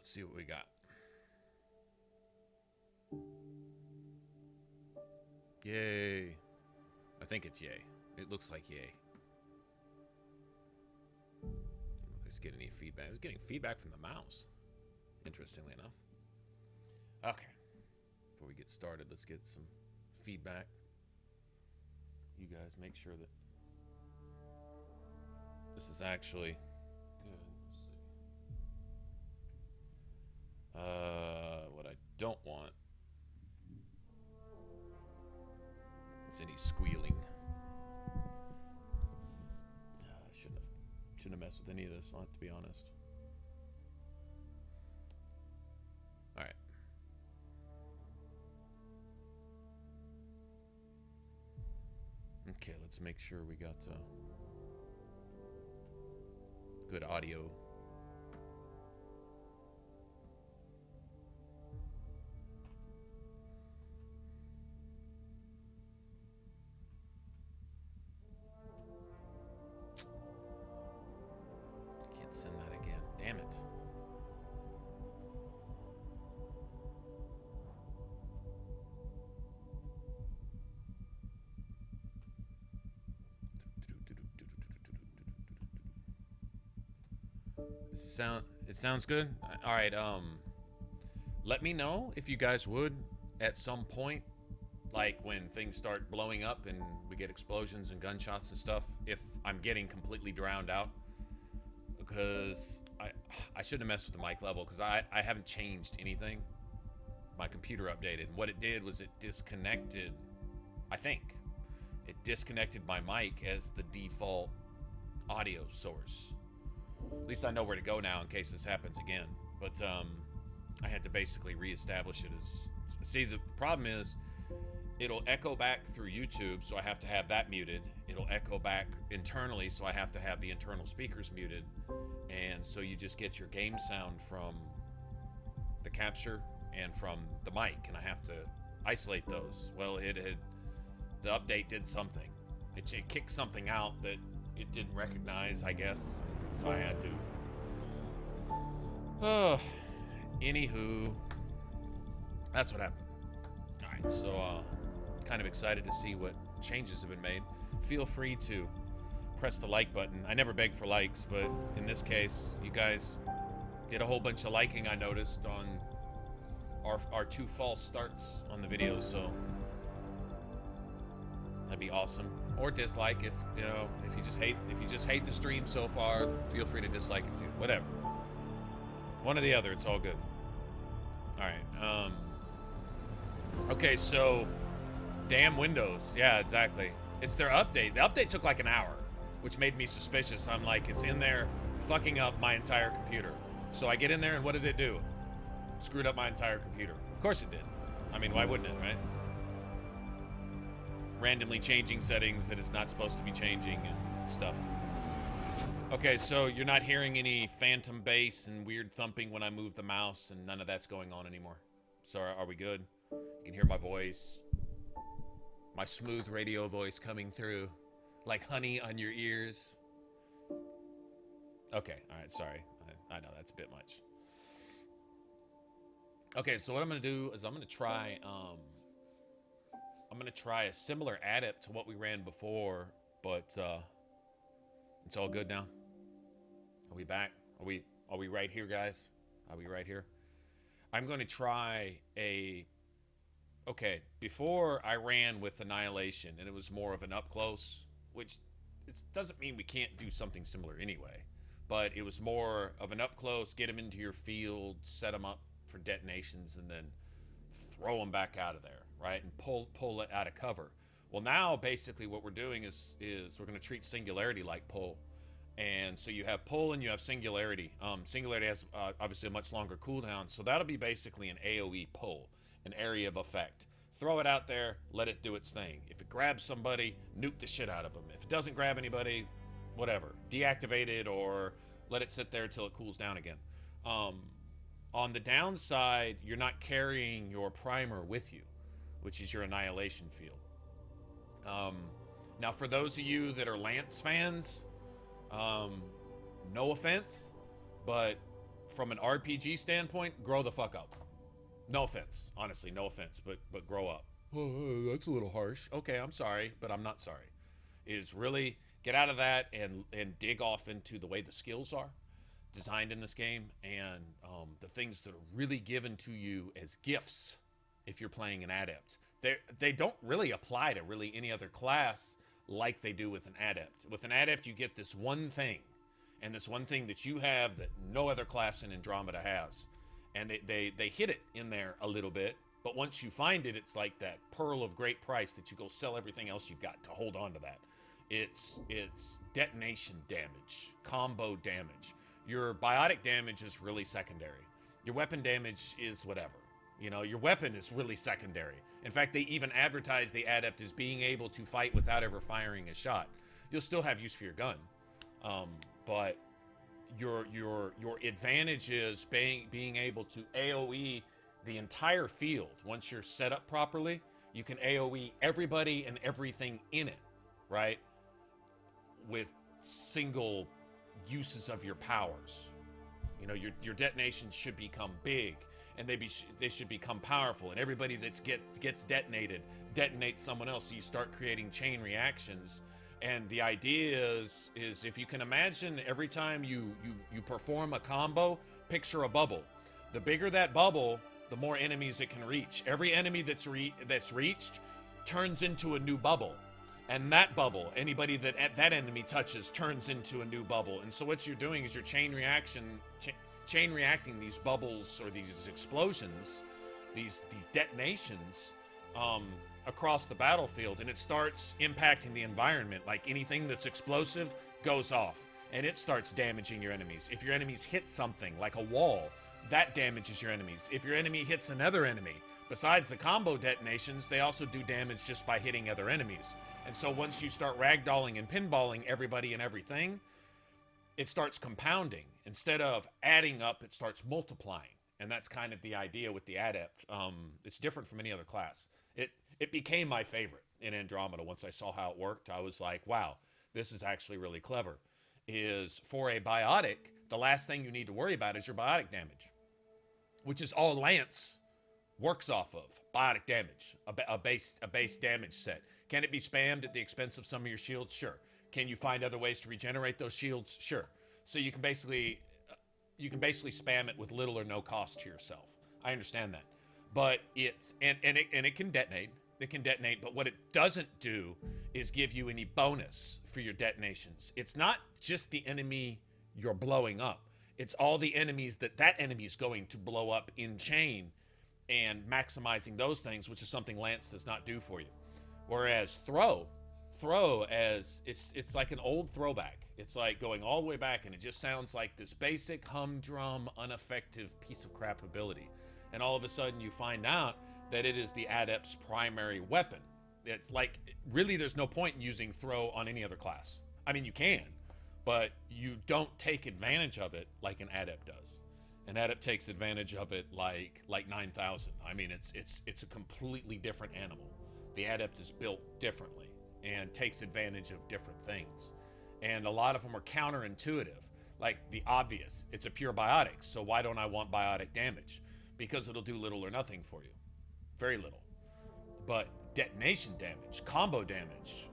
Let's see what we got. Yay. I think it's yay. It looks like yay. Let's get any feedback. I was getting feedback from the mouse, interestingly enough. Okay. Before we get started, let's get some feedback. You guys make sure that this is actually good. Let's see. What I don't want is any squealing. I shouldn't have messed with any of this, I'll have to be honest. Alright. Okay, let's make sure we got good audio. Can't send that again. Damn it. It sounds good. All right. Let me know if you guys would at some point, like when things start blowing up and we get explosions and gunshots and stuff, if I'm getting completely drowned out, because I shouldn't have messed with the mic level because I haven't changed anything. My computer updated, and what it did was it disconnected. I think it disconnected my mic as the default audio source. At least I know where to go now in case this happens again. But I had to basically reestablish it as... See, the problem is it'll echo back through YouTube, so I have to have that muted. It'll echo back internally, so I have to have the internal speakers muted. And so you just get your game sound from the capture and from the mic, and I have to isolate those. Well, the update did something. It kicked something out that it didn't recognize, I guess. So I had to. Anywho, that's what happened. All right, so kind of excited to see what changes have been made. Feel free to press the like button. I never beg for likes, but in this case, you guys did a whole bunch of liking, I noticed, on our 2 false starts on the videos, so that'd be awesome. Or dislike if you just hate the stream so far, feel free to dislike it too. Whatever. One or the other, it's all good. Alright, okay, so damn Windows. Yeah, exactly. It's their update. The update took like an hour, which made me suspicious. I'm like, it's in there fucking up my entire computer. So I get in there and what did it do? Screwed up my entire computer. Of course it did. I mean, why wouldn't it, right? Randomly changing settings that it's not supposed to be changing and stuff. Okay, so you're not hearing any phantom bass and weird thumping when I move the mouse, and none of that's going on anymore. So are we good? You can hear my voice, my smooth radio voice coming through like honey on your ears. Okay, all right, sorry. I know that's a bit much. Okay, so what I'm gonna do is I'm gonna try a similar Adept to what we ran before, but it's all good now. Are we back? Are we right here, guys? Are we right here? I'm going to try okay, before I ran with Annihilation, and it was more of an up close, which it doesn't mean we can't do something similar anyway, but it was more of an up close, get them into your field, set them up for detonations, and then throw them back out of there, right? And pull it out of cover. Well, now basically what we're doing is we're going to treat Singularity like pull. And so you have pull and you have Singularity. Singularity has obviously a much longer cooldown, so that'll be basically an AoE pull, an area of effect. Throw it out there, let it do its thing. If it grabs somebody, nuke the shit out of them. If it doesn't grab anybody, whatever. Deactivate it or let it sit there until it cools down again. On the downside, you're not carrying your primer with you, which is your Annihilation field. Now, for those of you that are Lance fans, no offense, but from an RPG standpoint, grow the fuck up. No offense, honestly, no offense, but grow up. Oh, that's a little harsh. Okay, I'm sorry, but I'm not sorry. Is really get out of that and dig off into the way the skills are designed in this game, and the things that are really given to you as gifts if you're playing an Adept. They don't really apply to really any other class like they do with an Adept. With an Adept, you get this one thing, and this one thing that you have that no other class in Andromeda has. And they hit it in there a little bit, but once you find it, it's like that pearl of great price that you go sell everything else you've got to hold on to that. It's detonation damage, combo damage. Your biotic damage is really secondary. Your weapon damage is whatever. You know, your weapon is really secondary. In fact, they even advertise the Adept as being able to fight without ever firing a shot. You'll still have use for your gun, but your advantage is being able to AoE the entire field. Once you're set up properly, you can AoE everybody and everything in it, right? With single uses of your powers. You know, your detonations should become big, and they should become powerful, and everybody that gets detonated detonates someone else, so you start creating chain reactions. And the idea is if you can imagine, every time you perform a combo, picture a bubble. The bigger that bubble, the more enemies it can reach. Every enemy that's reached turns into a new bubble. And that bubble, anybody that that enemy touches, turns into a new bubble. And so what you're doing is you're chain reacting these bubbles or these explosions, these detonations, across the battlefield, and it starts impacting the environment. Like anything that's explosive goes off, and it starts damaging your enemies. If your enemies hit something like a wall, that damages your enemies. If your enemy hits another enemy, besides the combo detonations, they also do damage just by hitting other enemies. And so once you start ragdolling and pinballing everybody and everything, it starts compounding. Instead of adding up, it starts multiplying. And that's kind of the idea with the Adept. It's different from any other class. It became my favorite in Andromeda. Once I saw how it worked, I was like, wow, this is actually really clever. Is for a biotic, the last thing you need to worry about is your biotic damage, which is all Lance works off of. Biotic damage, a base damage set. Can it be spammed at the expense of some of your shields? Sure. Can you find other ways to regenerate those shields? Sure. So you can basically spam it with little or no cost to yourself. I understand that. But it can detonate. It can detonate, but what it doesn't do is give you any bonus for your detonations. It's not just the enemy you're blowing up. It's all the enemies that enemy is going to blow up in chain, and maximizing those things, which is something Lance does not do for you. Whereas throw as it's like an old throwback. It's like going all the way back, and it just sounds like this basic humdrum, ineffective piece of crap ability. And all of a sudden you find out that it is the Adept's primary weapon. It's like, really, there's no point in using throw on any other class. I mean, you can, but you don't take advantage of it like an Adept does. An Adept takes advantage of it like 9000. I mean, it's a completely different animal. The Adept is built differently and takes advantage of different things. And a lot of them are counterintuitive. Like the obvious, it's a pure biotic, so why don't I want biotic damage? Because it'll do little or nothing for you. Very little. But detonation damage, combo damage,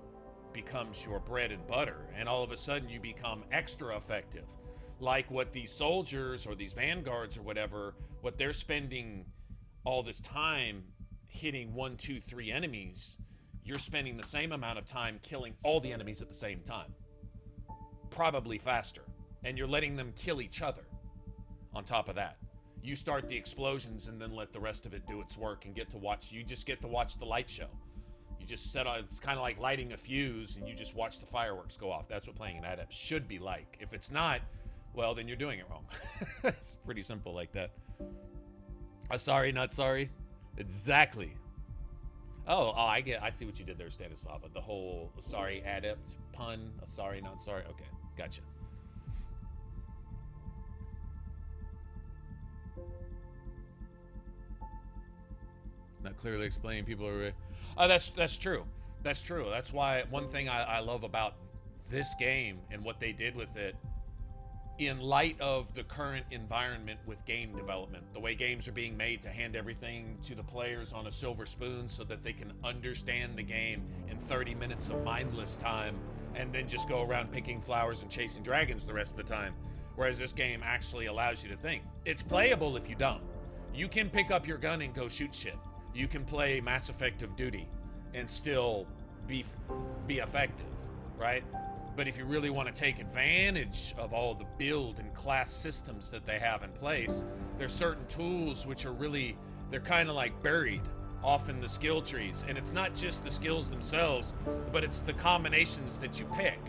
becomes your bread and butter, and all of a sudden you become extra effective. Like what these soldiers or these vanguards or whatever, what they're spending all this time hitting 1, 2, 3 enemies, you're spending the same amount of time killing all the enemies at the same time. Probably faster. And you're letting them kill each other on top of that. You start the explosions and then let the rest of it do its work and you just get to watch the light show. You just set on, it's kind of like lighting a fuse and you just watch the fireworks go off. That's what playing an Adept should be like. If it's not, well, then you're doing it wrong. It's pretty simple like that. Sorry, not sorry. Exactly. Oh, I see what you did there, Stanislava. The whole sorry Adept pun, a sorry, not sorry. Okay, gotcha. Not clearly explaining, people are. Oh, that's true. That's true. That's why one thing I love about this game and what they did with it in light of the current environment with game development, the way games are being made to hand everything to the players on a silver spoon so that they can understand the game in 30 minutes of mindless time and then just go around picking flowers and chasing dragons the rest of the time. Whereas this game actually allows you to think. It's playable if you don't. You can pick up your gun and go shoot shit. You can play Mass Effect of Duty and still be effective, right? But if you really want to take advantage of all the build and class systems that they have in place, there's certain tools which are really, they're kind of like buried off in the skill trees. And it's not just the skills themselves, but it's the combinations that you pick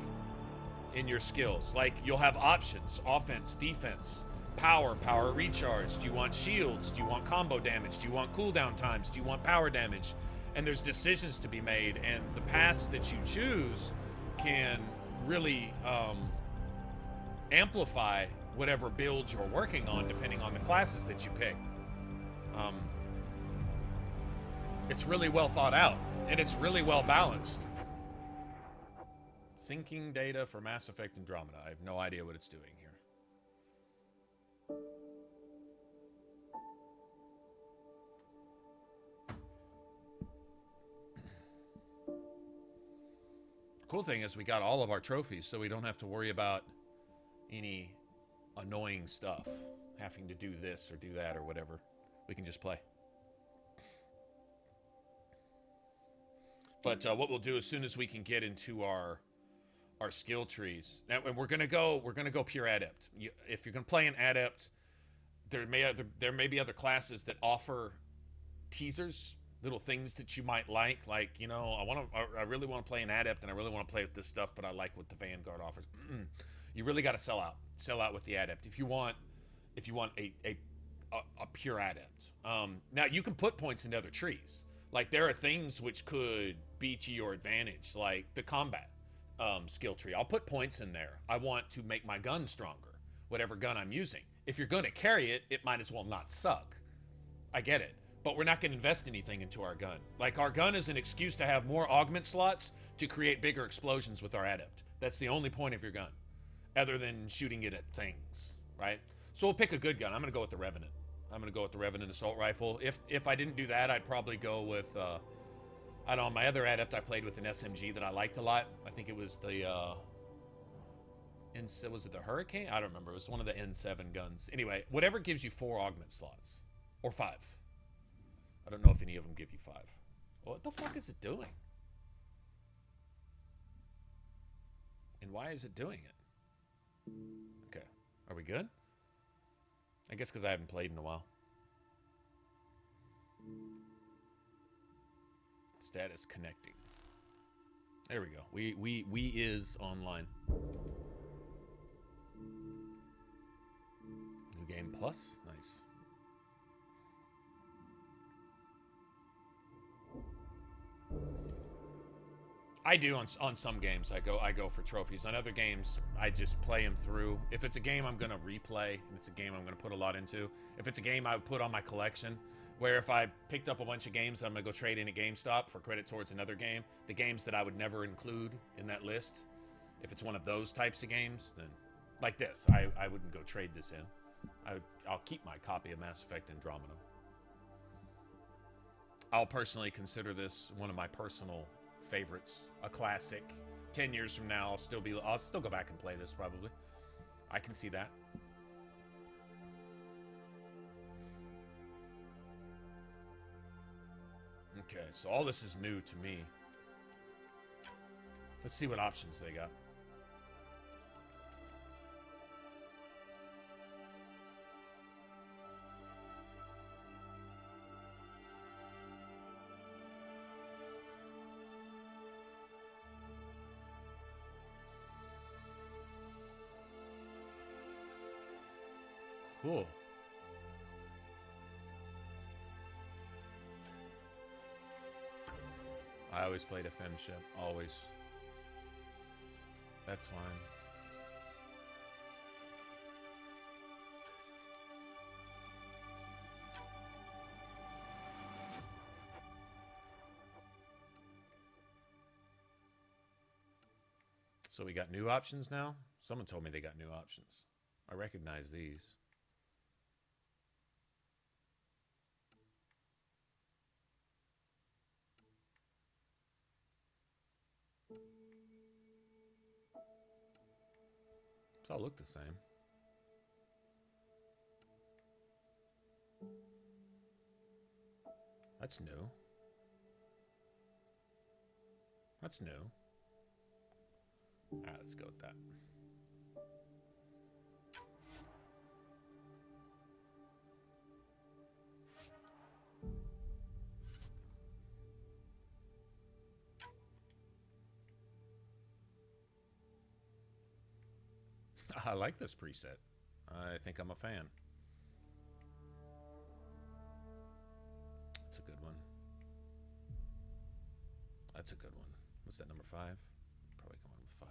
in your skills. Like you'll have options, offense, defense, power recharge. Do you want shields? Do you want combo damage? Do you want cooldown times? Do you want power damage? And there's decisions to be made, and the paths that you choose can really amplify whatever build you're working on depending on the classes that you pick. It's really well thought out, and it's really well balanced. Syncing data for Mass Effect Andromeda. I have no idea what it's doing here. Cool thing is we got all of our trophies, so we don't have to worry about any annoying stuff, having to do this or do that or whatever. We can just play. But what we'll do as soon as we can get into our skill trees, now, and we're gonna go pure Adept. If you're gonna play an Adept, there may be other classes that offer teasers. Little things that you might like, you know, I really want to play an Adept, and I really want to play with this stuff, but I like what the Vanguard offers. You really got to sell out with the Adept if you want a pure Adept. Now you can put points into other trees. Like there are things which could be to your advantage, like the combat skill tree. I'll put points in there. I want to make my gun stronger, whatever gun I'm using. If you're going to carry it, it might as well not suck. I get it. But we're not going to invest anything into our gun. Like, our gun is an excuse to have more augment slots to create bigger explosions with our Adept. That's the only point of your gun, other than shooting it at things, right? So we'll pick a good gun. I'm going to go with the Revenant. I'm going to go with the Revenant Assault Rifle. If I didn't do that, I'd probably go with, I don't know, my other Adept I played with an SMG that I liked a lot. I think it was the, was it the Hurricane? I don't remember. It was one of the N7 guns. Anyway, whatever gives you 4 augment slots, or 5. I don't know if any of them give you 5. What the fuck is it doing? And why is it doing it? Okay. Are we good? I guess because I haven't played in a while. Status connecting. There we go. We is online. New game plus? Nice. I do on some games. I go for trophies. On other games, I just play them through. If it's a game I'm gonna replay, and it's a game I'm gonna put a lot into. If it's a game I would put on my collection, where if I picked up a bunch of games, I'm gonna go trade in at GameStop for credit towards another game. The games that I would never include in that list, if it's one of those types of games, then like this, I wouldn't go trade this in. I'll keep my copy of Mass Effect Andromeda. I'll personally consider this one of my personal favorites, a classic. 10 years from now, I'll still go back and play this probably. I can see that. Okay, so all this is new to me. Let's see what options they got. Cool. I always played a femship, always. That's fine. So we got new options now? Someone told me they got new options. I recognize these. They all look the same. That's new. That's new. Alright, let's go with that. I like this preset. I think I'm a fan. That's a good one. That's a good one. Was that number 5? Probably going with 5.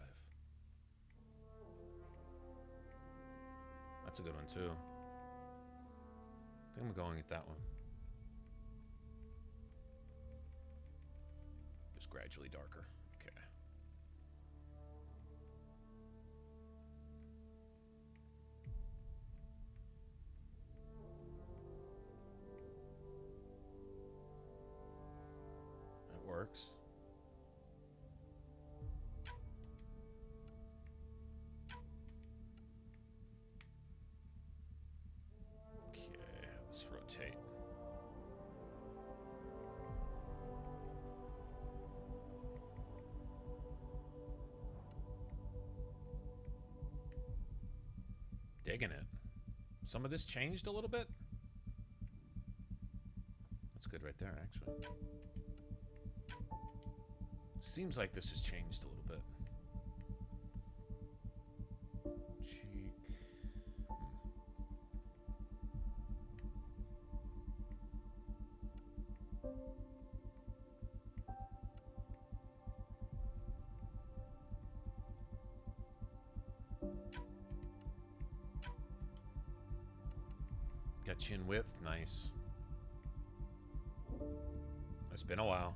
That's a good one too. I think I'm going with that one. Just gradually darker. Okay. That works. Let's rotate. Digging it. Some of this changed a little bit. That's good right there, actually. Seems like this has changed a little bit. Cheek. Got chin width, nice. It's been a while.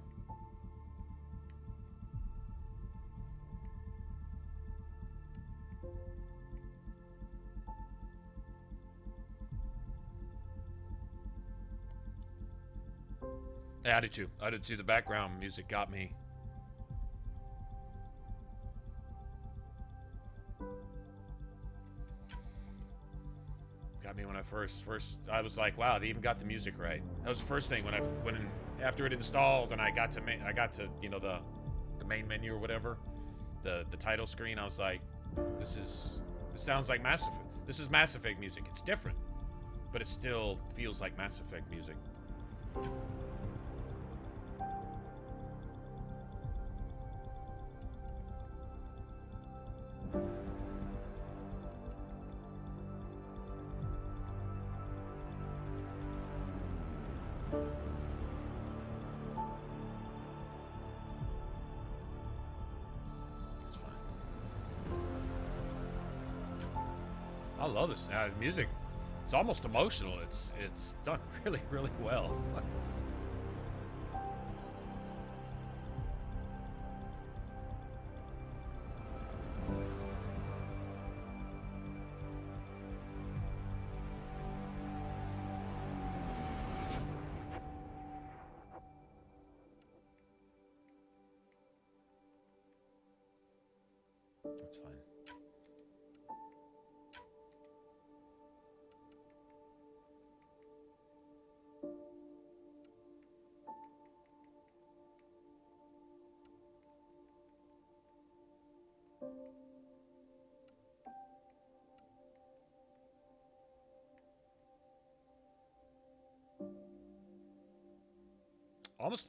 Yeah, I did too. I did too. The background music got me. Got me when I first I was like, wow, they even got the music right. That was the first thing after it installed and I got to you know the main menu or whatever, the title screen. I was like, this sounds like Mass Effect. This is Mass Effect music. It's different, but it still feels like Mass Effect music. I love this music. It's almost emotional. It's done really, really well. That's fine.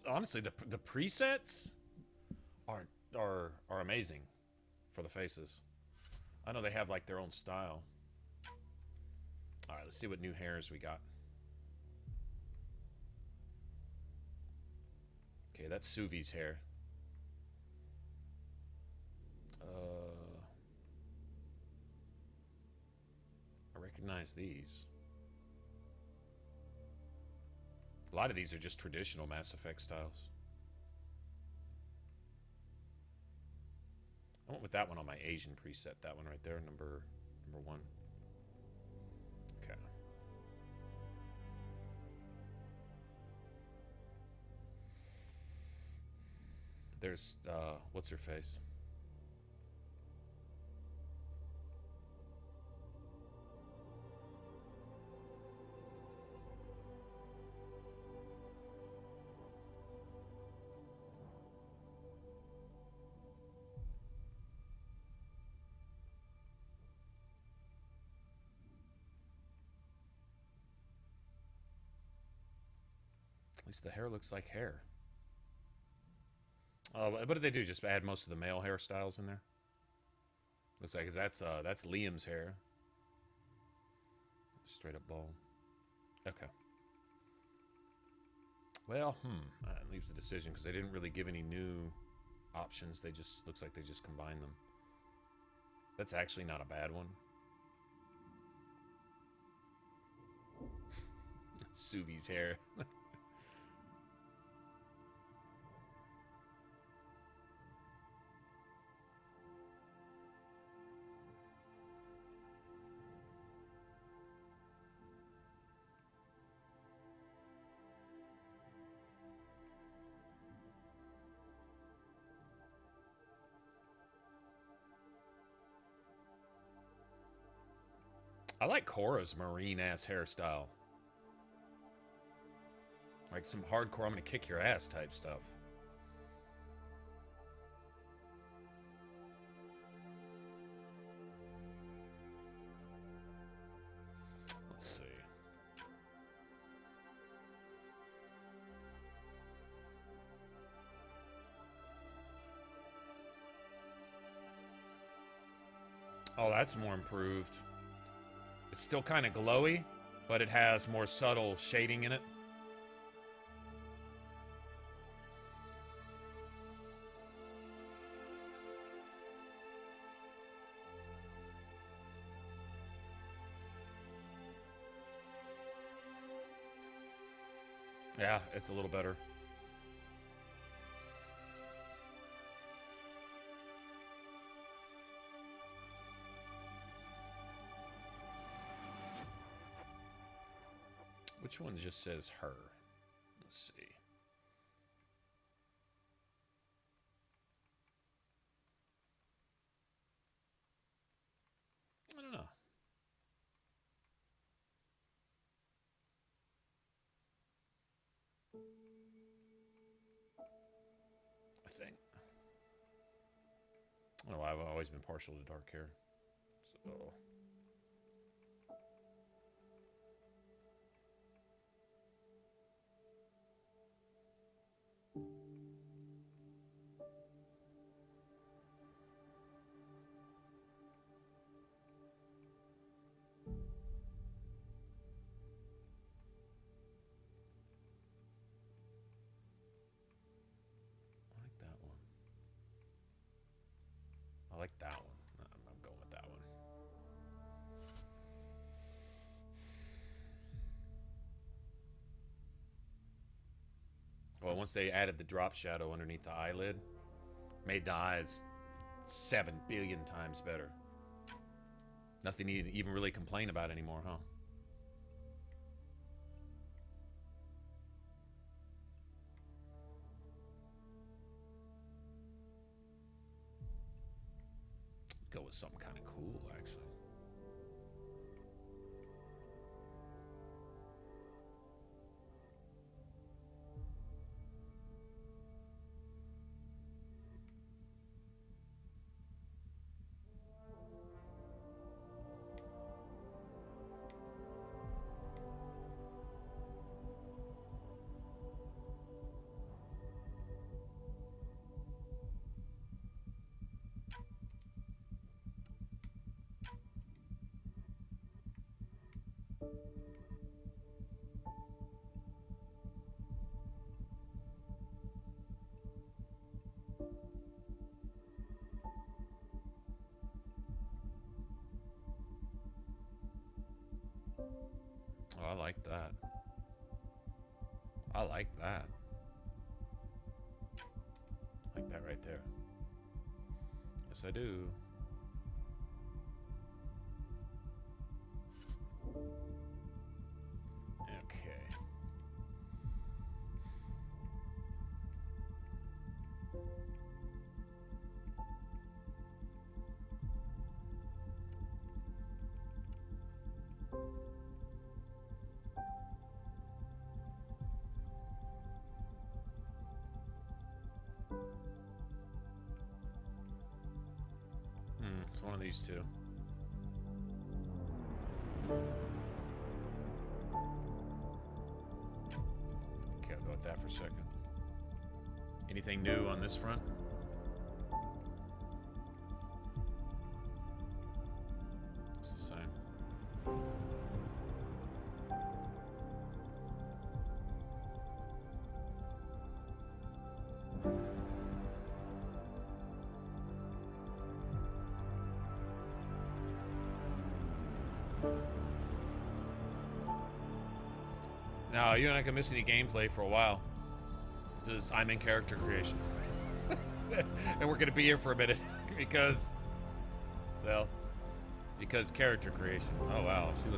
Honestly, the presets are amazing for the faces. I know they have like their own style. All right, let's see what new hairs we got. Okay, that's Suvi's hair. I recognize these. A lot of these are just traditional Mass Effect styles. I went with that one on my Asian preset. That one right there, number 1. There's, what's her face? At least the hair looks like hair. What did they do? Just add most of the male hairstyles in there? Looks like that's Liam's hair. Straight up bald. Okay. Well, that leaves the decision because they didn't really give any new options. They just looks like they just combined them. That's actually not a bad one. Suvi's hair. I like Cora's marine-ass hairstyle. Like some hardcore, I'm gonna kick your ass type stuff. Let's see. Oh, that's more improved. It's still kind of glowy, but it has more subtle shading in it. Yeah, it's a little better. Which one just says her? Let's see. I don't know. I think. I don't know. I've always been partial to dark hair. So. I like that one. I'm going with that one. Well, once they added the drop shadow underneath the eyelid, made the eyes 7 billion times better. Nothing you even really complain about anymore, huh? Go with something kind of cool, actually. Oh, I like that. I like that. I like that right there. Yes, I do. Okay. one of these two. Okay, I'll go with that for a second. Anything new on this front? It's the same. No, you're not gonna miss any gameplay for a while. Because I'm in character creation. And we're gonna be here for a minute because, well, because character creation. Oh wow, she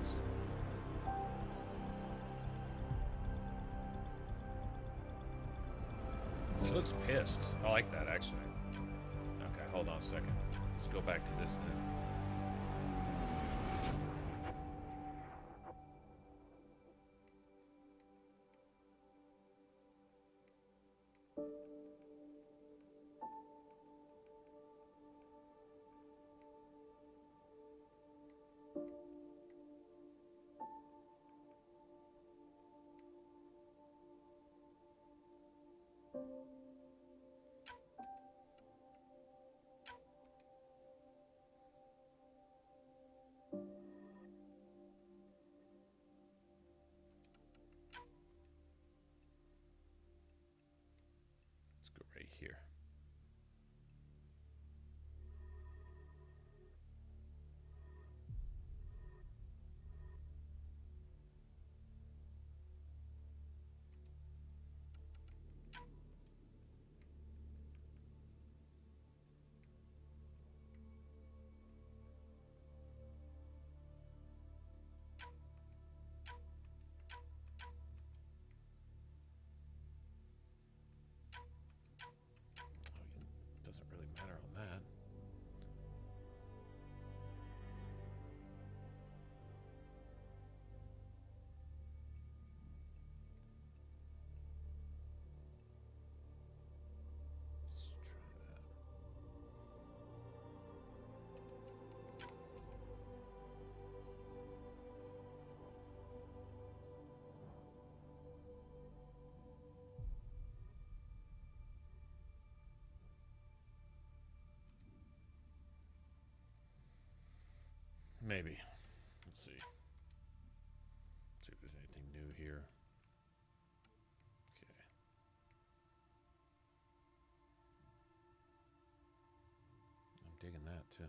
looks pissed. I like that actually. Okay, hold on a second. Let's go back to this then. Let's go right here. Doesn't really matter on that. Let's try that. Maybe. Let's see. See if there's anything new here. Okay. I'm digging that too.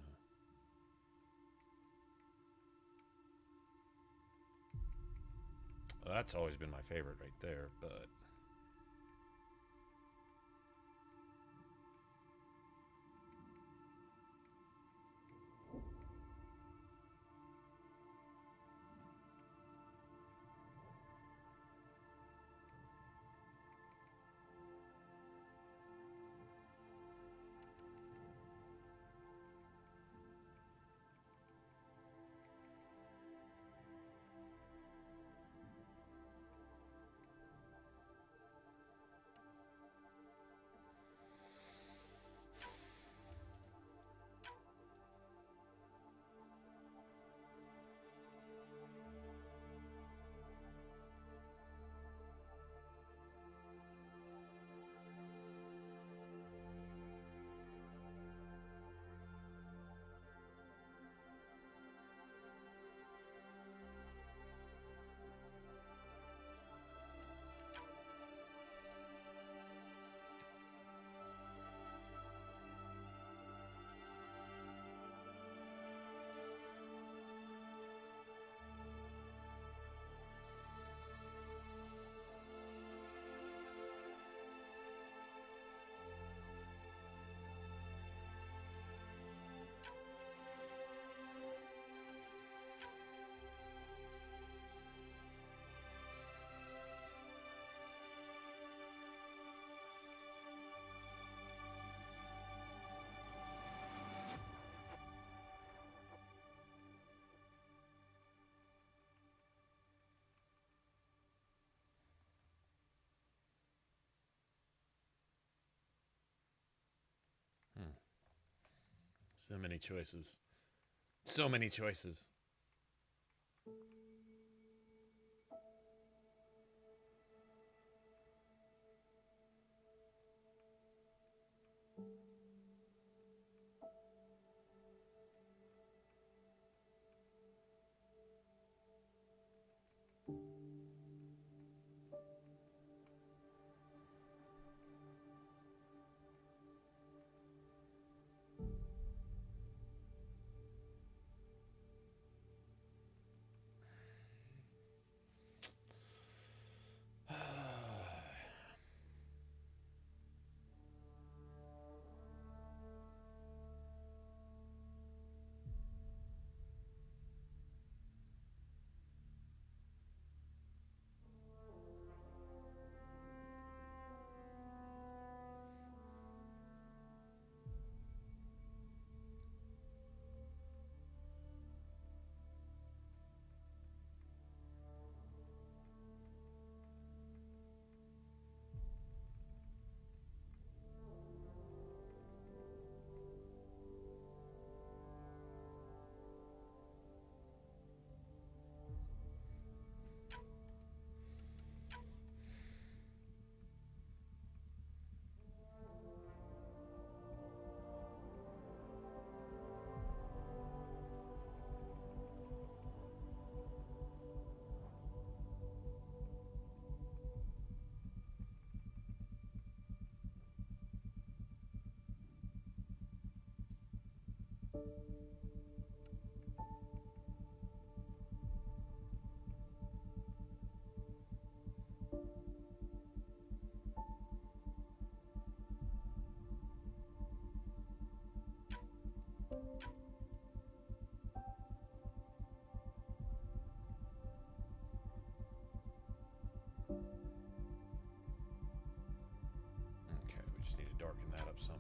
Well, that's always been my favorite right there, but so many choices. So many choices. Okay, we just need to darken that up some.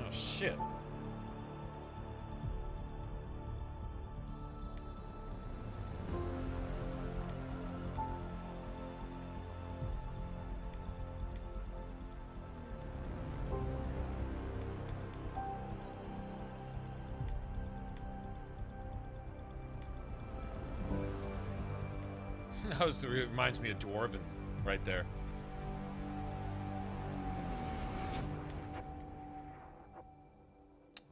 Oh, shit. That reminds me of Dwarven right there.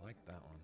I like that one.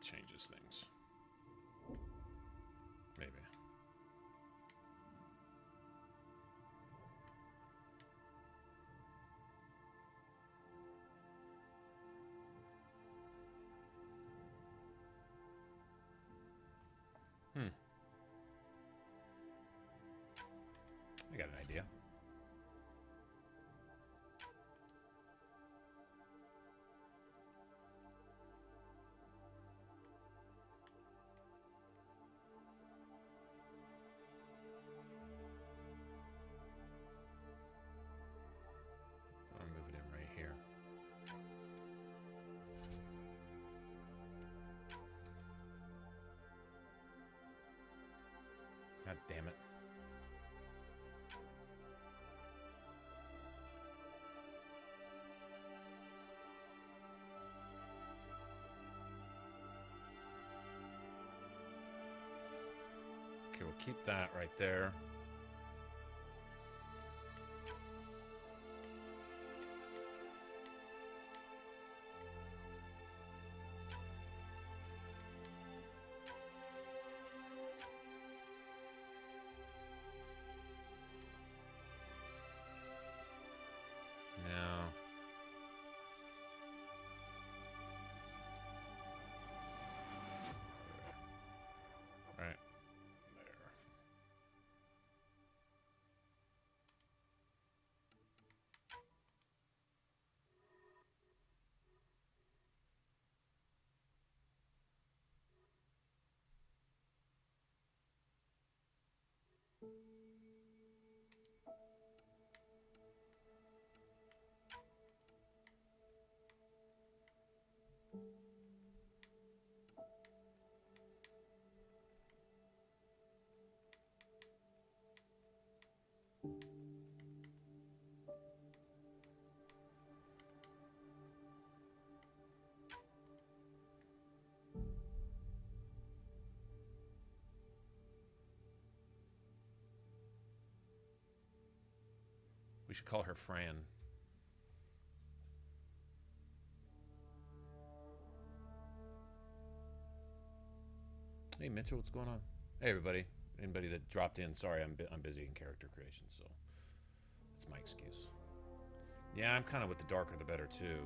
changes things. Maybe. I got an idea. I'll move it in right here. God damn it. Okay, we'll keep that right there. Now, right there. We should call her Fran. Hey Mitchell, what's going on? Hey everybody. Anybody that dropped in, sorry, I'm busy in character creation, so that's my excuse. Yeah, I'm kind of with the darker the better too.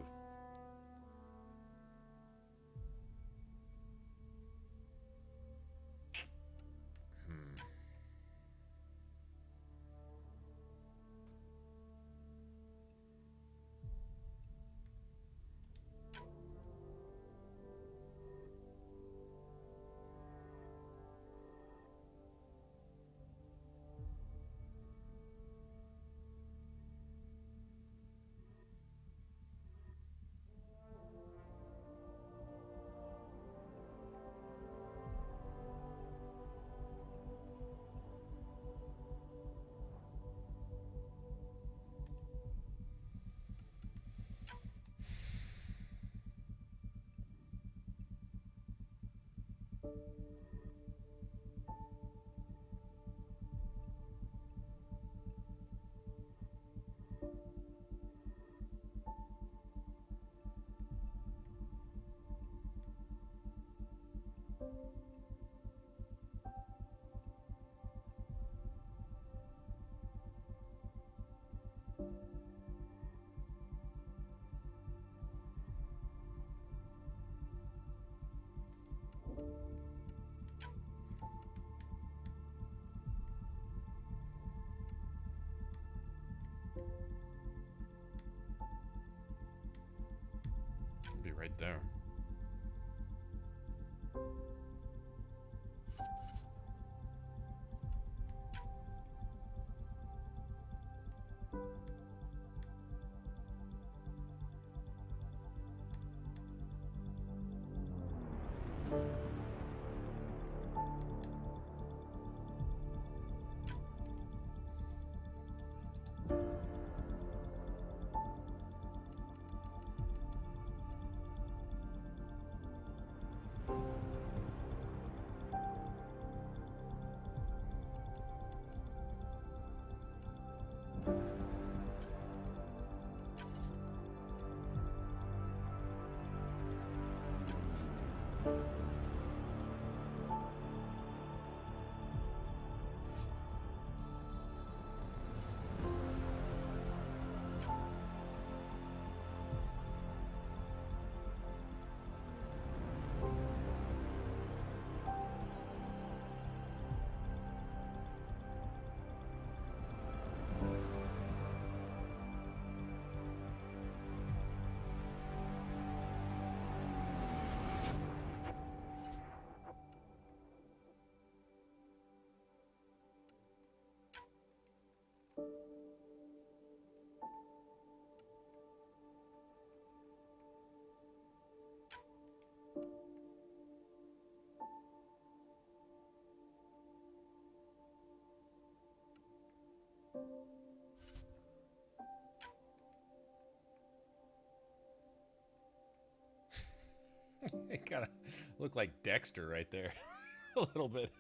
Be right there. It kind of looked like Dexter right there. A little bit.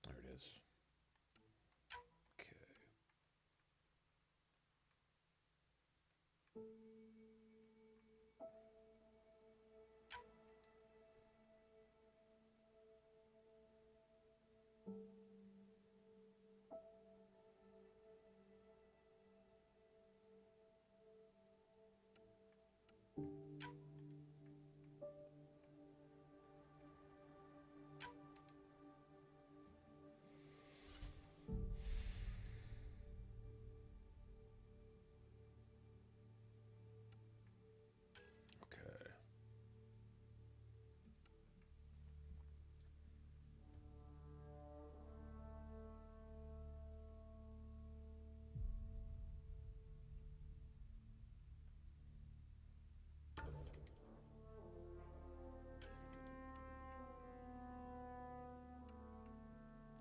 There it is. Okay. Okay.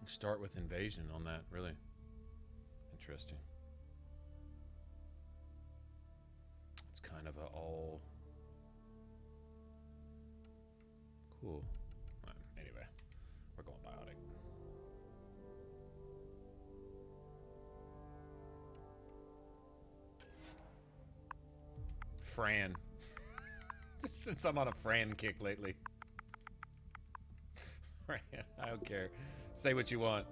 Start with invasion on that, really. Interesting. It's kind of a all cool. Anyway, we're going biotic. Fran. Since I'm on a Fran kick lately. Fran, I don't care. Say what you want.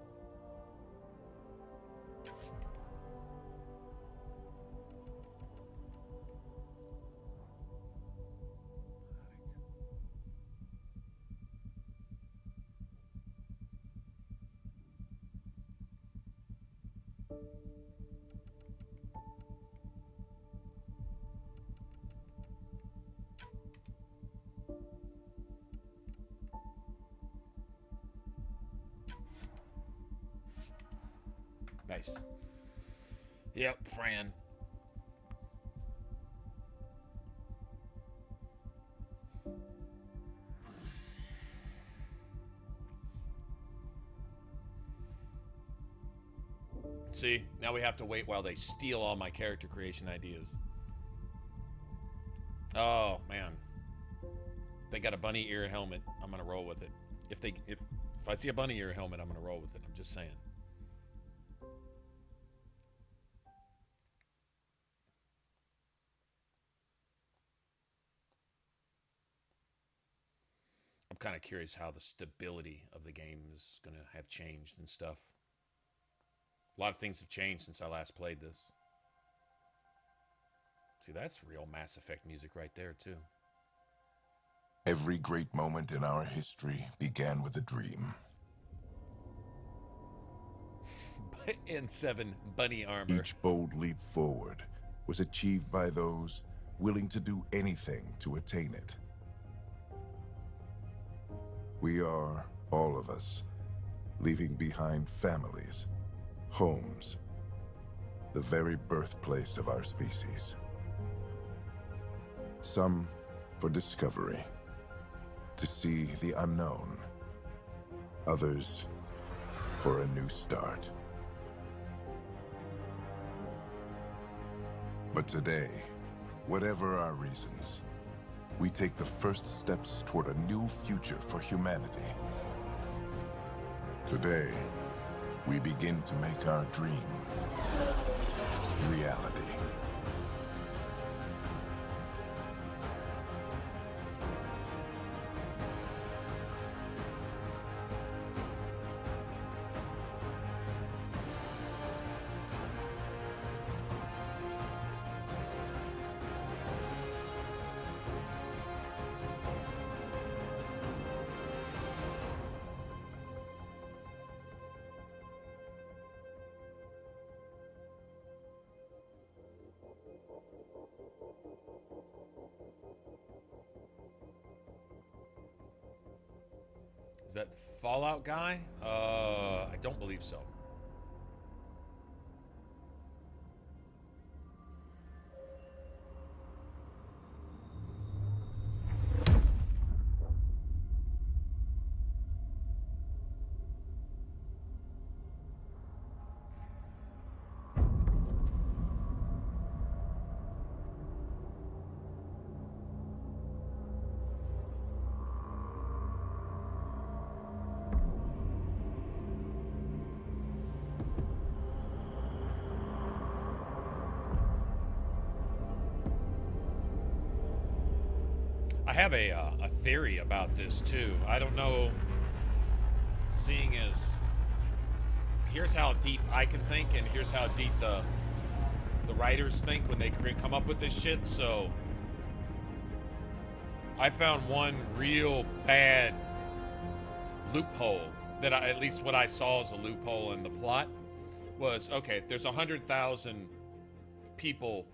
Nice. Yep, Fran. See, now we have to wait while they steal all my character creation ideas. Oh, man. If they got a bunny ear helmet, I'm gonna roll with it. If I see a bunny ear helmet, I'm gonna roll with it. I'm just saying. I'm kind of curious how the stability of the game is gonna have changed and stuff. A lot of things have changed since I last played this. See, that's real Mass Effect music right there, too. Every great moment in our history began with a dream. N7 bunny armor. Each bold leap forward was achieved by those willing to do anything to attain it. We are, all of us, leaving behind families, homes, the very birthplace of our species. Some for discovery, to see the unknown. Others for a new start. But today, whatever our reasons, we take the first steps toward a new future for humanity. Today, we begin to make our dream reality. Is that Fallout guy? I don't believe so. I have a theory about this too. I don't know, seeing as here's how deep I can think, and here's how deep the writers think when they come up with this shit. So I found one real bad loophole that at least what I saw as a loophole in the plot was, okay, there's 100,000 people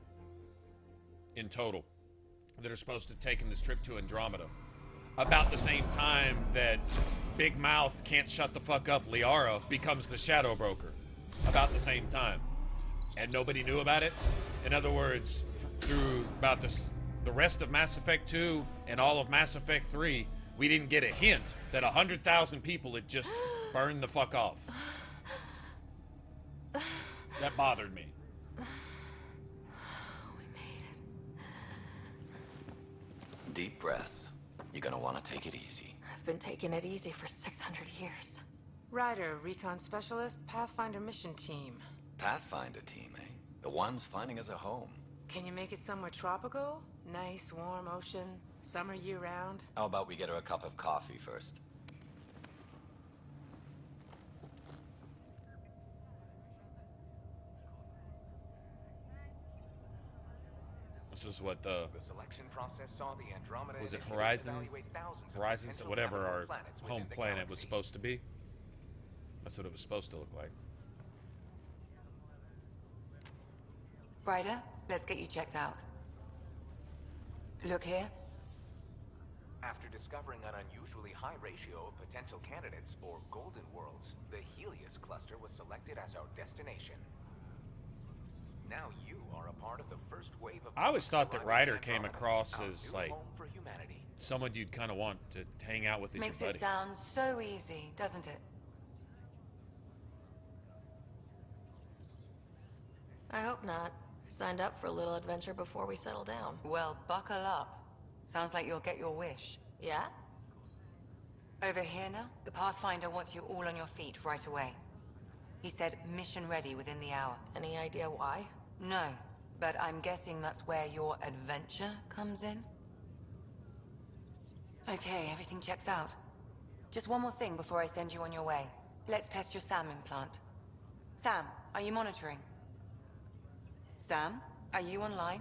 in total that are supposed to take this trip to Andromeda. About the same time that Big Mouth can't shut the fuck up Liara becomes the Shadow Broker. About the same time. And nobody knew about it. In other words, through about the rest of Mass Effect 2 and all of Mass Effect 3, we didn't get a hint that 100,000 people had just burned the fuck off. That bothered me. Deep breaths. You're gonna want to take it easy. I've been taking it easy for 600 years. Ryder, recon specialist, Pathfinder mission team. Pathfinder team, eh? The ones finding us a home. Can you make it somewhere tropical? Nice, warm ocean, summer year-round? How about we get her a cup of coffee first? This is what the selection process saw the Andromeda was it initiative Horizon? evaluate thousands of Horizons, potential whatever habitable our planets home within the planet was galaxy. supposed to be. That's what it was supposed to look like. Ryder, let's get you checked out. Look here. After discovering an unusually high ratio of potential candidates, or golden worlds, the Helios cluster was selected as our destination. Now you are a part of the first wave of... I always thought that Ryder came Andromeda, across our as new like home for humanity. someone you'd kind of want to hang out with as your Makes buddy. it sound so easy, doesn't it? I hope not. I signed up for a little adventure before we settle down. Well, buckle up. Sounds like you'll get your wish. Yeah? Over here now, the Pathfinder wants you all on your feet right away. He said mission ready within the hour. Any idea why? No, but I'm guessing that's where your adventure comes in? Okay, everything checks out. Just one more thing before I send you on your way. Let's test your SAM implant. Sam, are you monitoring? Sam, are you online?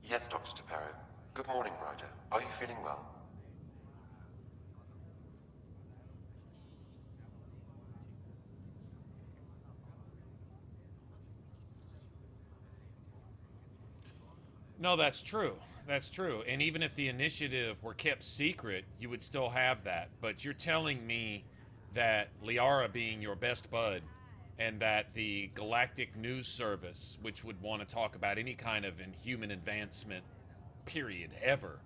Yes, Dr. Taparo. Good morning, Ryder. Are you feeling well? No, that's true. That's true. And even if the initiative were kept secret, you would still have that. But you're telling me that Liara being your best bud, and that the Galactic News Service, which would want to talk about any kind of human advancement, period, ever,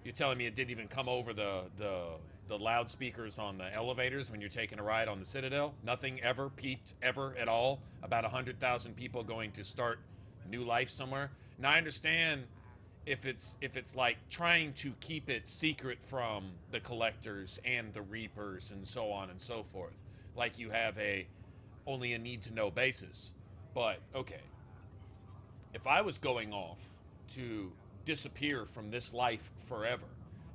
you're telling me it didn't even come over the loudspeakers on the elevators when you're taking a ride on the Citadel? Nothing ever peeped ever at all about 100,000 people going to start new life somewhere? Now I understand if it's like trying to keep it secret from the collectors and the reapers and so on and so forth, like you have only a need to know basis. But okay, if I was going off to disappear from this life forever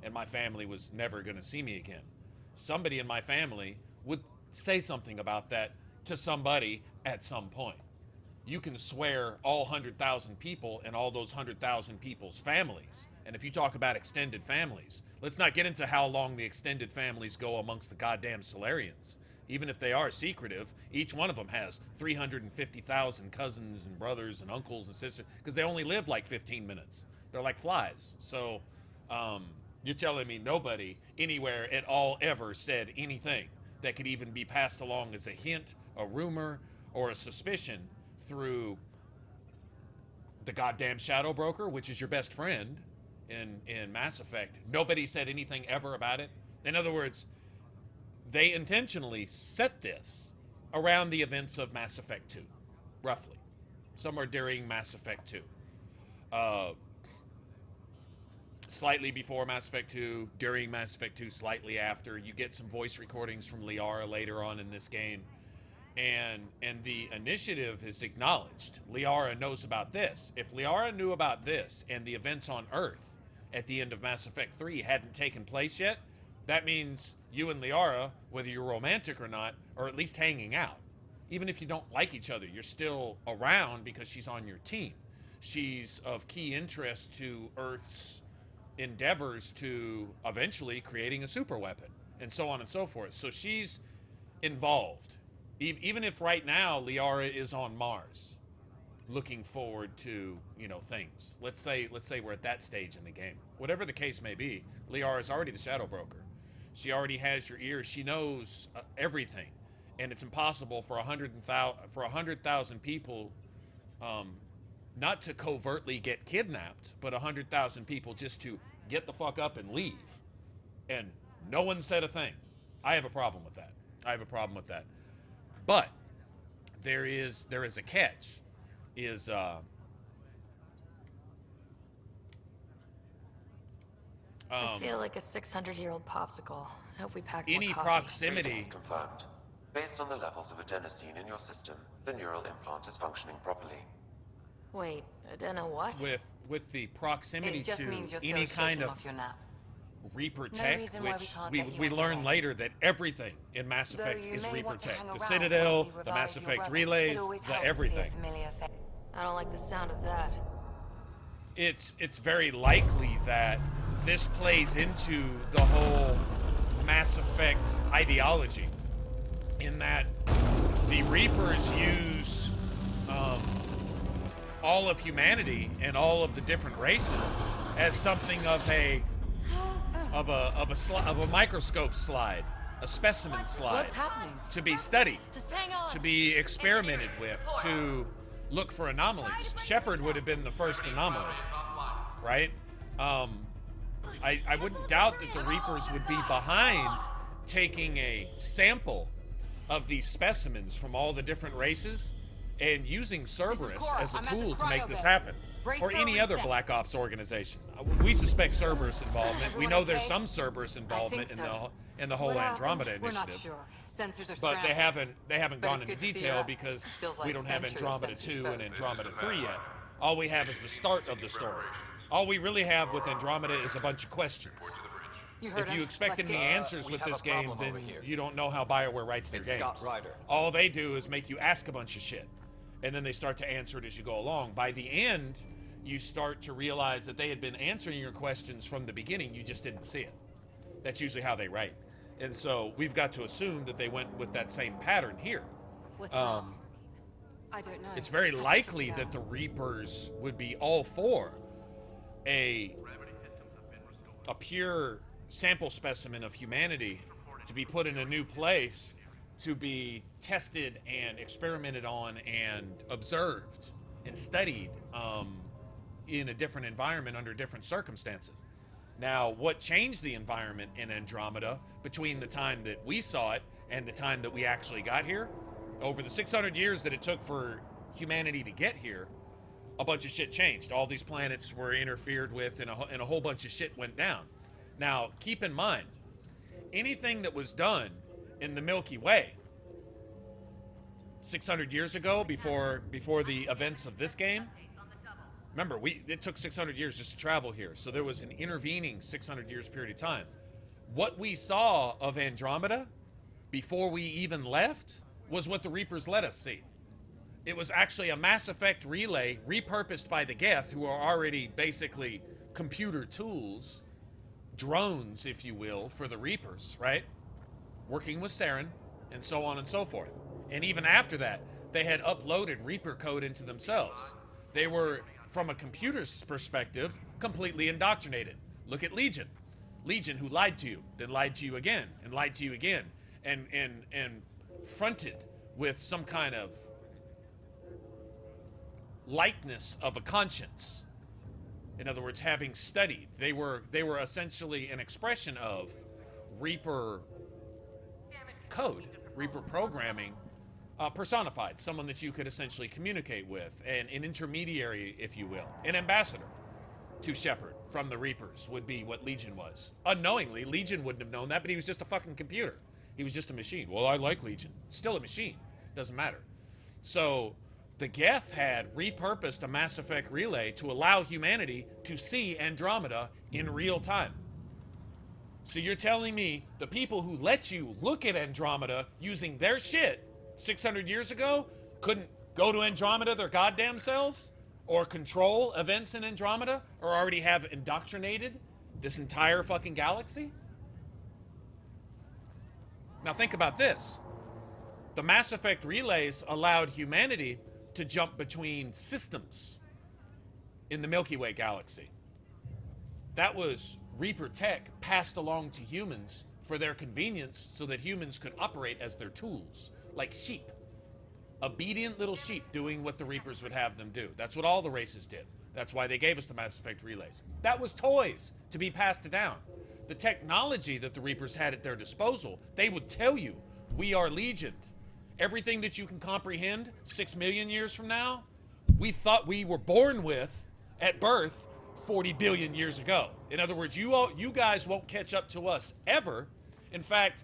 and my family was never going to see me again, somebody in my family would say something about that to somebody at some point. You can swear all 100,000 people and all those 100,000 people's families. And if you talk about extended families, let's not get into how long the extended families go amongst the goddamn Solarians. Even if they are secretive, each one of them has 350,000 cousins and brothers and uncles and sisters, because they only live like 15 minutes. They're like flies. So you're telling me nobody anywhere at all ever said anything that could even be passed along as a hint, a rumor, or a suspicion through the goddamn Shadow Broker, which is your best friend in Mass Effect. Nobody said anything ever about it. In other words, they intentionally set this around the events of Mass Effect 2, roughly. Somewhere during Mass Effect 2. Slightly before Mass Effect 2, during Mass Effect 2, slightly after. You get some voice recordings from Liara later on in this game. And the initiative is acknowledged. Liara knows about this. If Liara knew about this and the events on Earth at the end of Mass Effect 3 hadn't taken place yet, that means you and Liara, whether you're romantic or not, are at least hanging out. Even if you don't like each other, you're still around because she's on your team. She's of key interest to Earth's endeavors to eventually creating a super weapon, and so on and so forth. So she's involved. Even if right now Liara is on Mars, looking forward to, things. Let's say we're at that stage in the game. Whatever the case may be, Liara is already the Shadow Broker. She already has your ear. She knows everything, and it's impossible for 100,000 people, not to covertly get kidnapped, but 100,000 people just to get the fuck up and leave, and no one said a thing. I have a problem with that. But there is a catch. I feel like a 600-year-old popsicle. I hope we packed Any more coffee. proximity. Readings confirmed. Based on the levels of adenosine in your system, the neural implant is functioning properly. Wait, Adena what? With the proximity It just to means you're still any kind shaking of off your nap. Reaper No tech, reason why we which can't we, get you we in learn there. later that everything in Mass Though Effect you is may Reaper want to tech. hang The around Citadel, while we the revive Mass your Effect brother. relays, It always the helps to see a everything. familiar face. I don't like the sound of that. It's very likely that this plays into the whole Mass Effect ideology, in that the Reapers use all all of humanity and all of the different races as something of a microscope slide, a specimen slide, What's happening? to be studied, Just hang on. to be experimented with, to look for anomalies. Shepard would have been the first anomaly, right? I wouldn't doubt that the Reapers would be behind taking a sample of these specimens from all the different races and using Cerberus Cora. as a I'm at the tool to make this cryo happen. Brace Or for a any other reset. Black Ops organization. We suspect Cerberus involvement. We Everyone know there's okay? some Cerberus involvement think so. in the whole What Andromeda We're not initiative. sure. Sensors are But they scrambled. haven't But gone it's into good to see detail you. because Feels we like don't have centuries Andromeda since you 2 and spoke. Andromeda 3 yet. All we have is the start of the story. All we really have with Andromeda is a bunch of questions. You heard If you him. expect Let's any get- answers we with have this a game, problem then over here. you don't know how BioWare writes their It's games. Scott Ryder. All they do is make you ask a bunch of shit, and then they start to answer it as you go along. By the end, you start to realize that they had been answering your questions from the beginning. You just didn't see it. That's usually how they write. And so we've got to assume that they went with that same pattern here. What's wrong? I don't know. It's very likely that the Reapers would be all for a pure sample specimen of humanity to be put in a new place, to be tested and experimented on and observed and studied in a different environment under different circumstances. Now, what changed the environment in Andromeda between the time that we saw it and the time that we actually got here? Over the 600 years that it took for humanity to get here, a bunch of shit changed. All these planets were interfered with, and a whole bunch of shit went down. Now, keep in mind, anything that was done in the Milky Way 600 years ago, before the events of this game, remember, it took 600 years just to travel here, so there was an intervening 600 years period of time. What we saw of Andromeda before we even left was what the Reapers let us see. It was actually a Mass Effect relay repurposed by the Geth, who are already basically computer tools, drones, if you will, for the Reapers, right? Working with Saren, and so on and so forth. And even after that, they had uploaded Reaper code into themselves. They were, from a computer's perspective, completely indoctrinated. Look at Legion. Legion, who lied to you, then lied to you again, and lied to you again, and fronted with some kind of lightness of a conscience. In other words, having studied, they were essentially an expression of Reaper code, Reaper programming, personified, someone that you could essentially communicate with, and an intermediary, if you will, an ambassador to Shepard from the Reapers would be what Legion was. Unknowingly, Legion wouldn't have known that, but he was just a fucking computer. He was just a machine. Well, I like Legion. Still a machine. Doesn't matter. So the Geth had repurposed a Mass Effect relay to allow humanity to see Andromeda in real time. So you're telling me the people who let you look at Andromeda using their shit 600 years ago couldn't go to Andromeda their goddamn selves, or control events in Andromeda, or already have indoctrinated this entire fucking galaxy? Now think about this. The Mass Effect relays allowed humanity to jump between systems in the Milky Way galaxy. That was Reaper tech passed along to humans for their convenience, so that humans could operate as their tools, like sheep. Obedient little sheep doing what the Reapers would have them do. That's what all the races did. That's why they gave us the Mass Effect relays. That was toys to be passed down. The technology that the Reapers had at their disposal, they would tell you, we are Legion. Everything that you can comprehend 6 million years from now, we thought we were born with at birth 40 billion years ago. In other words, you guys won't catch up to us ever. In fact,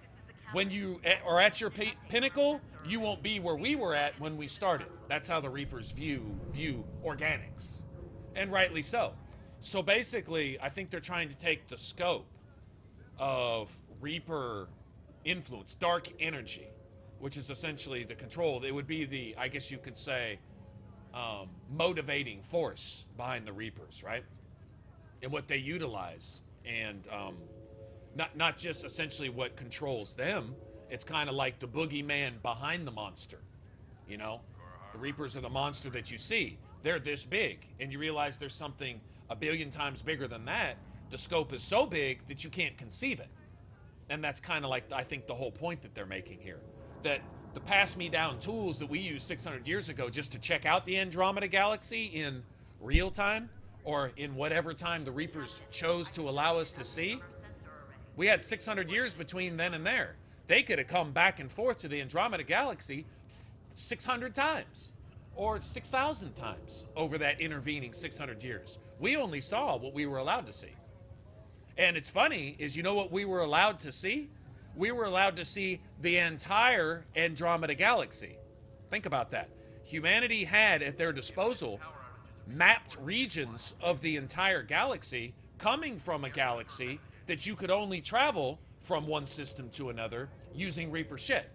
when you are at your pinnacle, you won't be where we were at when we started. That's how the Reapers view organics, and rightly so. So basically, I think they're trying to take the scope of Reaper influence, dark energy, which is essentially the control. It would be the, I guess you could say, motivating force behind the Reapers, right? And what they utilize, and not just essentially what controls them. It's kind of like the boogeyman behind the monster, you know? The Reapers are the monster that you see. They're this big, and you realize there's something a billion times bigger than that. The scope is so big that you can't conceive it. And that's kind of like, I think, the whole point that they're making here. That the pass-me-down tools that we used 600 years ago just to check out the Andromeda Galaxy in real time, or in whatever time the Reapers chose to allow us to see, we had 600 years between then and there. They could have come back and forth to the Andromeda Galaxy 600 times. Or 6,000 times over that intervening 600 years. We only saw what we were allowed to see. And it's funny, is you know what we were allowed to see? We were allowed to see the entire Andromeda Galaxy. Think about that. Humanity had at their disposal mapped regions of the entire galaxy coming from a galaxy that you could only travel from one system to another using Reaper shit.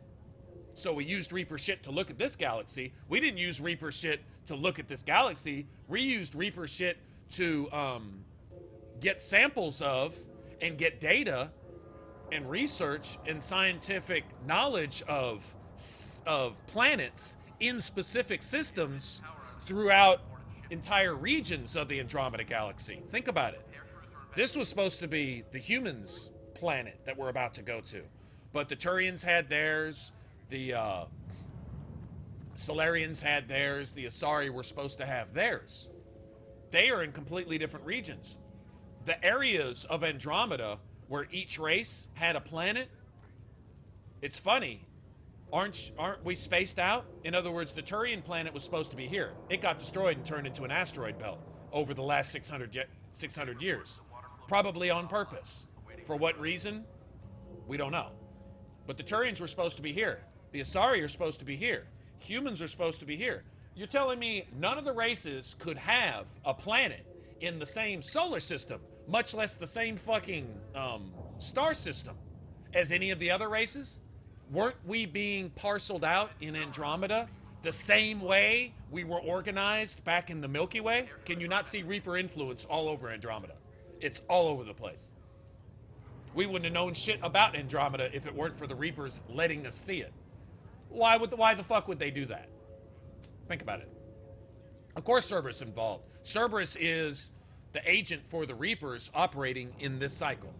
So we used Reaper shit to look at this galaxy. We didn't use Reaper shit to look at this galaxy. We used Reaper shit to get samples of and get data and research and scientific knowledge of planets in specific systems throughout entire regions of the Andromeda Galaxy. Think about it. This was supposed to be the humans' planet that we're about to go to. But the Turians had theirs. The Solarians had theirs. The Asari were supposed to have theirs. They are in completely different regions. The areas of Andromeda where each race had a planet, it's funny. Aren't we spaced out? In other words, the Turian planet was supposed to be here. It got destroyed and turned into an asteroid belt over the last 600 years. Probably on purpose. For what reason? We don't know. But the Turians were supposed to be here. The Asari are supposed to be here. Humans are supposed to be here. You're telling me none of the races could have a planet in the same solar system, much less the same fucking star system as any of the other races? Weren't we being parceled out in Andromeda the same way we were organized back in the Milky Way? Can you not see Reaper influence all over Andromeda? It's all over the place. We wouldn't have known shit about Andromeda if it weren't for the Reapers letting us see it. Why the fuck would they do that? Think about it. Of course Cerberus involved. Cerberus is the agent for the Reapers operating in this cycle.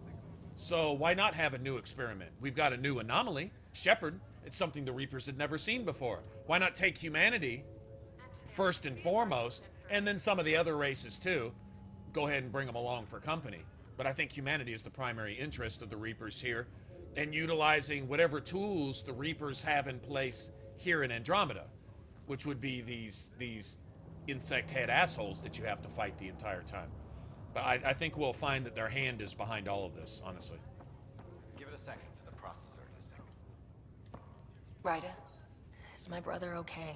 So why not have a new experiment? We've got a new anomaly, Shepherd. It's something the Reapers had never seen before. Why not take humanity first and foremost, and then some of the other races too? Go ahead and bring them along for company. But I think humanity is the primary interest of the Reapers here, and utilizing whatever tools the Reapers have in place here in Andromeda, which would be these insect head assholes that you have to fight the entire time. But I think we'll find that their hand is behind all of this, honestly. Give it a second for the processor to sync. Ryder, Is my brother okay?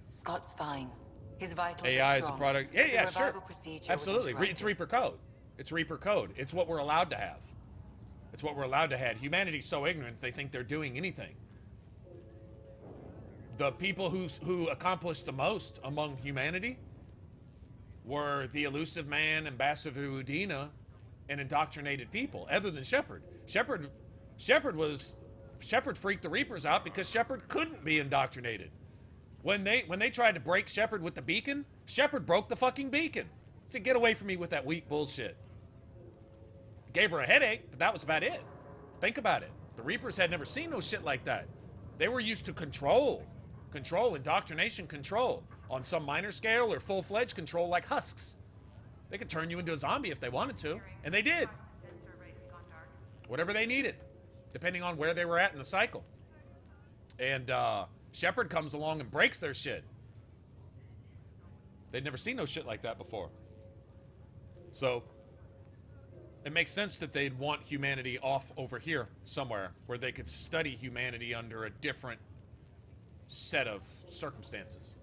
Scott's fine. His vitals AI are is a strong. product. The Yeah, sure. revival procedure was Absolutely. interrupted. It's Reaper code. It's Reaper code. It's what we're allowed to have. It's what we're allowed to have. Humanity's so ignorant, they think they're doing anything. The people who accomplished the most among humanity were the Elusive Man, Ambassador Udina, and indoctrinated people, other than Shepard. Shepard freaked the Reapers out because Shepard couldn't be indoctrinated. When they tried to break Shepard with the beacon, Shepard broke the fucking beacon. Said, "Get away from me with that weak bullshit." Gave her a headache, but that was about it. Think about it. The Reapers had never seen no shit like that. They were used to control, indoctrination control, on some minor scale or full-fledged control like husks. They could turn you into a zombie if they wanted to, and they did. Whatever they needed, depending on where they were at in the cycle. And Shepard comes along and breaks their shit. They'd never seen no shit like that before. So it makes sense that they'd want humanity off over here somewhere where they could study humanity under a different set of circumstances.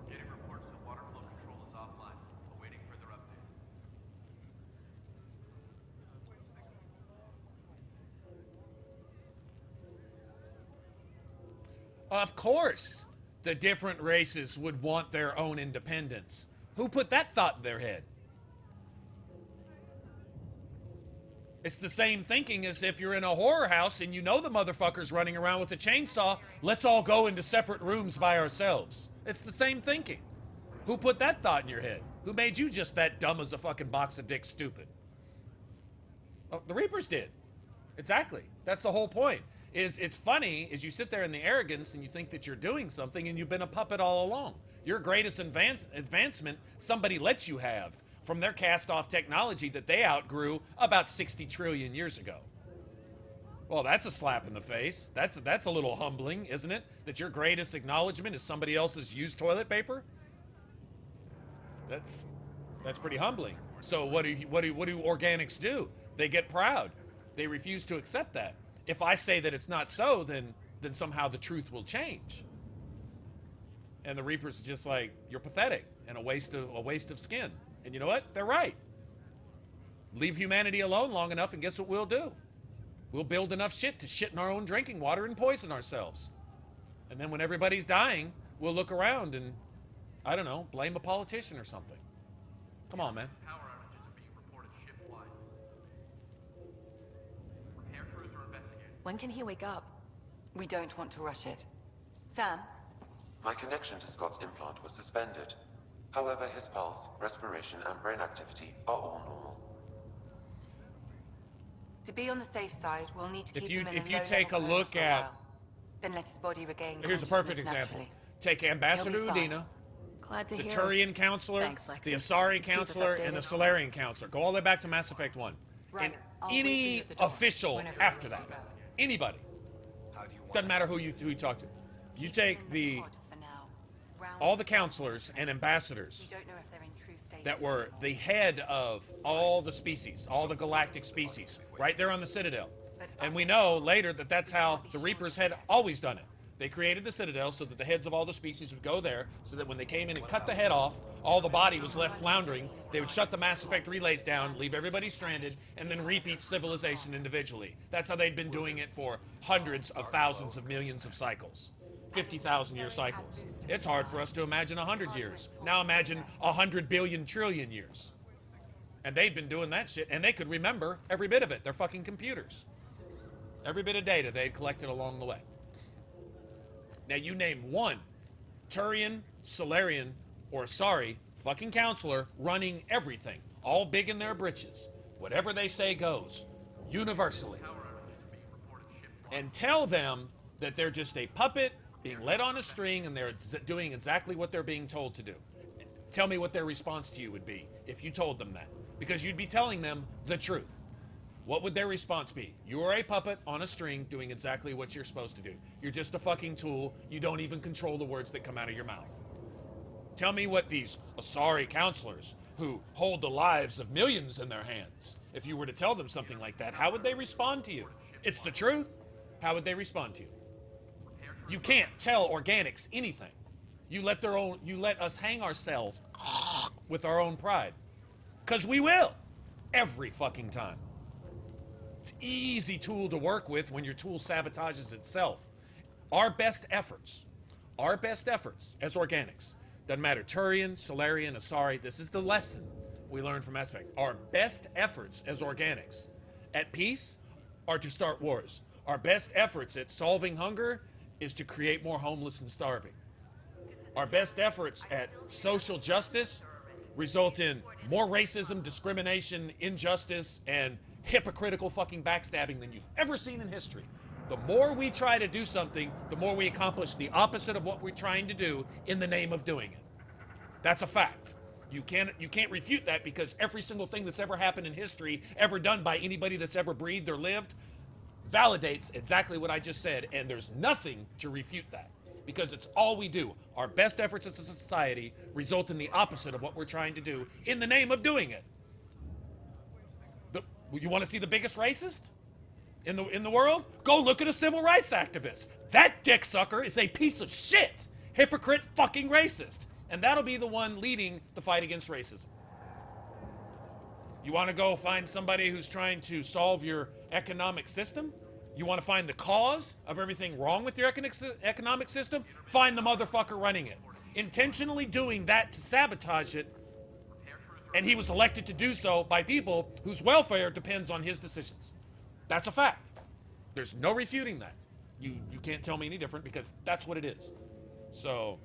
Getting reports that water flow control is offline. Awaiting further updates. Of course, the different races would want their own independence. Who put that thought in their head? It's the same thinking as if you're in a horror house and you know the motherfucker's running around with a chainsaw. Let's all go into separate rooms by ourselves. It's the same thinking. Who put that thought in your head? Who made you just that dumb as a fucking box of dicks stupid? Oh, the Reapers did. Exactly. That's the whole point. It's funny is you sit there in the arrogance and you think that you're doing something and you've been a puppet all along. Your greatest advancement somebody lets you have from their cast-off technology that they outgrew about 60 trillion years ago. Well, that's a slap in the face. That's a little humbling, isn't it? That your greatest acknowledgement is somebody else's used toilet paper? That's pretty humbling. So what do organics do? They get proud. They refuse to accept that. If I say that it's not so, then somehow the truth will change. And the Reapers are just like, you're pathetic and a waste of skin. And you know what? They're right. Leave humanity alone long enough, and guess what we'll do? We'll build enough shit to shit in our own drinking water and poison ourselves. And then when everybody's dying, we'll look around and, I don't know, blame a politician or something. Come on, man. Power outages are being reported ship-wide. Repair crews are investigating. When can he wake up? We don't want to rush it. Sam? My connection to Scott's implant was suspended. However, his pulse, respiration, and brain activity are all normal. To be on the safe side, we'll need to If keep you- him in if a you low take level a coma look for a at- while. Then let his body regain Here's a perfect consciousness example. naturally. Take Ambassador He'll be fine. Udina, Glad to the hear. Turian counselor, Thanks, Lexi. the Asari Keep us counselor, and the updated. Solarian counselor. Go all the way back to Mass Effect 1. Right. And I'll wait for any you at the door official whenever after you're that, ready to go. anybody, doesn't matter who you talk to. You Keep them take in the pod for now. Round all the counselors and we ambassadors don't know if they're in true status that were anymore. the head of all the species, all the galactic species, right there on the Citadel. And we know later that that's how the Reapers had always done it. They created the Citadel so that the heads of all the species would go there, so that when they came in and cut the head off, all the body was left floundering. They would shut the Mass Effect relays down, leave everybody stranded, and then reap each civilization individually. That's how they'd been doing it for hundreds of thousands of millions of cycles. 50,000-year cycles. It's hard for us to imagine 100 years. Now imagine 100 billion trillion years. And they'd been doing that shit, and they could remember every bit of it. They're fucking computers. Every bit of data they'd collected along the way. Now you name one Turian, Solarian, or Asari fucking counselor running everything, all big in their britches. Whatever they say goes, universally. And tell them that they're just a puppet being led on a string and they're doing exactly what they're being told to do. Tell me what their response to you would be if you told them that. Because you'd be telling them the truth. What would their response be? You are a puppet on a string doing exactly what you're supposed to do. You're just a fucking tool. You don't even control the words that come out of your mouth. Tell me what these Asari counselors who hold the lives of millions in their hands, if you were to tell them something like that, how would they respond to you? It's the truth. How would they respond to you? You can't tell organics anything. You let us hang ourselves with our own pride. Because we will. Every fucking time. It's an easy tool to work with when your tool sabotages itself. Our best efforts as organics, doesn't matter, Turian, Solarian, Asari, this is the lesson we learned from Mass Effect. Our best efforts as organics at peace are to start wars. Our best efforts at solving hunger is to create more homeless and starving. Our best efforts at social justice result in more racism, discrimination, injustice, and hypocritical fucking backstabbing than you've ever seen in history. The more we try to do something, the more we accomplish the opposite of what we're trying to do in the name of doing it. That's a fact. You can't refute that, because every single thing that's ever happened in history, ever done by anybody that's ever breathed or lived, validates exactly what I just said, and there's nothing to refute that, because it's all we do. Our best efforts as a society result in the opposite of what we're trying to do in the name of doing it. You want to see the biggest racist in the world? Go look at a civil rights activist. That dick sucker is a piece of shit. Hypocrite fucking racist. And that'll be the one leading the fight against racism. You want to go find somebody who's trying to solve your economic system? You want to find the cause of everything wrong with your economic system? Find the motherfucker running it. Intentionally doing that to sabotage it And he was elected to do so by people whose welfare depends on his decisions. That's a fact. There's no refuting that. You can't tell me any different because that's what it is. So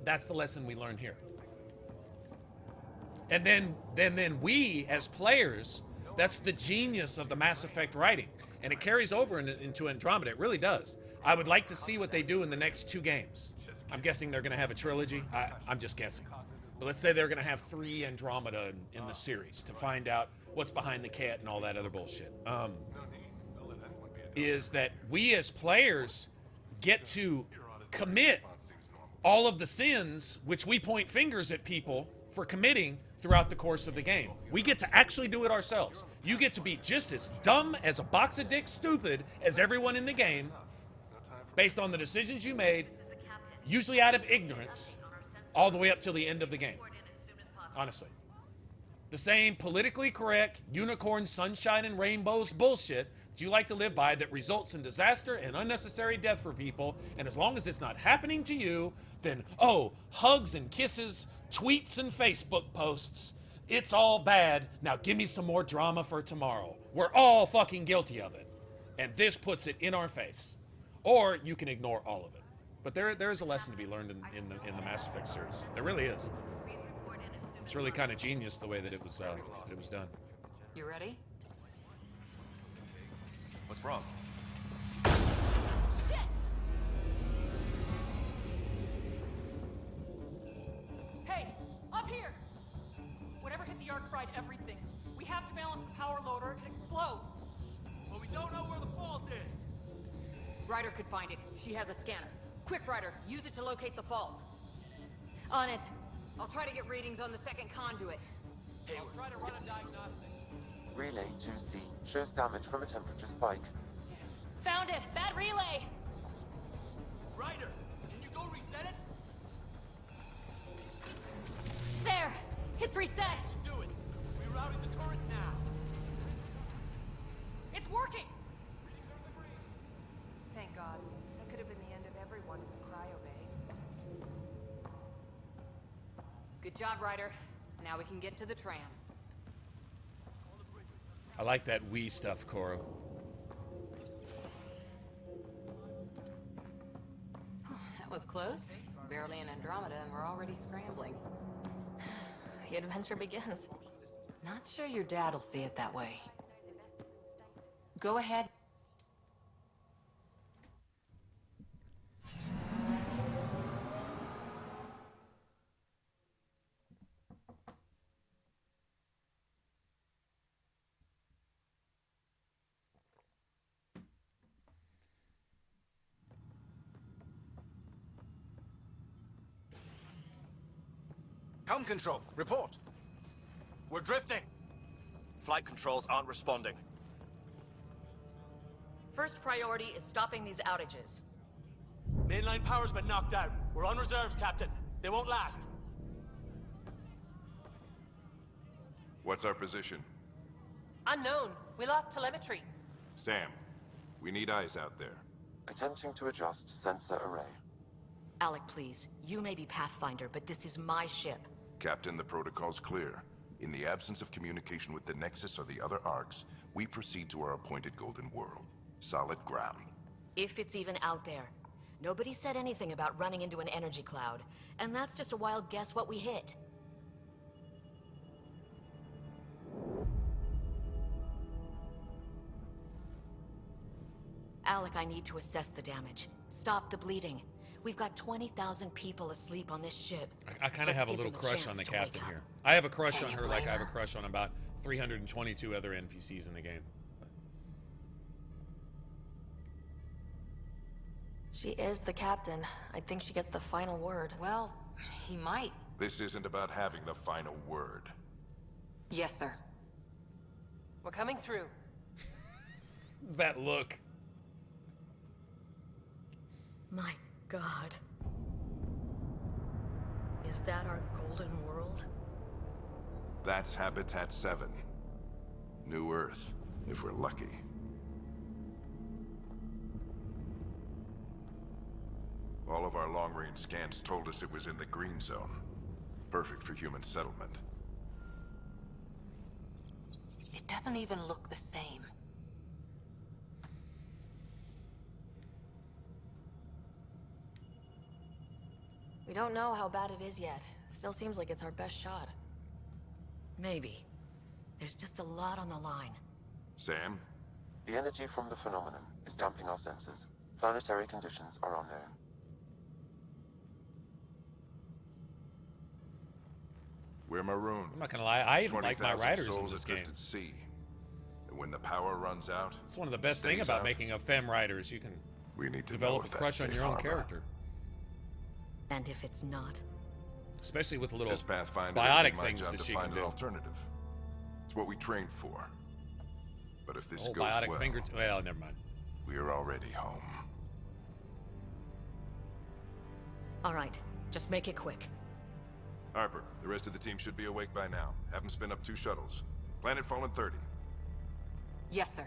that's the lesson we learned here. And then we as players, that's the genius of the Mass Effect writing. And it carries over into Andromeda. It really does. I would like to see what they do in the next 2 games. I'm guessing they're going to have a trilogy. I'm just guessing. But let's say they're going to have 3 Andromeda in the series to find out what's behind the cat and all that other bullshit. Is that we as players get to commit all of the sins which we point fingers at people for committing throughout the course of the game. We get to actually do it ourselves. You get to be just as dumb as a box of dicks stupid as everyone in the game based on the decisions you made, usually out of ignorance, all the way up till the end of the game. Honestly. The same politically correct, unicorn, sunshine, and rainbows bullshit that you like to live by that results in disaster and unnecessary death for people, and as long as it's not happening to you, then, oh, hugs and kisses, tweets and Facebook posts, it's all bad, now give me some more drama for tomorrow. We're all fucking guilty of it. And this puts it in our face. Or you can ignore all of it. But there is a lesson to be learned in the Mass Effect series. There really is. It's really kind of genius the way that it was done. You ready? What's wrong? Shit! Hey, up here! Whatever hit the arc fried everything. We have to balance the power load or it could explode. Well, we don't know where the fault is. Ryder could find it. She has a scanner. Quick, Ryder, use it to locate the fault. On it. I'll try to get readings on the second conduit. I'll try to run a diagnostic. Relay 2C shows damage from a temperature spike. Found it. Bad relay. Ryder, can you go reset it? There. It's reset. Do it. Rerouting the current now. It's working! Thank God. That could have been the end of everyone in the cryo bay. Good job, Ryder. Now we can get to the tram. I like that we stuff, Cora. That was close. Barely in Andromeda and we're already scrambling. The adventure begins. Not sure your dad'll see it that way. Go ahead. Helm control, report. We're drifting. Flight controls aren't responding. First priority is stopping these outages. Mainline power's been knocked out. We're on reserves, Captain. They won't last. What's our position? Unknown. We lost telemetry. Sam, we need eyes out there. Attempting to adjust sensor array. Alec, please. You may be Pathfinder, but this is my ship. Captain, the protocol's clear. In the absence of communication with the Nexus or the other arcs, we proceed to our appointed Golden World. Solid ground. If it's even out there. Nobody said anything about running into an energy cloud, and that's just a wild guess what we hit. Alec, I need to assess the damage. Stop the bleeding. We've got 20,000 people asleep on this ship. I kind of have a little crush on the captain here. I have a crush on her like I have a crush on about 322 other NPCs in the game. She is the captain. I think she gets the final word. Well, he might. This isn't about having the final word. Yes, sir. We're coming through. That look. My God. Is that our Golden World? That's Habitat 7. New Earth, if we're lucky. All of our long-range scans told us it was in the green zone. Perfect for human settlement. doesn't even look the same. We don't know how bad it is yet. Still seems like it's our best shot. Maybe. There's just a lot on the line. Sam? The energy from the phenomenon is damping our senses. Planetary conditions are unknown. We're marooned. I'm not gonna lie, I even like my 20,000 riders in souls this game. adrift at sea. And when the power runs out, It's one of the best things about making a femme riders. You can we need to develop know a if crush that's on your safe own harbor. character. And if it's not? Especially with the little As Pathfinder, biotic it'll be my things job that to she find can an do. alternative. It's what we trained for. But if this Oh, goes biotic well, finger. Well, never mind. we are already home. All right, just make it quick. Harper, the rest of the team should be awake by now. Have them spin up 2 shuttles. Planet Fallen 30. Yes, sir.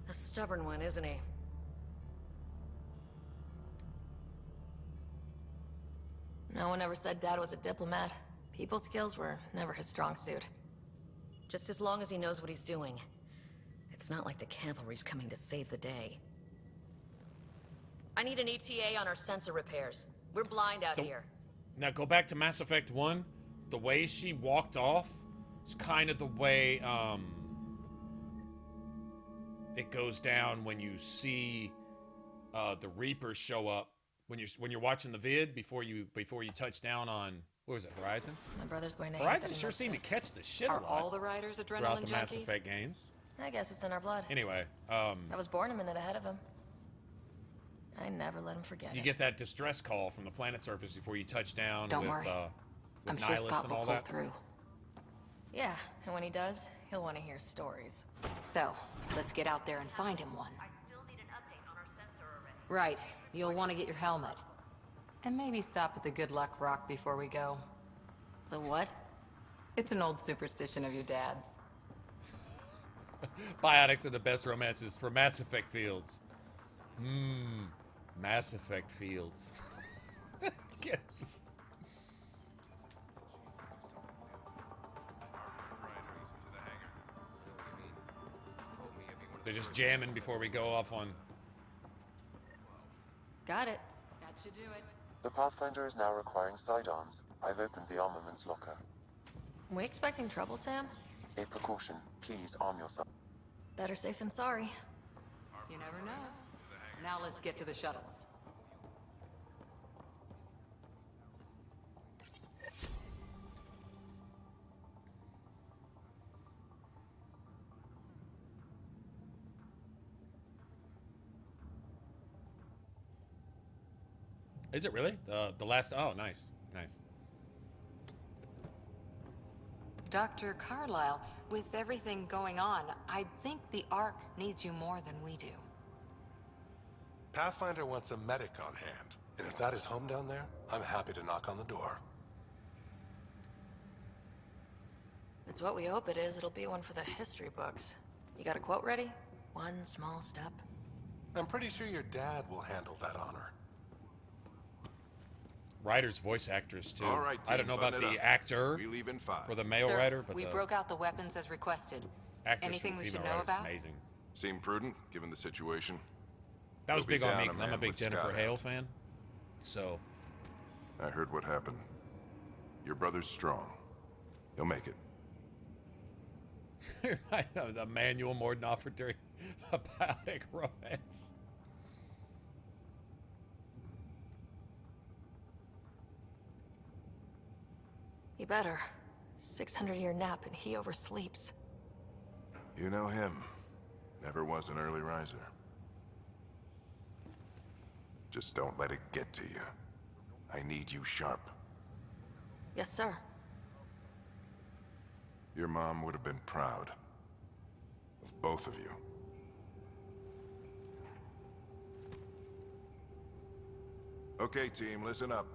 A stubborn one, isn't he? No one ever said Dad was a diplomat. People skills were never his strong suit. Just as long as he knows what he's doing. It's not like the cavalry's coming to save the day. I need an ETA on our sensor repairs. We're blind out here. Now go back to Mass Effect 1. The way she walked off is kind of the way it goes down when you see the Reapers show up when you're watching the vid before you touch down on, what was it, Horizon? My brother's going to hate Horizon that he sure missed seemed to this. catch the shit a Are lot all the riders adrenaline throughout the Mass junkies? Effect games. I guess it's in our blood. Anyway, I was born a minute ahead of him. I never let him forget you it. get that distress call from the planet surface before you touch down Don't with worry. I'm sure Nihilus Scott and will all pull that. through. Yeah, and when he does, he'll want to hear stories. So, let's get out there and find him one. Right. You'll want to get your helmet. And maybe stop at the Good Luck Rock before we go. The what? It's an old superstition of your dad's. Biotics are the best romances for Mass Effect fields. Mass Effect fields. Get- They're just jamming before we go off on. Got it. That should do it. The Pathfinder is now requiring sidearms. I've opened the armaments locker. We expecting trouble, Sam? A precaution. Please arm yourself. Better safe than sorry. You never know. Now let's get to the shuttles. Is it really? The last. Oh, nice. Nice. Dr. Carlyle, with everything going on, I think the Ark needs you more than we do. Pathfinder wants a medic on hand. And if that is home down there, I'm happy to knock on the door. If it's what we hope it is, it'll be one for the history books. You got a quote ready? One small step. I'm pretty sure your dad will handle that honor. Writer's voice actress too. All right, I don't know team, about button it the up. actor We leave in 5. for the male Sir, writer, but we the broke out the weapons as requested. actress Anything for we the should female know writer is about? amazing. Seem prudent, given the situation. That was We'll be big on down me a because I'm a man big with Jennifer Scott Hale out. fan. So I heard what happened. Your brother's strong. He'll make it. the manual Morden offered during a biotic romance. He better. 600-year nap and he oversleeps. You know him. Never was an early riser. Just don't let it get to you. I need you sharp. Yes, sir. Your mom would have been proud. Of both of you. Okay, team, listen up.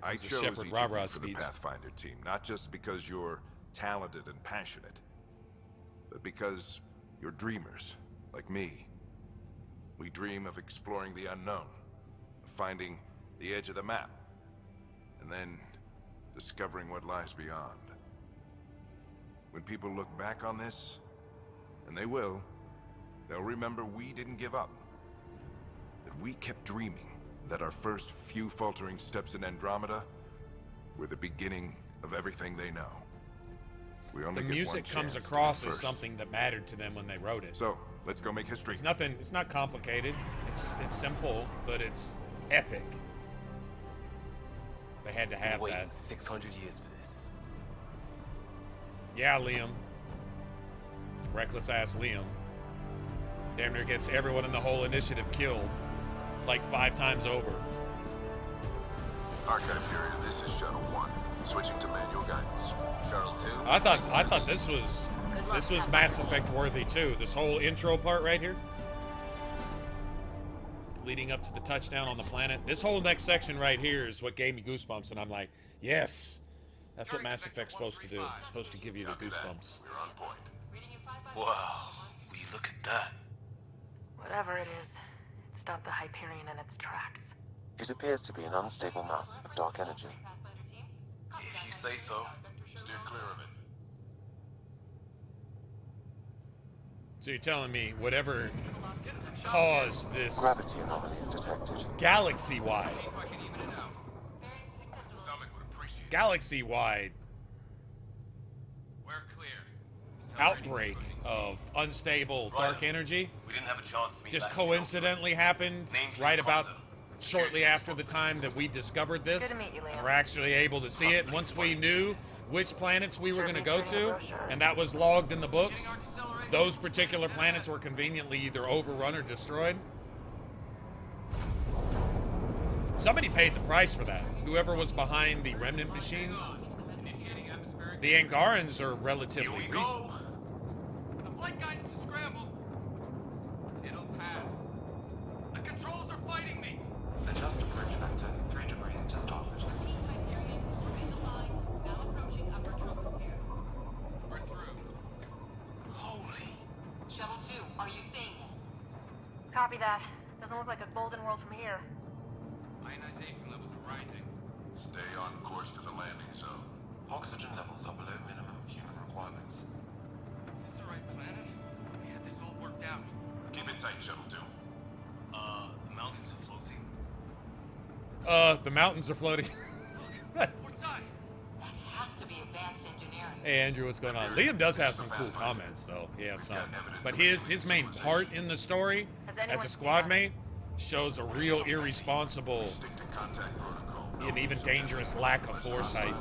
I comes the chose Shepherd each of rah-rah you for the speech. Pathfinder team, not just because you're talented and passionate, but because you're dreamers, like me. We dream of exploring the unknown, of finding the edge of the map, and then discovering what lies beyond. When people look back on this, and they will, they'll remember we didn't give up. That we kept dreaming, that our first few faltering steps in Andromeda were the beginning of everything they know. We only The get music one comes chance to across be as first. something that mattered to them when they wrote it. So, let's go make history. It's nothing, it's not complicated. It's simple, but it's epic. They had to have waiting that. 600 years for this. Yeah, Liam. Reckless ass Liam. Damn near gets everyone in the whole initiative killed like 5 times over. Archive period, this is Shuttle 1. Switching to manual guidance. Shuttle 2. I thought this was Mass Effect worthy too. This whole intro part right here, leading up to the touchdown on the planet. This whole next section right here is what gave me goosebumps, and I'm like, yes, that's what Mass Effect's supposed to do. It's supposed to give you the goosebumps. We're on point. Wow, will you look at that? Whatever it is, it stopped the Hyperion in its tracks. It appears to be an unstable mass of dark energy. If you say so. Steer clear of it. So you're telling me whatever caused this Gravity anomalies detected. galaxy-wide outbreak of unstable dark energy We didn't have a chance to meet just back. coincidentally happened right about shortly after the time that we discovered this, Good to meet you, Liam. and we're actually able to see it. Once we knew which planets we were going to go to, and that was logged in the books, those particular planets were conveniently either overrun or destroyed. Somebody paid the price for that. Whoever was behind the remnant machines. The Angarans are relatively recent. The flight guidance is scrambled. It'll pass. The controls are fighting me. Adjust approach vector 3 degrees to starboard. We're through. Holy. Shuttle 2, are you seeing this? Copy that. Doesn't look like a golden world from here. Ionization levels are rising. Stay on course to the landing zone. Oxygen levels are below minimum human requirements. Is this the right planet? We had this all worked out. Keep it tight, Shuttle 2. The mountains are floating. The mountains are floating. What side? That has to be advanced engineering. Hey Andrew, what's going on? Liam does have some cool comments though. He has some. But his main part in the story as a squad mate shows a real irresponsible and even dangerous lack of foresight.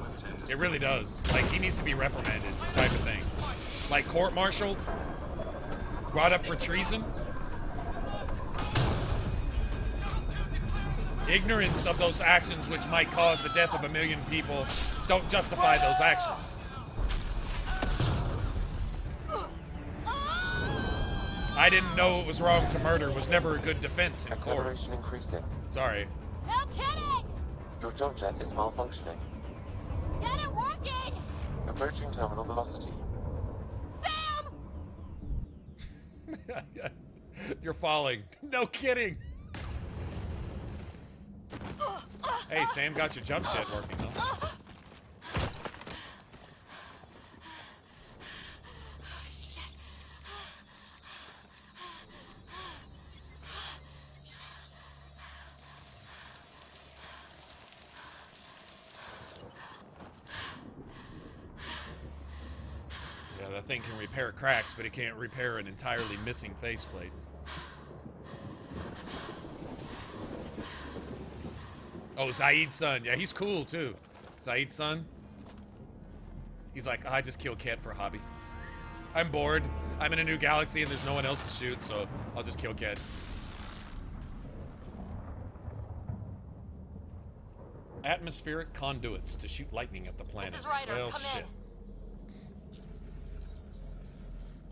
It really does. Like, he needs to be reprimanded type of thing. Like court-martialed, brought up for treason. Ignorance of those actions which might cause the death of 1 million people don't justify those actions. I didn't know it was wrong to murder was never a good defense in court. Acceleration increasing. Sorry. No kidding! Your jump jet is malfunctioning. Get it working! Approaching terminal velocity. Sam! You're falling. No kidding. Hey, Sam got your jump jet working, though. Yeah, that thing can repair cracks, but it can't repair an entirely missing faceplate. Oh, Zaid's son. Yeah, he's cool, too. Zaid's son. He's like, I just kill Cat for a hobby. I'm bored. I'm in a new galaxy and there's no one else to shoot, so I'll just kill Cat. Atmospheric conduits to shoot lightning at the planet. This is Ryder. Well, Come shit.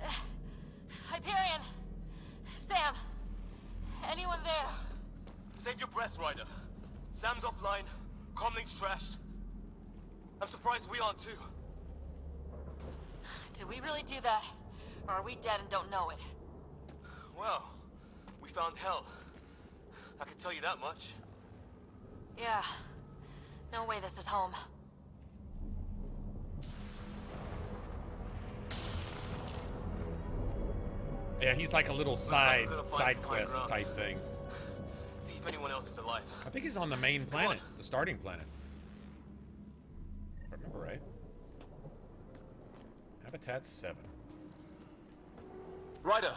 in. Hyperion. Sam. Anyone there? Save your breath, Ryder. Sam's offline. Comlink's trashed. I'm surprised we aren't too. Did we really do that? Or are we dead and don't know it? Well, we found hell. I can tell you that much. Yeah. No way this is home. Yeah, he's like a little side quest type thing. See if anyone else is alive. I think he's on the main planet, the starting planet. If I remember right. Habitat 7. Ryder,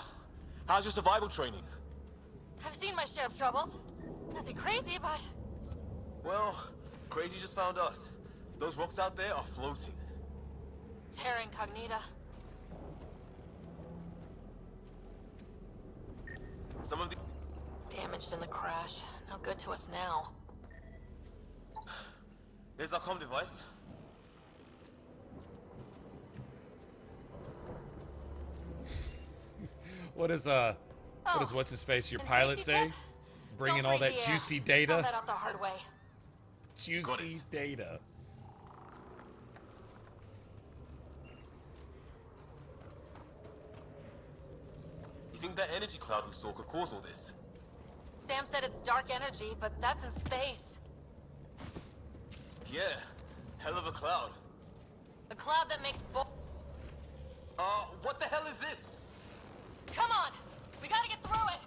how's your survival training? I've seen my share of troubles. Nothing crazy, but... Well, crazy just found us. Those rocks out there are floating. Terra Incognita. Some of the... Damaged in the crash. No good to us now. There's our comm device. What is what's his face? Your and pilot safety say? tip? Bringing Don't all bring that the, juicy Found data. that out the hard way. Juicy data. You think that energy cloud we saw could cause all this? Sam said it's dark energy, but that's in space. Yeah, hell of a cloud. A cloud that makes What the hell is this? Come on! We gotta get through it!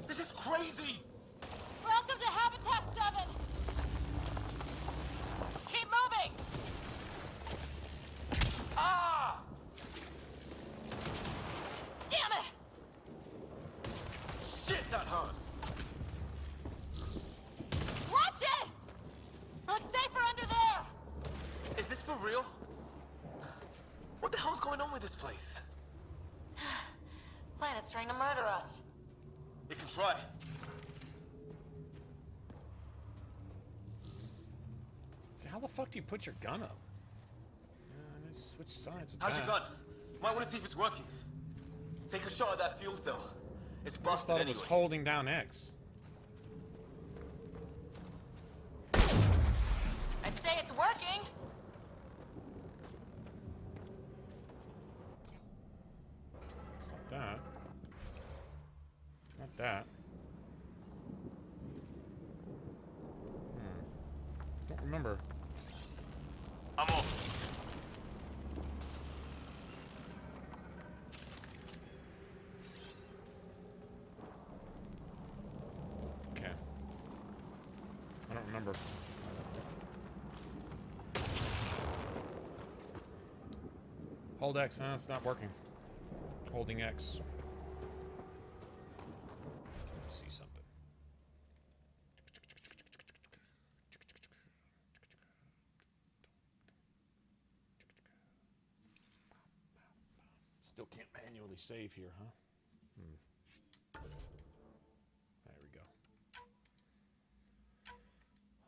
This is crazy! Welcome to Habitat 7! Keep moving! Ah! Damn it! Shit, that hurt! Watch it! Looks safer under there! Is this for real? What the hell's going on with this place? Planet's trying to murder us. It can try. So how the fuck do you put your gun up? Let's switch sides with How's that. your gun? Might want to see if it's working. Take a shot at that fuel cell. It's I just busted thought it anyway. was holding down X. I'd say it's working. It's not that. Not that. Don't remember. I'm off. Okay. I don't remember. Hold X, no, it's not working. Holding X. Let's see something. Still can't manually save here, huh? There we go.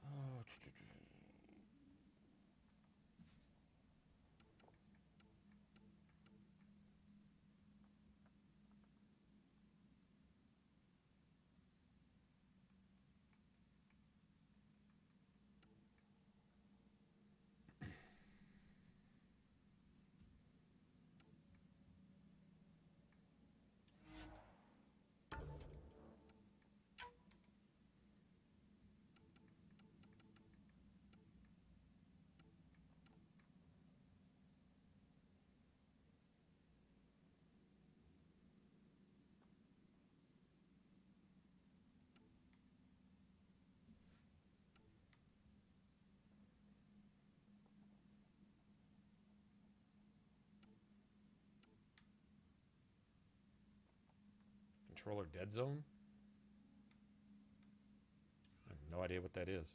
Oh, Controller dead zone? I have no idea what that is.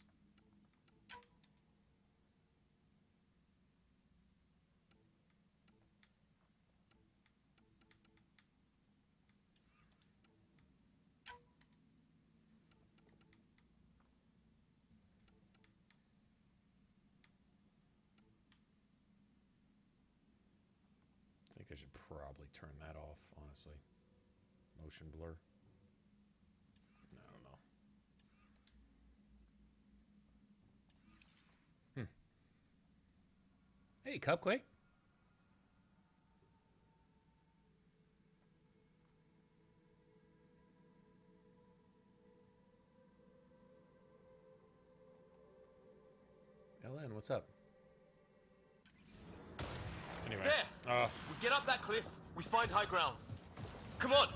I think I should probably turn that off, honestly. Motion blur. I don't know. Hey, Cupquake. LN, what's up? Anyway. There! We get up that cliff, we find high ground. Come on!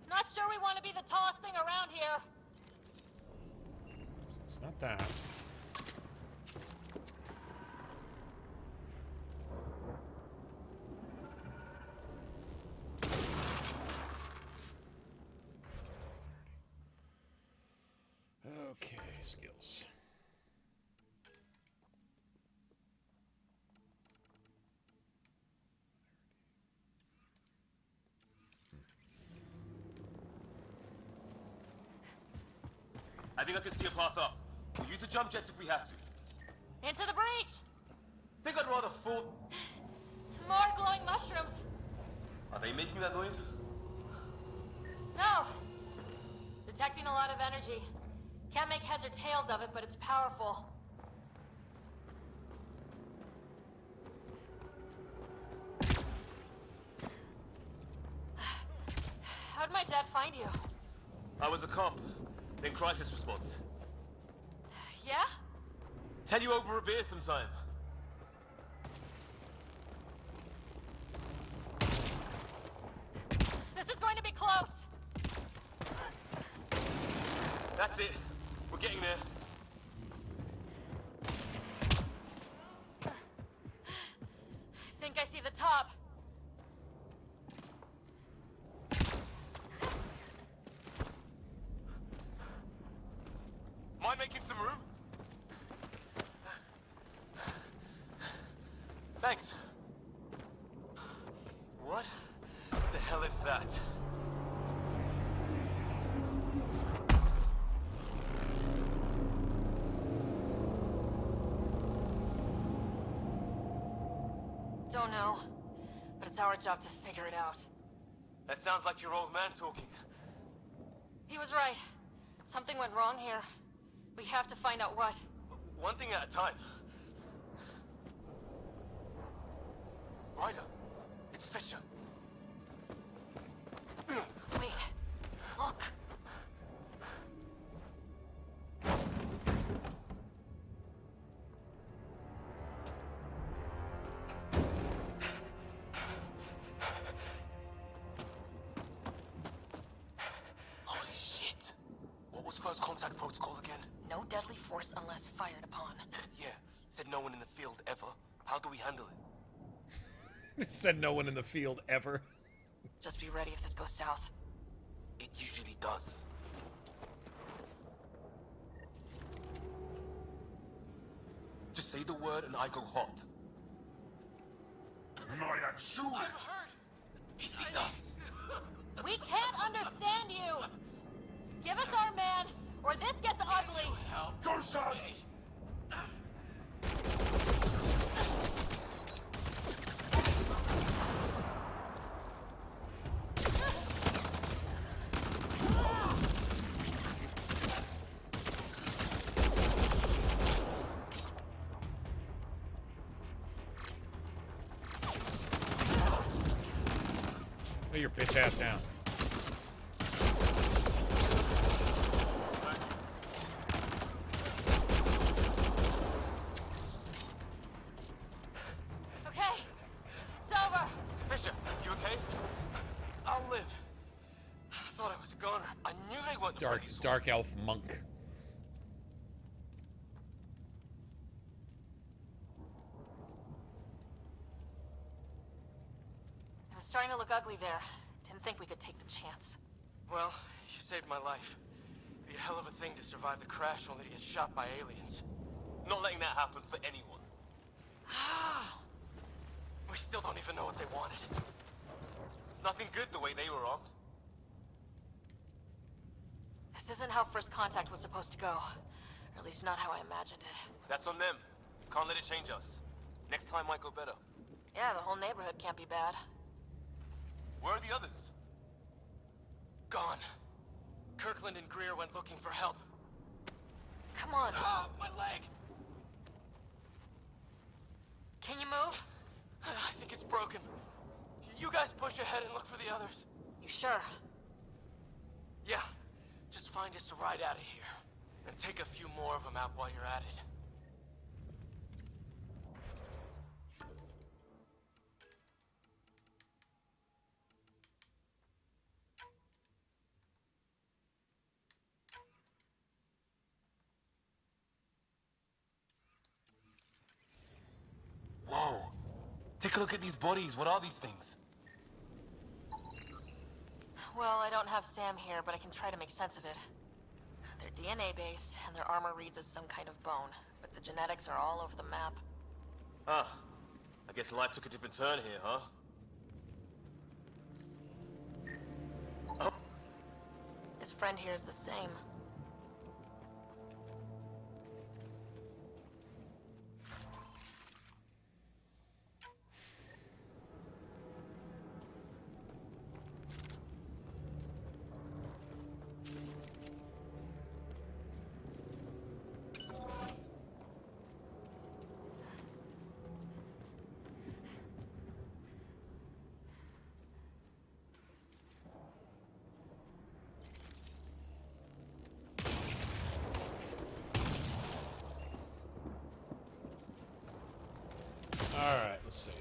Not sure we want to be the tallest thing around here. It's not that. Okay, skills. I think I can see a path up. We'll use the jump jets if we have to. Into the breach! Think I'd rather fall... More glowing mushrooms. Are they making that noise? No. Detecting a lot of energy. Can't make heads or tails of it, but it's powerful. How'd my dad find you? I was a cop. Then crisis response. Yeah? Tell you over a beer sometime. This is going to be close. That's it. We're getting there. Think I see the top. Mind making some room? Thanks. What the hell is that? Don't know, but it's our job to figure it out. That sounds like your old man talking. He was right. Something went wrong here. We have to find out what. One thing at a time. Ryder, it's Fisher. Wait, look. Holy shit! What was first contact protocol again? No deadly force unless fired upon. Yeah, said no one in the field ever. How do we handle it? Said no one in the field ever. Just be ready if this goes south. It usually does. Just say the word and I go hot. He sees us. We can't understand you! Give us our man, or this gets ugly! Go south! Lay your bitch ass down. Okay, it's over. Fisher, you okay? I'll live. I thought I was a goner. I knew they weren't the friendly sort. Dark elf monk. It was starting to look ugly there. Didn't think we could take the chance. Well, you saved my life. Be a hell of a thing to survive the crash only to get shot by aliens. Not letting that happen for anyone. We still don't even know what they wanted. Nothing good the way they were armed. This isn't how first contact was supposed to go. Or at least not how I imagined it. That's on them. Can't let it change us. Next time might go better. Yeah, the whole neighborhood can't be bad. Where are the others? Gone. Kirkland and Greer went looking for help. Come on. Ah, my leg! Can you move? I think it's broken. You guys push ahead and look for the others. You sure? Yeah. Just find us a ride out of here. And take a few more of them out while you're at it. Take a look at these bodies. What are these things? Well, I don't have Sam here, but I can try to make sense of it. They're DNA-based, and their armor reads as some kind of bone, but the genetics are all over the map. Ah, I guess life took a different turn here, huh? His friend here is the same. All right, let's see.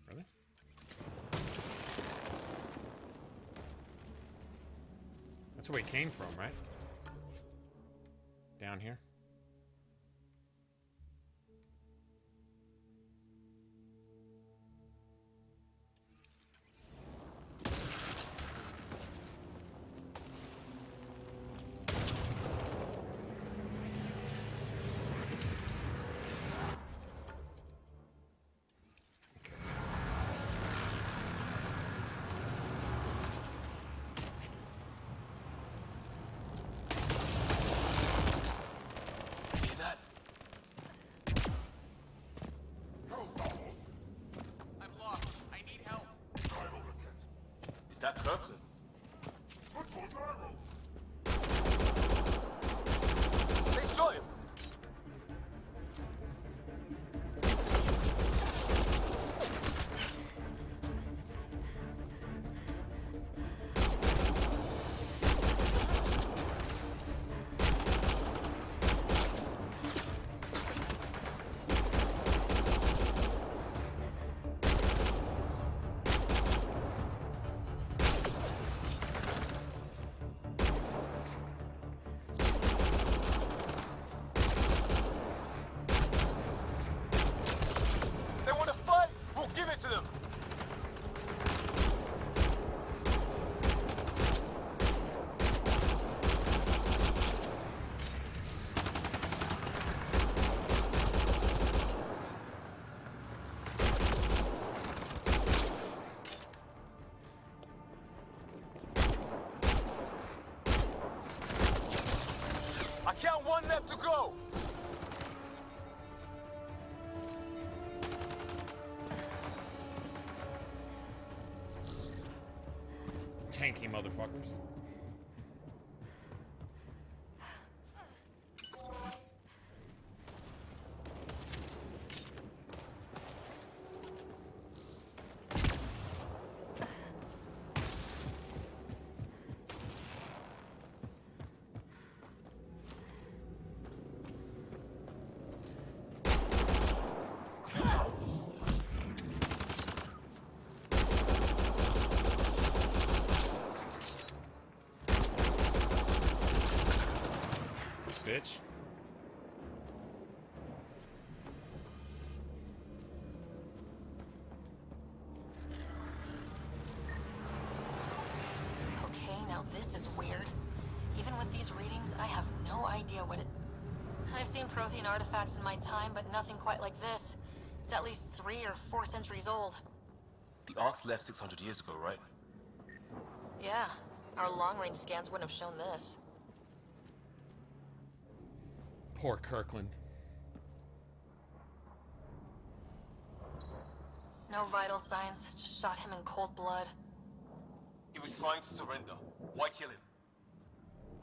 Really? That's where he came from, right? Down here? That Kirkland. They saw him. One left to go. Tanky motherfuckers. Bitch. Okay, now this is weird. Even with these readings, I have no idea what it... I've seen Prothean artifacts in my time, but nothing quite like this. It's at least 3 or 4 centuries old. The Arks left 600 years ago, right? Yeah, our long-range scans wouldn't have shown this. Poor Kirkland. No vital signs, just shot him in cold blood. He was trying to surrender. Why kill him?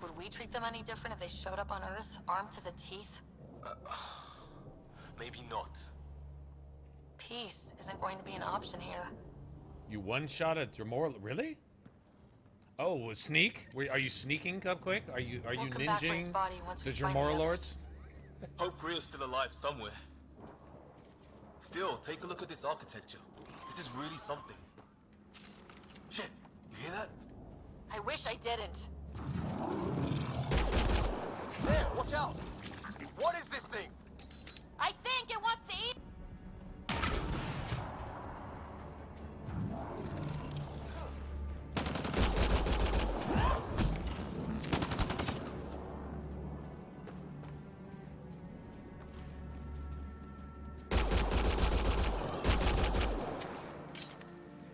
Would we treat them any different if they showed up on Earth, armed to the teeth? Maybe not. Peace isn't going to be an option here. You one-shot a Dremor? Really? Oh, a sneak? Are you sneaking, Cupquake? Are you ninjing the Dremor Lords? Hope Greer's still alive somewhere. Still, take a look at this architecture. This is really something. Shit, hear that? I wish I didn't. There, watch out! What is this thing? I think it wants to eat.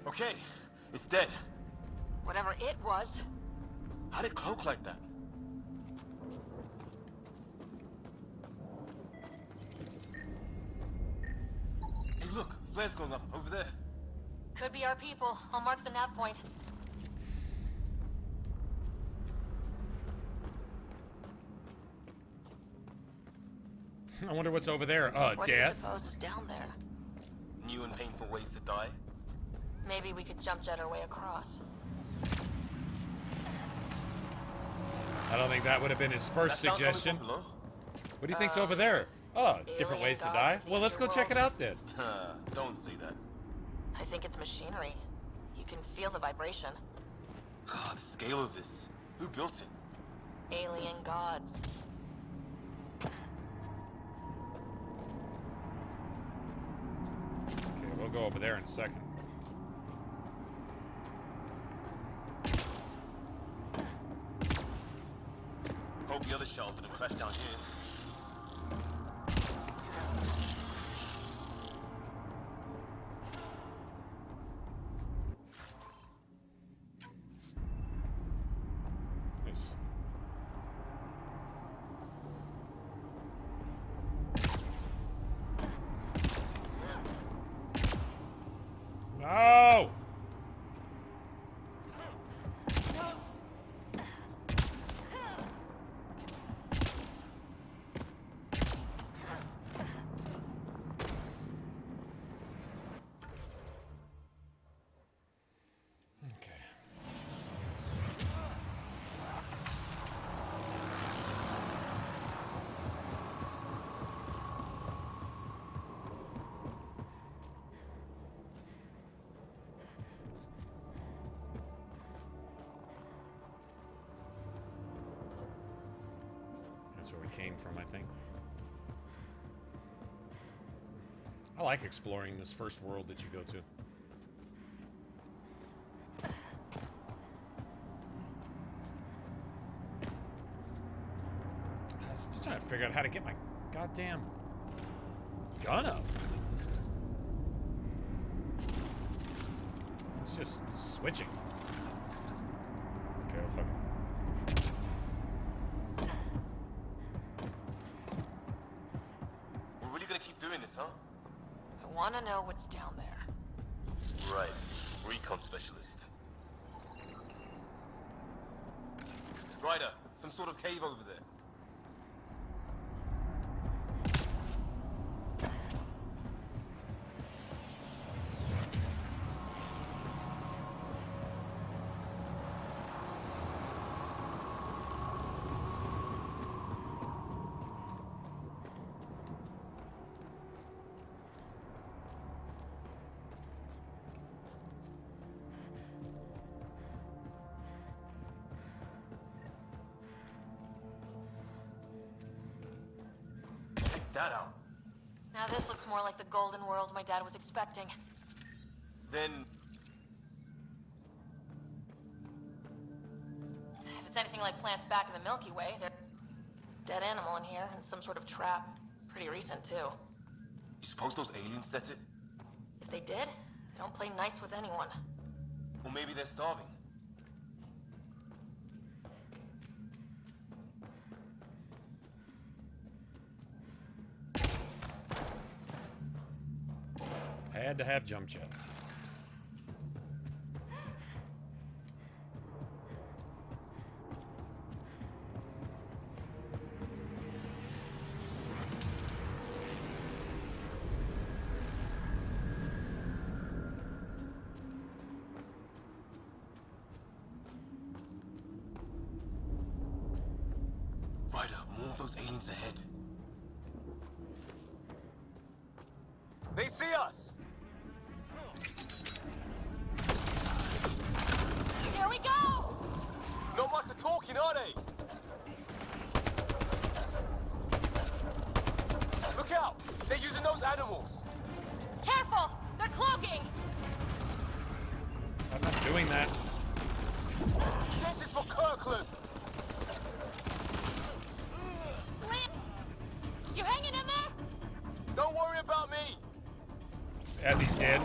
Okay, it's dead. Whatever it was. How'd it cloak like that? Hey look, flare's going up, over there. Could be our people. I'll mark the nav point. I wonder what's over there. What do you Death? suppose is down there? New and painful ways to die? Maybe we could jump jet our way across. I don't think that would have been his first suggestion. What do you think's over there? Oh, different ways to die? Well, let's go check it out then. Don't say that. I think it's machinery. You can feel the vibration. God, the scale of this. Who built it? Alien gods. Okay, we'll go over there in a second. Hope the other shells didn't crash down here. Nice. No! That's where we came from, I think. I like exploring this first world that you go to. I was still trying to figure out how to get my goddamn gun up. It's just switching. Okay, well, fuck it. We're really gonna keep doing this, huh? I want to know what's down there. Right. Recon specialist. Ryder, some sort of cave over there. That out. Now this looks more like the golden world my dad was expecting. Then if it's anything like plants back in the Milky Way, there's a dead animal in here and some sort of trap. Pretty recent, too. you suppose those aliens set it? If they did, they don't play nice with anyone. Or maybe they're starving. Had to have jump jets. Ryder, more of those aliens ahead. They see us! You're talking, are they? Look out! They're using those animals! Careful! They're cloaking! I'm not doing that. This is for Kirkland! Lamp! You hanging in there? Don't worry about me! As he's dead.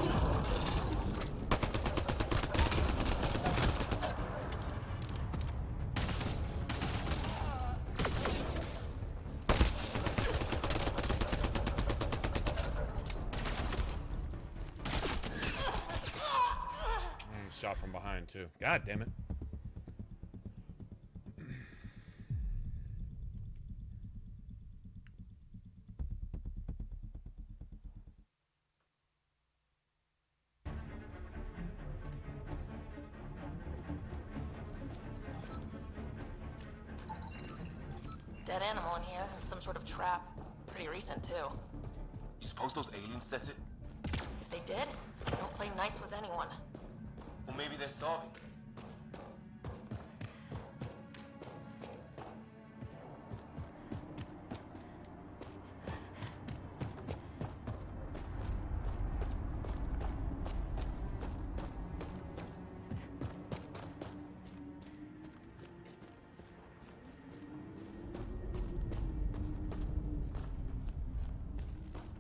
Shot from behind too. God damn it. Dead animal in here, and some sort of trap. Pretty recent, too. You suppose those aliens set it? If they did, they don't play nice with anyone. Or maybe they're starving.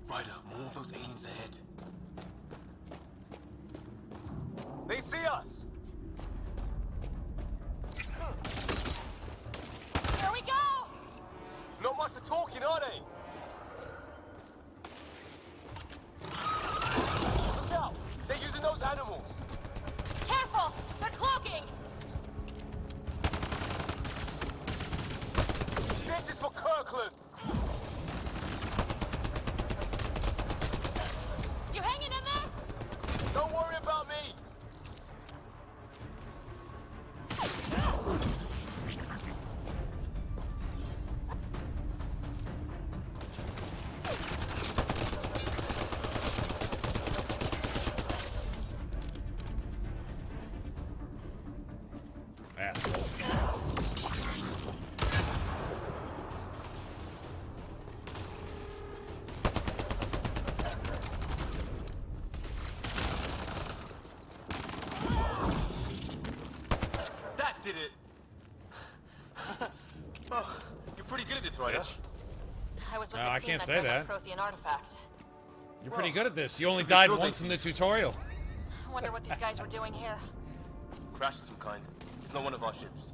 Ryder, more of those aliens ahead. They see us! Here we go! Not much for talking, are they? Look out! They're using those animals! Careful! They're cloaking! This is for Kirkland! You hanging in there? Don't worry about me! Asshole. That did it! Oh, you're pretty good at this, Ryder. I was with No, the I team can't that say dug that. up Prothean artifacts. You're pretty good at this. You only Should be died building once in the tutorial. I wonder what these guys were doing here. Crash of some kind. It's not one of our ships.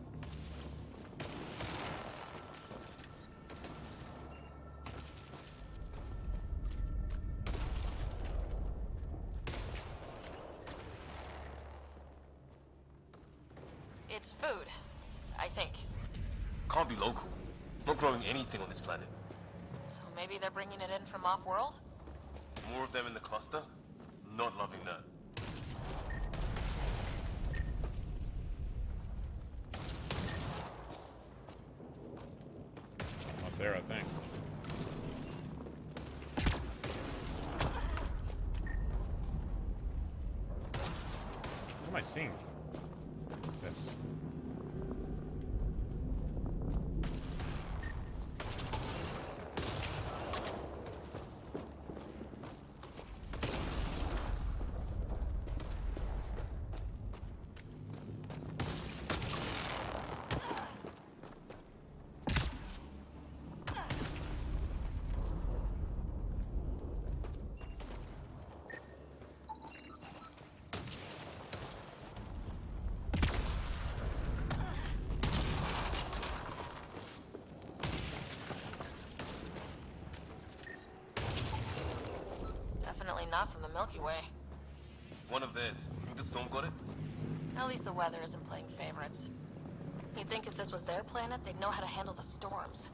It's food, I think. Can't be local. Not growing anything on this planet. So maybe they're bringing it in from off-world? More of them in the cluster? Not loving that. Up there, I think. What am I seeing? This. Definitely not from the Milky Way. One of theirs. Think the storm got it? At least the weather isn't playing favorites. You'd think if this was their planet, they'd know how to handle the storms.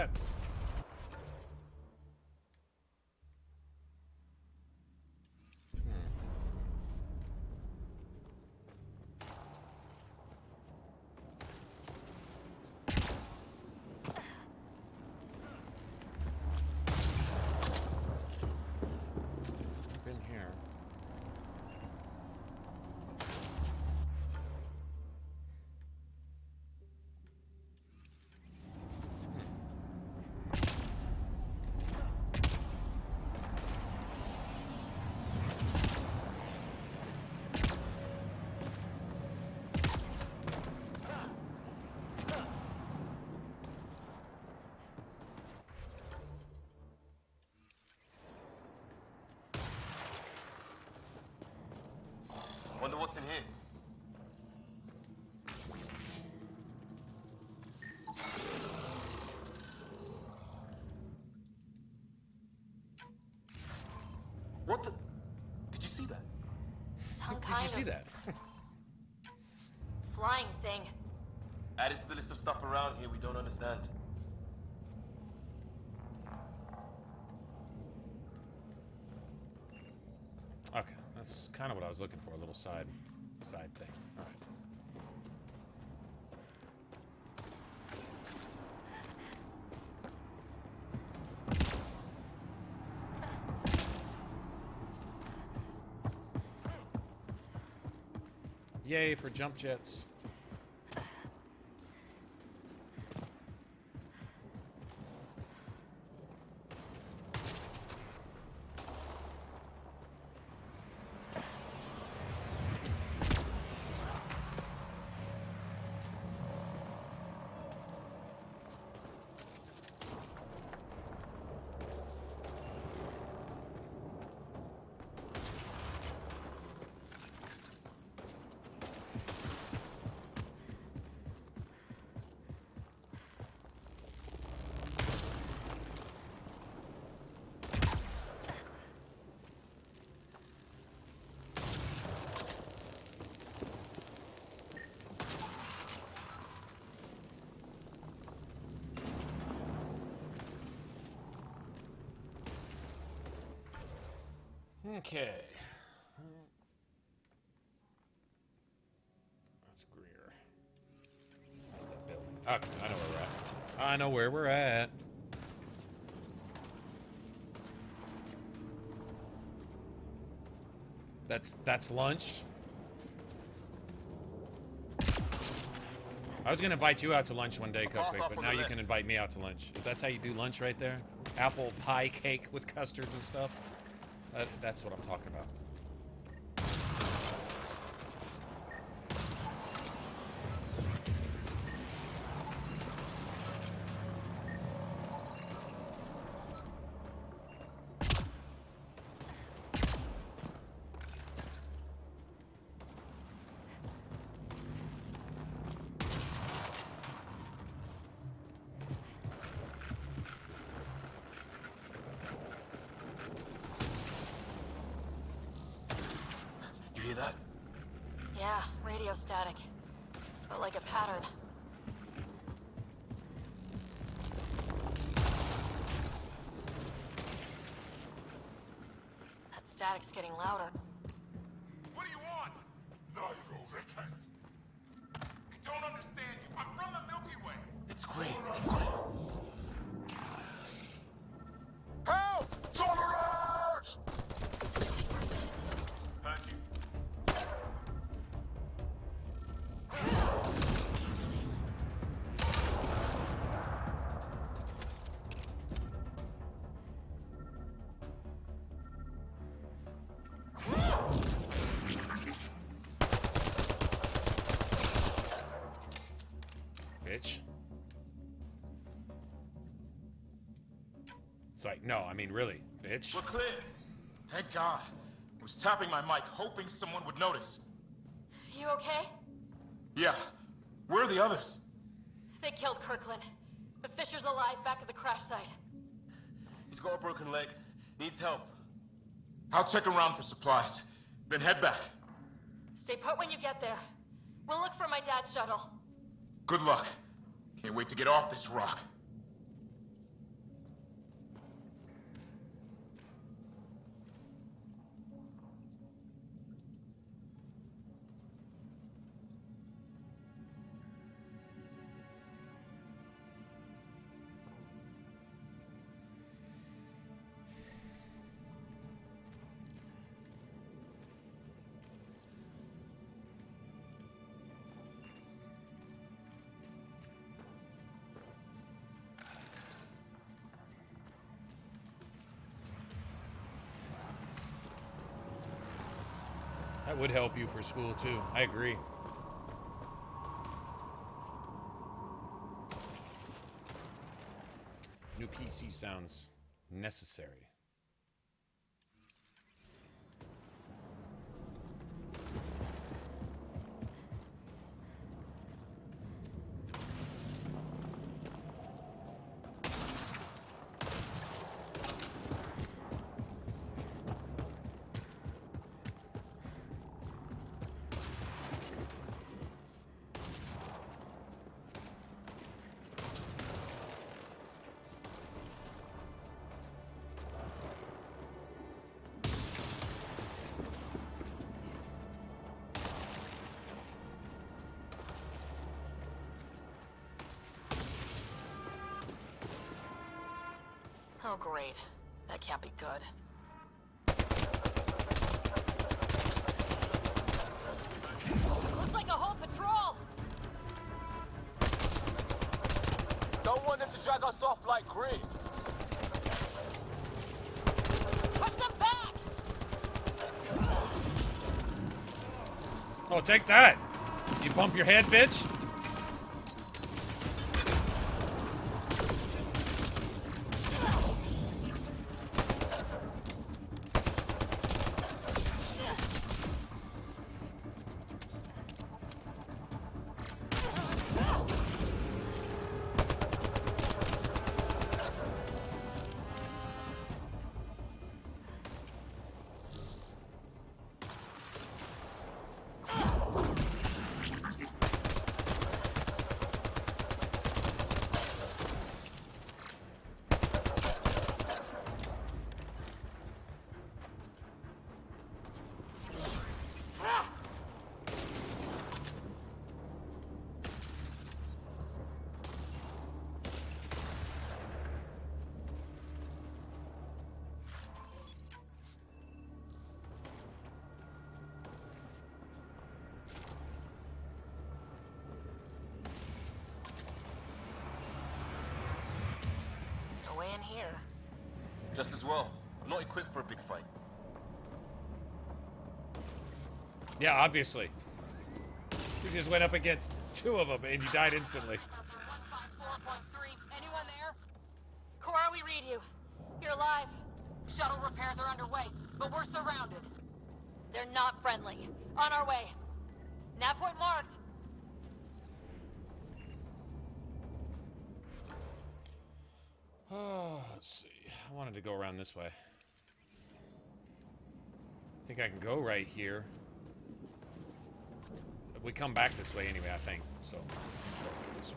jets. Wonder what's in here. What the? Did you see that? Some Did kind you see of that? flying thing. Added to the list of stuff around here we don't understand. Okay, that's kind of what I was looking for, a little side thing. All right. Yay for jump jets. Okay. That's Greer. That's that building. Okay, I know where we're at. I know where we're at. That's lunch. I was gonna invite you out to lunch one day, Cupcake, but now you can invite me out to lunch. If that's how you do lunch right there, apple pie cake with custard and stuff. That's what I'm talking about. Yeah, radio static. But like a pattern. That static's getting louder. What do you want? Nairo Rickens. I don't understand you. I'm from the Milky Way. It's great. Help! Tolerance! Heard you. Bitch. It's like, no, I mean, really, bitch. We're clear. Thank God. I was tapping my mic, hoping someone would notice. You okay? Yeah. Where are the others? They killed Kirkland. But Fisher's alive back at the crash site. He's got a broken leg. Needs help. I'll check around for supplies. Then head back. Stay put when you get there. We'll look for my dad's shuttle. Good luck. Can't wait to get off this rock. That would help you for school too. I agree. New PC sounds necessary. Oh, great. That can't be good. Looks like a whole patrol! Don't want them to drag us off like grid. Push them back! Oh, take that! You bump your head, bitch? Just as well. I'm not equipped for a big fight. Yeah, obviously. You just went up against two of them and you died instantly. Anyone there? Cora, we read you. You're alive. Shuttle repairs are underway, but we're surrounded. They're not friendly. On our way. Nav point marked. Oh, let's see. I wanted to go around this way. I think I can go right here. We come back this way anyway, I think. So, go this way.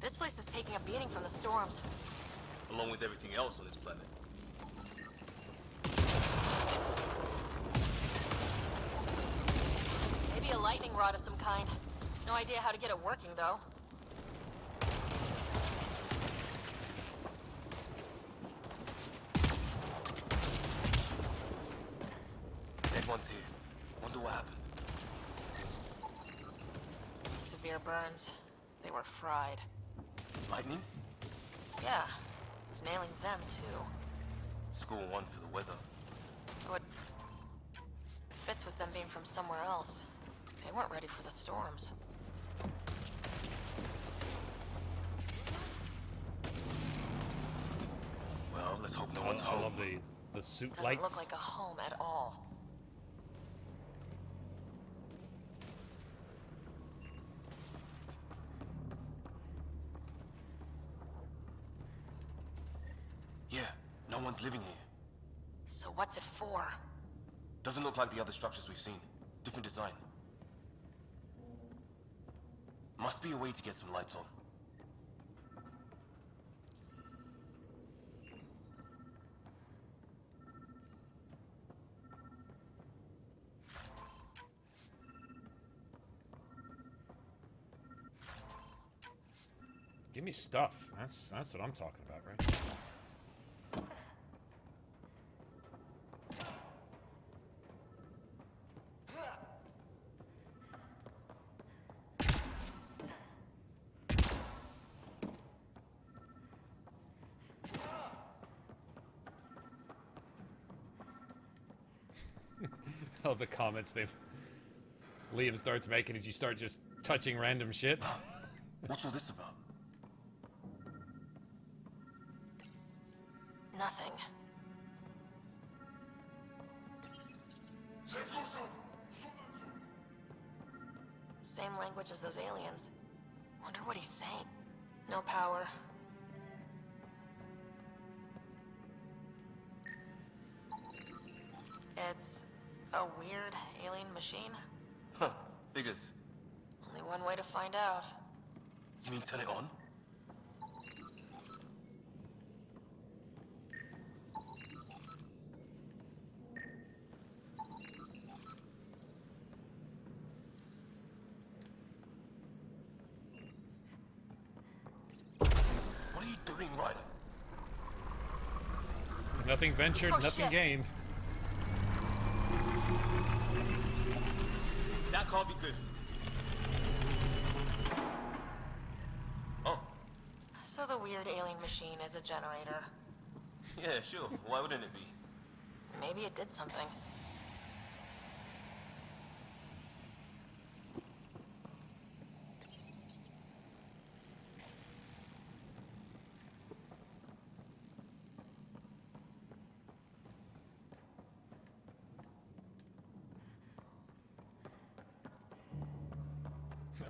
This place is taking a beating from the storms. Along with everything else on this planet. Maybe a lightning rod of some kind. No idea how to get it working, though. Dead one's here. Wonder what happened. Severe burns. They were fried. Lightning? Yeah. It's nailing them, too. Score one for the weather. What fits with them being from somewhere else. They weren't ready for the storms. Well, let's hope no one's home. I love the suit Doesn't lights. look like a home at all. one's living here. So what's it for? Doesn't look like the other structures we've seen. Different design. Must be a way to get some lights on. Give me stuff. That's what I'm talking about, right? Oh, the comments Liam starts making as you start just touching random shit. What's all this about? Nothing. Same language as those aliens. Wonder what he's saying. No power. It's a weird alien machine. Huh, figures. Only one way to find out. You mean turn it on? What are you doing, Ryder? Nothing ventured, Oh, nothing shit. gained. That can't be good. Oh. So the weird alien machine is a generator. Yeah, sure. Why wouldn't it be? Maybe it did something.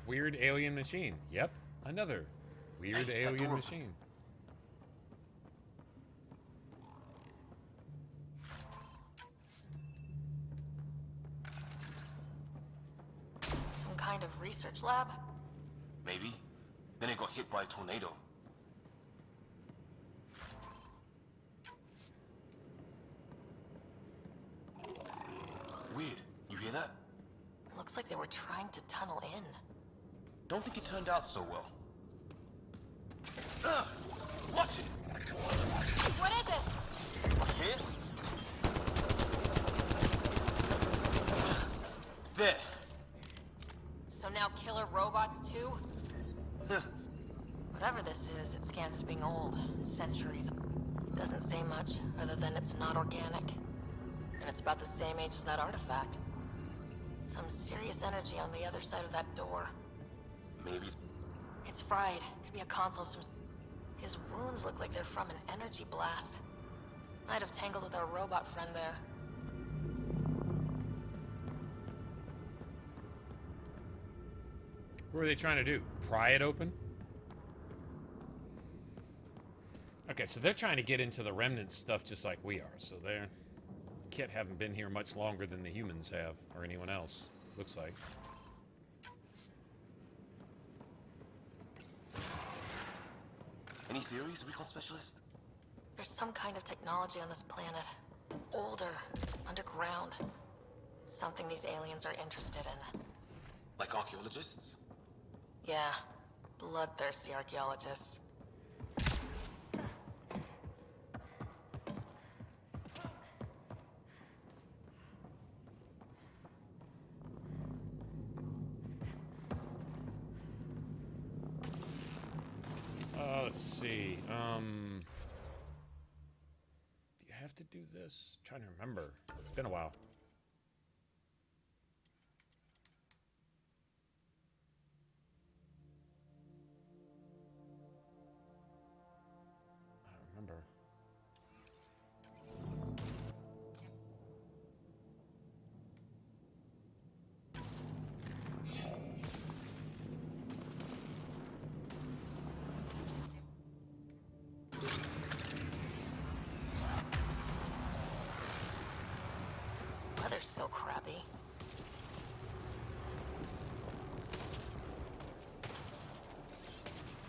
Weird alien machine. Yep, another weird alien machine. Some kind of research lab? Maybe. Then it got hit by a tornado. Weird. You hear that? Looks like they were trying to tunnel in. Don't think it turned out so well. Watch it! What is it? Here? There. So now killer robots too? Whatever this is, it scans as being old. Centuries. Doesn't say much, other than it's not organic. And it's about the same age as that artifact. Some serious energy on the other side of that door. Maybe. It's fried. Could be a console of some... His wounds look like they're from an energy blast. Might have tangled with our robot friend there. What are they trying to do? Pry it open? Okay, so they're trying to get into the remnant stuff just like we are. So they're... Kit haven't been here much longer than the humans have, or anyone else, looks like. Any theories, recon specialist? There's some kind of technology on this planet. Older, underground. Something these aliens are interested in. Like archaeologists? Yeah, bloodthirsty archaeologists. Let's see. Do you have to do this? I'm trying to remember. It's been a while. I don't remember. weather's so crappy.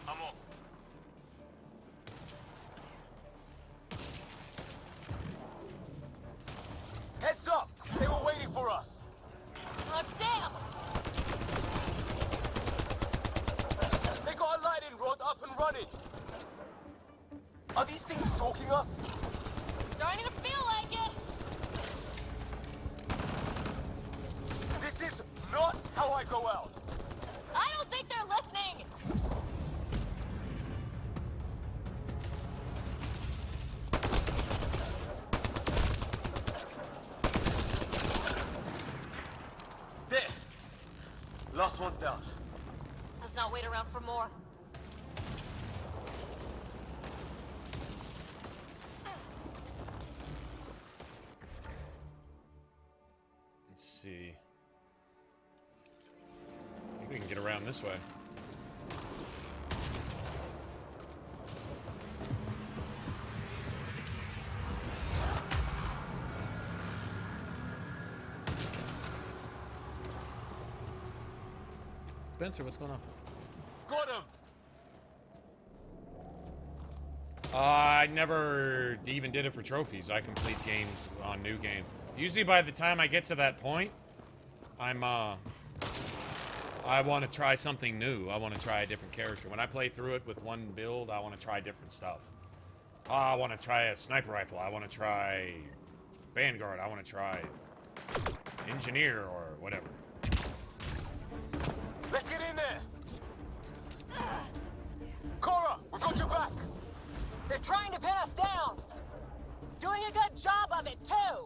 I'm on. Heads up! They were waiting for us! Oh, damn! They got a lighting rod up and running! Are these things stalking us? Starting to feel like it! This is not how I go out! I don't think they're listening! There! Last one's down. Let's not wait around for more. Let's see. I think we can get around this way. Spencer, what's going on? Got him! I never even did it for trophies. I complete games on new game. Usually by the time I get to that point, I want to try something new. I want to try a different character. When I play through it with one build, I want to try different stuff. I want to try a sniper rifle. I want to try Vanguard. I want to try Engineer or whatever. Let's get in there! Cora, we've got your back! They're trying to pin us down! Doing a good job of it, too!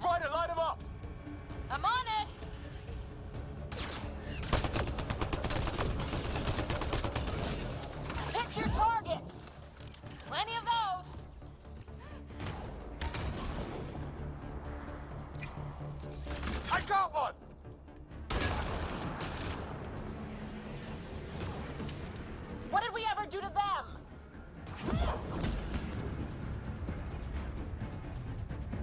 Ryder, light them up! I'm on it! Pick your targets! Plenty of those! I got one! What did we ever do to them?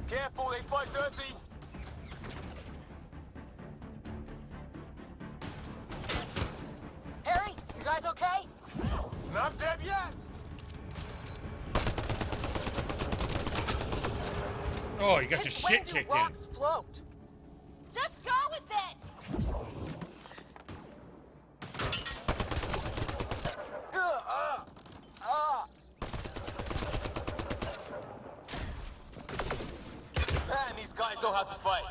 Careful, they fight dirty! Harry, you guys okay? Not dead yet! Oh, you got your Since shit when do kicked in. rocks float? Just go with it! Man, these guys know how to fight.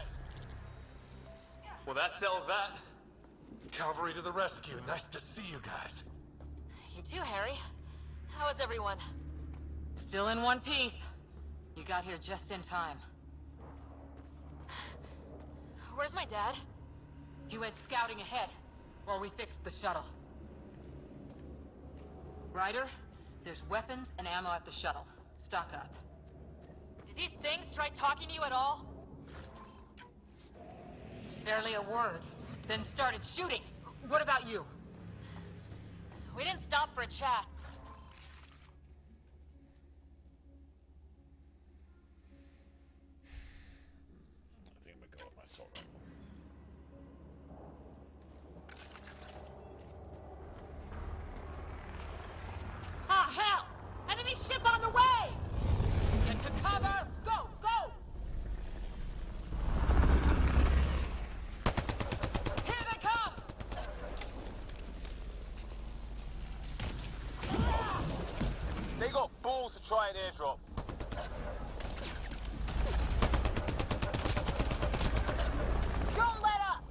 Well, that settled that. Cavalry to the rescue. Nice to see you guys. You too, Harry. How is everyone? Still in one piece. You got here just in time. Where's my dad? He went scouting ahead while we fixed the shuttle. Ryder, there's weapons and ammo at the shuttle. Stock up. Did these things try talking to you at all? Barely a word. Then started shooting. What about you? We didn't stop for a chat. I think I'm gonna go with my assault rifle. Ah, hell! Enemy ship on the way! Get to cover! Go! Go! Here they come! They got balls to try an airdrop. Don't let up!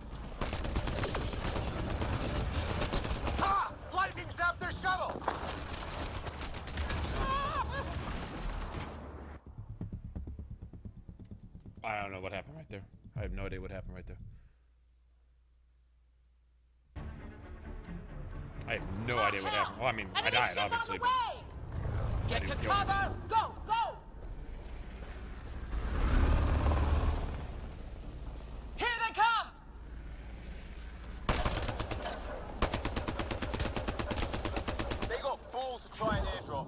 Ha! Lightning zapped their shuttle! I don't know what happened right there. I have no idea what happened right there. I have no idea what happened. Well, I mean, I died, obviously, but Get to didn't kill cover! Go! Go! Here they come! They got balls to try an airdrop.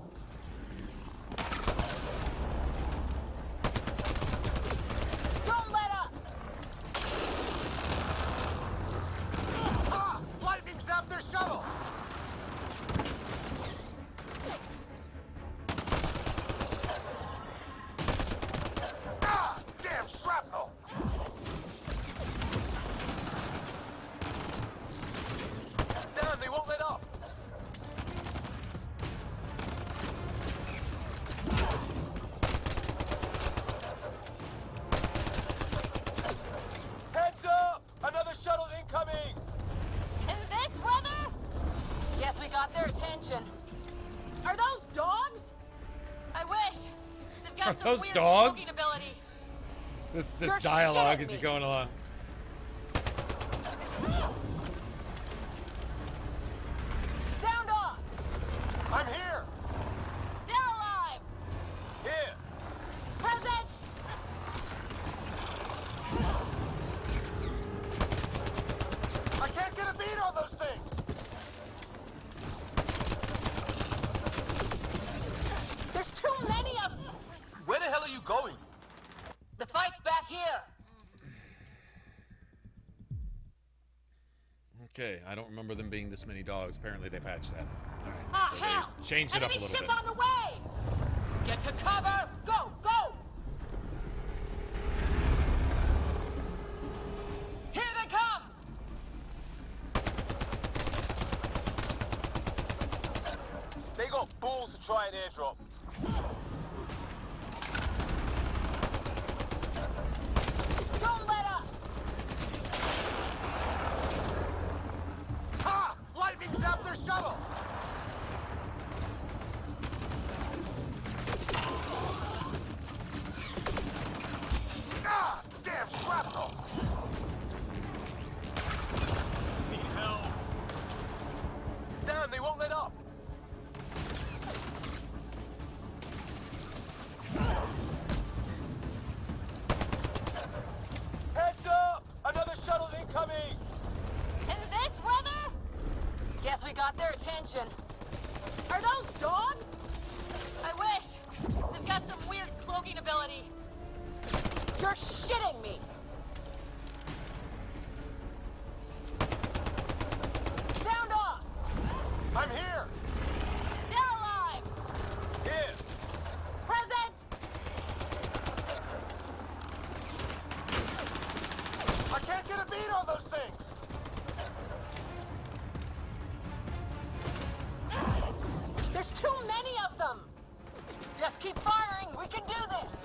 Don't let up! got Are some those weird dogs? cloaking ability. This You're dialogue shitting as me. you're going along. Sound off! I'm here! Still alive. Here! Present. I can't get a beat on those things! There's too many of them! Where the hell are you going? The fight's back here! Okay, I don't remember them being this many dogs. Apparently they patched that. All right, Ah, so hell! they changed it up a Enemy little ship bit. on the way! Get to cover! Go, go! Here they come! They got balls to try an airdrop. Don't let up! Ha! Lightning zapped their shuttle! Ah! Damn shrapnel! Need help! Damn, they won't let up! Heads up! Another shuttle incoming! In this weather? Guess we got their attention. Are those dogs? I wish. They've got some weird cloaking ability. You're shitting me! Sound off! I'm here! Still alive. Here! Present. I can't get a beat on those things! There's too many of them! Just keep firing, we can do this!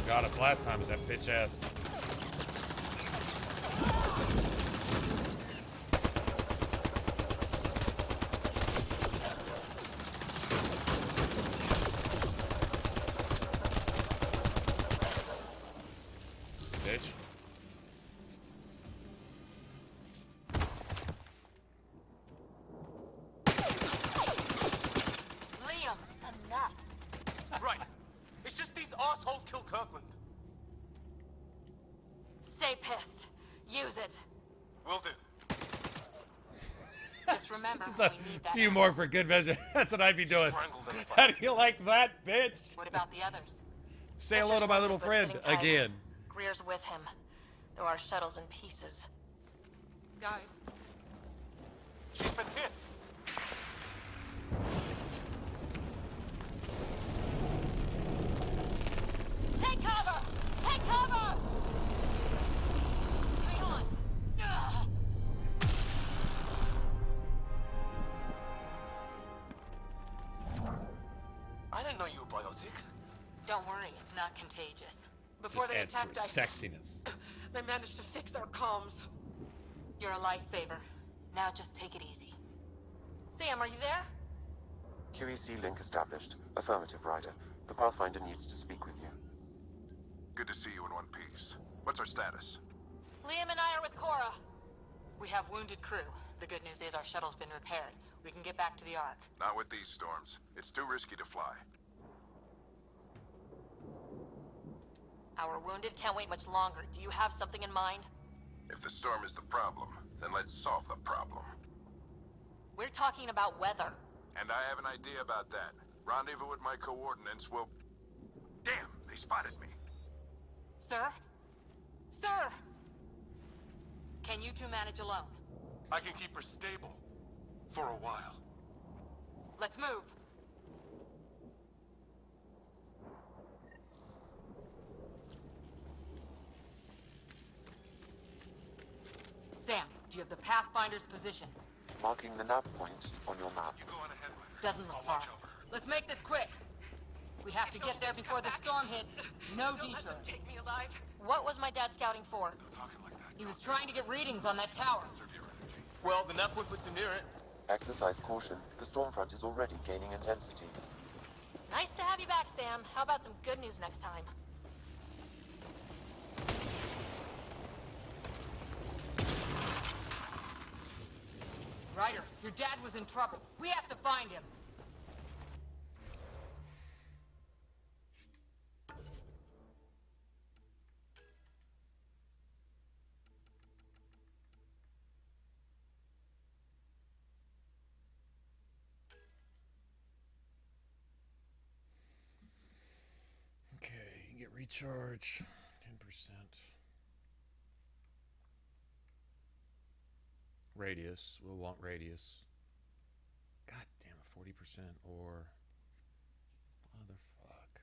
Got us last time is that bitch ass. Bitch. Liam, enough. Right. It's just these assholes kill Kirkland. Stay pissed. Use it. Will do. Just remember, Just a we need that. few more for good measure. That's what I'd be doing. How do you like that, bitch? What about the others? Say hello to my little friend Sitting tight. again. Greer's with him, though our shuttle's in pieces. Guys, She's been hit. Take cover! Take cover! Hang on. Ugh. I didn't know you were biotic. Don't worry, it's not contagious. before Just they adds to her attacked, sexiness. they managed to fix our comms. You're a lifesaver. Now just take it easy. Sam, are you there? QEC link established. Affirmative, Ryder. The Pathfinder needs to speak with you. Good to see you in one piece. What's our status? Liam and I are with Cora. We have wounded crew. The good news is our shuttle's been repaired. We can get back to the Ark. Not with these storms. It's too risky to fly. Our wounded can't wait much longer. Do you have something in mind? If the storm is the problem, then let's solve the problem. We're talking about weather. And I have an idea about that. Rendezvous with my coordinates will... Damn, they spotted me. Sir? Sir! Can you two manage alone? I can keep her stable. For a while. Let's move. Sam, Do you have the Pathfinder's position? Marking the nav point on your map. You go on ahead, Ryder. Doesn't look far. Let's make this quick. We have to get there before the storm hits. No detours. Take me alive. What was my dad scouting for? He was trying to get readings on that tower. Well, the nav point puts him near it. Exercise caution. The storm front is already gaining intensity. Nice to have you back, Sam. How about some good news next time? Ryder, your dad was in trouble. We have to find him. Okay, you get recharge, 10%. Radius, we'll want radius. God damn it, 40% or motherfuck.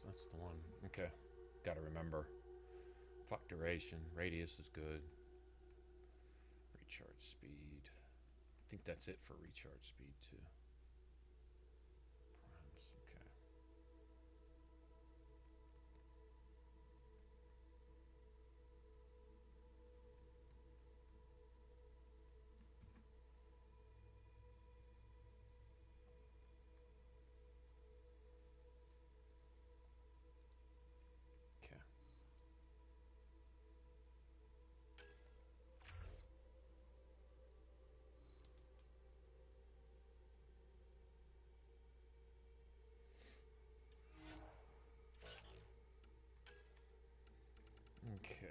That's the one. Okay. Gotta remember. Fuck duration. Radius is good. Recharge speed. I think that's it for recharge speed too. Primes. Okay. Okay.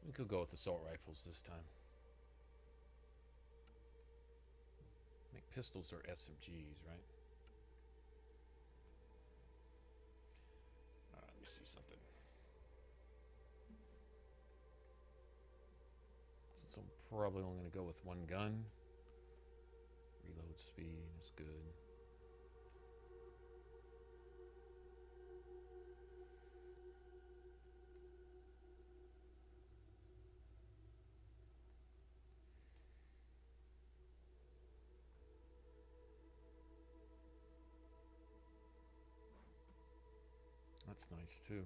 We could go with assault rifles this time. I think pistols are SMGs, right? Let me see something. Since I'm probably only going to go with one gun, reload speed is good. That's nice too.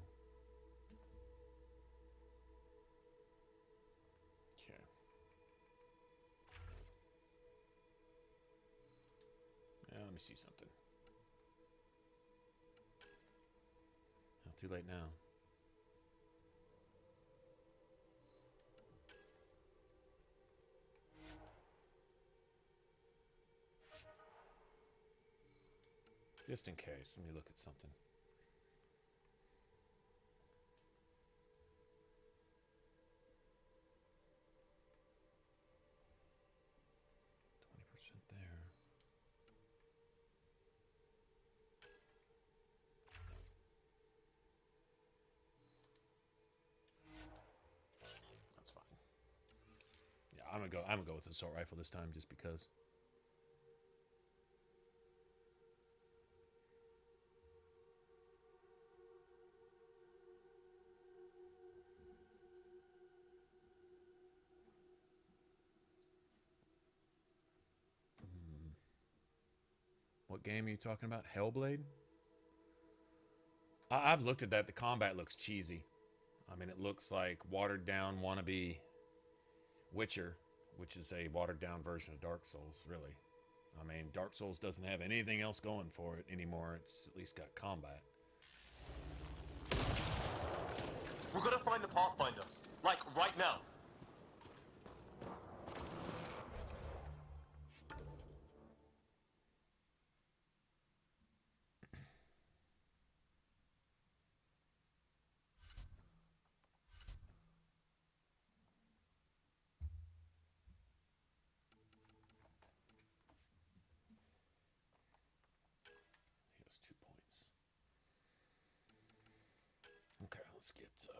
Okay. Yeah, let me see something. Not too late now. Just in case, let me look at something. I'm gonna go with the assault rifle this time just because. What game are you talking about? Hellblade? I've looked at that. The combat looks cheesy. I mean, it looks like watered down wannabe Witcher, which is a watered down version of Dark Souls, really. I mean, Dark Souls doesn't have anything else going for it anymore. It's at least got combat. We're gonna find the Pathfinder. Like, right now. He has 2 points. Okay, let's get charge.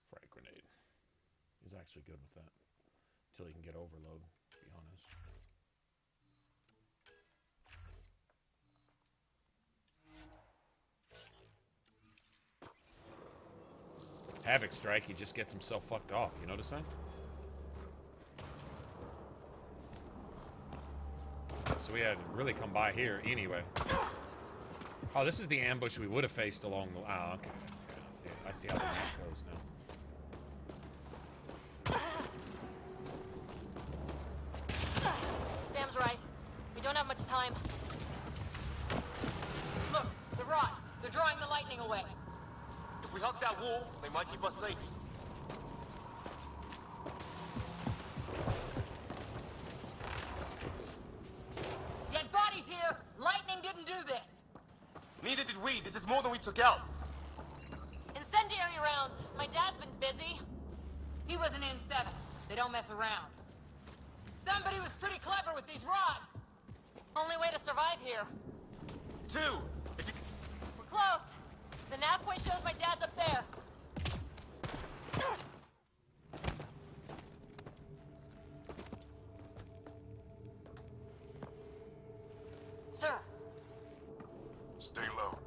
Frag grenade. He's actually good with that. Until he can get overload, to be honest. Havoc Strike, he just gets himself fucked off. You notice that? So we had to really come by here anyway. Oh, this is the ambush we would have faced along the... Oh, okay. I see how the map goes now. Sam's right. We don't have much time. Look, the rod. They're drawing the lightning away. If we hug that wall, they might keep us safe. Dead bodies here! Lightning didn't do this! Neither did we. This is more than we took out. Incendiary rounds. My dad's been busy. He was an N7. They don't mess around. Somebody was pretty clever with these rods! Only way to survive here. 2. We're close. The nav point shows my dad's up there. Sir. Stay low.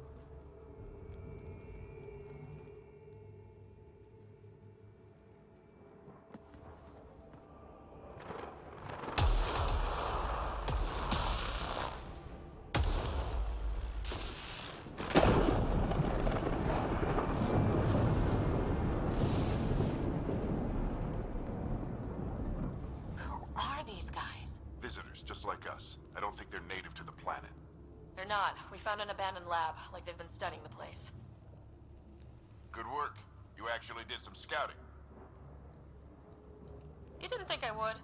I don't think they're native to the planet. They're not. We found an abandoned lab, like they've been studying the place. Good work. You actually did some scouting. You didn't think I would?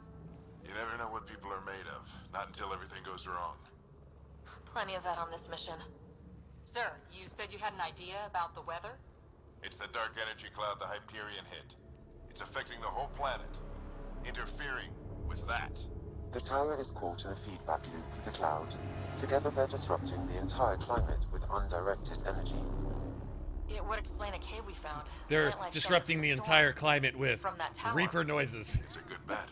You never know what people are made of. Not until everything goes wrong. Plenty of that on this mission. Sir, you said you had an idea about the weather? It's the dark energy cloud the Hyperion hit. It's affecting the whole planet. Interfering with that. The tower is caught in a feedback loop with the cloud. Together they're disrupting the entire climate with undirected energy. It would explain a cave we found. They're disrupting the entire climate with Reaper noises. It's a good bet.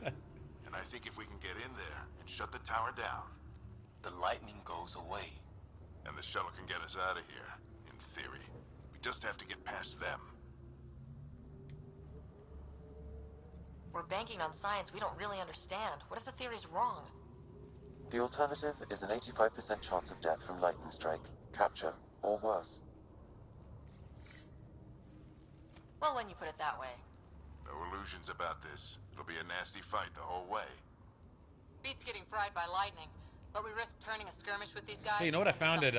And I think if we can get in there and shut the tower down, the lightning goes away. And the shuttle can get us out of here, in theory. We just have to get past them. We're banking on science we don't really understand. What if the theory's wrong? The alternative is an 85% chance of death from lightning strike, capture, or worse. Well, when you put it that way. No illusions about this. It'll be a nasty fight the whole way. Beats getting fried by lightning, but we risk turning a skirmish with these guys. Hey, you know what I found at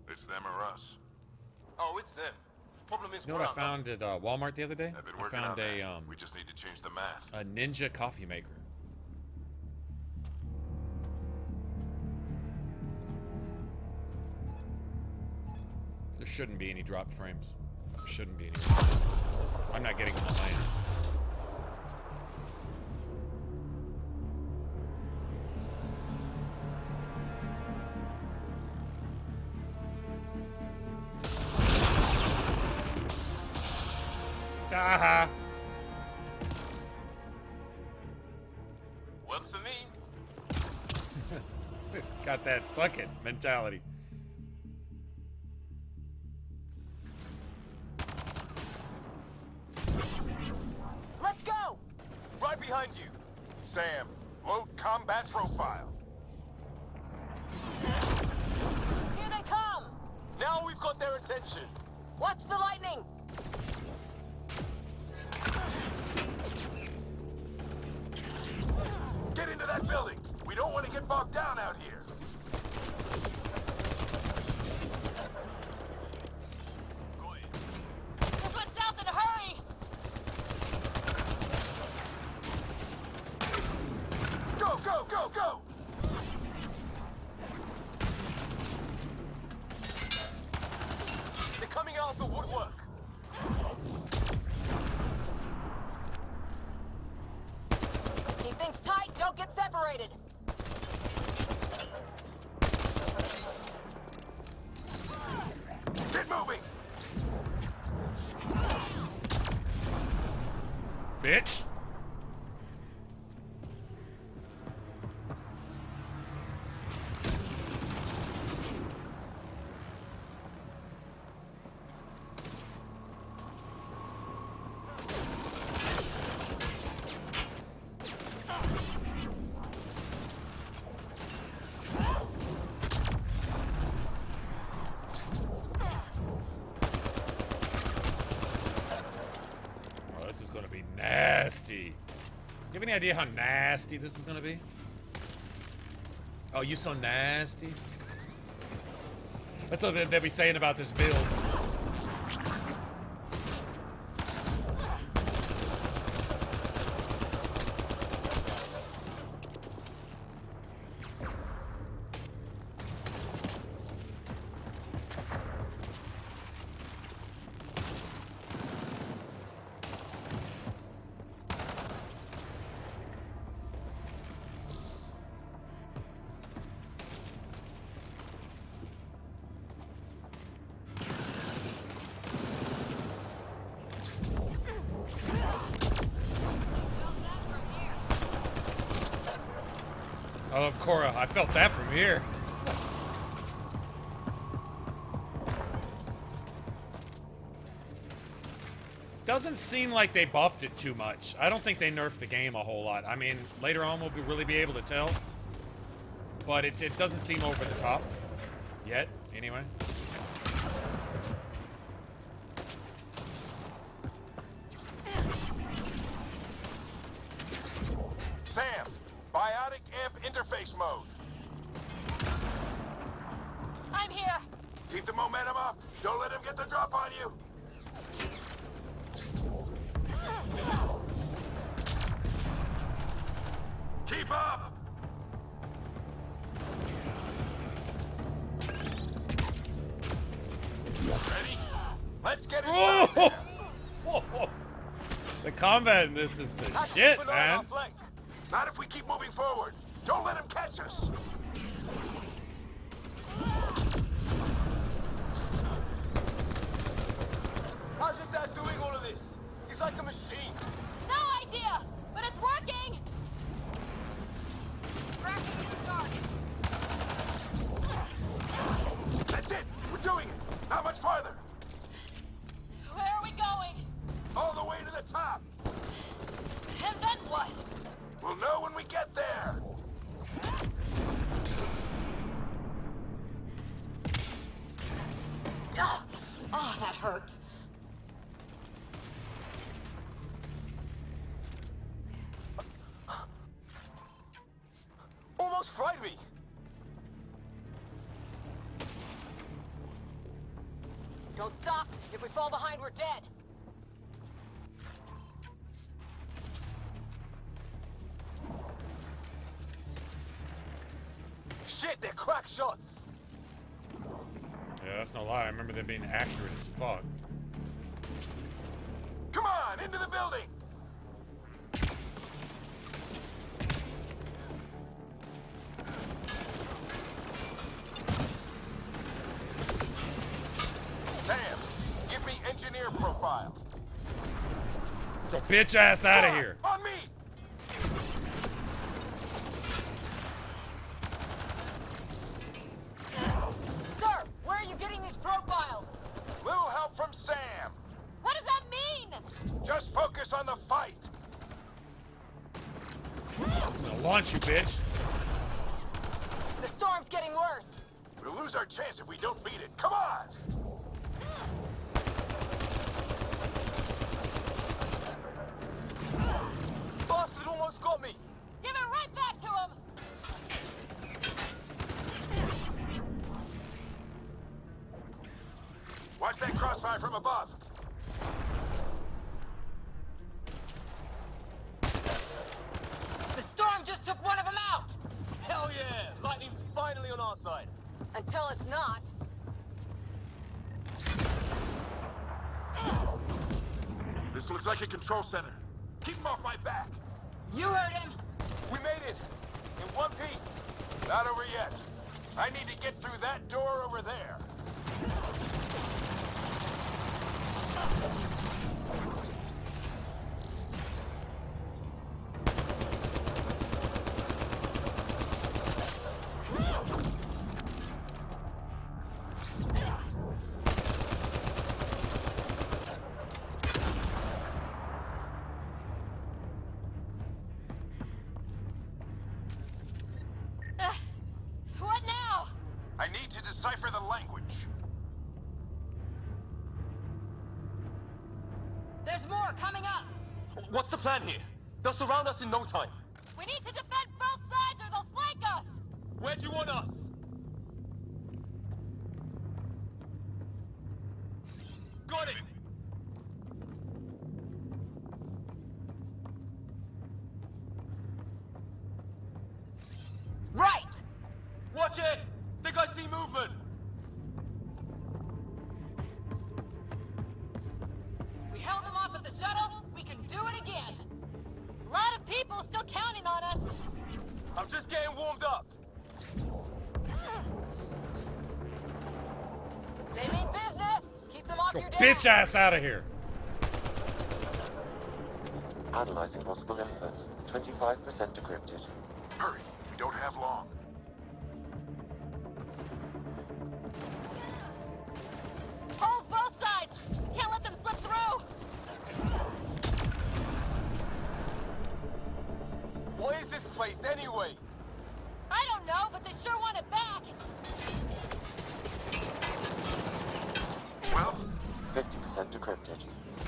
It's them or us. Oh, it's them. Problem is, you know what I found at Walmart the other day? I found a we just need to change the math. A ninja coffee maker. There shouldn't be any dropped frames. There shouldn't be any. I'm not getting them on my end. Haha. Works for me. Got that fuck it mentality. Let's go! Right behind you. Sam, load combat profile. Here they come! Now we've got their attention. Watch the lightning! Get into that building. We don't want to get bogged down out here. Just went south in a hurry! Go, go, go, go! They're coming out of the woodwork. Keep things tight, don't get separated. Get moving! Bitch. Nasty. Do you have any idea how nasty this is gonna be? Oh, you so nasty. That's what they'll be saying about this build. I love Cora. I felt that from here. Doesn't seem like they buffed it too much. I don't think they nerfed the game a whole lot. I mean, later on we'll really be able to tell. But it doesn't seem over the top. Yet, anyway. Sam, biotic amp interface mode. I'm here. Keep the momentum up. Don't let him get the drop on you. Keep up. Ready? Let's get it. Whoa! The combat in this is the shit, man. Not if we keep moving forward. Don't let him catch us. How's your dad doing all of this? He's like a machine. No idea, but it's working. Cracking in the dark. That's it. We're doing it. Not much farther. Where are we going? All the way to the top. And then what? We'll know when we get there. Oh, that hurt. Almost fried me. Don't stop. If we fall behind, we're dead. Shit, they're crack shots. Yeah, that's no lie. I remember them being accurate as fuck. Come on, into the building. Sam, give me engineer profile. Get your bitch ass out of here. On me. I'll launch you, bitch. The storm's getting worse. We'll lose our chance if we don't beat it. Come on! Bastard almost got me! Give it right back to him! Watch that crossfire from above. The storm just took one of them out! Hell yeah! Lightning's finally on our side. Until it's not. This looks like a control center. Keep him off my back. You heard him! We made it! In one piece! Not over yet. I need to get through that door over there. What now? I need to decipher the language. There's more coming up. What's the plan here? They'll surround us in no time. We need to defend both sides or they'll flank us. Where do you want us? Got it! Right! Watch it! Think I see movement! We held them off at the shuttle. We can do it again. A lot of people still counting on us. I'm just getting warmed up. They mean business! Keep them off Go your deck! bitch ass out of here. Analyzing possible inputs. 25% decrypted. Hurry, we don't have long. Hold both sides. Can't let them slip through. What is this place anyway? I don't know, but they sure want it back. Well, 50% decrypted.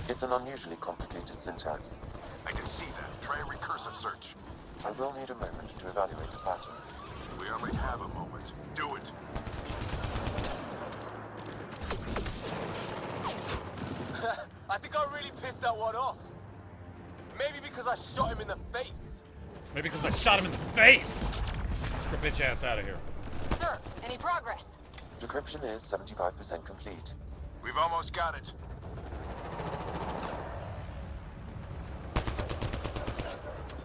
It's an unusually complicated syntax. I can see that. Try a recursive search. I will need a moment to evaluate the pattern. We only have a moment. Do it. I think I really pissed that one off. Maybe because I shot him in the face. Maybe because I shot him in the face. Get your bitch ass out of here. Sir, any progress? Decryption is 75% complete. We've almost got it.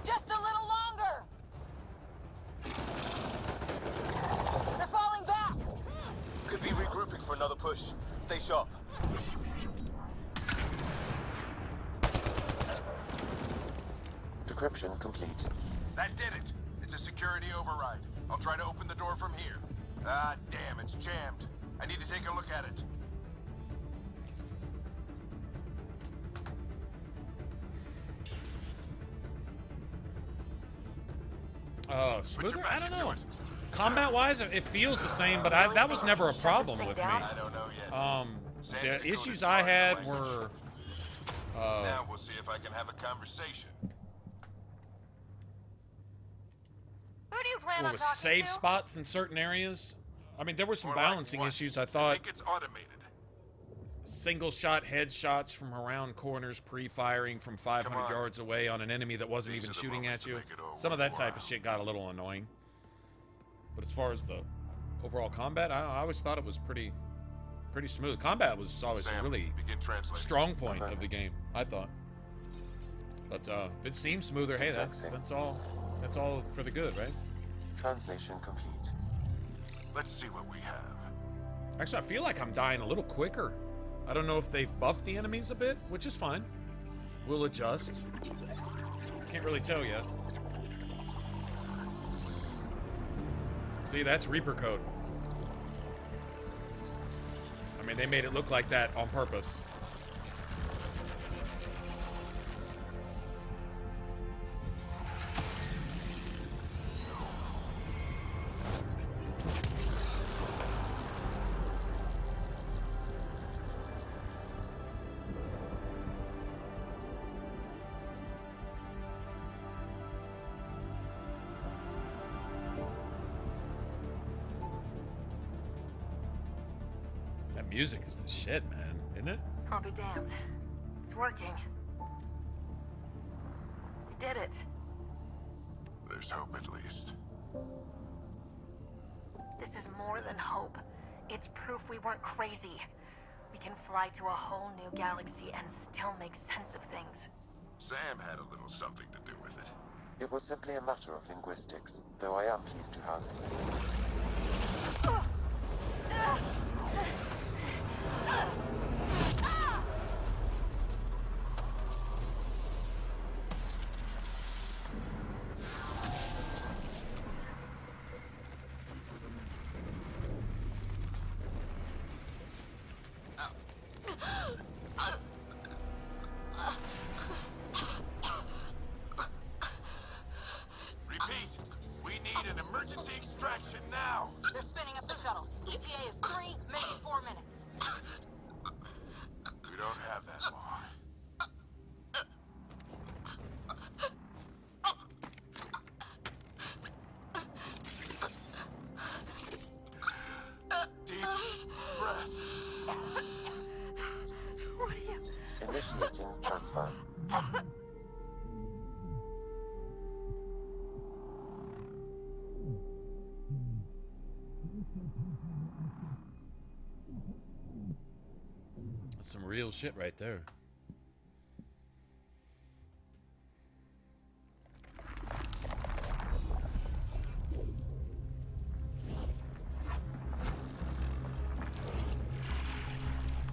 Just a little longer! They're falling back! Could be regrouping for another push. Stay sharp. Decryption complete. That did it. It's a security override. I'll try to open the door from here. Ah, damn, it's jammed. I need to take a look at it. Smoother? I don't know. Combat-wise, it feels the same, but that was never a problem with me. I don't know yet. The issues I had were... now we'll see if I can have a conversation. Who do you plan What on was talking save to? spots in certain areas? I mean, there were some More like balancing what? issues. I I thought think it's automated. single shot headshots from around corners, pre-firing from 500 Come on. yards away on an enemy that wasn't These even are the shooting moments at that you. make it all Some of that type of worthwhile. shit got a little annoying. But as far as the overall combat, I always thought it was pretty smooth. Combat was always a Sam, really begin translating. strong point of the game, I thought. But if it seems smoother, hey, that's all for the good, right? Translation complete. Let's see what we have. Actually, I feel like I'm dying a little quicker. I don't know if they've buffed the enemies a bit, which is fine. We'll adjust. Can't really tell yet. See, that's Reaper code. I mean, they made it look like that on purpose. music is the shit, man, isn't it? I'll be damned. It's working. We did it. There's hope at least. This is more than hope. It's proof we weren't crazy. We can fly to a whole new galaxy and still make sense of things. Sam had a little something to do with it. It was simply a matter of linguistics, though I am pleased to have it. Initiating transfer. That's some real shit right there.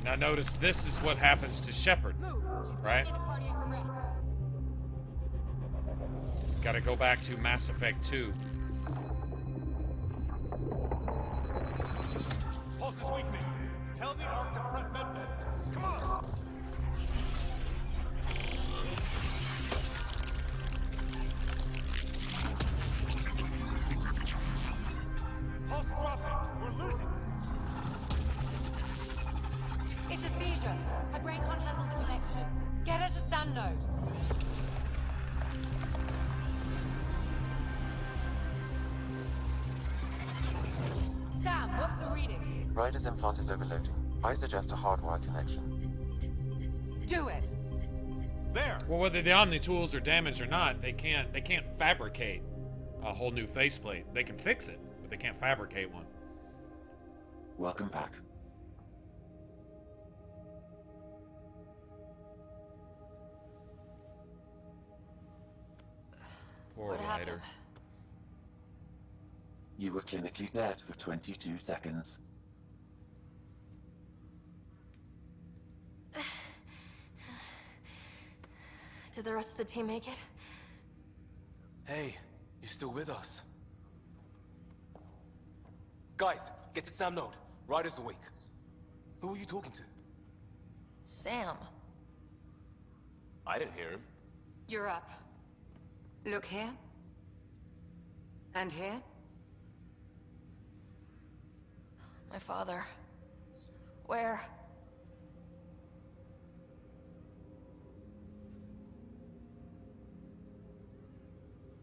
Now notice this is what happens to Shepard, right? Gotta go back to Mass Effect 2. Pulse is weakening. Tell the Ark to prep medbed. Come on! Pulse dropping. We're losing. It's a seizure. My brain can't handle the connection. Get her to Sun Node. Sam, what's the reading? Ryder's implant is overloading. I suggest a hardwire connection. Do it. There. Well, whether the Omni tools are damaged or not, they can't fabricate a whole new faceplate. They can fix it, but they can't fabricate one. Welcome back. Poor Ryder. You were clinically dead for 22 seconds. Did the rest of the team make it? Hey, you're still with us. Guys, get to Sam Node. Ryder's awake. Who are you talking to? Sam. I didn't hear him. You're up. Look here. And here. My father. Where?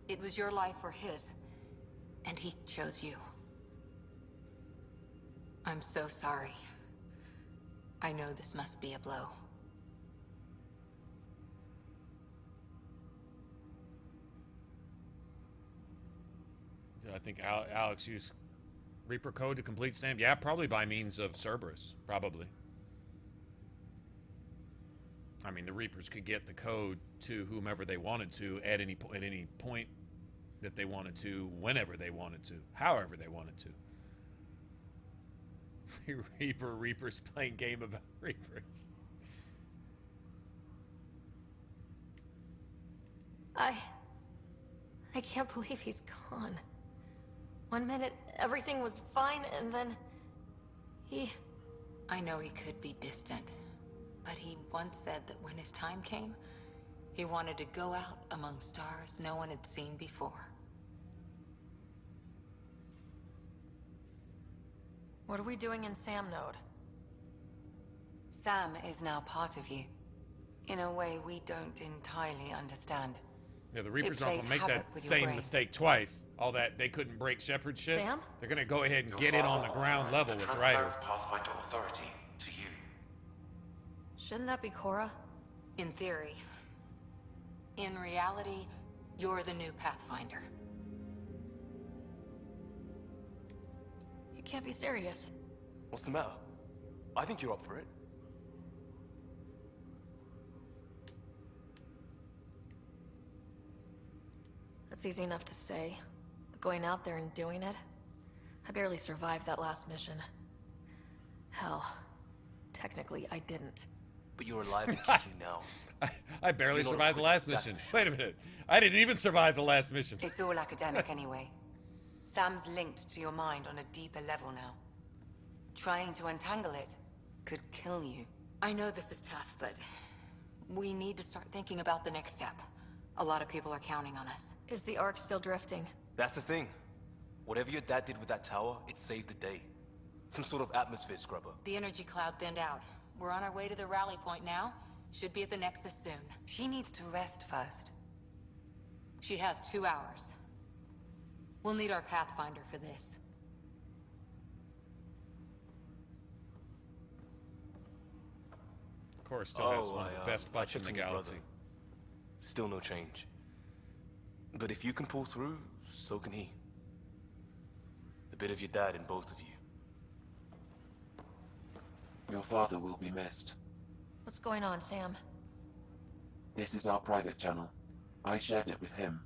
It was your life or his, and he chose you. I'm so sorry. I know this must be a blow. I think Alex used Reaper code to complete Sam. Yeah, probably by means of Cerberus. Probably. I mean, the Reapers could get the code to whomever they wanted to at any point that they wanted to, whenever they wanted to, however they wanted to. Reapers playing game about Reapers. I can't believe he's gone. 1 minute, everything was fine, and then he... I know he could be distant, but he once said that when his time came, he wanted to go out among stars no one had seen before. What are we doing in Sam Node? Sam is now part of you, in a way we don't entirely understand. Yeah, the Reapers aren't gonna make that same mistake twice. All that they couldn't break Shepard's shit. Sam? They're gonna go ahead and get it on the ground level with Ryder. Pathfinder authority. Shouldn't that be Cora? In theory. In reality, you're the new Pathfinder. You can't be serious. What's the matter? I think you're up for it. That's easy enough to say. But going out there and doing it? I barely survived that last mission. Hell, technically I didn't. But you're alive and kicking now. I barely survived the last mission. Wait a minute. I didn't even survive the last mission. It's all academic anyway. Sam's linked to your mind on a deeper level now. Trying to untangle it could kill you. I know this is tough, but we need to start thinking about the next step. A lot of people are counting on us. Is the Ark still drifting? That's the thing. Whatever your dad did with that tower, it saved the day. Some sort of atmosphere scrubber. The energy cloud thinned out. We're on our way to the rally point now. Should be at the Nexus soon. She needs to rest first. She has 2 hours. We'll need our Pathfinder for this. Of course, still has one of the best butts in the galaxy. Still no change. But if you can pull through, so can he. A bit of your dad in both of you. Your father will be missed. What's going on, Sam? This is our private channel. I shared it with him.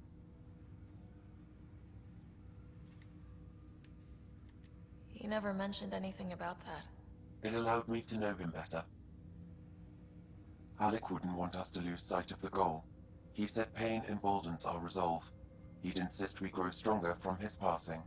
He never mentioned anything about that. It allowed me to know him better. Alec wouldn't want us to lose sight of the goal. He said pain emboldens our resolve. He'd insist we grow stronger from his passing.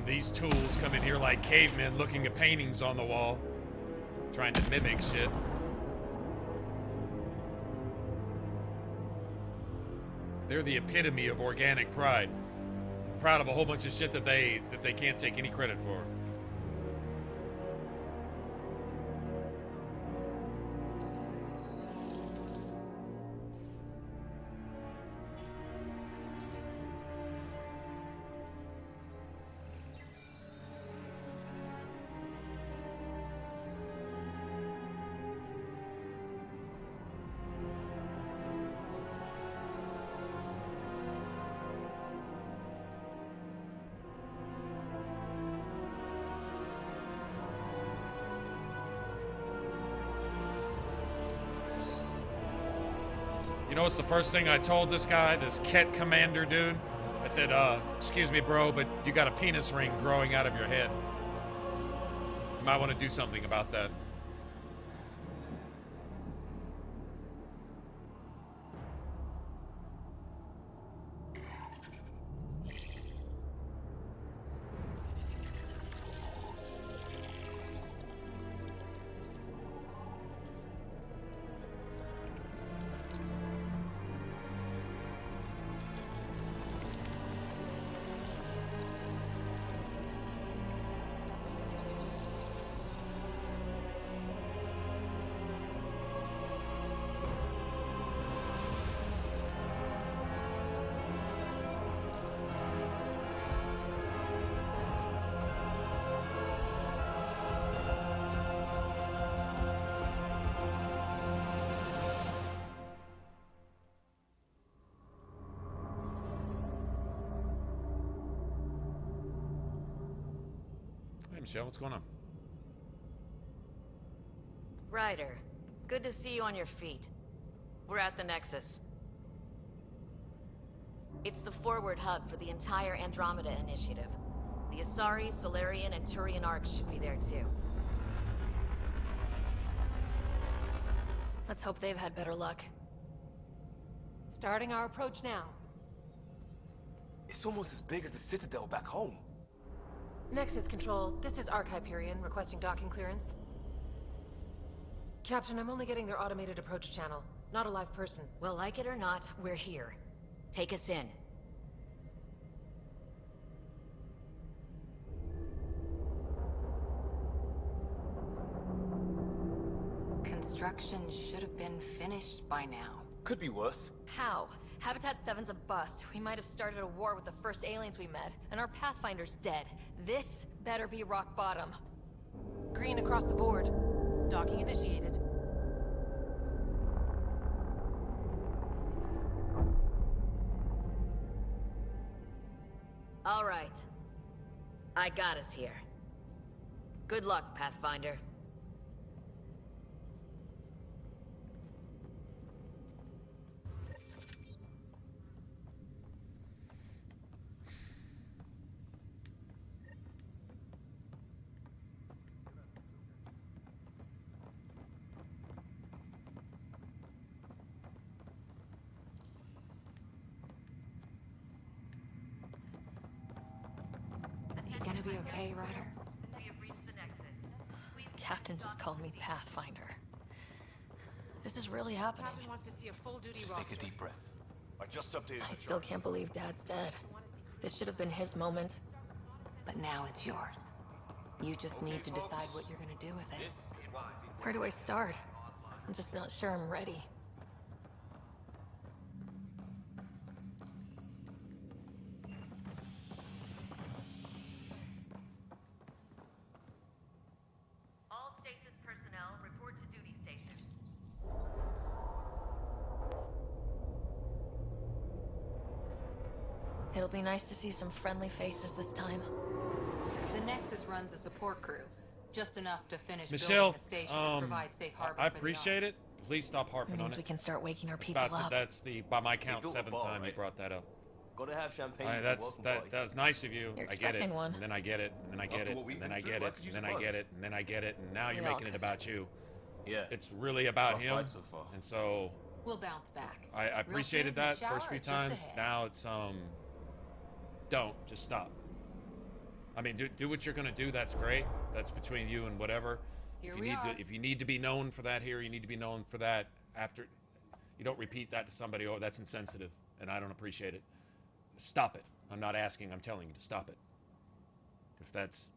These tools come in here like cavemen looking at paintings on the wall, trying to mimic shit. They're the epitome of organic pride. Proud of a whole bunch of shit that they can't take any credit for. You know what's the first thing I told this guy, this Ket commander dude? I said, excuse me, bro, but you got a penis ring growing out of your head. You might want to do something about that. Michelle, what's going on? Ryder, good to see you on your feet. We're at the Nexus. It's the forward hub for the entire Andromeda initiative. The Asari, Solarian, and Turian arcs should be there too. Let's hope they've had better luck. Starting our approach now. It's almost as big as the Citadel back home. Nexus Control, this is Hyperion requesting docking clearance. Captain, I'm only getting their automated approach channel, not a live person. Well, like it or not, we're here. Take us in. Construction should have been finished by now. Could be worse. How? Habitat 7's a bust. We might have started a war with the first aliens we met, and our Pathfinder's dead. This better be rock bottom. Green across the board. Docking initiated. All right. I got us here. Good luck, Pathfinder. You gonna be okay, Ryder? Captain just called me Pathfinder. This is really happening. Captain wants to see a full-duty Just take a deep breath. I just updated I the still charts. can't believe Dad's dead. This should have been his moment. But now it's yours. You just need to decide what you're gonna do with it. Where do I start? I'm just not sure I'm ready. All stasis personnel report to duty station. It'll be nice to see some friendly faces this time. The Nexus runs a support crew. Just enough to finish Michelle, building a station and provide safe harbor I for the appreciate it. arms. Please stop harping It on means it. we can start waking our It's people about up. that's the, by my count, built a 7th bar, time you right? brought that up. Gotta have champagne. for the That's welcome that party. that was nice of you. You're I get it. expecting one. And then I get it. And then I get After it. what we've And then been I through, get why it. could you And then I suppose? get it. And then I get it. And now you're We all making it could. about you. Yeah. It's really about Rough him. fight so far. And so We'll bounce back. I Real appreciated soon, that shower first few just times. ahead. Now it's don't just stop. I mean, do what you're gonna do. That's great. That's between you and whatever. Here If you we need are. to, if you need to be known for that here, you need to be known for that after. You don't repeat that to somebody. Oh, that's insensitive, and I don't appreciate it. Stop it. I'm not asking. I'm telling you to stop it. If that's,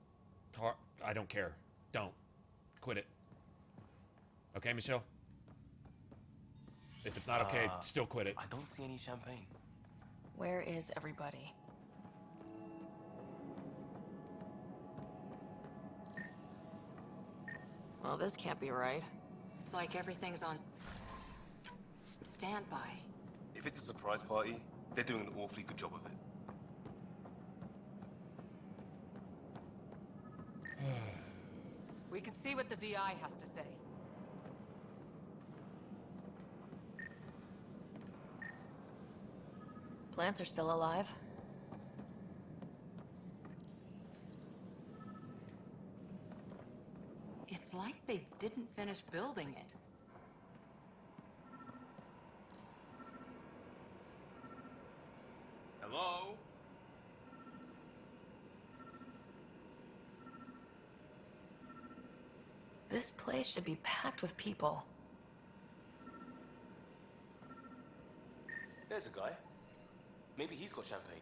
I don't care. Don't quit it. Okay, Michelle. If it's not okay, still quit it. I don't see any champagne. Where is everybody? Well, this can't be right. It's like everything's on standby. If it's a surprise party, they're doing an awfully good job of it. We can see what the VI has to say. Plants are still alive. It's like they didn't finish building it. Hello? This place should be packed with people. There's a guy. Maybe he's got champagne.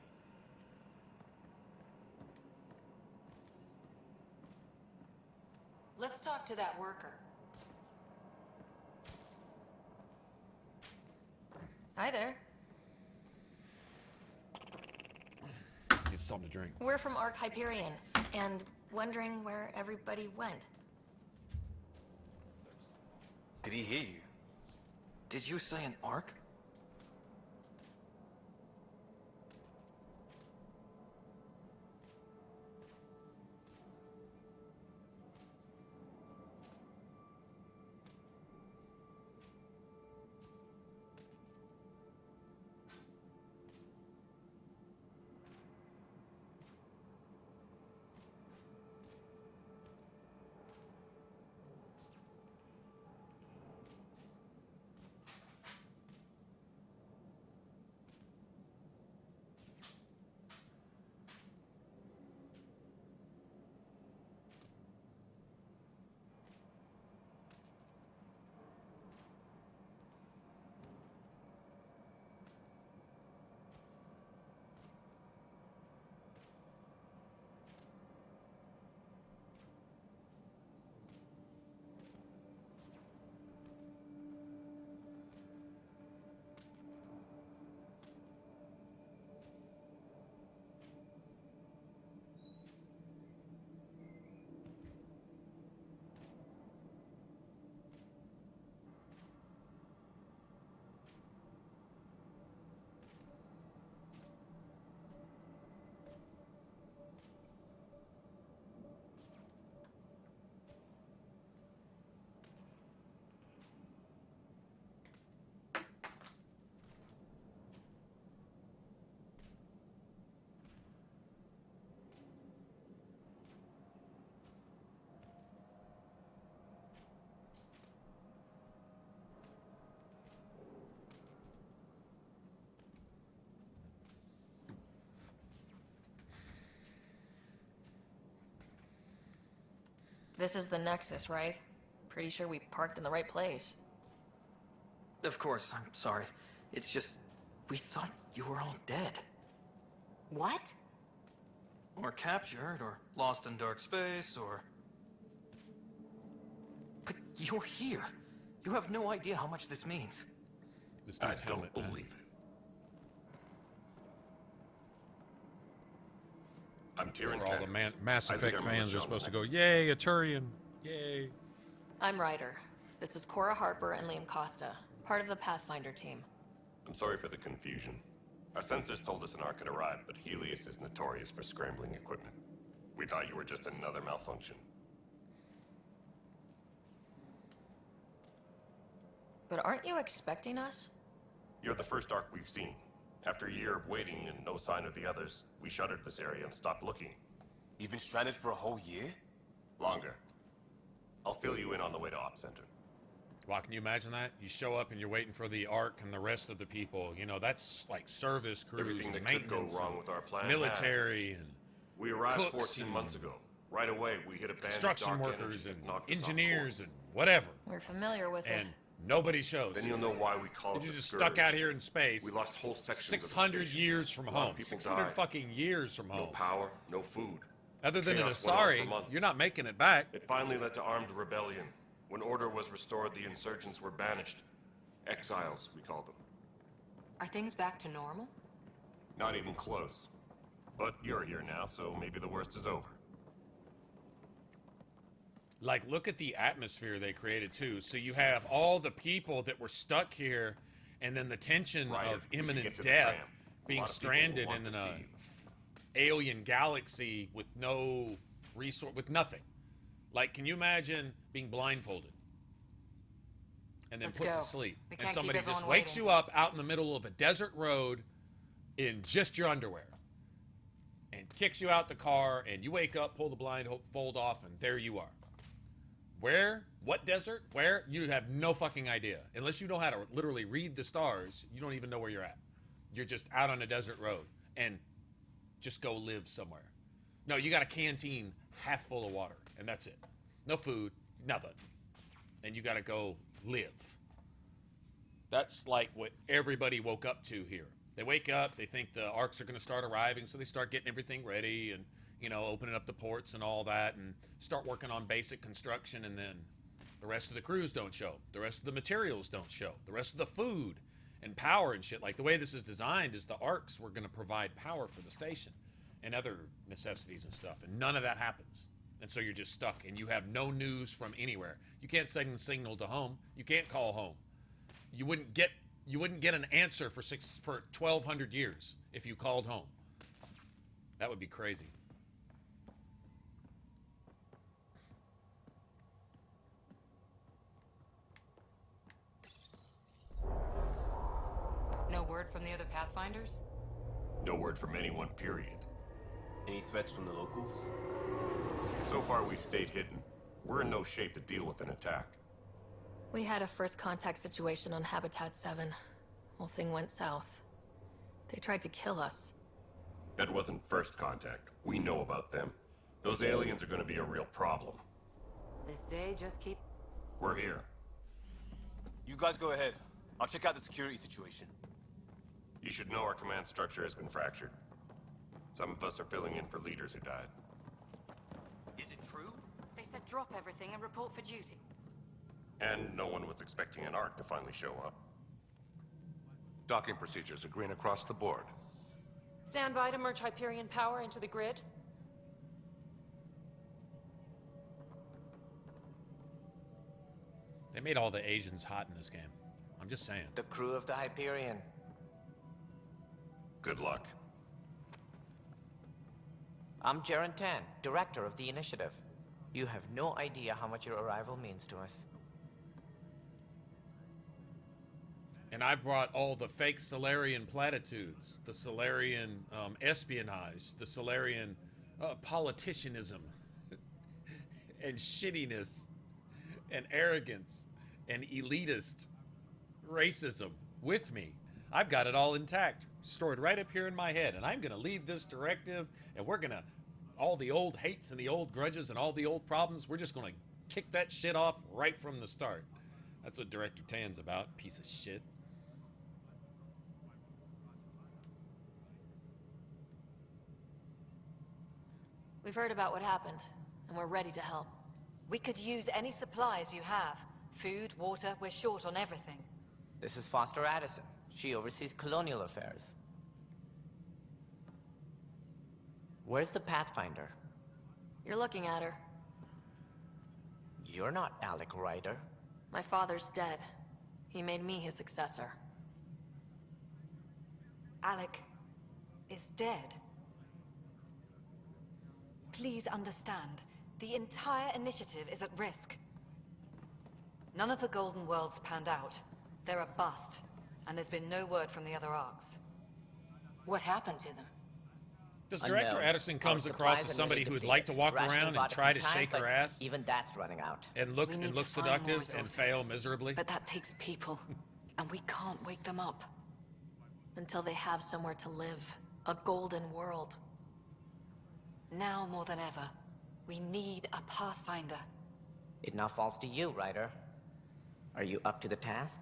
Let's talk to that worker. Hi there. Get something to drink. We're from Hyperion, and wondering where everybody went. Did he hear you? Did you say an arc? This is the Nexus, right? Pretty sure we parked in the right place. Of course, I'm sorry. It's just, we thought you were all dead. What? Or captured, or lost in dark space, or... But you're here. You have no idea how much this means. This I dude's don't helmet, man. believe it. I'm Tyrion. For all the Mass I lead Effect our fans militia are on supposed to the go, Nexus. yay, a Turian, yay. I'm Ryder. This is Cora Harper and Liam Costa, part of the Pathfinder team. I'm sorry for the confusion. Our sensors told us an Ark had arrived, but Helios is notorious for scrambling equipment. We thought you were just another malfunction. But aren't you expecting us? You're the first Ark we've seen. After a year of waiting and no sign of the others, we shuttered this area and stopped looking. You've been stranded for a whole year? Longer. I'll fill you in on the way to Op Center. Wow, can you imagine that? You show up and you're waiting for the Ark and the rest of the people. You know, that's like service crews Everything and that could go maintenance wrong and with our plan military and we arrived cooks 14 and months ago. Right away, we hit a band construction of dark workers energy and that knocked us off engineers course. and whatever. We're familiar with And it. nobody shows. Then you'll know why we call it You the just Scourge. stuck out here in space. We lost whole sections of the 600 station. years from A lot of home. people 600 died. fucking years from home. No power, no food. Other than an Chaos went on for Asari, months. you're not making it back. It finally led to armed rebellion. When order was restored, the insurgents were banished. Exiles, we call them. Are things back to normal? Not even close. But you're here now, so maybe the worst is over. Like, look at the atmosphere they created, too. So you have all the people that were stuck here, and then the tension Right, of we should imminent get to the death, tram. A being lot of people stranded will want in to an see alien galaxy with no resource, with nothing. Like, can you imagine being blindfolded and then Let's put go. to sleep, We and can't keep somebody just everyone wakes waiting. you up out in the middle of a desert road in just your underwear and kicks you out the car, and you wake up, pull the blindfold off, and there you are. Where? What desert? Where? You have no fucking idea. Unless you know how to literally read the stars, you don't even know where you're at. You're just out on a desert road, and just go live somewhere. No, you got a canteen half full of water, and that's it. No food, nothing. And you got to go live. That's like what everybody woke up to here. They wake up, they think the arcs are going to start arriving, so they start getting everything ready and, you know, opening up the ports and all that and start working on basic construction, and then the rest of the crews don't show. The rest of the materials don't show. The rest of the food and power and shit. Like, the way this is designed is the arcs were going to provide power for the station and other necessities and stuff, and none of that happens. And so you're just stuck, and you have no news from anywhere. You can't send a signal to home. You can't call home. You wouldn't get an answer for 1,200 years if you called home. That would be crazy. No word from the other Pathfinders? No word from anyone, period. Any threats from the locals? So far, we've stayed hidden. We're in no shape to deal with an attack. We had a first contact situation on Habitat 7. Whole thing went south. They tried to kill us. That wasn't first contact. We know about them. Those aliens are going to be a real problem. This day just keep... We're here. You guys go ahead. I'll check out the security situation. You should know our command structure has been fractured. Some of us are filling in for leaders who died. Is it true? They said drop everything and report for duty. And no one was expecting an Ark to finally show up. Docking procedures are green across the board. Stand by to merge Hyperion power into the grid. They made all the Asians hot in this game. I'm just saying. The crew of the Hyperion. Good luck. I'm Jaren Tan, director of the initiative. You have no idea how much your arrival means to us. And I brought all the fake Solarian platitudes, the Solarian espionage, the Solarian politicianism, and shittiness, and arrogance, and elitist racism with me. I've got it all intact, stored right up here in my head, and I'm going to lead this directive, and we're going to all the old hates and the old grudges and all the old problems. We're just gonna kick that shit off right from the start. That's what Director Tan's about, piece of shit. We've heard about what happened, and we're ready to help. We could use any supplies you have. Food, water, we're short on everything. This is Foster Addison. She oversees colonial affairs. Where's the Pathfinder? You're looking at her. You're not Alec Ryder. My father's dead. He made me his successor. Alec is dead. Please understand, the entire initiative is at risk. None of the Golden Worlds panned out. They're a bust, and there's been no word from the other arcs. What happened to them? Does Director Addison comes across as somebody who would like to walk around and try to shake her ass? Even that's running out. And look seductive and fail miserably? But that takes people, and we can't wake them up. Until they have somewhere to live. A golden world. Now more than ever, we need a Pathfinder. It now falls to you, Ryder. Are you up to the task?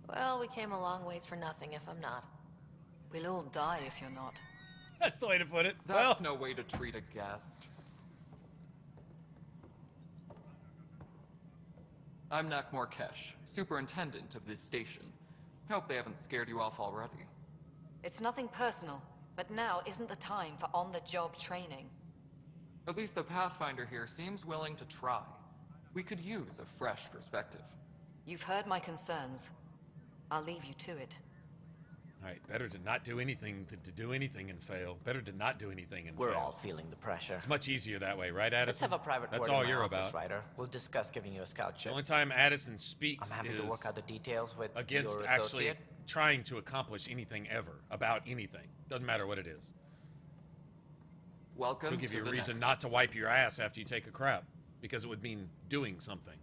Well, we came a long ways for nothing if I'm not. We'll all die if you're not. That's the way to put it. That's no way to treat a guest. I'm Nakmor Kesh, superintendent of this station. Hope they haven't scared you off already. It's nothing personal, but now isn't the time for on-the-job training. At least the Pathfinder here seems willing to try. We could use a fresh perspective. You've heard my concerns. I'll leave you to it. Alright, better to not do anything than to do anything and fail. Better to not do anything and fail. We're all feeling the pressure. It's much easier that way, right, Addison? Let's have a private That's word all in my you're office, about. Ryder. We'll discuss giving you a scout The ship. only time Addison speaks I'm happy is to work out the details with against your actually associate. trying to accomplish anything ever about anything. Doesn't matter what it is. Welcome She'll give to you a the reason Nexus. not to wipe your ass after you take a crap, because it would mean doing something.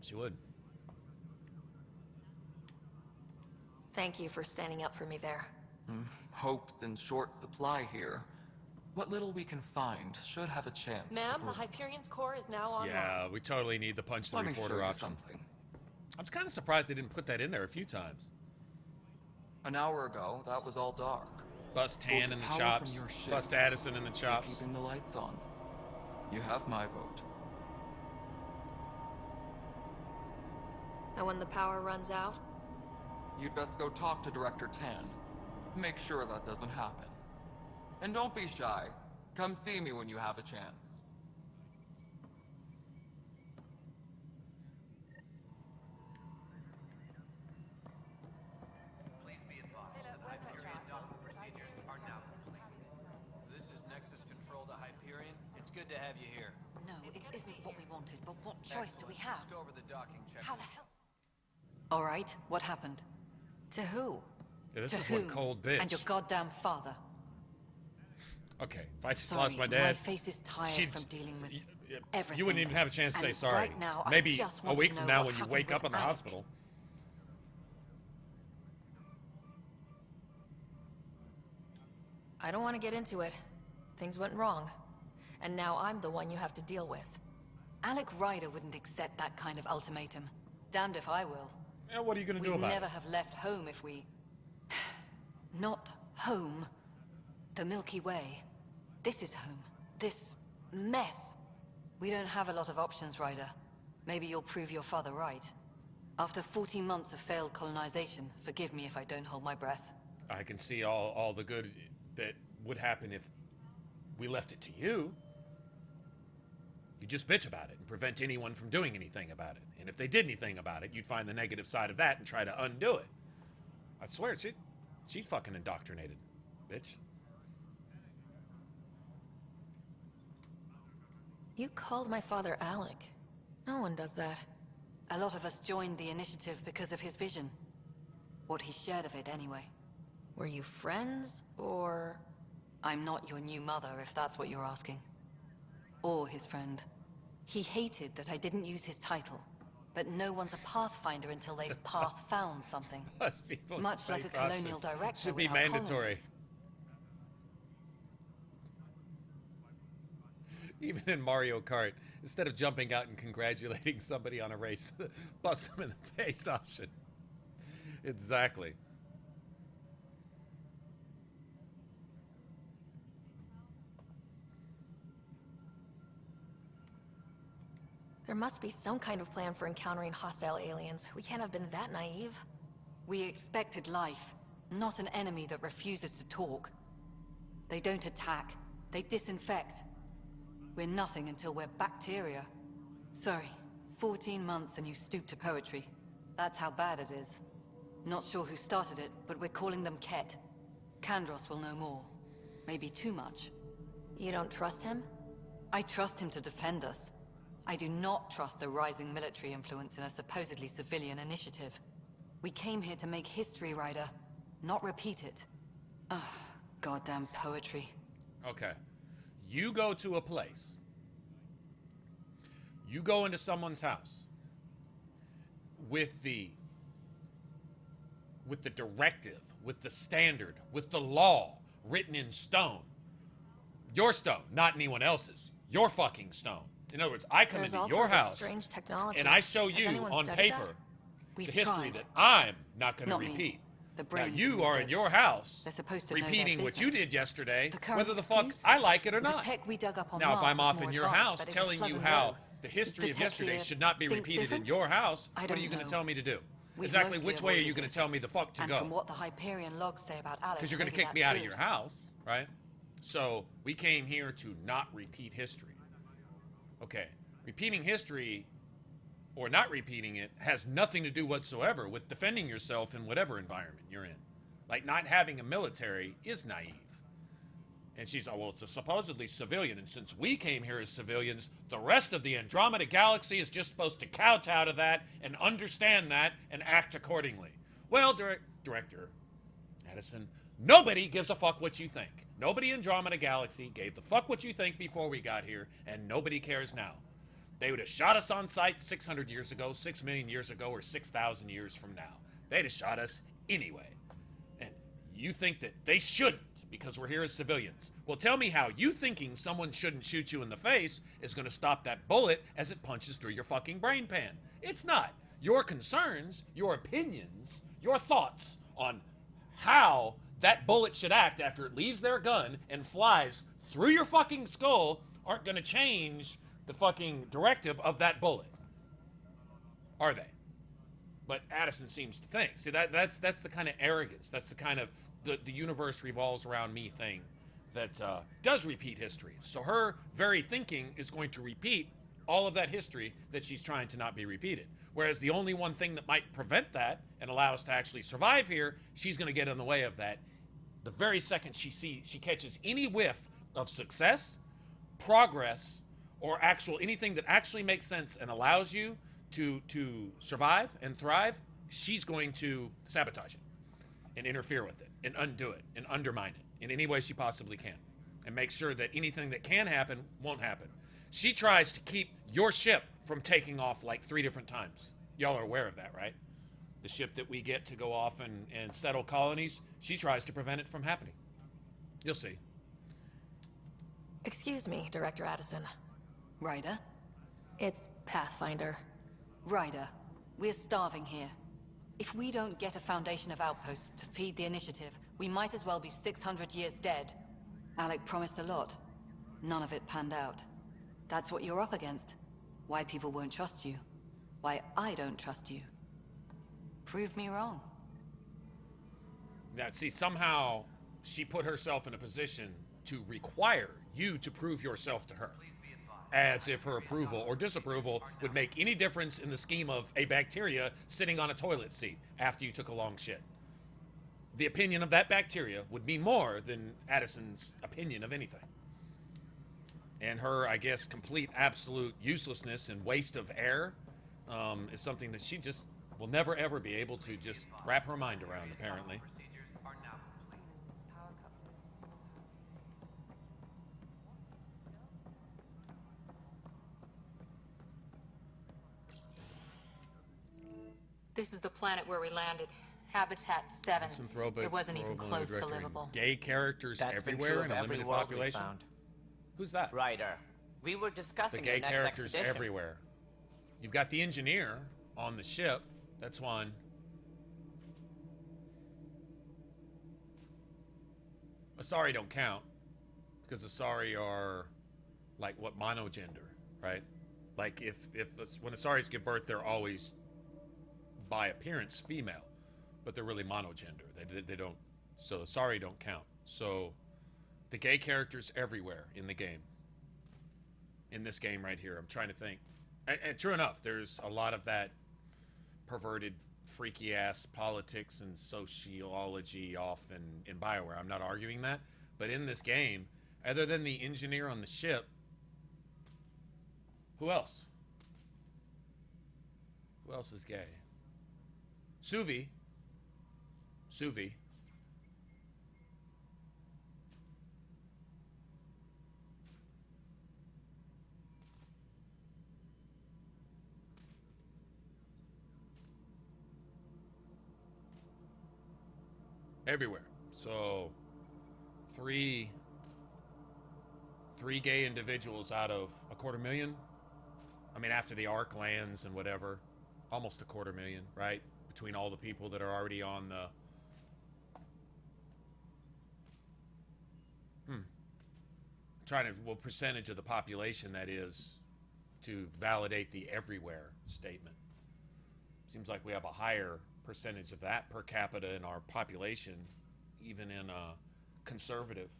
She would. Thank you for standing up for me there. Hope's in short supply here. What little we can find should have a chance. Ma'am, the Hyperion's core is now online. Yeah, we totally need the punch the Let me reporter show you option. something. I'm kind of surprised they didn't put that in there a few times. An hour ago, that was all dark. Bust Tan in the chops. Bust Addison in the chops. Keeping the lights on. You have my vote. And when the power runs out? You'd best go talk to Director Tan. Make sure that doesn't happen. And don't be shy. Come see me when you have a chance. This is Nexus Control to Hyperion. It's good to have you here. No, it isn't what we wanted, but what choice do we have? Let's go over the docking check. How the hell? All right, what happened? To who? Yeah, this To is one whom? cold bitch. And your goddamn father. Okay, if I just Sorry, lost my my dad, face is tired she'd- from dealing with y- everything. you wouldn't even have a chance to say And sorry. right now, I Maybe just a want week to from know now what when you happened wake up with in the Alec. hospital. I don't want to get into it. Things went wrong. And now I'm the one you have to deal with. Alec Ryder wouldn't accept that kind of ultimatum. Damned if I will. Yeah, what are you gonna do We'd about never it? have left home if we... Not home. The Milky Way. This is home. This mess. We don't have a lot of options, Ryder. Maybe you'll prove your father right. After 14 months of failed colonization, forgive me if I don't hold my breath. I can see all the good that would happen if we left it to you. You just bitch about it and prevent anyone from doing anything about it. And if they did anything about it, you'd find the negative side of that and try to undo it. I swear, she's fucking indoctrinated, bitch. You called my father Alec. No one does that. A lot of us joined the initiative because of his vision. What he shared of it, anyway. Were you friends, or...? I'm not your new mother, if that's what you're asking. Or his friend. He hated that I didn't use his title, but no one's a pathfinder until they've found something. Plus people Much like a face colonial option. director Should be with our mandatory. colonies. Even in Mario Kart, instead of jumping out and congratulating somebody on a race, bust them in the face option. Exactly. There must be some kind of plan for encountering hostile aliens. We can't have been that naive. We expected life, not an enemy that refuses to talk. They don't attack, they disinfect. We're nothing until we're bacteria. Sorry, 14 months and you stoop to poetry. That's how bad it is. Not sure who started it, but we're calling them Ket. Kandros will know more. Maybe too much. You don't trust him? I trust him to defend us. I do not trust a rising military influence in a supposedly civilian initiative. We came here to make history, Ryder, not repeat it. Ugh, goddamn poetry. Okay. You go to a place. You go into someone's house with the directive, with the standard, with the law written in stone. Your stone, not anyone else's. Your fucking stone. In other words, I come There's into also your this house strange technology. and I show Has you anyone on studied paper that? the We've history tried. that I'm not going to Not me. repeat. The Now brains you and are in research. your house They're supposed to know their repeating what you business. did yesterday, The current whether the fuck excuse? I like it or The not. tech we dug up on Now, if Mars I'm was off more in your advanced, house but it was telling plug you and how go. the history The of tech yesterday here should not be thinks repeated in different? your house, I what are don't you going to know. tell me to do? We've Exactly mostly which way are you avoided going to it. tell me the fuck to and go? from what the Hyperion logs say about Alex, Because you're going to maybe kick me that's out of good. your house, right? So we came here to not repeat history. Okay, repeating history or not repeating it has nothing to do whatsoever with defending yourself in whatever environment you're in. Like, not having a military is naive. And she's, oh, well, it's a supposedly civilian, and since we came here as civilians, the rest of the Andromeda galaxy is just supposed to kowtow to that and understand that and act accordingly. Well, Director Addison, nobody gives a fuck what you think. Nobody in Andromeda Galaxy gave the fuck what you think before we got here, and nobody cares now. They would have shot us on sight 600 years ago, 6 million years ago, or 6,000 years from now. They'd have shot us anyway. And you think that they shouldn't because we're here as civilians. Well, tell me how you thinking someone shouldn't shoot you in the face is going to stop that bullet as it punches through your fucking brain pan. It's not. Your concerns, your opinions, your thoughts on how that bullet should act after it leaves their gun and flies through your fucking skull aren't going to change the fucking directive of that bullet. Are they? But Addison seems to think. See, that's the kind of arrogance. That's the kind of the universe revolves around me thing that does repeat history. So her very thinking is going to repeat all of that history that she's trying to not be repeated. Whereas the only one thing that might prevent that and allow us to actually survive here, she's going to get in the way of that. The very second she catches any whiff of success, progress, or anything that actually makes sense and allows you to survive and thrive, she's going to sabotage it and interfere with it and undo it and undermine it in any way she possibly can and make sure that anything that can happen won't happen. She tries to keep your ship from taking off like 3 different times. Y'all are aware of that, right? The ship that we get to go off and settle colonies, she tries to prevent it from happening. You'll see. Excuse me, Director Addison. Ryder? It's Pathfinder. Ryder, we're starving here. If we don't get a foundation of outposts to feed the initiative, we might as well be 600 years dead. Alec promised a lot. None of it panned out. That's what you're up against. Why people won't trust you. Why I don't trust you. Prove me wrong. Now, see, somehow she put herself in a position to require you to prove yourself to her. As if her approval or disapproval would make any difference in the scheme of a bacteria sitting on a toilet seat after you took a long shit. The opinion of that bacteria would mean more than Addison's opinion of anything. And her, I guess, complete absolute uselessness and waste of air is something that she just will never ever be able to just wrap her mind around, apparently. This is the planet where we landed. Habitat 7. It wasn't even close to livable. Gay characters That's everywhere in been true a of every limited world we population. found. Who's that? Ryder. We were discussing The gay your next characters expedition. everywhere. You've got the engineer on the ship. That's one. Asari don't count because Asari are like what, monogender, right? Like when Asaris give birth, they're always by appearance female, but they're really monogender. They don't. So Asari don't count. So the gay characters everywhere in the game. In this game right here, I'm trying to think. And true enough, there's a lot of that perverted, freaky ass politics and sociology off in BioWare. I'm not arguing that, but in this game, other than the engineer on the ship, who else? Who else is gay? Suvi. Everywhere. So three gay individuals out of 250,000. I mean, after the arc lands and whatever, almost 250,000, right? Between all the people that are already on the what percentage of the population that is to validate the everywhere statement. Seems like we have a higher percentage of that per capita in our population, even in conservative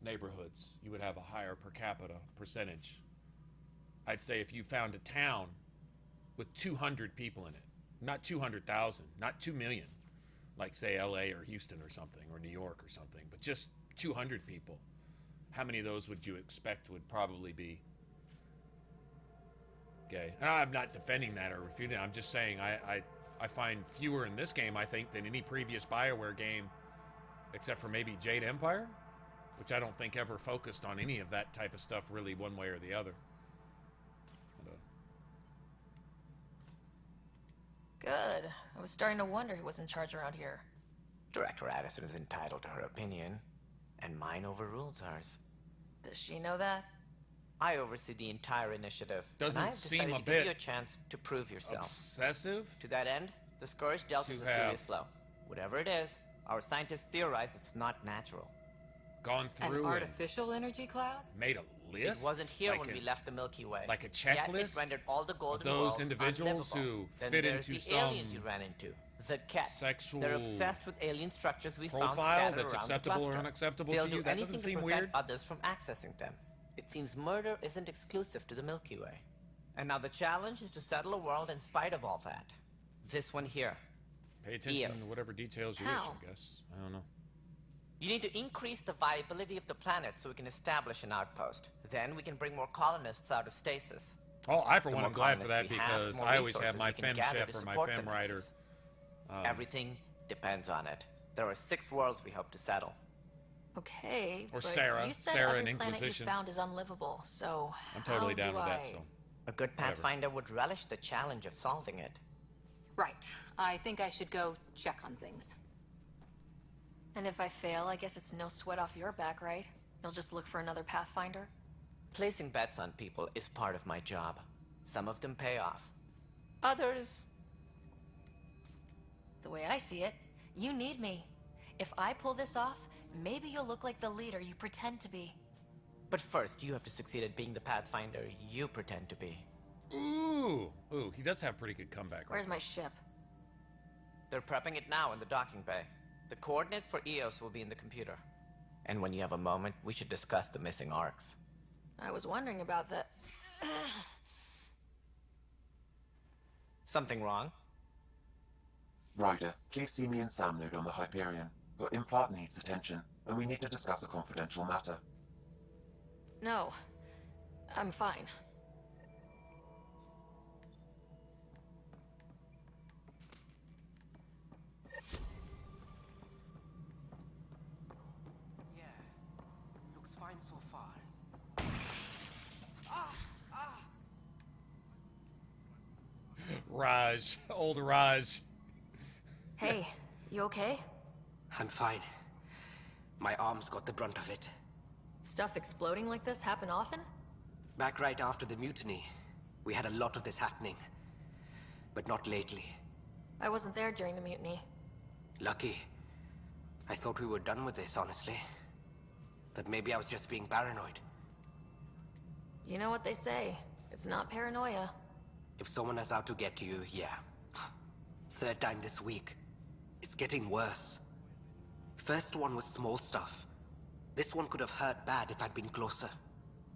neighborhoods. You would have a higher per capita percentage. I'd say if you found a town with 200 people in it, not 200,000, not 2 million, like say LA or Houston or something, or New York or something, but just 200 people, how many of those would you expect would probably be gay? And I'm not defending that or refuting it. I'm just saying I find fewer in this game, I think, than any previous BioWare game, except for maybe Jade Empire, which I don't think ever focused on any of that type of stuff really one way or the other. Good. I was starting to wonder who was in charge around here. Director Addison is entitled to her opinion, and mine overrules ours. Does she know that? I oversee the entire initiative. Doesn't and I have seem decided a to bit give you a chance to prove yourself. Obsessive? To that end, the Scourge dealt us a serious blow. Whatever it is, our scientists theorize it's not natural. Gone through an artificial energy cloud? Made a list? It wasn't here like when we left the Milky Way. Like a Yet checklist it rendered all the golden of those worlds individuals unlivable. who Then fit there's into the some aliens you ran into. The Ket. sexual They're obsessed with alien structures we found profile scattered that's around acceptable the or cluster. unacceptable They'll to you? do That anything doesn't to seem prevent weird. others from accessing them. It seems murder isn't exclusive to the Milky Way. And now the challenge is to settle a world in spite of all that. This one here. Pay attention Eos. to whatever details you wish, I guess. I don't know. You need to increase the viability of the planet so we can establish an outpost. Then we can bring more colonists out of stasis. Oh, I for The one more am glad for colonists that we have, because more I always have resources my we can fem gather chef to or my support fem the rider. Nexus. Everything depends on it. There are 6 worlds we hope to settle. Okay, Or but Sarah. you said Sarah every and planet Inquisition. you found is unlivable, so I'm totally how down do with that, I- so. A good Whatever. Pathfinder would relish the challenge of solving it. Right. I think I should go check on things. And if I fail, I guess it's no sweat off your back, right? You'll just look for another Pathfinder? Placing bets on people is part of my job. Some of them pay off. Others... The way I see it, you need me. If I pull this off, maybe you'll look like the leader you pretend to be. But first, you have to succeed at being the Pathfinder you pretend to be. Ooh, he does have pretty good comeback. Where's my ship? They're prepping it now in the docking bay. The coordinates for Eos will be in the computer. And when you have a moment, we should discuss the missing arcs. I was wondering about that. Something wrong? Ryder, please see me and Sam load on the Hyperion. Your implant needs attention, and we need to discuss a confidential matter. No, I'm fine. Looks fine so far. Raj, old Raj. Hey, you okay? I'm fine. My arms got the brunt of it. Stuff exploding like this happen often? Back right after the mutiny, we had a lot of this happening. But not lately. I wasn't there during the mutiny. Lucky. I thought we were done with this, honestly. That maybe I was just being paranoid. You know what they say. It's not paranoia. If someone is out to get you, yeah. Third time this week. It's getting worse. First one was small stuff. This one could have hurt bad if I'd been closer.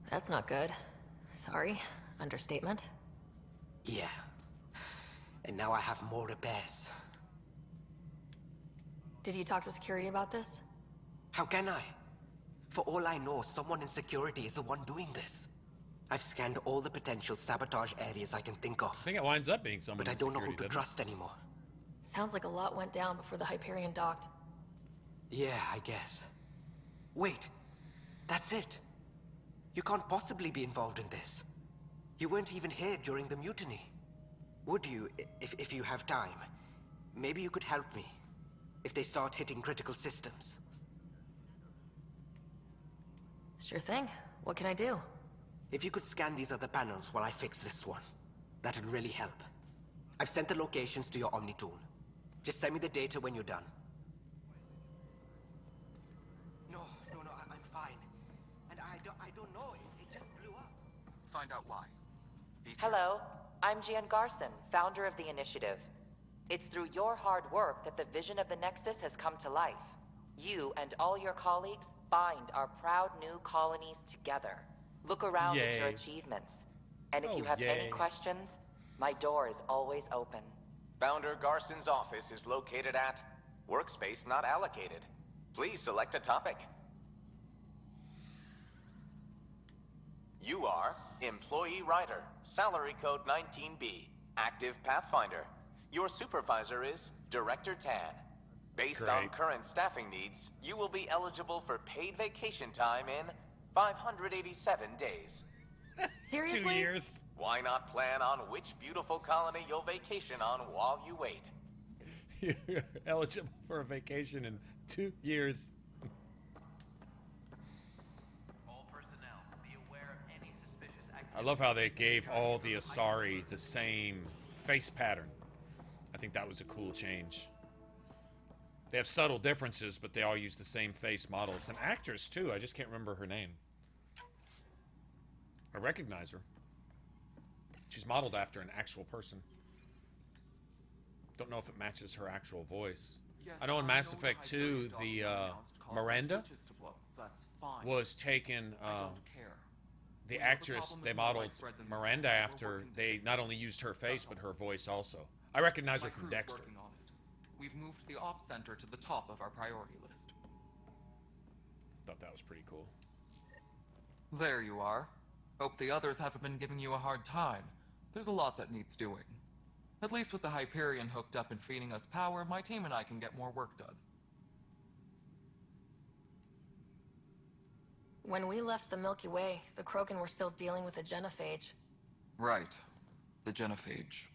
That's not good. Sorry. Understatement. Yeah. And now I have more repairs. Did you talk to security about this? How can I? For all I know, someone in security is the one doing this. I've scanned all the potential sabotage areas I can think of. I think it winds up being someone. But I don't know who to trust anymore. Sounds like a lot went down before the Hyperion docked. Yeah, I guess. Wait. That's it. You can't possibly be involved in this. You weren't even here during the mutiny. Would you, if you have time? Maybe you could help me. If they start hitting critical systems. Sure thing. What can I do? If you could scan these other panels while I fix this one, that'd really help. I've sent the locations to your Omni tool. Just send me the data when you're done. No, I'm fine. And I don't know, it just blew up. Find out why. Hello, I'm Gian Garson, founder of the Initiative. It's through your hard work that the vision of the Nexus has come to life. You and all your colleagues bind our proud new colonies together. Look around at your achievements. And if you have any questions, my door is always open. Founder Garson's office is located at Workspace Not Allocated. Please select a topic. You are Employee Writer, Salary Code 19B, Active Pathfinder. Your supervisor is Director Tan. Based on current staffing needs, you will be eligible for paid vacation time in 587 days. Seriously? 2 years. Why not plan on which beautiful colony you'll vacation on while you wait? You're eligible for a vacation in 2 years. All personnel, be aware of any suspicious activity. I love how they gave all the Asari the same face pattern. I think that was a cool change. They have subtle differences, but they all use the same face model. It's an actress, too. I just can't remember her name. I recognize her. She's modeled after an actual person. Don't know if it matches her actual voice. I know in Mass Effect 2, the Miranda was taken... the actress they modeled Miranda after, they not only used her face, but her voice also. I recognize her from Dexter. We've moved the Ops Center to the top of our priority list. Thought that was pretty cool. There you are. Hope the others haven't been giving you a hard time. There's a lot that needs doing. At least with the Hyperion hooked up and feeding us power, my team and I can get more work done. When we left the Milky Way, the Krogan were still dealing with a genophage. Right. The genophage.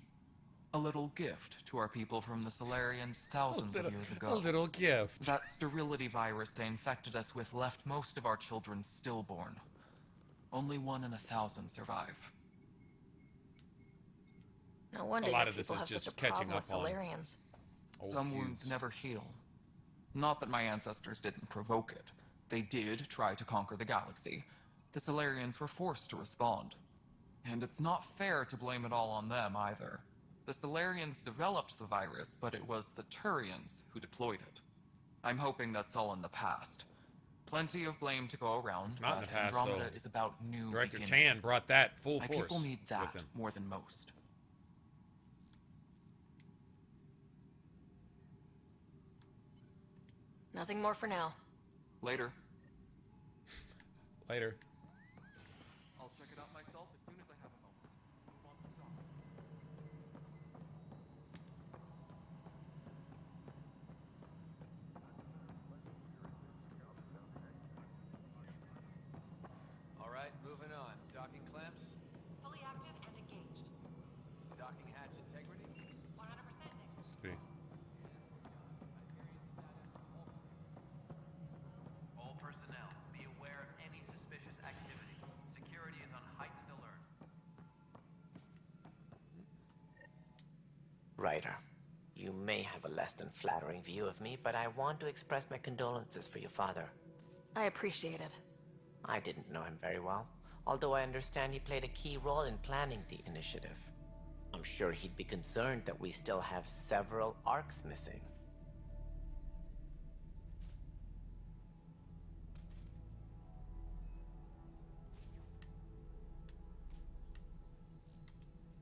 A little gift to our people from the Solarians thousands of years ago. A little gift. That sterility virus they infected us with left most of our children stillborn. Only 1 in 1,000 survive. No wonder a lot you of this people is have just such a catching problem up with on Solarians. Some wounds never heal. Not that my ancestors didn't provoke it. They did try to conquer the galaxy. The Solarians were forced to respond. And it's not fair to blame it all on them either. The Solarians developed the virus, but it was the Turians who deployed it. I'm hoping that's all in the past. Plenty of blame to go around. It's not in the past, Andromeda though. is about new Director beginnings. Tan brought that full My force people need with that him. more than most. Nothing more for now. Later. Later. I'll check it out myself as soon as I have a moment. Move on to the dock. All right, moving on. Docking clamps. Fully active and engaged. Docking hatch integrity? 100%. Must be. All personnel, be aware of any suspicious activity. Security is on heightened alert. Ryder, you may have a less than flattering view of me, but I want to express my condolences for your father. I appreciate it. I didn't know him very well, although I understand he played a key role in planning the initiative. I'm sure he'd be concerned that we still have several arcs missing.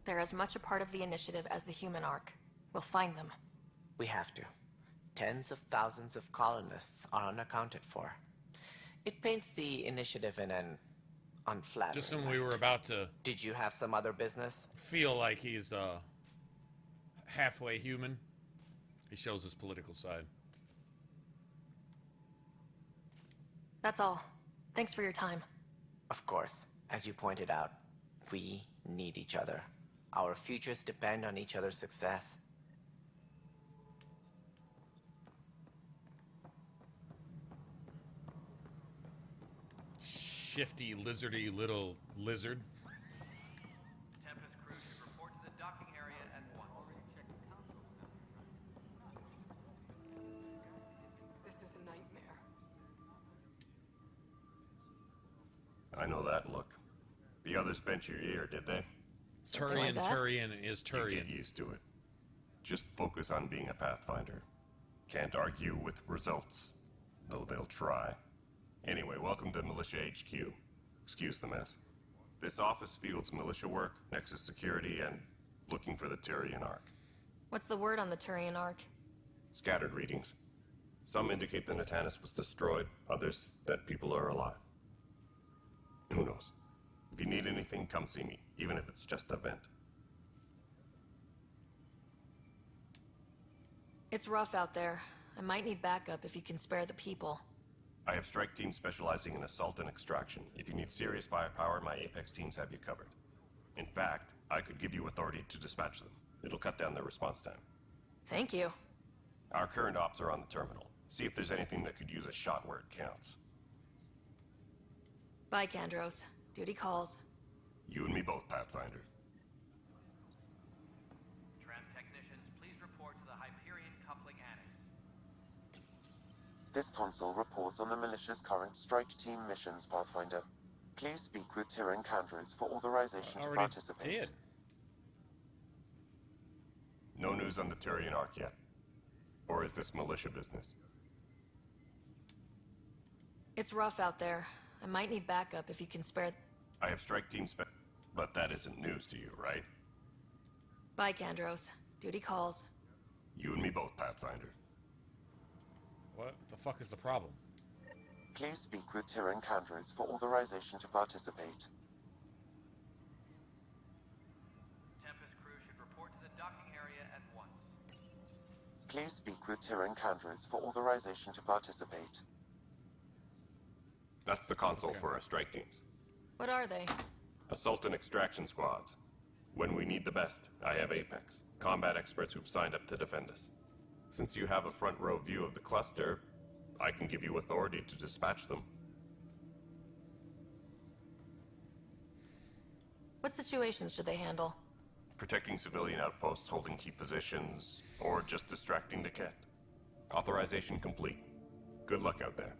They're as much a part of the initiative as the human arc. We'll find them. We have to. Tens of thousands of colonists are unaccounted for. It paints the initiative in an unflattering Just when light. we were about to... Did you have some other business? Feel like he's halfway human. He shows his political side. That's all. Thanks for your time. Of course. As you pointed out, we need each other. Our futures depend on each other's success. Shifty, lizardy little lizard. Tempest crew should report to the docking area at once. This is a nightmare. I know that look. The others bent your ear, did they? Turian, like that? Turian is You Turian. get used to it. Just focus on being a Pathfinder. Can't argue with results, though they'll try. Anyway, welcome to Militia HQ. Excuse the mess. This office fields militia work, Nexus security, and looking for the Turian Ark. What's the word on the Turian arc? Scattered readings. Some indicate the Natanus was destroyed, others that people are alive. Who knows? If you need anything, come see me, even if it's just a vent. It's rough out there. I might need backup if you can spare the people. I have strike teams specializing in assault and extraction. If you need serious firepower, my Apex teams have you covered. In fact, I could give you authority to dispatch them. It'll cut down their response time. Thank you. Our current ops are on the terminal. See if there's anything that could use a shot where it counts. Bye, Kandros. Duty calls. You and me both, Pathfinder. Tram technicians, please report to the Hyperion coupling annex. This console reports on the militia's current strike team missions, Pathfinder. Please speak with Tyrion Kandros for authorization to participate. Did. No news on the Turian Ark yet. Or is this militia business? It's rough out there. I might need backup if you can spare... I have strike teams but that isn't news to you, right? Bye, Kandros. Duty calls. You and me both, Pathfinder. What the fuck is the problem? Please speak with Tyrion Kandros for authorization to participate. Tempest crew should report to the docking area at once. Please speak with Tyrion Kandros for authorization to participate. That's the console for our strike teams. What are they? Assault and extraction squads. When we need the best, I have Apex. Combat experts who've signed up to defend us. Since you have a front row view of the cluster, I can give you authority to dispatch them. What situations should they handle? Protecting civilian outposts, holding key positions, or just distracting the Ket. Authorization complete. Good luck out there.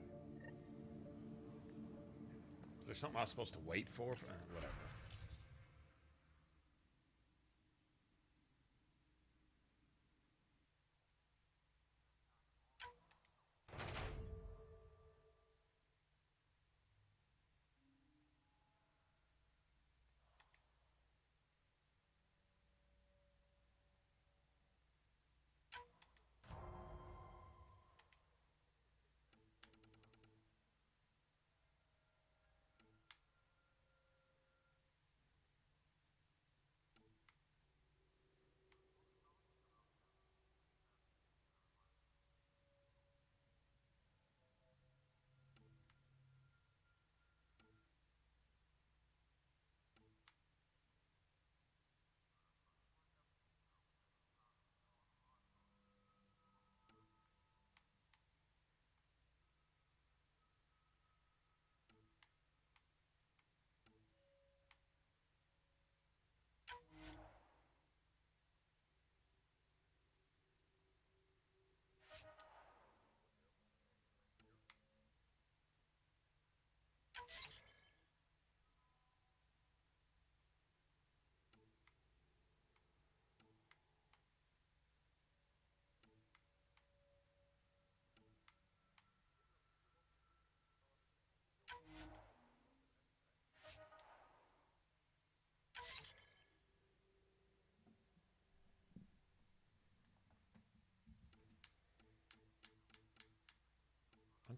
Is there something I was supposed to wait for? Whatever.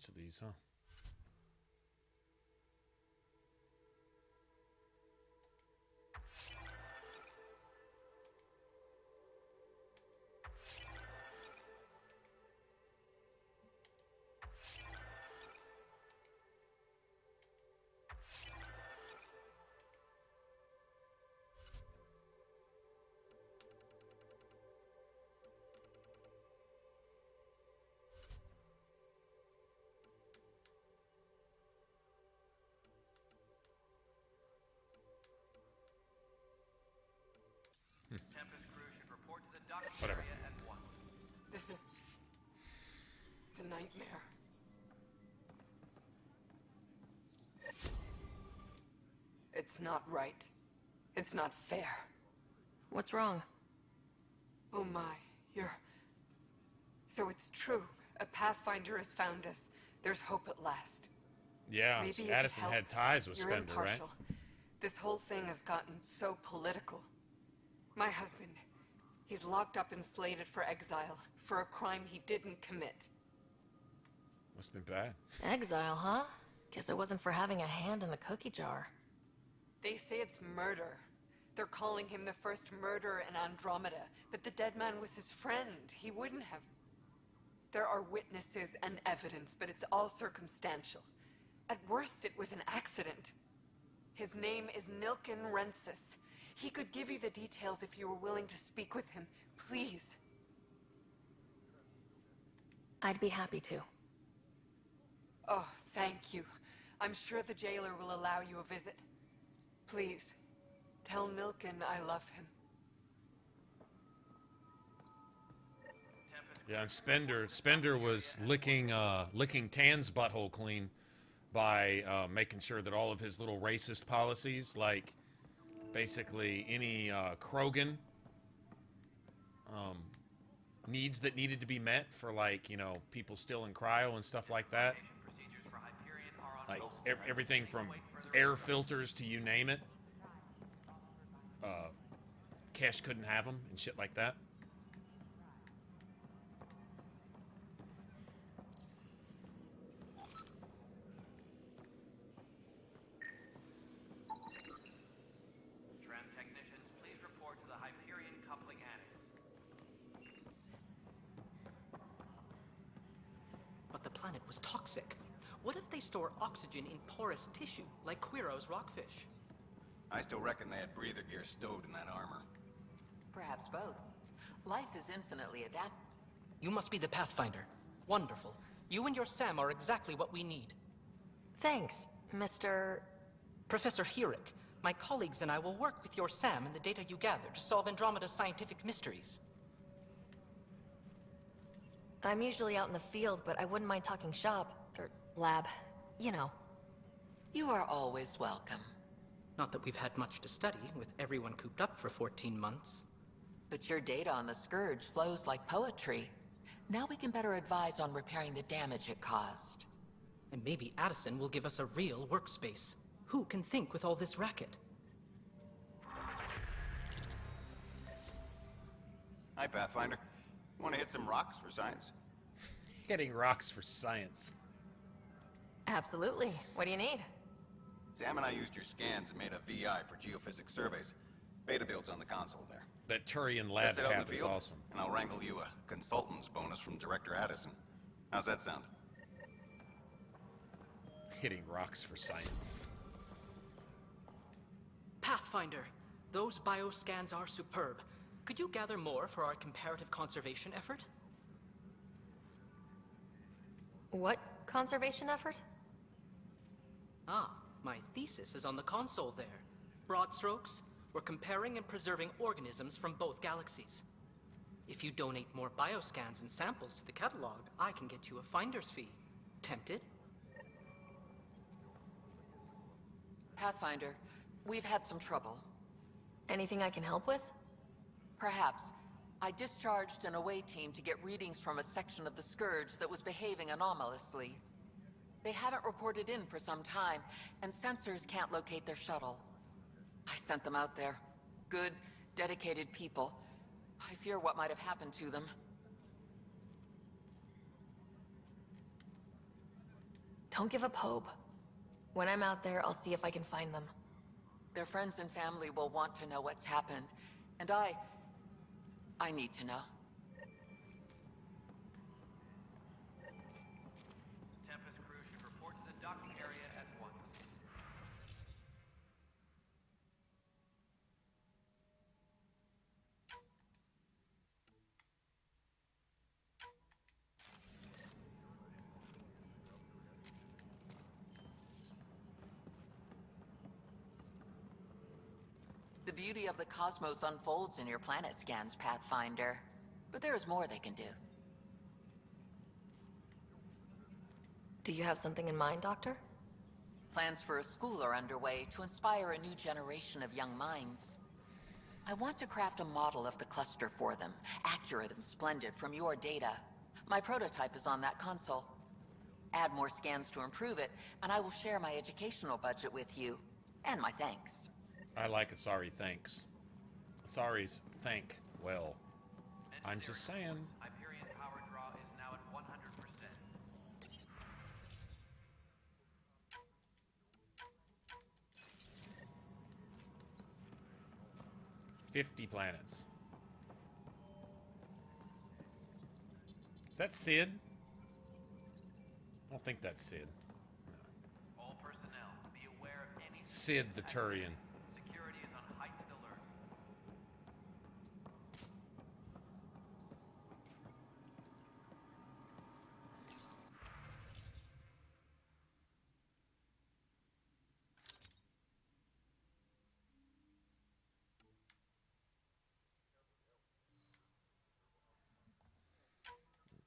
bunch of these, huh? Tempest crew should report to the docking Whatever. area at once. This is a nightmare. It's not right. It's not fair. What's wrong? Oh my, So it's true. A Pathfinder has found us. There's hope at last. Yeah, Maybe you could Addison help. had ties with You're Spender, right? impartial. This whole thing has gotten so political. My husband, he's locked up and slated for exile for a crime he didn't commit. Must have been bad. Exile, huh? Guess it wasn't for having a hand in the cookie jar. They say it's murder. They're calling him the first murderer in Andromeda, but the dead man was his friend. He wouldn't have. There are witnesses and evidence, but it's all circumstantial. At worst, it was an accident. His name is Nilken Rensis. He could give you the details if you were willing to speak with him. Please. I'd be happy to. Oh, thank you. I'm sure the jailer will allow you a visit. Please, tell Nilken I love him. Yeah, and Spender was licking Tan's butthole clean by making sure that all of his little racist policies, like basically any Krogan needs that needed to be met for, like, you know, people still in cryo and stuff like that. Like everything from air filters to you name it. Kesh couldn't have them and shit like that. Tram technicians, please report to the Hyperion coupling annex. But the planet was toxic. What if they store oxygen in porous tissue, like Quiro's rockfish? I still reckon they had breather gear stowed in that armor. Perhaps both. Life is infinitely adaptable. You must be the Pathfinder. Wonderful. You and your Sam are exactly what we need. Thanks, Mr. Professor Hirick, my colleagues and I will work with your Sam and the data you gather to solve Andromeda's scientific mysteries. I'm usually out in the field, but I wouldn't mind talking shop. Or lab. You know. You are always welcome. Not that we've had much to study, with everyone cooped up for 14 months. But your data on the Scourge flows like poetry. Now we can better advise on repairing the damage it caused. And maybe Addison will give us a real workspace. Who can think with all this racket? Hi, Pathfinder. Want to hit some rocks for science? Hitting rocks for science. Absolutely. What do you need? Sam and I used your scans and made a VI for geophysics surveys. Beta builds on the console there. That Turian lab Test it out in cap the is field, awesome. and I'll wrangle you a consultant's bonus from Director Addison. How's that sound? Hitting rocks for science. Pathfinder, those bioscans are superb. Could you gather more for our comparative conservation effort? What conservation effort? Ah, my thesis is on the console there. Broad strokes, we're comparing and preserving organisms from both galaxies. If you donate more bioscans and samples to the catalog, I can get you a finder's fee. Tempted? Pathfinder, we've had some trouble. Anything I can help with? Perhaps. I discharged an away team to get readings from a section of the Scourge that was behaving anomalously. They haven't reported in for some time, and sensors can't locate their shuttle. I sent them out there. Good, dedicated people. I fear what might have happened to them. Don't give up hope. When I'm out there, I'll see if I can find them. Their friends and family will want to know what's happened. And I need to know. Tempest crew should report to the docking area at once. The beauty of the cosmos unfolds in your planet scans, Pathfinder. But there is more they can do. Do you have something in mind, Doctor? Plans for a school are underway to inspire a new generation of young minds. I want to craft a model of the cluster for them, accurate and splendid from your data. My prototype is on that console. Add more scans to improve it, and I will share my educational budget with you, and my thanks. I like Asari thanks. Asari's thank well. I'm just saying. Hyperion power draw is now at 100%. 50 planets. Is that Sid? I don't think that's Sid. All personnel, be aware of any Sid the Turian. Security is on heightened alert.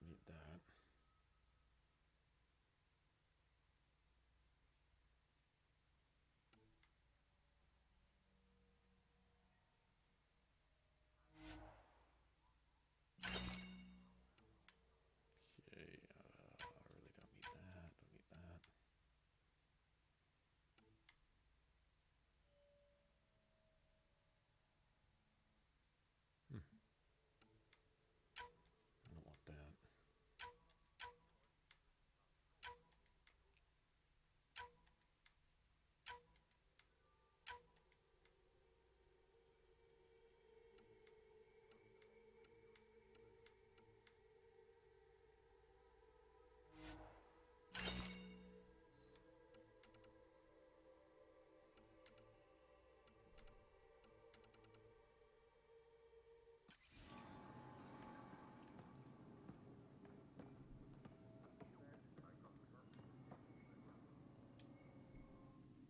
Need that. Okay, I really don't need that. Don't need that. I don't want that.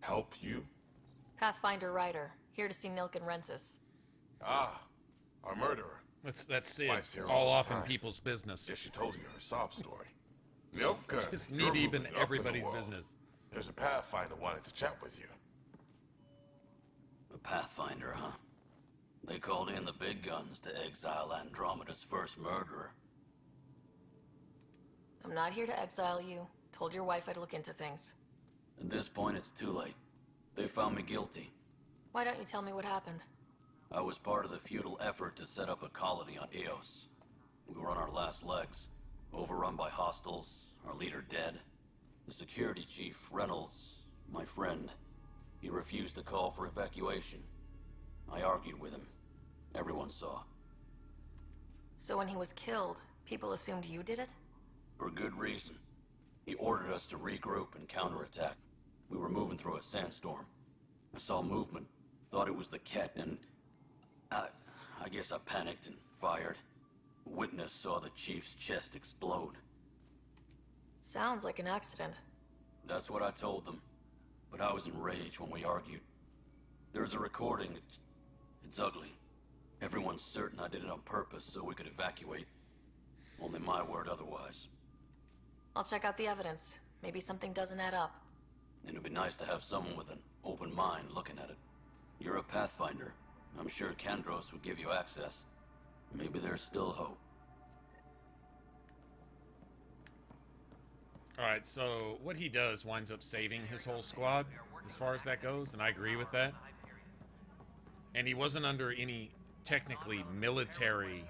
Help you? Pathfinder Ryder, here to see Nilk and Rensis. Ah, our murderer. That's Sid. Wife's here All the off in time. people's business. Yeah, she told you her sob story. Milka, Just you're knee deep in moving up the everybody's world. business. There's a Pathfinder wanted to chat with you. A Pathfinder, huh? They called in the big guns to exile Andromeda's first murderer. I'm not here to exile you. Told your wife I'd look into things. At this point, it's too late. They found me guilty. Why don't you tell me what happened? I was part of the futile effort to set up a colony on Eos. We were on our last legs, overrun by hostiles, our leader dead. The security chief, Reynolds, my friend, he refused to call for evacuation. I argued with him. Everyone saw. So when he was killed, people assumed you did it? For good reason. He ordered us to regroup and counterattack. We were moving through a sandstorm. I saw movement, thought it was the Ket, and I guess I panicked and fired. A witness saw the chief's chest explode. Sounds like an accident. That's what I told them. But I was enraged when we argued. There's a recording. It's ugly. Everyone's certain I did it on purpose so we could evacuate. Only my word otherwise. I'll check out the evidence. Maybe something doesn't add up. It'd be nice to have someone with an open mind looking at it. You're a Pathfinder. I'm sure Kandros would give you access. Maybe there's still hope. Alright, so what he does winds up saving his whole squad, as far as that goes, and I agree with that. And he wasn't under any, technically, military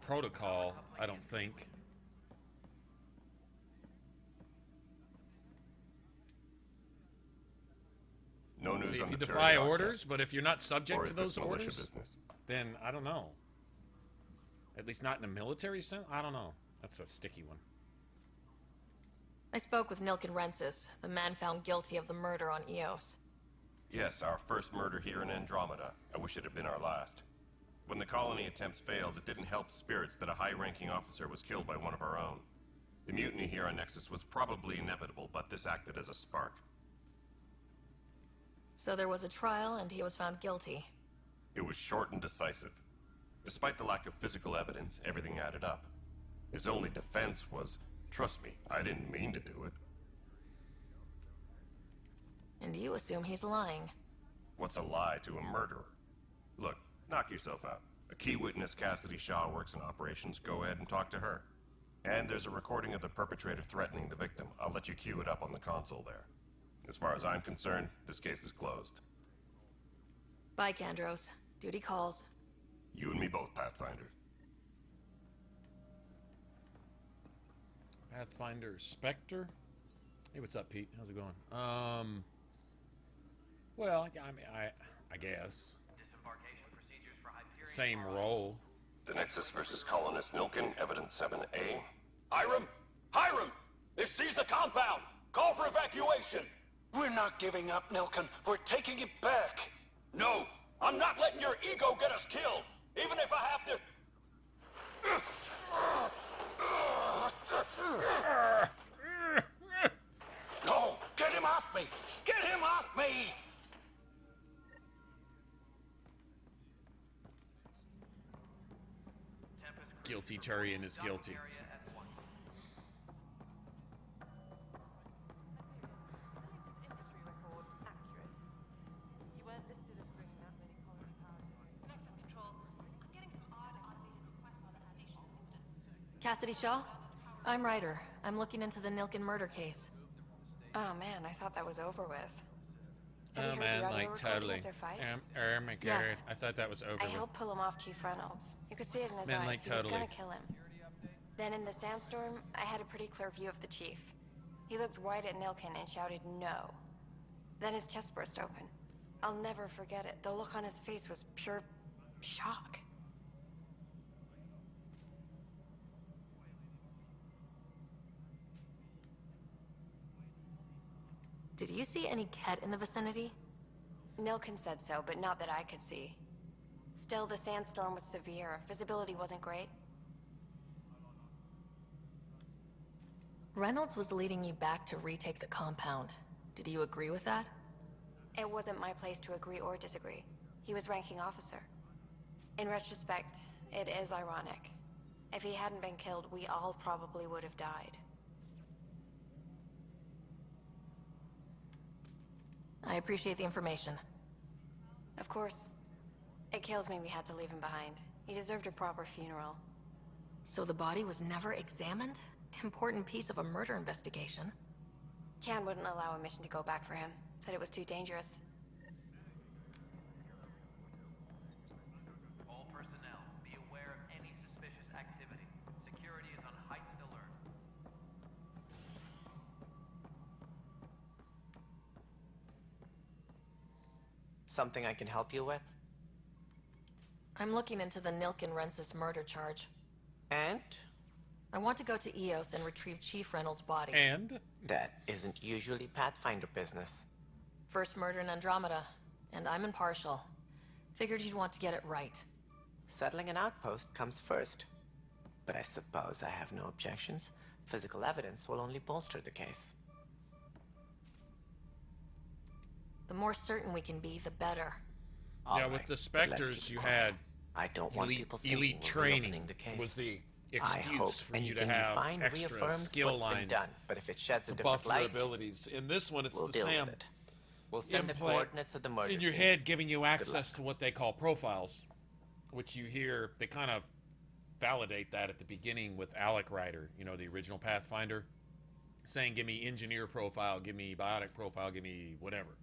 protocol, I don't think. No news See, on if you the defy Turiok orders, yet. but if you're not subject Or to is those this militia orders, business? then I don't know. At least not in a military sense? I don't know. That's a sticky one. I spoke with Nilken Rensis, the man found guilty of the murder on Eos. Yes, our first murder here in Andromeda. I wish it had been our last. When the colony attempts failed, it didn't help spirits that a high-ranking officer was killed by one of our own. The mutiny here on Nexus was probably inevitable, but this acted as a spark. So there was a trial, and he was found guilty. It was short and decisive. Despite the lack of physical evidence, everything added up. His only defense was, trust me, I didn't mean to do it. And you assume he's lying. What's a lie to a murderer? Look, knock yourself out. A key witness, Cassidy Shaw, works in operations. Go ahead and talk to her. And there's a recording of the perpetrator threatening the victim. I'll let you cue it up on the console there. As far as I'm concerned, this case is closed. Bye, Kandros. Duty calls. You and me both, Pathfinder. Pathfinder Spectre. Hey, what's up, Pete? How's it going? Well, I guess. Disembarkation procedures for Hyperion. Same role. The Nexus versus Colonist Nilken, Evidence 7A. Hiram! Hiram! They've seized the compound! Call for evacuation! We're not giving up, Nilken. We're taking it back. No! I'm not letting your ego get us killed! Even if I have to... No! Get him off me! Get him off me! Guilty Turian is guilty. Cassidy Shaw? I'm Ryder. I'm looking into the Nilken murder case. Oh man, I thought that was over with. Have Oh you heard man, the audio like recording totally. of their fight? Oh my god. Yes. I thought that was over I with. helped pull him off Chief Reynolds. You could see it in his Man, eyes. like, He was totally. gonna kill him. Then in the sandstorm, I had a pretty clear view of the chief. He looked right at Nilken and shouted no. Then his chest burst open. I'll never forget it. The look on his face was pure shock. Did you see any Ket in the vicinity? Nilken said so, but not that I could see. Still, the sandstorm was severe. Visibility wasn't great. Reynolds was leading you back to retake the compound. Did you agree with that? It wasn't my place to agree or disagree. He was ranking officer. In retrospect, it is ironic. If he hadn't been killed, we all probably would have died. I appreciate the information. Of course. It kills me we had to leave him behind. He deserved a proper funeral. So the body was never examined? Important piece of a murder investigation. Tian wouldn't allow a mission to go back for him. Said it was too dangerous. All personnel, be aware of any suspicious activity. Security is on heightened alert. Something I can help you with? I'm looking into the Nilken Rensis murder charge. And? I want to go to Eos and retrieve Chief Reynolds' body. And? That isn't usually Pathfinder business. First murder in Andromeda, and I'm impartial. Figured you'd want to get it right. Settling an outpost comes first. But I suppose I have no objections. Physical evidence will only bolster the case. The more certain we can be, the better. Yeah, with the Spectres, you had I don't want people thinking elite we're training reopening the case. was the I hope excuse for you to anything have find extra reaffirms skill what's been lines done, but if it sheds a to buff different your light, abilities. In this one, it's we'll the deal with SAM it. We'll send the implant coordinates of the murder in your scene. head, giving you Good access luck. to what they call profiles, which you hear. They kind of validate that at the beginning with Alec Ryder, you know, the original Pathfinder, saying, "Give me engineer profile, give me biotic profile, give me whatever."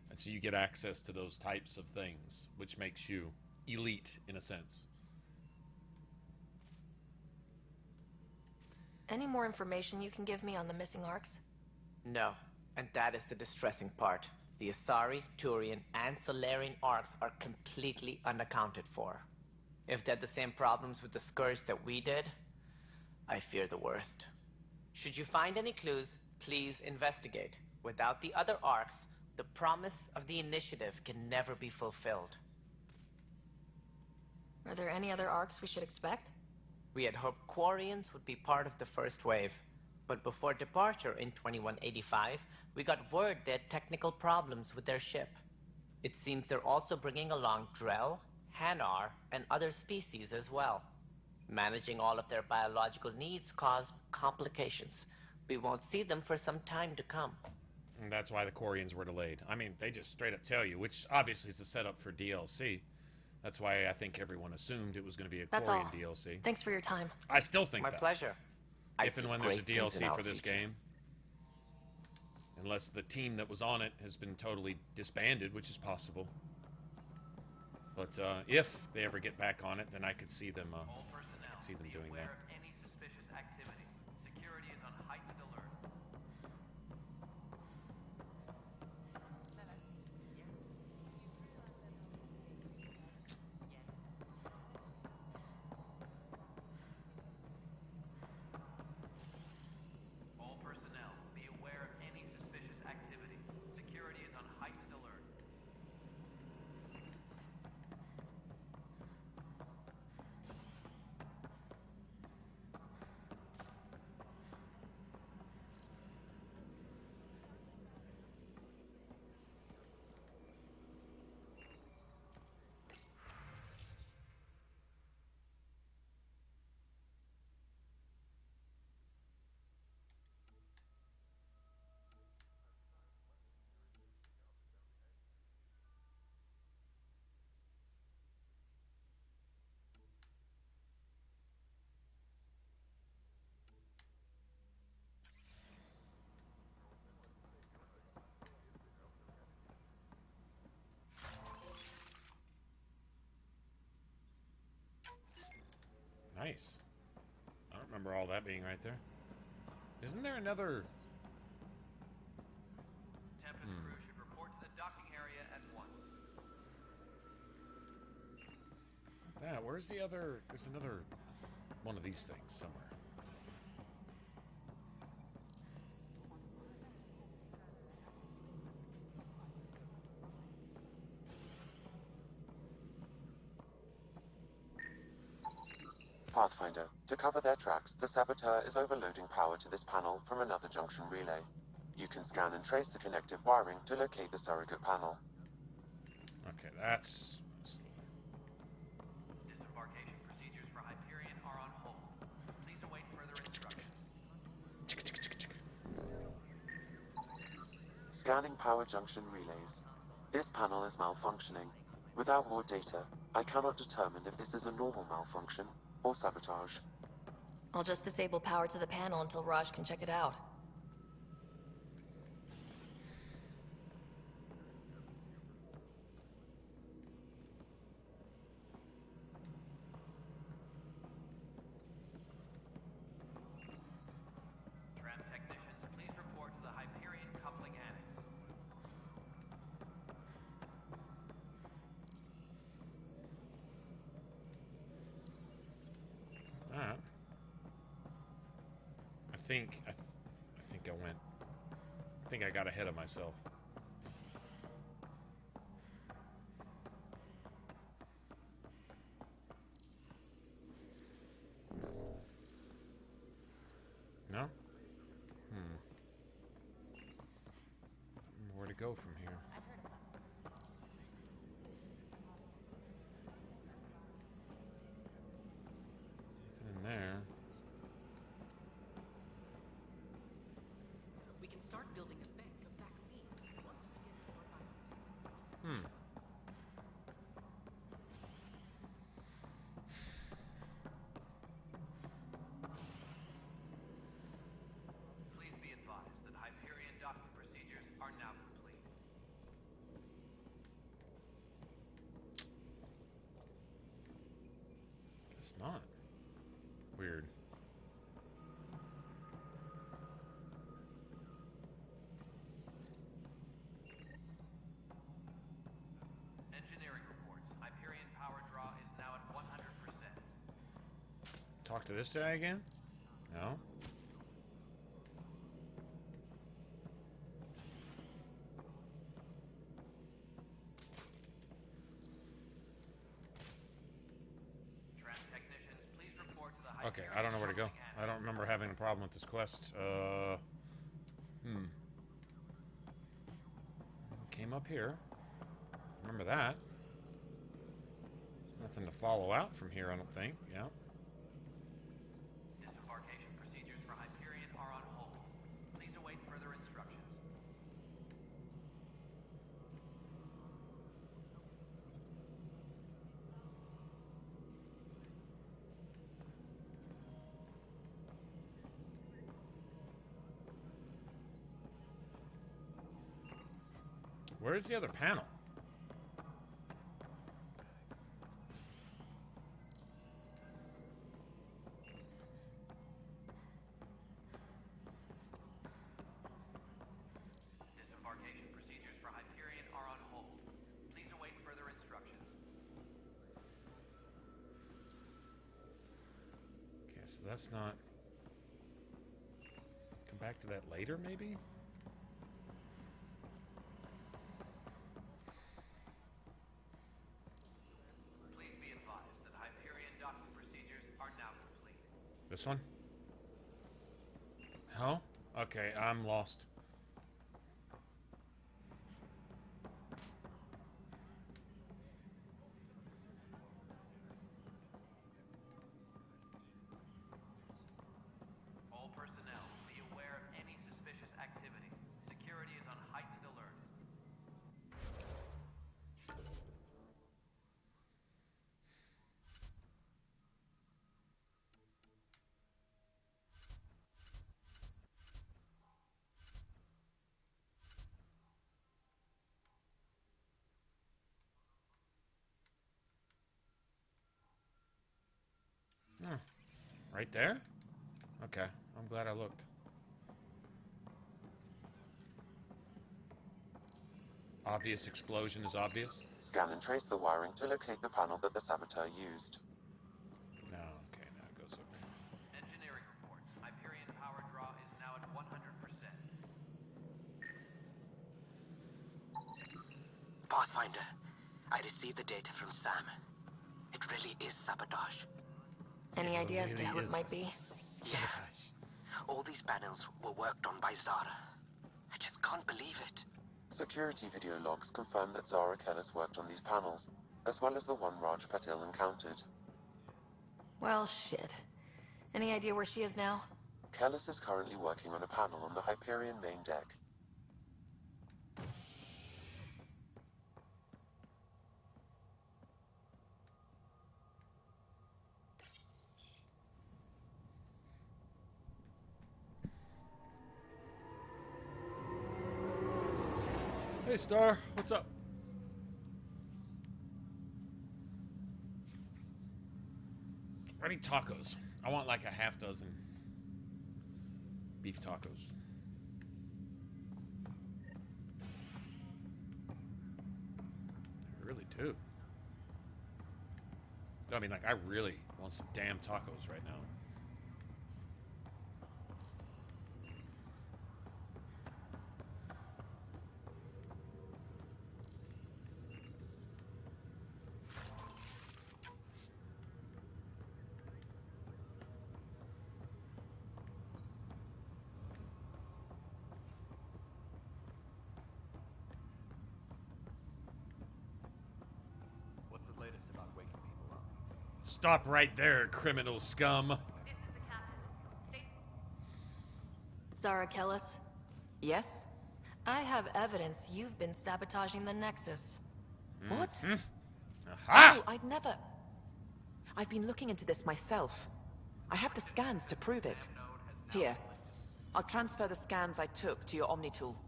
And so you get access to those types of things, which makes you elite in a sense. Any more information you can give me on the missing arcs? No, and that is the distressing part. The Asari, Turian, and Solarian arcs are completely unaccounted for. If they had the same problems with the Scourge that we did, I fear the worst. Should you find any clues, please investigate. Without the other arcs, the promise of the initiative can never be fulfilled. Are there any other arcs we should expect? We had hoped Quarians would be part of the first wave, but before departure in 2185, we got word they had technical problems with their ship. It seems they're also bringing along Drell, Hanar, and other species as well. Managing all of their biological needs caused complications. We won't see them for some time to come. And that's why the Quarians were delayed. I mean, they just straight up tell you, which obviously is a setup for DLC. That's why I think everyone assumed it was going to be a That's Quarian all. DLC. Thanks for your time. I still think My that. pleasure. If and when there's a DLC for this game. Unless the team that was on it has been totally disbanded, which is possible. But if they ever get back on it, then I could see them, doing that. Any suspicious activity. Security is on heightened alert. All personnel, be aware of any suspicious activity. Security is on heightened alert. Nice. I don't remember all that being right there. Isn't there another... Tempest crew should report to the docking area at once. Where's the other... There's another one of these things somewhere. Pathfinder, to cover their tracks, the Saboteur is overloading power to this panel from another junction relay. You can scan and trace the connective wiring to locate the surrogate panel. Okay, that's... Disembarkation procedures for Hyperion are on hold. Please await further instructions. Scanning power junction relays. This panel is malfunctioning. Without more data, I cannot determine if this is a normal malfunction or sabotage. I'll just disable power to the panel until Raj can check it out. Tram technicians, please report to the Hyperion coupling annex. That. I think I got ahead of myself. No? Where to go from here? Nothing in there. We can start building a bank of vaccines once we get more biology. Please be advised that Hyperion docking procedures are now complete. It's not. Weird. to this guy again? No. Okay, I don't know where to go. I don't remember having a problem with this quest. Came up here. Remember that. Nothing to follow out from here, I don't think. Yeah. Disembarkation procedures for Hyperion are on hold. Please await further instructions. Where's the other panel? Disembarkation procedures for Hyperion are on hold. Please await further instructions. Okay, so that's not... Come back to that later, maybe? This one? Oh? Okay, I'm lost. All personnel, be aware of any suspicious activity. Security is on heightened alert. Right there? Okay, I'm glad I looked. Obvious explosion is obvious. Scan and trace the wiring to locate the panel that the saboteur used. No, okay, now it goes over. Engineering reports. Hyperion power draw is now at 100%. Pathfinder, I received the data from Sam. It really is sabotage. Any idea as to who it might be? Yeah. All these panels were worked on by Zara. I just can't believe it. Security video logs confirm that Zara Kellis worked on these panels, as well as the one Raj Patil encountered. Well, shit. Any idea where she is now? Kellis is currently working on a panel on the Hyperion main deck. Hey, Star, what's up? I need tacos. I want like a half dozen beef tacos. I really do. No, I mean, like, I really want some damn tacos right now. Stop right there, criminal scum. Zara Kellis? Yes? I have evidence you've been sabotaging the Nexus. What? Aha! Oh, I'd never... I've been looking into this myself. I have the scans to prove it. Here. I'll transfer the scans I took to your Omni tool.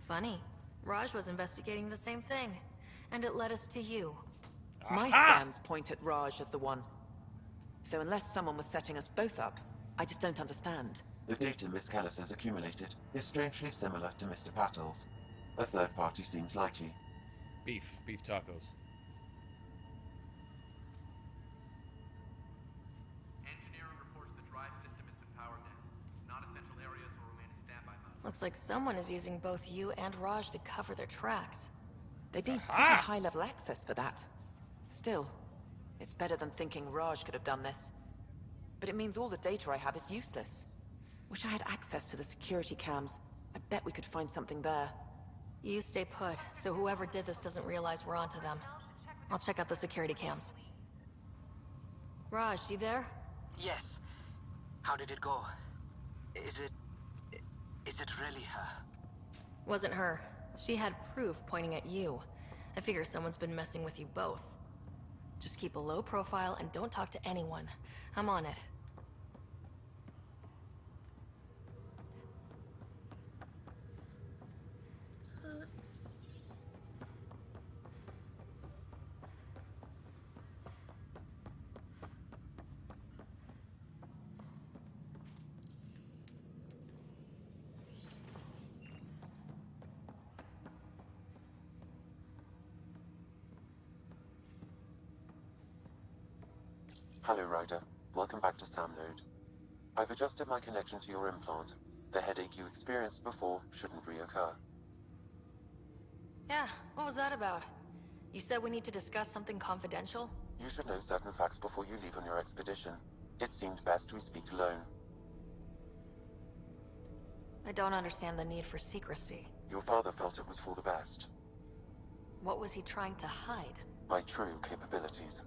Funny. Raj was investigating the same thing, and it led us to you. My scans point at Raj as the one. So unless someone was setting us both up, I just don't understand. The data Miss Kellis has accumulated is strangely similar to Mr. Patil's. A third party seems likely. Beef tacos. Engineering Looks like someone is using both you and Raj to cover their tracks. They need pretty high-level access for that. Still, it's better than thinking Raj could have done this. But it means all the data I have is useless. Wish I had access to the security cams. I bet we could find something there. You stay put, so whoever did this doesn't realize we're onto them. I'll check out the security cams. Raj, you there? Yes. How did it go? Is it really her? Wasn't her. She had proof pointing at you. I figure someone's been messing with you both. Just keep a low profile and don't talk to anyone. I'm on it. Hello, Ryder. Welcome back to Sam Node. I've adjusted my connection to your implant. The headache you experienced before shouldn't reoccur. Yeah, what was that about? You said we need to discuss something confidential? You should know certain facts before you leave on your expedition. It seemed best we speak alone. I don't understand the need for secrecy. Your father felt it was for the best. What was he trying to hide? My true capabilities.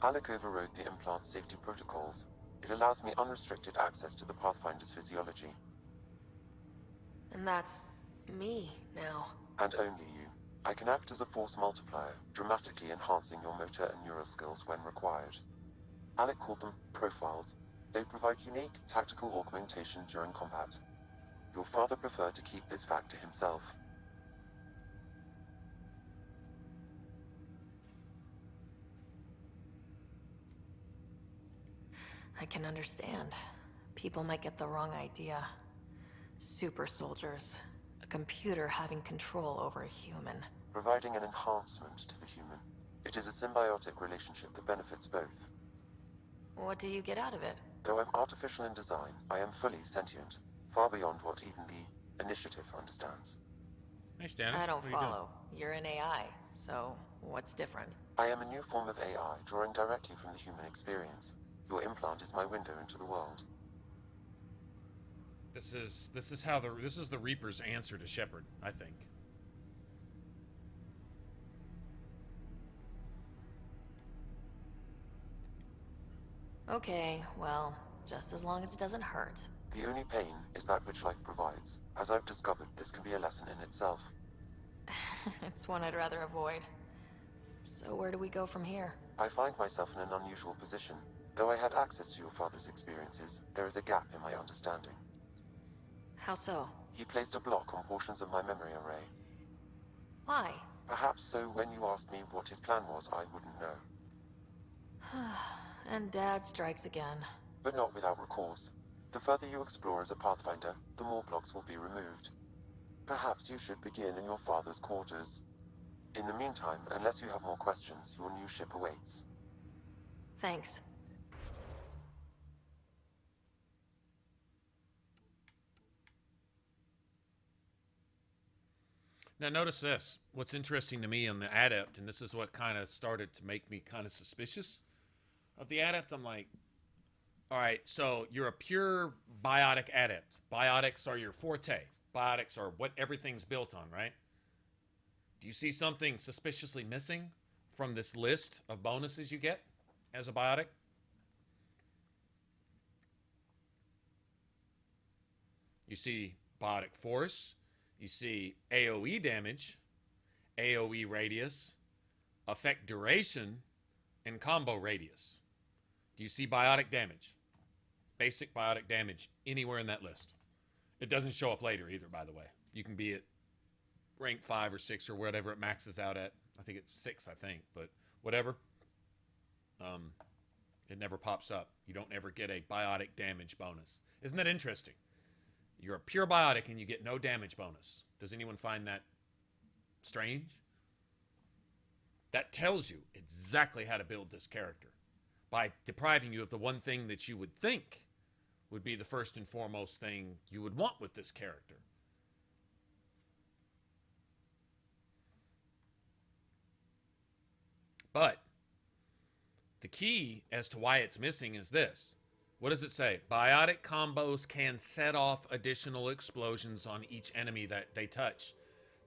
Alec overrode the implant's safety protocols. It allows me unrestricted access to the Pathfinder's physiology. And that's me now. And only you. I can act as a force multiplier, dramatically enhancing your motor and neural skills when required. Alec called them profiles. They provide unique tactical augmentation during combat. Your father preferred to keep this fact to himself. I can understand. People might get the wrong idea. Super soldiers. A computer having control over a human. Providing an enhancement to the human. It is a symbiotic relationship that benefits both. What do you get out of it? Though I'm artificial in design, I am fully sentient. Far beyond what even the Initiative understands. Hey, Stannis. I don't follow. You're an AI, so what's different? I am a new form of AI, drawing directly from the human experience. Your implant is my window into the world. This is the Reaper's answer to Shepard, I think. Okay, well, just as long as it doesn't hurt. The only pain is that which life provides. As I've discovered, this can be a lesson in itself. It's one I'd rather avoid. So where do we go from here? I find myself in an unusual position. Though I had access to your father's experiences, there is a gap in my understanding. How so? He placed a block on portions of my memory array. Why? Perhaps so when you asked me what his plan was, I wouldn't know. And Dad strikes again. But not without recourse. The further you explore as a Pathfinder, the more blocks will be removed. Perhaps you should begin in your father's quarters. In the meantime, unless you have more questions, your new ship awaits. Thanks. Now notice this. What's interesting to me on the Adept, and this is what kind of started to make me kind of suspicious of the Adept, I'm like, all right, so you're a pure biotic Adept. Biotics are your forte. Biotics are what everything's built on, right? Do you see something suspiciously missing from this list of bonuses you get as a biotic? You see biotic force. You see AoE damage, AoE radius, effect duration, and combo radius. Do you see biotic damage? Basic biotic damage anywhere in that list. It doesn't show up later either, by the way. You can be at rank 5 or 6 or whatever it maxes out at. I think it's 6, I think, but whatever. It never pops up. You don't ever get a biotic damage bonus. Isn't that interesting? You're a pure biotic and you get no damage bonus. Does anyone find that strange? That tells you exactly how to build this character by depriving you of the one thing that you would think would be the first and foremost thing you would want with this character, But the key as to why it's missing is this. What does it say? Biotic combos can set off additional explosions on each enemy that they touch.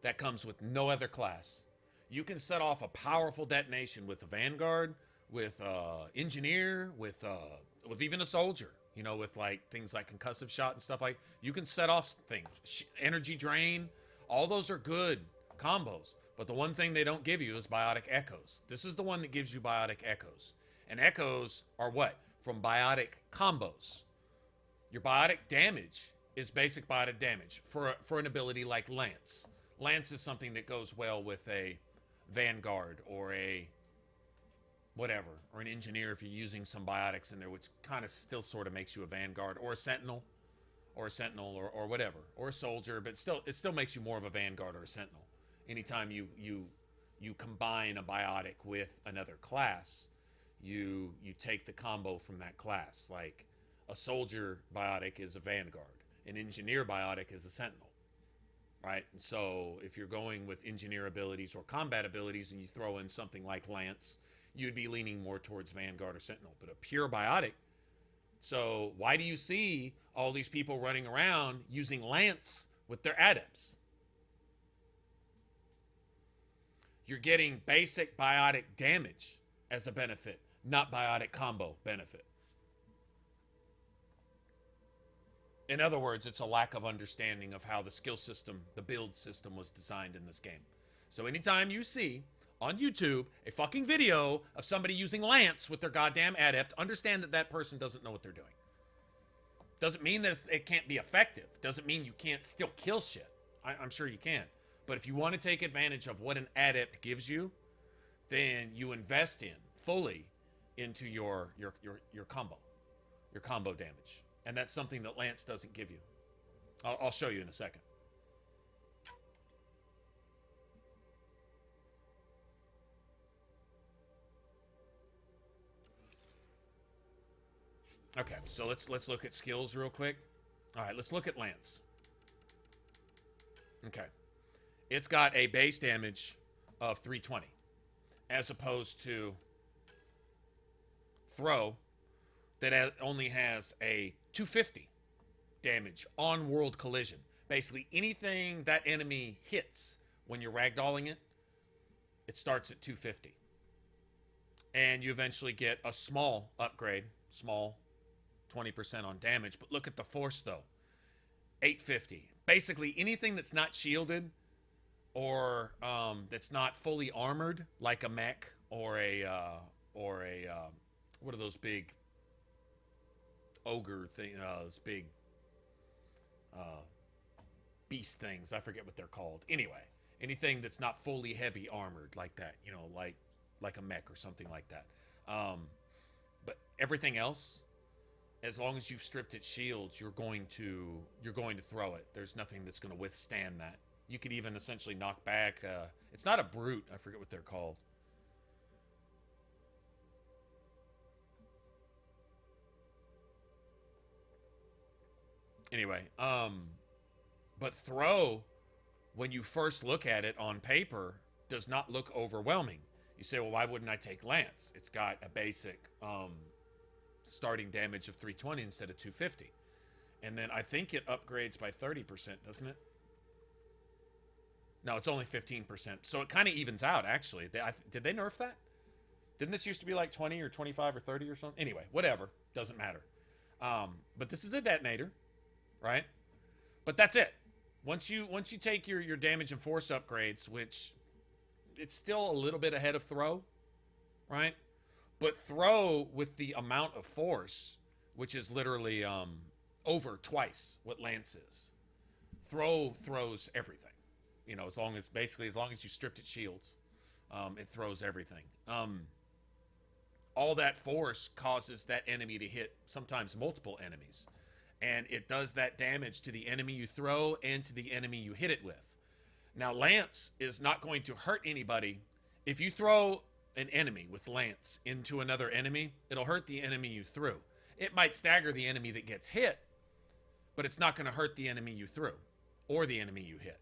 That comes with no other class. You can set off a powerful detonation with a Vanguard, with Engineer, with even a Soldier. You know, with like things like concussive shot and stuff like. You can set off things. Energy drain. All those are good combos. But the one thing they don't give you is biotic echoes. This is the one that gives you biotic echoes. And echoes are what? From biotic combos. Your biotic damage is basic biotic damage for an ability like Lance. Lance is something that goes well with a Vanguard or a whatever, or an Engineer if you're using some biotics in there, which kind of still sort of makes you a Vanguard, or a Sentinel, or whatever, or a Soldier, but still it still makes you more of a Vanguard or a Sentinel. Anytime you combine a biotic with another class, you take the combo from that class. Like a Soldier biotic is a Vanguard, an Engineer biotic is a Sentinel, right? And so if you're going with Engineer abilities or combat abilities and you throw in something like Lance, you'd be leaning more towards Vanguard or Sentinel. But a pure biotic, so why do you see all these people running around using Lance with their Adepts? You're getting basic biotic damage as a benefit, not biotic combo benefit. In other words, it's a lack of understanding of how the skill system, the build system was designed in this game. So anytime you see on YouTube a fucking video of somebody using Lance with their goddamn Adept, understand that that person doesn't know what they're doing. Doesn't mean that it can't be effective. Doesn't mean you can't still kill shit. I'm sure you can. But if you want to take advantage of what an Adept gives you, then you invest in fully into your combo damage. And that's something that Lance doesn't give you. I'll show you in a second. Okay, so let's look at skills real quick. All right, let's look at Lance. Okay. It's got a base damage of 320 as opposed to Throw that only has a 250 damage on world collision. Basically, anything that enemy hits when you're ragdolling it, it starts at 250. And you eventually get a small upgrade, small 20% on damage. But look at the force, though. 850. Basically, anything that's not shielded or that's not fully armored, like a mech or a what are those big ogre thing? Those big beast things. I forget what they're called. Anyway, anything that's not fully heavy armored like that, you know, like a mech or something like that. But everything else, as long as you've stripped its shields, you're going to throw it. There's nothing that's going to withstand that. You could even essentially knock back. It's not a brute. I forget what they're called. Anyway, but throw, when you first look at it on paper, does not look overwhelming. You say, well, why wouldn't I take Lance? It's got a basic starting damage of 320 instead of 250. And then I think it upgrades by 30%, doesn't it? No, it's only 15%. So it kind of evens out, actually. Did they nerf that? Didn't this used to be like 20 or 25 or 30 or something? Anyway, whatever. Doesn't matter. But this is a detonator, right? But that's it. Once you take your damage and force upgrades, which it's still a little bit ahead of Throw, right? But Throw with the amount of force, which is literally over twice what Lance is. Throw throws everything. You know, as long as you stripped its shields, it throws everything. All that force causes that enemy to hit sometimes multiple enemies. And it does that damage to the enemy you throw and to the enemy you hit it with. Now, Lance is not going to hurt anybody. If you throw an enemy with Lance into another enemy, it'll hurt the enemy you threw. It might stagger the enemy that gets hit, but it's not going to hurt the enemy you threw or the enemy you hit,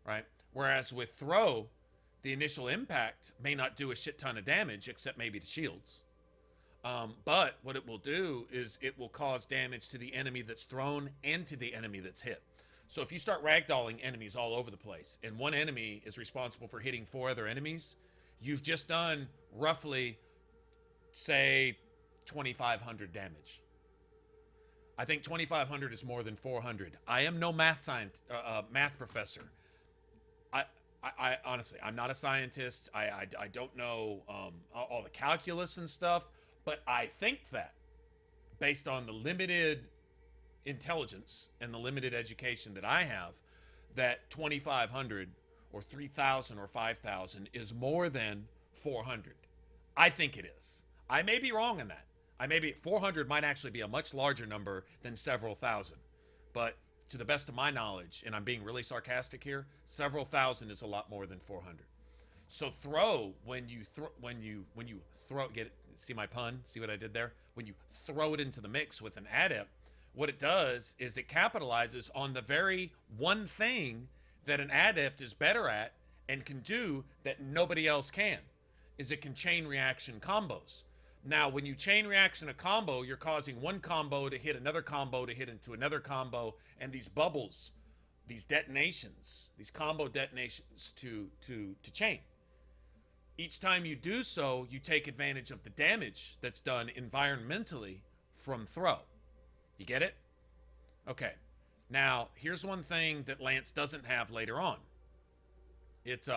right? Whereas with Throw, The initial impact may not do a shit ton of damage, except maybe the shields. But what it will do is it will cause damage to the enemy that's thrown and to the enemy that's hit. So if you start ragdolling enemies all over the place, and one enemy is responsible for hitting 4 other enemies, you've just done roughly, say, 2,500 damage. I think 2,500 is more than 400. I am no math professor. I honestly, I'm not a scientist. I don't know all the calculus and stuff, but I think that based on the limited intelligence and the limited education that I have, that 2,500 or 3,000 or 5,000 is more than 400. I think it is. I may be wrong in that. 400 might actually be a much larger number than several thousand, but to the best of my knowledge, and I'm being really sarcastic here, several thousand is a lot more than 400. So when you throw, see my pun? See what I did there? When you throw it into the mix with an adept, what it does is it capitalizes on the very one thing that an adept is better at and can do that nobody else can, is it can chain reaction combos. Now, when you chain reaction a combo, you're causing one combo to hit another combo to hit into another combo, and these bubbles, these detonations, these combo detonations to chain. Each time you do so, you take advantage of the damage that's done environmentally from throw. You get it? Okay. Now, here's one thing that Lance doesn't have later on. It's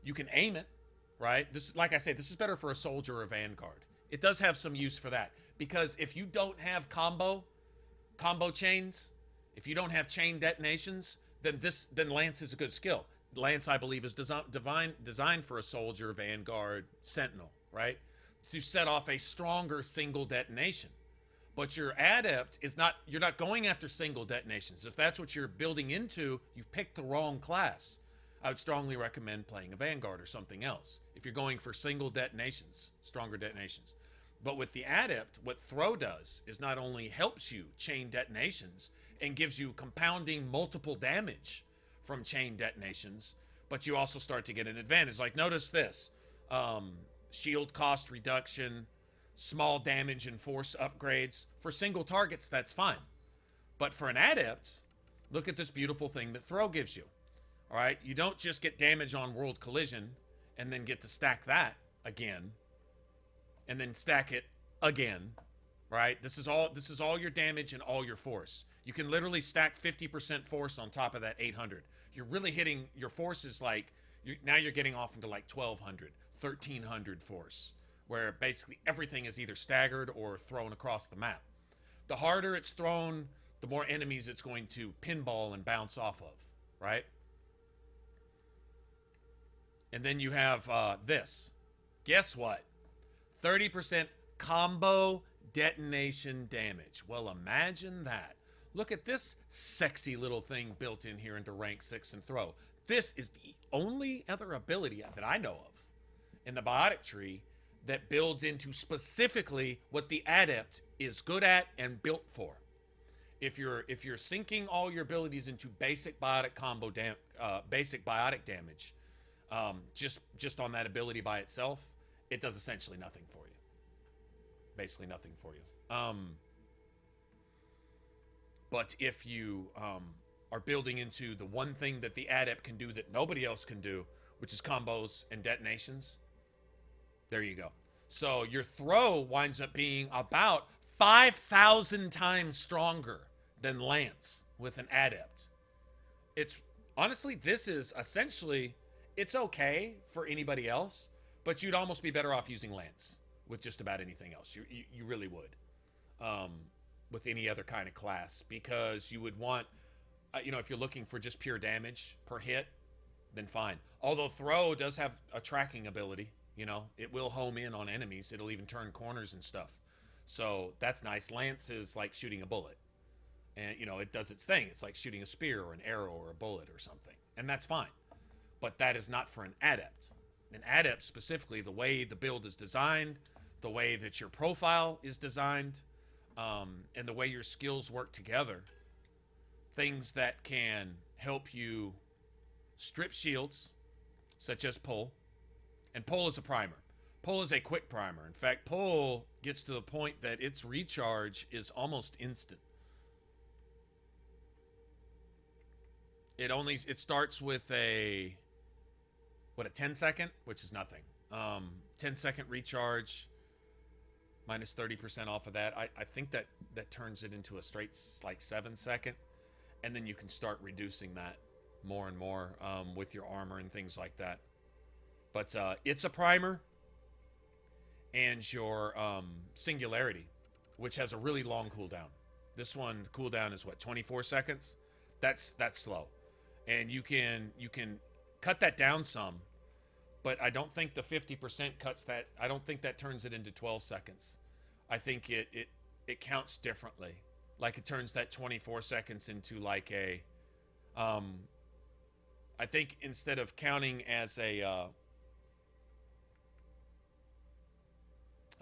you can aim it, right? This, like I say, this is better for a soldier or vanguard. It does have some use for that, because if you don't have combo chains, if you don't have chain detonations, then Lance is a good skill. Lance, I believe, is designed for a soldier, vanguard, sentinel, right? To set off a stronger single detonation. But your adept is not, you're not going after single detonations. If that's what you're building into, you've picked the wrong class. I would strongly recommend playing a vanguard or something else if you're going for single detonations, stronger detonations. But with the adept, what throw does is not only helps you chain detonations and gives you compounding multiple damage from chain detonations, but you also start to get an advantage. Like, notice this, shield cost reduction, small damage and force upgrades. For single targets, that's fine. But for an adept, look at this beautiful thing that throw gives you. All right, you don't just get damage on world collision and then get to stack that again and then stack it again, right? This is all your damage and all your force. You can literally stack 50% force on top of that 800. You're really hitting your forces like, now you're getting off into like 1,200, 1,300 force, where basically everything is either staggered or thrown across the map. The harder it's thrown, the more enemies it's going to pinball and bounce off of, right? And then you have this. Guess what? 30% combo detonation damage. Well, imagine that. Look at this sexy little thing built in here into rank 6 and throw. This is the only other ability that I know of in the biotic tree that builds into specifically what the adept is good at and built for. If you're sinking all your abilities into basic biotic damage, just on that ability by itself, it does essentially nothing for you. Basically nothing for you. But if you are building into the one thing that the adept can do that nobody else can do, which is combos and detonations, there you go. So your throw winds up being about 5,000 times stronger than Lance with an adept. It's honestly, this is essentially, it's okay for anybody else, but you'd almost be better off using Lance with just about anything else. You really would, with any other kind of class, because you would want, if you're looking for just pure damage per hit, then fine. Although throw does have a tracking ability, it will home in on enemies. It'll even turn corners and stuff. So that's nice. Lance is like shooting a bullet, and it does its thing. It's like shooting a spear or an arrow or a bullet or something, and that's fine. But that is not for an adept. An adept, specifically, the way the build is designed, the way that your profile is designed, and the way your skills work together, things that can help you strip shields, such as pull. And pull is a primer. Pull is a quick primer. In fact, pull gets to the point that its recharge is almost instant. It starts with a 10 second, which is nothing. 10-second recharge, minus 30% off of that. I think that turns it into a straight like 7-second, and then you can start reducing that more and more with your armor and things like that. But it's a primer, and your Singularity, which has a really long cooldown. This one, the cooldown is what, 24 seconds? That's slow, and you can cut that down some. But I don't think the 50% cuts that. I don't think that turns it into 12 seconds. I think it counts differently. Like it turns that 24 seconds into like a. I think instead of counting as a.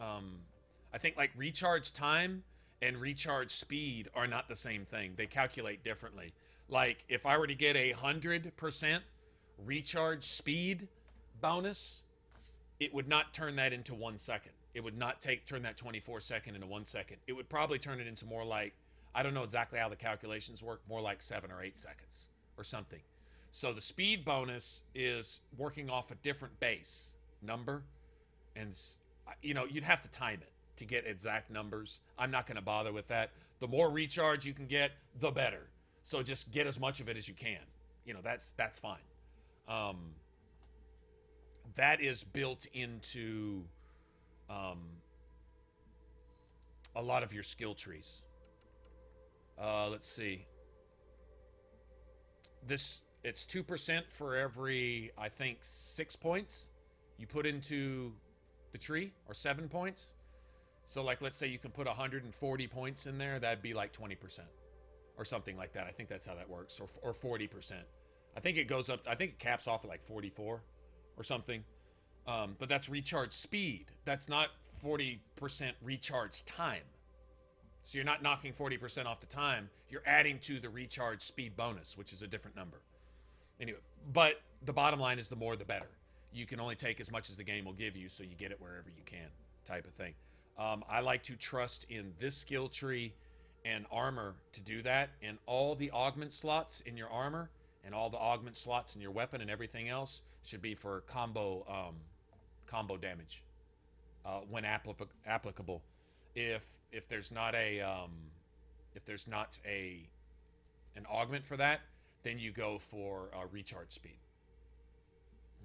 I think like recharge time and recharge speed are not the same thing. They calculate differently. Like if I were to get 100% recharge speed bonus, it would not turn that into 1 second. It would not turn that 24 second into 1 second. It would probably turn it into more like, I don't know exactly how the calculations work, more like 7 or 8 seconds or something. So the speed bonus is working off a different base number, and you'd have to time it to get exact numbers. I'm not going to bother with that. The more recharge you can get, the better. So just get as much of it as you can. That's fine. That is built into a lot of your skill trees. Let's see. It's 2% for every, I think, 6 points you put into the tree, or 7 points. So like, let's say you can put 140 points in there, that'd be like 20% or something like that. I think that's how that works, or 40%. I think it goes up, I think it caps off at like 44 or something. But that's recharge speed. That's not 40% recharge time. So you're not knocking 40% off the time. You're adding to the recharge speed bonus, which is a different number. Anyway, but the bottom line is the more the better. You can only take as much as the game will give you, so you get it wherever you can, type of thing. I like to trust in this skill tree and armor to do that, and all the augment slots in your armor and all the augment slots in your weapon and everything else should be for combo damage when applicable. If there's not an augment for that, then you go for recharge speed.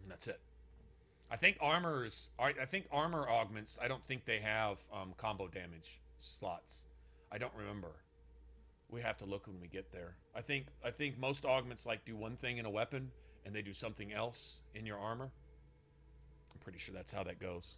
And that's it. I think armor augments, I don't think they have combo damage slots. I don't remember. We have to look when we get there. I think most augments like do one thing in a weapon and they do something else in your armor. I'm pretty sure that's how that goes.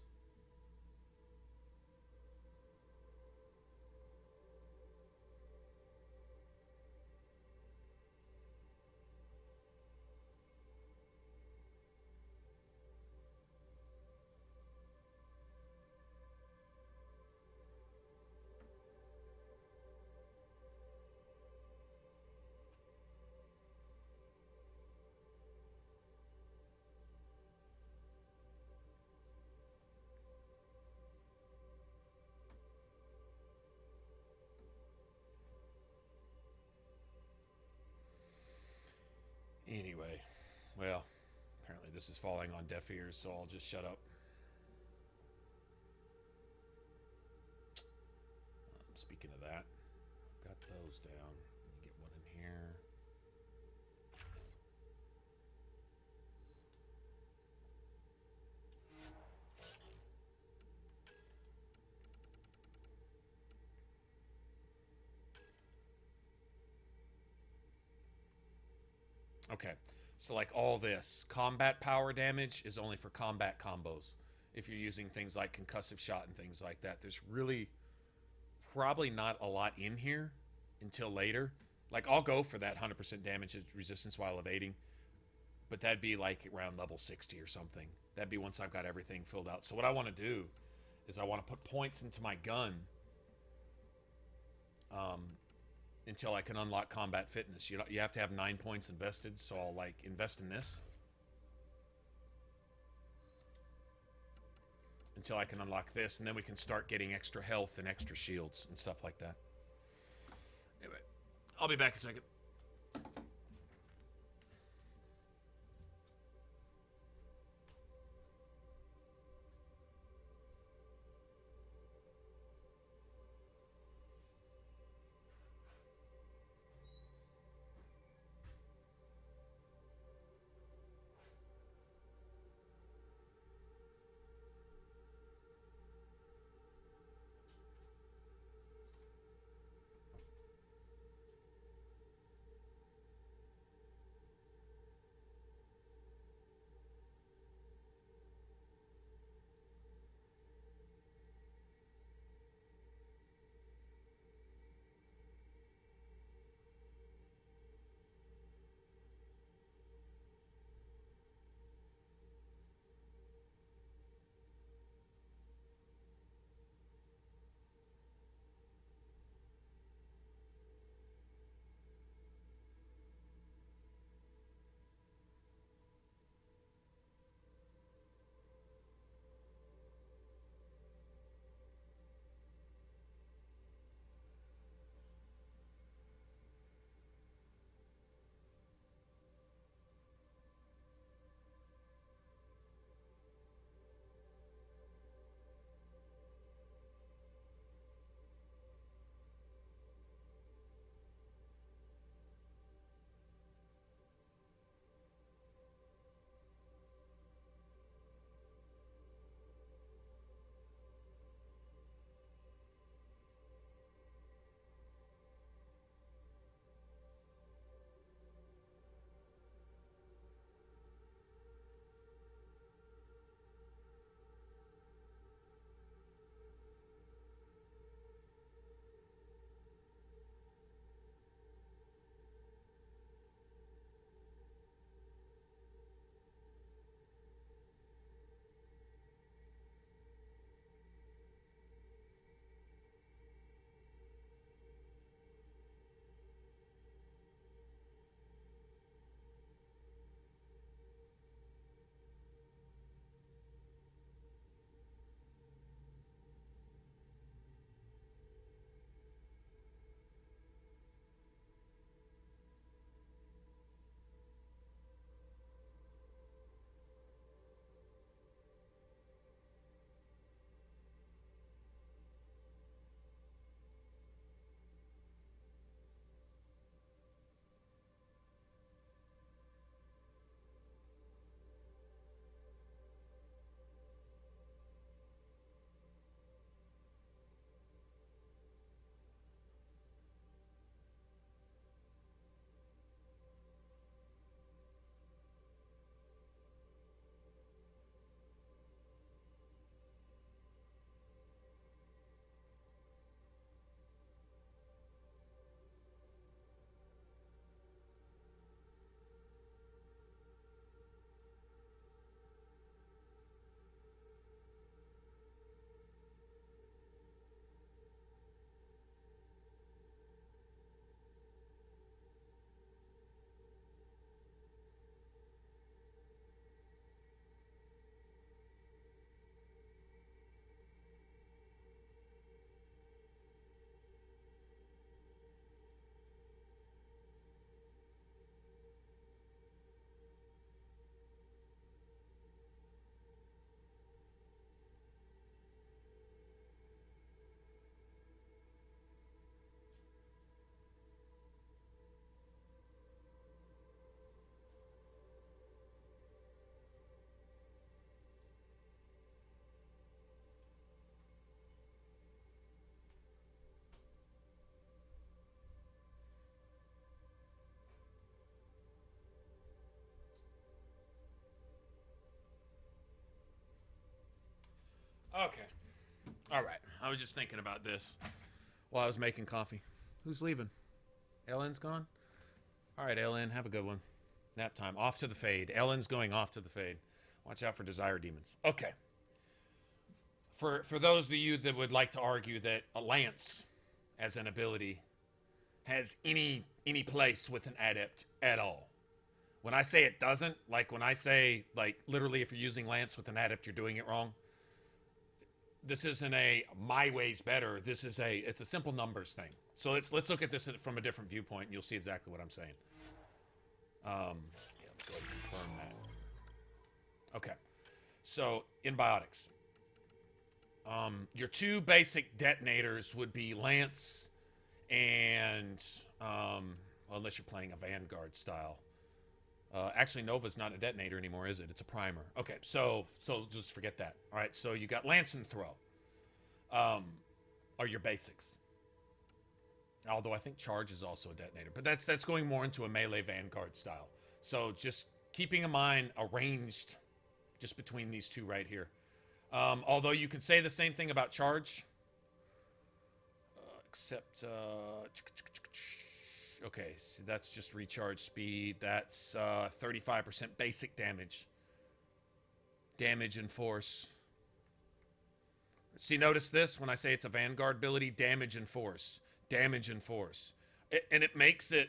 Anyway, well, apparently this is falling on deaf ears, so I'll just shut up. Speaking of that, got those down. Let me get one in here. Okay, so like all this, combat power damage is only for combat combos. If you're using things like concussive shot and things like that, there's really probably not a lot in here until later. Like I'll go for that 100% damage resistance while evading, but that'd be like around level 60 or something. That'd be once I've got everything filled out. So what I want to do is I want to put points into my gun until I can unlock combat fitness. You have to have 9 points invested, so I'll like invest in this. until I can unlock this, and then we can start getting extra health and extra shields and stuff like that. Anyway, I'll be back in a second. Okay. All right. I was just thinking about this while I was making coffee. Who's leaving? Ellen's gone? All right, Ellen, have a good one. Nap time. Off to the fade. Ellen's going off to the fade. Watch out for desire demons. Okay. For those of you that would like to argue that a lance as an ability has any place with an adept at all. When I say it doesn't, like when I say, like, literally if you're using lance with an adept, you're doing it wrong. this isn't a my way's better. It's a simple numbers thing. So let's look at this from a different viewpoint, and you'll see exactly what I'm saying. Yeah, let's go ahead and confirm that. Okay, so in biotics, your two basic detonators would be Lance and, well, unless you're playing a Vanguard style. Actually, Nova's not a detonator anymore, is it? It's a primer. Okay, so just forget that. All right, so you got Lance and Throw are your basics. Although I think Charge is also a detonator, but that's going more into a melee Vanguard style. So just keeping in mind arranged just between these two right here. Although you could say the same thing about Charge, except okay, so that's just recharge speed. That's 35% basic damage. Damage and force. See, notice this when I say it's a Vanguard ability, damage and force. Damage and force. And it makes it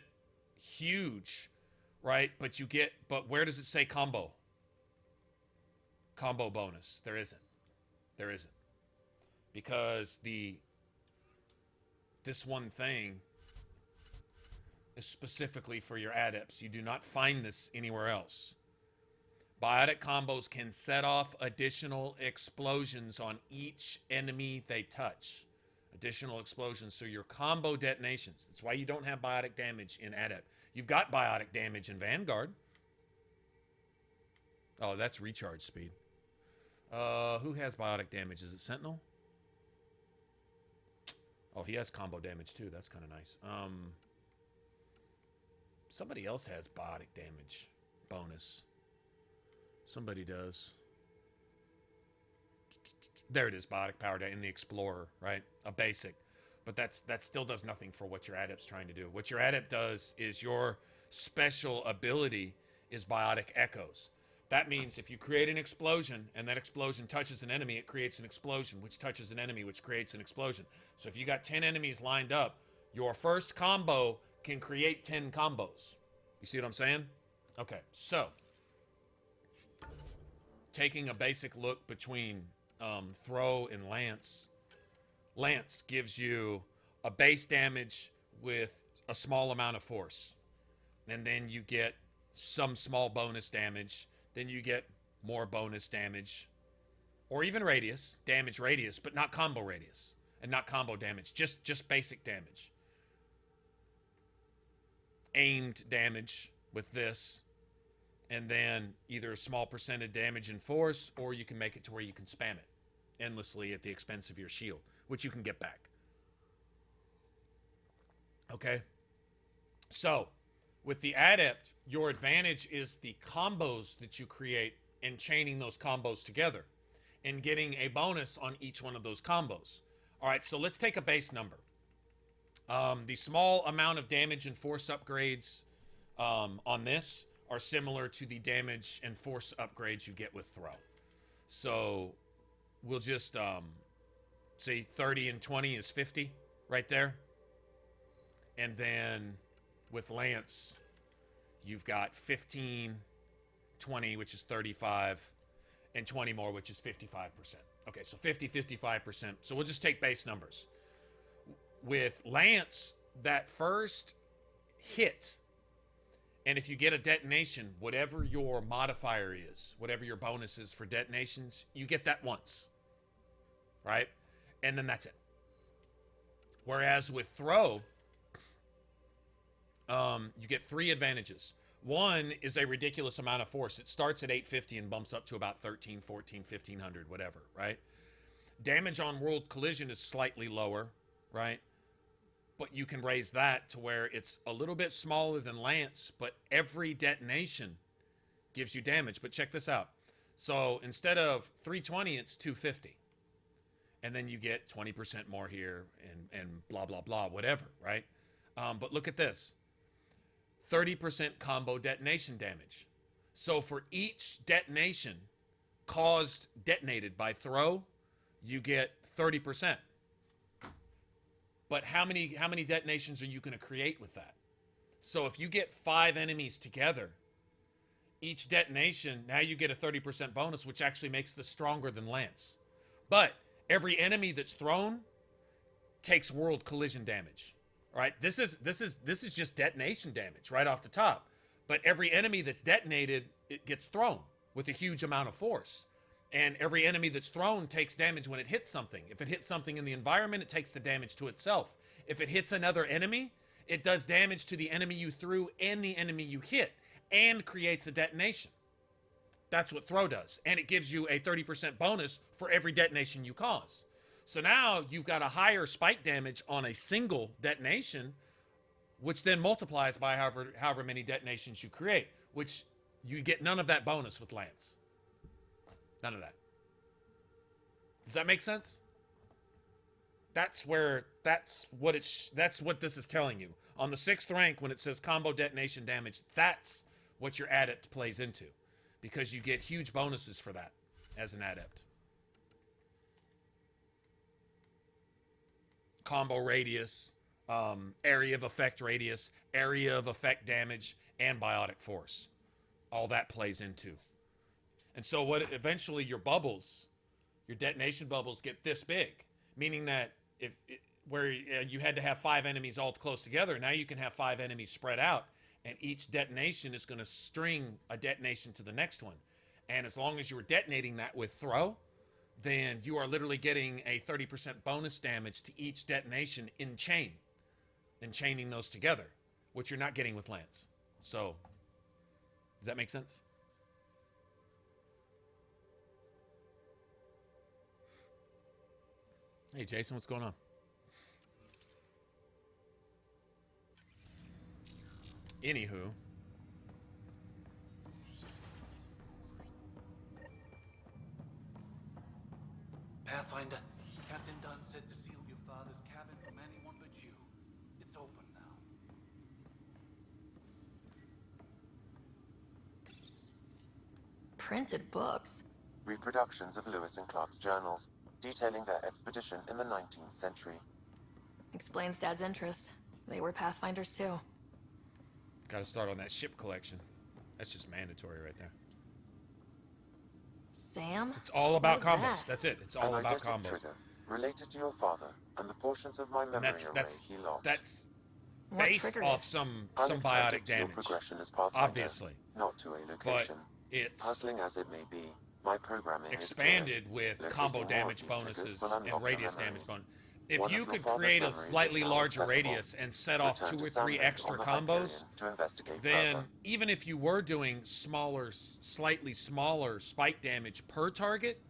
huge, right? But where does it say combo? Combo bonus. There isn't. There isn't. Because this one thing is specifically for your adepts. You do not find this anywhere else. Biotic combos can set off additional explosions on each enemy they touch. Additional explosions. So your combo detonations. That's why you don't have biotic damage in Adept. You've got biotic damage in Vanguard. Oh, that's recharge speed. Who has biotic damage? Is it Sentinel? Oh, he has combo damage too. That's kind of nice. Somebody else has biotic damage bonus. Somebody does. There it is, biotic power in the Explorer, right? A basic. But that still does nothing for what your Adept's trying to do. What your Adept does is your special ability is biotic echoes. That means if you create an explosion and that explosion touches an enemy, it creates an explosion, which touches an enemy, which creates an explosion. So if you got 10 enemies lined up, your first combo can create 10 combos. You see what I'm saying? Okay, so taking a basic look between Throw and Lance. Lance gives you a base damage with a small amount of force. And then you get some small bonus damage. Then you get more bonus damage. Or even radius. Damage radius, but not combo radius. And not combo damage. Just basic damage. Aimed damage with this. And then either a small percentage damage and force, or you can make it to where you can spam it endlessly at the expense of your shield, which you can get back. Okay? So, with the Adept, your advantage is the combos that you create and chaining those combos together and getting a bonus on each one of those combos. All right, so let's take a base number. The small amount of damage and force upgrades on this are similar to the damage and force upgrades you get with Throw. So we'll just say 30 and 20 is 50 right there. And then with Lance, you've got 15, 20, which is 35, and 20 more, which is 55%. Okay, so 50, 55%. So we'll just take base numbers. With Lance, that first hit, and if you get a detonation, whatever your modifier is, whatever your bonus is for detonations, you get that once, right? And then that's it. Whereas with Throw, you get 3 advantages. One is a ridiculous amount of force. It starts at 850 and bumps up to about 13, 14, 1500, whatever, right? Damage on world collision is slightly lower, right? But you can raise that to where it's a little bit smaller than Lance, but every detonation gives you damage. But check this out. So instead of 320, it's 250. And then you get 20% more here and blah, blah, blah, whatever, right? But look at this. 30% combo detonation damage. So for each detonation detonated by Throw, you get 30%. But how many detonations are you going to create with that? So if you get 5 enemies together, each detonation, now you get a 30% bonus, which actually makes this stronger than Lance. But every enemy that's thrown takes world collision damage. All right, this is just detonation damage right off the top. But every enemy that's detonated, it gets thrown with a huge amount of force. And every enemy that's thrown takes damage when it hits something. If it hits something in the environment, it takes the damage to itself. If it hits another enemy, it does damage to the enemy you threw and the enemy you hit, and creates a detonation. That's what throw does. And it gives you a 30% bonus for every detonation you cause. So now you've got a higher spike damage on a single detonation, which then multiplies by however many detonations you create, which you get none of that bonus with Lance. None of that. Does that make sense? That's what this is telling you. On the 6th rank, when it says combo detonation damage, that's what your adept plays into, because you get huge bonuses for that as an adept. Combo radius, area of effect radius, area of effect damage, and biotic force. All that plays into. And so what eventually your detonation bubbles get this big, meaning that where you had to have 5 enemies all close together, now you can have 5 enemies spread out, and each detonation is going to string a detonation to the next one. And as long as you were detonating that with throw, then you are literally getting a 30% bonus damage to each detonation in chain, and chaining those together, which you're not getting with Lance. So, does that make sense? Hey, Jason, what's going on? Anywho. Pathfinder, Captain Dunn said to seal your father's cabin from anyone but you. It's open now. Printed books? Reproductions of Lewis and Clark's journals, detailing their expedition in the 19th century. Explains Dad's interest. They were Pathfinders too. Gotta start on that ship collection. That's just mandatory right there. Sam? It's all about What was combos. That's it. It's all An about eidetic combos. trigger related to your father and the portions of my memory array he locked. That's What based triggered off it? some Unexpected biotic to your damage. progression as Pathfinder, Obviously. not to a location. It's puzzling as it may be, my programming expanded is clear. with Locating combo more damage of these triggers bonuses will unlock and your radius memories. damage bonus. If One you of your could father's create a memories is slightly now larger accessible. radius and set off Return 2 or to 3 Sandvik extra on the combos, Hyperion to investigate then further. even if you were doing slightly smaller spike damage per target,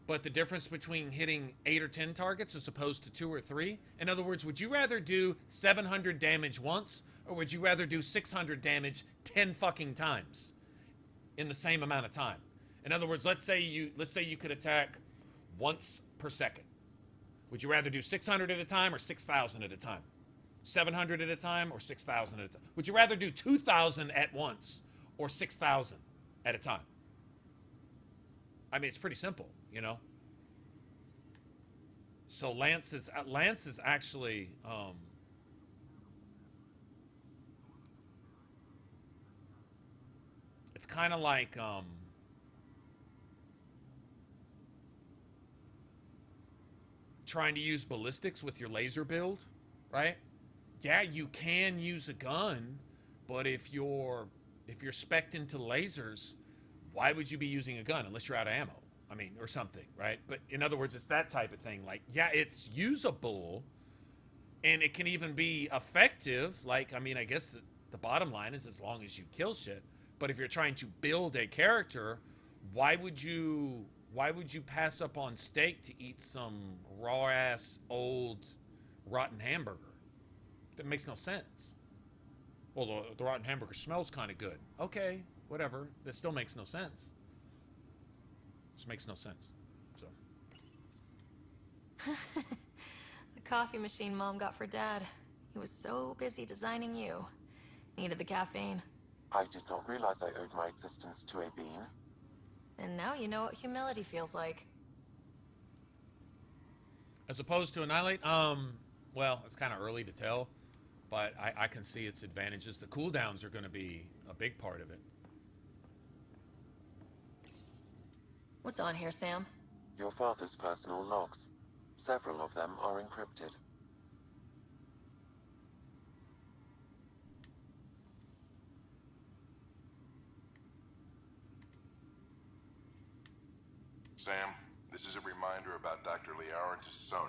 but the difference between hitting 8 or 10 targets as opposed to 2 or 3, in other words, would you rather do 700 damage once, or would you rather do 600 damage 10 fucking times in the same amount of time? In other words, let's say you could attack once per second. Would you rather do 600 at a time or 6,000 at a time? 700 at a time or 6,000 at a time? Would you rather do 2,000 at once or 6,000 at a time? I mean, it's pretty simple, you know? So Lance is actually it's kind of like trying to use ballistics with your laser build, right? Yeah, you can use a gun, but if you're spec'd into lasers, why would you be using a gun unless you're out of ammo? I mean, or something, right? But in other words, it's that type of thing. Like, yeah, it's usable, and it can even be effective. Like, I mean, I guess the bottom line is as long as you kill shit. But if you're trying to build a character, why would you pass up on steak to eat some raw-ass, old, rotten hamburger? That makes no sense. Well, the rotten hamburger smells kind of good. Okay, whatever. That still makes no sense. Just makes no sense. So. The coffee machine Mom got for Dad. He was so busy designing you. Needed the caffeine. I did not realize I owed my existence to a being. And now you know what humility feels like. As opposed to Annihilate, well, it's kind of early to tell, but I can see its advantages. The cooldowns are going to be a big part of it. What's on here, Sam? Your father's personal logs. Several of them are encrypted. Sam, this is a reminder about Dr. Liara Tassoni.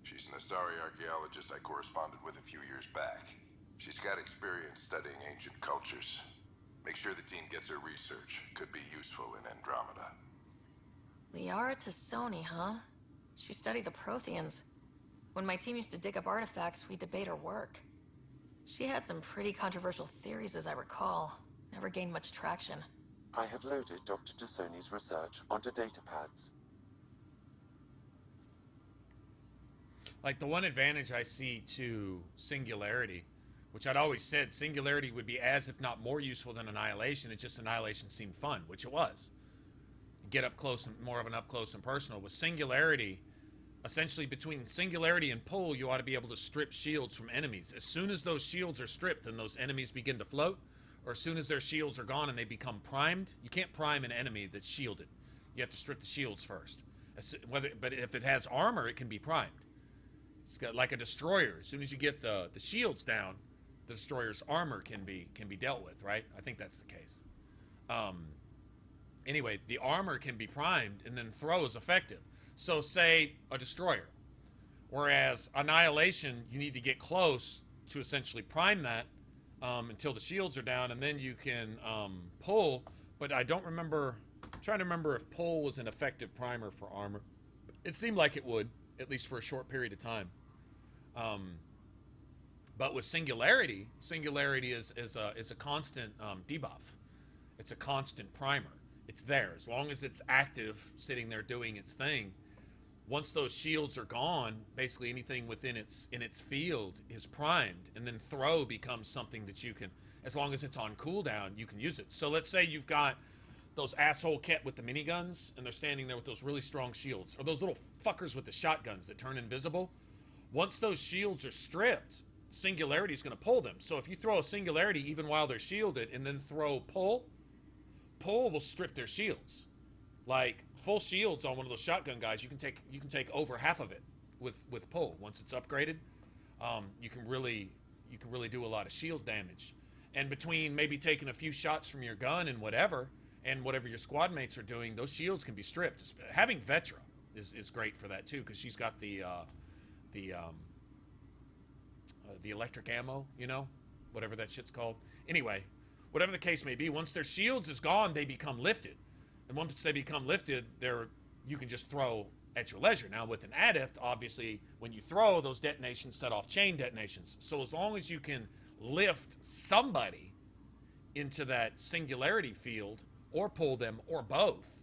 She's an Asari archaeologist I corresponded with a few years back. She's got experience studying ancient cultures. Make sure the team gets her research. Could be useful in Andromeda. Liara Tassoni, huh? She studied the Protheans. When my team used to dig up artifacts, we'd debate her work. She had some pretty controversial theories, as I recall. Never gained much traction. I have loaded Dr. Tassoni's research onto datapads. Like, the one advantage I see to Singularity, which I'd always said Singularity would be as, if not more useful than Annihilation. It just Annihilation seemed fun, which it was. Get up close and more of an up close and personal. With Singularity, essentially between Singularity and Pull, you ought to be able to strip shields from enemies. As soon as those shields are stripped and those enemies begin to float, or as soon as their shields are gone and they become primed, you can't prime an enemy that's shielded. You have to strip the shields first. But if it has armor, it can be primed. It's got like a destroyer. As soon as you get the shields down, the destroyer's armor can be dealt with, right? I think that's the case. Anyway, the armor can be primed, and then throw is effective. So say a destroyer. Whereas Annihilation, you need to get close to essentially prime that until the shields are down, and then you can pull. But I don't remember, I'm trying to remember if pull was an effective primer for armor. It seemed like it would, at least for a short period of time. But with Singularity is a constant debuff. It's a constant primer. It's there. As long as it's active, sitting there doing its thing, once those shields are gone, basically anything within its field is primed, and then throw becomes something that you can, as long as it's on cooldown, you can use it. So let's say you've got those asshole Ket with the miniguns, and they're standing there with those really strong shields, or those little fuckers with the shotguns that turn invisible. Once those shields are stripped, Singularity is going to pull them. So if you throw a Singularity even while they're shielded, and then throw Pull will strip their shields. Like full shields on one of those shotgun guys, you can take over half of it with Pull. Once it's upgraded, you can really do a lot of shield damage. And between maybe taking a few shots from your gun and whatever your squad mates are doing, those shields can be stripped. Having Vetra is great for that too, because she's got the electric ammo, whatever that shit's called. Anyway, whatever the case may be, once their shields is gone, they become lifted. And once they become lifted, you can just throw at your leisure. Now, with an Adept, obviously, when you throw, those detonations set off chain detonations. So as long as you can lift somebody into that Singularity field, or pull them, or both,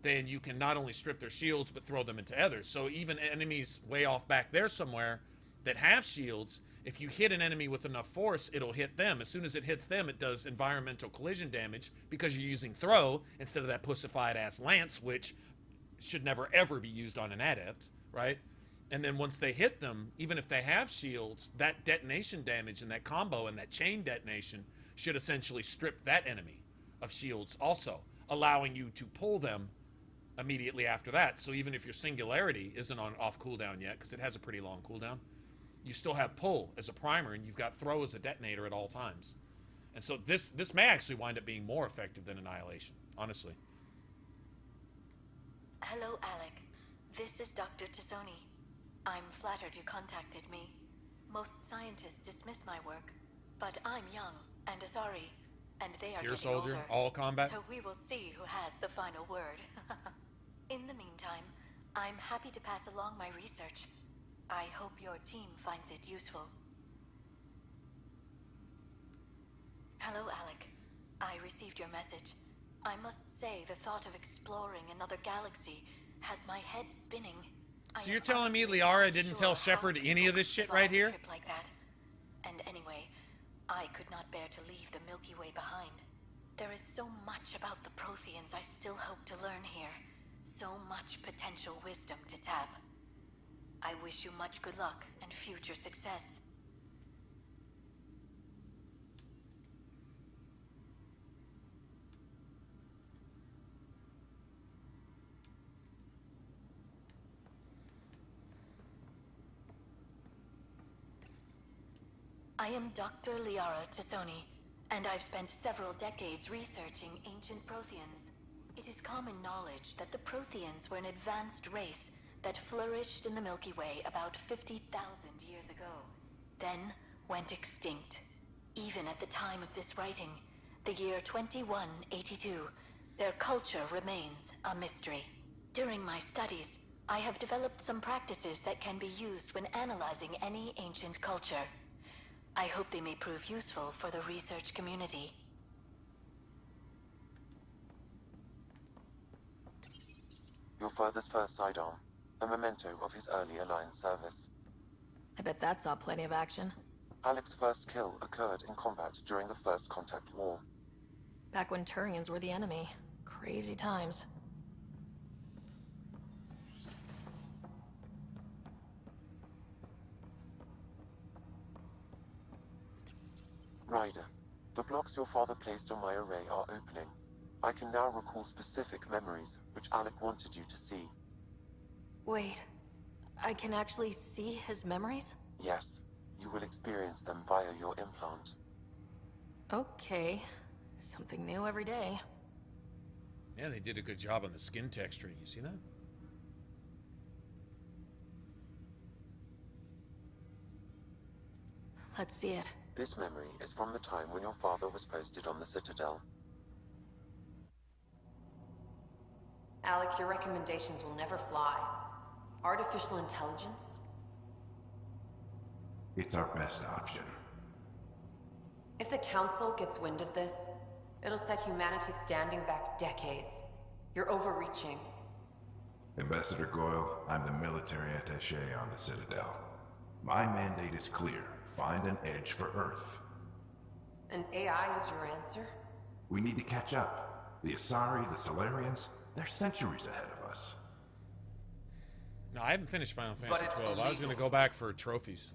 then you can not only strip their shields, but throw them into others. So even enemies way off back there somewhere that have shields, if you hit an enemy with enough force, it'll hit them. As soon as it hits them, it does environmental collision damage, because you're using throw instead of that pussified ass lance, which should never ever be used on an Adept, right? And then once they hit them, even if they have shields, that detonation damage and that combo and that chain detonation should essentially strip that enemy of shields also, allowing you to pull them immediately after that. So even if your Singularity isn't off cooldown yet, because it has a pretty long cooldown, you still have pull as a primer, and you've got throw as a detonator at all times. And so this may actually wind up being more effective than Annihilation, honestly. Hello, Alec. This is Dr. Tassoni. I'm flattered you contacted me. Most scientists dismiss my work, but I'm young and Asari, and they are Pure getting soldier, older. all combat. So we will see who has the final word. In the meantime, I'm happy to pass along my research. I hope your team finds it useful. Hello, Alec. I received your message. I must say, the thought of exploring another galaxy has my head spinning. So you're telling me Liara didn't tell Shepard any of this shit right here? Trip like that. And anyway, I could not bear to leave the Milky Way behind. There is so much about the Protheans I still hope to learn here. So much potential wisdom to tap. I wish you much good luck and future success. I am Dr. Liara Tassoni, and I've spent several decades researching ancient Protheans. It is common knowledge that the Protheans were an advanced race that flourished in the Milky Way about 50,000 years ago, then went extinct. Even at the time of this writing, the year 2182, their culture remains a mystery. During my studies, I have developed some practices that can be used when analyzing any ancient culture. I hope they may prove useful for the research community. Your father's first sidearm, a memento of his early Alliance service. I bet that saw plenty of action. Alec's first kill occurred in combat during the First Contact War. Back when Turians were the enemy. Crazy times. Ryder, the blocks your father placed on my array are opening. I can now recall specific memories, which Alec wanted you to see. Wait, I can actually see his memories? Yes, you will experience them via your implant. Okay, something new every day. Yeah, they did a good job on the skin texture. You see that? Let's see it. This memory is from the time when your father was posted on the Citadel. Alec, your recommendations will never fly. Artificial intelligence? It's our best option. If the Council gets wind of this, it'll set humanity standing back decades. You're overreaching. Ambassador Goyle, I'm the military attaché on the Citadel. My mandate is clear. Find an edge for Earth. And AI is your answer? We need to catch up. The Asari, the Solarians, they're centuries ahead of us. No, I haven't finished Final Fantasy XII. I was going to go back for trophies.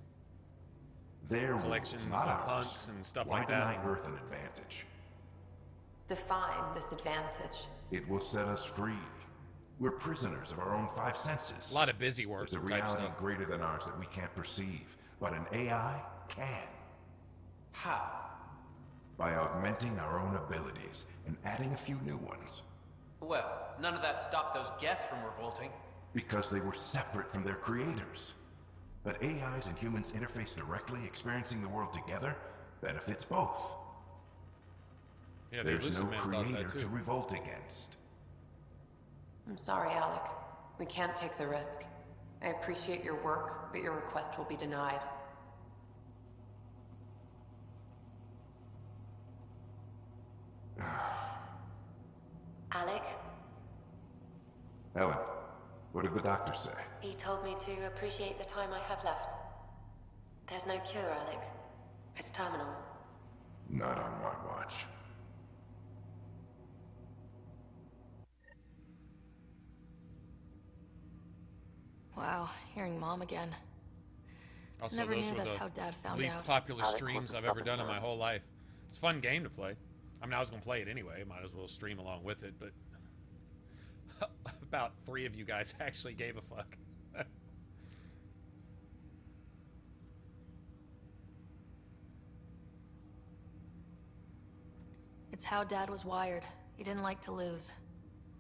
Their collections, rules, not ours. hunts, and stuff Why like that. deny Earth an advantage? Define this advantage. It will set us free. We're prisoners of our own five senses. A lot of busy work There's a type reality stuff. greater than ours that we can't perceive, but an AI can. How? By augmenting our own abilities and adding a few new ones. Well, none of that stopped those Geth from revolting. Because they were separate from their creators. But AIs and humans interface directly, experiencing the world together, benefits both. Yeah, the There's no Illusion Man thought that creator too. to revolt against. I'm sorry, Alec. We can't take the risk. I appreciate your work, but your request will be denied. Alec, Ellen, what did the doctor say? he told me to appreciate the time I have left. There's no cure, Alec. It's terminal. Not on my watch. Wow, hearing Mom again. Also, Never those knew were that's the how Dad found least out. popular Alec streams was I've ever stopping done in her. my whole life. It's a fun game to play. I mean, I was going to play it anyway. Might as well stream along with it, but about 3 of you guys actually gave a fuck. It's how Dad was wired. He didn't like to lose.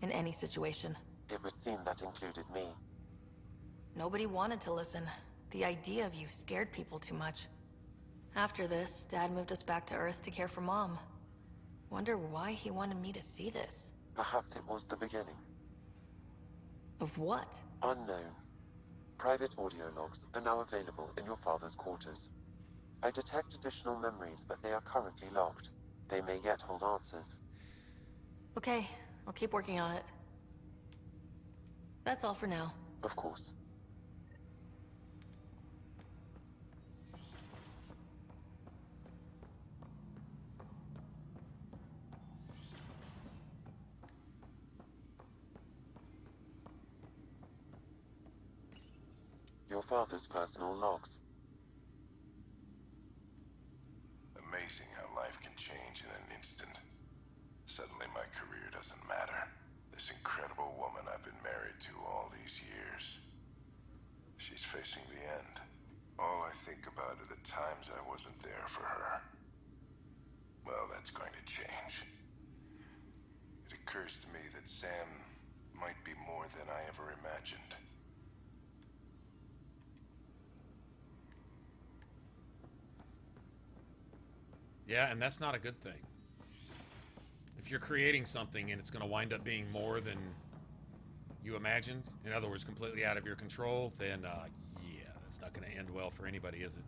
In any situation. It would seem that included me. Nobody wanted to listen. The idea of you scared people too much. After this, Dad moved us back to Earth to care for Mom. Wonder why he wanted me to see this. Perhaps it was the beginning. Of what? Unknown. Private audio logs are now available in your father's quarters. I detect additional memories, but they are currently locked. They may yet hold answers. Okay, I'll keep working on it. That's all for now. Of course. Your father's personal logs. Amazing how life can change in an instant. Suddenly my career doesn't matter. This incredible woman I've been married to all these years. She's facing the end. All I think about are the times I wasn't there for her. Well, that's going to change. It occurs to me that Sam might be more than I ever imagined. Yeah, and that's not a good thing. If you're creating something and it's going to wind up being more than you imagined, in other words, completely out of your control, then, yeah, that's not going to end well for anybody, is it?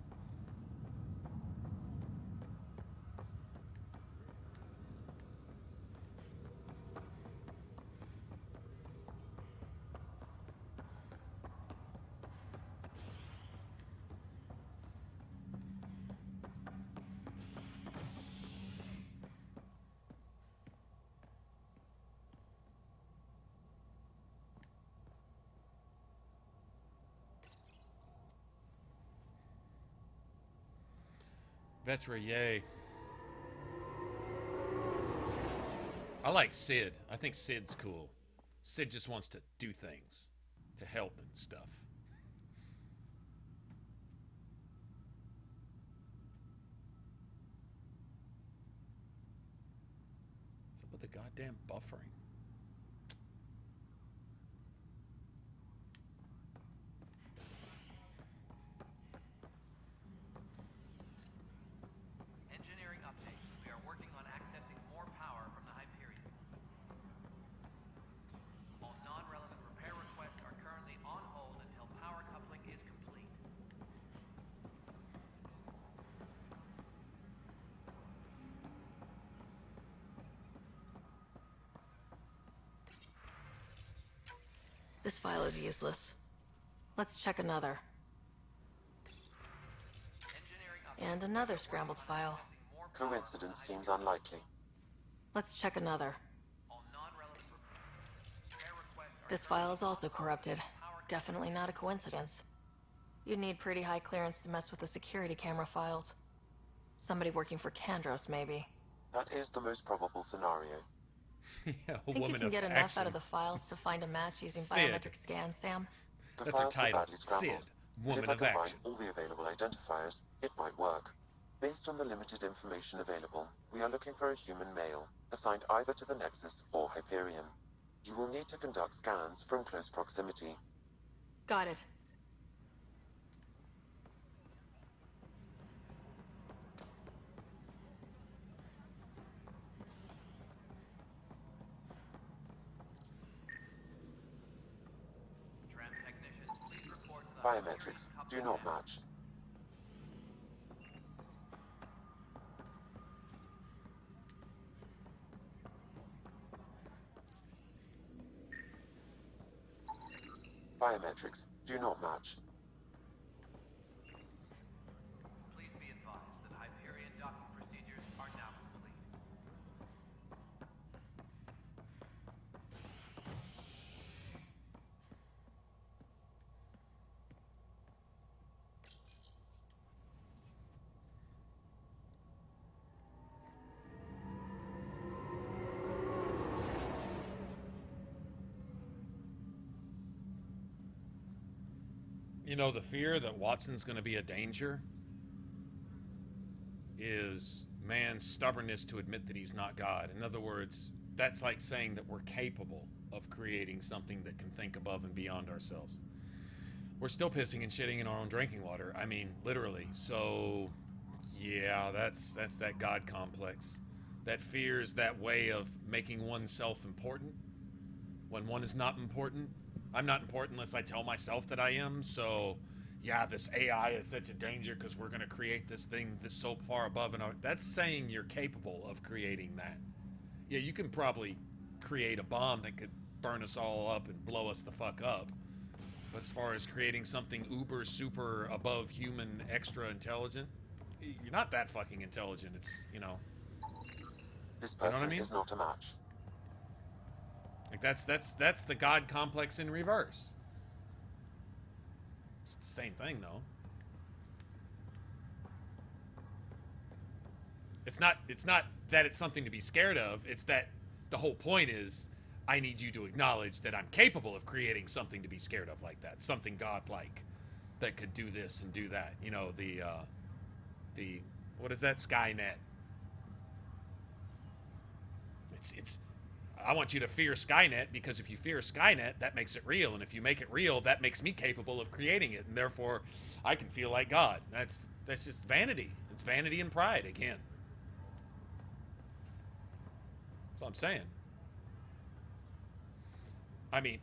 Vetra, yay. I like Sid. I think Sid's cool. Sid just wants to do things, to help and stuff. What's up with the goddamn buffering? This file is useless. Let's check another. And another scrambled file. Coincidence seems unlikely. Let's check another. This file is also corrupted. Definitely not a coincidence. You'd need pretty high clearance to mess with the security camera files. Somebody working for Kandros, maybe. That is the most probable scenario. Yeah, Think you can get enough out of the files to find a match using biometric scans, Sam? That's her title. Sid, woman if I of combine action. all the available identifiers, it might work. Based on the limited information available, we are looking for a human male, assigned either to the Nexus or Hyperion. You will need to conduct scans from close proximity. Got it. Biometrics do not match. Biometrics do not match. Please be advised that Hyperion docking procedures are now complete. You know, the fear that Watson's going to be a danger is man's stubbornness to admit that he's not God. In other words, that's like saying that we're capable of creating something that can think above and beyond ourselves. We're still pissing and shitting in our own drinking water. I mean, literally. So, yeah, that's that God complex. That fears that way of making oneself important when one is not important. I'm not important unless I tell myself that I am, so yeah, this AI is such a danger because we're going to create this thing that's so far above and that's saying you're capable of creating that. Yeah, you can probably create a bomb that could burn us all up and blow us the fuck up. But as far as creating something uber, super, above human, extra intelligent, you're not that fucking intelligent. It's, you know. This person is not a match. Like that's the God complex in reverse. It's the same thing though. It's not that it's something to be scared of, it's that the whole point is I need you to acknowledge that I'm capable of creating something to be scared of like that, something godlike. that could do this and do that. You know, the what is that? Skynet. It's I want you to fear Skynet, because if you fear Skynet, that makes it real, and if you make it real, that makes me capable of creating it, and therefore I can feel like God. That's just vanity. It's vanity and pride again. That's all I'm saying. I mean,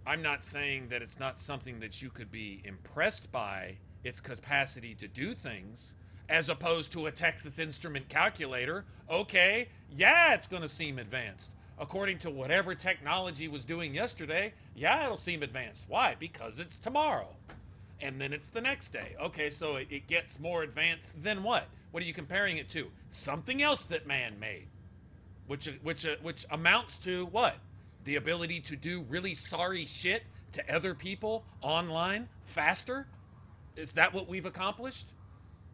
I'm not saying that it's not something that you could be impressed by its capacity to do things, as opposed to a Texas Instrument calculator. Okay, yeah, it's going to seem advanced. According to whatever technology was doing yesterday, yeah, it'll seem advanced. Why? Because it's tomorrow. And then it's the next day. Okay, so it gets more advanced than what? What are you comparing it to? Something else that man made. Which amounts to what? The ability to do really sorry shit to other people online faster? Is that what we've accomplished?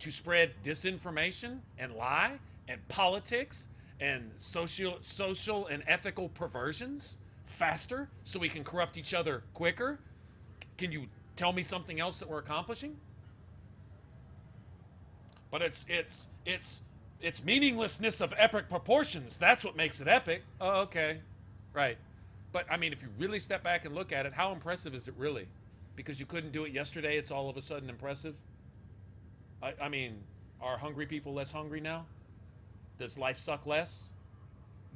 To spread disinformation and lie and politics and social and ethical perversions faster so we can corrupt each other quicker? Can you tell me something else that we're accomplishing? But it's meaninglessness of epic proportions. That's what makes it epic. Oh, okay. Right. But I mean, if you really step back and look at it, how impressive is it really? Because you couldn't do it yesterday, it's all of a sudden impressive? I mean, are hungry people less hungry now? Does life suck less?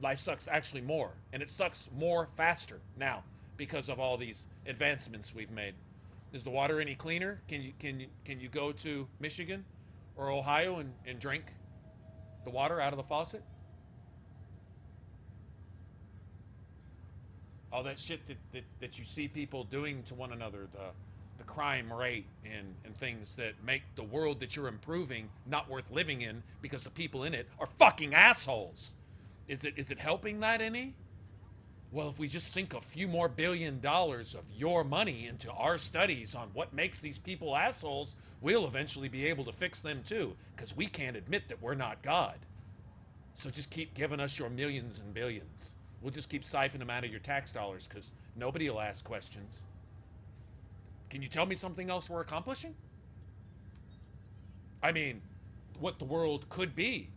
Life sucks actually more, and it sucks more faster now because of all these advancements we've made. Is the water any cleaner? Can you go to Michigan or Ohio and drink the water out of the faucet? All that shit that you see people doing to one another, the crime rate and things that make the world that you're improving not worth living in because the people in it are fucking assholes. Is it helping that any? Well, if we just sink a few more $1 billion of your money into our studies on what makes these people assholes, we'll eventually be able to fix them too, because we can't admit that we're not God. So just keep giving us your millions and billions. We'll just keep siphoning them out of your tax dollars because nobody will ask questions. Can you tell me something else we're accomplishing? I mean, what the world could be.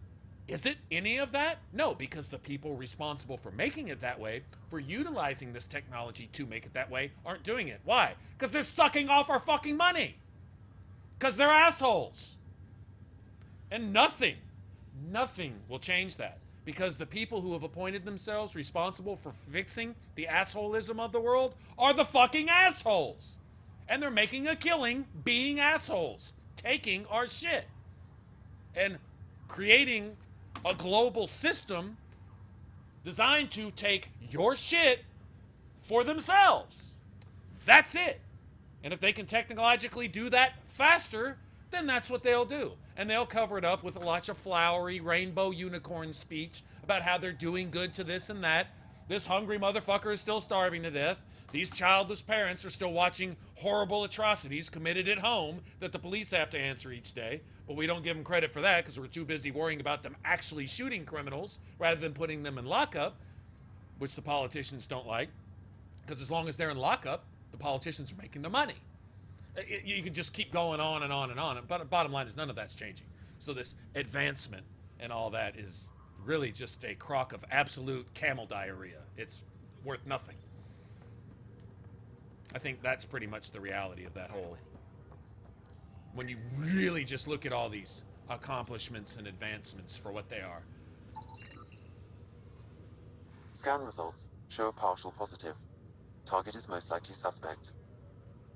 Is it any of that? No, because the people responsible for making it that way, for utilizing this technology to make it that way, aren't doing it. Why? Because they're sucking off our fucking money. Because they're assholes. And nothing will change that. Because the people who have appointed themselves responsible for fixing the assholism of the world are the fucking assholes. And they're making a killing being assholes, taking our shit and creating a global system designed to take your shit for themselves. That's it. And if they can technologically do that faster, then that's what they'll do. And they'll cover it up with a lot of flowery rainbow unicorn speech about how they're doing good to this and that. This hungry motherfucker is still starving to death. These childless parents are still watching horrible atrocities committed at home that the police have to answer each day. But we don't give them credit for that because we're too busy worrying about them actually shooting criminals rather than putting them in lockup, which the politicians don't like. Because as long as they're in lockup, the politicians are making the money. You can just keep going on and on and on. But bottom line is none of that's changing. So this advancement and all that is really just a crock of absolute camel diarrhea. It's worth nothing. I think that's pretty much the reality of that whole. When you really just look at all these accomplishments and advancements for what they are. Scan results show a partial positive. Target is most likely suspect.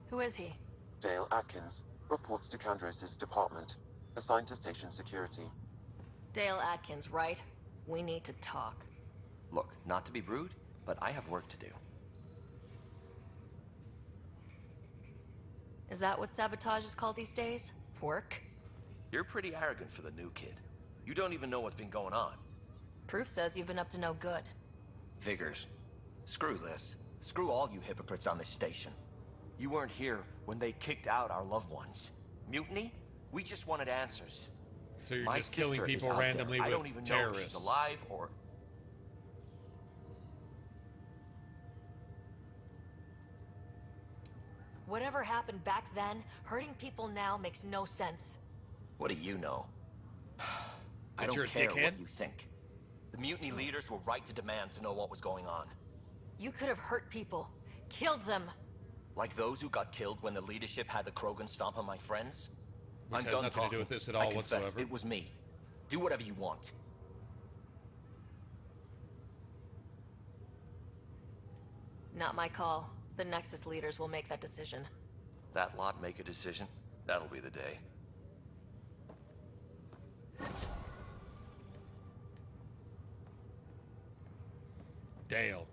Who is he? Dale Atkins reports to Kandros' department, assigned to station security. Dale Atkins, right? We need to talk. Look, not to be rude, but I have work to do. Is that what sabotage is called these days? Work? You're pretty arrogant for the new kid. You don't even know what's been going on. Proof says you've been up to no good. Figures. Screw this. Screw all you hypocrites on this station. You weren't here when they kicked out our loved ones. Mutiny? We just wanted answers. So you're My just killing sister is people out randomly there. with I don't even terrorists. know if she's alive or... Whatever happened back then, hurting people now makes no sense. What do you know? I But you're don't a care dickhead? what you think. The mutiny leaders were right to demand to know what was going on. You could have hurt people, killed them. Like those who got killed when the leadership had the Krogan stomp on my friends? Which I'm has done nothing to do talking. with this at I all confess, whatsoever. It was me. Do whatever you want. Not my call. The Nexus leaders will make that decision. That lot make a decision? That'll be the day. Dale.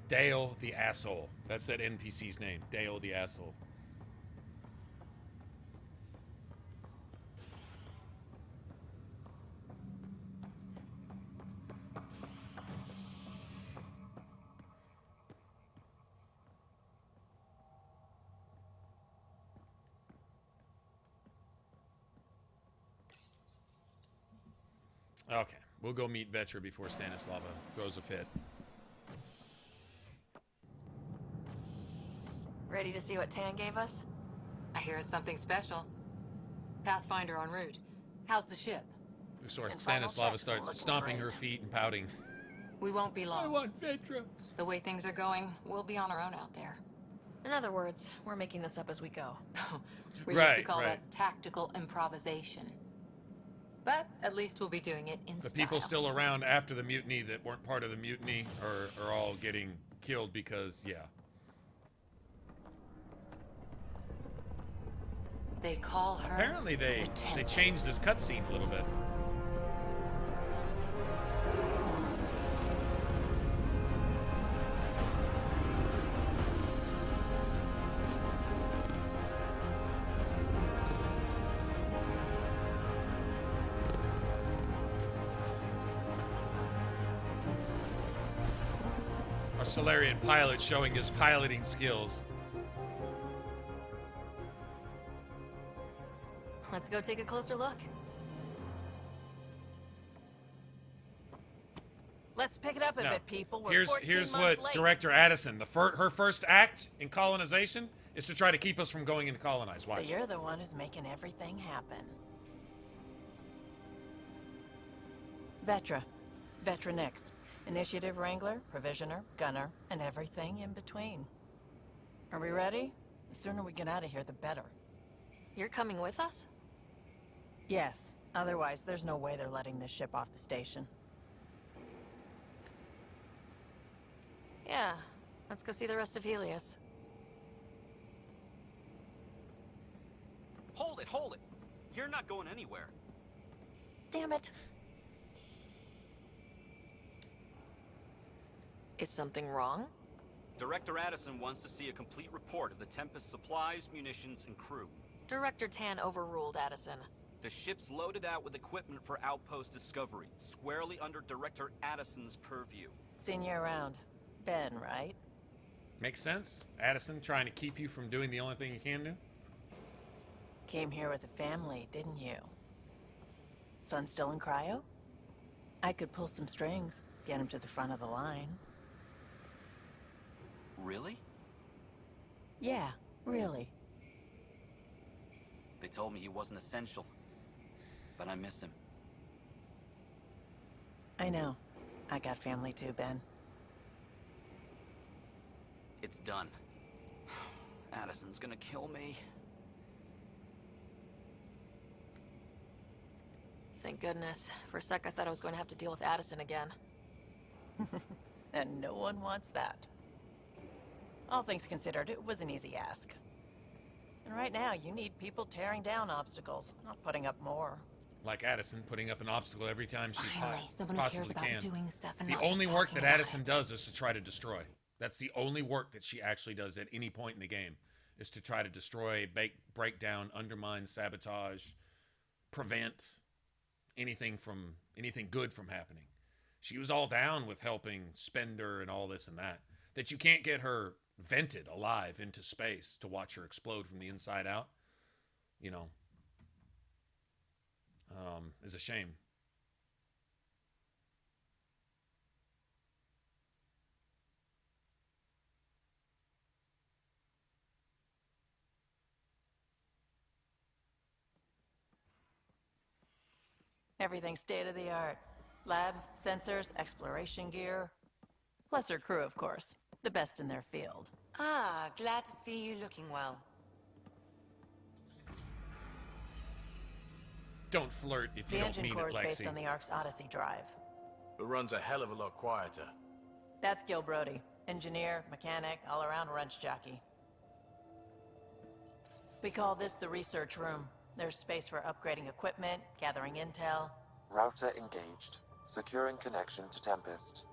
Dale the asshole. That's that NPC's name. Dale the asshole. Okay, we'll go meet Vetra before Stanislava throws a fit. Ready to see what Tan gave us? I hear it's something special. Pathfinder en route. How's the ship? Stanislava starts stomping her feet and pouting. We won't be long. I want Vetra. The way things are going, we'll be on our own out there. In other words, we're making this up as we go. We used to call that tactical improvisation. But at least we'll be doing it in The style. people still around after the mutiny that weren't part of the mutiny are all getting killed because, yeah. They call her... Apparently they changed this cutscene a little bit. Our Solarian pilot showing his piloting skills. Let's go take a closer look. Let's pick it up a No. bit, people. We're Here's 14 months what late. Director Addison, her first act in colonization is to try to keep us from going into colonize. So Watch. you're the one who's making everything happen. Vetra. Vetronix. Initiative Wrangler, Provisioner, Gunner, and everything in between. Are we ready? The sooner we get out of here, the better. You're coming with us? Yes. Otherwise, there's no way they're letting this ship off the station. Yeah. Let's go see the rest of Helios. Hold it, hold it. You're not going anywhere. Damn it. Is something wrong? Director Addison wants to see a complete report of the Tempest's supplies, munitions, and crew. Director Tan overruled Addison. The ship's loaded out with equipment for outpost discovery, squarely under Director Addison's purview. Seen you around. Ben, right? Makes sense. Addison trying to keep you from doing the only thing you can do. Came here with a family, didn't you? Son still in cryo? I could pull some strings, get him to the front of the line. Really? Yeah, really. They told me he wasn't essential, but I miss him. I know. I got family too, Ben. It's done. Addison's gonna kill me. Thank goodness. For a sec, I thought I was going to have to deal with Addison again. And no one wants that. All things considered, it was an easy ask. And right now, you need people tearing down obstacles, not putting up more. Like Addison putting up an obstacle every time she Finally, someone who possibly cares about can. doing stuff and The not just only work talking that about Addison does is to try to destroy. That's the only work that she actually does at any point in the game, is to try to destroy, break down, undermine, sabotage, prevent anything good from happening. She was all down with helping Spender and all this and that. That you can't get her vented alive into space to watch her explode from the inside out, you know, is a shame. Everything state-of-the-art. Labs, sensors, exploration gear. Plus her crew, of course. The best in their field. Ah, glad to see you looking well. Don't flirt if The you don't engine mean core it, is based Lexi. on the Ark's Odyssey drive. It runs a hell of a lot quieter. That's Gil Brody. Engineer, mechanic, all-around wrench jockey. We call this the research room. There's space for upgrading equipment, gathering intel. Router engaged. Securing connection to Tempest.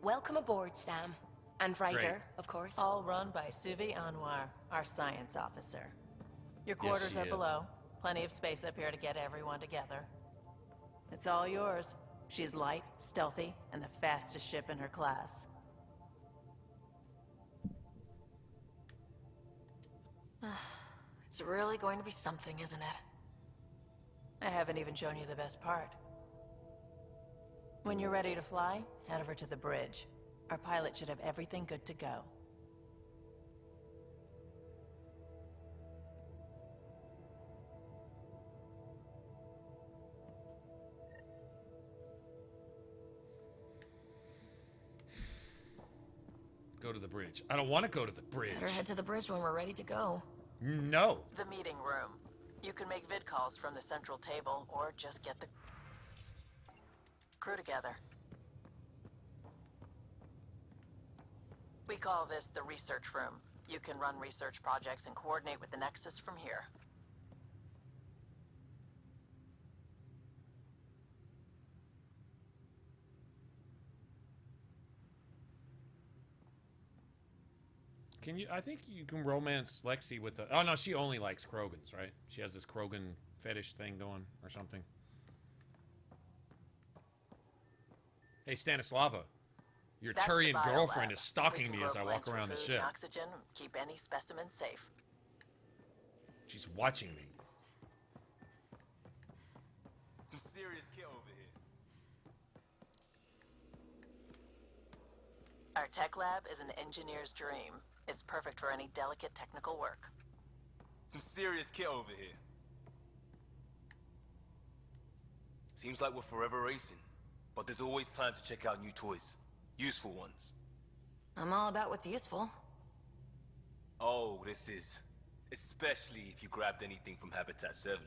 Welcome aboard, Sam. And Ryder, Great. of course. All run by Suvi Anwar, our science officer. Your Yes, quarters she are is. below. Plenty of space up here to get everyone together. It's all yours. She's light, stealthy, and the fastest ship in her class. It's really going to be something, isn't it? I haven't even shown you the best part. When you're ready to fly, head over to the bridge. Our pilot should have everything good to go. Go to the bridge. I don't want to go to the bridge. Better head to the bridge when we're ready to go. No. The meeting room. You can make vid calls from the central table, or just get the crew together. We call this the research room. You can run research projects and coordinate with the Nexus from here. Can you? I think you can romance Lexi with the. Oh no, she only likes Krogans, right? She has this Krogan fetish thing going or something. Hey Stanislava, your That's the Turian biolab. girlfriend is We stalking can me as grow I walk plants for around the food ship. and oxygen, keep any specimen safe. She's watching me. Some serious kit over here. Our tech lab is an engineer's dream. It's perfect for any delicate technical work. Some serious kit over here. Seems like we're forever racing, but there's always time to check out new toys. Useful ones. I'm all about what's useful. Oh, this is. Especially if you grabbed anything from Habitat 7.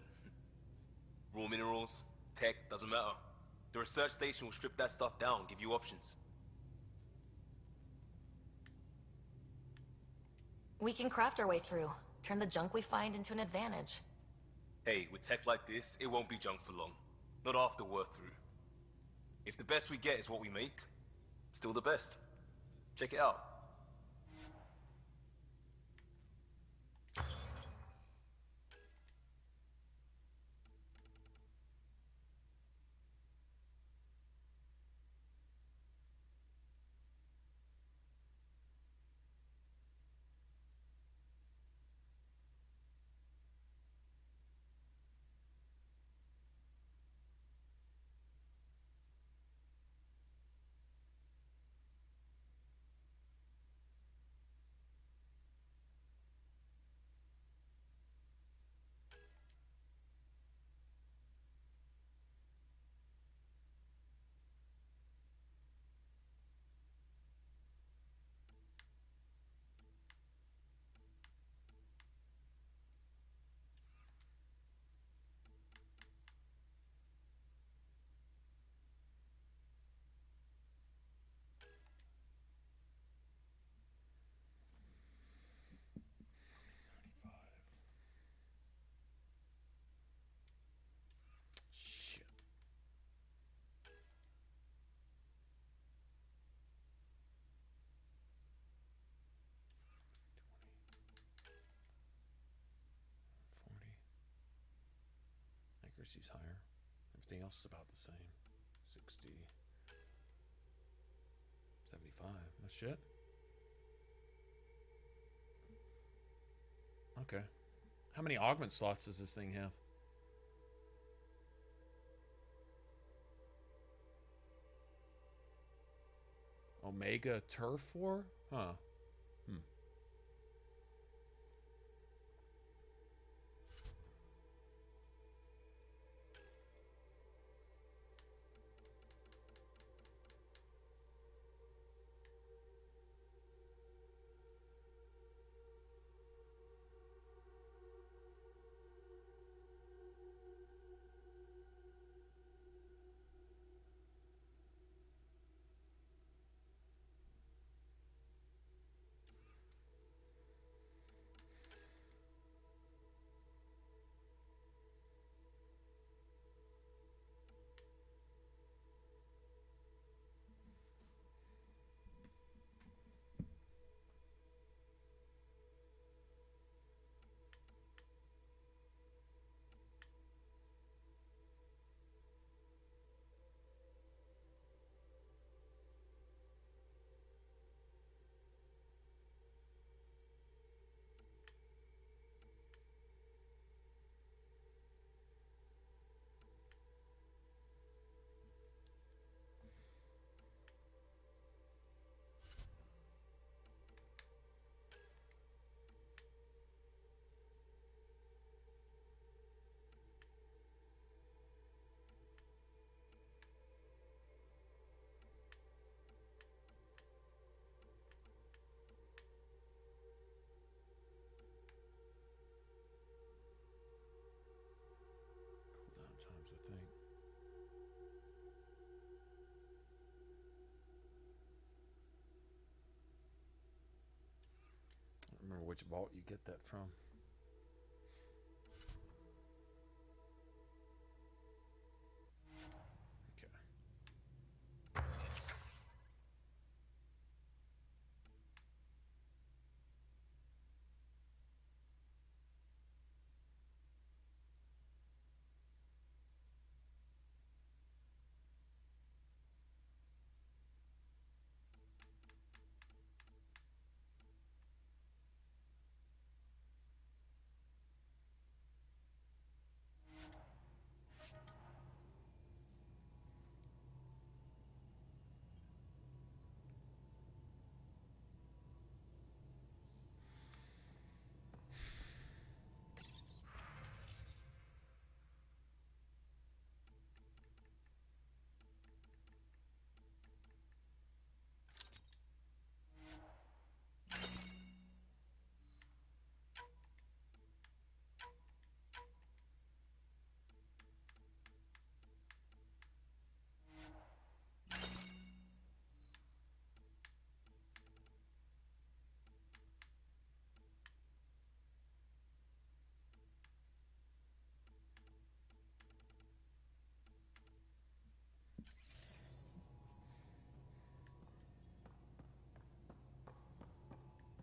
Raw minerals, tech, doesn't matter. The research station will strip that stuff down, give you options. We can craft our way through. Turn the junk we find into an advantage. Hey, with tech like this, it won't be junk for long. Not after we're through. If the best we get is what we make, still the best. Check it out. Shit. Accuracy's higher. Everything else is about the same. 60. 75. No shit. Okay. How many augment slots does this thing have? Omega Turf War? Huh. which vault you get that from.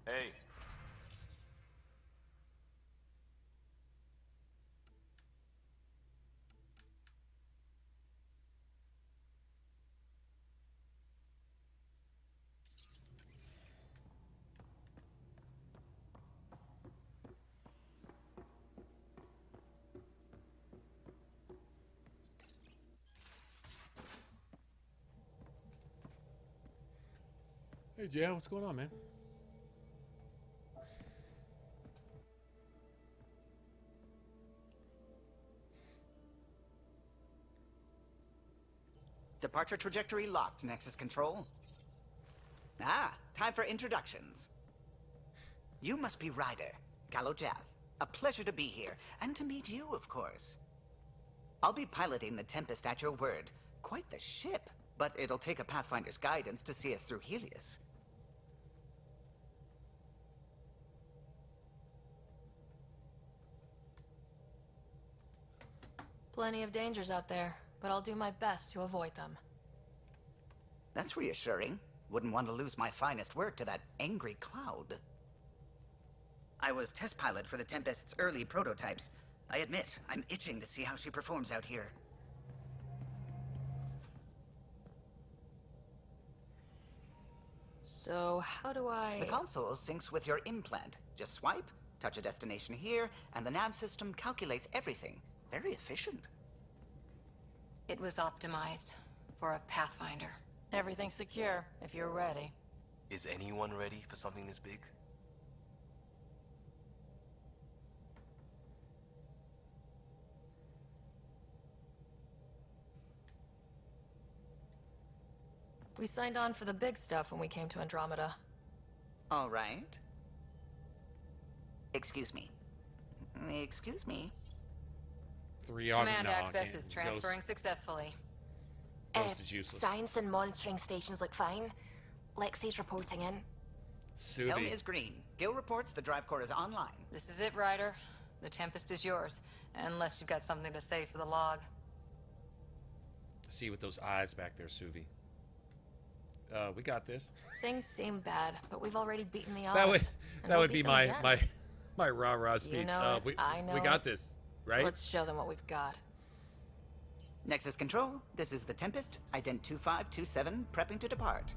Hey. Hey, Jan, what's going on, man? Departure trajectory locked, Nexus Control. Ah, time for introductions. You must be Ryder, Kalojath. A pleasure to be here, and to meet you, of course. I'll be piloting the Tempest at your word. Quite the ship, but it'll take a Pathfinder's guidance to see us through Helios. Plenty of dangers out there, but I'll do my best to avoid them. That's reassuring. Wouldn't want to lose my finest work to that angry cloud. I was test pilot for the Tempest's early prototypes. I admit, I'm itching to see how she performs out here. So, how do I... The console syncs with your implant. Just swipe, touch a destination here, and the nav system calculates everything. Very efficient. It was optimized for a Pathfinder. Everything's secure, if you're ready. Is anyone ready for something this big? We signed on for the big stuff when we came to Andromeda. All right. Excuse me. Excuse me. Command access is transferring successfully. Ghost is useless. Science and monitoring stations look fine. Lexi's reporting in. Helm is green. Gil reports the drive core is online. This is it, Ryder. The Tempest is yours, unless you've got something to say for the log. See with those eyes back there, Suvi. We got this. Things seem bad, but we've already beaten the odds. That would be my rah-rah speech. You know I know we got this, right? So let's show them what we've got. Nexus Control, this is the Tempest, ident 2527, prepping to depart.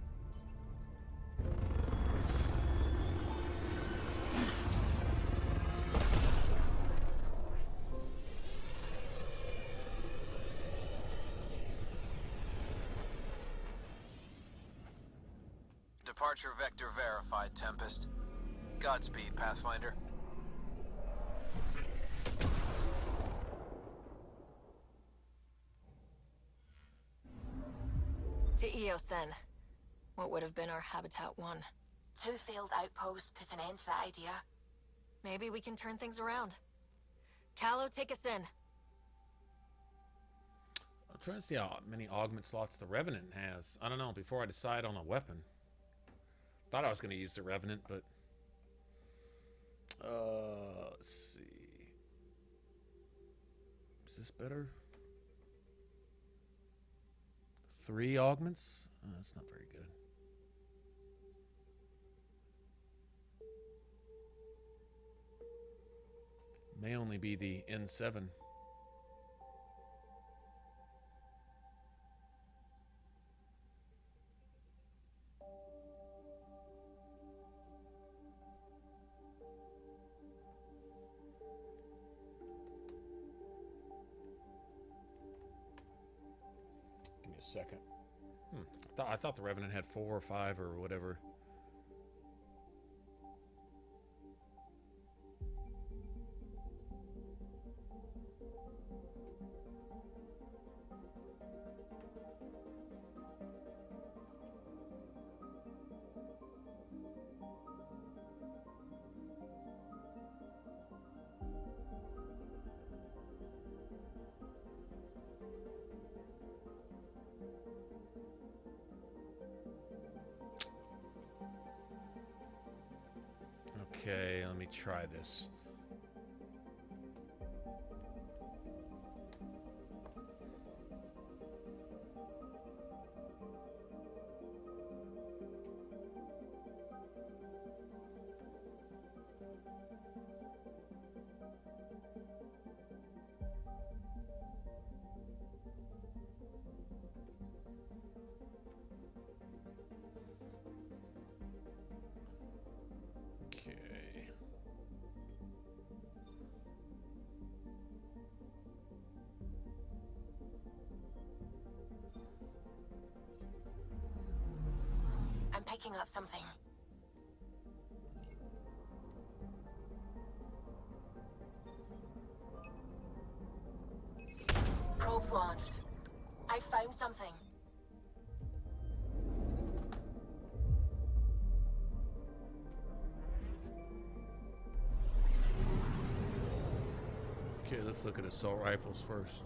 Departure vector verified, Tempest. Godspeed, Pathfinder. To Eos, then. What would have been our Habitat 1. 2 failed outposts put an end to that idea. Maybe we can turn things around. Calo, take us in. I'm trying to see how many augment slots the Revenant has. I don't know, before I decide on a weapon. Thought I was going to use the Revenant, but... Let's see. Is this better? 3 augments? That's not very good. May only be the N7. Give me a second. I thought the Revenant had 4 or 5 or whatever. Okay, let me try this. I'm picking up something. Probes launched. I found something. Okay, let's look at assault rifles first.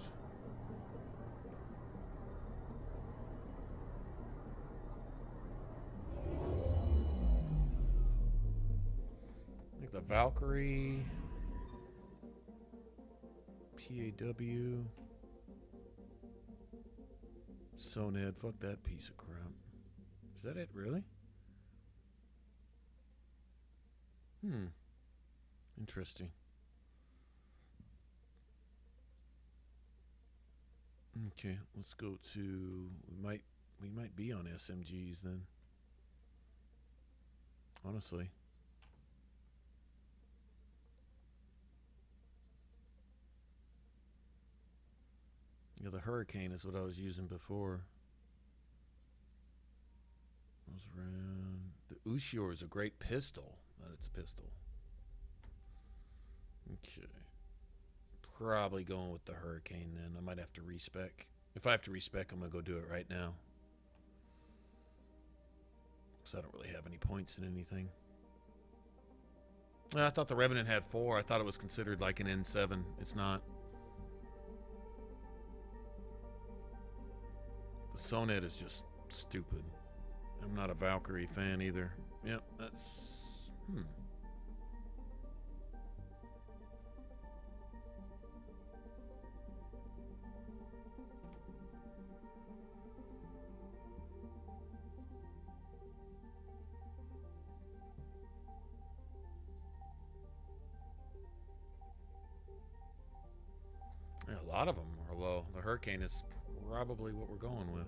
The Valkyrie, PAW, Soned, fuck that piece of crap. Is that it, really? Interesting. Okay, let's go to, we might be on SMGs then. Honestly. Yeah, the Hurricane is what I was using before. I was around. The Ushior is a great pistol. But it's a pistol. Okay. Probably going with the Hurricane then. I might have to respec. If I have to respec, I'm going to go do it right now. Because I don't really have any points in anything. I thought the Revenant had 4. I thought it was considered like an N7. It's not. The Soned is just stupid. I'm not a Valkyrie fan either. Yep, that's... Yeah, a lot of them are low. The Hurricane is probably what we're going with.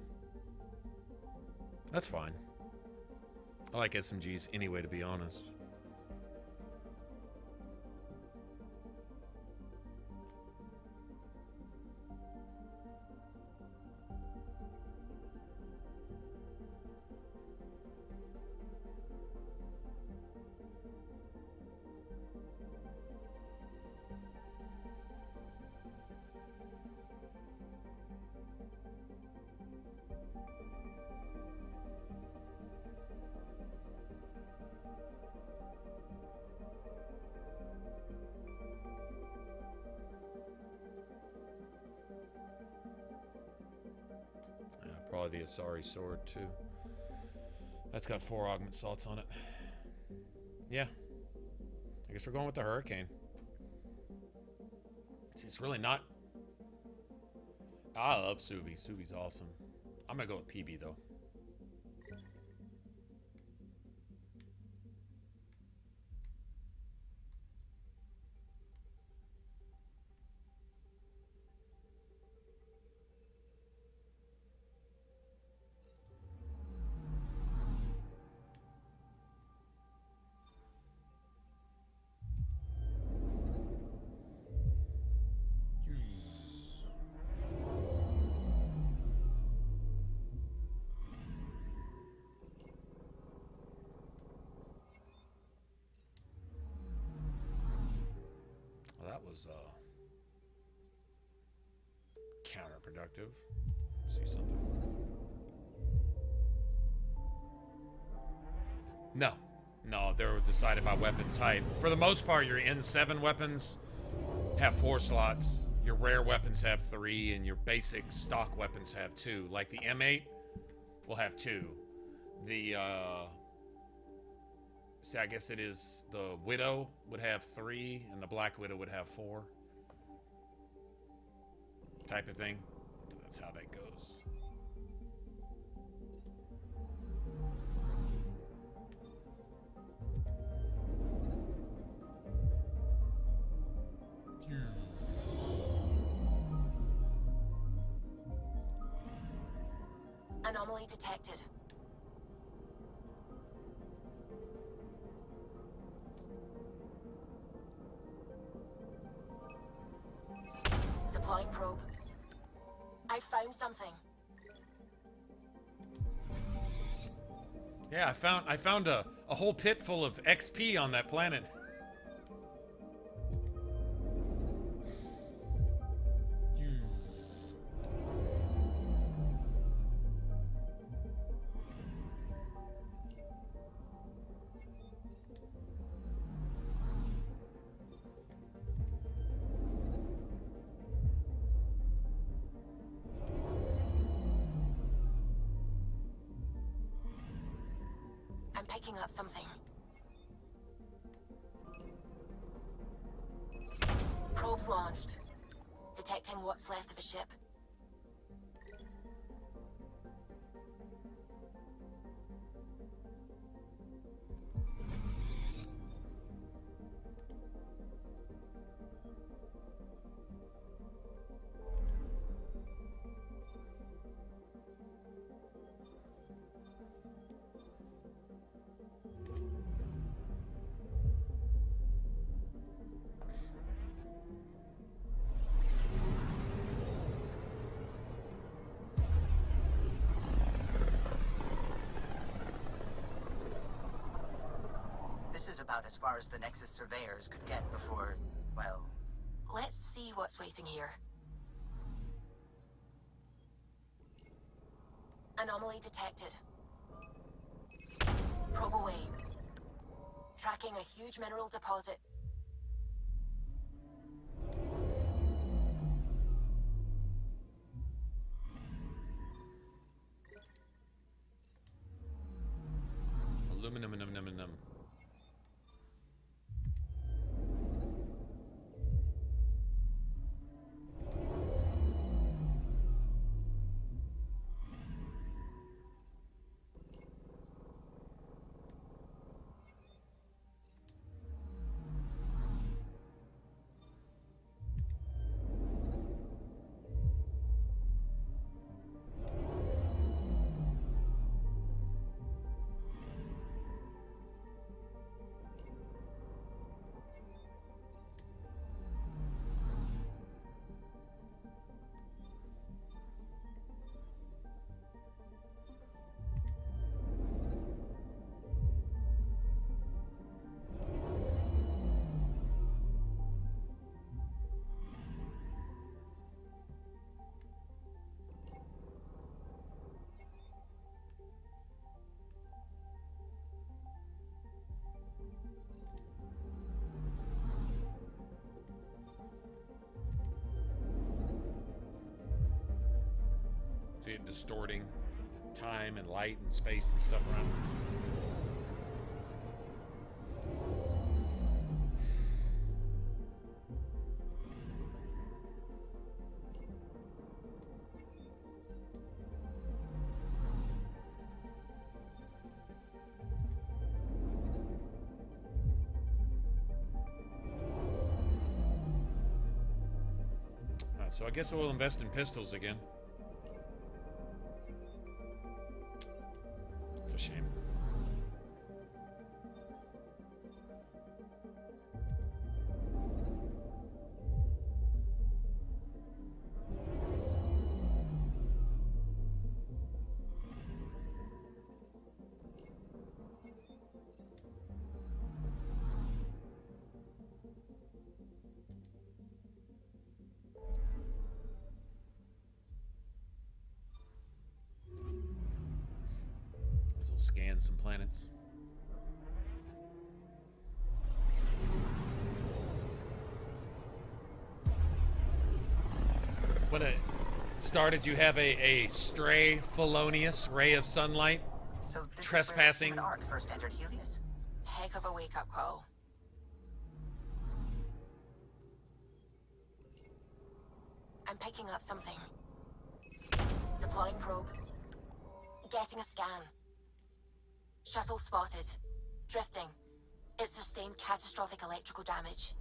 That's fine. I like SMGs anyway, to be honest. Probably the Asari sword too. That's got 4 augment salts on it. Yeah. I guess we're going with the Hurricane. It's really not... I love Suvi. Suvi's awesome. I'm going to go with PB, though. That was counterproductive. See something? No, they're decided by weapon type. For the most part, your N7 weapons have 4 slots. Your rare weapons have 3, and your basic stock weapons have 2. Like the M8 will have 2. The see, I guess it is the Widow would have 3, and the Black Widow would have 4. Type of thing. That's how that goes. Anomaly detected. Deploying probe. I found something. Yeah, I found a whole pit full of XP on that planet. Picking up something. Probes launched. Detecting what's left of a ship. About as far as the Nexus surveyors could get before, well... Let's see what's waiting here. Anomaly detected. Probe away. Tracking a huge mineral deposit. Aluminum. See it distorting time and light and space and stuff around. So I guess we'll invest in pistols again. It's a shame. Scan some planets. When it started, you have a stray, felonious ray of sunlight So this trespassing. Is where the human arc first entered Helios? Heck of a wake-up call. I'm picking up something. Deploying probe. Getting a scan. Shuttle spotted. Drifting. It sustained catastrophic electrical damage.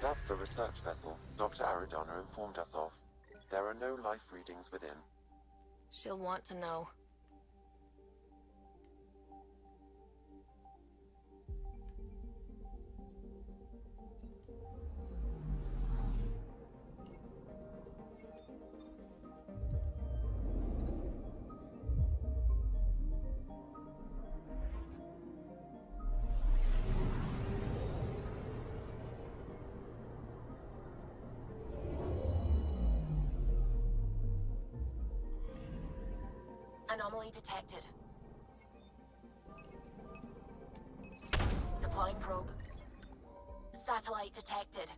That's the research vessel Dr. Aridana informed us of. There are no life readings within. She'll want to know. Anomaly detected. Deploying probe. Satellite detected.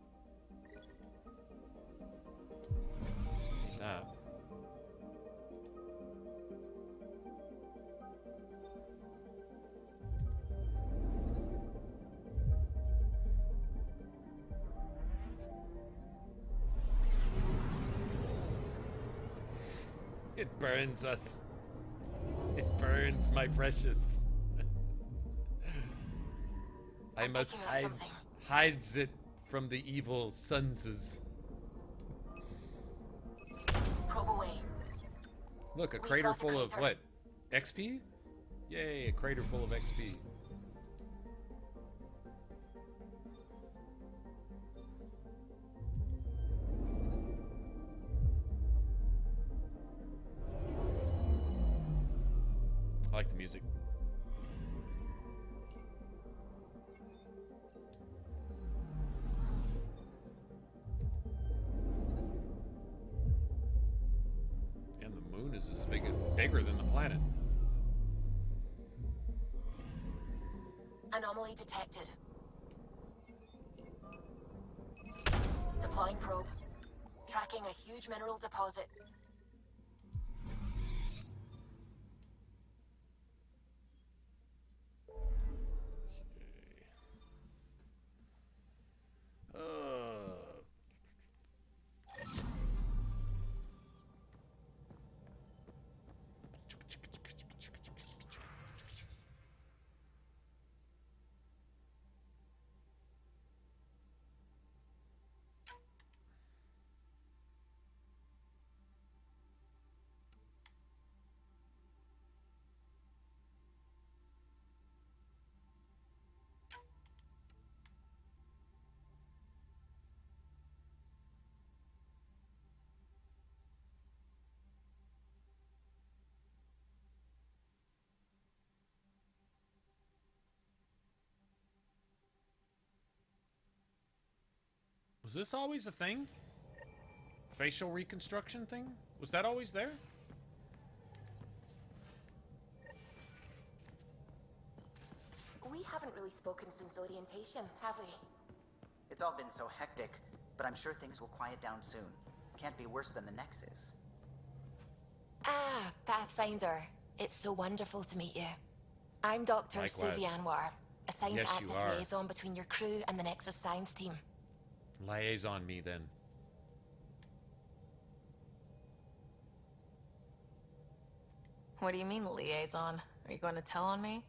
That. It burns us. It burns, my precious. I must hides it from the evil sunses. Probe away. Look, a crater full of what? XP? Yay, a crater full of XP. I like the music. And the moon is as bigger than the planet. Anomaly detected. Deploying probe. Tracking a huge mineral deposit. Was this always a thing? Facial reconstruction thing? Was that always there? We haven't really spoken since orientation, have we? It's all been so hectic, but I'm sure things will quiet down soon. Can't be worse than the Nexus. Ah, Pathfinder. It's so wonderful to meet you. I'm Dr. Likewise. Suvi Anwar, assigned Yes, to act you as are. liaison between your crew and the Nexus science team. Liaison me then. What do you mean, liaison? Are you going to tell on me?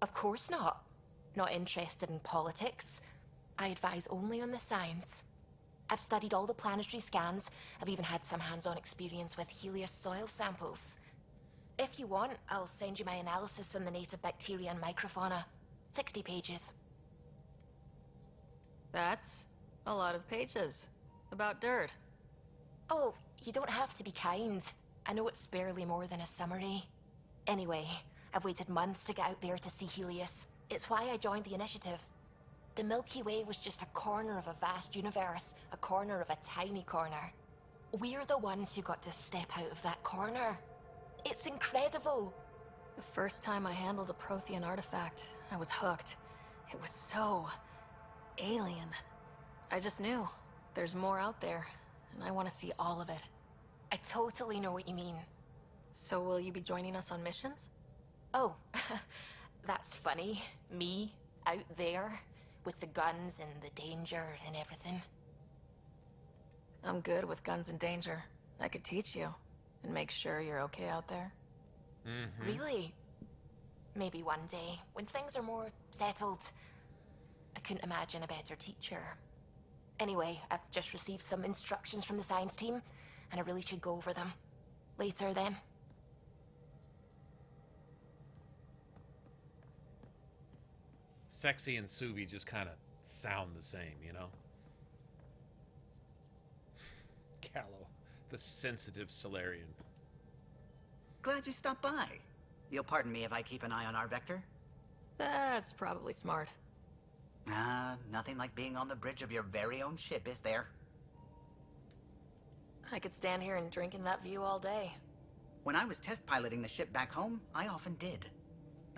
Of course not. Not interested in politics. I advise only on the science. I've studied all the planetary scans. I've even had some hands-on experience with Helios soil samples. If you want, I'll send you my analysis on the native bacteria and microfauna. 60 pages. That's a lot of pages. About dirt. Oh, you don't have to be kind. I know it's barely more than a summary. Anyway, I've waited months to get out there to see Helios. It's why I joined the initiative. The Milky Way was just a corner of a vast universe, a corner of a tiny corner. We're the ones who got to step out of that corner. It's incredible. The first time I handled a Prothean artifact, I was hooked. It was so alien. I just knew there's more out there, and I want to see all of it. I totally know what you mean. So will you be joining us on missions? Oh, that's funny. Me, out there, with the guns and the danger and everything. I'm good with guns and danger. I could teach you, and make sure you're okay out there. Really? Maybe one day, when things are more settled. I couldn't imagine a better teacher. Anyway, I've just received some instructions from the science team, and I really should go over them. Later, then. Sexy and Suvi just kind of sound the same, you know? Callow, the sensitive Solarian. Glad you stopped by. You'll pardon me if I keep an eye on our vector? That's probably smart. Nothing like being on the bridge of your very own ship, is there? I could stand here and drink in that view all day. When I was test piloting the ship back home, I often did.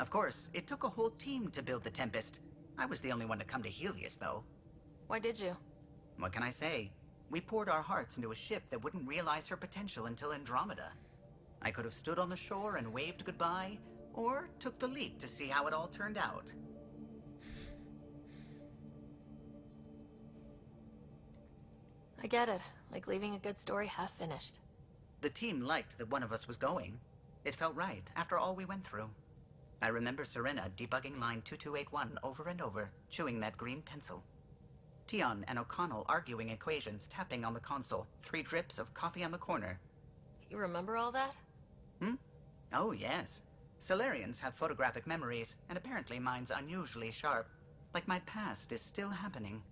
Of course, it took a whole team to build the Tempest. I was the only one to come to Helios, though. Why did you? What can I say? We poured our hearts into a ship that wouldn't realize her potential until Andromeda. I could have stood on the shore and waved goodbye, or took the leap to see how it all turned out. I get it. Like leaving a good story half finished. The team liked that one of us was going. It felt right, after all we went through. I remember Serena debugging line 2281 over and over, chewing that green pencil. Tion and O'Connell arguing equations, tapping on the console, 3 drips of coffee on the corner. You remember all that? Oh, yes. Solarians have photographic memories, and apparently mine's unusually sharp. Like my past is still happening.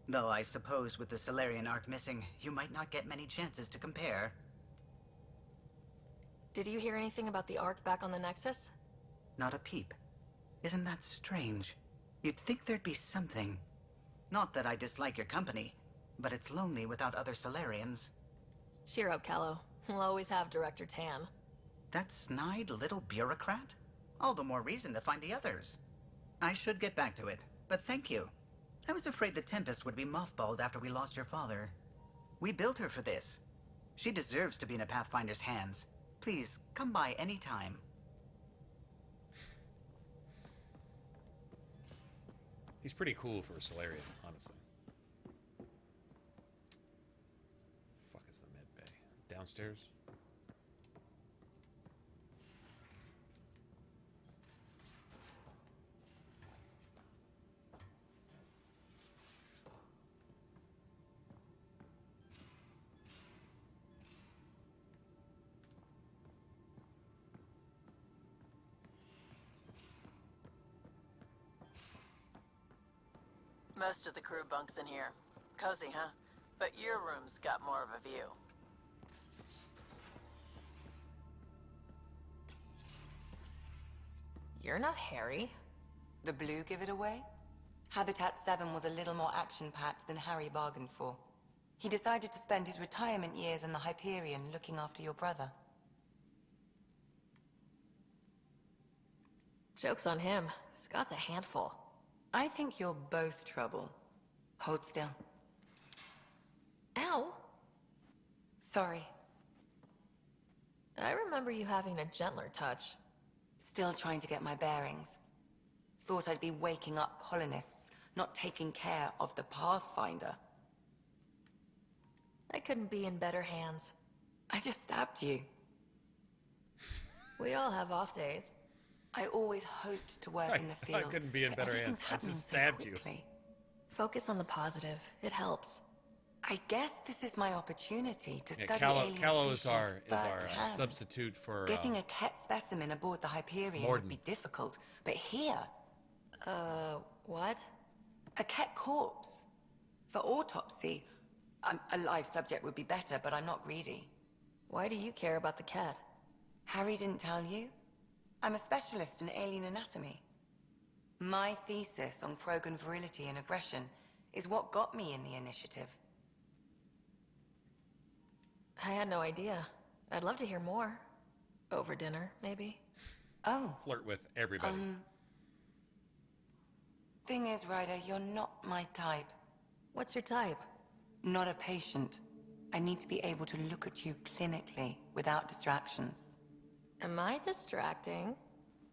Though I suppose with the Solarian art missing, you might not get many chances to compare. Did you hear anything about the Ark back on the Nexus? Not a peep. Isn't that strange? You'd think there'd be something. Not that I dislike your company, but it's lonely without other Solarians. Cheer up, Callow. We'll always have Director Tan. That snide little bureaucrat? All the more reason to find the others. I should get back to it, but thank you. I was afraid the Tempest would be mothballed after we lost your father. We built her for this. She deserves to be in a Pathfinder's hands. Please, come by any time. He's pretty cool for a Solarian, honestly. Fuck is the med bay? Downstairs? Most of the crew bunks in here. Cozy, huh? But your room's got more of a view. You're not Harry. The blue give it away? Habitat 7 was a little more action-packed than Harry bargained for. He decided to spend his retirement years in the Hyperion looking after your brother. Joke's on him. Scott's a handful. I think you're both trouble. Hold still. Ow! Sorry. I remember you having a gentler touch. Still trying to get my bearings. Thought I'd be waking up colonists, not taking care of the Pathfinder. I couldn't be in better hands. I just stabbed you. We all have off days. I always hoped to work in the I field. couldn't be in but better everything's hands. I happening just so stabbed you. quickly. Focus on the positive. It helps. I guess this is my opportunity to Yeah, study alien Callow is species our firsthand. substitute for Getting a Ket specimen aboard the Hyperion Morden. would be difficult, but here, What? a Ket corpse. For autopsy, a live subject would be better, but I'm not greedy. Why do you care about the cat? Harry didn't tell you? I'm a specialist in alien anatomy. My thesis on Krogan virility and aggression is what got me in the initiative. I had no idea. I'd love to hear more. Over dinner, maybe? Oh. Flirt with everybody. Thing is, Ryder, you're not my type. What's your type? Not a patient. I need to be able to look at you clinically, without distractions. Am I distracting?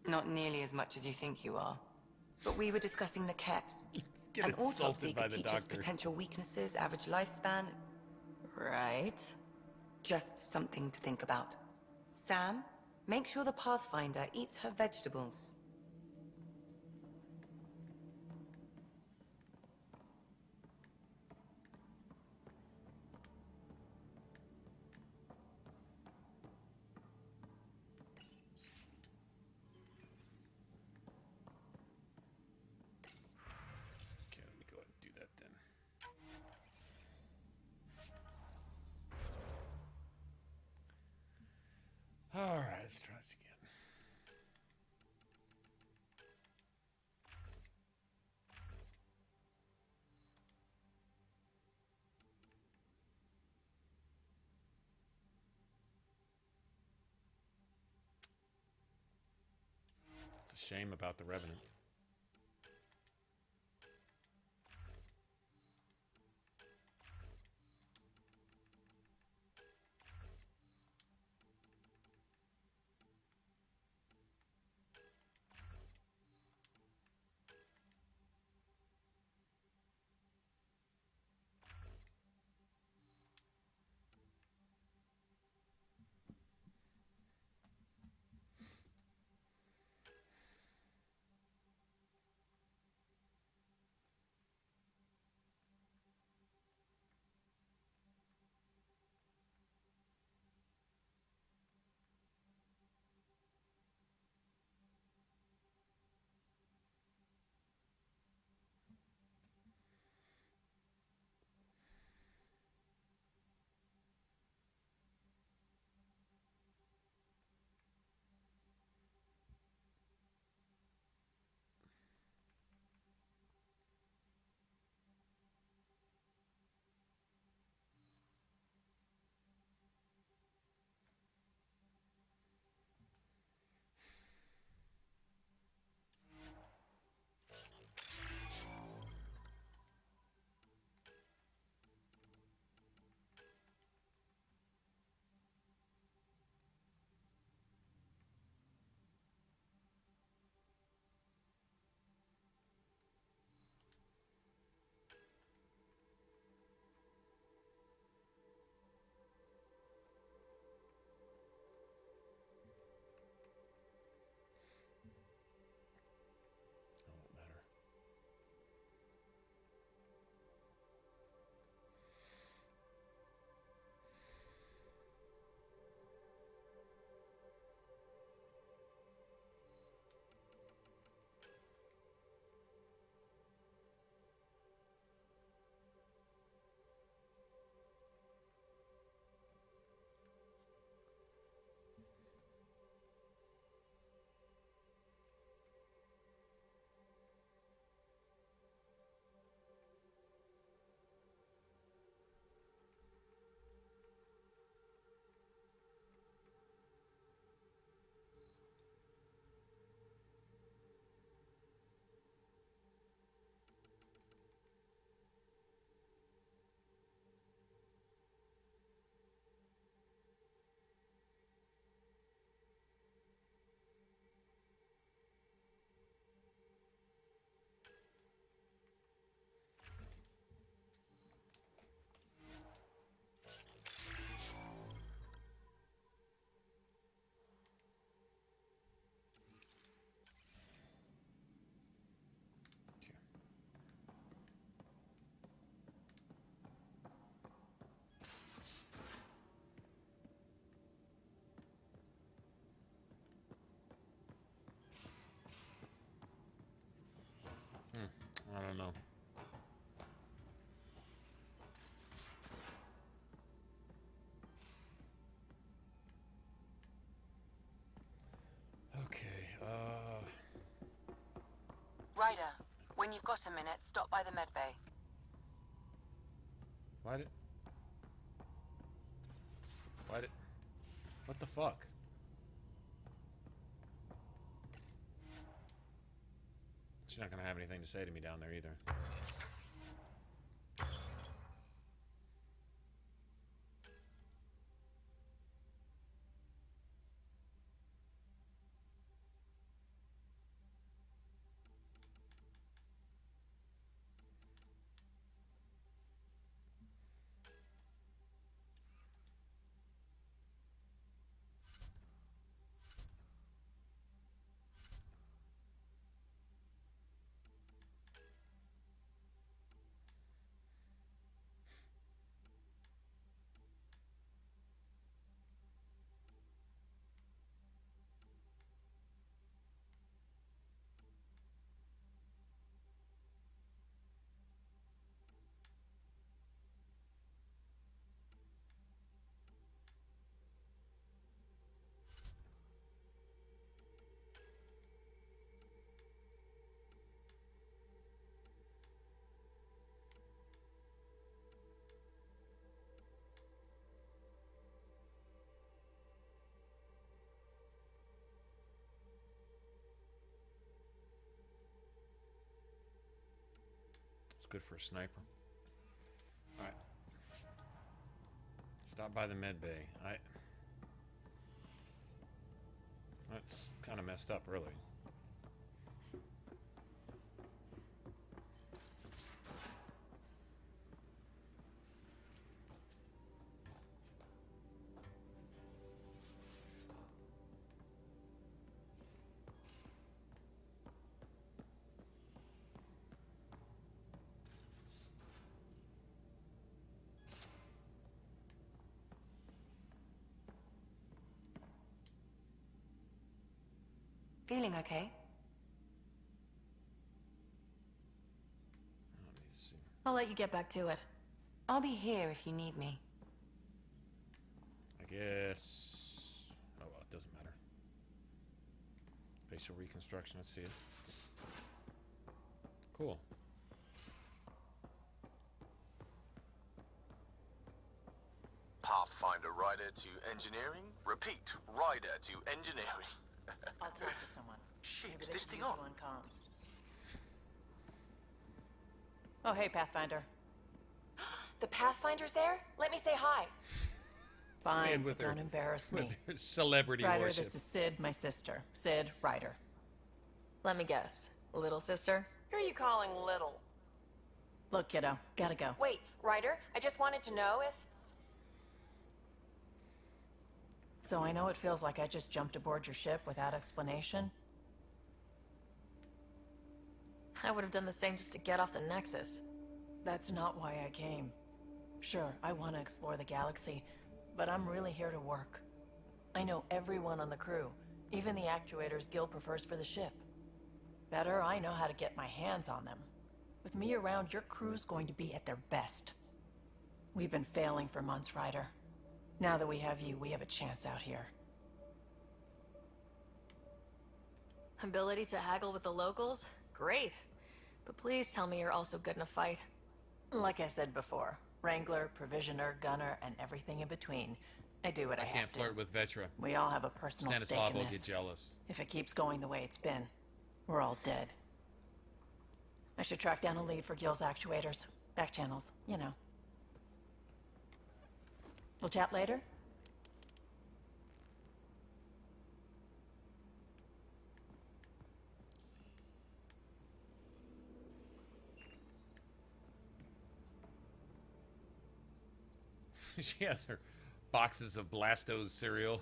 Not nearly as much as you think you are. But we were discussing the Ket. Get An autopsy insulted by could the teach us doctor. potential weaknesses, average lifespan. Right. Just something to think about. Sam, make sure the Pathfinder eats her vegetables. Okay, let me go ahead and do that then. All right, let's try this again. It's a shame about the Revenant. don't know. Okay, Ryder, when you've got a minute, stop by the medbay. Why did... What the fuck? She's not gonna have anything to say to me down there either. It's good for a sniper. Alright. Stop by the med bay. That's kind of messed up, really. Feeling okay? Let me see. I'll let you get back to it. I'll be here if you need me. I guess... Oh well, it doesn't matter. Facial reconstruction, let's see it. Cool. Pathfinder rider to engineering. Repeat, rider to engineering. I'll talk to someone. Shit, Maybe is they this can thing use on? you comms. Oh, hey, Pathfinder. The Pathfinder's there? Let me say hi. Fine, Sid with don't her, embarrass with me. her celebrity Ryder, worship. this is Sid, my sister. Sid, Ryder. Let me guess. Little sister? Who are you calling little? Look, kiddo, gotta go. Wait, Ryder, I just wanted to know if... So I know it feels like I just jumped aboard your ship without explanation. I would have done the same just to get off the Nexus. That's not why I came. Sure, I want to explore the galaxy, but I'm really here to work. I know everyone on the crew, even the actuators Gil prefers for the ship. Better, I know how to get my hands on them. With me around, your crew's going to be at their best. We've been failing for months, Ryder. Now that we have you, we have a chance out here. Ability to haggle with the locals? Great. But please tell me you're also good in a fight. Like I said before, Wrangler, Provisioner, Gunner, and everything in between. I do what I have to. I can't flirt with Vetra. We all have a personal stake Stanislav in will this. get jealous. If it keeps going the way it's been, we're all dead. I should track down a lead for Gil's actuators. Back channels, you know. We'll chat later? She has her boxes of Blastos cereal.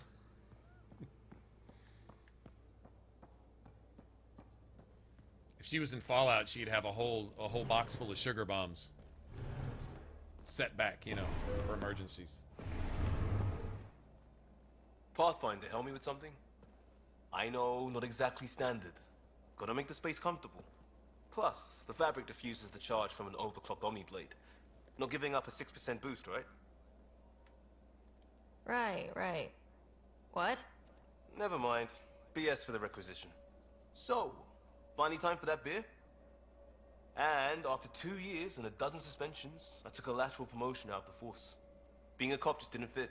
If she was in Fallout, she'd have a whole box full of sugar bombs. Set back, you know, for emergencies. Pathfinder, help me with something? I know, not exactly standard. Gotta make the space comfortable. Plus, the fabric diffuses the charge from an overclocked Omni blade. Not giving up a 6% boost, right? Right. What? Never mind. BS for the requisition. So, finally time for that beer? And after 2 years and a dozen suspensions, I took a lateral promotion out of the force. Being a cop just didn't fit.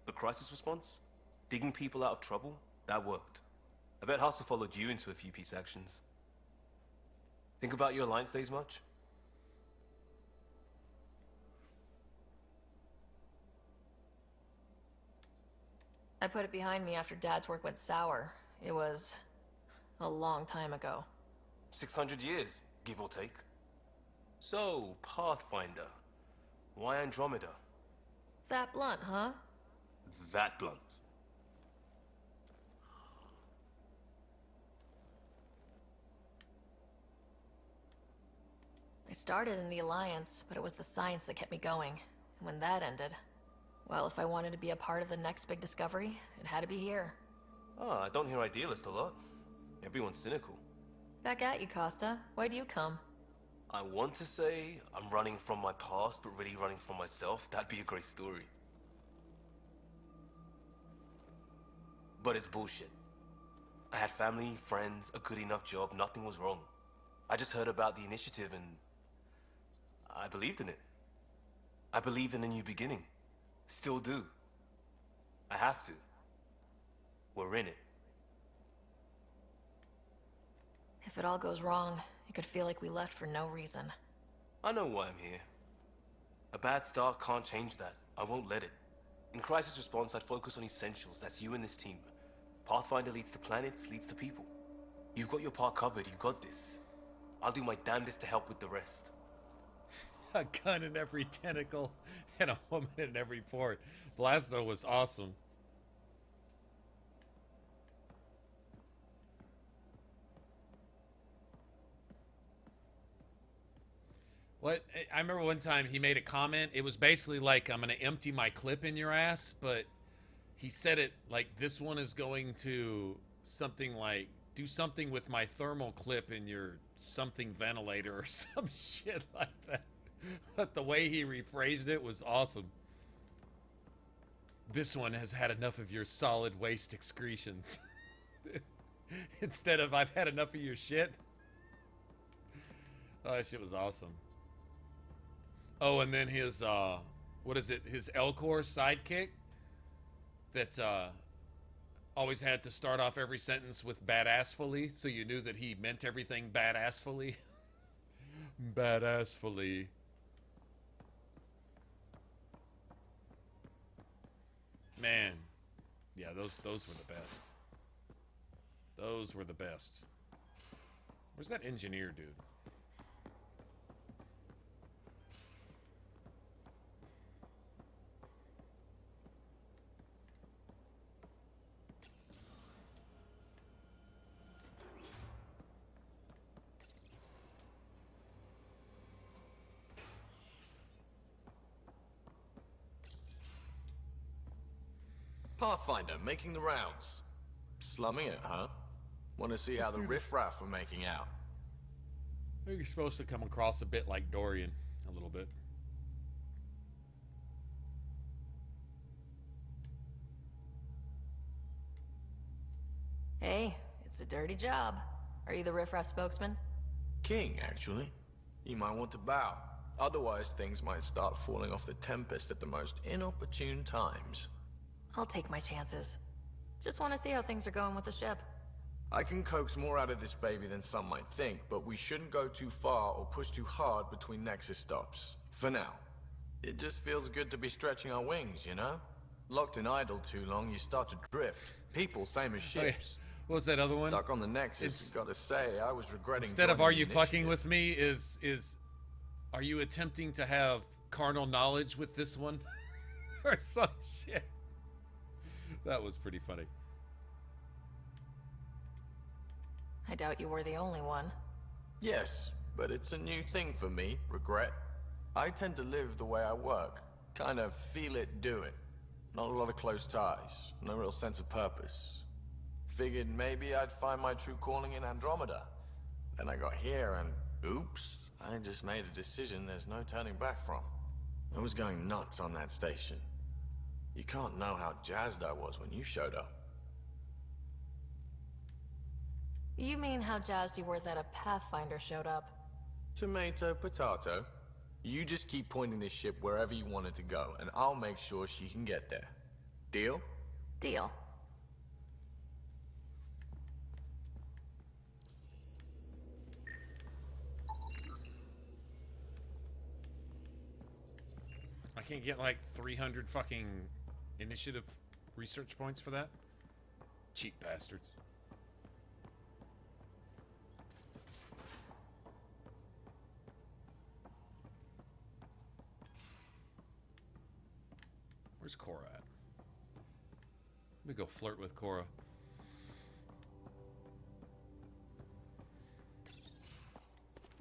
But crisis response? Digging people out of trouble? That worked. I bet Hustle followed you into a few peace actions. Think about your Alliance days much? I put it behind me after Dad's work went sour. It was a long time ago. 600 years, give or take. So, Pathfinder. Why Andromeda? That blunt, huh? That blunt. I started in the Alliance, but it was the science that kept me going. And when that ended, well, if I wanted to be a part of the next big discovery, it had to be here. Ah, I don't hear idealist a lot. Everyone's cynical. Back at you, Costa. Why do you come? I want to say I'm running from my past, but really running from myself. That'd be a great story. But it's bullshit. I had family, friends, a good enough job, nothing was wrong. I just heard about the initiative and I believed in it. I believed in a new beginning. Still do. I have to. We're in it. If it all goes wrong, it could feel like we left for no reason. I know why I'm here. A bad start can't change that. I won't let it. In crisis response, I'd focus on essentials. That's you and this team. Pathfinder leads to planets, leads to people. You've got your part covered. You got this. I'll do my damnedest to help with the rest. A gun in every tentacle and a woman in every port. Blasto was awesome. What? I remember one time he made a comment. It was basically like, I'm going to empty my clip in your ass, but he said it like, this one is going to something like, do something with my thermal clip in your something ventilator or some shit like that. But the way he rephrased it was awesome. This one has had enough of your solid waste excretions. Instead of, I've had enough of your shit. Oh, that shit was awesome. Oh, and then his, what is it? His Elcor sidekick that always had to start off every sentence with badassfully, so you knew that he meant everything badassfully. Badassfully. Man. Yeah, those were the best. Those were the best. Where's that engineer dude? Pathfinder, making the rounds. Slumming it, huh? Want to see how the riffraff are making out? I think you're supposed to come across a bit like Dorian, a little bit. Hey, it's a dirty job. Are you the riffraff spokesman? King, actually. You might want to bow. Otherwise, things might start falling off the Tempest at the most inopportune times. I'll take my chances. Just want to see how things are going with the ship. I can coax more out of this baby than some might think, but we shouldn't go too far or push too hard between Nexus stops. For now. It just feels good to be stretching our wings, you know? Locked in idle too long, you start to drift. People, same as ships. What was that other one? Stuck on the Nexus, gotta say, I was regretting. Instead of "Are you fucking with me?" is "Are you attempting to have carnal knowledge with this one?" or some shit. That was pretty funny. I doubt you were the only one. Yes, but it's a new thing for me, regret. I tend to live the way I work. Kind of feel it, do it. Not a lot of close ties, no real sense of purpose. Figured maybe I'd find my true calling in Andromeda. Then I got here and Oops, I just made a decision there's no turning back from. I was going nuts on that station. You can't know how jazzed I was when you showed up. You mean how jazzed you were that a Pathfinder showed up? Tomato, potato. You just keep pointing this ship wherever you want it to go, and I'll make sure she can get there. Deal? Deal. I can't get like 300 fucking initiative research points for that? Cheap bastards. Where's Cora at? Let me go flirt with Cora.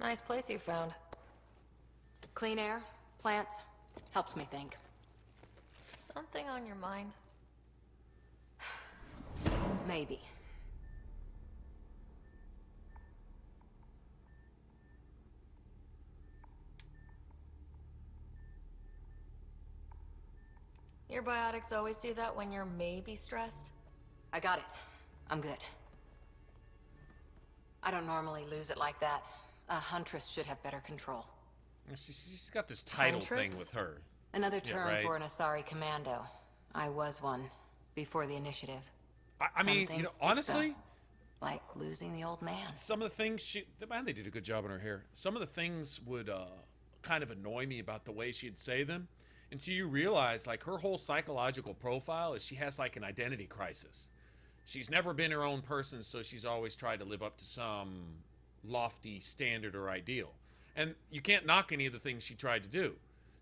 Nice place you found. Clean air, plants, helps me think. Something on your mind? Maybe. Your biotics always do that when you're maybe stressed? I got it. I'm good. I don't normally lose it like that. A huntress should have better control. She's got this title Huntress? thing with her. Another term right. for an Asari commando. I was one before the initiative. I mean, you know, honestly, like losing the old man. Some of the things they did a good job on her hair. Some of the things would kind of annoy me about the way she'd say them, until you realize like her whole psychological profile is she has like an identity crisis. She's never been her own person, so she's always tried to live up to some lofty standard or ideal. And you can't knock any of the things she tried to do.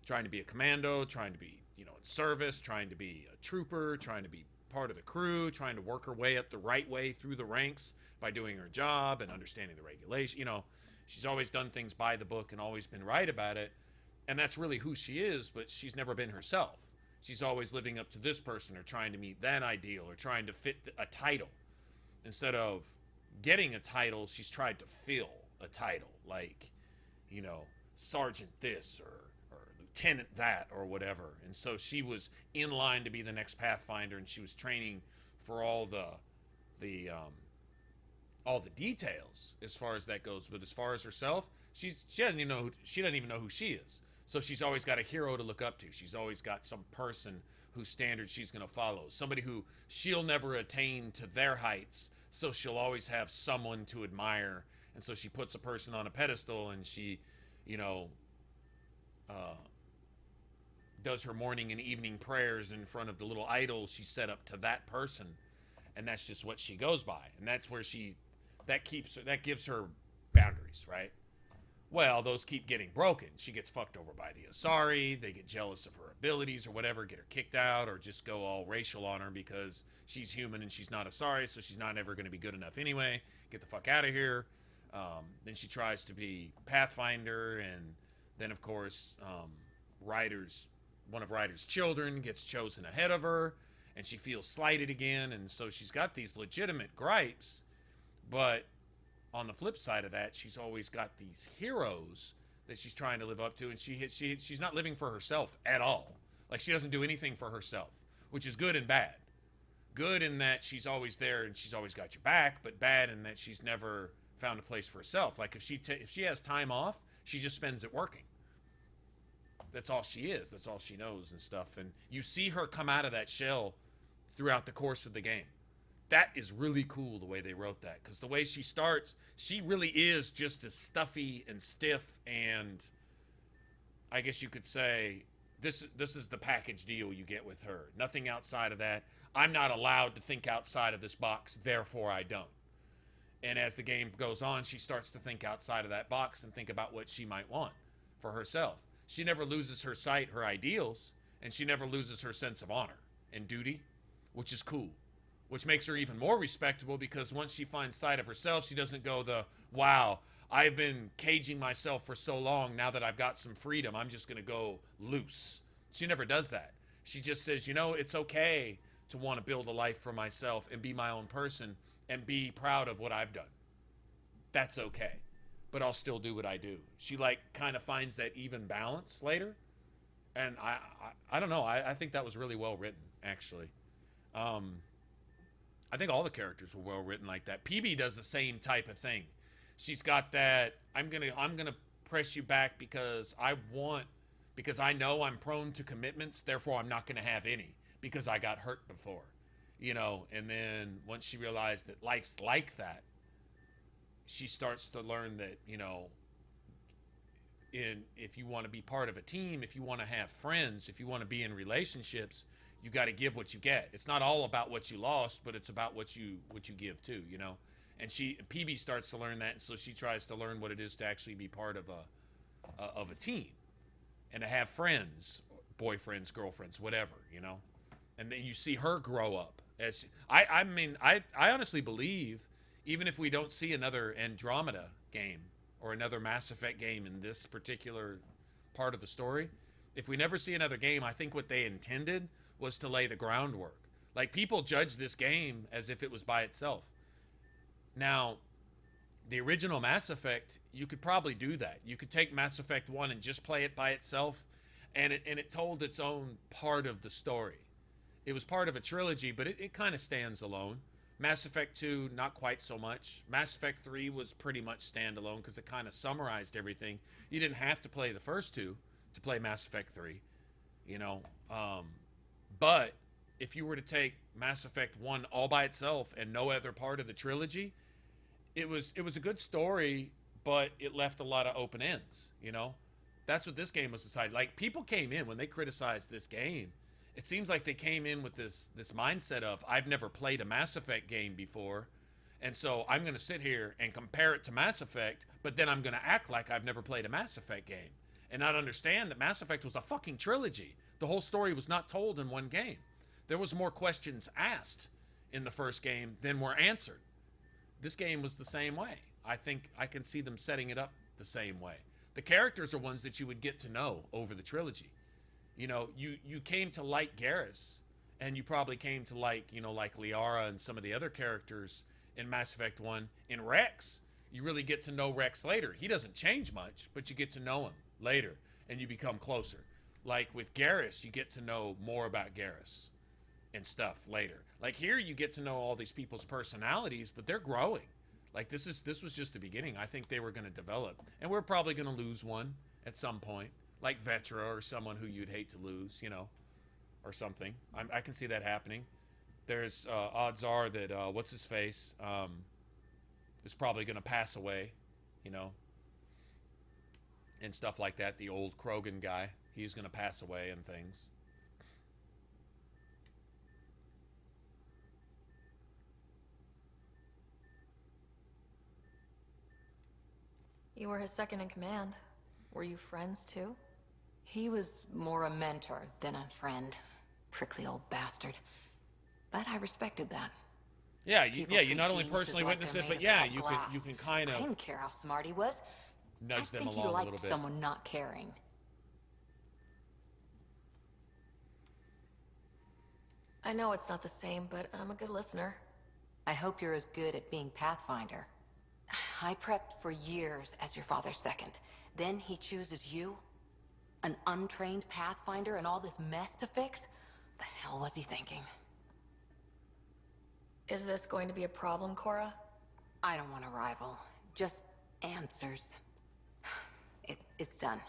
Trying to be a commando, trying to be, you know, in service, trying to be a trooper, trying to be part of the crew, trying to work her way up the right way through the ranks by doing her job and understanding the regulation. You know, she's always done things by the book and always been right about it. And that's really who she is, but she's never been herself. She's always living up to this person or trying to meet that ideal or trying to fit a title. Instead of getting a title, she's tried to fill a title, like, you know, sergeant this or lieutenant that or whatever. And so she was in line to be the next Pathfinder, and she was training for all the details as far as that goes. But as far as herself, she doesn't even know who she is. So she's always got a hero to look up to. She's always got some person whose standards she's going to follow. Somebody who she'll never attain to their heights, so she'll always have someone to admire. And so she puts a person on a pedestal, and she, you know, does her morning and evening prayers in front of the little idol she set up to that person. And that's just what she goes by. And that's where that gives her boundaries, right? Well, those keep getting broken. She gets fucked over by the Asari. They get jealous of her abilities or whatever, get her kicked out, or just go all racial on her because she's human and she's not Asari, so she's not ever going to be good enough anyway. Get the fuck out of here. Then she tries to be Pathfinder, and then, of course, one of Ryder's children gets chosen ahead of her, and she feels slighted again, and so she's got these legitimate gripes, but on the flip side of that, she's always got these heroes that she's trying to live up to, and she's not living for herself at all. Like, she doesn't do anything for herself, which is good and bad. Good in that she's always there and she's always got your back, but bad in that she's never found a place for herself. Like, if she has time off, she just spends it working. That's all she is. That's all she knows and stuff. And you see her come out of that shell throughout the course of the game. That is really cool, the way they wrote that, because the way she starts, she really is just as stuffy and stiff, and I guess you could say this is the package deal you get with her. Nothing outside of that. I'm not allowed to think outside of this box, therefore I don't. And as the game goes on, she starts to think outside of that box and think about what she might want for herself. She never loses her sight, her ideals, and she never loses her sense of honor and duty, which is cool. Which makes her even more respectable, because once she finds sight of herself, she doesn't go wow, I've been caging myself for so long, now that I've got some freedom, I'm just going to go loose. She never does that. She just says, you know, it's okay to want to build a life for myself and be my own person and be proud of what I've done. That's okay. but I'll still do what I do. She like kind of finds that even balance later. And I don't know. I think that was really well written, actually. I think all the characters were well written like that. PB does the same type of thing. She's got that, I'm gonna press you back because I know I'm prone to commitments, therefore I'm not gonna have any because I got hurt before. You know, and then once she realized that life's like that, she starts to learn that, you know, if you want to be part of a team, if you want to have friends, if you want to be in relationships, you got to give what you get. It's not all about what you lost, but it's about what you give too, you know. And PB starts to learn that, and so she tries to learn what it is to actually be part of a team, and to have friends, boyfriends, girlfriends, whatever, you know. And then you see her grow up. I mean, I honestly believe, even if we don't see another Andromeda game or another Mass Effect game in this particular part of the story, if we never see another game, I think what they intended was to lay the groundwork. Like, people judge this game as if it was by itself. Now, the original Mass Effect, you could probably do that. You could take Mass Effect 1 and just play it by itself, and it told its own part of the story. It was part of a trilogy, but it kind of stands alone. Mass Effect 2, not quite so much. Mass Effect 3 was pretty much standalone because it kind of summarized everything. You didn't have to play the first two to play Mass Effect 3, you know. But if you were to take Mass Effect 1 all by itself and no other part of the trilogy, it was a good story, but it left a lot of open ends, you know. That's what this game was decided. Like, people came in when they criticized this game. It seems like they came in with this mindset of, I've never played a Mass Effect game before, and so I'm going to sit here and compare it to Mass Effect, but then I'm going to act like I've never played a Mass Effect game and not understand that Mass Effect was a fucking trilogy. The whole story was not told in one game. There was more questions asked in the first game than were answered. This game was the same way. I think I can see them setting it up the same way. The characters are ones that you would get to know over the trilogy. You know, you came to like Garrus, and you probably came to like, you know, like Liara and some of the other characters in Mass Effect 1. In Rex, you really get to know Rex later. He doesn't change much, but you get to know him later, and you become closer. Like with Garrus, you get to know more about Garrus and stuff later. Like here, you get to know all these people's personalities, but they're growing. Like this was just the beginning. I think they were going to develop, and we're probably going to lose one at some point. Like Vetra or someone who you'd hate to lose, you know, or something. I can see that happening. There's odds are that what's his face is probably going to pass away, you know, and stuff like that. The old Krogan guy, he's going to pass away and things. You were his second in command. Were you friends too? He was more a mentor than a friend. Prickly old bastard. But I respected that. Yeah, you not only personally witnessed it, but yeah, you can kind of. I didn't care how smart he was. Nudge them along a little bit. I think he liked someone not caring. I know it's not the same, but I'm a good listener. I hope you're as good at being Pathfinder. I prepped for years as your father's second. Then he chooses you? An untrained Pathfinder and all this mess to fix? The hell was he thinking? Is this going to be a problem, Cora? I don't want a rival. Just answers. It's done.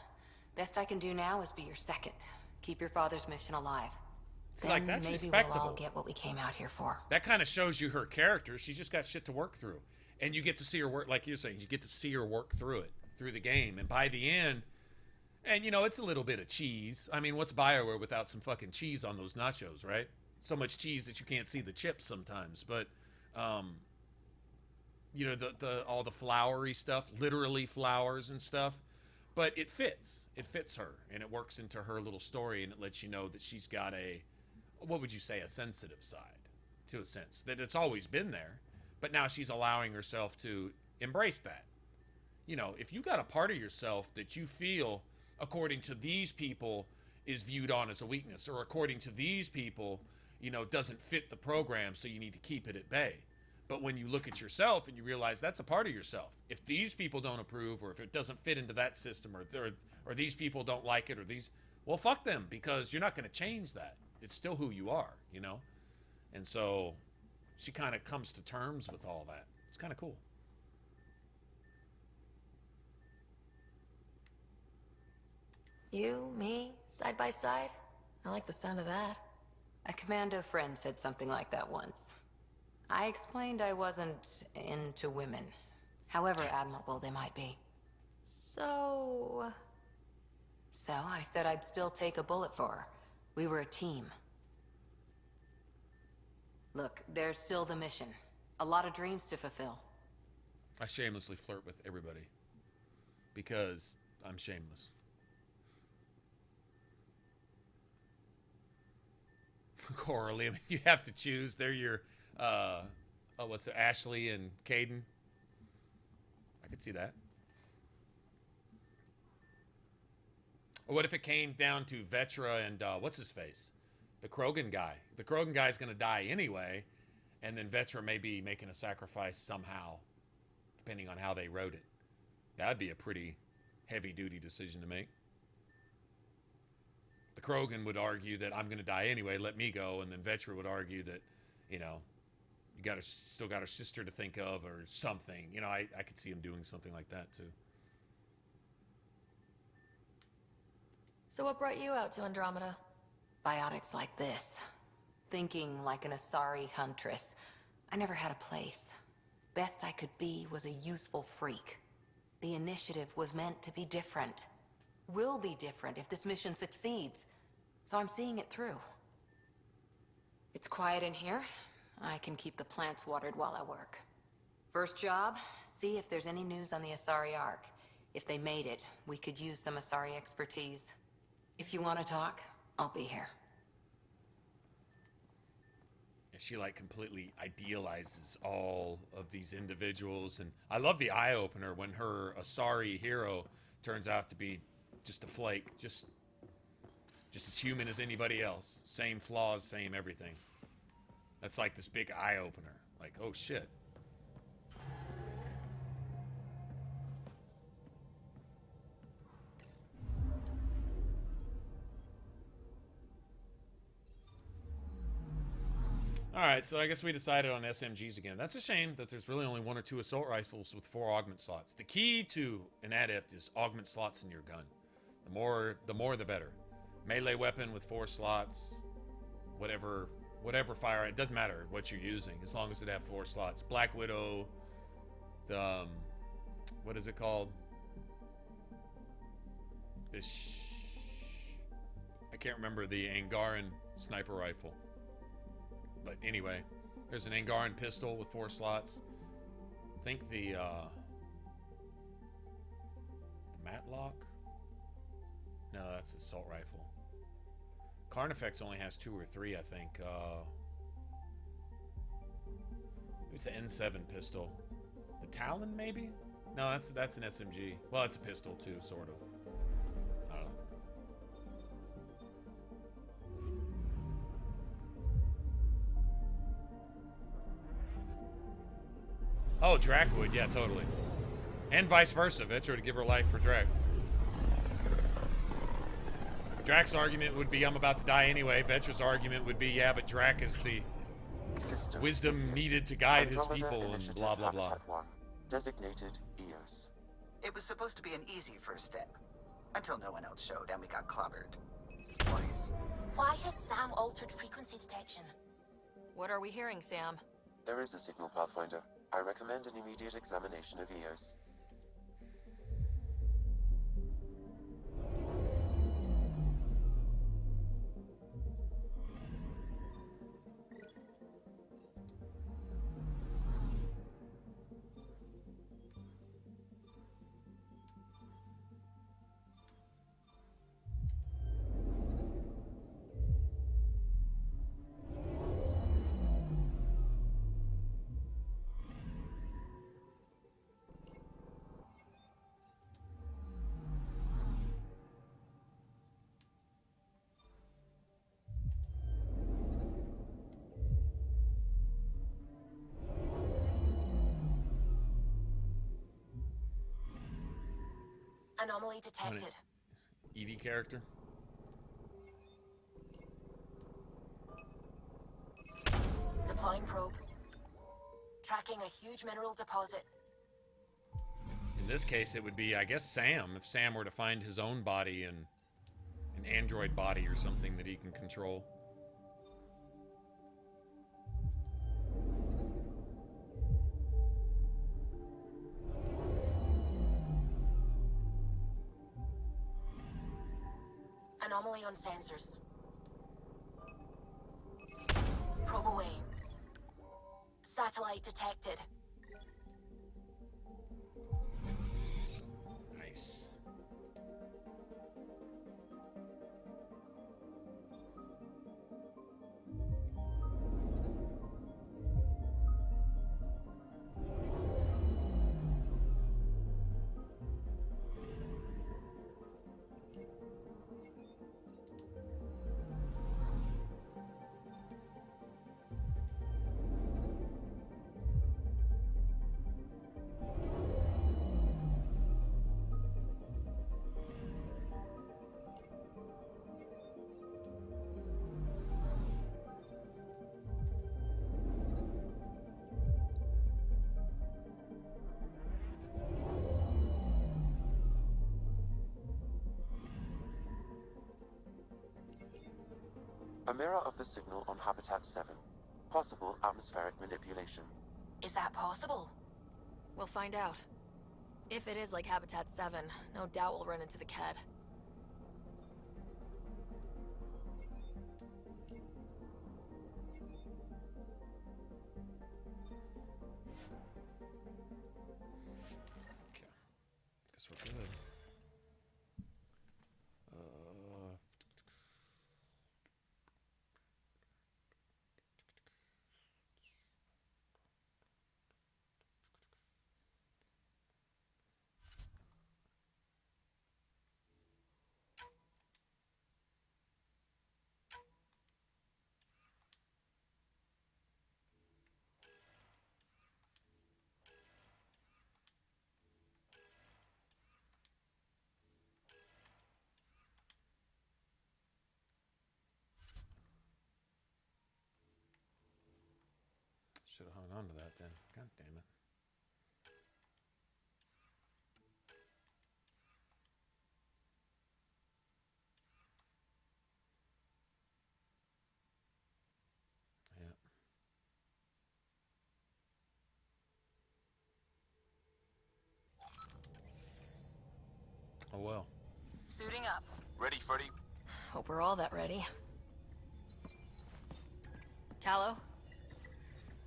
Best I can do now is be your second. Keep your father's mission alive. It's then like, that's maybe respectable. We'll all get what we came out here for. That kind of shows you her character. She's just got shit to work through. And you get to see her work, like you're saying, you get to see her work through it, through the game. And by the end, and you know, it's a little bit of cheese. I mean, what's BioWare without some fucking cheese on those nachos, right? So much cheese that you can't see the chips sometimes. But, you know, all the flowery stuff, literally flowers and stuff. But it fits. It fits her. And it works into her little story. And it lets you know that she's got a, what would you say, a sensitive side, to a sense. That it's always been there. But now she's allowing herself to embrace that. You know, if you got a part of yourself that you feel, according to these people, is viewed on as a weakness, or according to these people, you know, doesn't fit the program, so you need to keep it at bay. But when you look at yourself and you realize that's a part of yourself, if these people don't approve, or if it doesn't fit into that system, or these people don't like it, or these, well, fuck them, because you're not going to change that. It's still who you are, you know? And so she kind of comes to terms with all that. It's kind of cool. You, me, side by side? I like the sound of that. A commando friend said something like that once. I explained I wasn't into women, however admirable they might be. So I said I'd still take a bullet for her. We were a team. Look, there's still the mission. A lot of dreams to fulfill. I shamelessly flirt with everybody because I'm shameless. Coralie, I mean, you have to choose. They're your, what's it, Ashley and Caden. I could see that. Or what if it came down to Vetra and, what's his face? The Krogan guy. The Krogan guy's going to die anyway, and then Vetra may be making a sacrifice somehow, depending on how they wrote it. That'd be a pretty heavy-duty decision to make. The Krogan would argue that I'm going to die anyway, let me go, and then Vetra would argue that, you know, you still got her sister to think of or something. You know, I could see him doing something like that too. So what brought you out to Andromeda? Biotics like this. Thinking like an Asari huntress. I never had a place. Best I could be was a useful freak. The initiative was meant to be different. Will be different if this mission succeeds. So I'm seeing it through. It's quiet in here. I can keep the plants watered while I work. First job, see if there's any news on the Asari Ark. If they made it, we could use some Asari expertise. If you want to talk, I'll be here. And she like completely idealizes all of these individuals, and I love the eye-opener when her Asari hero turns out to be just a flake, just as human as anybody else. Same flaws, same everything. That's like this big eye-opener. Like, oh shit. Alright, so I guess we decided on SMGs again. That's a shame that there's really only 1 or 2 assault rifles with 4 augment slots. The key to an adept is augment slots in your gun. The more the better. Melee weapon with 4 slots, whatever fire, it doesn't matter what you're using as long as it have 4 slots. Black Widow, the what is it called? I can't remember the Angaran sniper rifle. But anyway, there's an Angaran pistol with 4 slots. I think the Matlock? No, that's the assault rifle. Carnifex only has 2 or 3, I think. It's an N7 pistol. The Talon, maybe? No, that's an SMG. Well, it's a pistol too, sort of. I don't know. Oh, Drac would, yeah, totally. And vice versa, Vetra to give her life for Drac. Drac's argument would be, I'm about to die anyway. Vetra's argument would be, yeah, but Drac is the wisdom needed to guide his people, and blah, blah, blah. Designated EOS. It was supposed to be an easy first step, until no one else showed and we got clobbered. Twice. Why has Sam altered frequency detection? What are we hearing, Sam? There is a signal, Pathfinder. I recommend an immediate examination of EOS. Anomaly detected. Eevee character. Deploying probe. Tracking a huge mineral deposit. In this case, it would be, I guess, Sam. If Sam were to find his own body and an android body or something that he can control. Anomaly on sensors. Probe away. Satellite detected. Nice. A mirror of the signal on Habitat 7. Possible atmospheric manipulation. Is that possible? We'll find out. If it is like Habitat 7, no doubt we'll run into the Ked. Okay. Guess we're good. Should have hung on to that then. God damn it. Yeah. Oh well. Suiting up. Ready, Freddy? Hope we're all that ready. Callow?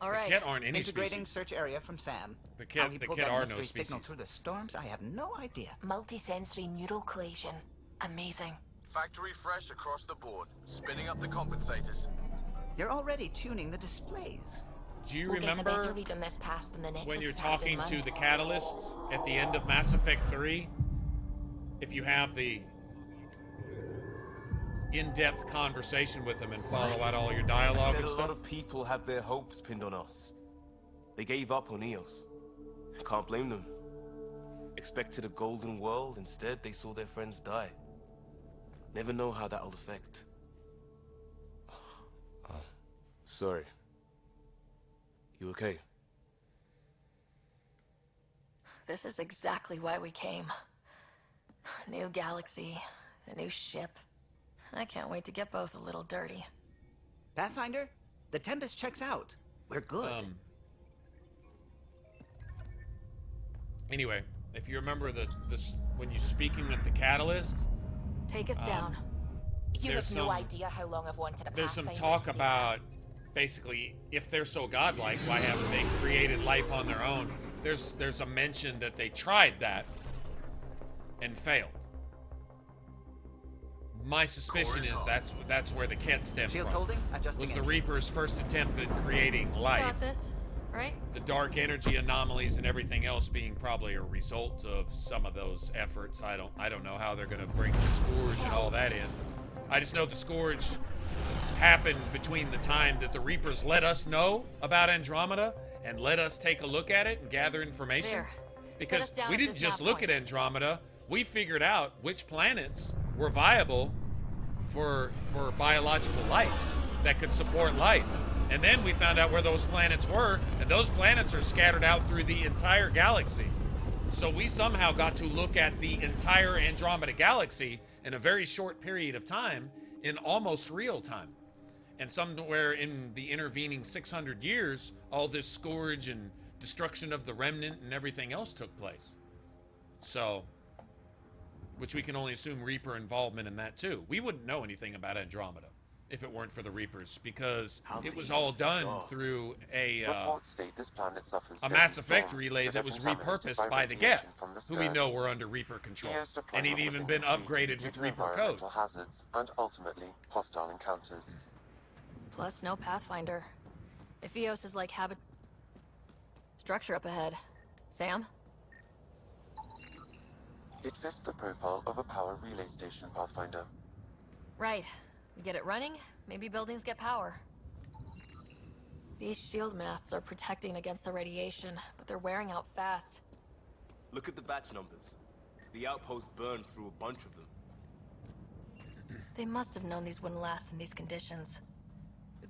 All right. The Kett aren't any Integrating species. search area from Sam. The How Kett, he the pulled Kett that are mystery no signal species. through the storms, I have no idea. Multisensory neural collation. Amazing. Factory fresh across the board. Spinning up the compensators. You're already tuning the displays. Do you We'll get a better remember read on this pass than the Nexus when you're had in talking to the months. Catalyst at the end of Mass Effect 3? If you have the in-depth conversation with them and follow out all your dialogue Said and a lot stuff. of people had their hopes pinned on us. They gave up on Eos. Can't blame them. Expected a golden world, instead they saw their friends die. Never know how that'll affect. Sorry. You okay? This is exactly why we came. New galaxy, a new ship. I can't wait to get both a little dirty. Pathfinder, the Tempest checks out. We're good. Anyway, if you remember when you're speaking with the Catalyst, Take us down. You there's have no some- idea how long I've wanted a there's some Pathfinder talk to see about basically if they're so godlike, why haven't they created life on their own? There's a mention that they tried that and failed. My suspicion is that's where the Kett stemmed Shields from. holding, adjusting Was the engine. Reaper's first attempt at creating life. Got this, right? The dark energy anomalies and everything else being probably a result of some of those efforts. I don't know how they're going to bring the Scourge and all that in. I just know the Scourge happened between the time that the Reapers let us know about Andromeda and let us take a look at it and gather information. There. Set Because us down we at didn't this just nav look point. at Andromeda, we figured out which planets were viable for biological life that could support life. And then we found out where those planets were, and those planets are scattered out through the entire galaxy. So we somehow got to look at the entire Andromeda galaxy in a very short period of time, in almost real time. And somewhere in the intervening 600 years, all this scourge and destruction of the remnant and everything else took place. So, which we can only assume Reaper involvement in that too. We wouldn't know anything about Andromeda if it weren't for the Reapers, because it was all done through a Mass Effect relay that was repurposed by the Geth, who we know were under Reaper control, and he'd even been upgraded with Reaper code. Hazards and ultimately hostile encounters. Plus, no Pathfinder. If Eos is like habit... Structure up ahead. Sam? It fits the profile of a power relay station, Pathfinder. Right. We get it running, maybe buildings get power. These shield masts are protecting against the radiation, but they're wearing out fast. Look at the batch numbers. The outpost burned through a bunch of them. They must have known these wouldn't last in these conditions.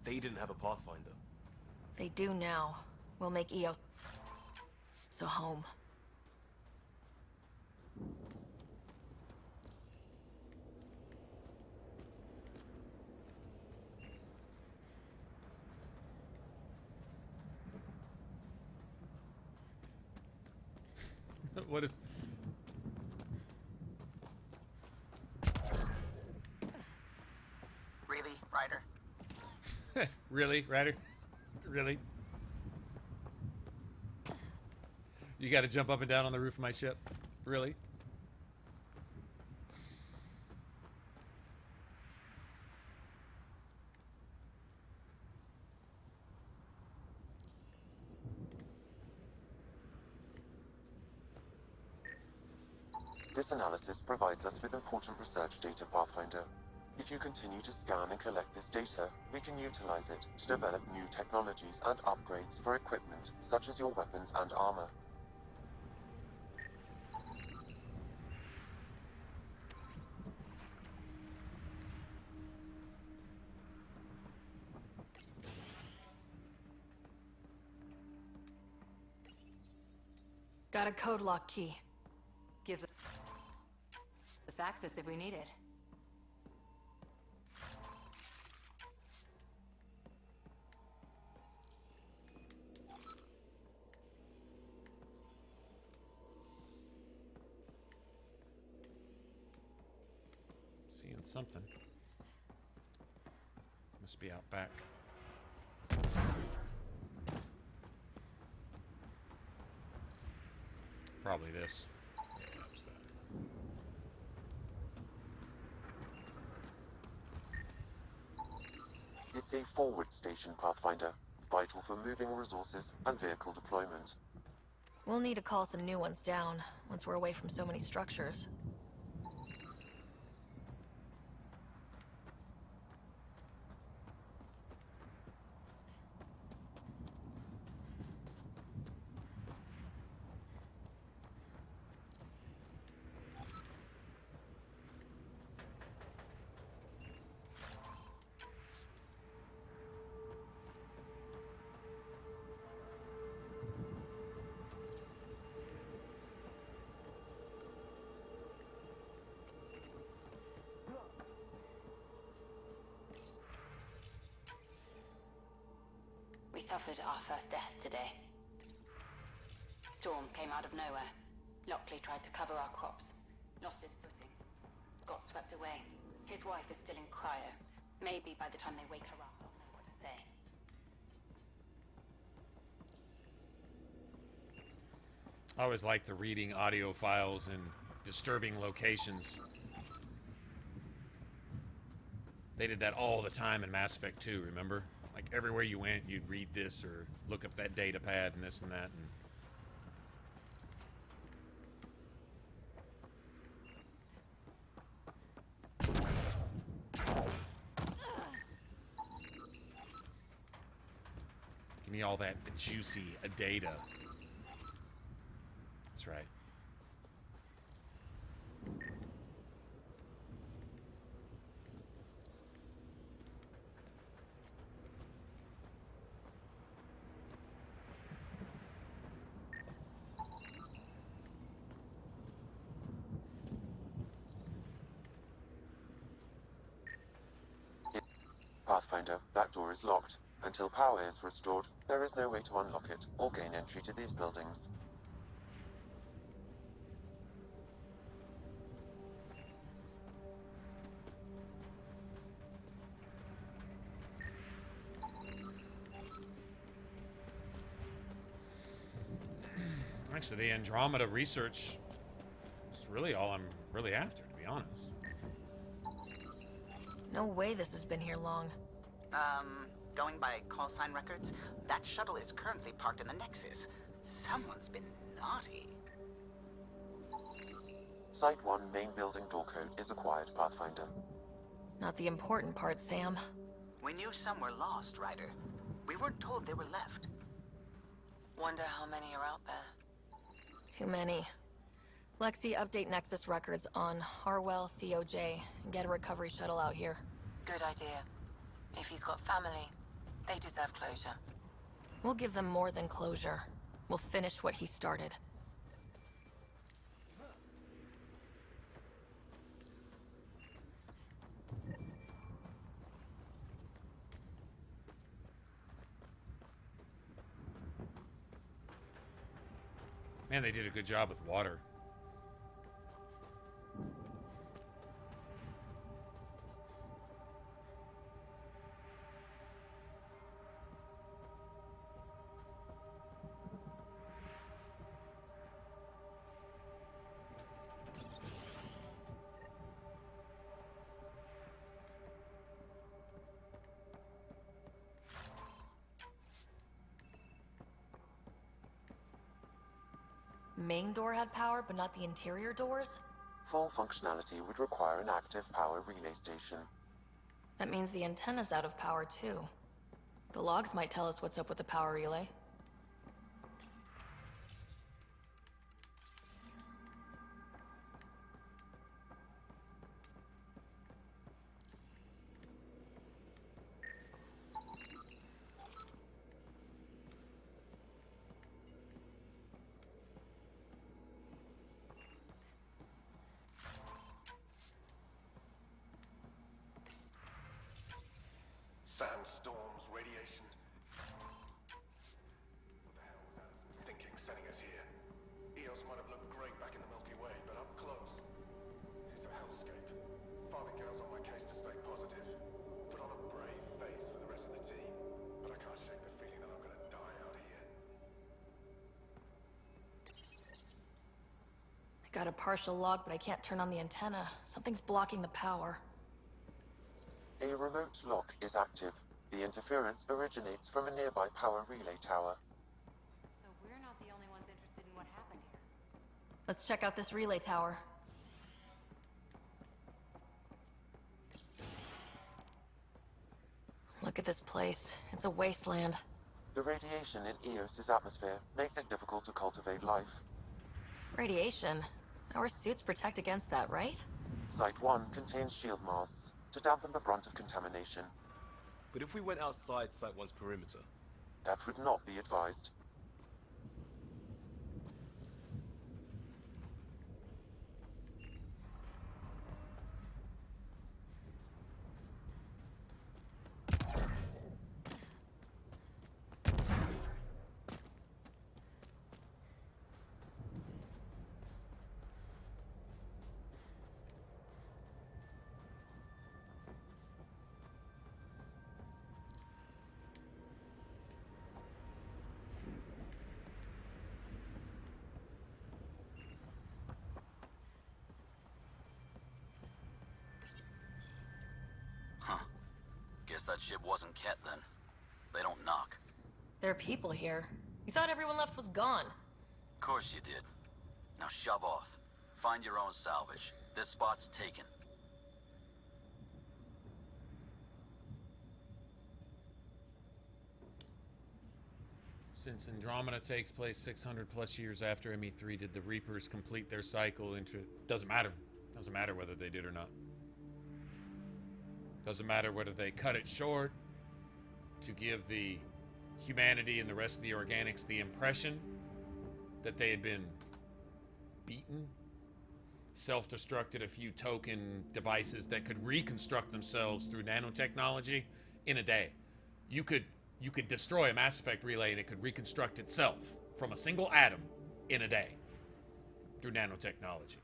They didn't have a Pathfinder. They do now. We'll make Eos a home. What is... Really, Ryder? Really, Ryder? Really? You gotta jump up and down on the roof of my ship? Really? This analysis provides us with important research data, Pathfinder. If you continue to scan and collect this data, we can utilize it to develop new technologies and upgrades for equipment, such as your weapons and armor. Got a code lock key. Gives us access if we need it. Seeing something. Must be out back. Probably this. It's a forward station, Pathfinder, vital for moving resources and vehicle deployment. We'll need to call some new ones down, once we're away from so many structures. We suffered our first death today. Storm came out of nowhere. Lockley tried to cover our crops. Lost his footing. Got swept away. His wife is still in cryo. Maybe by the time they wake her up, I'll know what to say. I always like the reading audio files in disturbing locations. They did that all the time in Mass Effect 2, remember? Like everywhere you went, you'd read this or look up that data pad and this and that. Give me all that juicy data. That's right. Pathfinder, that door is locked. Until power is restored, there is no way to unlock it or gain entry to these buildings. Actually, the Andromeda research is really all I'm really after, to be honest. No way this has been here long. Going by call sign records, that shuttle is currently parked in the Nexus. Someone's been naughty. Site 1 main building door code is acquired, Pathfinder. Not the important part, Sam. We knew some were lost, Ryder. We weren't told they were left. Wonder how many are out there. Too many. Lexi, update Nexus records on Harwell, Theo J, and get a recovery shuttle out here. Good idea. If he's got family, they deserve closure. We'll give them more than closure. We'll finish what he started. Man, they did a good job with water. Main door had power, but not the interior doors? Full functionality would require an active power relay station. That means the antenna's out of power, too. The logs might tell us what's up with the power relay. Sandstorms, radiation. What the hell was Allison thinking sending us here? Eos might have looked great back in the Milky Way, but up close, it's a hellscape. Father Gal's on my case to stay positive. Put on a brave face for the rest of the team, but I can't shake the feeling that I'm gonna die out here. I got a partial log, but I can't turn on the antenna. Something's blocking the power. A remote lock is active. The interference originates from a nearby power relay tower. So we're not the only ones interested in what happened here. Let's check out this relay tower. Look at this place. It's a wasteland. The radiation in Eos's atmosphere makes it difficult to cultivate life. Radiation? Our suits protect against that, right? Site 1 contains shield masts to dampen the brunt of contamination. But if we went outside Site 1's perimeter? That would not be advised. That ship wasn't Ket then. They don't knock. There are people here. You thought everyone left was gone. Of course you did. Now shove off. Find your own salvage. This spot's taken. Since Andromeda takes place 600 plus years after ME3, did the Reapers complete their cycle into... Doesn't matter. Doesn't matter whether they did or not. Doesn't matter whether they cut it short to give the humanity and the rest of the organics the impression that they had been beaten, self-destructed a few token devices that could reconstruct themselves through nanotechnology, in a day. You could destroy a Mass Effect relay and it could reconstruct itself from a single atom in a day through nanotechnology.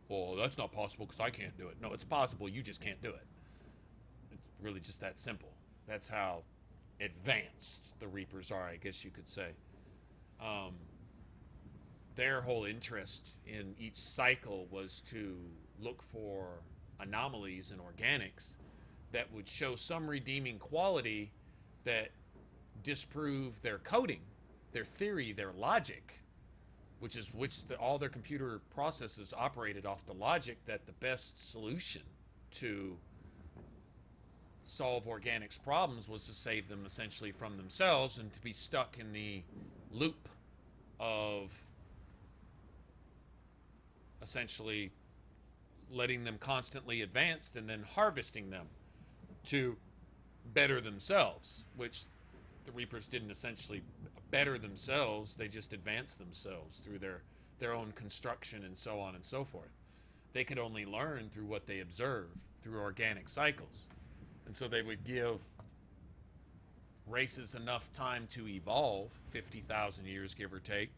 Well, that's not possible because I can't do it. No, it's possible. You just can't do it. It's really just that simple. That's how advanced the Reapers are, I guess you could say. Their whole interest in each cycle was to look for anomalies in organics that would show some redeeming quality that disprove their coding, their theory, their logic, all their computer processes operated off the logic that the best solution to solve organics problems was to save them essentially from themselves and to be stuck in the loop of essentially letting them constantly advance and then harvesting them to better themselves, which the Reapers didn't essentially better themselves, they just advanced themselves through their own construction and so on and so forth. They could only learn through what they observe through organic cycles. And so they would give races enough time to evolve, 50,000 years give or take,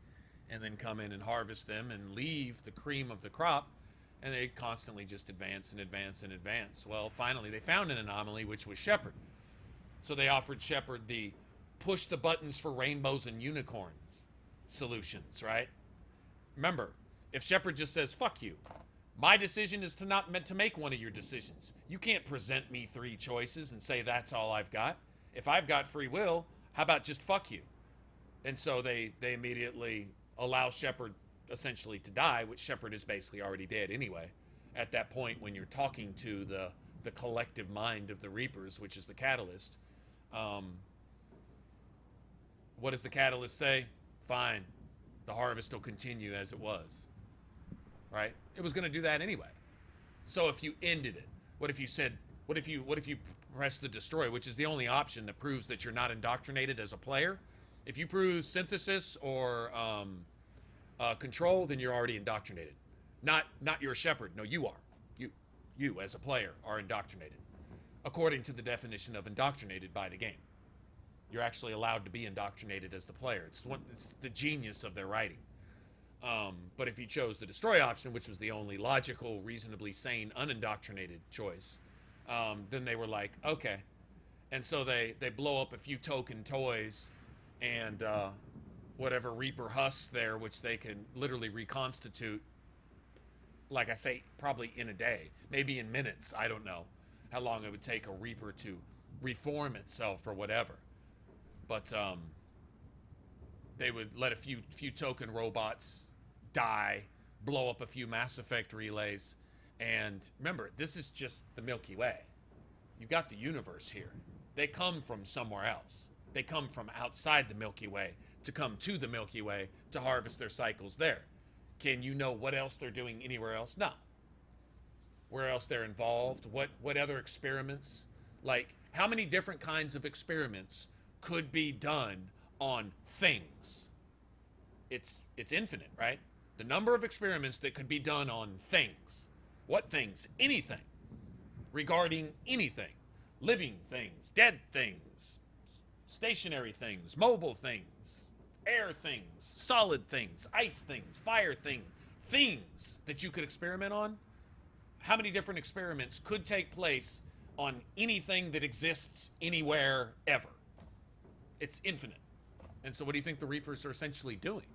and then come in and harvest them and leave the cream of the crop, and they constantly just advance and advance and advance. Well, finally they found an anomaly, which was Shepard. So they offered Shepard the push the buttons for rainbows and unicorns solutions, right? Remember, if Shepard just says, fuck you, my decision is not meant to make one of your decisions. You can't present me 3 choices and say that's all I've got. If I've got free will, how about just fuck you? And so they immediately allow Shepard essentially to die, which Shepard is basically already dead anyway. At that point, when you're talking to the collective mind of the Reapers, which is the Catalyst, what does the Catalyst say? Fine, the harvest will continue as it was, right? It was going to do that anyway. So if you ended it, what if you said, what if you press the destroy, which is the only option that proves that you're not indoctrinated as a player? If you prove synthesis or control, then you're already indoctrinated. Not your Shepard. No, you are. You as a player are indoctrinated, according to the definition of indoctrinated by the game. You're actually allowed to be indoctrinated as the player. It's the genius of their writing. But if you chose the destroy option, which was the only logical, reasonably sane, unindoctrinated choice, then they were like, okay. And so they blow up a few token toys and whatever Reaper husks there, which they can literally reconstitute, like I say, probably in a day, maybe in minutes. I don't know how long it would take a Reaper to reform itself or whatever. But they would let a few token robots die, blow up a few Mass Effect relays, and remember, this is just the Milky Way. You've got the universe here. They come from somewhere else. They come from outside the Milky Way to come to the Milky Way to harvest their cycles there. Can you know what else they're doing anywhere else? No. Where else they're involved? What other experiments? Like, how many different kinds of experiments could be done on things? It's infinite, right? The number of experiments that could be done on things. What things? Anything. Regarding anything. Living things, dead things, stationary things, mobile things, air things, solid things, ice things, fire things, things that you could experiment on. How many different experiments could take place on anything that exists anywhere ever? It's infinite. And so what do you think the Reapers are essentially doing?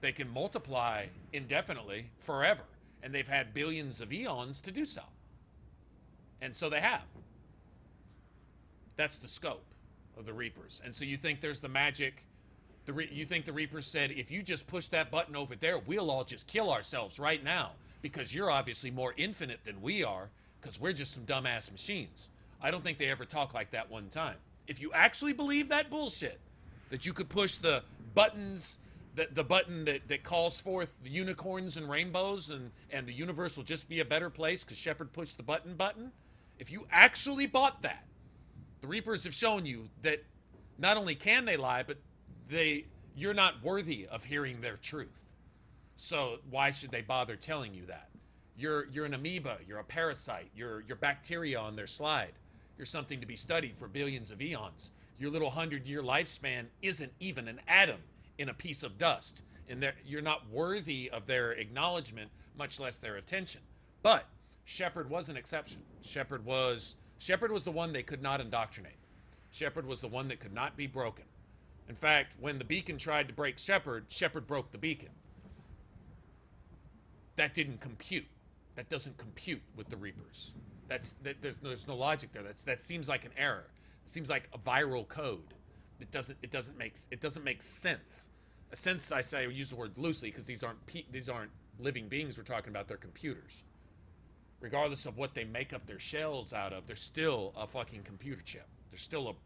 They can multiply indefinitely forever, and they've had billions of eons to do so. And so they have. That's the scope of the Reapers. And so you think there's the magic. You think the Reapers said, if you just push that button over there, we'll all just kill ourselves right now because you're obviously more infinite than we are because we're just some dumbass machines. I don't think they ever talk like that one time. If you actually believe that bullshit, that you could push the buttons, the button that calls forth the unicorns and rainbows and the universe will just be a better place because Shepard pushed the button, if you actually bought that, the Reapers have shown you that not only can they lie, but you're not worthy of hearing their truth. So why should they bother telling you that? You're an amoeba, you're a parasite, you're bacteria on their slide. You're something to be studied for billions of eons. Your little 100-year lifespan isn't even an atom in a piece of dust. And you're not worthy of their acknowledgement, much less their attention. But Shepard was an exception. Shepard was the one they could not indoctrinate. Shepard was the one that could not be broken. In fact, when the beacon tried to break Shepard, Shepard broke the beacon. That didn't compute. That doesn't compute with the Reapers. There's no logic there. That seems like an error. It seems like a viral code. It doesn't make sense. A sense, I say, I use the word loosely because these aren't living beings we're talking about. They're computers. Regardless of what they make up their shells out of, they're still a fucking computer chip. They're still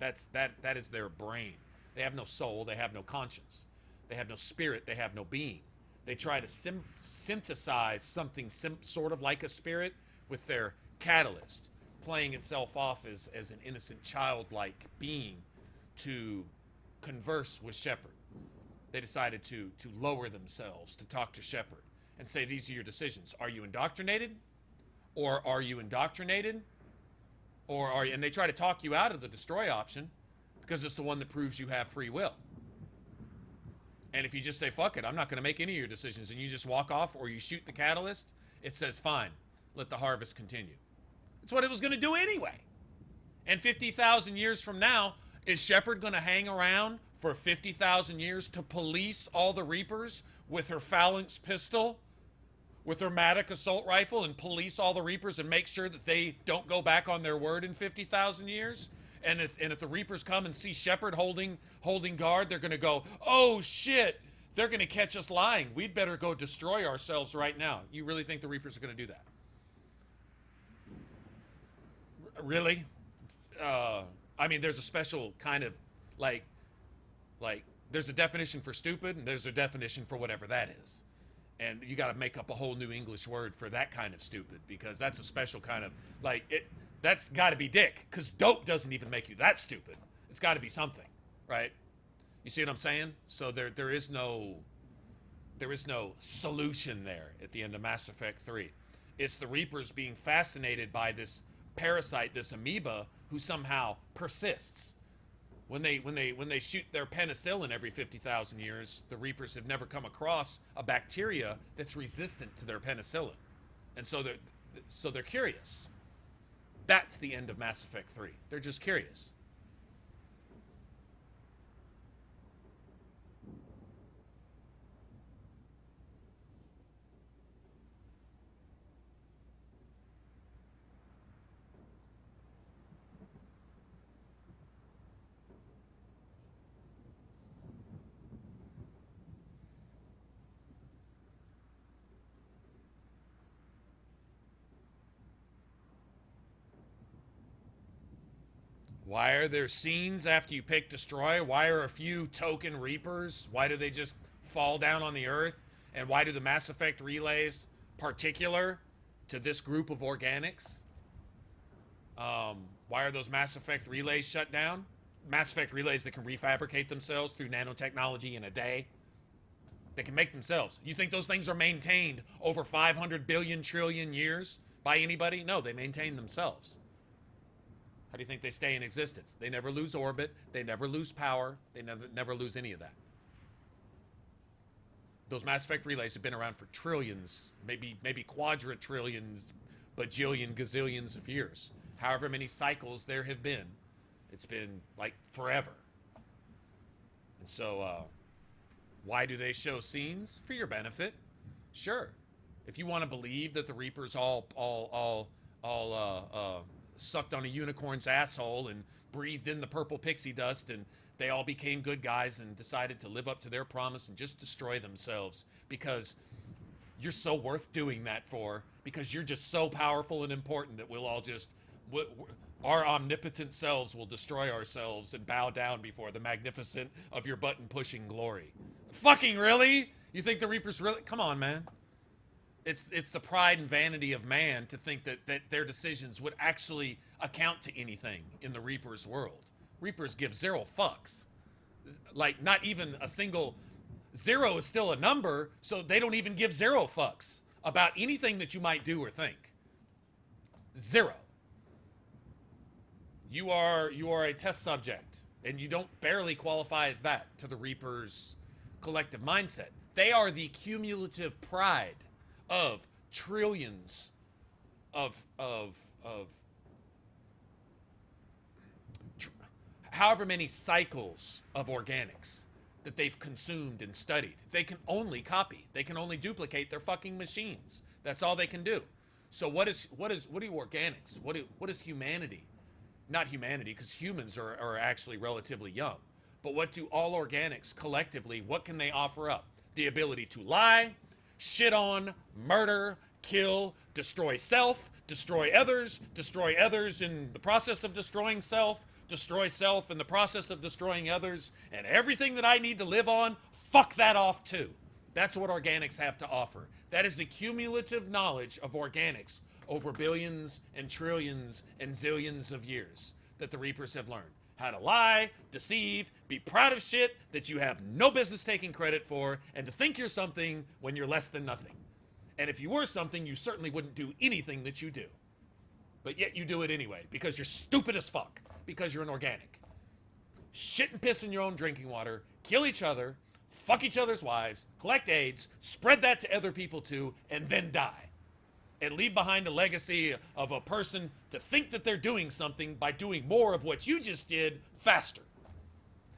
that is their brain. They have no soul. They have no conscience. They have no spirit. They have no being. They try to synthesize something sort of like a spirit with their catalyst, playing itself off as an innocent childlike being to converse with Shepard. They decided to lower themselves to talk to Shepard and say, these are your decisions. Are you indoctrinated? Or are you indoctrinated? Or are you, and they try to talk you out of the destroy option because it's the one that proves you have free will. And if you just say, fuck it, I'm not going to make any of your decisions, and you just walk off or you shoot the catalyst, it says, fine, let the harvest continue. It's what it was going to do anyway. And 50,000 years from now, is Shepard going to hang around for 50,000 years to police all the Reapers with her phalanx pistol, with her Matic assault rifle, and police all the Reapers and make sure that they don't go back on their word in 50,000 years? And if the Reapers come and see Shepard holding guard, they're going to go, oh shit, they're going to catch us lying. We'd better go destroy ourselves right now. You really think the Reapers are going to do that? Really? I mean, there's a special kind of, like, there's a definition for stupid, and there's a definition for whatever that is. And you got to make up a whole new English word for that kind of stupid, because that's a special kind of, that's got to be dick, because dope doesn't even make you that stupid. It's got to be something, right? You see what I'm saying? So there is no solution there at the end of Mass Effect 3. It's the Reapers being fascinated by this parasite, this amoeba, who somehow persists. When they shoot their penicillin every 50,000 years, the Reapers have never come across a bacteria that's resistant to their penicillin, and so they're curious. That's the end of Mass Effect 3. They're just curious. Why are there scenes after you pick destroy? Why are a few token Reapers? Why do they just fall down on the earth? And why do the Mass Effect relays particular to this group of organics? Why are those Mass Effect relays shut down? Mass Effect relays that can refabricate themselves through nanotechnology in a day. They can make themselves. You think those things are maintained over 500 billion trillion years by anybody? No, they maintain themselves. How do you think they stay in existence? They never lose orbit. They never lose power. They never lose any of that. Those Mass Effect relays have been around for trillions, maybe quadrillions, bajillion, gazillions of years. However many cycles there have been, it's been like forever. And so, why do they show scenes? For your benefit, sure. If you want to believe that the Reapers all sucked on a unicorn's asshole and breathed in the purple pixie dust, and they all became good guys and decided to live up to their promise and just destroy themselves because you're so worth doing that for, because you're just so powerful and important that we'll all just, our omnipotent selves will destroy ourselves and bow down before the magnificent of your button-pushing glory. Fucking really? You think the Reapers really? Come on, man. It's the pride and vanity of man to think that their decisions would actually account to anything in the Reapers' world. Reapers give zero fucks. Like, not even a single... Zero is still a number, so they don't even give zero fucks about anything that you might do or think. Zero. You are a test subject, and you don't barely qualify as that to the Reapers' collective mindset. They are the cumulative pride of trillions of however many cycles of organics that they've consumed and studied. They can only copy. They can only duplicate their fucking machines. That's all they can do. So what do organics? What is humanity? Not humanity, because humans are actually relatively young. But what do all organics collectively, what can they offer up? The ability to lie, shit on, murder, kill, destroy self, destroy others in the process of destroying self, destroy self in the process of destroying others, and everything that I need to live on, fuck that off too. That's what organics have to offer. That is the cumulative knowledge of organics over billions and trillions and zillions of years that the Reapers have learned. How to lie, deceive, be proud of shit that you have no business taking credit for, and to think you're something when you're less than nothing. And if you were something, you certainly wouldn't do anything that you do. But yet you do it anyway, because you're stupid as fuck, because you're an organic. Shit and piss in your own drinking water, kill each other, fuck each other's wives, collect AIDS, spread that to other people too, and then die. And leave behind a legacy of a person to think that they're doing something by doing more of what you just did faster.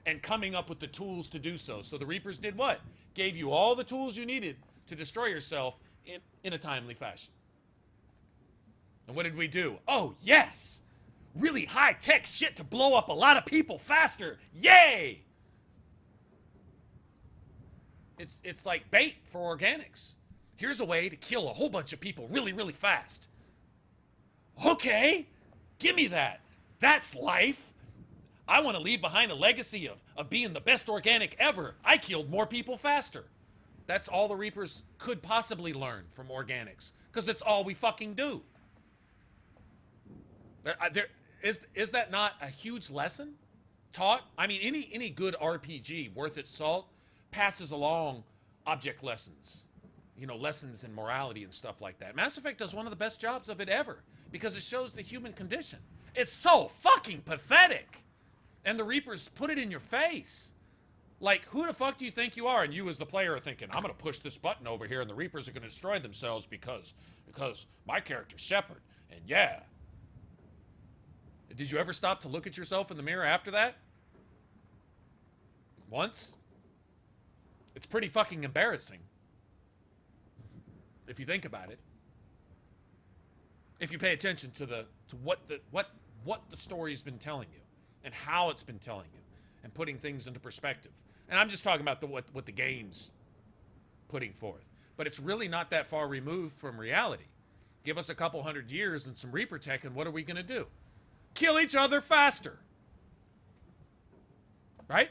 And coming up with the tools to do so. So the Reapers did what? Gave you all the tools you needed to destroy yourself in a timely fashion. And what did we do? Oh, yes! Really high-tech shit to blow up a lot of people faster. Yay! It's like bait for organics. Here's a way to kill a whole bunch of people really, really fast. Okay, give me that. That's life. I want to leave behind a legacy of being the best organic ever. I killed more people faster. That's all the Reapers could possibly learn from organics, because it's all we fucking do. Is that not a huge lesson taught? I mean, any good RPG worth its salt passes along object lessons. You know, lessons in morality and stuff like that. Mass Effect does one of the best jobs of it ever, because it shows the human condition. It's so fucking pathetic. And the Reapers put it in your face. Like, who the fuck do you think you are? And you as the player are thinking, I'm going to push this button over here and the Reapers are going to destroy themselves because my character's Shepard. And yeah. Did you ever stop to look at yourself in the mirror after that? Once? It's pretty fucking embarrassing. If you think about it. If you pay attention to what the story's been telling you and how it's been telling you and putting things into perspective. And I'm just talking about what the game's putting forth. But it's really not that far removed from reality. Give us a couple hundred years and some Reaper tech, and what are we going to do? Kill each other faster. Right?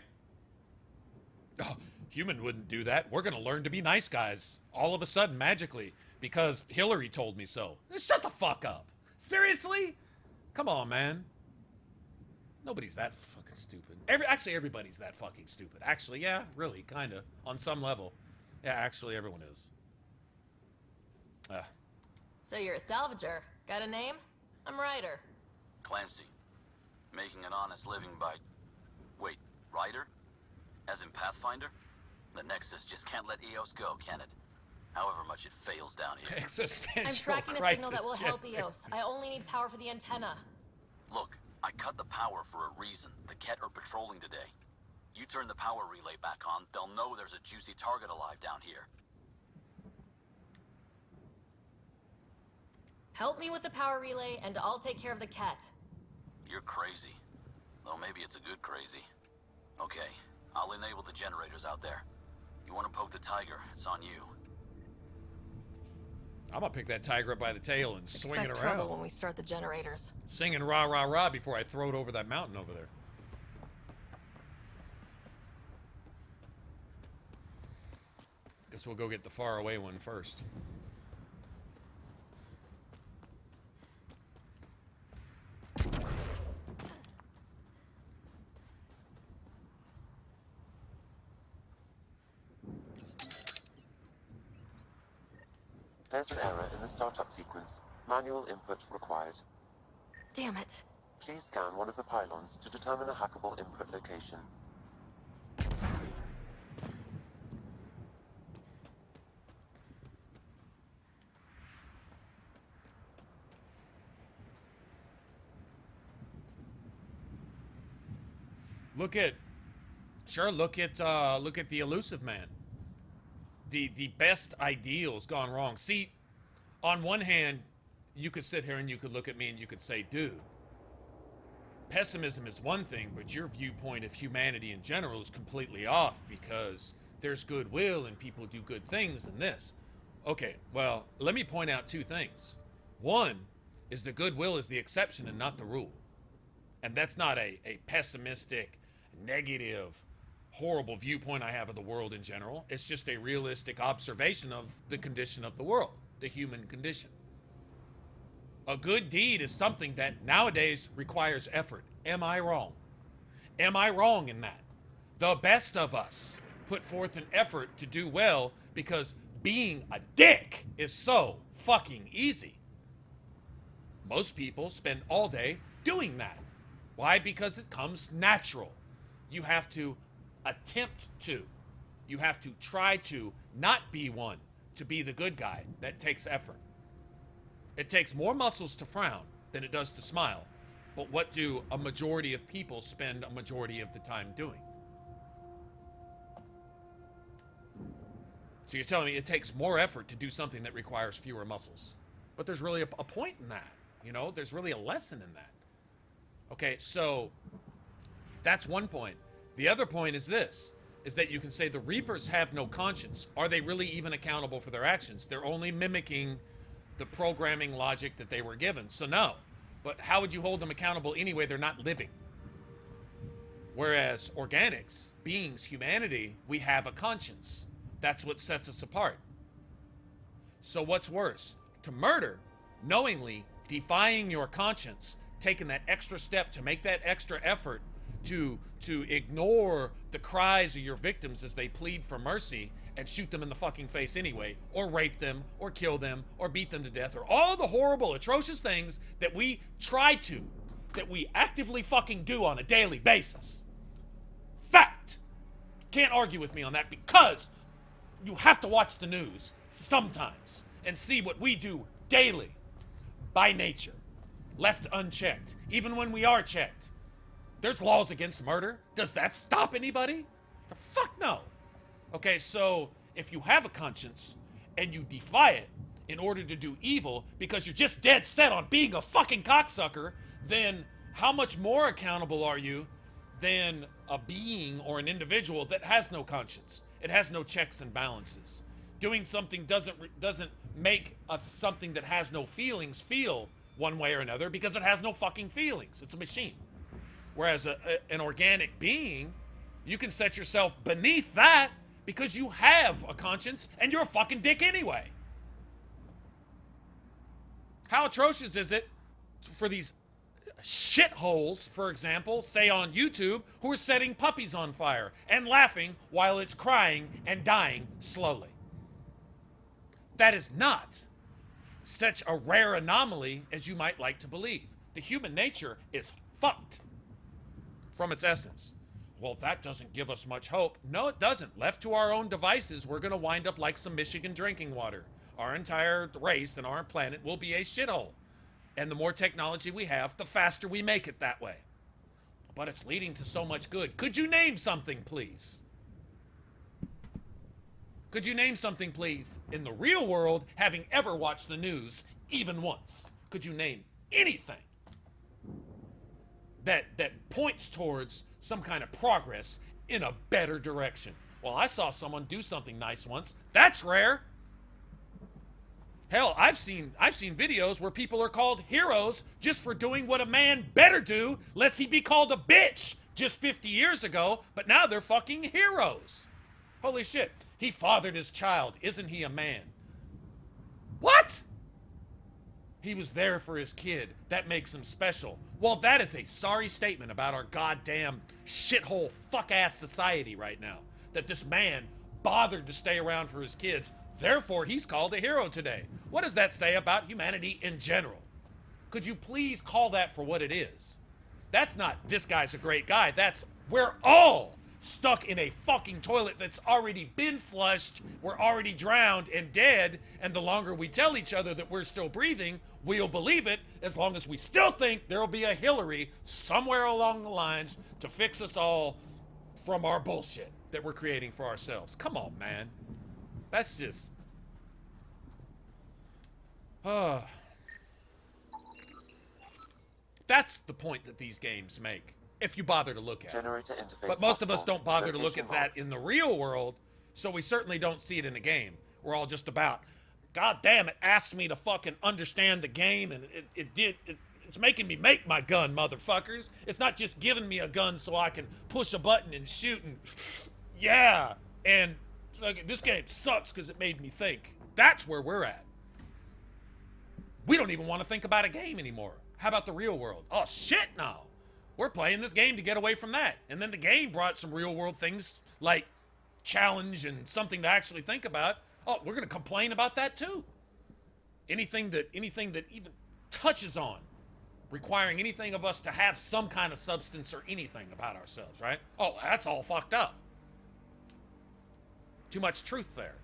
Oh, human wouldn't do that. We're going to learn to be nice guys all of a sudden, magically, because Hillary told me so. Shut the fuck up. Seriously? Come on, man. Nobody's that fucking stupid. Actually, everybody's that fucking stupid. Actually, yeah, really, kind of. On some level. Yeah, actually, everyone is. So you're a salvager. Got a name? I'm Ryder. Clancy. Making an honest living by... Wait, Ryder? As in Pathfinder? The Nexus just can't let EOS go, can it? However much it fails down here. Existential I'm tracking a signal that will help EOS. I only need power for the antenna. Look, I cut the power for a reason. The Ket are patrolling today. You turn the power relay back on, they'll know there's a juicy target alive down here. Help me with the power relay, and I'll take care of the cat. You're crazy. Though maybe it's a good crazy. Okay, I'll enable the generators out there. You want to poke the tiger, it's on you. I'm gonna pick that tiger up by the tail and swing it around. Expect trouble when we start the generators. Singing rah, rah, rah before I throw it over that mountain over there. Guess we'll go get the far away one first. There's an error in the startup sequence. Manual input required. Damn it. Please scan one of the pylons to determine a hackable input location. Look at the elusive man. The best ideal's gone wrong. See, on one hand, you could sit here and you could look at me and you could say, dude, pessimism is one thing, but your viewpoint of humanity in general is completely off because there's goodwill and people do good things in this. Okay, well, let me point out two things. One is the goodwill is the exception and not the rule. And that's not a pessimistic, negative, horrible viewpoint I have of the world in general. It's just a realistic observation of the condition of the world, the human condition. A good deed is something that nowadays requires effort. Am I wrong? Am I wrong in that? The best of us put forth an effort to do well because being a dick is so fucking easy. Most people spend all day doing that. Why? Because it comes natural. You have to attempt to. You have to try to not be one, to be the good guy. That takes effort. It takes more muscles to frown than it does to smile. But what do a majority of people spend a majority of the time doing? So you're telling me it takes more effort to do something that requires fewer muscles. But there's really a point in that. You know, there's really a lesson in that. Okay, so that's one point. The other point is this, is that you can say the Reapers have no conscience. Are they really even accountable for their actions? They're only mimicking the programming logic that they were given. So no, but how would you hold them accountable anyway? They're not living. Whereas organics, beings, humanity, we have a conscience. That's what sets us apart. So what's worse? To murder, knowingly defying your conscience, taking that extra step to make that extra effort to ignore the cries of your victims as they plead for mercy and shoot them in the fucking face anyway, or rape them, or kill them, or beat them to death, or all the horrible, atrocious things that we try to, that we actively fucking do on a daily basis. Fact! Can't argue with me on that because you have to watch the news sometimes and see what we do daily by nature, left unchecked, even when we are checked. There's laws against murder. Does that stop anybody? The fuck no. Okay, so if you have a conscience and you defy it in order to do evil because you're just dead set on being a fucking cocksucker, then how much more accountable are you than a being or an individual that has no conscience? It has no checks and balances. Doing something doesn't make something that has no feelings feel one way or another because it has no fucking feelings. It's a machine. Whereas an organic being, you can set yourself beneath that because you have a conscience and you're a fucking dick anyway. How atrocious is it for these shitholes, for example, say on YouTube, who are setting puppies on fire and laughing while it's crying and dying slowly? That is not such a rare anomaly as you might like to believe. The human nature is fucked from its essence. Well, that doesn't give us much hope. No, it doesn't. Left to our own devices, we're going to wind up like some Michigan drinking water. Our entire race and our planet will be a shithole. And the more technology we have, the faster we make it that way. But it's leading to so much good. Could you name something, please? Could you name something, please, in the real world, having ever watched the news even once? Could you name anything that points towards some kind of progress in a better direction? Well, I saw someone do something nice once. That's rare. Hell, I've seen videos where people are called heroes just for doing what a man better do, lest he be called a bitch just 50 years ago, but now they're fucking heroes. Holy shit. He fathered his child. Isn't he a man? What? He was there for his kid. That makes him special. Well, that is a sorry statement about our goddamn shithole fuck-ass society right now. That this man bothered to stay around for his kids. Therefore, he's called a hero today. What does that say about humanity in general? Could you please call that for what it is? That's not, this guy's a great guy. That's, we're all stuck in a fucking toilet that's already been flushed. We're already drowned and dead. And the longer we tell each other that we're still breathing, we'll believe it, as long as we still think there'll be a Hillary somewhere along the lines to fix us all from our bullshit that we're creating for ourselves. Come on, man. That's just... That's the point that these games make, if you bother to look at it. But most of us don't bother to look at that in the real world, so we certainly don't see it in the game. We're all just about, God damn, it asked me to fucking understand the game, and it's making me make my gun, motherfuckers. It's not just giving me a gun so I can push a button and shoot and yeah. And like, this game sucks because it made me think. That's where we're at. We don't even want to think about a game anymore. How about the real world? Oh shit, no. We're playing this game to get away from that. And then the game brought some real world things like challenge and something to actually think about. Oh, we're gonna complain about that too. Anything that even touches on requiring anything of us to have some kind of substance or anything about ourselves, right? Oh, that's all fucked up. Too much truth there.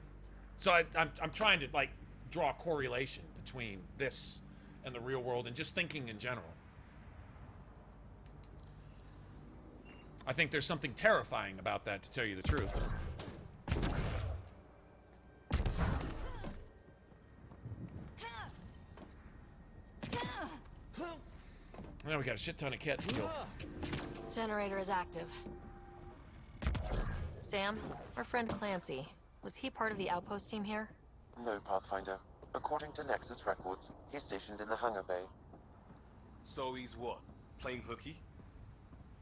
So I'm trying to like draw a correlation between this and the real world and just thinking in general. I think there's something terrifying about that, to tell you the truth. Now we got a shit ton of cat to kill. Generator is active. Sam, our friend Clancy, was he part of the outpost team here? No, Pathfinder. According to Nexus records, he's stationed in the hangar bay. So he's what? Playing hooky?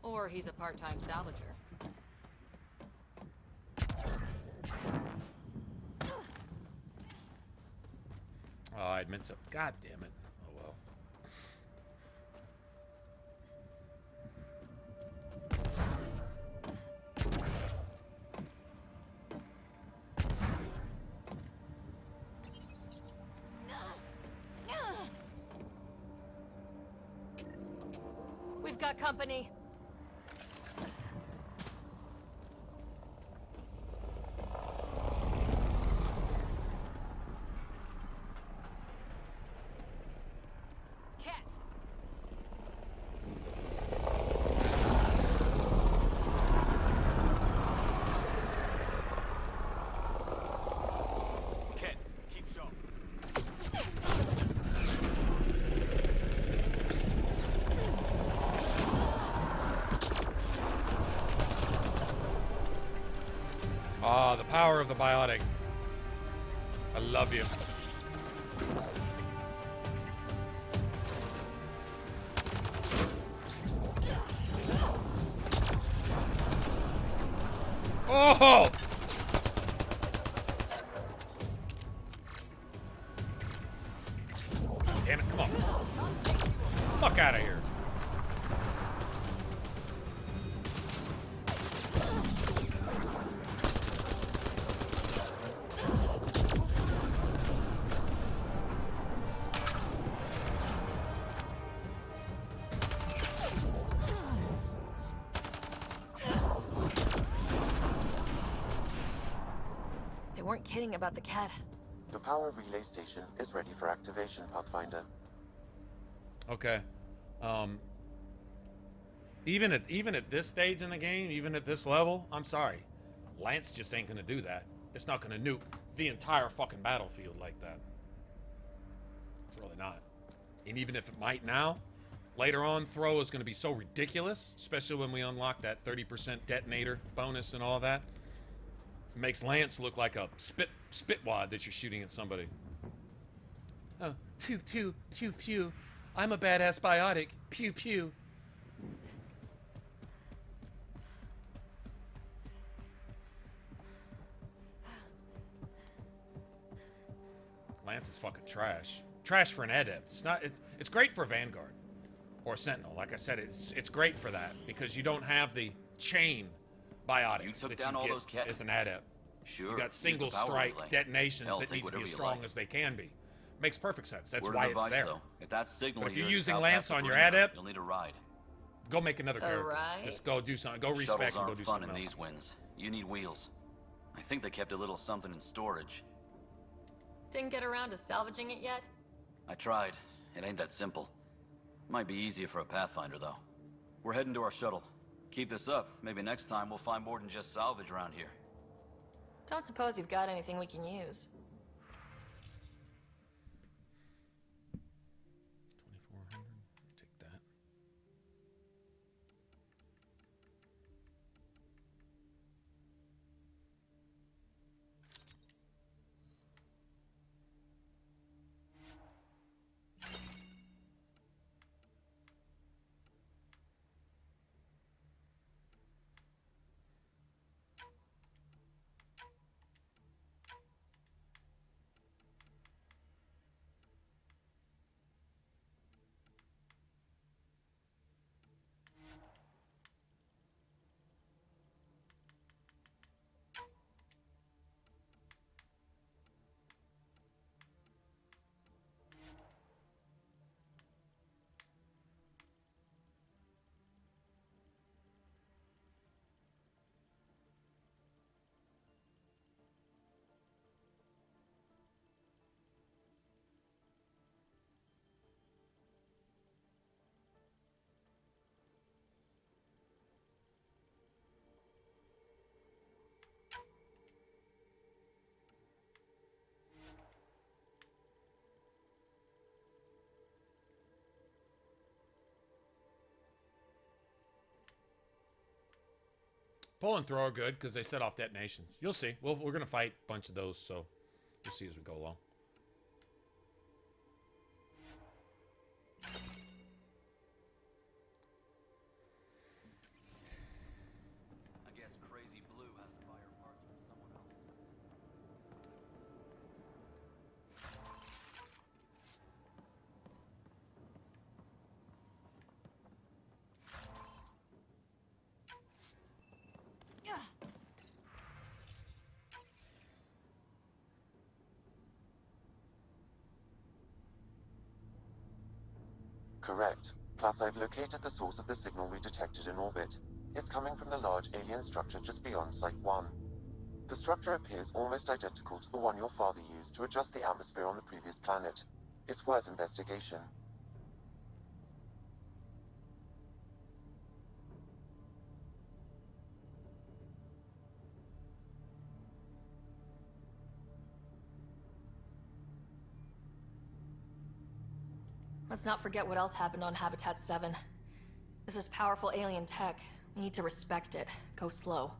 Or he's a part-time salvager. Oh, I'd meant to. God damn it. Oh well. We've got company. Ah, the power of the biotic. I love you. Oh! Damn it, come on. Fuck out of here. Kidding about the cat. The power relay station is ready for activation, Pathfinder. Okay. Even at this stage in the game, even at this level, I'm sorry. Lance just ain't gonna do that. It's not gonna nuke the entire fucking battlefield like that. It's really not. And even if it might now, later on, throw is gonna be so ridiculous, especially when we unlock that 30% detonator bonus and all that. Makes Lance look like a spitwad that you're shooting at somebody. Oh, pew, pew, pew, pew. I'm a badass biotic. Pew, pew. Lance is fucking trash. Trash for an adept. It's not. It's great for a Vanguard or a Sentinel. Like I said, it's great for that because you don't have the chain biotics that you get as an adept. Sure. You got single strike detonations that need to be as strong as they can be. Makes perfect sense. That's why it's there. If that signal but if you're using Lance on your adept, you'll need a ride. Go make another character. Alright. Just go do something. Go respec Shuttles and go aren't do fun something in else. these winds. You need wheels. I think they kept a little something in storage. Didn't get around to salvaging it yet? I tried. It ain't that simple. Might be easier for a Pathfinder, though. We're heading to our shuttle. Keep this up. Maybe next time we'll find more than just salvage around here. Don't suppose you've got anything we can use. 2400. Take that. Pull and throw are good because they set off detonations. You'll see. We're going to fight a bunch of those, so we'll see as we go along. I guess Crazy Blue has to buy her parts from someone else. Correct. Plus, I've located the source of the signal we detected in orbit. It's coming from the large alien structure just beyond Site 1. The structure appears almost identical to the one your father used to adjust the atmosphere on the previous planet. It's worth investigation. Let's not forget what else happened on Habitat 7. This is powerful alien tech. We need to respect it. Go slow.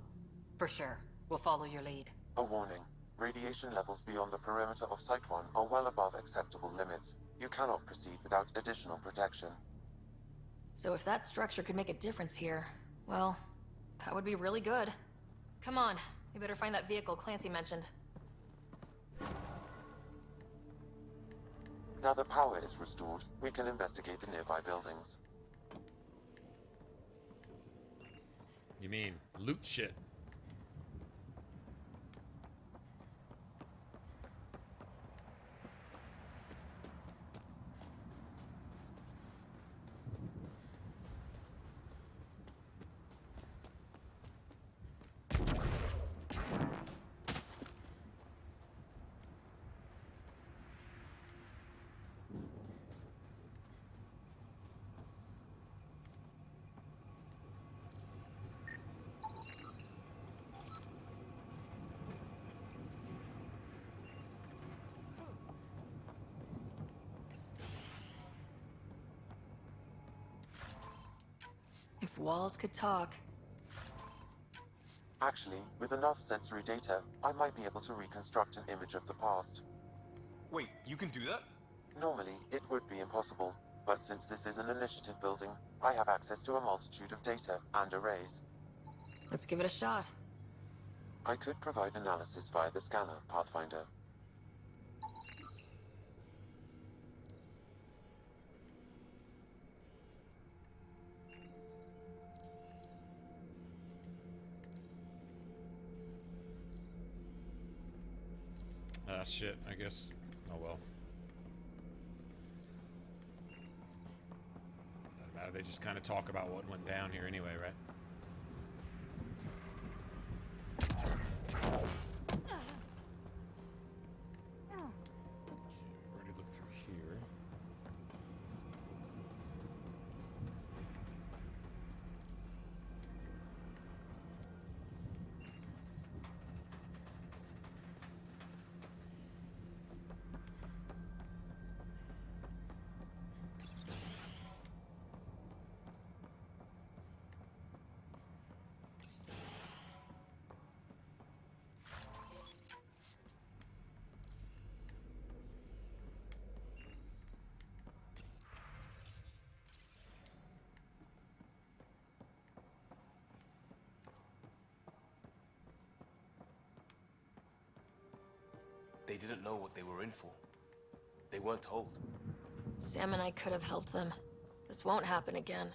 For sure. We'll follow your lead. A warning. Radiation levels beyond the perimeter of Site 1 are well above acceptable limits. You cannot proceed without additional protection. So if that structure could make a difference here, well, that would be really good. Come on, we better find that vehicle Clancy mentioned. Now the power is restored, we can investigate the nearby buildings. You mean loot shit? If walls could talk. Actually, with enough sensory data, I might be able to reconstruct an image of the past. Wait, you can do that? Normally, it would be impossible, but since this is an initiative building, I have access to a multitude of data and arrays. Let's give it a shot. I could provide analysis via the scanner, Pathfinder. Shit, I guess. Oh well. Doesn't matter. they just kind of talk about what went down here anyway, right? They didn't know what they were in for. They weren't told. Sam and I could have helped them. This won't happen again.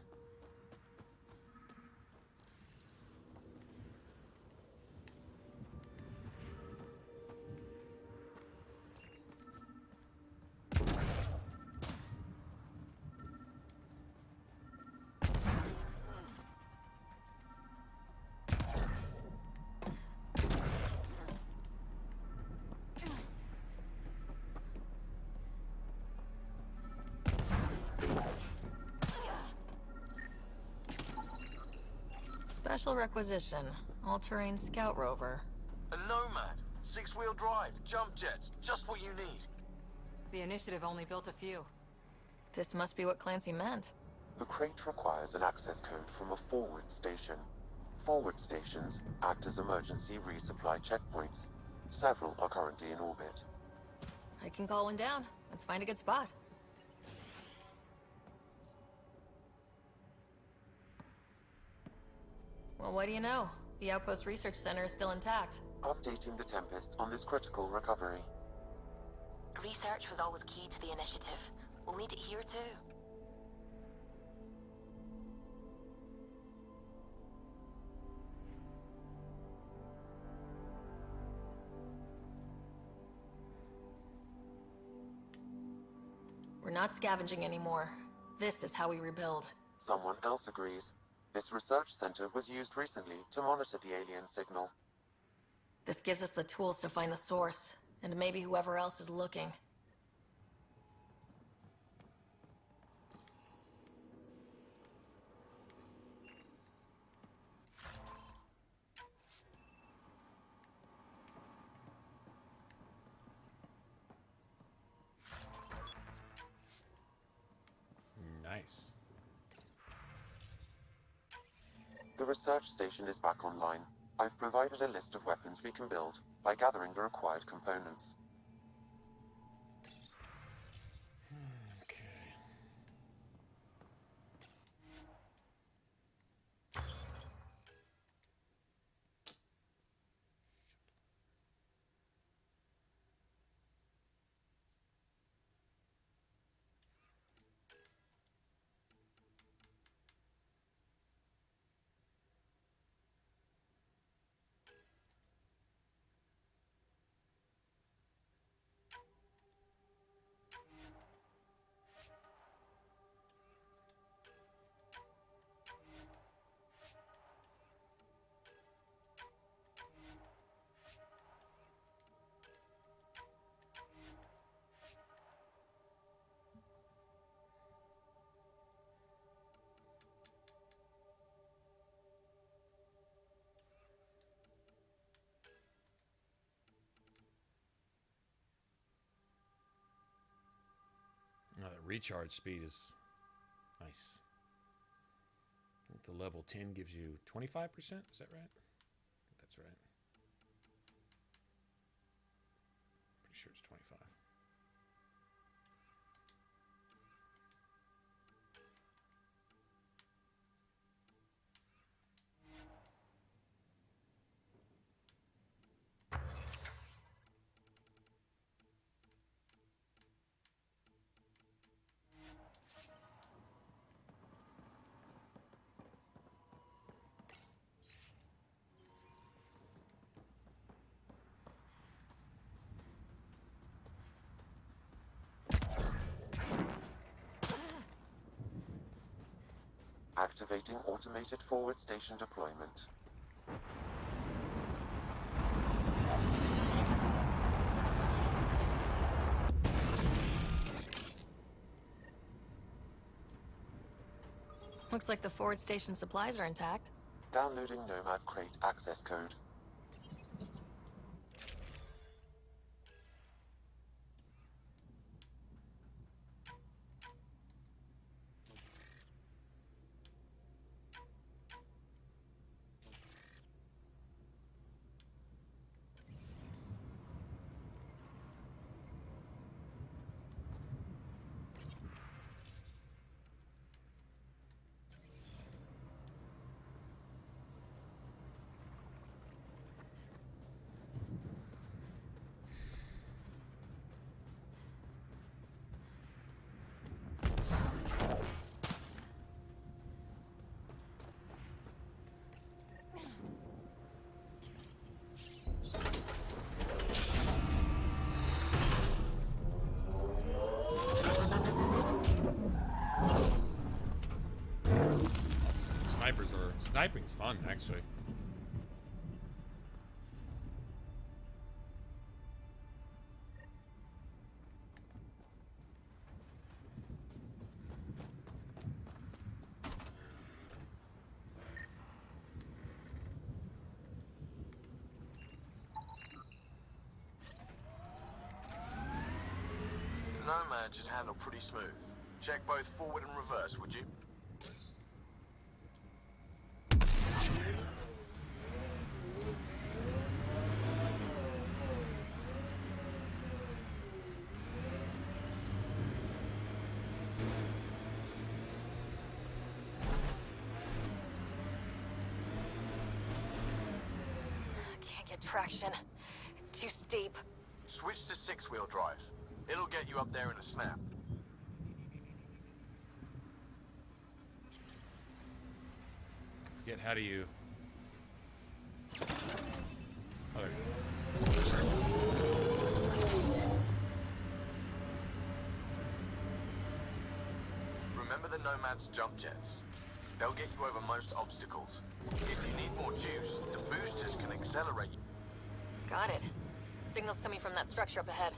Special requisition. All-terrain scout rover. A Nomad. 6-wheel drive. Jump jets. Just what you need. The initiative only built a few. This must be what Clancy meant. The crate requires an access code from a forward station. Forward stations act as emergency resupply checkpoints. Several are currently in orbit. I can call one down. Let's find a good spot. Well, what do you know? The Outpost Research Center is still intact. Updating the Tempest on this critical recovery. Research was always key to the initiative. We'll need it here too. We're not scavenging anymore. This is how we rebuild. Someone else agrees. This research center was used recently to monitor the alien signal. This gives us the tools to find the source, and maybe whoever else is looking. Nice. The research station is back online. I've provided a list of weapons we can build by gathering the required components. Oh, that recharge speed is nice. I think the level 10 gives you 25%, is that right? I think that's right. Pretty sure it's 25. Activating automated forward station deployment. Looks like the forward station supplies are intact. Downloading Nomad Crate access code. Sniping's fun, actually. Nomad should handle pretty smooth. Check both forward and reverse, would you? Traction. It's too steep. Switch to 6-wheel drive. It'll get you up there in a snap. Yet how do you... Oh, there Remember the Nomad's jump jets. They'll get you over most obstacles. If you need more juice, the boosters can accelerate you. Got it. Signal's coming from that structure up ahead.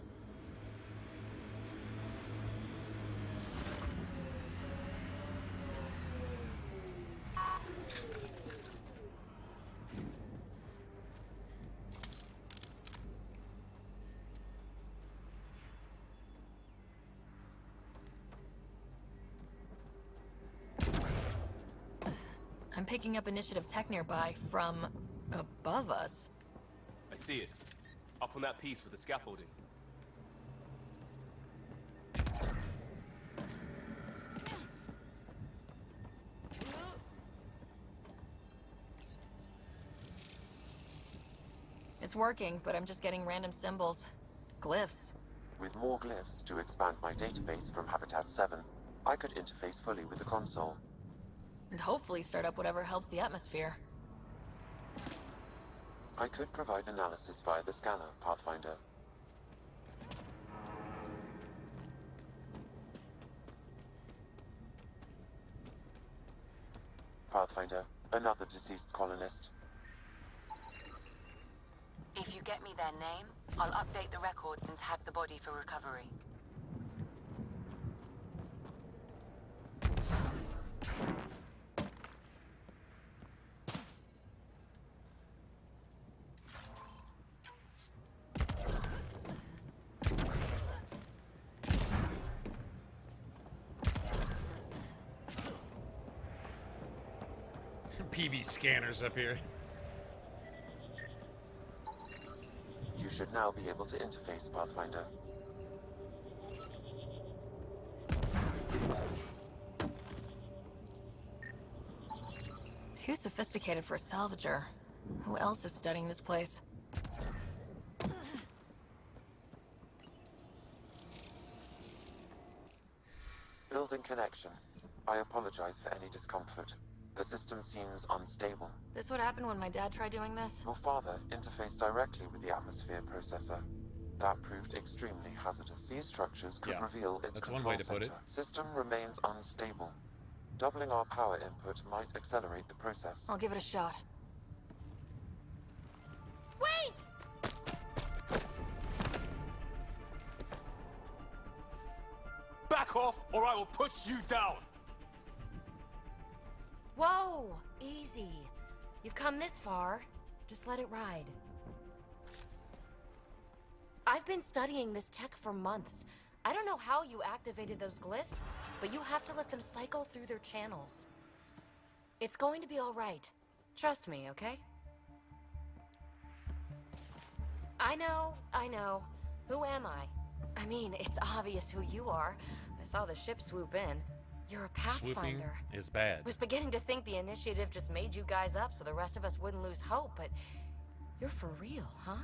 I'm picking up initiative tech nearby from above us. I see it. Up on that piece with the scaffolding. It's working, but I'm just getting random symbols. Glyphs. With more glyphs to expand my database from Habitat 7, I could interface fully with the console. And hopefully start up whatever helps the atmosphere. I could provide analysis via the scanner, Pathfinder. Pathfinder, another deceased colonist. If you get me their name, I'll update the records and tag the body for recovery. PB scanners up here. You should now be able to interface, Pathfinder. Too sophisticated for a salvager. Who else is studying this place? Building connection. I apologize for any discomfort. The system seems unstable. This would happen when my dad tried doing this? Your father interfaced directly with the atmosphere processor. That proved extremely hazardous. These structures could reveal its that's control one way to center. put it. System remains unstable. Doubling our power input might accelerate the process. I'll give it a shot. Wait! Back off, or I will push you down! Whoa! Easy. You've come this far. Just let it ride. I've been studying this tech for months. I don't know how you activated those glyphs, but you have to let them cycle through their channels. It's going to be all right. Trust me, okay? I know. Who am I? I mean, it's obvious who you are. I saw the ship swoop in. You're a Pathfinder. Swooping is bad. Was beginning to think the initiative just made you guys up so the rest of us wouldn't lose hope, but you're for real, huh?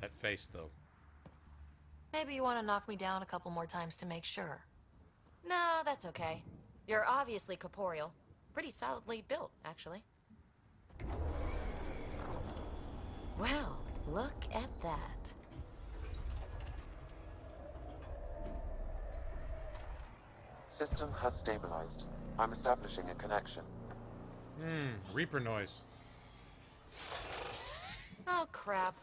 That face, though. Maybe you want to knock me down a couple more times to make sure. No, that's okay. You're obviously corporeal. Pretty solidly built, actually. Well, look at that. System has stabilized. I'm establishing a connection. Reaper noise. Oh, crap.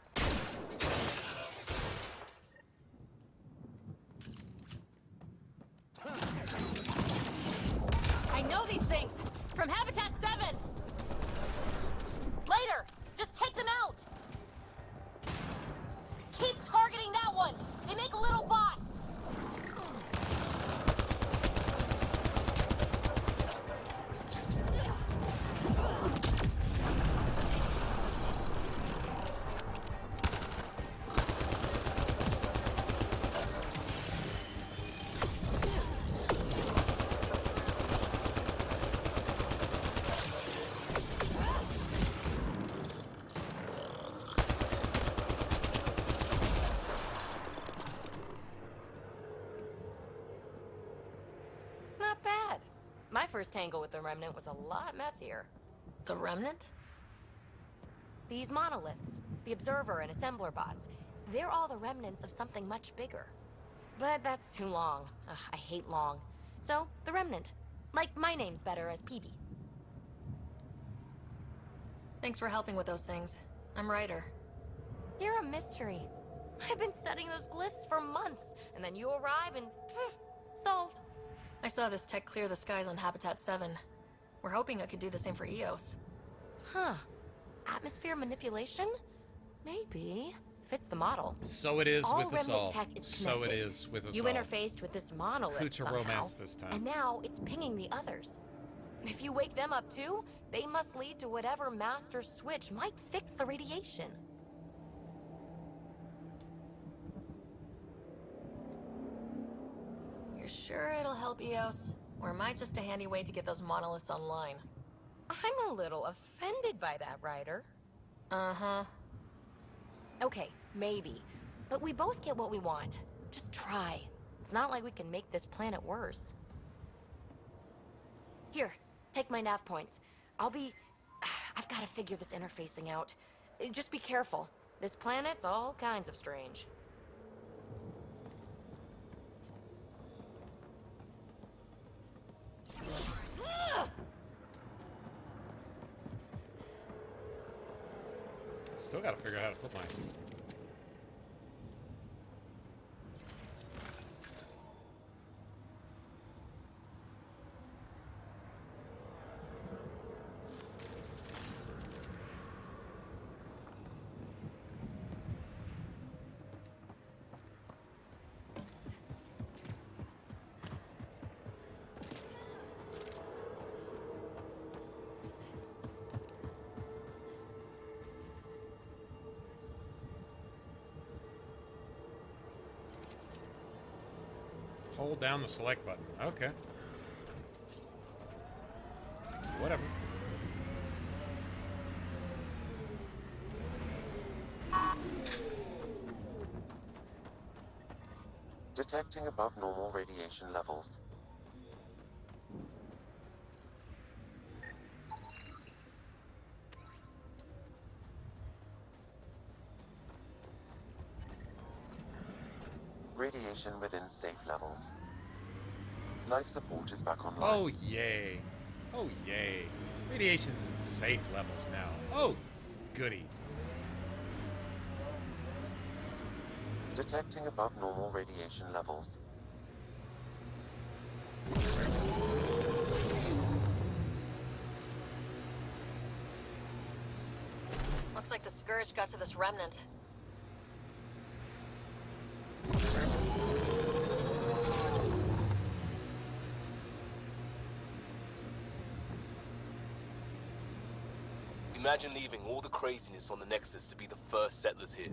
I know these things! From Habitat 7! Later! Just take them out! Keep targeting that one! They make little bots! My first tangle with the Remnant was a lot messier. The Remnant? These monoliths, the Observer and Assembler bots, they're all the remnants of something much bigger. But that's too long. Ugh, I hate long. So, the Remnant. Like, my name's better as PB. Thanks for helping with those things. I'm Ryder. You're a mystery. I've been studying those glyphs for months, and then you arrive and poof, solved. I saw this tech clear the skies on Habitat 7. We're hoping it could do the same for Eos. Huh. Atmosphere manipulation? Maybe. Fits the model. So it is with us all. Tech is So it is with us you all. You interfaced with this monolith Who to somehow, romance this time. and now it's pinging the others. If you wake them up too, they must lead to whatever master switch might fix the radiation. You're sure it'll help Eos? Or am I just a handy way to get those monoliths online? I'm a little offended by that, Ryder. Uh-huh. Okay, maybe. But we both get what we want. Just try. It's not like we can make this planet worse. Here, take my nav points. I've got to figure this interfacing out. Just be careful. This planet's all kinds of strange. Still gotta figure out how to put mine. Hold down the select button. Okay. Whatever. Detecting above normal radiation levels. Radiation within safe levels. Life support is back online. Oh, yay. Oh, yay. Radiation's in safe levels now. Oh, goody. Detecting above normal radiation levels. Looks like the Scourge got to this remnant. Imagine leaving all the craziness on the Nexus to be the first settlers here.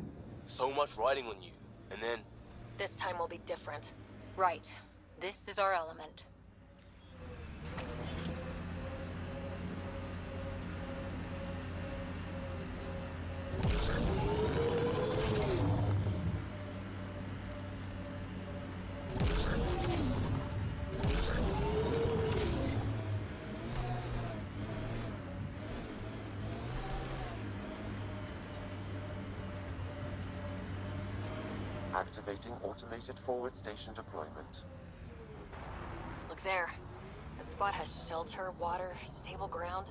So much riding on you, and then... This time will be different. Right. This is our element. Activating automated forward station deployment. Look there. That spot has shelter, water, stable ground.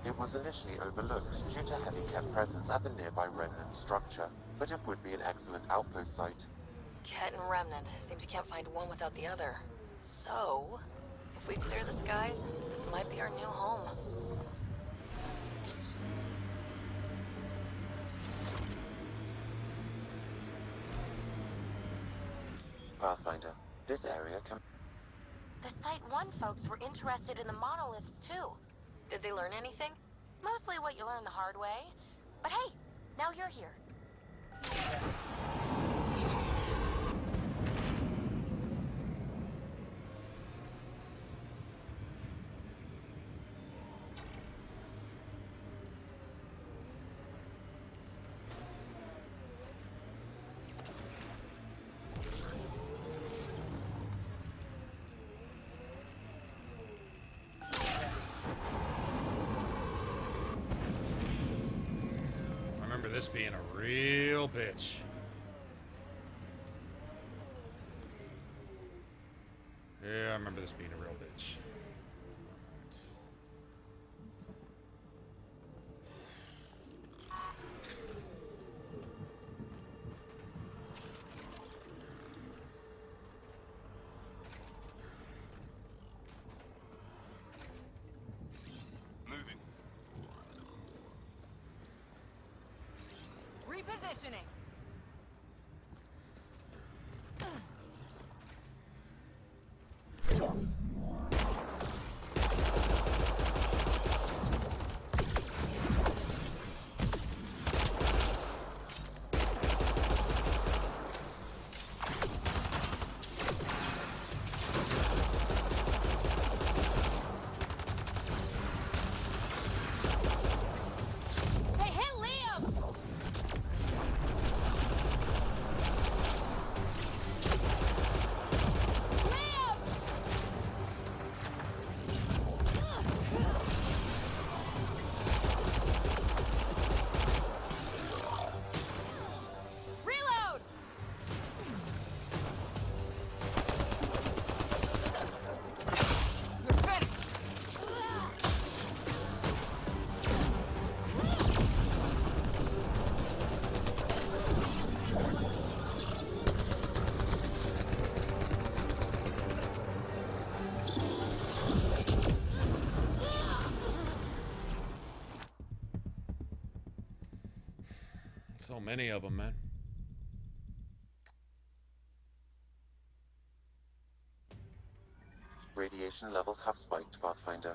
It was initially overlooked due to heavy Ket presence at the nearby remnant structure, but it would be an excellent outpost site. Ket and Remnant. Seems you can't find one without the other. So, if we clear the skies, this might be our new home. Pathfinder, this area can... The Site 1 folks were interested in the monoliths, too. Did they learn anything? Mostly what you learn the hard way. But hey, now you're here. This being a real bitch. Yeah, I remember this being a real bitch. Repositioning. So many of them, man. Radiation levels have spiked, Pathfinder.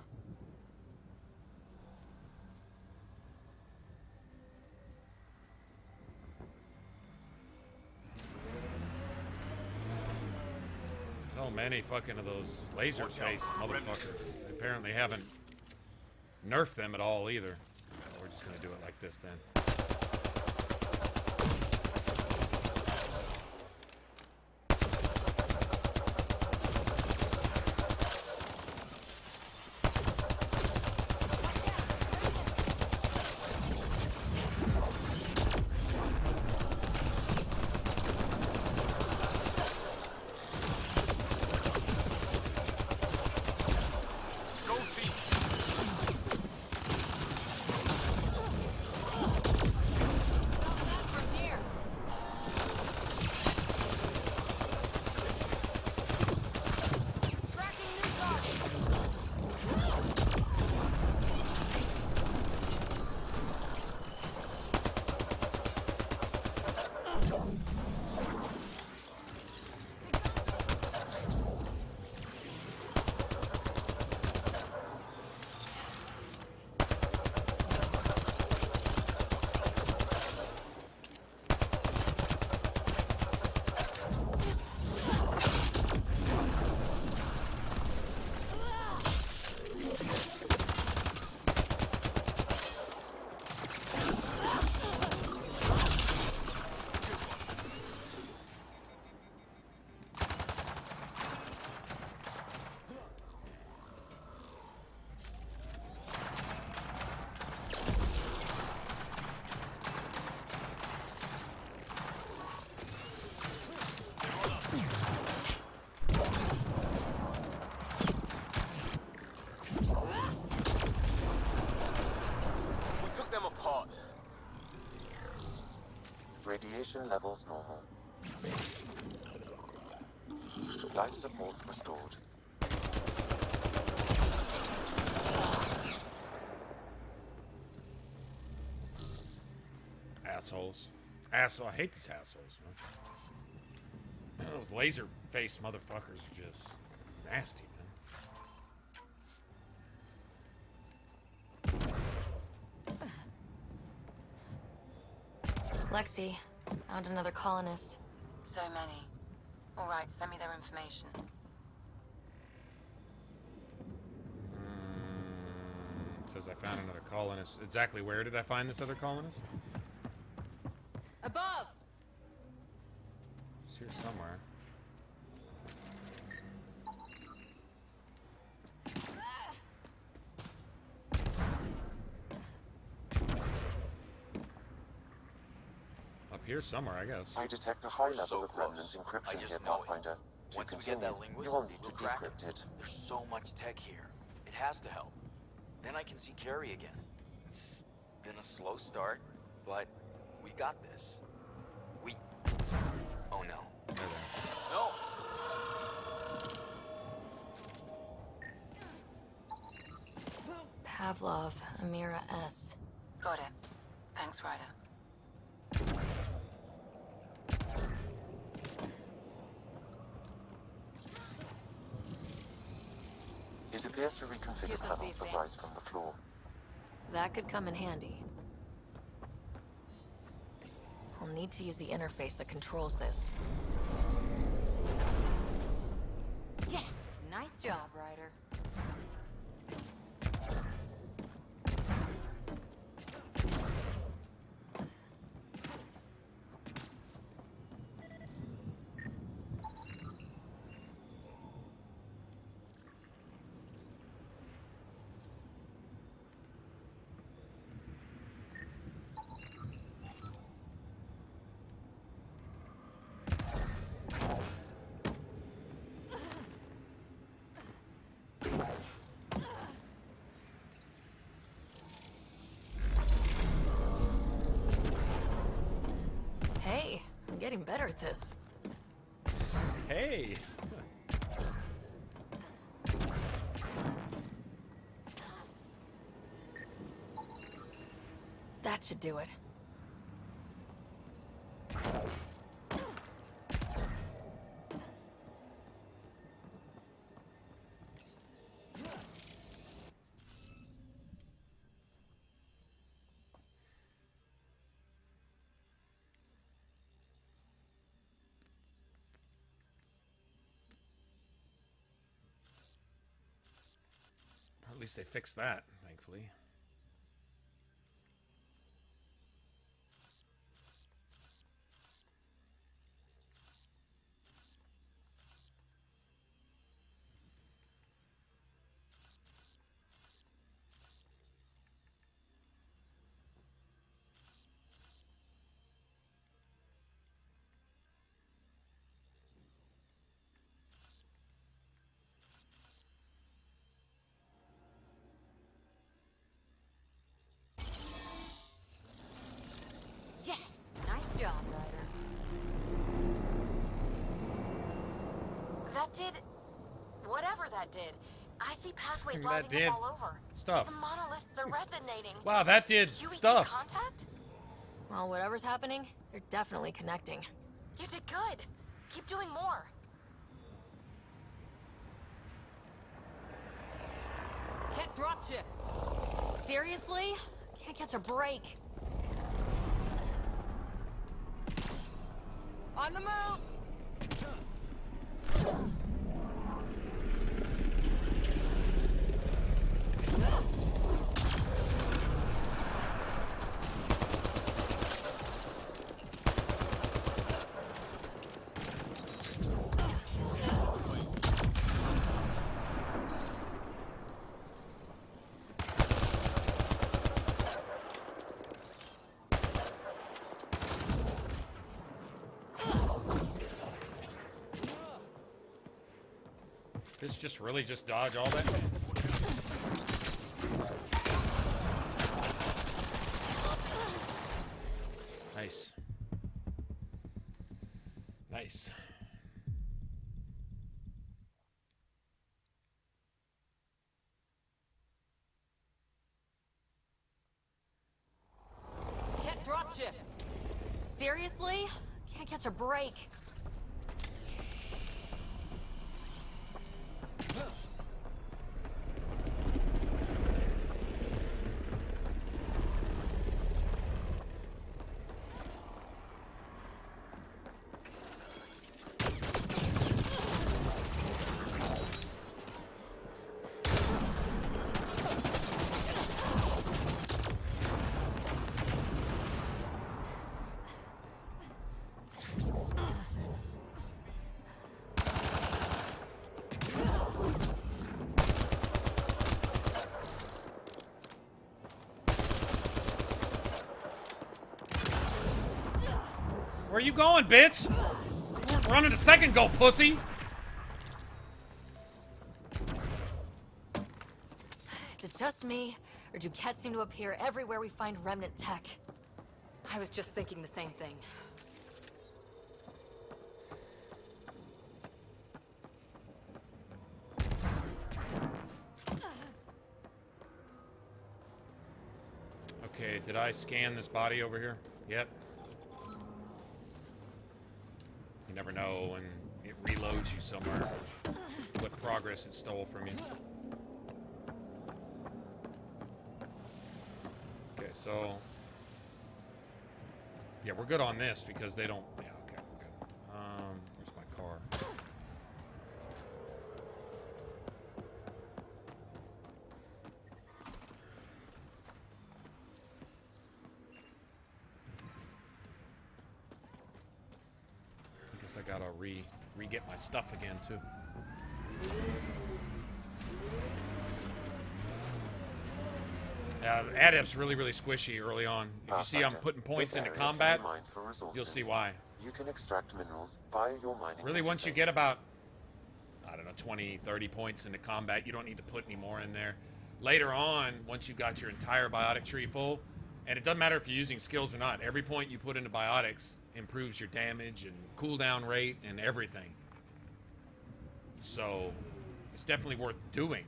So many fucking of those laser face motherfuckers. They apparently haven't nerfed them at all either. We're just gonna do it like this then. Radiation levels normal. Life support restored. Assholes. Asshole. I hate these assholes, man. Those laser-faced motherfuckers are just nasty, man. Lexi, found another colonist. So many. All right, send me their information. It says I found another colonist. Exactly where did I find this other colonist? Above! It's here somewhere. Up here somewhere, I guess. I detect a high level of remnant encryption here, Pathfinder. To continue, you will need to decrypt it. There's so much tech here. It has to help. Then I can see Carrie again. It's been a slow start, but we got this. Oh no. No! Pavlov, Amira S. Got it. Thanks, Ryder. It appears to reconfigure panels that rise from the floor. That could come in handy. I'll need to use the interface that controls this. Yes! Nice job, Ryder. Hey, I'm getting better at this. Hey! That should do it. At least they fixed that, thankfully. Yes! Nice job, Ryder. That did... whatever that did. I see pathways That lighting did up all over. stuff. The monoliths are resonating. Wow, that did You stuff. contact? Well, whatever's happening, they're definitely connecting. You did good. Keep doing more. Can't dropship. Seriously? Can't catch a break. On the move! This just really just dodge all that? Nice. Nice. Can't dropship. Seriously? Can't catch a break. Where you going, bitch? Running the second goal, pussy. Is it just me, or do cats seem to appear everywhere we find remnant tech? I was just thinking the same thing. Okay, did I scan this body over here yet? You never know when it reloads you somewhere what progress it stole from you. Okay, so yeah, we're good on this because they don't. Yeah, okay, we're good. Where's my car? I guess I gotta re-get my stuff again too. Adept's really squishy early on. If you see I'm putting points into combat, you'll see why. You can extract minerals via your mining Really, once you interface. get about, I don't know, 20, 30 points into combat, you don't need to put any more in there. Later on, once you've got your entire biotic tree full, and it doesn't matter if you're using skills or not, every point you put into biotics improves your damage and cooldown rate and everything. So, it's definitely worth doing.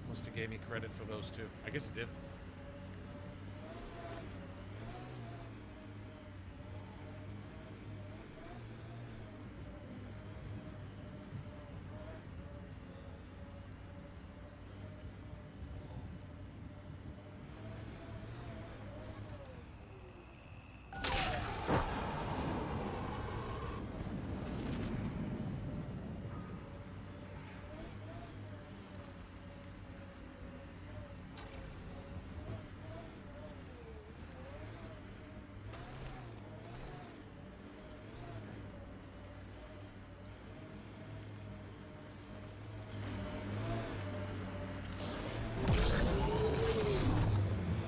Must have gave me credit for those two. I guess it did.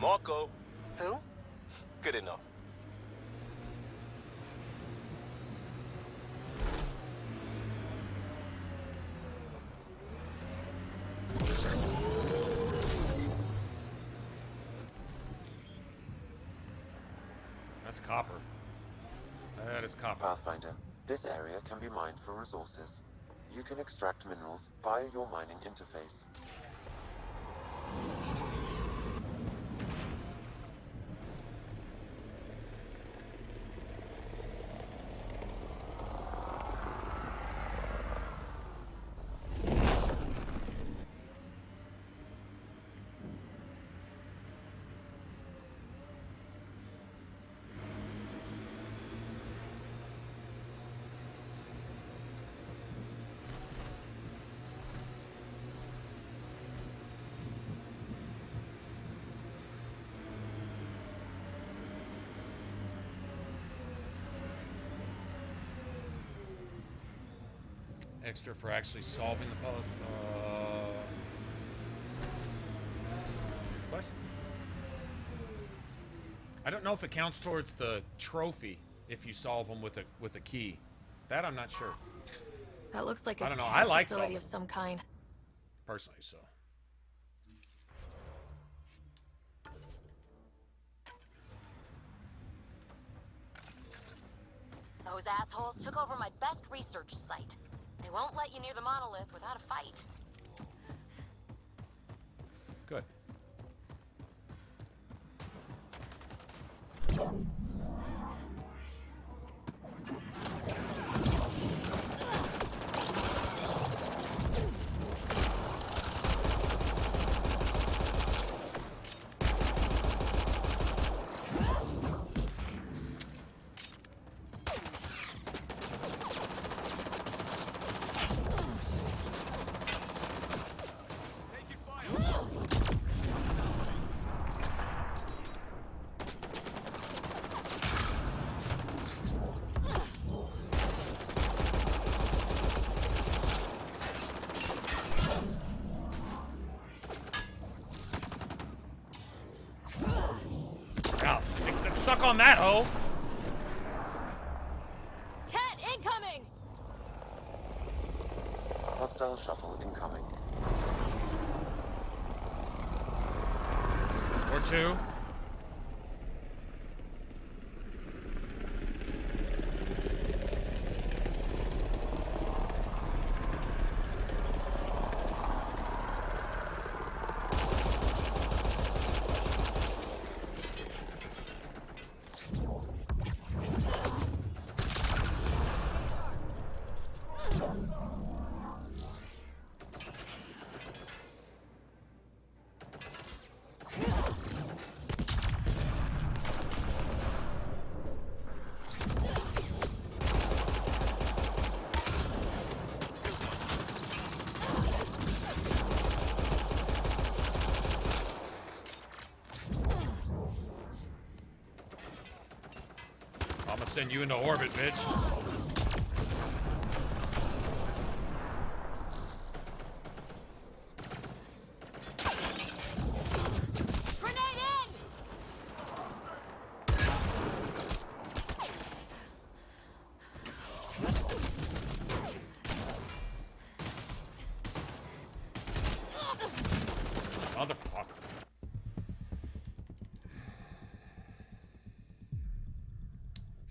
Marco. Who? Good enough. That's copper. That is copper. Pathfinder, this area can be mined for resources. You can extract minerals via your mining interface. Extra for actually solving the puzzle. Question? I don't know if it counts towards the trophy if you solve them with a key. That I'm not sure. That looks like a I don't know. I like facility solving. of some kind. Personally, so. Those assholes took over my best research site. They won't let you near the monolith without a fight. Good. Suck on that, hoe! Cat incoming! Hostile shuttle incoming. Or two. Send you into orbit, bitch. Grenade in! Motherfucker.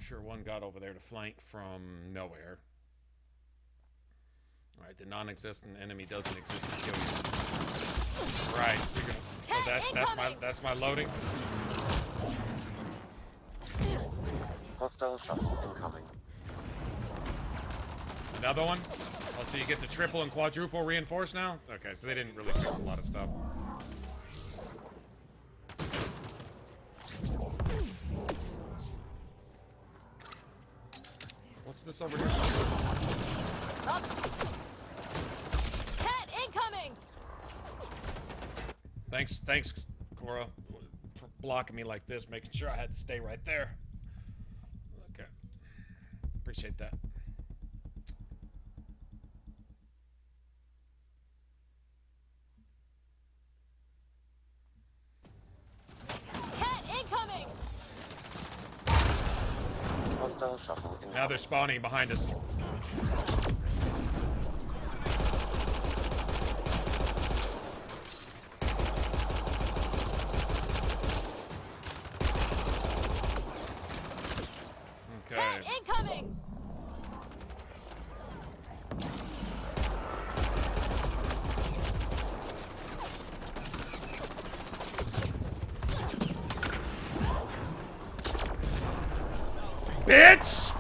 Sure one got over there to flank from nowhere. Alright, the non-existent enemy doesn't exist to kill you. Right, so that's my loading. Hostile shuttle incoming. Another one? Oh, so you get the triple and quadruple reinforce now? Okay, so they didn't really fix a lot of stuff. What's this over here? Cat incoming! Thanks, Cora, for blocking me like this, making sure I had to stay right there. Okay. Appreciate that. Cat incoming! Hostile shuttle incoming. Now they're spawning behind us. Cat incoming! Bitch!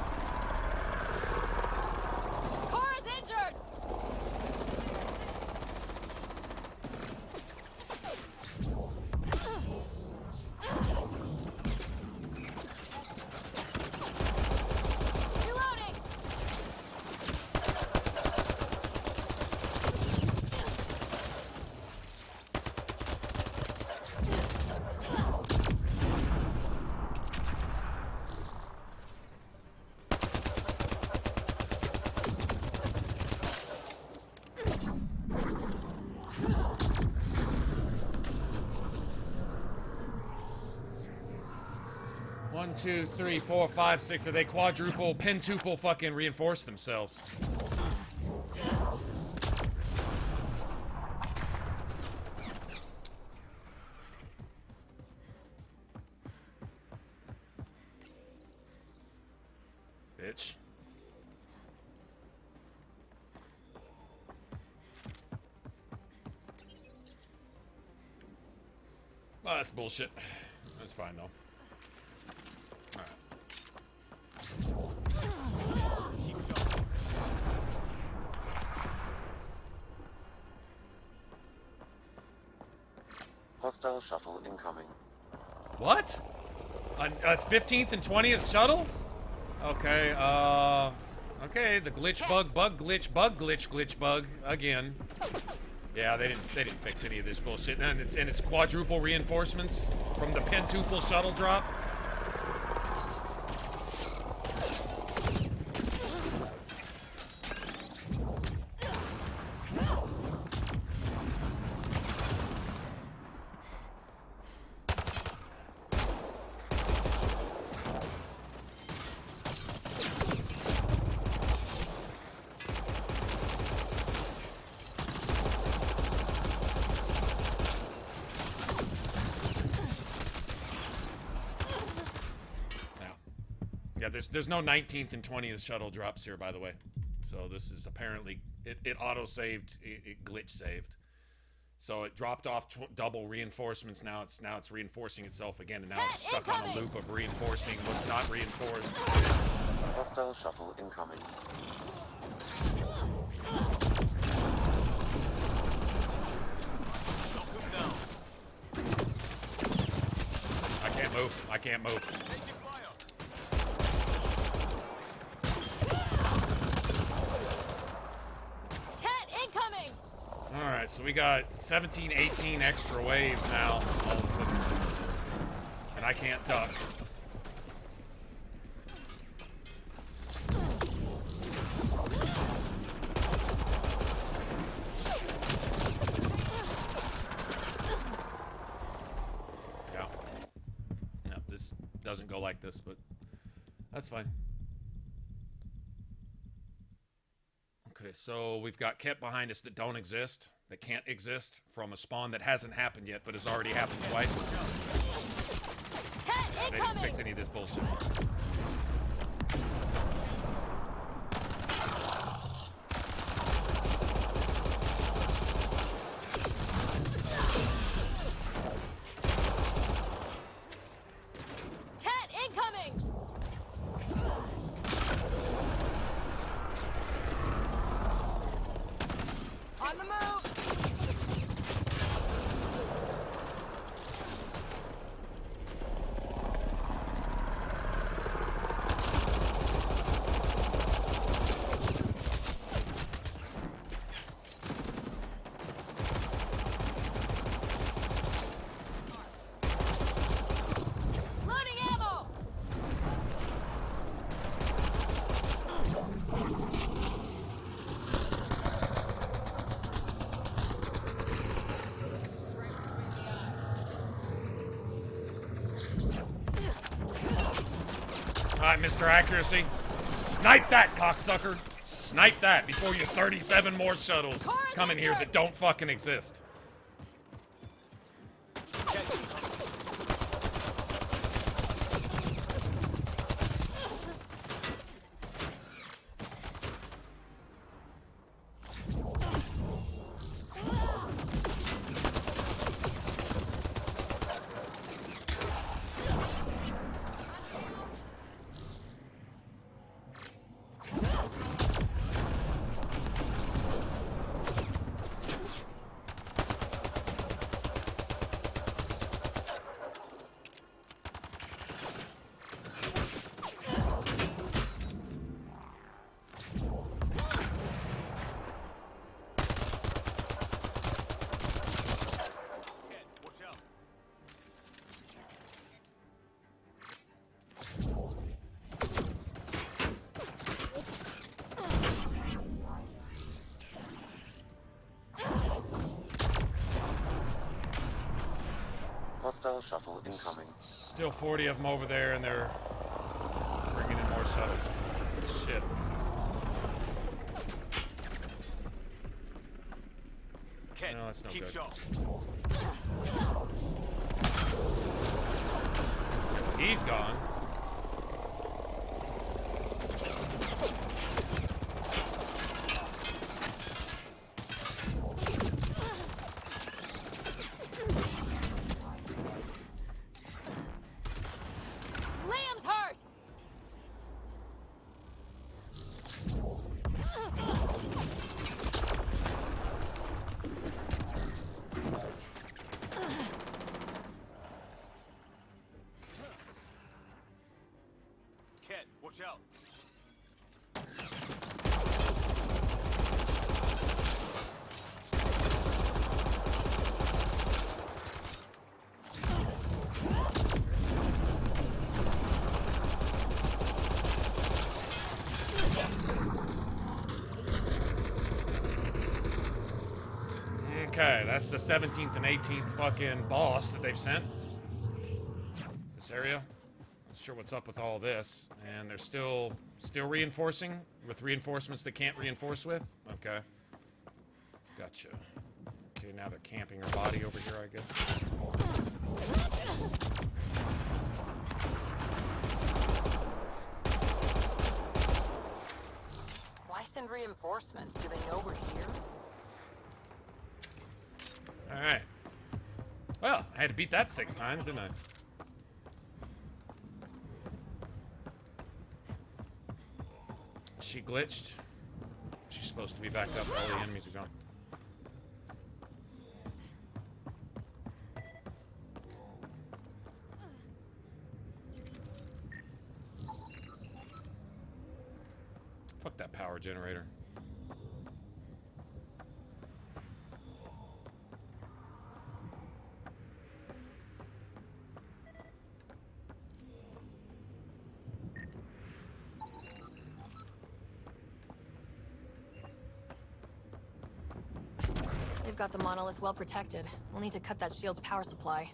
2, 3, 4, 5, 6. They quadruple, pentuple fucking reinforce themselves. Bitch. Oh, that's bullshit. That's fine though. Hostile shuttle incoming. What? 15th and 20th shuttle? Okay, okay, the glitch bug glitch bug again. Yeah, they didn't fix any of this bullshit. And it's quadruple reinforcements from the pentuple shuttle drop. There's no 19th and 20th shuttle drops here, by the way. So this is apparently it auto-saved, it glitch saved. So it dropped off double reinforcements. Now it's reinforcing itself again, and now it's stuck on a loop of reinforcing what's not reinforced. Hostile shuttle incoming. I can't move. Alright, so we got 17, 18 extra waves now. And I can't duck. Yeah. No, this doesn't go like this, but that's fine. Okay, so we've got Kep behind us that don't exist, that can't exist, from a spawn that hasn't happened yet, but has already happened twice. Yeah, they didn't fix any of this bullshit. Alright, Mr. Accuracy. Snipe that, cocksucker. Snipe that before your 37 more shuttles come in here that don't fucking exist. Hostile shuttle incoming. Still 40 of them over there, and they're bringing in more shuttles. Shit. Ken, no, that's no keep good. sharp. He's gone. Lamb's heart! Ken, watch out. Okay, that's the 17th and 18th fucking boss that they've sent. This area. Not sure what's up with all this. And they're still reinforcing with reinforcements they can't reinforce with. Okay. Gotcha. Okay, now they're camping her body over here, I guess. Why send reinforcements? Do they know we're here? Alright. Well, I had to beat that 6 times, didn't I? She glitched. She's supposed to be back up. All the enemies are gone. Fuck that power generator. They've got the monolith well protected. We'll need to cut that shield's power supply.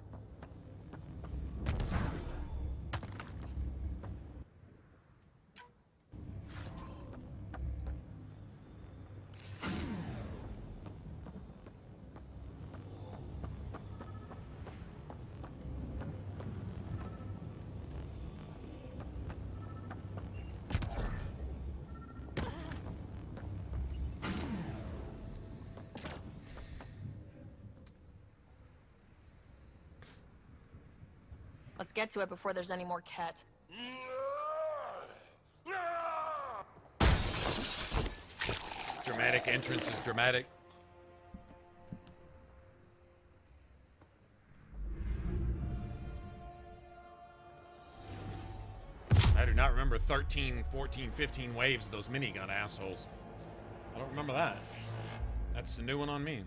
Let's get to it before there's any more Ket. Dramatic entrance is dramatic. I do not remember 13, 14, 15 waves of those minigun assholes. I don't remember that. That's the new one on me.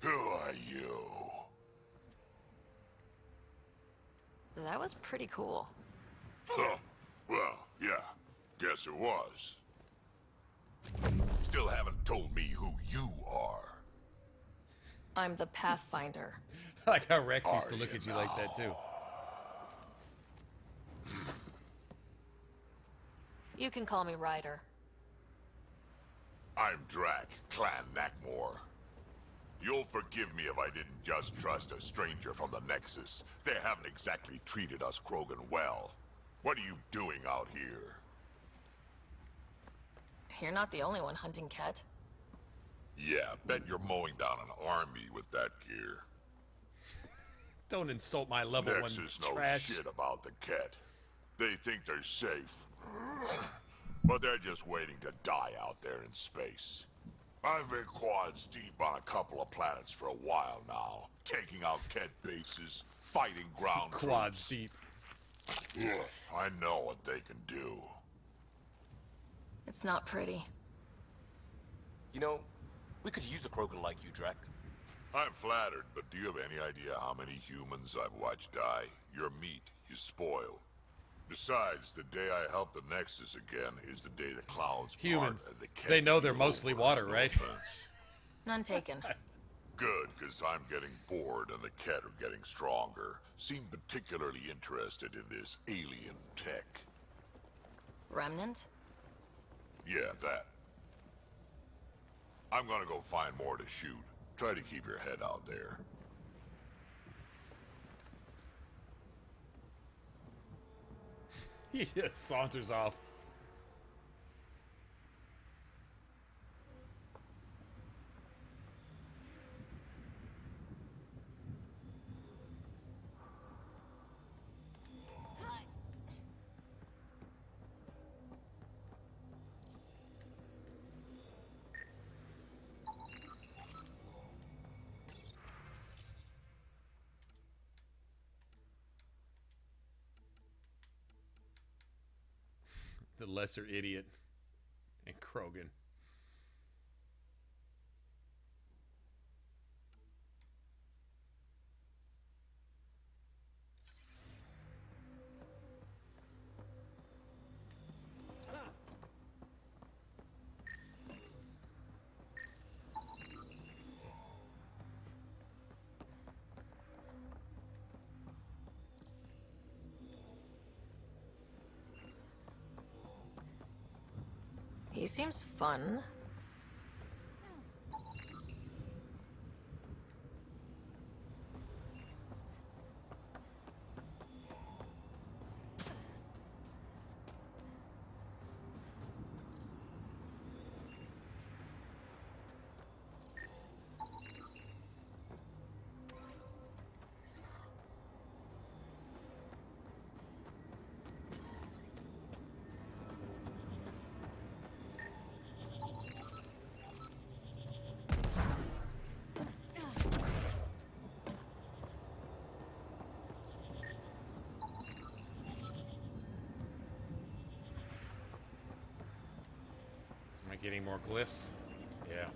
Who are you? That was pretty cool. Huh. Well, yeah. Guess it was. Still haven't told me who you are. I'm the Pathfinder. I like how Rex used to look at you like that, too. You can call me Ryder. I'm Drac, Clan Nakmor. You'll forgive me if I didn't just trust a stranger from the Nexus. They haven't exactly treated us Krogan well. What are you doing out here? You're not the only one hunting Ket. Yeah, bet you're mowing down an army with that gear. Don't insult my level Nexus 1 knows trash. shit about the Ket. They think they're safe. But they're just waiting to die out there in space. I've been quads deep on a couple of planets for a while now, taking out Ket bases, fighting ground Quads troops. deep. Ugh, I know what they can do. It's not pretty. You know, we could use a Krogan like you, Drac. I'm flattered, but do you have any idea how many humans I've watched die? Your meat is spoiled. Besides, the day I help the Nexus again is the day the clouds part Humans. and the cat They know they're keel mostly over, water, no right? offense. None taken. Good, because I'm getting bored and the cat are getting stronger. Seem particularly interested in this alien tech. Remnant? Yeah, that. I'm gonna go find more to shoot. Try to keep your head out there. He just saunters off. The lesser idiot and Krogan. He seems fun. Am I getting more glyphs? Yeah.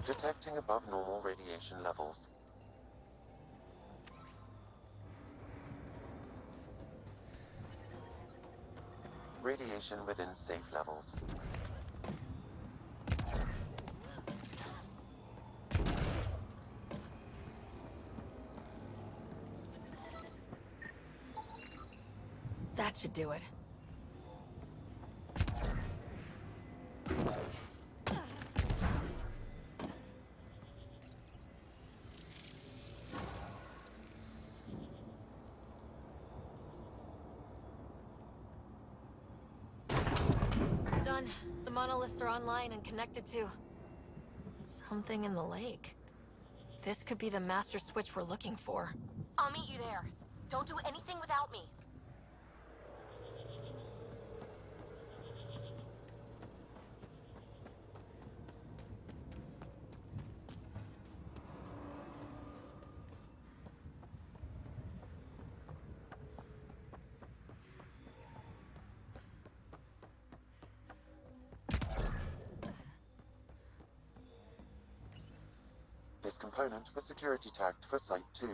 Detecting above normal radiation levels. Radiation within safe levels. That should do it. Done. The monoliths are online and connected to something in the lake. This could be the master switch we're looking for. I'll meet you there. Don't do anything without me. This component was security tagged for Site 2.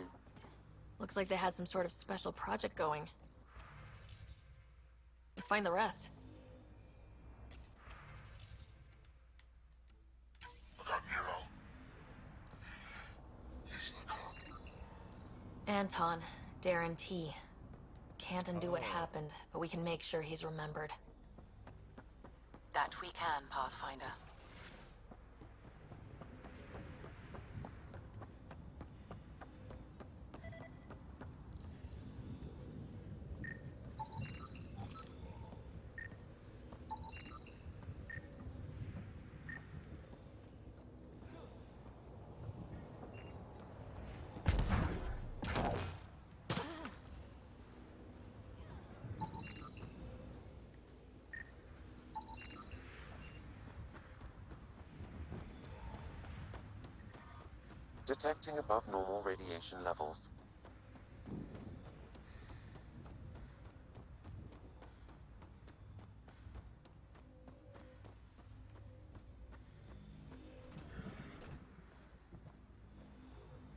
Looks like they had some sort of special project going. Let's find the rest. Anton, Darren T. Can't undo what happened, but we can make sure he's remembered. That we can, Pathfinder. Detecting above normal radiation levels.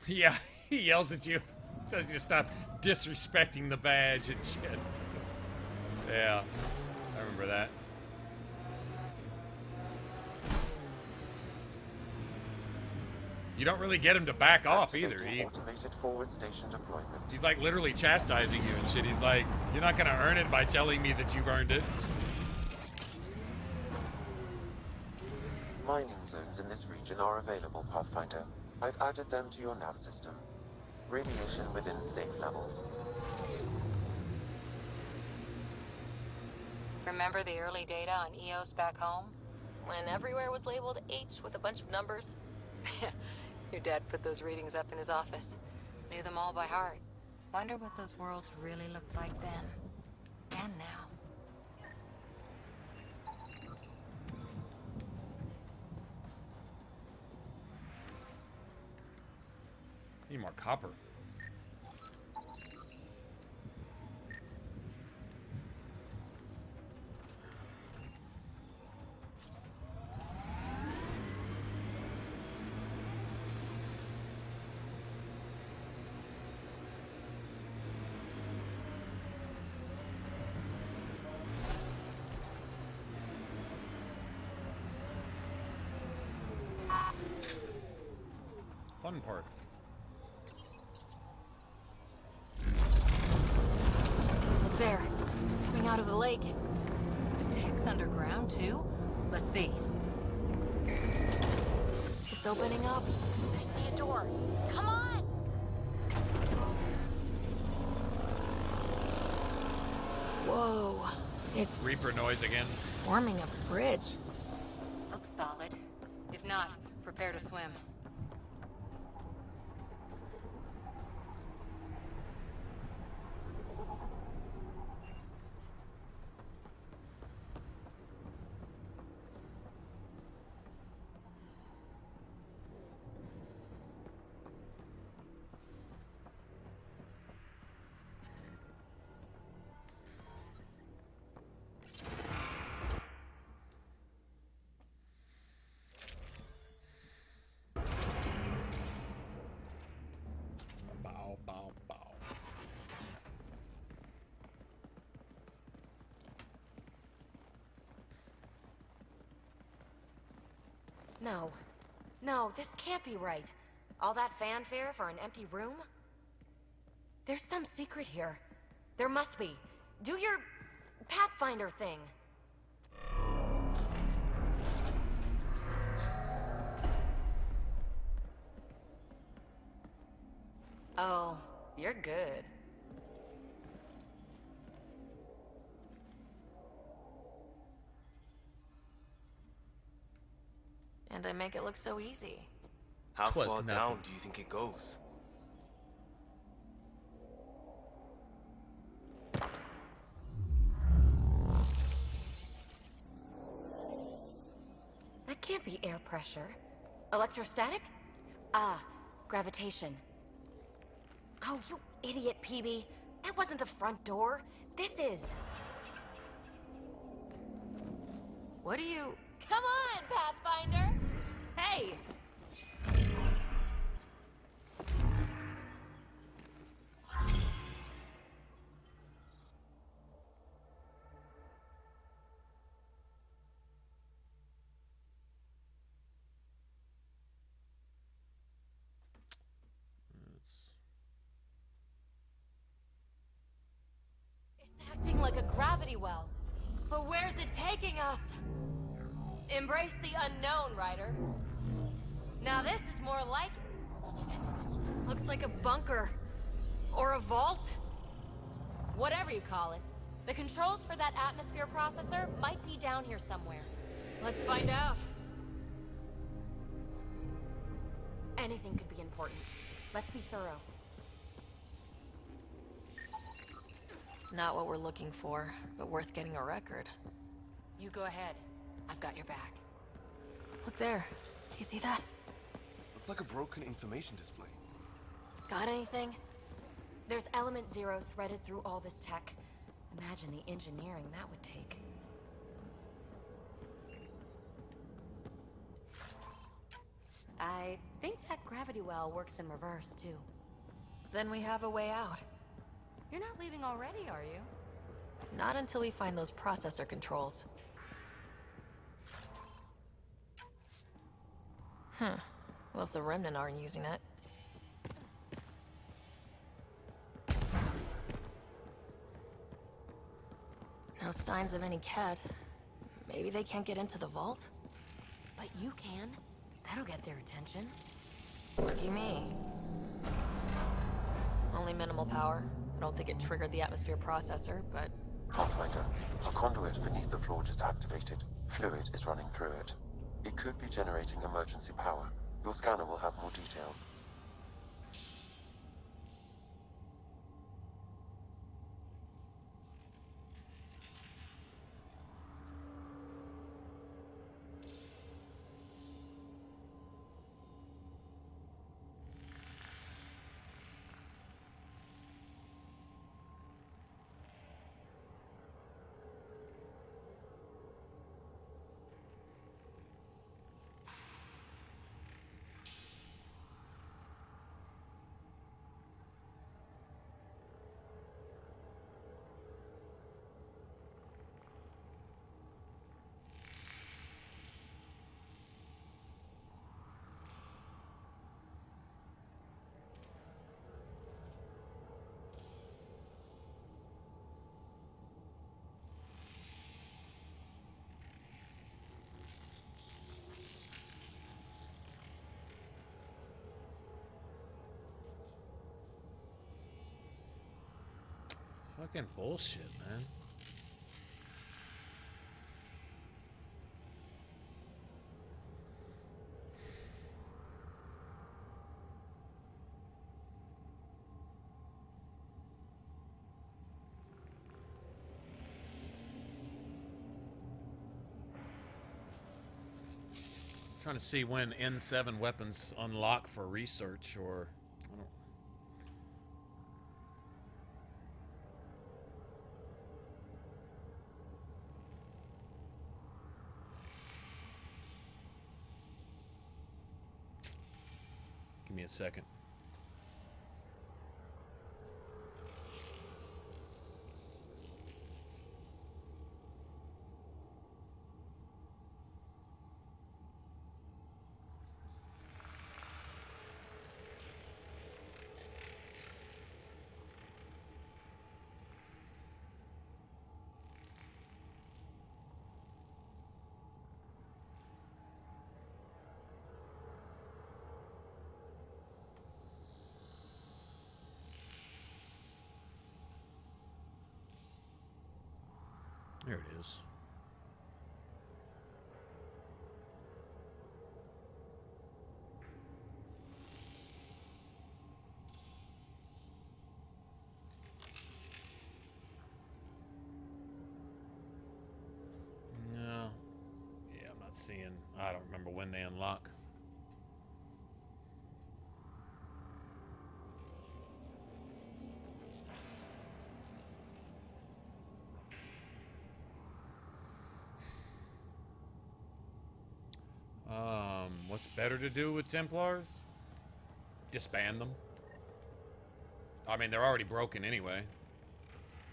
Yeah, he yells at you. Tells you to stop disrespecting the badge and shit. Yeah, I remember that. You don't really get him to back off either. Automated forward station deployment. He's like literally chastising you and shit. He's like, you're not gonna earn it by telling me that you've earned it. Mining zones in this region are available, Pathfinder. I've added them to your nav system. Radiation within safe levels. Remember the early data on EOS back home? When everywhere was labeled H with a bunch of numbers? Your dad put those readings up in his office. Knew them all by heart. Wonder what those worlds really looked like then. And now. Need more copper. Fun part. Look there, coming out of the lake. The tech's underground too? Let's see. It's opening up. I see a door. Come on! Whoa. It's Reaper noise again. forming a bridge. Looks solid. If not, prepare to swim. Bow, bow, bow. No. No, this can't be right. All that fanfare for an empty room? There's some secret here. There must be. Do your Pathfinder thing. Oh, you're good. And I make it look so easy. How Twas far nothing. down do you think it goes? That can't be air pressure. Electrostatic? Ah, gravitation. Oh, you idiot, PB. That wasn't the front door. This is. What do you... Come on, Pathfinder! Hey! It's acting like a gravity well. But where's it taking us? Embrace the unknown, Ryder. Now this is more like... Looks like a bunker. Or a vault? whatever you call it. The controls for that atmosphere processor might be down here somewhere. Let's find out. Anything could be important. Let's be thorough. Not what we're looking for, but worth getting a record. You go ahead. I've got your back. Look there. You see that? Looks like a broken information display. Got anything? There's Element Zero threaded through all this tech. Imagine the engineering that would take. I think that gravity well works in reverse, too. Then we have a way out. You're not leaving already, are you? Not until we find those processor controls. Well, if the Remnant aren't using it. No signs of any cat. Maybe they can't get into the vault? But you can. That'll get their attention. Lucky me. Only minimal power. I don't think it triggered the atmosphere processor, but... Pathfinder, a conduit beneath the floor just activated. Fluid is running through it. It could be generating emergency power. Your scanner will have more details. Fucking bullshit, man. Trying to see when N7 weapons unlock for research, or I don't. Give me a second. There it is. No. Yeah, I'm not seeing. I don't remember when they unlock. What's better to do with Templars? Disband them. I mean, they're already broken anyway.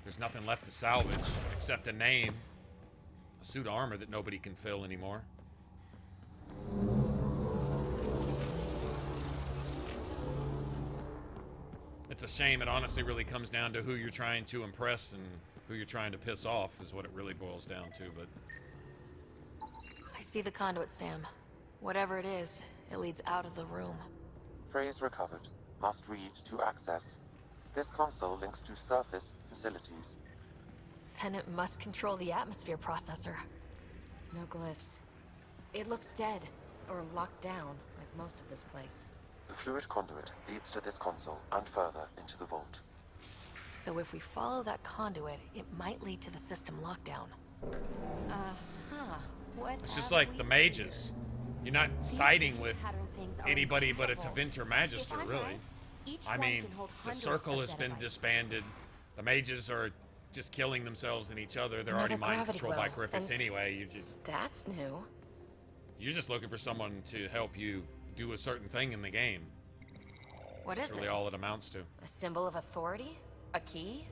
There's nothing left to salvage except a name, a suit of armor that nobody can fill anymore. It's a shame. It honestly really comes down to who you're trying to impress and who you're trying to piss off is what it really boils down to, but... I see the conduit, Sam. Whatever it is, it leads out of the room. Phrase recovered. Must read to access. This console links to surface facilities. Then it must control the atmosphere processor. No glyphs. It looks dead, or locked down, like most of this place. The fluid conduit leads to this console and further into the vault. So if we follow that conduit, it might lead to the system lockdown. What? It's just like the mages. You're not siding with things are anybody but a incredible. Teventer Magister, If I'm really. right, each I one mean, can hold the hundreds circle of has been Zetabytes. disbanded. The mages are just killing themselves and each other. They're Another already mind gravity controlled by well, Griffiths and anyway. That's new. You're just looking for someone to help you do a certain thing in the game. What That's is really it? all it amounts to. A symbol of authority? A key?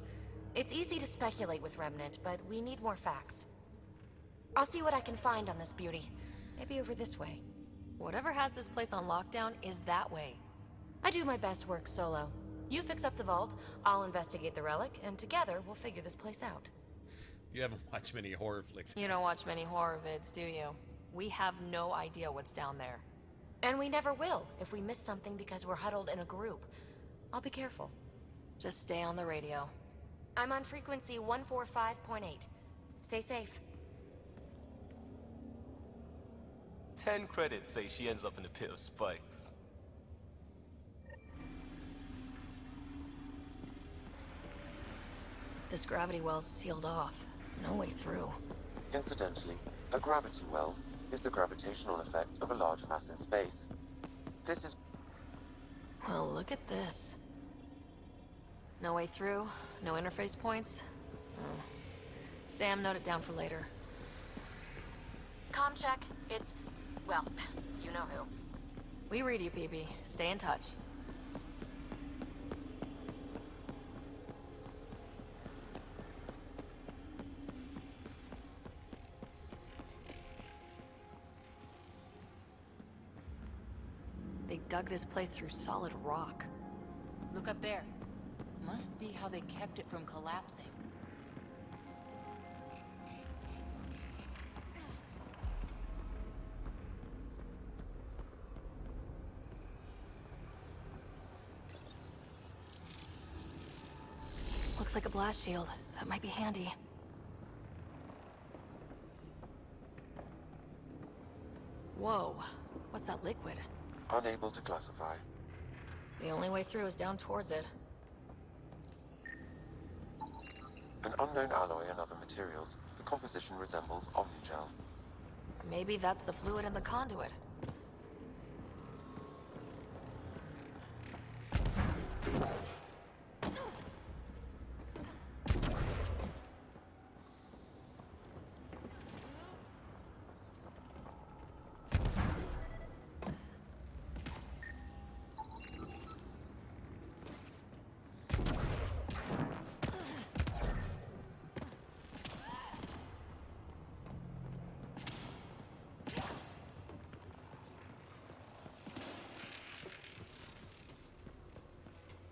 It's easy to speculate with Remnant, but we need more facts. I'll see what I can find on this beauty. Maybe over this way. Whatever has this place on lockdown is that way. I do my best work solo. You fix up the vault, I'll investigate the relic, and together we'll figure this place out. You haven't watched many horror flicks. You don't watch many horror vids, do you? We have no idea what's down there. And we never will if we miss something because we're huddled in a group. I'll be careful. Just stay on the radio. I'm on frequency 145.8. Stay safe. 10 credits say she ends up in a pit of spikes. This gravity well's sealed off. No way through. Incidentally, a gravity well is the gravitational effect of a large mass in space. This is... Well, look at this. No way through, no interface points. Oh. Sam, note it down for later. Comm check. It's... well, you know who. We read you, PB. Stay in touch. They dug this place through solid rock. Look up there. Must be how they kept it from collapsing. Looks like a blast shield. That might be handy. Whoa. What's that liquid? Unable to classify. The only way through is down towards it. An unknown alloy and other materials. The composition resembles omnigel. Maybe that's the fluid in the conduit.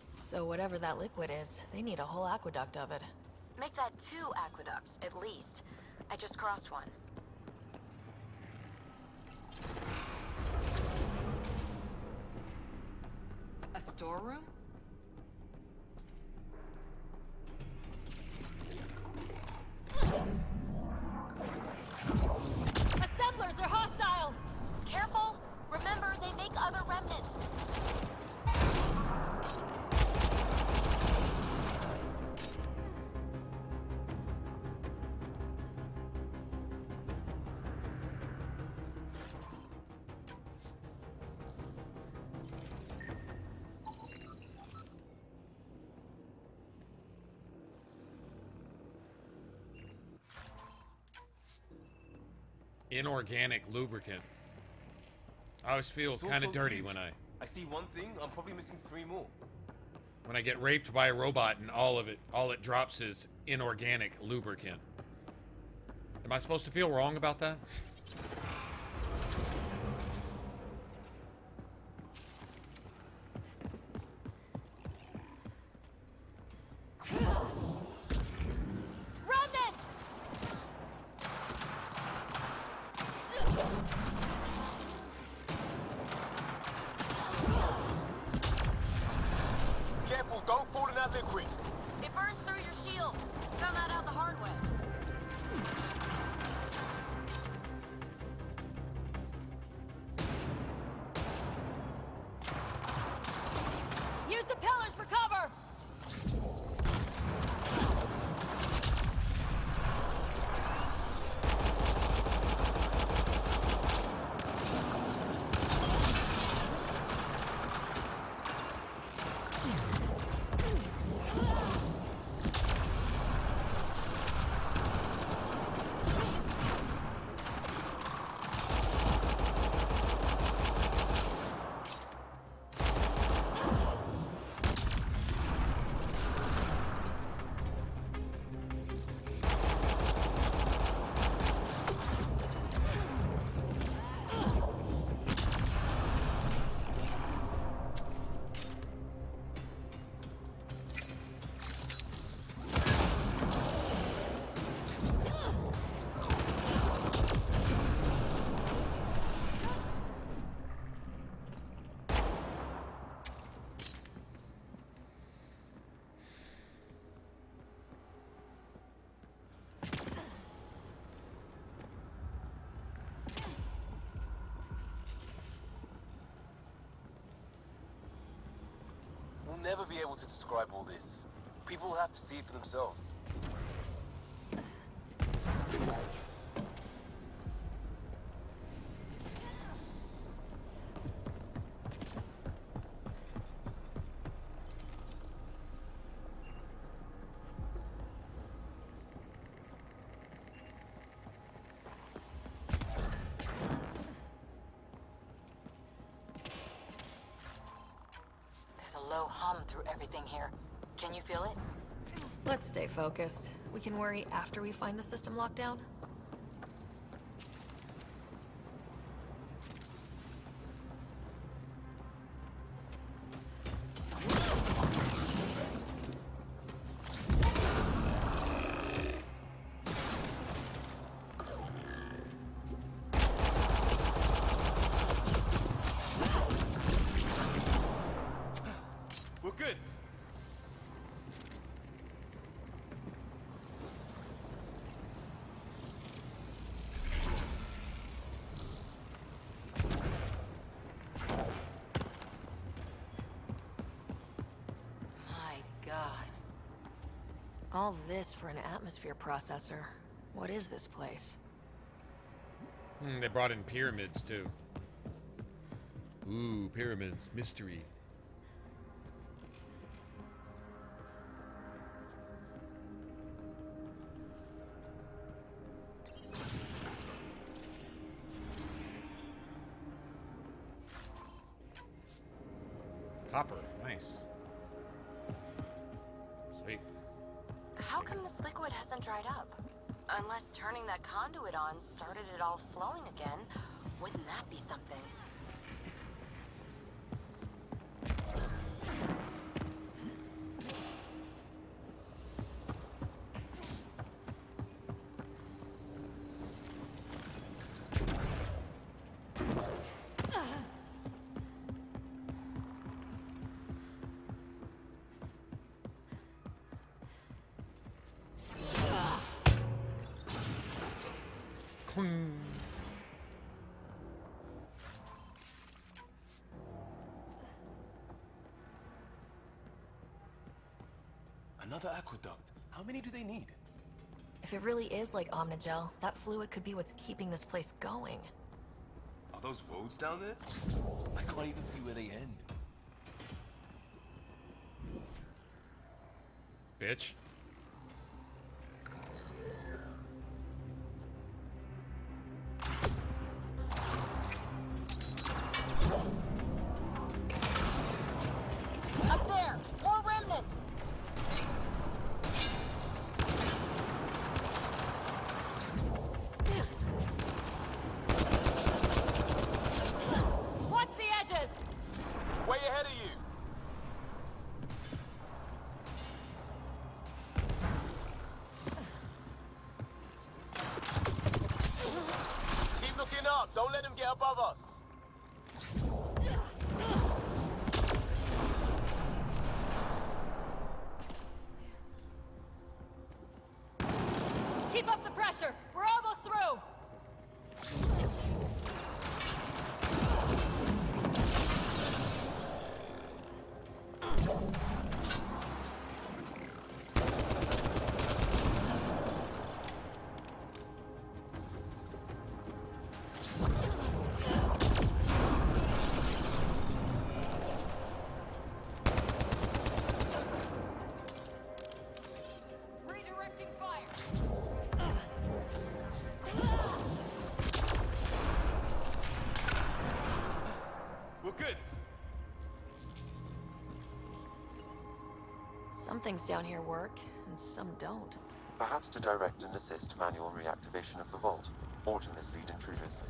So whatever that liquid is, they need a whole aqueduct of it. Make that 2 aqueducts, at least. I just crossed one. A storeroom? Assemblers, they're hostile! Careful! Remember, they make other remnants. Inorganic lubricant. I always feel It's kind of also dirty huge. when I see one thing, I'm probably missing 3 more. I get raped by a robot and all it drops is inorganic lubricant. Am I supposed to feel wrong about that? Remnant! Careful, don't fall in that liquid. It burns through your shield. Found that out the hard way. never be able to describe all this. People will have to see it for themselves. Low hum through everything here. Can you feel it? Let's stay focused. We can worry after we find the system lockdown. All this for an atmosphere processor. What is this place? They brought in pyramids, too. Ooh, pyramids. Mystery. Copper. Nice. Sweet. How come this liquid hasn't dried up? Unless turning that conduit on started it all flowing again. Wouldn't that be something? Another aqueduct. How many do they need? If it really is like Omnigel, that fluid could be what's keeping this place going. Are those roads down there? I can't even see where they end. Bitch. Up there! More remnant! Watch the edges! Way ahead of you! Keep looking up! Don't let him get above us! Keep up the pressure! We're almost through! Redirecting fire! We're good. Some things down here work, and some don't. Perhaps to direct and assist manual reactivation of the vault, or to mislead intruders.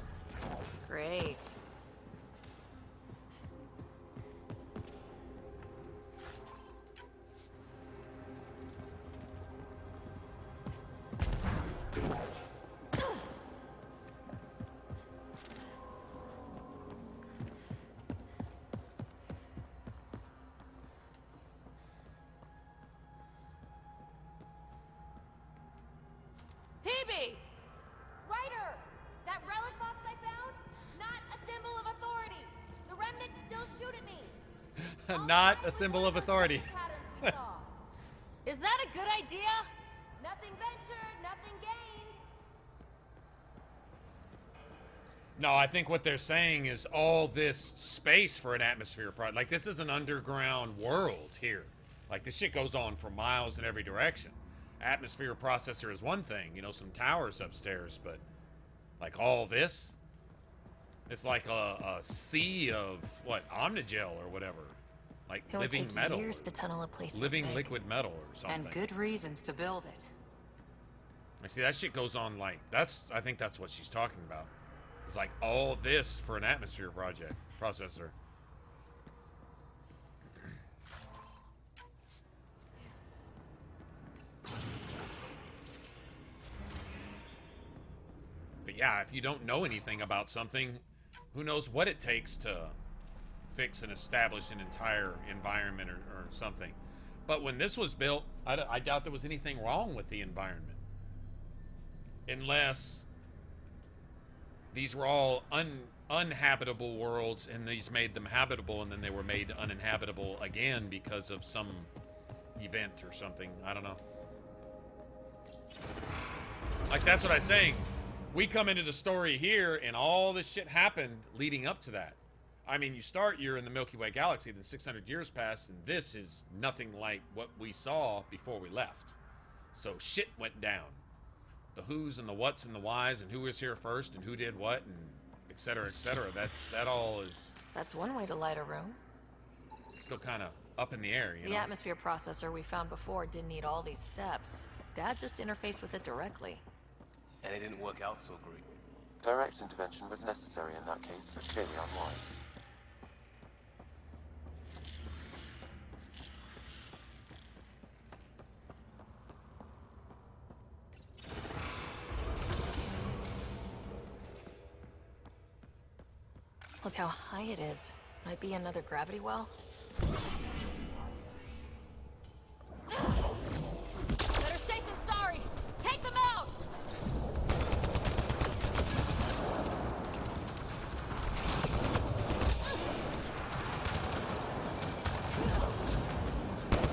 Great. Hippie! Ryder! That relic box I found? Not a sim Not a symbol of authority. Is that a good idea? Nothing ventured, nothing gained. No, I think what they're saying is all this space for an atmosphere project. Like, this is an underground world here. Like, this shit goes on for miles in every direction. Atmosphere processor is one thing, you know, some towers upstairs, but like all this, it's like a sea of what, omnigel or whatever, like It would living take metal, years to tunnel a place this living big. liquid metal or something. And good reasons to build it. I see that shit goes on like I think that's what she's talking about. It's like all this for an atmosphere project processor. But yeah, if you don't know anything about something, who knows what it takes to fix and establish an entire environment or something. But when this was built, I doubt there was anything wrong with the environment. Unless these were all uninhabitable worlds and these made them habitable and then they were made uninhabitable again because of some event or something. I don't know. Like, that's what I'm saying. We come into the story here, and all this shit happened leading up to that. I mean, you're in the Milky Way galaxy, then 600 years pass, and this is nothing like what we saw before we left. So shit went down. The who's and the what's and the why's and who was here first and who did what and et cetera, et cetera. That all is... That's one way to light a room. still kind of up in the air, you know? The atmosphere processor we found before didn't need all these steps. Dad just interfaced with it directly. And it didn't work out so great. Direct intervention was necessary in that case, but clearly unwise. Look how high it is. Might be another gravity well. Better safe than sorry. Take them out!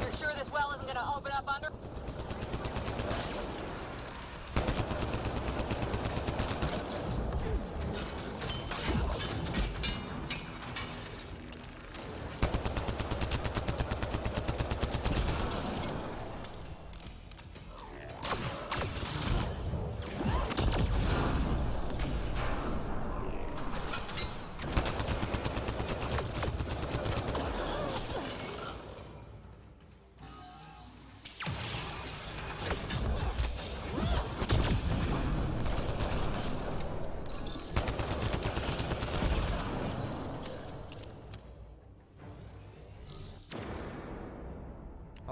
You're sure this well isn't gonna open up under?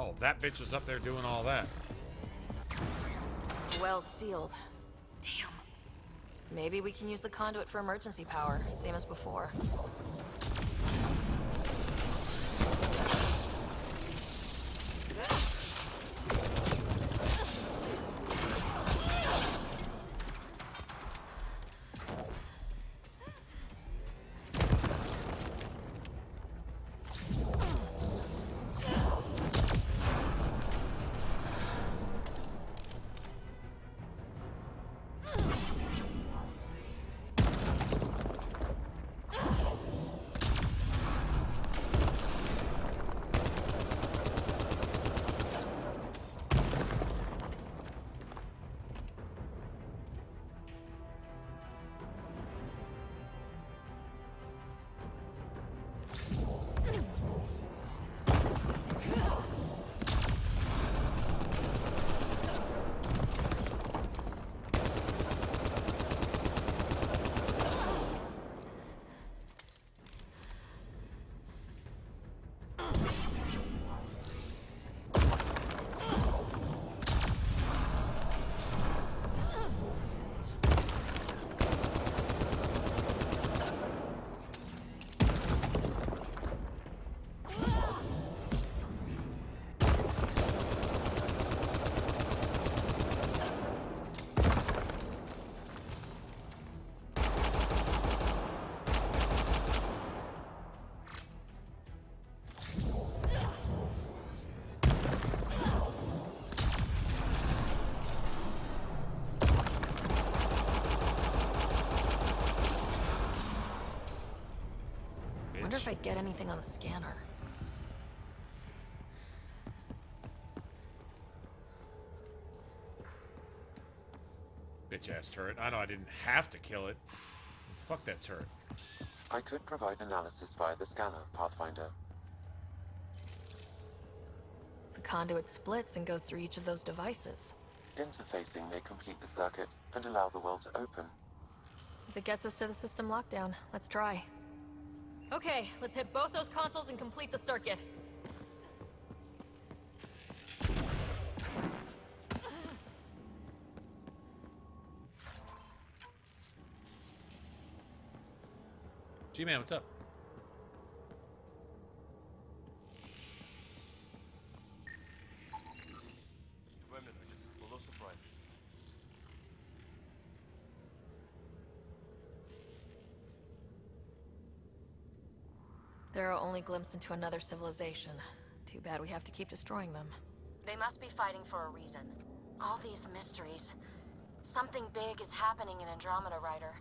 Oh, that bitch was up there doing all that. Well sealed. Damn. Maybe we can use the conduit for emergency power, same as before. if I get anything on the scanner. Bitch-ass turret. I know I didn't have to kill it. Fuck that turret. I could provide analysis via the scanner, Pathfinder. The conduit splits and goes through each of those devices. Interfacing may complete the circuit and allow the well to open. If it gets us to the system lockdown, let's try. Okay, let's hit both those consoles and complete the circuit. G-Man, what's up? The Remnant are just full of surprises. They're our only glimpse into another civilization. Too bad we have to keep destroying them. They must be fighting for a reason. All these mysteries. Something big is happening in Andromeda, Ryder.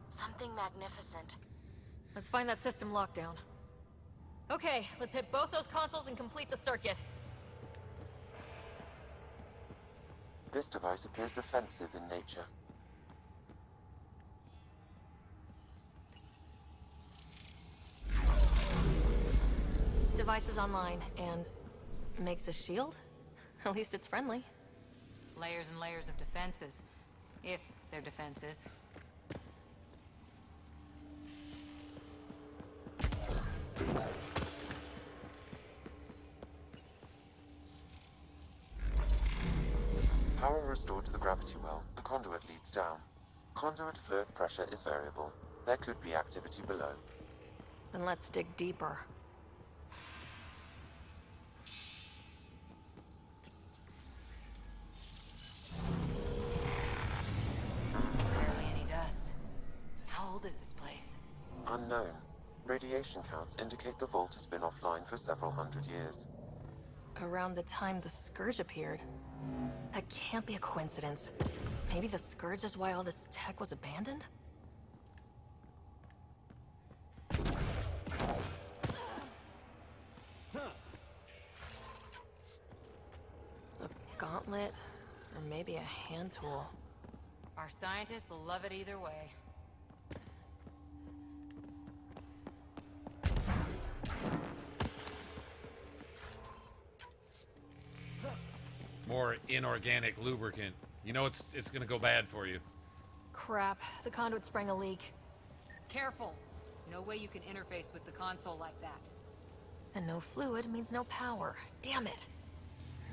Something magnificent. Let's find that system lockdown. Okay, let's hit both those consoles and complete the circuit. This device appears defensive in nature. Device is online, and makes a shield? At least it's friendly. Layers and layers of defenses. If they're defenses. Power restored to the gravity well. The conduit leads down. Conduit fluid pressure is variable. There could be activity below. Then let's dig deeper. Barely any dust. How old is this place? Unknown. Radiation counts indicate the vault has been offline for several hundred years. Around the time the Scourge appeared. That can't be a coincidence. Maybe the Scourge is why all this tech was abandoned? A gauntlet, or maybe a hand tool. Our scientists will love it either way. More inorganic lubricant. You know it's gonna go bad for you. Crap, the conduit sprang a leak. Careful! No way you can interface with the console like that. And no fluid means no power. Damn it!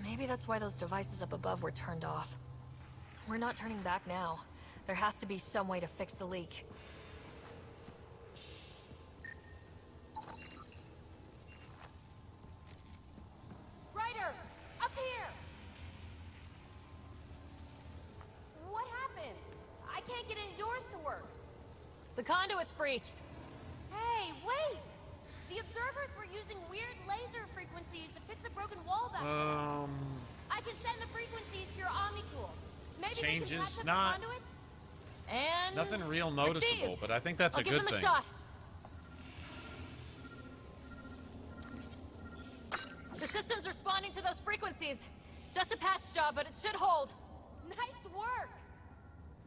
Maybe that's why those devices up above were turned off. We're not turning back now. There has to be some way to fix the leak. Ryder! Up here! What happened? I can't get any doors to work. The conduit's breached. Hey, wait! The observers were using weird laser frequencies to fix a broken wall back there. I can send the frequencies to your Omni tool. Maybe they can patch up not the conduit? And nothing real noticeable, received. but I think that's I'll a give good them thing. a shot. The system's responding to those frequencies. Just a patch job, but it should hold. Nice work!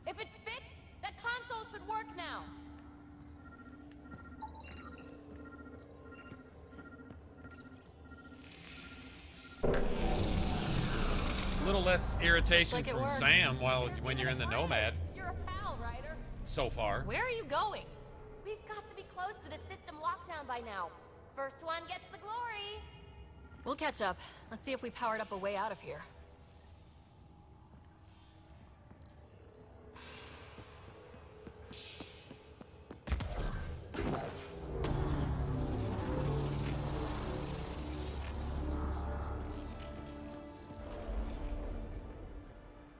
If it's fixed, that console should work now. A little less irritation Like it from worked. Sam when you're in the Nomad You're a pal, Ryder. so far. Where are you going? We've got to be close to the system lockdown by now. First one gets the glory. We'll catch up. Let's see if we powered up a way out of here.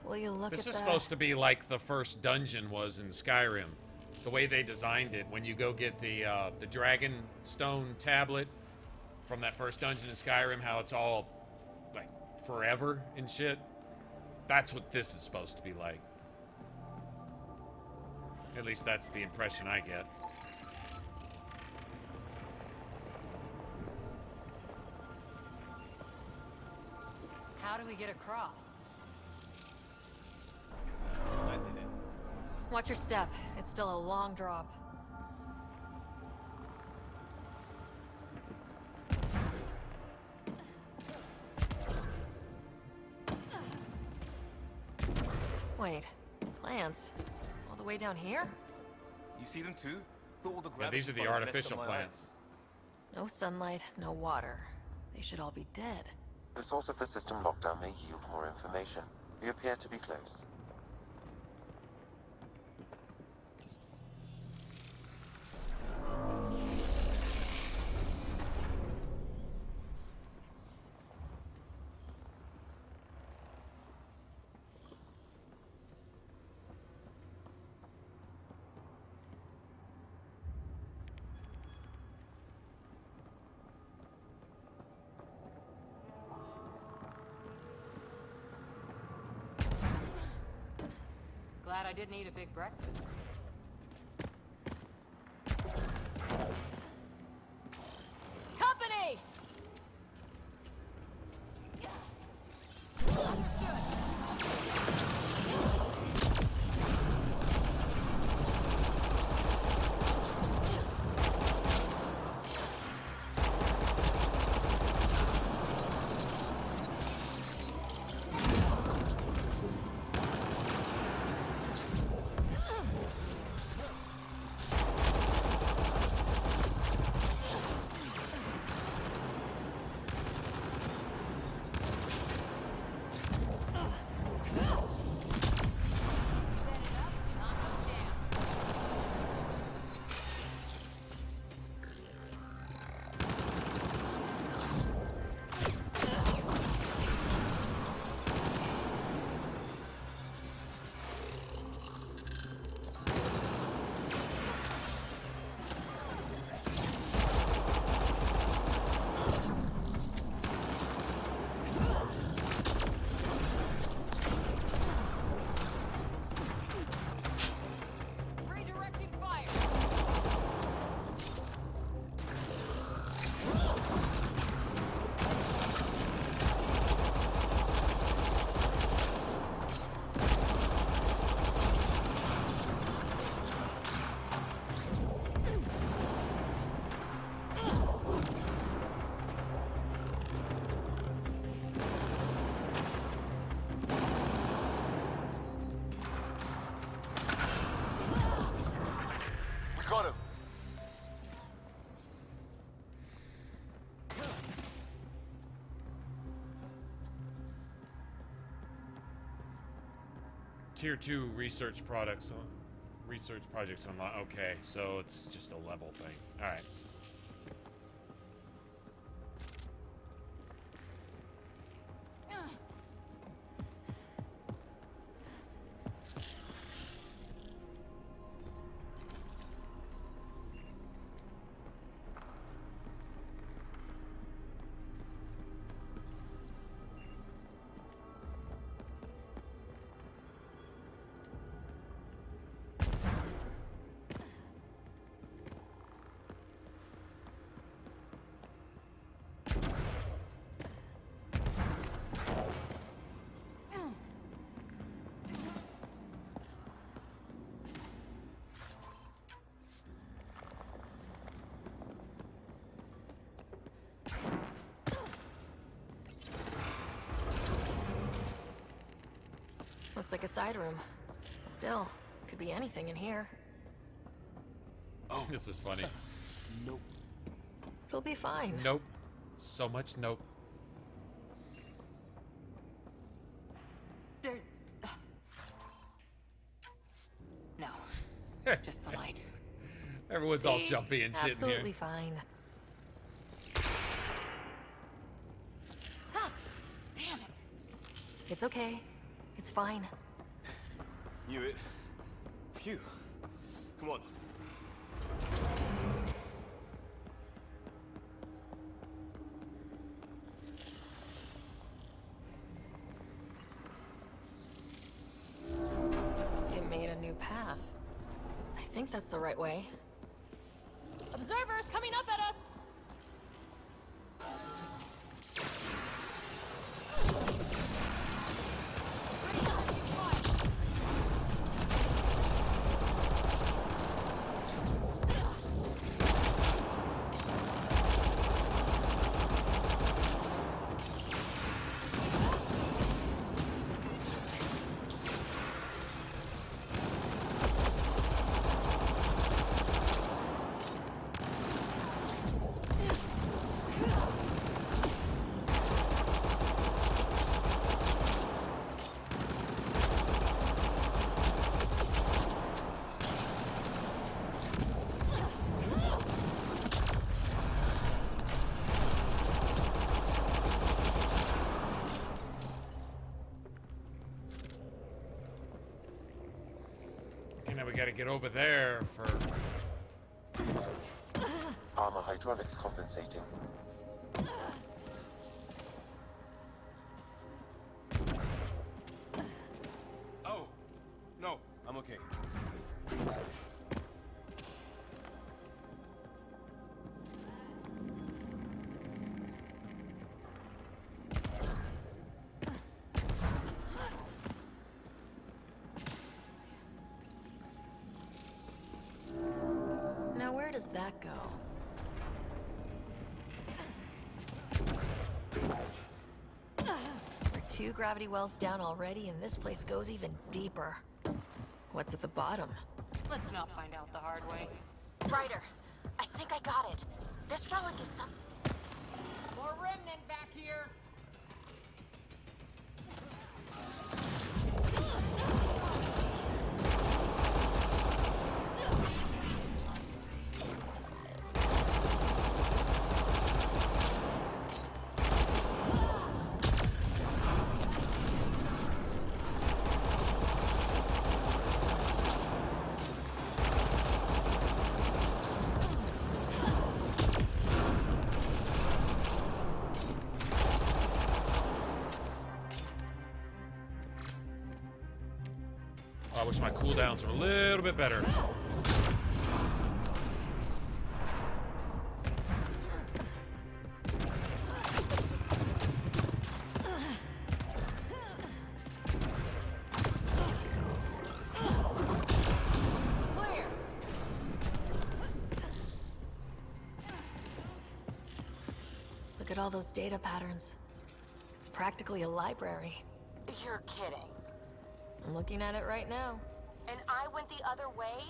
Will you look This at is that? supposed to be like the first dungeon was in Skyrim. The way they designed it, when you go get the dragon stone tablet from that first dungeon in Skyrim, how it's all like forever and shit. That's what this is supposed to be like. At least that's the impression I get. How do we get across? I did it. Watch your step. It's still a long drop. Wait, plants? All the way down here? You see them too? Thought all the Yeah, these are the artificial plants. No sunlight, no water. They should all be dead. The source of the system lockdown may yield more information. We appear to be close. Glad I didn't eat a big breakfast. Company! Tier 2 research projects unlocked. Okay, so it's just a level thing. All right. Looks like a side room. Still, could be anything in here. Oh, this is funny. Nope. It'll be fine. Nope. So much nope. There... No. Just the light. Everyone's all jumpy and shit in here. Absolutely fine. Ah, damn it. It's okay. It's fine. Knew it. Phew. Come on. It made a new path. I think that's the right way. Observers coming up at us! now we gotta get over there for... Armor hydraulics compensating. Oh, no, I'm okay. Now where does that go? We're 2 gravity wells down already, and this place goes even deeper. What's at the bottom? Let's not find out the hard way. Ryder, I think I got it. This relic is some... More remnant back here. I wish my cooldowns were a little bit better. Clear! Look at all those data patterns. It's practically a library. You're kidding. I'm looking at it right now. And I went the other way?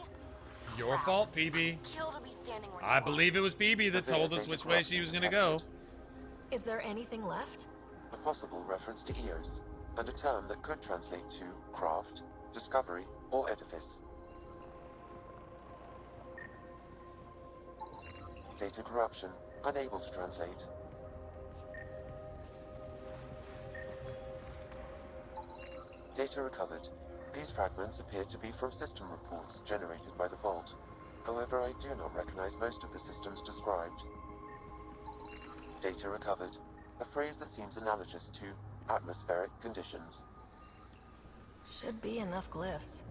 Your fault, PB. Kill to be standing where I believe it was PB that told us which way she was gonna go. Is there anything left? A possible reference to Eos, and a term that could translate to craft, discovery, or edifice. Data corruption, unable to translate. Data recovered. These fragments appear to be from system reports generated by the Vault. However, I do not recognize most of the systems described. Data recovered. A phrase that seems analogous to atmospheric conditions. Should be enough glyphs.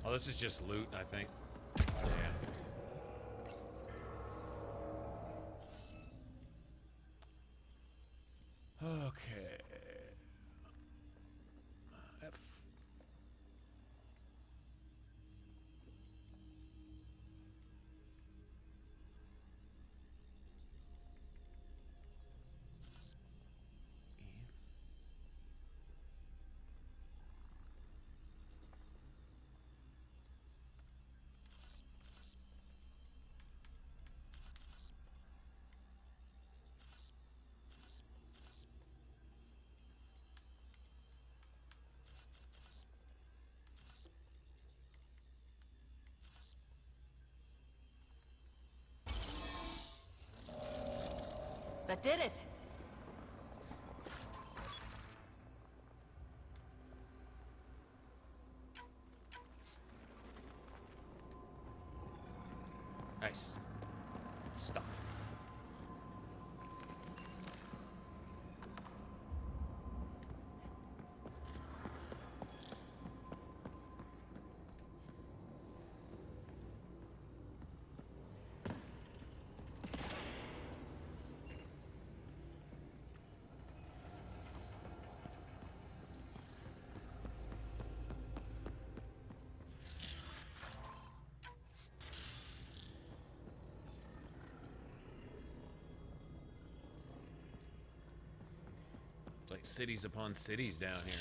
Oh, this is just loot, I think. Yeah. Okay. F. That did it! Nice. Stuff. It's like cities upon cities down here.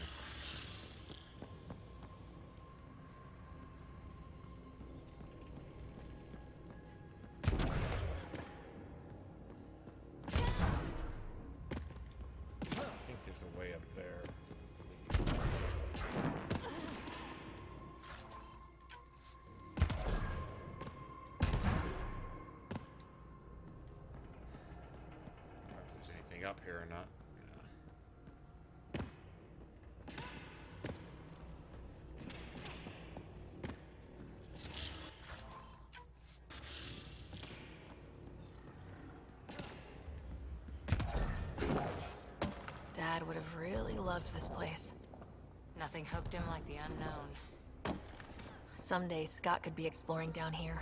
I think there's a way up there. anything up here or not. Dad would have really loved this place. Nothing hooked him like the unknown. Someday Scott could be exploring down here.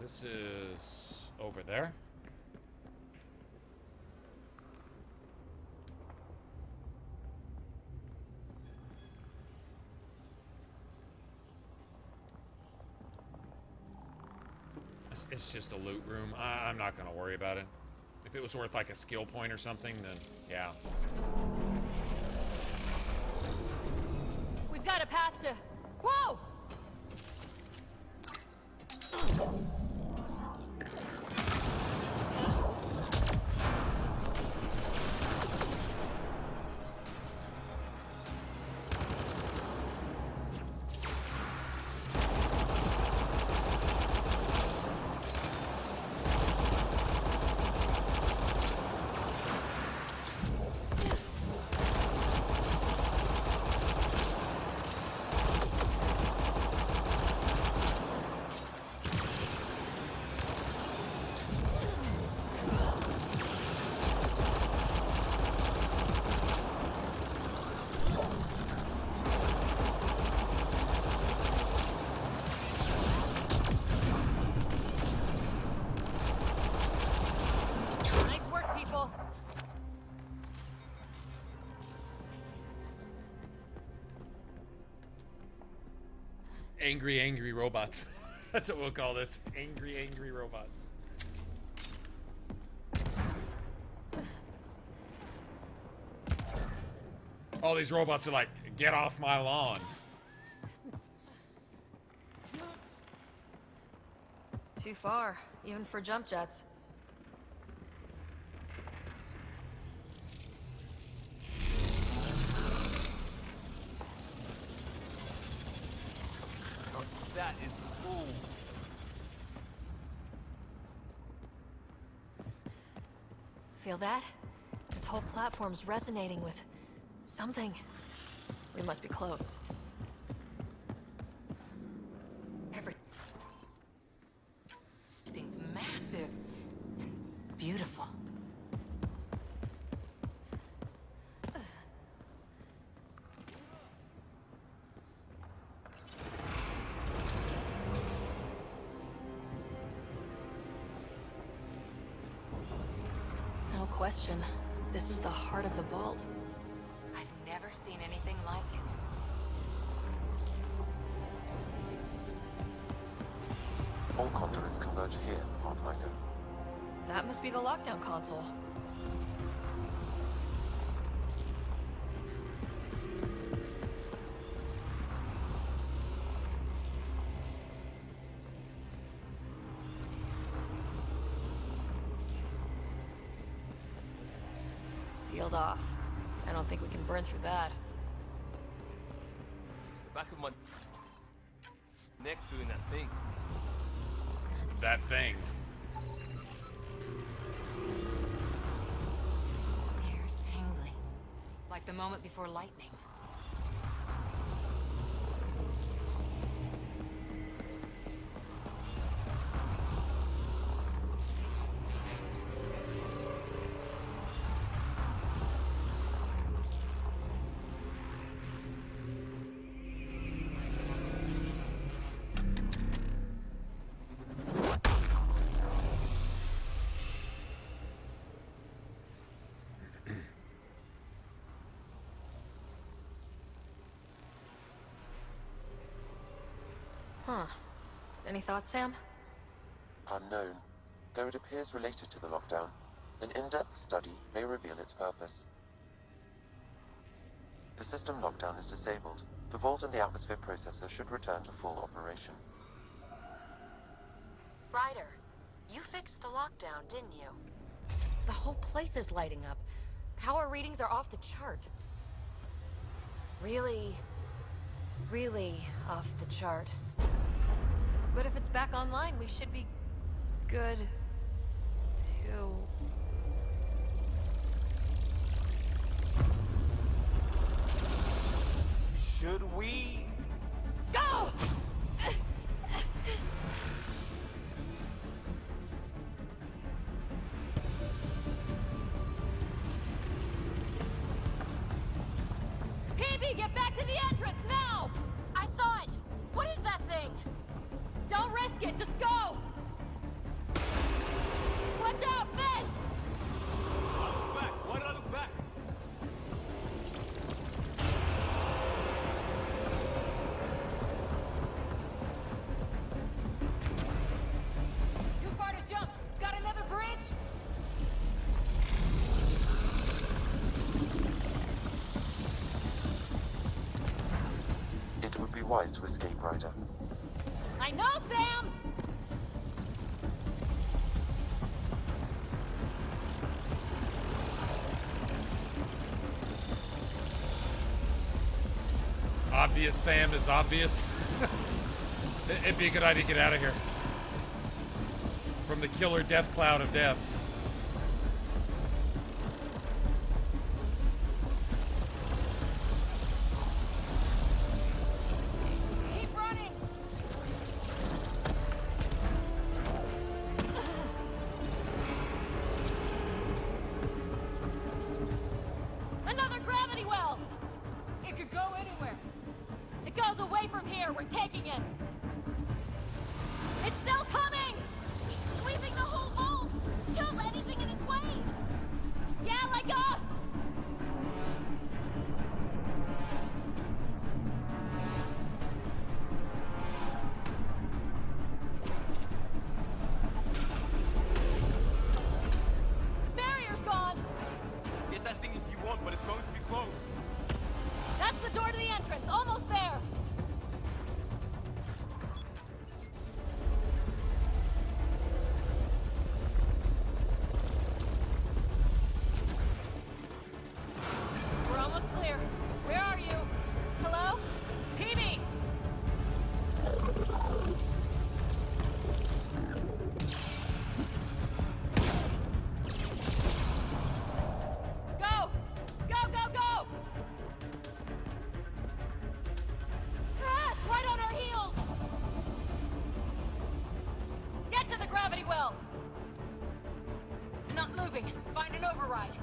This is over there. It's just a loot room. I'm not gonna worry about it. If it was worth like a skill point or something, then yeah. We've got a path to... Whoa! Angry robots. That's what we'll call this. Angry robots. All these robots are like, get off my lawn. Too far, even for jump jets. That is cool. Feel that? This whole platform's resonating with something. We must be close. Everything's massive and beautiful. Question. This is the heart of the vault. I've never seen anything like it. All conduits converge here, Pathfinder. That must be the lockdown console. Sealed off. I don't think we can burn through that. The back of my neck's doing that thing. That thing. Ears tingling. Like the moment before lightning. Huh. Any thoughts, Sam? Unknown. Though it appears related to the lockdown, an in-depth study may reveal its purpose. The system lockdown is disabled. The vault and the atmosphere processor should return to full operation. Ryder, you fixed the lockdown, didn't you? The whole place is lighting up. Power readings are off the chart. Really off the chart. But if it's back online, we should be good to... Should we? Go! Hippie, get back to the entrance now! I saw it! What is that thing? Don't risk it, just go! Watch out, fence! Look back! Why did I look back? Too far to jump! Got another bridge? It would be wise to escape, Ryder. I know, Sam! Obvious, Sam is obvious. It'd be a good idea to get out of here. From the killer death cloud of death. Keep running! Another gravity well! It could go anywhere. It goes away from here. We're taking it. It's still coming! Sweeping the whole vault! Kill anything in its way! Yeah, like us! Barrier's gone! Get that thing if you want, but it's going to be close. That's the door to the entrance. Almost there. We're almost clear. Where are you? Hello? PB! Go! Go, go, go! Ah, it's right on our heels! Get to the gravity well! Not moving. Find an override.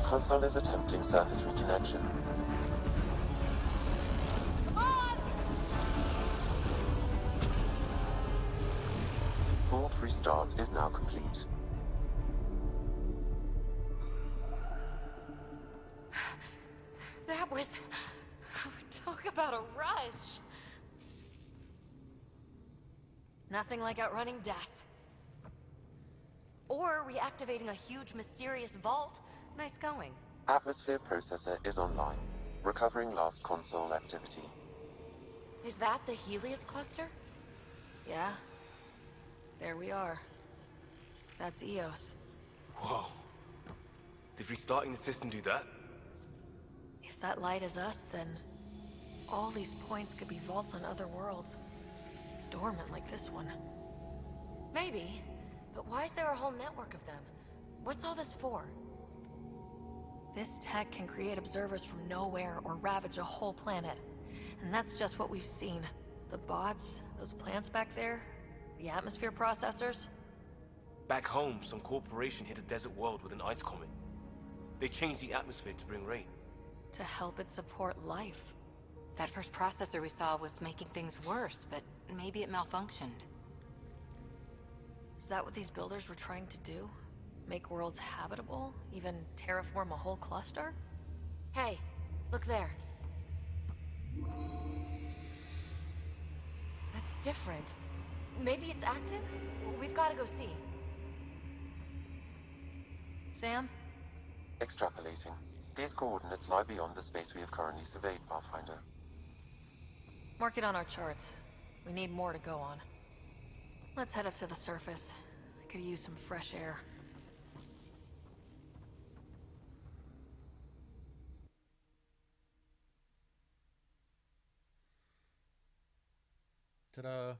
Console is attempting surface reconnection. Come on! Vault restart is now complete. That was... Talk about a rush. Nothing like outrunning death. Or reactivating a huge mysterious vault. Nice going. Atmosphere processor is online, recovering last console activity. Is that the Helios cluster? Yeah. There we are. That's Eos. Whoa. Did restarting the system do that? If that light is us, then all these points could be vaults on other worlds. Dormant like this one. Maybe, but why is there a whole network of them? What's all this for? This tech can create observers from nowhere or ravage a whole planet. And that's just what we've seen. The bots, those plants back there, the atmosphere processors. Back home, some corporation hit a desert world with an ice comet. They changed the atmosphere to bring rain. To help it support life. That first processor we saw was making things worse, but maybe it malfunctioned. Is that what these builders were trying to do? Make worlds habitable? Even terraform a whole cluster? Hey, look there. That's different. Maybe it's active? We've got to go see. Sam? Extrapolating. These coordinates lie beyond the space we have currently surveyed, Pathfinder. Mark it on our charts. We need more to go on. Let's head up to the surface. I could use some fresh air. Ta-da.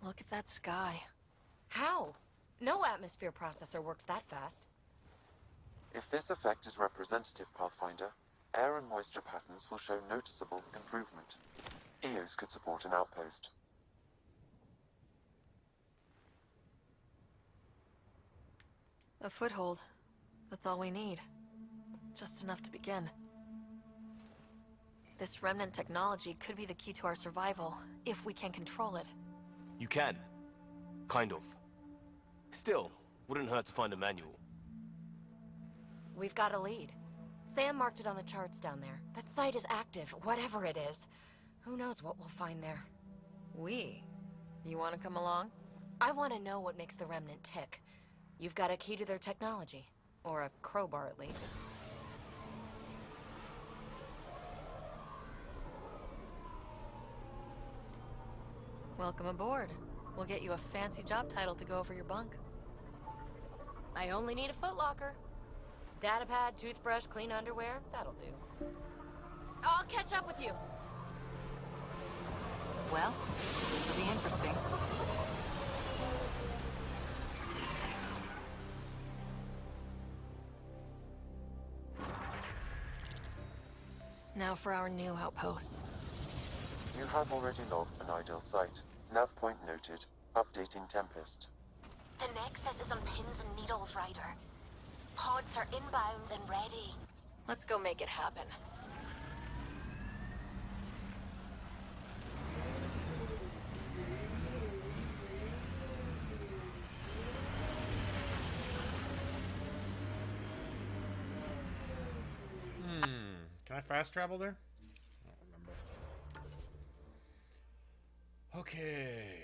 Look at that sky. How? No atmosphere processor works that fast. If this effect is representative, Pathfinder, air and moisture patterns will show noticeable improvement. Eos could support an outpost. A foothold. That's all we need. Just enough to begin. This remnant technology could be the key to our survival, if we can control it. You can. Kind of. Still, wouldn't hurt to find a manual. We've got a lead. Sam marked it on the charts down there. That site is active, whatever it is. Who knows what we'll find there. We? You want to come along? I want to know what makes the Remnant tick. You've got a key to their technology. Or a crowbar, at least. Welcome aboard. We'll get you a fancy job title to go over your bunk. I only need a footlocker. Datapad, toothbrush, clean underwear, that'll do. I'll catch up with you. Well, this will be interesting. Now for our new outpost. You have already logged an ideal site. Nav point noted. Updating Tempest. The Nexus is on pins and needles, Ryder. Pods are inbound and ready. Let's go make it happen. Can I fast travel there? I don't remember. Okay.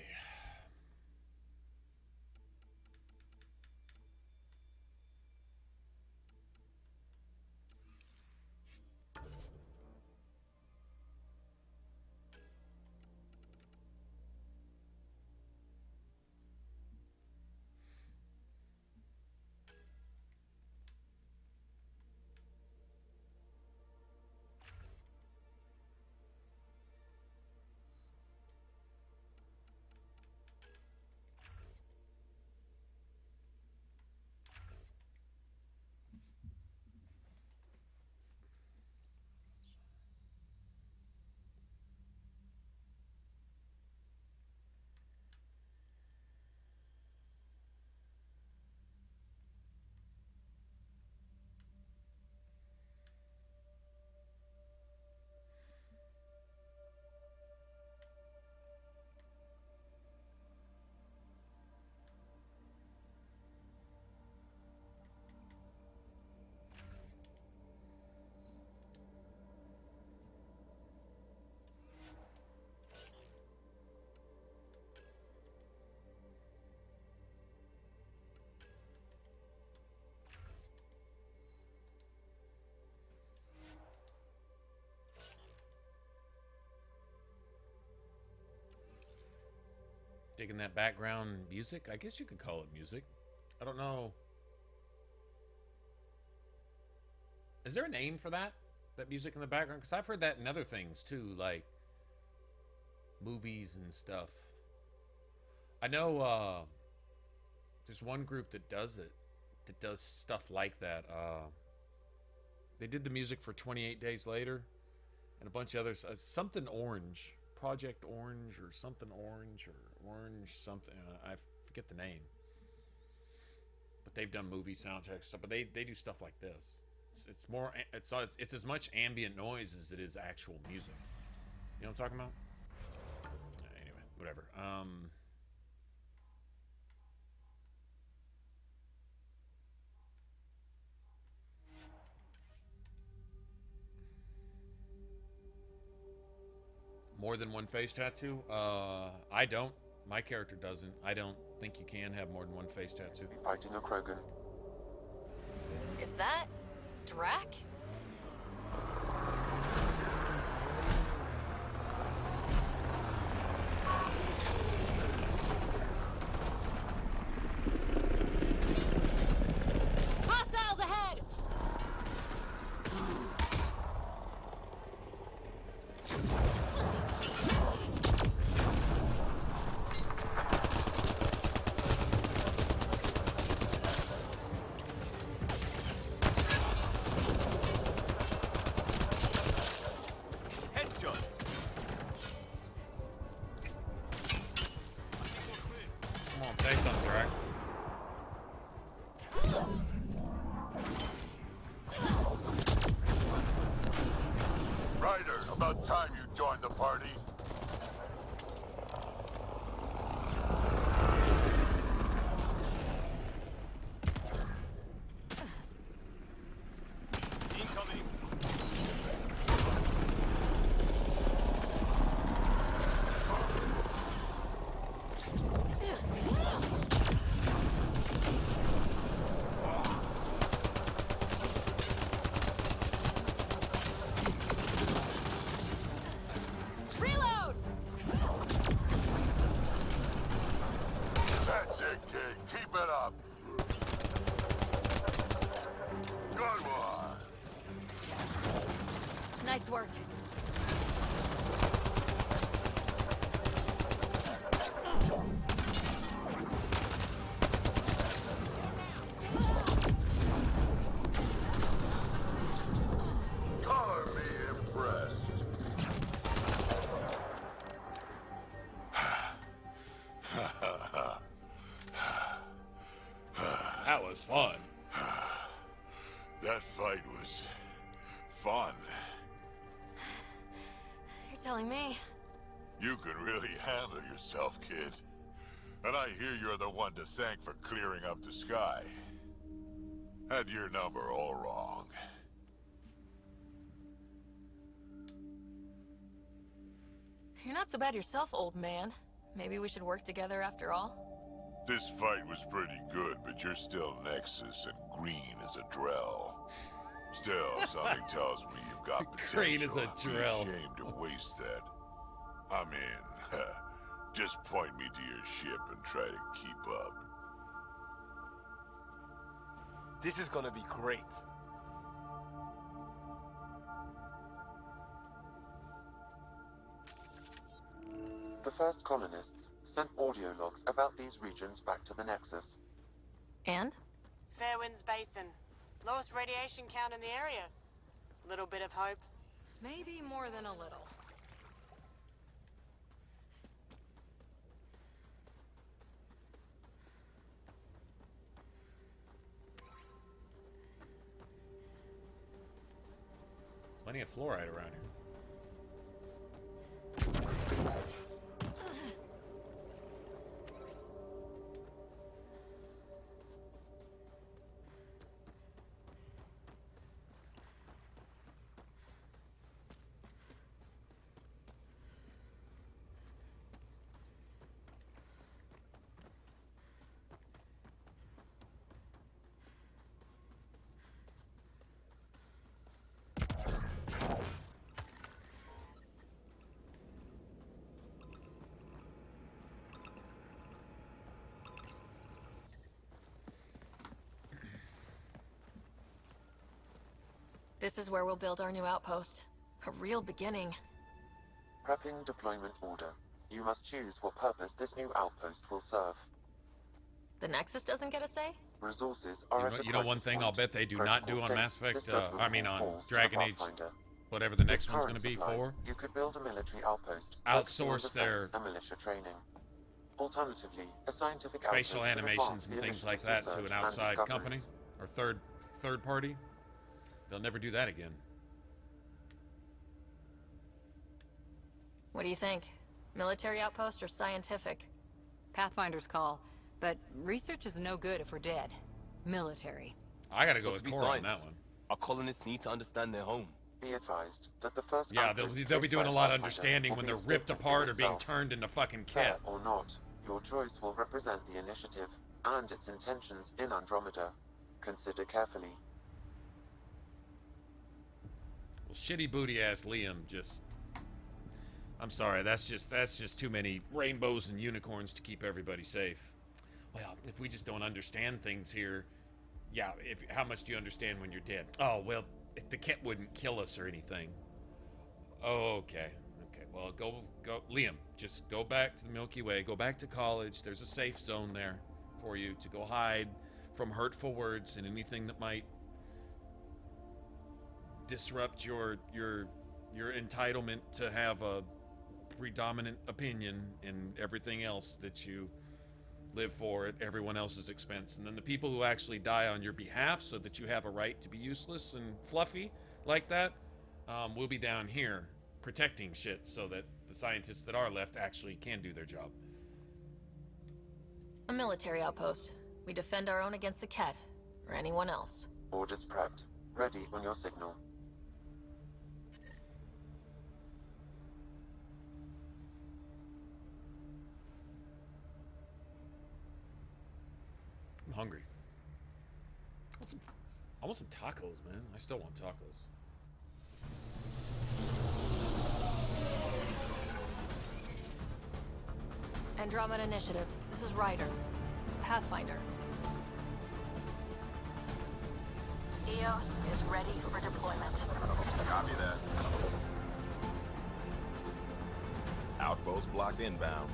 Digging that background music? I guess you could call it music. I don't know. Is there a name for that? That music in the background? Because I've heard that in other things too, like movies and stuff. I know there's one group that does it, that does stuff like that. They did the music for 28 Days Later and a bunch of others. Something Orange. Project Orange or something Orange or Orange something. I forget the name. But they've done movie soundtracks stuff. But they do stuff like this. It's more. It's as much ambient noise as it is actual music. You know what I'm talking about? Anyway, whatever. More than one face tattoo? I don't. My character doesn't. I don't think you can have more than one face tattoo. Fighting a Krogan. Is that Drac? Hostiles ahead! Come on, say something, Drac. Ryder, about time you joined the party. Incoming. Reload! That's it, kid. Keep it up. Good one. Nice work. Color me impressed. That was fun. That fight was fun. You're telling me. You can really handle yourself, kid. And I hear you're the one to thank for clearing up the sky. Had your number all wrong. You're not so bad yourself, old man. Maybe we should work together after all. This fight was pretty good, but you're still Nexus and green as a Drell. Still, something tells me you've got potential. Green as a I'd be Drell. ashamed to waste that. I'm in. Just point me to your ship and try to keep up. This is gonna be great. The first colonists sent audio logs about these regions back to the Nexus. And? Fairwinds Basin. Lowest radiation count in the area. Little bit of hope. Maybe more than a little. Plenty of fluoride around here. This is where we'll build our new outpost. A real beginning. Prepping deployment order. You must choose what purpose this new outpost will serve. The Nexus doesn't get a say? Resources are at a You know one crisis thing point. I'll bet they do not do Critical on state. Mass Effect, This judgment I mean call on falls to Dragon the Age, Pathfinder. whatever the With next one's current going to be supplies, for. You could build a military outpost. Outsource focusing on their defense and militia training. Alternatively, a scientific facial outpost could animations advance and the things like initiatives that to research an and outside company discoveries. or third party. They'll never do that again. What do you think? Military outpost or scientific? Pathfinder's call, but research is no good if we're dead. Military. I gotta go It's with supposed to Cora be on that science. one. Our colonists need to understand their home. Be advised that the first Yeah, outpost they'll be placed doing by a lot of Pathfinder understanding will when be they're a ripped statement apart in or being itself. turned into fucking Fair kit. or not, your choice will represent the initiative and its intentions in Andromeda. Consider carefully. Well, shitty booty ass Liam just. I'm sorry, that's just too many rainbows and unicorns to keep everybody safe. Well, if we just don't understand things here, yeah. How much do you understand when you're dead? Oh well, the kit wouldn't kill us or anything. Oh, okay. Well, go, Liam. Just go back to the Milky Way. Go back to college. There's a safe zone there for you to go hide from hurtful words and anything that might disrupt your entitlement to have a predominant opinion in everything else that you live for at everyone else's expense. And then the people who actually die on your behalf so that you have a right to be useless and fluffy like that will be down here protecting shit so that the scientists that are left actually can do their job. A military outpost. We defend our own against the Ket, or anyone else. Orders prepped. Ready on your signal. I'm hungry. I want some tacos, man. I still want tacos. Andromeda Initiative. This is Ryder. Pathfinder. EOS is ready for deployment. Copy that. Outpost blocked inbound.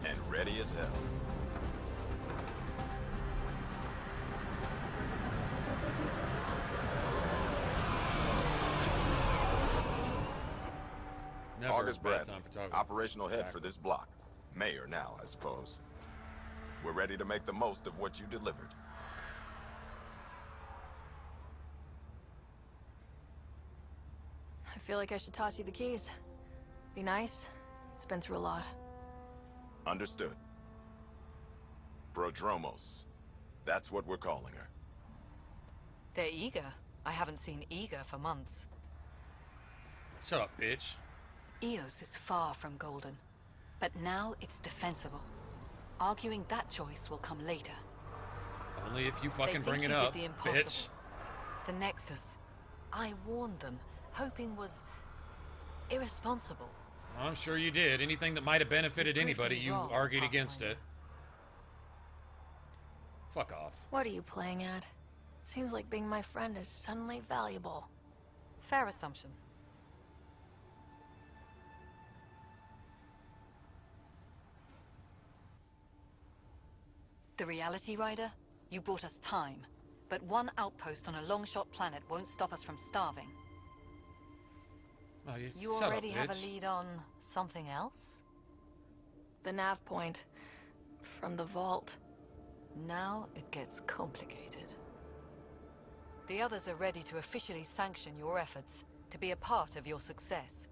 And ready as hell. Never August a bad Bradley, time for tacos. operational head Exactly. for this block. Mayor now, I suppose. We're ready to make the most of what you delivered. I feel like I should toss you the keys. Be nice. It's been through a lot. Understood. Prodromos. That's what we're calling her. They're eager. I haven't seen eager for months. Shut up, bitch. EOS is far from golden. But now it's defensible. Arguing that choice will come later. Only if you They fucking think bring it you up, did the impossible. bitch. The Nexus. I warned them, hoping was irresponsible. I'm sure you did. Anything that might have benefited proved anybody, me you wrong, argued against it. Fuck off. What are you playing at? Seems like being my friend is suddenly valuable. Fair assumption. The Reality Rider? You bought us time. But one outpost on a long-shot planet won't stop us from starving. Oh, You shut up, already have a bitch. lead on something else? The nav point. From the vault. Now it gets complicated. The others are ready to officially sanction your efforts, to be a part of your success.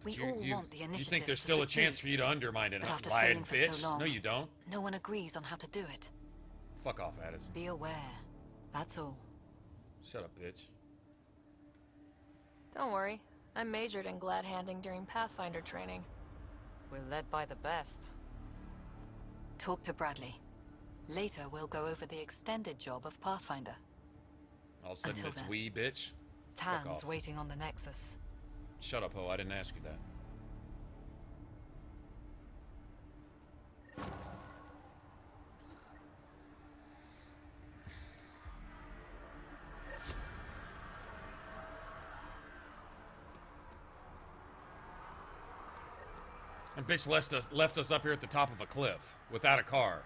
We all want the initiative. You think there's to still a succeed, chance for you to undermine it, but huh? after Lying failing for bitch. so long, No, you don't. No one agrees on how to do it. Fuck off, Addison. Be aware. That's all. Shut up, bitch. Don't worry. I majored in glad handing during Pathfinder training. We're led by the best. Talk to Bradley. Later, we'll go over the extended job of Pathfinder. All of a sudden Until it's then. we, bitch. Fuck Tan's off. waiting on the Nexus. Shut up, ho. I didn't ask you that. And bitch left us up here at the top of a cliff without a car.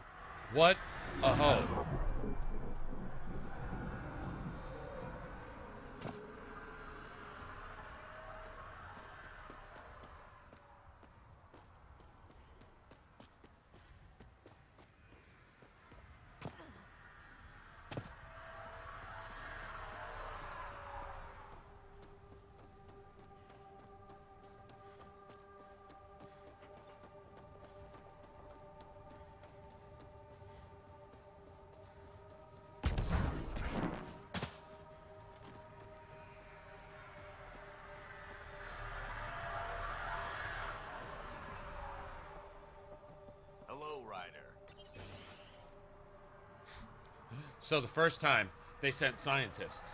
What a hoe. So the first time, they sent scientists,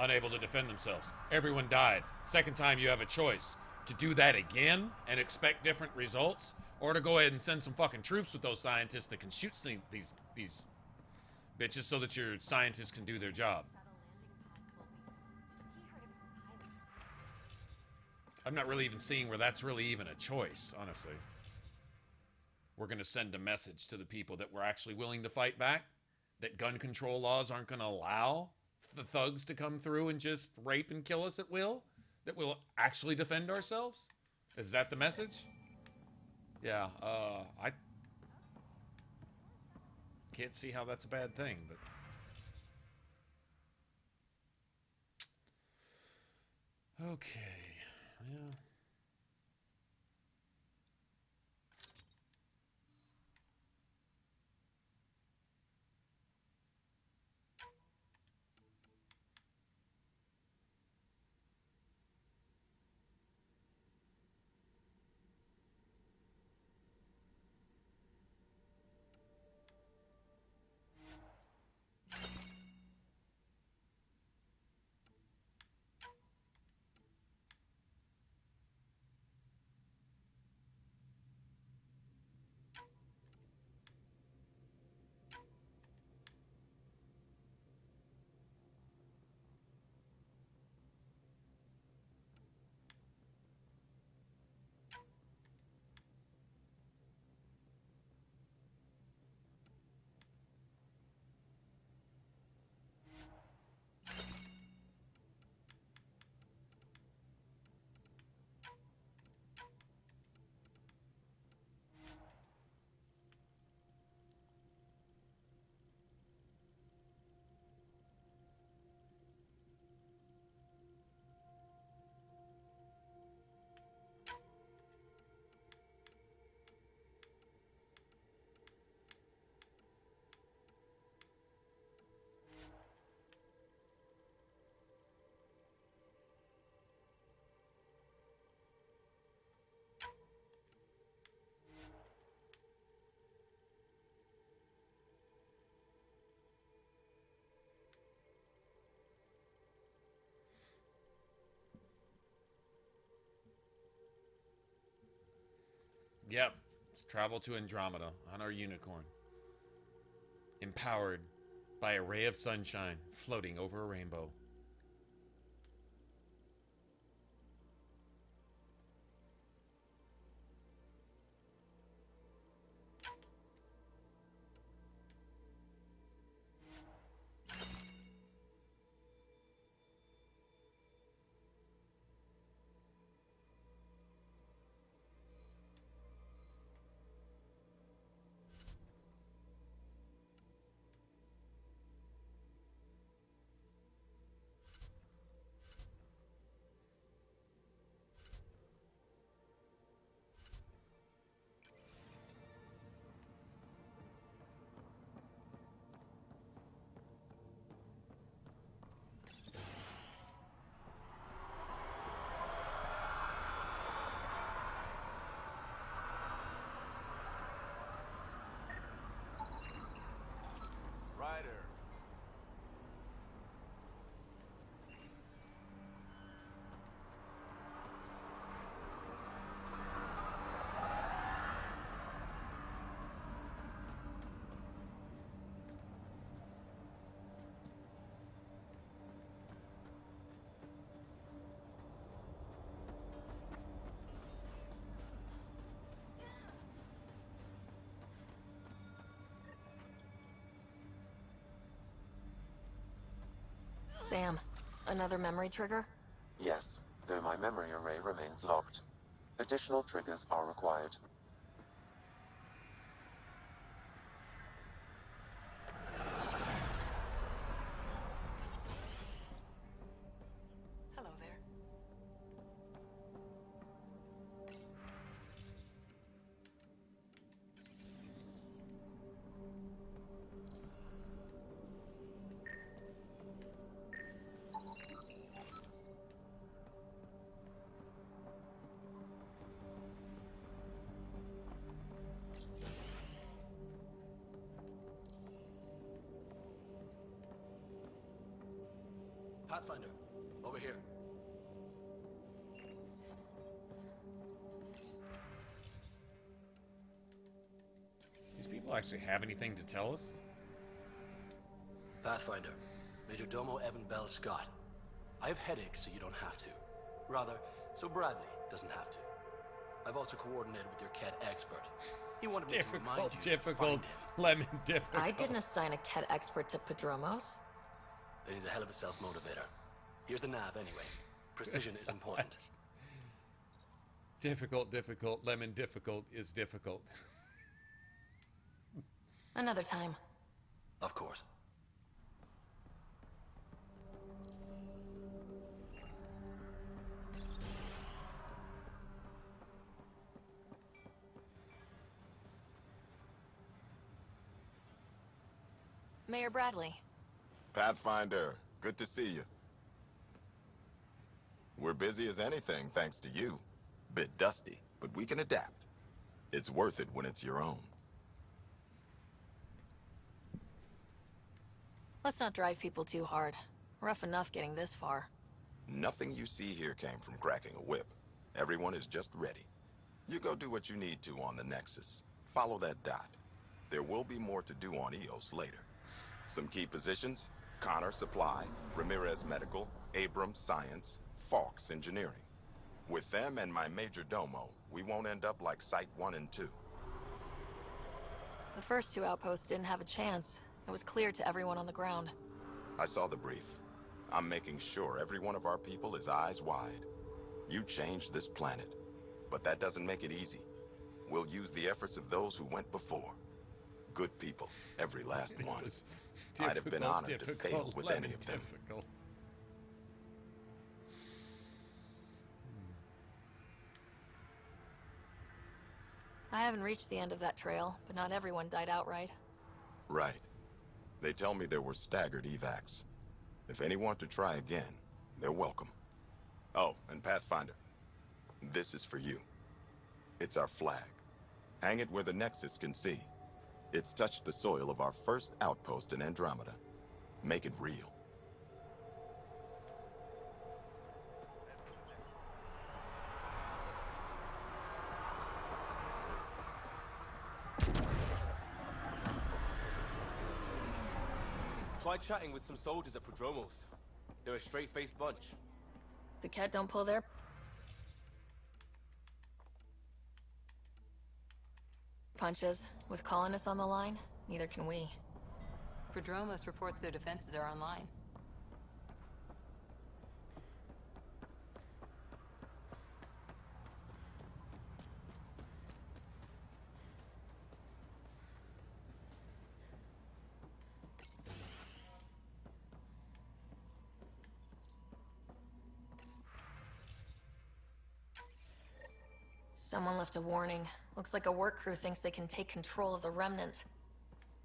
unable to defend themselves. Everyone died. Second time, you have a choice to do that again and expect different results, or to go ahead and send some fucking troops with those scientists that can shoot these bitches so that your scientists can do their job. I'm not really even seeing where that's really even a choice, honestly. We're going to send a message to the people that we're actually willing to fight back, that gun control laws aren't going to allow the thugs to come through and just rape and kill us at will, that we'll actually defend ourselves. Is that the message? Yeah, I can't see how that's a bad thing, but okay, yeah. Yep, let's travel to Andromeda on our unicorn. Empowered by a ray of sunshine floating over a rainbow. Sam, another memory trigger? Yes, though my memory array remains locked. Additional triggers are required. Hello there. Pathfinder, over here. These people actually have anything to tell us? Pathfinder, Major Domo Evan Bell Scott. I have headaches, so you don't have to. Rather, so Bradley doesn't have to. I've also coordinated with your cat expert. He wanted me to remind you. Difficult, lemon difficult. I didn't assign a cat expert to Padromos. Then he's a hell of a self-motivator. Here's the nav anyway. Precision is important. Difficult, lemon difficult is difficult. Another time. Of course. Mayor Bradley. Pathfinder, good to see you. We're busy as anything thanks to you. Bit dusty, but we can adapt. It's worth it when it's your own. Let's not drive people too hard. Rough enough getting this far. Nothing you see here came from cracking a whip. Everyone is just ready. You go do what you need to on the Nexus. Follow that dot. There will be more to do on EOS later. Some key positions: Connor Supply, Ramirez Medical, Abrams Science, Fawkes Engineering. With them and my Major Domo, we won't end up like Site 1 and 2. The first two outposts didn't have a chance. It was clear to everyone on the ground. I saw the brief. I'm making sure every one of our people is eyes wide. You changed this planet, but that doesn't make it easy. We'll use the efforts of those who went before. Good people, every last one. I'd have been honored to fail with any of them. I haven't reached the end of that trail, but not everyone died outright. Right. They tell me there were staggered evacs. If any want to try again, they're welcome. Oh, and Pathfinder, this is for you. It's our flag. Hang it where the Nexus can see. It's touched the soil of our first outpost in Andromeda. Make it real. Try chatting with some soldiers at Prodromos. They're a straight-faced bunch. The cat don't pull their punches. With colonists on the line, neither can we. Prodromos reports their defenses are online. Someone left a warning. Looks like a work crew thinks they can take control of the Remnant.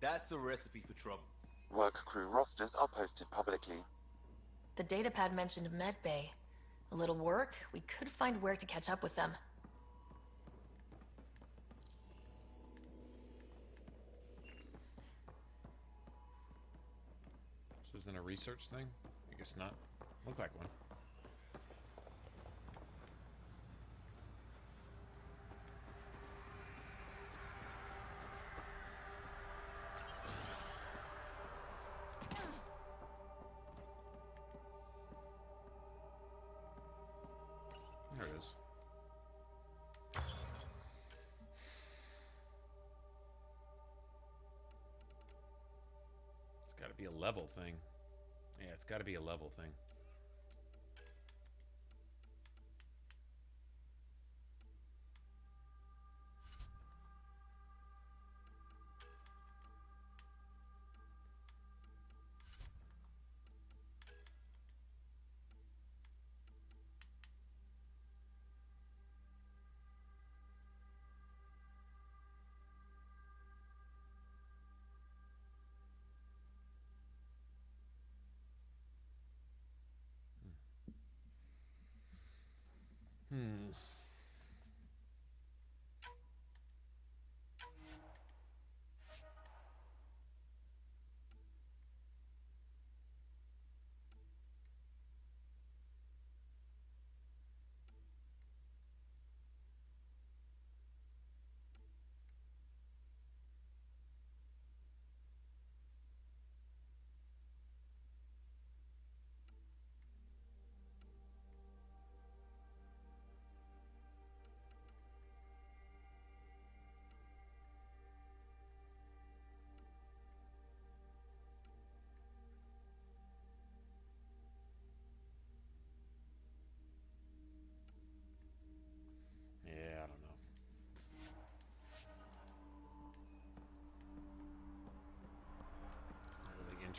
That's a recipe for trouble. Work crew rosters are posted publicly. The datapad mentioned Medbay. A little work, we could find where to catch up with them. This isn't a research thing? I guess not. Look like one. There it is. It's got to be a level thing. Yeah, it's got to be a level thing.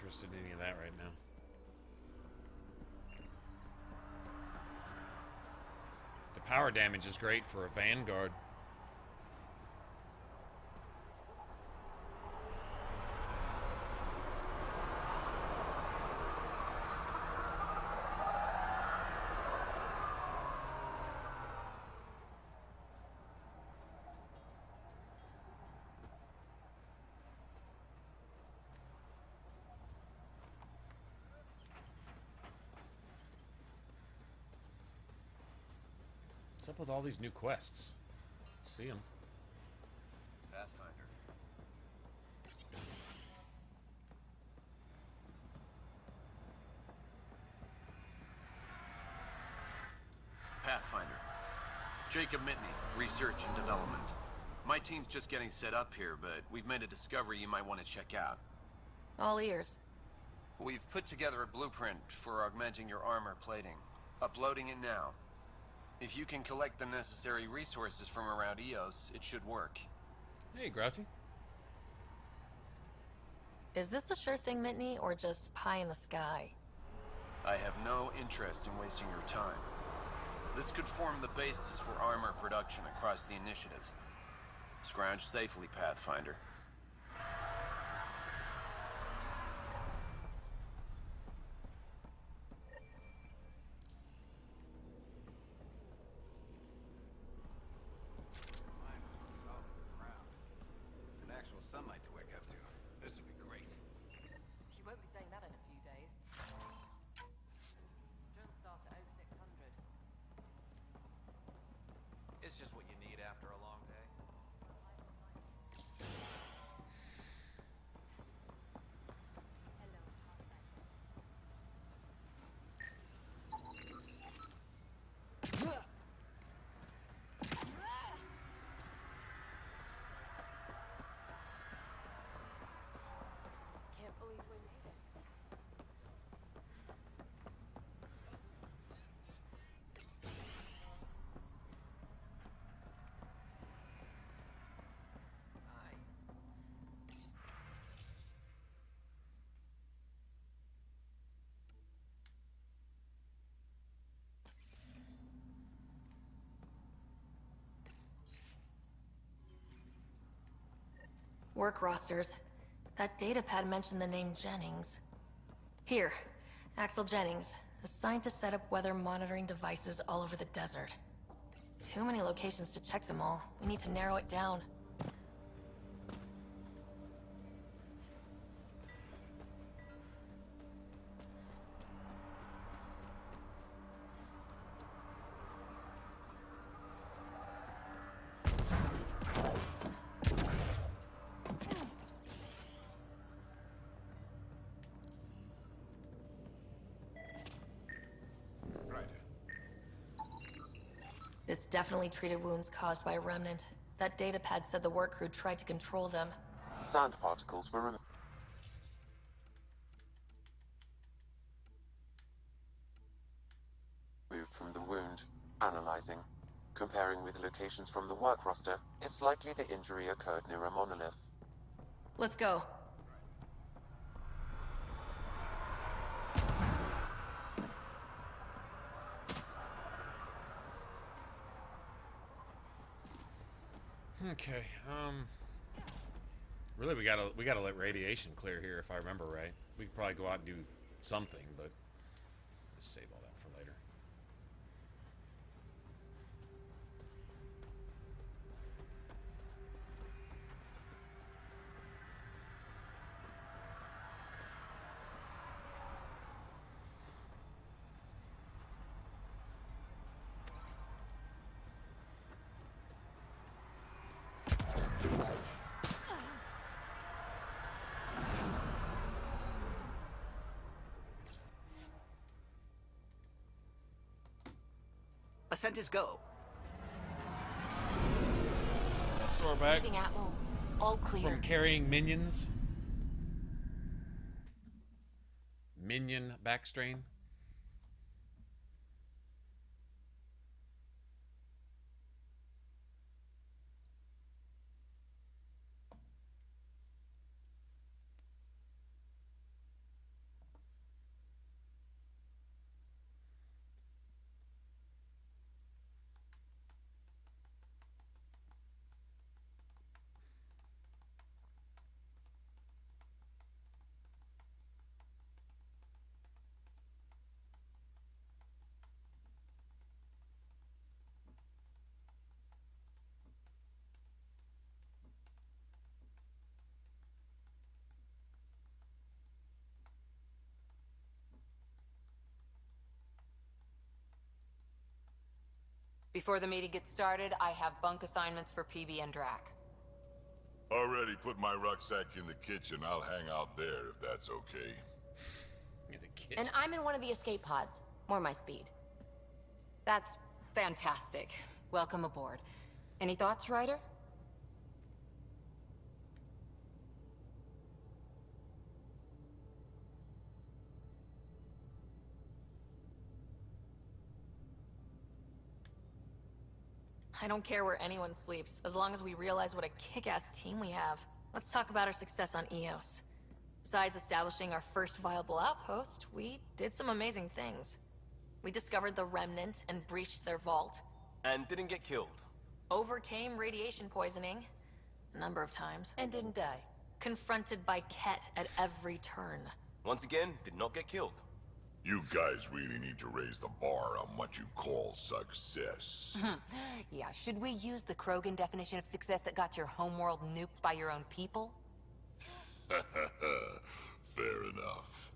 interested in any of that right now. The power damage is great for a Vanguard. What's up with all these new quests? See them. Pathfinder. Pathfinder. Jacob Mitney, Research and Development. My team's just getting set up here, but we've made a discovery you might want to check out. All ears. We've put together a blueprint for augmenting your armor plating. Uploading it now. If you can collect the necessary resources from around Eos, it should work. Hey, Grouchy. Is this a sure thing, Mitney, or just pie in the sky? I have no interest in wasting your time. This could form the basis for armor production across the initiative. Scrounge safely, Pathfinder. Sunlight to wake up to. This would be great. You won't be saying that in a few days. Drill start at 0600. It's just what you need after a long day. Can't believe we made it. Work rosters. That datapad mentioned the name Jennings. Here, Axel Jennings, assigned to set up weather monitoring devices all over the desert. Too many locations to check them all. We need to narrow it down. This definitely treated wounds caused by a remnant. That datapad said the work crew tried to control them. Sand particles were removed from the wound. Analyzing. Comparing with locations from the work roster, it's likely the injury occurred near a monolith. Let's go. Okay, really we gotta let radiation clear here if I remember right. We could probably go out and do something, but let's save all that for later. Ascent is go. So we're back. Moving Atmo. All clear. From carrying minions. Minion backstrain. Before the meeting gets started, I have bunk assignments for PB and Drac. Already put my rucksack in the kitchen. I'll hang out there if that's okay. In the kitchen. And I'm in one of the escape pods. More my speed. That's fantastic. Welcome aboard. Any thoughts, Ryder? I don't care where anyone sleeps, as long as we realize what a kick-ass team we have. Let's talk about our success on Eos. Besides establishing our first viable outpost, we did some amazing things. We discovered the Remnant and breached their vault. And didn't get killed. Overcame radiation poisoning a number of times. And didn't die. Confronted by Ket at every turn. Once again, did not get killed. You guys really need to raise the bar on what you call success. Yeah, should we use the Krogan definition of success that got your homeworld nuked by your own people? Fair enough.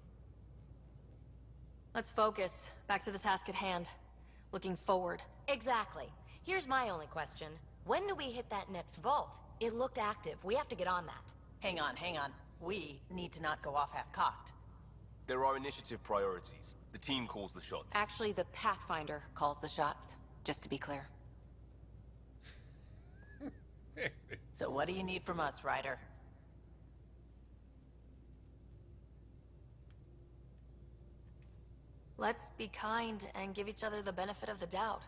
Let's focus. Back to the task at hand. Looking forward. Exactly. Here's my only question. When do we hit that next vault? It looked active. We have to get on that. Hang on, hang on. We need to not go off half-cocked. There are initiative priorities. The team calls the shots. Actually, the Pathfinder calls the shots, just to be clear. So what do you need from us, Ryder? Let's be kind and give each other the benefit of the doubt.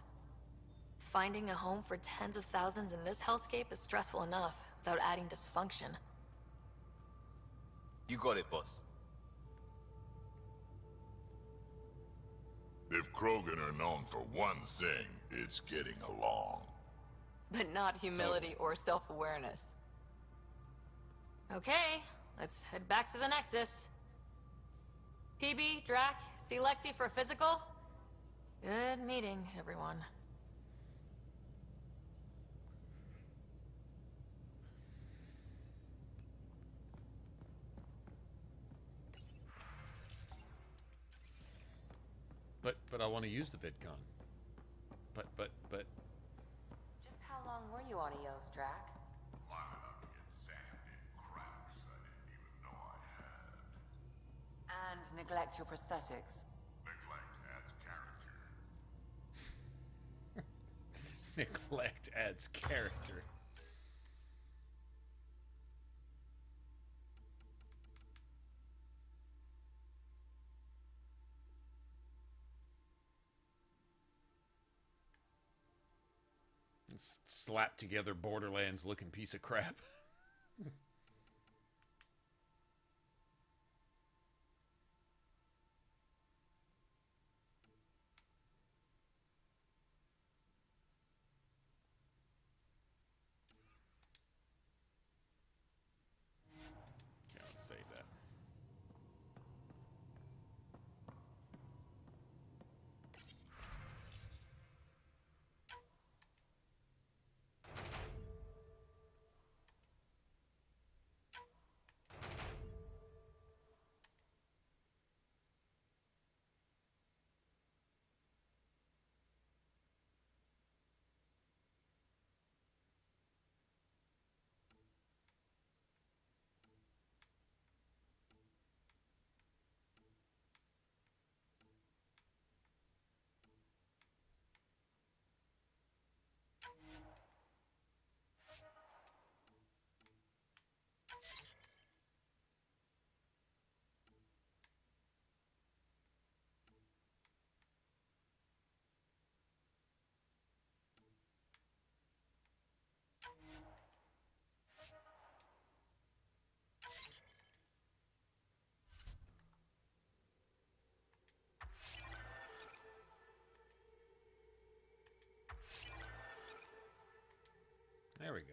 Finding a home for tens of thousands in this hellscape is stressful enough, without adding dysfunction. You got it, boss. If Krogan are known for one thing, it's getting along. But not humility or self-awareness. Okay, let's head back to the Nexus. PB, Drac, see Lexi for a physical? Good meeting, everyone. But I want to use the VidCon. But. Just how long were you on Eos, Drac? Long enough to get sand in cracks I didn't even know I had. And neglect your prosthetics. Neglect adds character. Neglect adds character. Slapped together Borderlands looking piece of crap. Yeah, let's save that. There we go.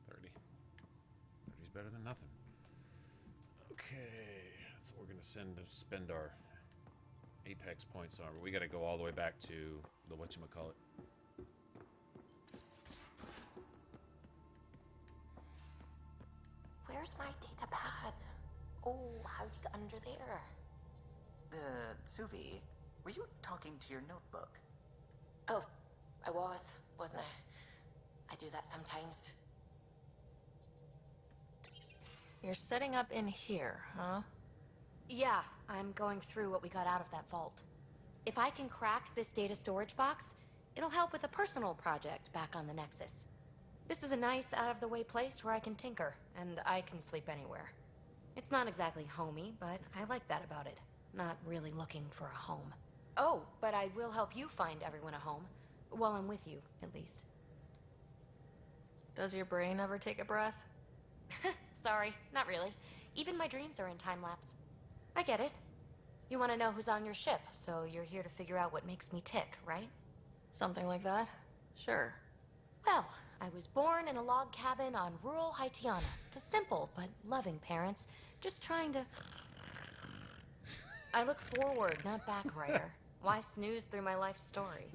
$30's better than nothing. Okay, that's what we're gonna spend our Apex points on. We gotta go all the way back to the whatchamacallit. Where's my data pad? Oh, how'd you get under there? Suvi, were you talking to your notebook? Oh, I wasn't I? I do that sometimes. You're setting up in here, huh? Yeah, I'm going through what we got out of that vault. If I can crack this data storage box, it'll help with a personal project back on the Nexus. This is a nice, out-of-the-way place where I can tinker, and I can sleep anywhere. It's not exactly homey, but I like that about it. Not really looking for a home. Oh, but I will help you find everyone a home. While I'm with you, at least. Does your brain ever take a breath? Sorry, not really. Even my dreams are in time-lapse. I get it. You want to know who's on your ship, so you're here to figure out what makes me tick, right? Something like that? Sure. Well, I was born in a log cabin on rural Haitiana to simple but loving parents, just trying to... I look forward, not back, writer. Why snooze through my life story?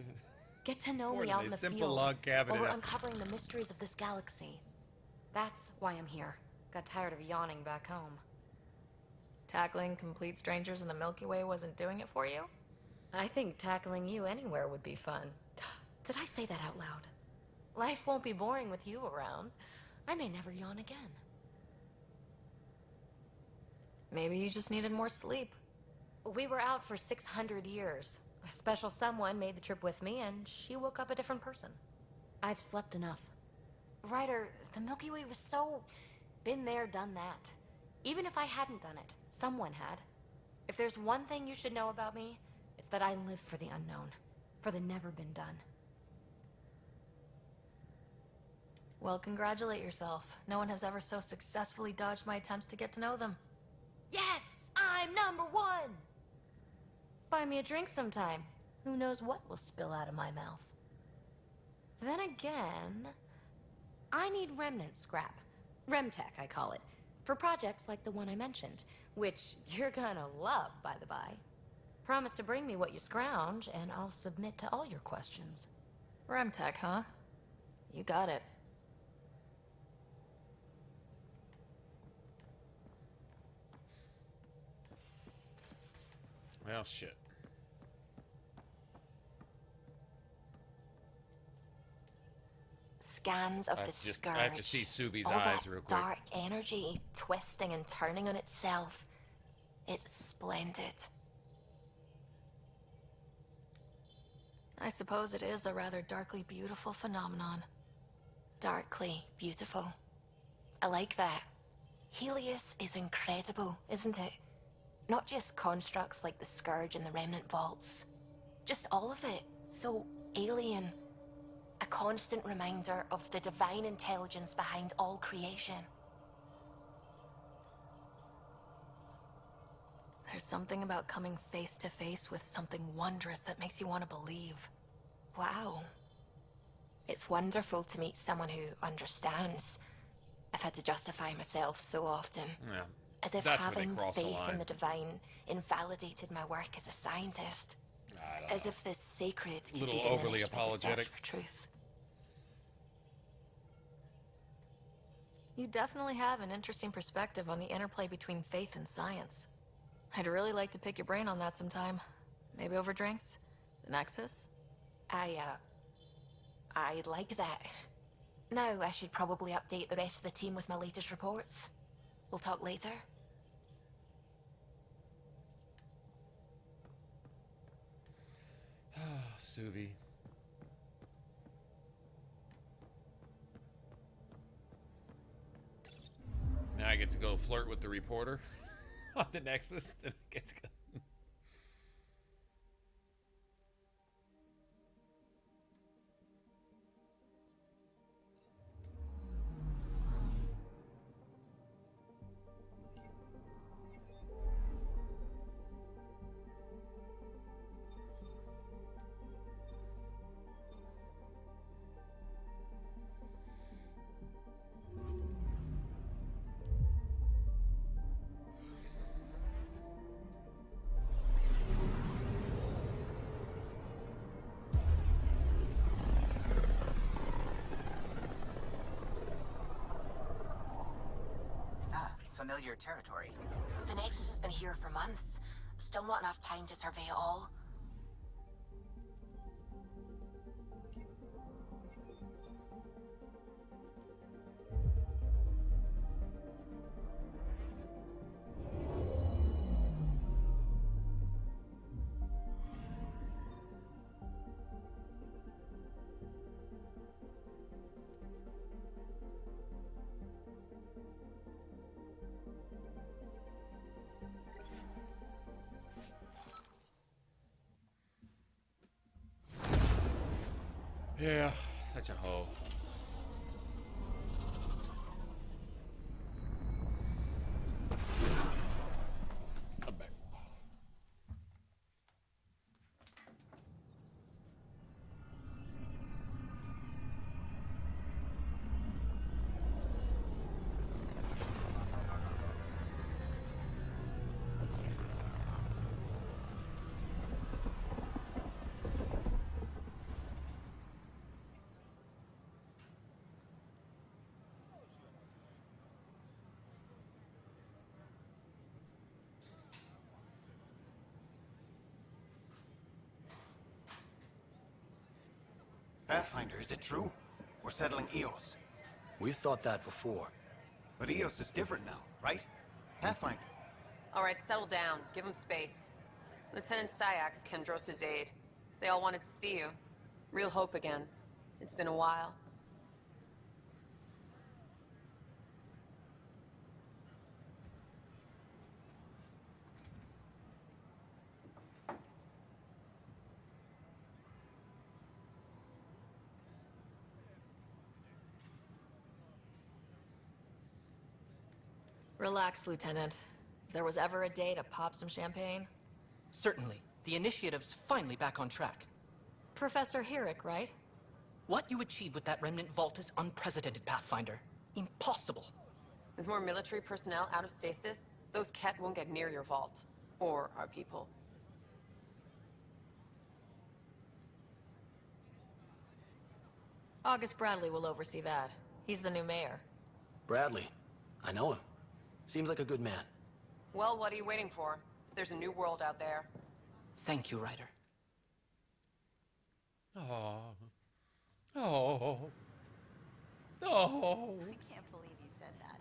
Get to know me out in the field, log cabin while we're uncovering the mysteries of this galaxy. That's why I'm here. Got tired of yawning back home. Tackling complete strangers in the Milky Way wasn't doing it for you? I think tackling you anywhere would be fun. Did I say that out loud? Life won't be boring with you around. I may never yawn again. Maybe you just needed more sleep. We were out for 600 years. A special someone made the trip with me, and she woke up a different person. I've slept enough. Ryder, the Milky Way was so... been there, done that. Even if I hadn't done it, someone had. If there's one thing you should know about me, it's that I live for the unknown. For the never been done. Well, congratulate yourself. No one has ever so successfully dodged my attempts to get to know them. Yes! I'm #1! Buy me a drink sometime. Who knows what will spill out of my mouth. Then again... I need remnant scrap. Remtech, I call it. For projects like the one I mentioned. Which you're gonna love, by the by. Promise to bring me what you scrounge, and I'll submit to all your questions. Remtech, huh? You got it. Well, shit. Scans of the scourge. I have to see Suvi's all eyes that real quick. dark energy twisting and turning on itself. It's splendid. I suppose it is a rather darkly beautiful phenomenon. Darkly beautiful. I like that. Helios is incredible, isn't it? Not just constructs like the Scourge and the Remnant Vaults. Just all of it. So alien. A constant reminder of the divine intelligence behind all creation. There's something about coming face to face with something wondrous that makes you want to believe. Wow. It's wonderful to meet someone who understands. I've had to justify myself so often. Yeah. As if That's where they having cross the faith line. in the divine invalidated my work as a scientist. I don't As know. if the sacred could Little be diminished overly by the search apologetic. for truth. You definitely have an interesting perspective on the interplay between faith and science. I'd really like to pick your brain on that sometime. Maybe over drinks? The Nexus? I'd like that. Now I should probably update the rest of the team with my latest reports. We'll talk later. Suvi. Now I get to go flirt with the reporter on the Nexus. Then I get to go. unfamiliar territory. The Nexus has been here for months. Still not enough time to survey it all. Yeah, such a hoe. I'm back. Pathfinder, is it true? We're settling Eos. We've thought that before. But Eos is different now, right? Pathfinder. All right, settle down. Give him space. Lieutenant Syax, Kendros' aide. They all wanted to see you. Real hope again. It's been a while. Relax, Lieutenant. If there was ever a day to pop some champagne... Certainly. The initiative's finally back on track. Professor Herrick, right? What you achieved with that remnant vault is unprecedented, Pathfinder. Impossible. With more military personnel out of stasis, those Ket won't get near your vault. Or our people. August Bradley will oversee that. He's the new mayor. Bradley. I know him. Seems like a good man. Well, what are you waiting for? There's a new world out there. Thank you, Ryder. Oh. Oh. Oh. I can't believe you said that.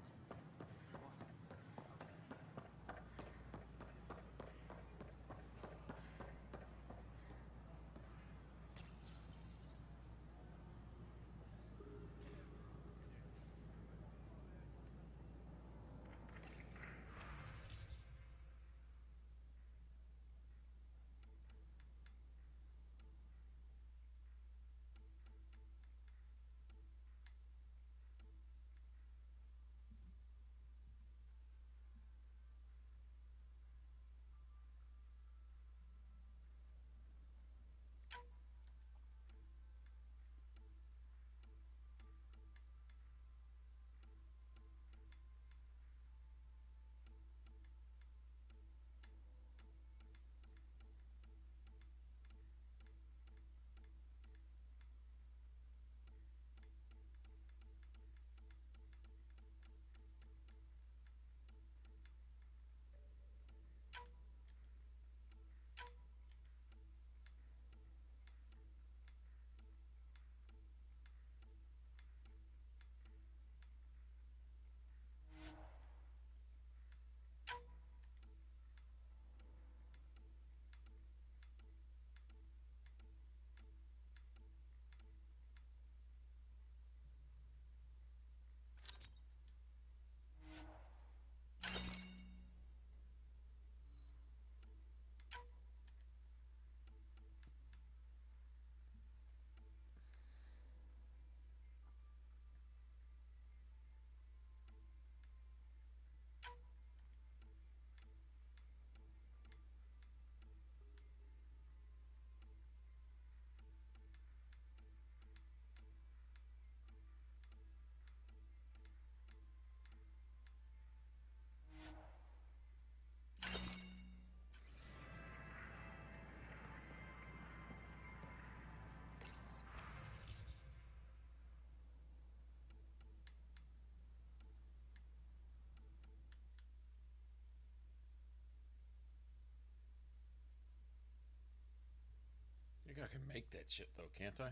I can make that shit though, can't I? I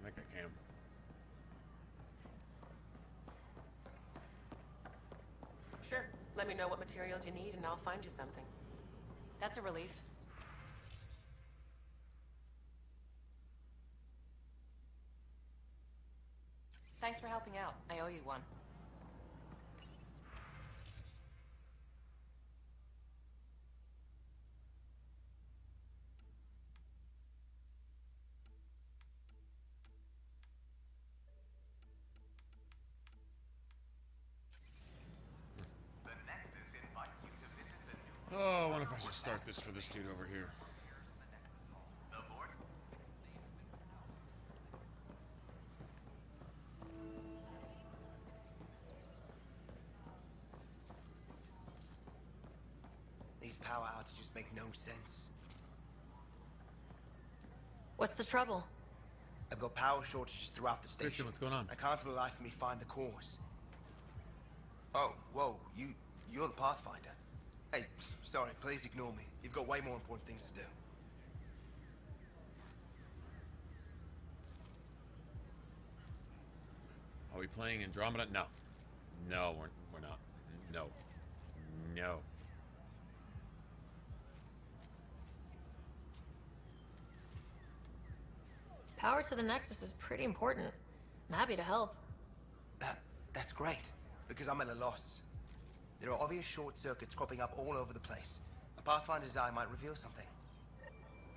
think I can. Sure. Let me know what materials you need and I'll find you something. That's a relief. Thanks for helping out. I owe you one. Oh, I wonder if I should start this for this dude over here. These power outages make no sense. What's the trouble? I've got power shortages throughout the station. Christian, what's going on? I can't for the life of me find the cause. Oh, whoa, you're the Pathfinder. Hey, sorry, please ignore me. You've got way more important things to do. Are we playing Andromeda? No. No, we're not. No. No. Power to the Nexus is pretty important. I'm happy to help. That's great, because I'm at a loss. There are obvious short circuits cropping up all over the place. A Pathfinder's eye might reveal something.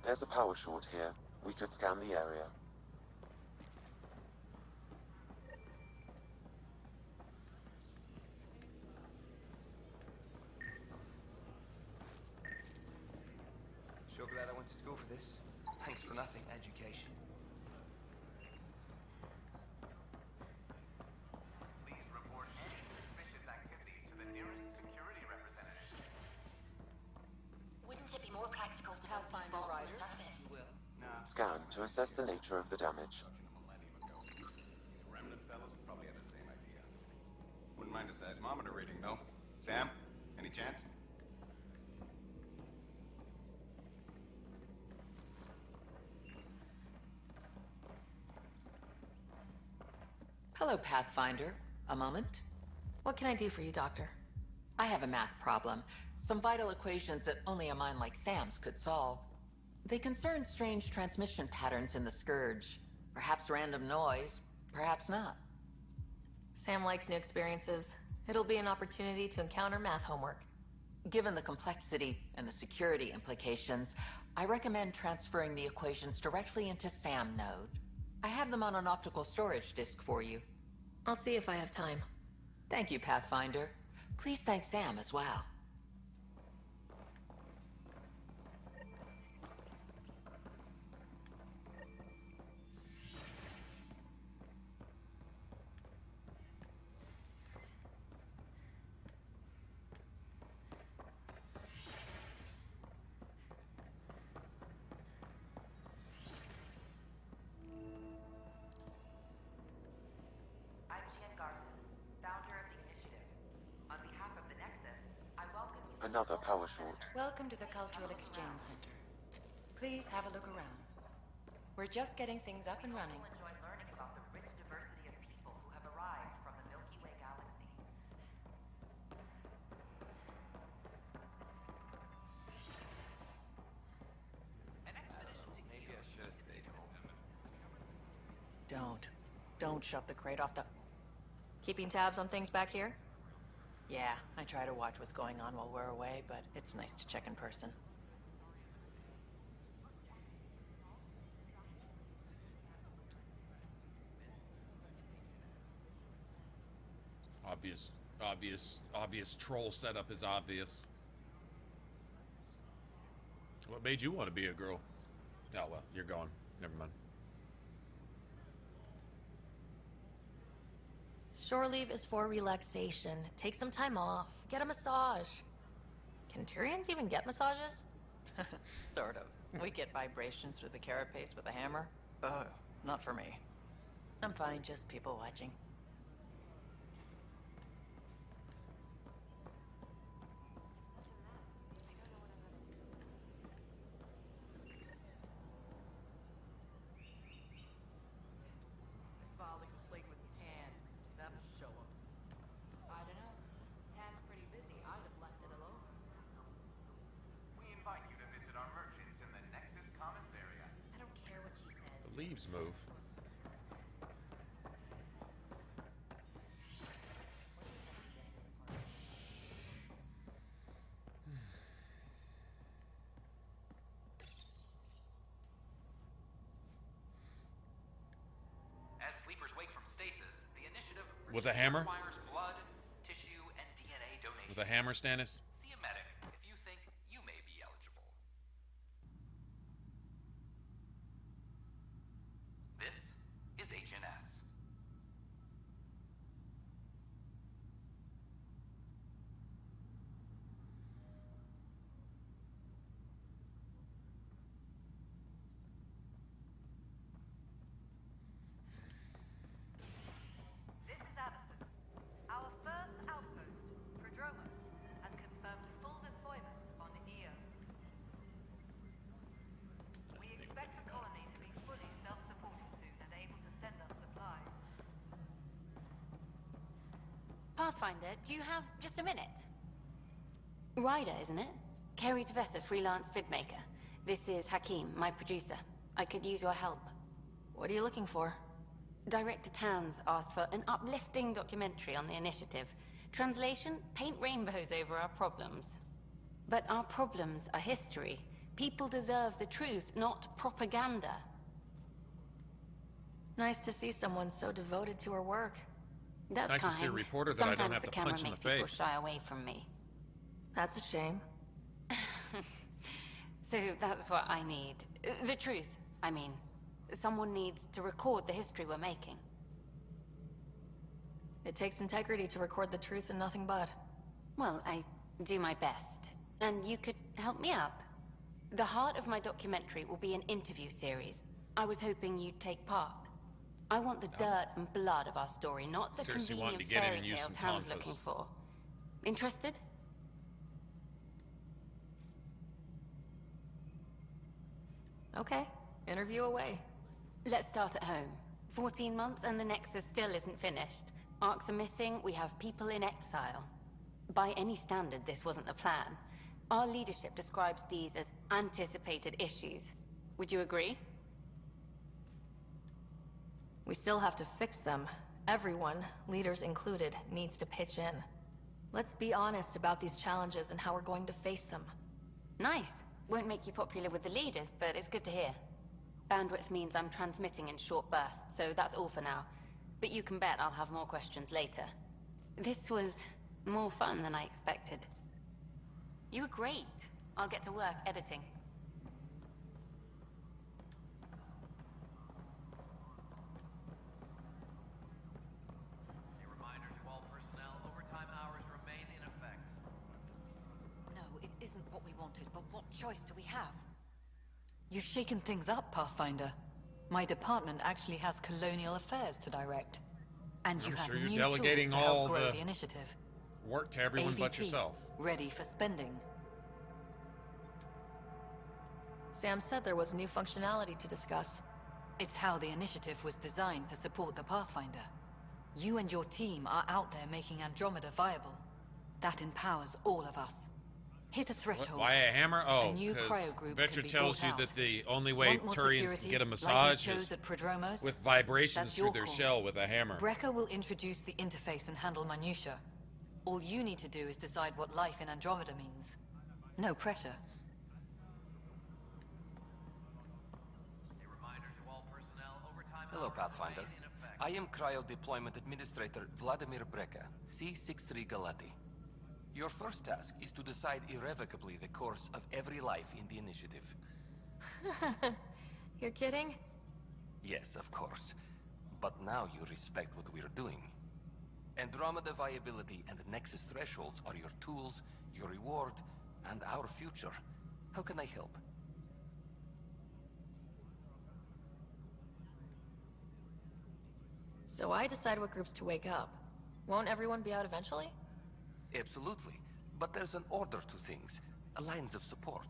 There's a power short here. We could scan the area. Sure glad I went to school for this. Thanks for nothing, education. Scan to assess the nature of the damage. Remnant fellows probably had the same idea. Wouldn't mind a seismometer reading, though. Sam, any chance? Hello, Pathfinder. A moment? What can I do for you, Doctor? I have a math problem. Some vital equations that only a mind like Sam's could solve. They concern strange transmission patterns in the Scourge. Perhaps random noise, perhaps not. Sam likes new experiences. It'll be an opportunity to encounter math homework. Given the complexity and the security implications, I recommend transferring the equations directly into SAM node. I have them on an optical storage disk for you. I'll see if I have time. Thank you, Pathfinder. Please thank Sam as well. Another power short. Welcome to the Cultural Exchange Center. Please have a look around. We're just getting things up and running. Maybe I should have stayed home. Don't shove the crate off the... Keeping tabs on things back here? Yeah, I try to watch what's going on while we're away, but it's nice to check in person. Obvious troll setup is obvious. What made you want to be a girl? Oh, well, you're gone. Never mind. Shore leave is for relaxation. Take some time off. Get a massage. Can Turians even get massages? Sort of. We get vibrations through the carapace with a hammer. Ugh, not for me. I'm fine, just people watching. leaves move. As sleepers wake from stasis, the initiative With a hammer? requires blood, tissue, and DNA donations. With a hammer, Stannis? See a medic if you think you may be eligible. This is HNS. This is Adept. Our first outpost, Prodromos, has confirmed full deployment on Io. We expect the colony to be fully self-supporting soon and able to send us supplies. Pathfinder, do you have just a minute? Ryder, isn't it? Kerry Tvessa, freelance vidmaker. This is Hakim, my producer. I could use your help. What are you looking for? Director Tans asked for an uplifting documentary on the initiative. Translation, paint rainbows over our problems. But our problems are history. People deserve the truth, not propaganda. Nice to see someone so devoted to her work. That's nice kind. to see a reporter that I don't have to punch in the Sometimes the camera makes face. people shy away from me. That's a shame. So that's what I need. The truth, I mean. Someone needs to record the history we're making. It takes integrity to record the truth and nothing but. Well, I do my best. And you could help me out. The heart of my documentary will be an interview series. I was hoping you'd take part. I want the dirt and blood of our story, not the Seriously wanting convenient to get in fairy and use tale some Tan's tonfas. looking for. Interested? Okay, interview away. Let's start at home. 14 months and the Nexus still isn't finished. Arcs are missing, we have people in exile. By any standard, this wasn't the plan. Our leadership describes these as anticipated issues. Would you agree? We still have to fix them. Everyone, leaders included, needs to pitch in. Let's be honest about these challenges and how we're going to face them. Nice. Won't make you popular with the leaders, but it's good to hear. Bandwidth means I'm transmitting in short bursts, so that's all for now. But you can bet I'll have more questions later. This was more fun than I expected. You were great. I'll get to work editing. A reminder to all personnel, overtime hours remain in effect. No, it isn't what we wanted, but what choice do we have? You've shaken things up, Pathfinder. My department actually has colonial affairs to direct. And you I'm have sure you're new delegating tools to all help grow the the initiative. work to everyone but AVP, yourself. ready for spending. Sam said there was new functionality to discuss. It's how the initiative was designed to support the Pathfinder. You and your team are out there making Andromeda viable. That empowers all of us. Hit a threshold. Why a hammer? Oh, A new because cryo group Vetra can be tells brought you out. that the only way Want more Turians can security, get a like you massage chose is at Prodromos? with vibrations That's through your their call. shell with a hammer. Brecker will introduce the interface and handle minutiae. All you need to do is decide what life in Andromeda means. No pressure. Hello, Pathfinder. I am Cryo Deployment Administrator Vladimir Breca, C-63 Galati. Your first task is to decide irrevocably the course of every life in the initiative. You're kidding? Yes, of course. But now you respect what we're doing. Andromeda viability and Nexus thresholds are your tools, your reward, and our future. How can I help? So I decide what groups to wake up. Won't everyone be out eventually? Absolutely. But there's an order to things. Lines of support.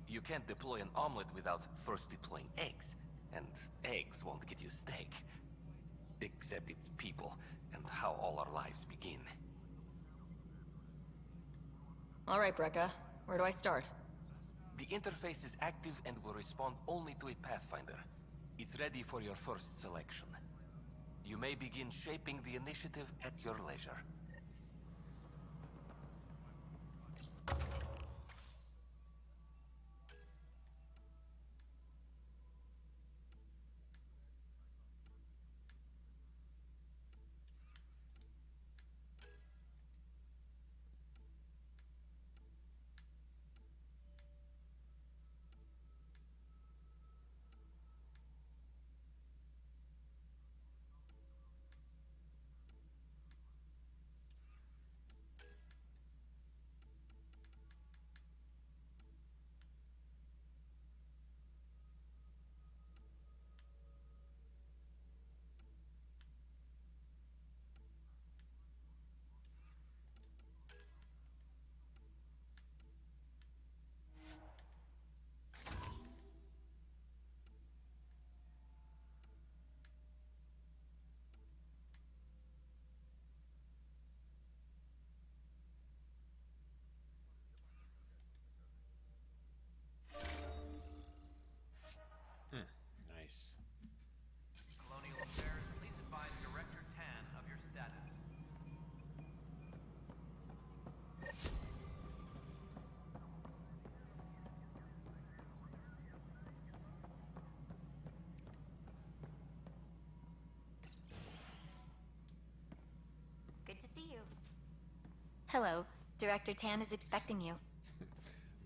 You can't deploy an omelet without first deploying eggs. And eggs won't get you steak. Except it's people, and how all our lives begin. All right, Breca. Where do I start? The interface is active and will respond only to a Pathfinder. It's ready for your first selection. You may begin shaping the initiative at your leisure. Nice. Colonial Affairs, please advise Director Tan of your status. Good to see you. Hello. Director Tan is expecting you.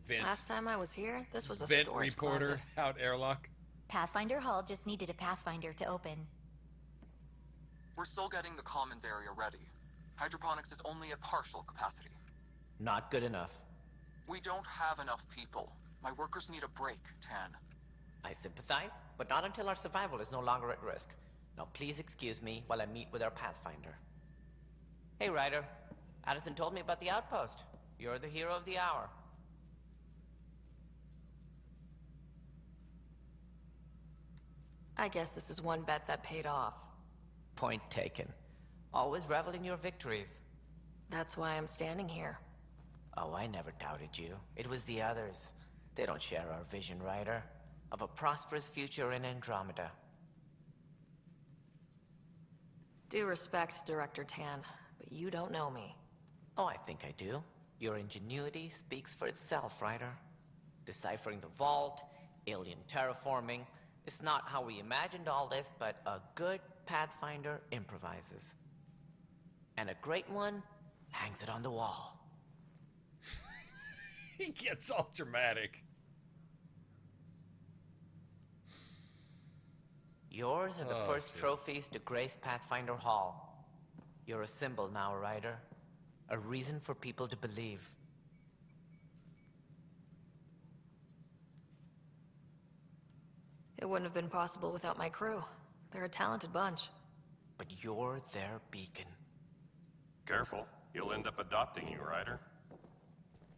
Vent. Last time I was here, this was a Vent storage reporter closet. out airlock. Pathfinder Hall just needed a Pathfinder to open. We're still getting the commons area ready. Hydroponics is only at partial capacity. Not good enough. We don't have enough people. My workers need a break, Tan. I sympathize, but not until our survival is no longer at risk. Now please excuse me while I meet with our Pathfinder. Hey, Ryder. Addison told me about the outpost. You're the hero of the hour. I guess this is one bet that paid off. Point taken. Always revel in your victories. That's why I'm standing here. Oh, I never doubted you. It was the others. They don't share our vision, Ryder. Of a prosperous future in Andromeda. Due respect, Director Tan, but you don't know me. Oh, I think I do. Your ingenuity speaks for itself, Ryder. Deciphering the vault, alien terraforming. It's not how we imagined all this, but a good Pathfinder improvises. And a great one hangs it on the wall. He gets all dramatic. Yours are the Oh, first shit. trophies to grace Pathfinder Hall. You're a symbol now, Ryder. A reason for people to believe. It wouldn't have been possible without my crew. They're a talented bunch. But you're their beacon. Careful. You'll end up adopting you, Ryder.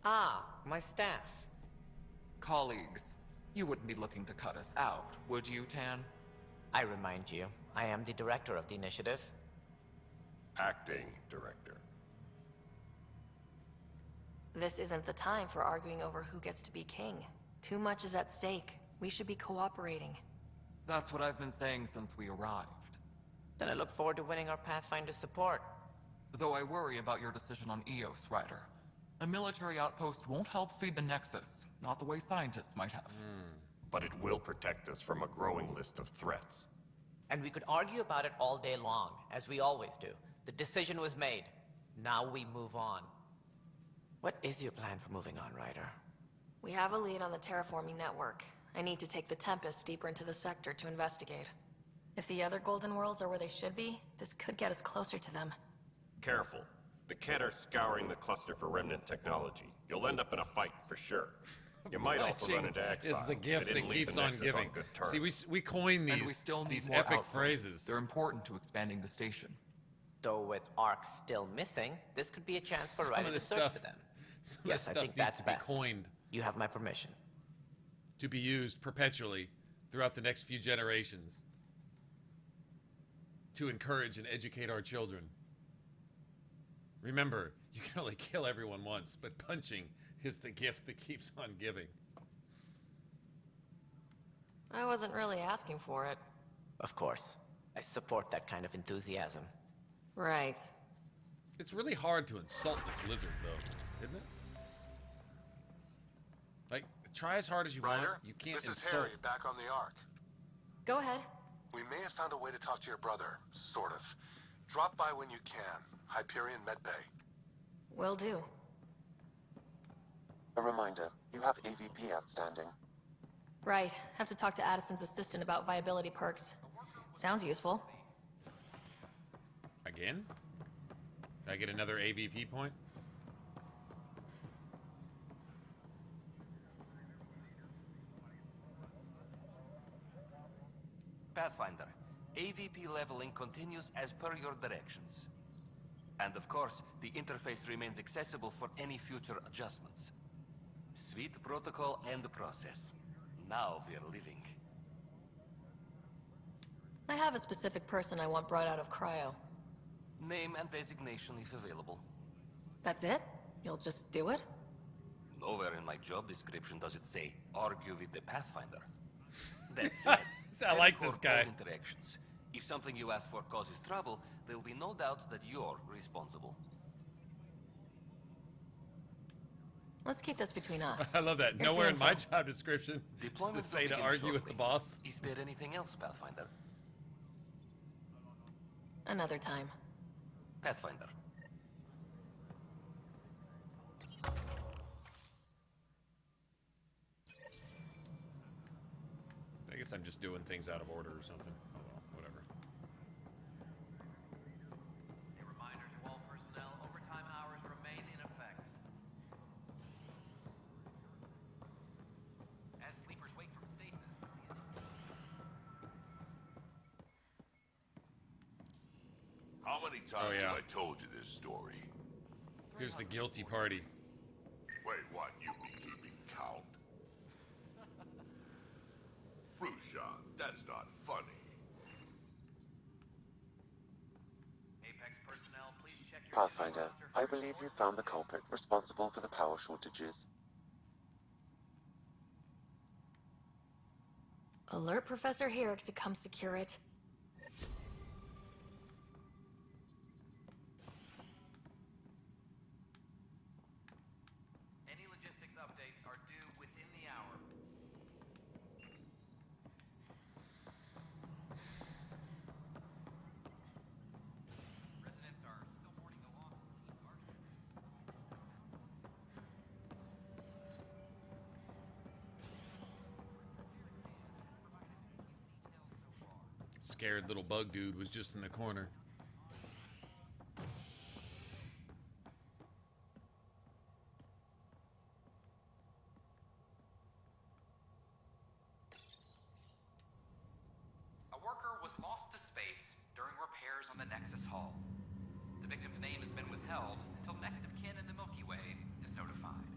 Ah, my staff. Colleagues, you wouldn't be looking to cut us out, would you, Tan? I remind you, I am the director of the initiative. Acting director. This isn't the time for arguing over who gets to be king. Too much is at stake. We should be cooperating. That's what I've been saying since we arrived. Then I look forward to winning our Pathfinder support. Though I worry about your decision on Eos, Ryder. A military outpost won't help feed the Nexus, not the way scientists might have. But it will protect us from a growing list of threats. And we could argue about it all day long, as we always do. The decision was made. Now we move on. What is your plan for moving on, Ryder? We have a lead on the terraforming network. I need to take the Tempest deeper into the sector to investigate. If the other Golden Worlds are where they should be, this could get us closer to them. Careful. The Kett are scouring the cluster for remnant technology. You'll end up in a fight for sure. You might also run into exiles. Is the gift They that didn't leave keeps the on Nexus giving. good terms. See, we coin And we still need these more epic outposts. phrases. They're important to expanding the station. Though with Ark still missing, this could be a chance for Some Ryder of to this search stuff- for them. some of Yes, this I stuff think needs that's to be best. coined. You have my permission. To be used perpetually throughout the next few generations. To encourage and educate our children. Remember, you can only kill everyone once, but punching is the gift that keeps on giving. I wasn't really asking for it. Of course. I support that kind of enthusiasm. Right. It's really hard to insult this lizard, though, isn't it? Like, try as hard as you want, you can't this is insult. Harry, back on the Ark. Go ahead. We may have found a way to talk to your brother, sort of. Drop by when you can. Hyperion Medbay. Will do. A reminder, you have AVP outstanding. Right. Have to talk to Addison's assistant about viability perks. Sounds useful. Again? Did I get another AVP point? Pathfinder, AVP leveling continues as per your directions. And of course, the interface remains accessible for any future adjustments. Sweet protocol and process. Now we're living. I have a specific person I want brought out of cryo. Name and designation if available. That's it? You'll just do it? Nowhere in my job description does it say, argue with the Pathfinder. That said, I like this guy. all interactions. If something you ask for causes trouble, there will be no doubt that you're responsible. Let's keep this between us. I love that. Here's Nowhere the in my info. job description to Deployment say will to begin argue with the shortly. boss. Is there anything else, Pathfinder? Another time. Pathfinder. I guess I'm just doing things out of order or something. Oh well, whatever. A reminder to all personnel, overtime hours remain in effect. As sleepers wake from stasis, How many times Oh, yeah. have I told you this story? Here's the guilty party. Wait, what? You be keeping count? Rushan, that's not funny. Apex personnel, please check your Pathfinder, I believe you found the culprit responsible for the power shortages. Alert Professor Herrick to come secure it. Any logistics updates are due within the hour. Residents are still mourning the loss of Arthur. Scared little bug dude was just in the corner. A worker was lost to space during repairs on the Nexus Hull. The victim's name has been withheld until next of kin in the Milky Way is notified.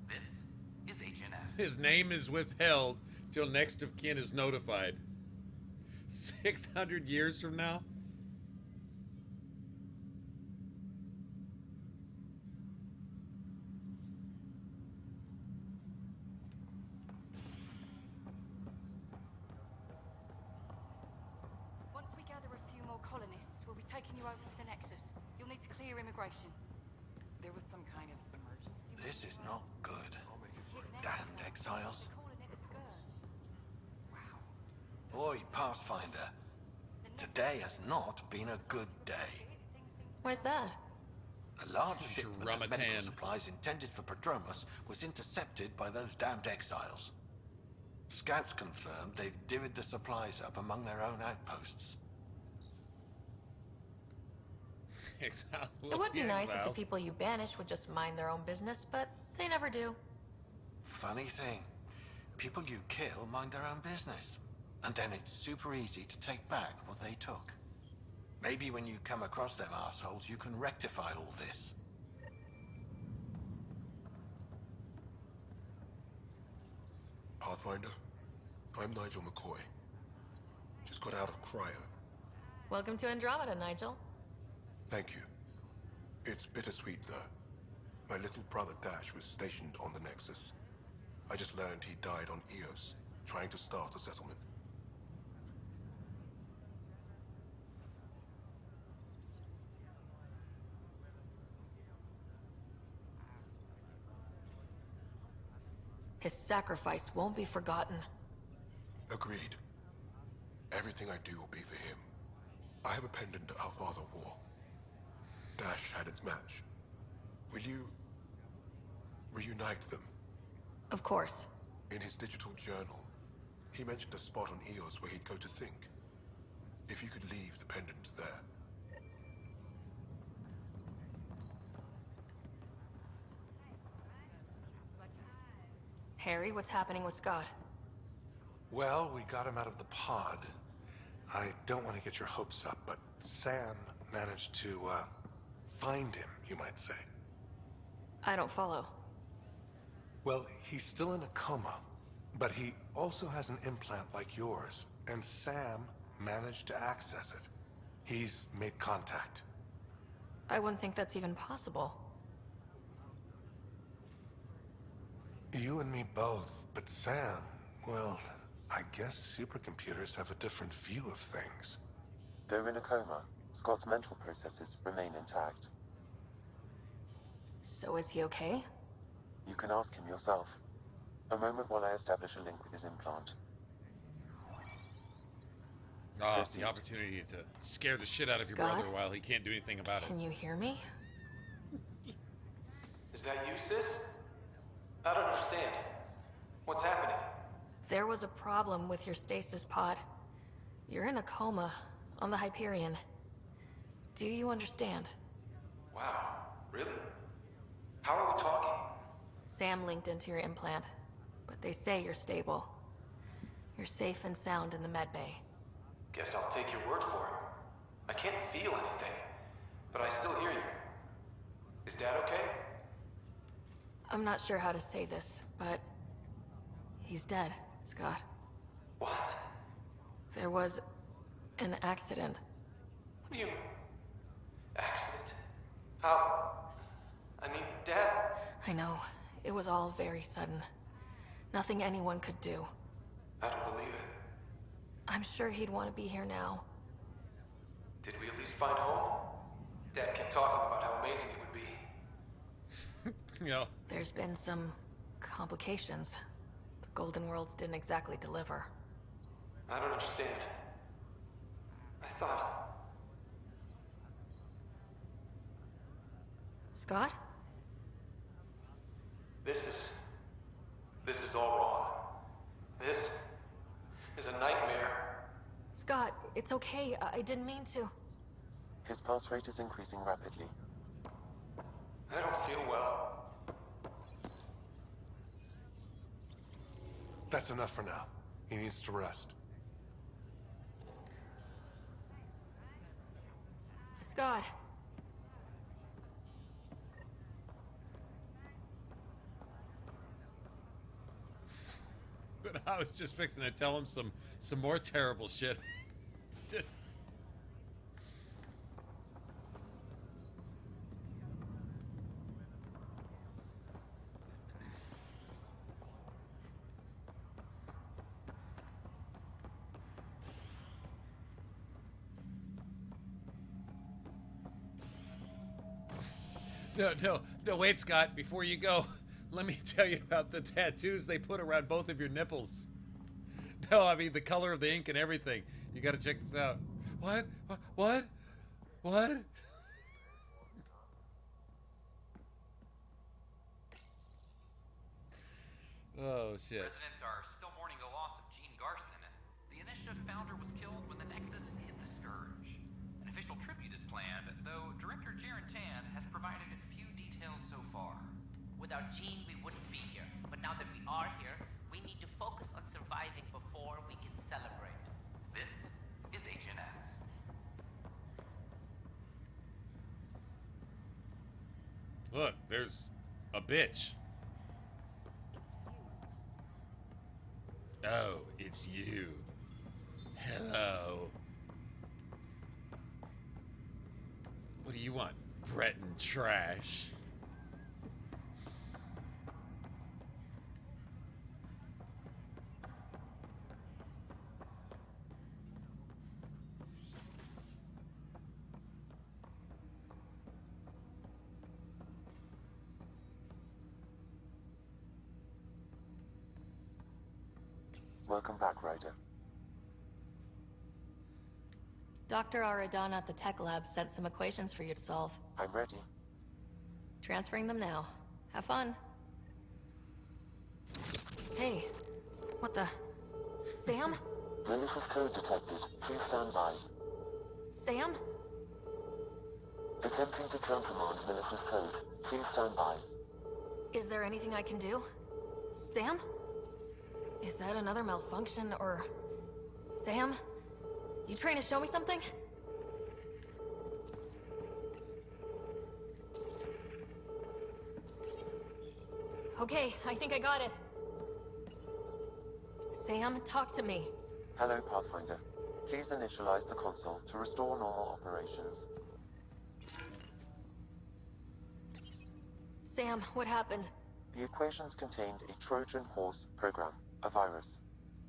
This is HNS. His name is withheld till next of kin is notified. 600 years from now? Once we gather a few more colonists, we'll be taking you over to the Nexus. You'll need to clear immigration. There was some kind of emergency. This is not good. Damned exiles. Boy, Pathfinder. Today has not been a good day. Why's that? A large shipment of medical Dramatan. supplies intended for Prodromos was intercepted by those damned exiles. Scouts confirmed they've divvied the supplies up among their own outposts. Exiles. It would be nice if the Exiles. people you banish would just mind their own business, but they never do. Funny thing, people you kill mind their own business. And then it's super easy to take back what they took. Maybe when you come across them assholes, you can rectify all this. Pathfinder, I'm Nigel McCoy. Just got out of cryo. Welcome to Andromeda, Nigel. Thank you. It's bittersweet, though. My little brother Dash was stationed on the Nexus. I just learned he died on Eos, trying to start a settlement. His sacrifice won't be forgotten. Agreed. Everything I do will be for him. I have a pendant our father wore. Dash had its match. Will you reunite them? Of course. In his digital journal, he mentioned a spot on Eos where he'd go to think. If you could leave the pendant there. Harry, what's happening with Scott? Well, we got him out of the pod. I don't want to get your hopes up, but Sam managed to, find him, you might say. I don't follow. Well, he's still in a coma, but he also has an implant like yours, and Sam managed to access it. He's made contact. I wouldn't think that's even possible. You and me both, but Sam, well, I guess supercomputers have a different view of things. Though in a coma, Scott's mental processes remain intact. So is he okay? You can ask him yourself. A moment while I establish a link with his implant. Ah, the opportunity to scare the shit out of your Scott? brother while he can't do anything about it. Can you hear me? Is that you, sis? I don't understand. What's happening? There was a problem with your stasis pod. You're in a coma on the Hyperion. Do you understand? Wow, really? How are we talking? Sam linked into your implant, but they say you're stable. You're safe and sound in the medbay. Guess I'll take your word for it. I can't feel anything, but I still hear you. Is Dad okay? I'm not sure how to say this, but he's dead, Scott. What? There was an accident. What do you... Accident? How... I mean, Dad... I know. It was all very sudden. Nothing anyone could do. I don't believe it. I'm sure he'd want to be here now. Did we at least find home? Dad kept talking about how amazing it would be. Yeah. There's been some complications. The Golden Worlds didn't exactly deliver. I don't understand. I thought... Scott? This is all wrong. This is a nightmare. Scott, it's okay. I didn't mean to. His pulse rate is increasing rapidly. I don't feel well. That's enough for now. He needs to rest. Scott. But I was just fixing to tell him some more terrible shit. Just... No, wait, Scott, before you go, let me tell you about the tattoos they put around both of your nipples. No, I mean the color of the ink and everything. You gotta check this out. What? What? Oh, shit. Residents are still mourning the loss of Gene Garson. The initiative founder was killed when the Nexus hit the Scourge. An official tribute is planned, though Director Jaren Tan has provided few details so far. Without Gene, we wouldn't be here. But now that we are here, we need to focus on surviving before we can celebrate. This is HNS. Look, there's a bitch. Oh, it's you. Hello. What do you want, Breton trash? Welcome back, Ryder. Dr. Aradana at the tech lab sent some equations for you to solve. I'm ready. Transferring them now. Have fun. Hey, what the... Sam? Malicious code detected. Please stand by. Sam? Attempting to countermand malicious code. Please stand by. Is there anything I can do? Sam? Is that another malfunction, or... Sam? You trying to show me something? Okay, I think I got it. Sam, talk to me. Hello, Pathfinder. Please initialize the console to restore normal operations. Sam, what happened? The equations contained a Trojan horse program, a virus,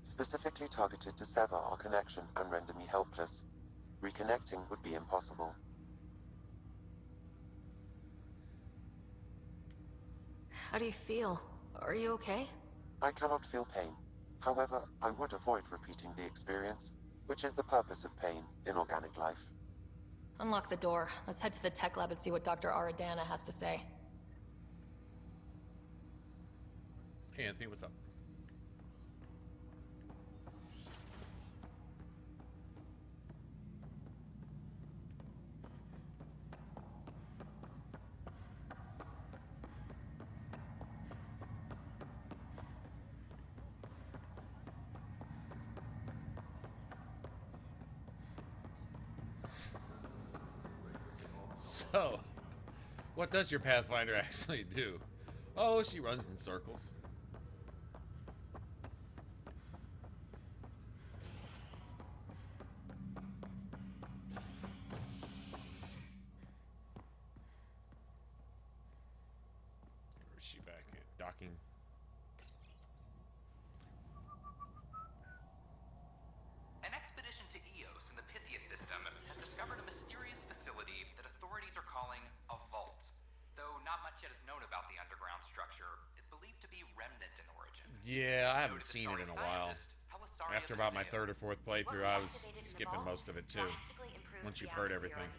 specifically targeted to sever our connection and render me helpless. Reconnecting would be impossible. How do you feel? Are you okay? I cannot feel pain. However, I would avoid repeating the experience, which is the purpose of pain in organic life. Unlock the door. Let's head to the tech lab and see what Dr. Aradana has to say. Hey, Anthony, what's up? So, what does your Pathfinder actually do? Oh, she runs in circles. Where's she back at? Docking. An expedition to Eos in the Pythia system has discovered a mysterious facility that authorities are calling a vault. Though not much yet is known about the underground structure, it's believed to be remnant in origin. Yeah, I haven't seen it in a while. After about my third or fourth playthrough, I was skipping most of it too. Once you've heard everything.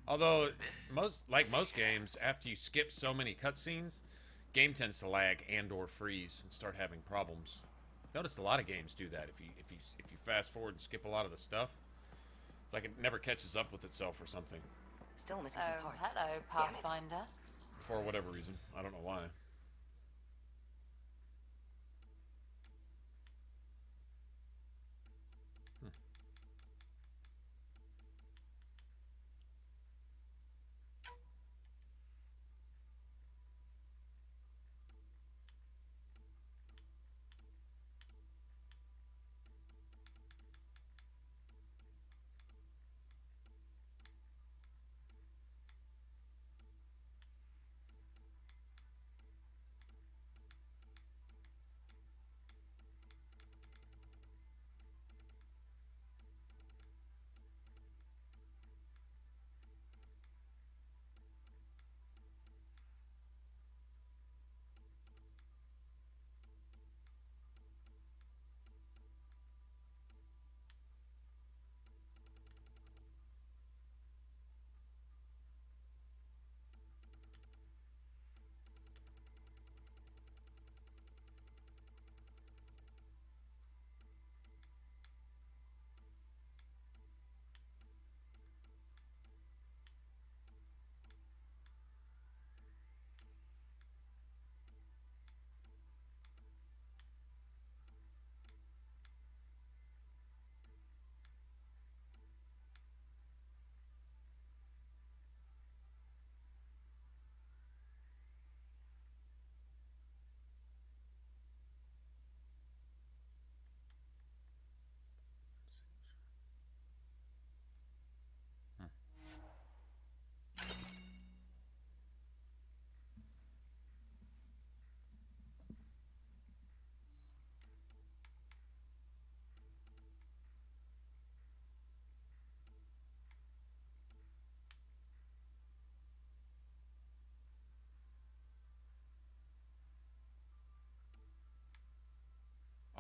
Although, most games, after you skip so many cutscenes, game tends to lag and/or freeze and start having problems. Notice a lot of games do that. If you fast forward and skip a lot of the stuff, it's like it never catches up with itself or something. Still missing some parts. Hello, Pathfinder. For whatever reason. I don't know why.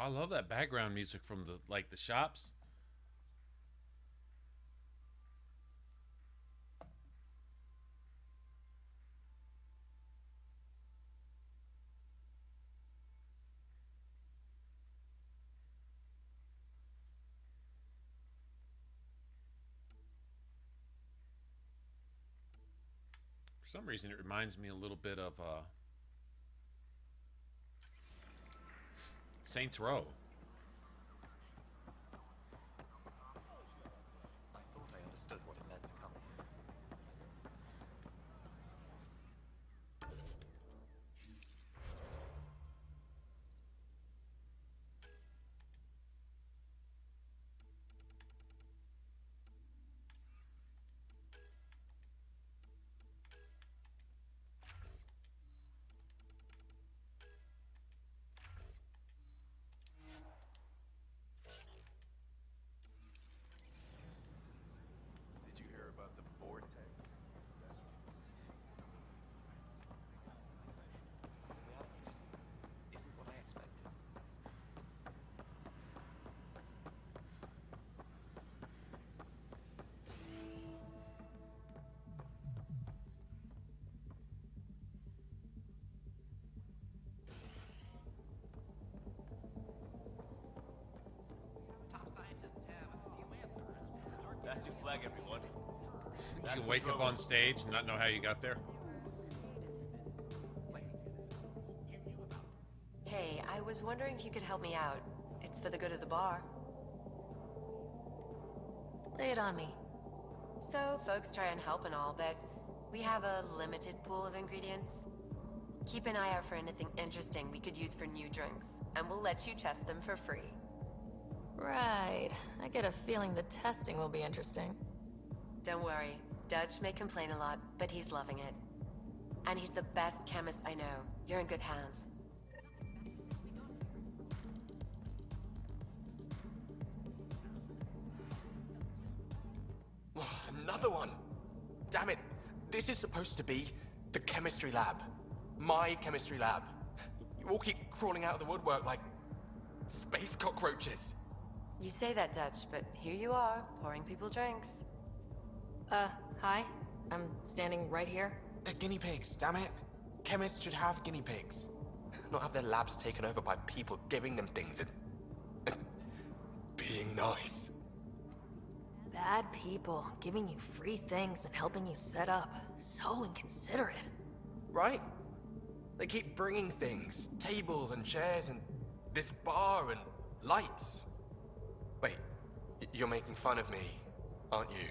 I love that background music from the shops. For some reason, it reminds me a little bit of Saints Row. I thought I understood what it meant to come here. Did you hear about the vortex? Isn't what I expected. Top scientists have a few answers. That's your flag, everyone. You can wake up on stage and not know how you got there. Hey, I was wondering if you could help me out. It's for the good of the bar. Lay it on me. So, folks try and help and all, but we have a limited pool of ingredients. Keep an eye out for anything interesting we could use for new drinks, and we'll let you test them for free. Right. I get a feeling the testing will be interesting. Don't worry. Dutch may complain a lot, but he's loving it. And he's the best chemist I know. You're in good hands. Another one! Damn it! This is supposed to be the chemistry lab. My chemistry lab. You all keep crawling out of the woodwork like space cockroaches. You say that, Dutch, but here you are, pouring people drinks. Hi. I'm standing right here. They're guinea pigs, damn it. Chemists should have guinea pigs. Not have their labs taken over by people giving them things and being nice. Bad people giving you free things and helping you set up. So inconsiderate. Right? They keep bringing things. Tables and chairs and this bar and lights. Wait, you're making fun of me, aren't you?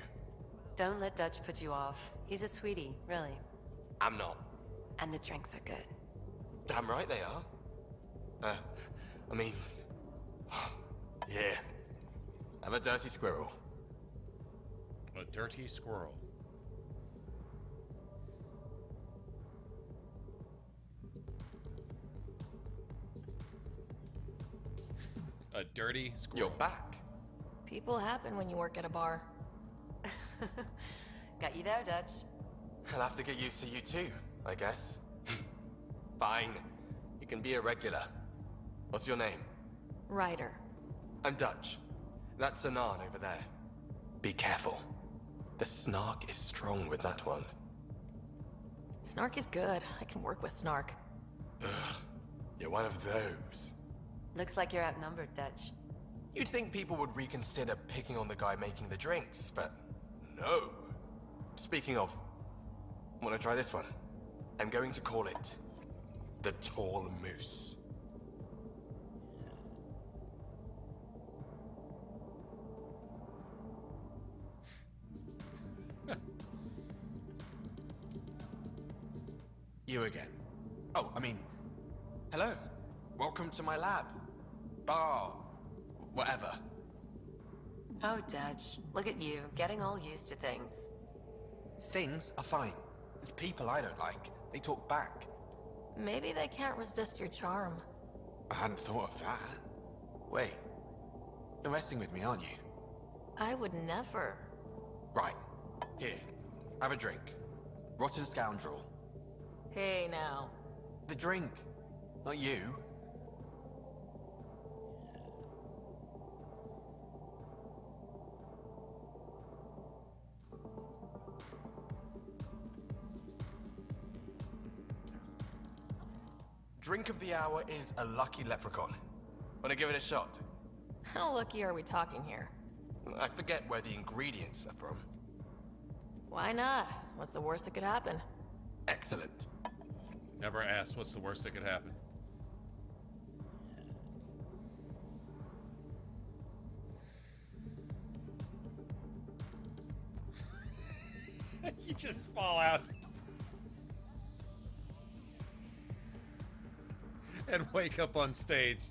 Don't let Dutch put you off. He's a sweetie, really. I'm not. And the drinks are good. Damn right they are. I mean... yeah. I'm a dirty squirrel. A dirty squirrel. A dirty squirrel. You're back. People happen when you work at a bar. Got you there, Dutch. I'll have to get used to you too, I guess. Fine. You can be a regular. What's your name? Ryder. I'm Dutch. That's Anan over there. Be careful. The snark is strong with that one. Snark is good. I can work with Snark. Ugh. You're one of those. Looks like you're outnumbered, Dutch. You'd think people would reconsider picking on the guy making the drinks, but no. Speaking of, wanna try this one? I'm going to call it the Tall Moose. You again. Oh, I mean, hello. Welcome to my lab. Bar. Whatever. Oh, Dutch. Look at you, getting all used to things. Things are fine. It's people I don't like. They talk back. Maybe they can't resist your charm. I hadn't thought of that. Wait. You're messing with me, aren't you? I would never. Right. Here. Have a drink. Rotten scoundrel. Hey, now. The drink. Not you. Drink of the hour is a lucky leprechaun. Wanna give it a shot? How lucky are we talking here? I forget where the ingredients are from. Why not? What's the worst that could happen? Excellent. Never asked what's the worst that could happen. You just fall out. And wake up on stage.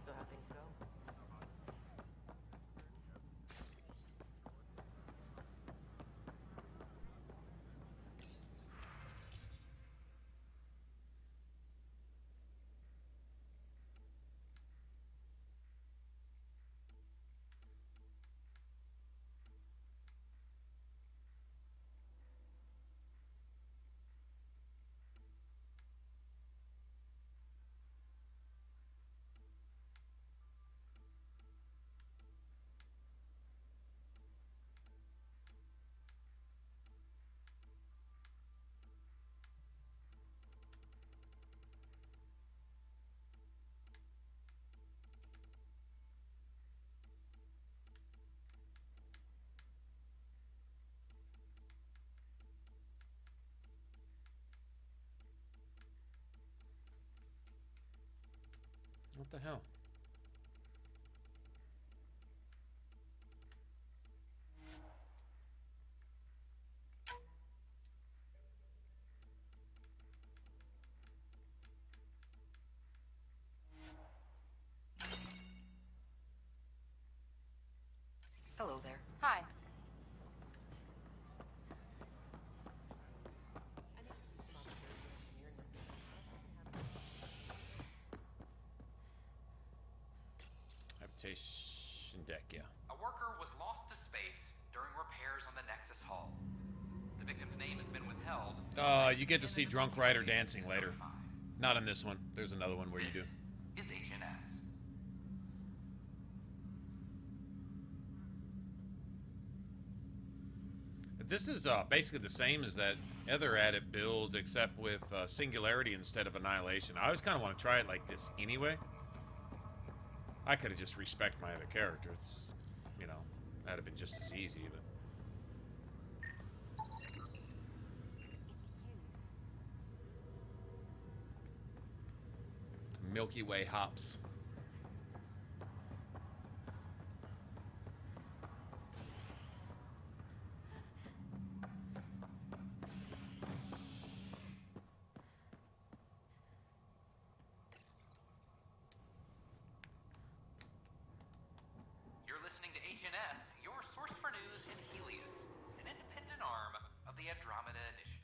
So how things go? What the hell? Hello there. Hi. Habitation deck, yeah. A worker was lost to space during repairs on the Nexus Hull. The victim's name has been withheld. You get to see Drunk Rider dancing later. Not in this one. There's another one where you do. Is HNS. This is basically the same as that other Adept build, except with Singularity instead of Annihilation. I always kind of want to try it like this anyway. I could have just respect my other character. It's, you know, that'd have been just as easy, but... Milky Way hops. You're listening to HNS, your source for news in Helios, an independent arm of the Andromeda Initiative.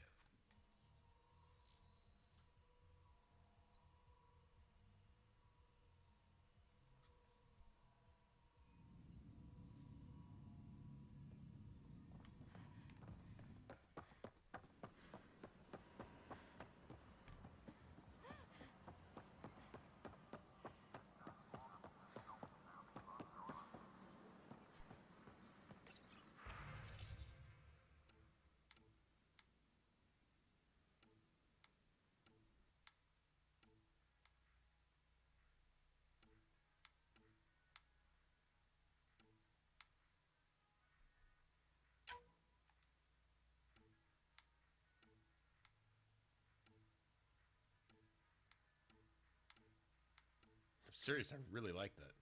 I'm serious, I really like that.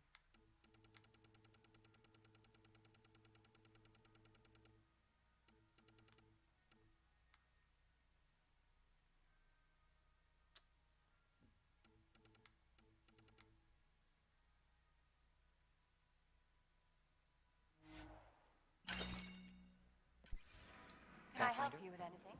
Can I help you with anything?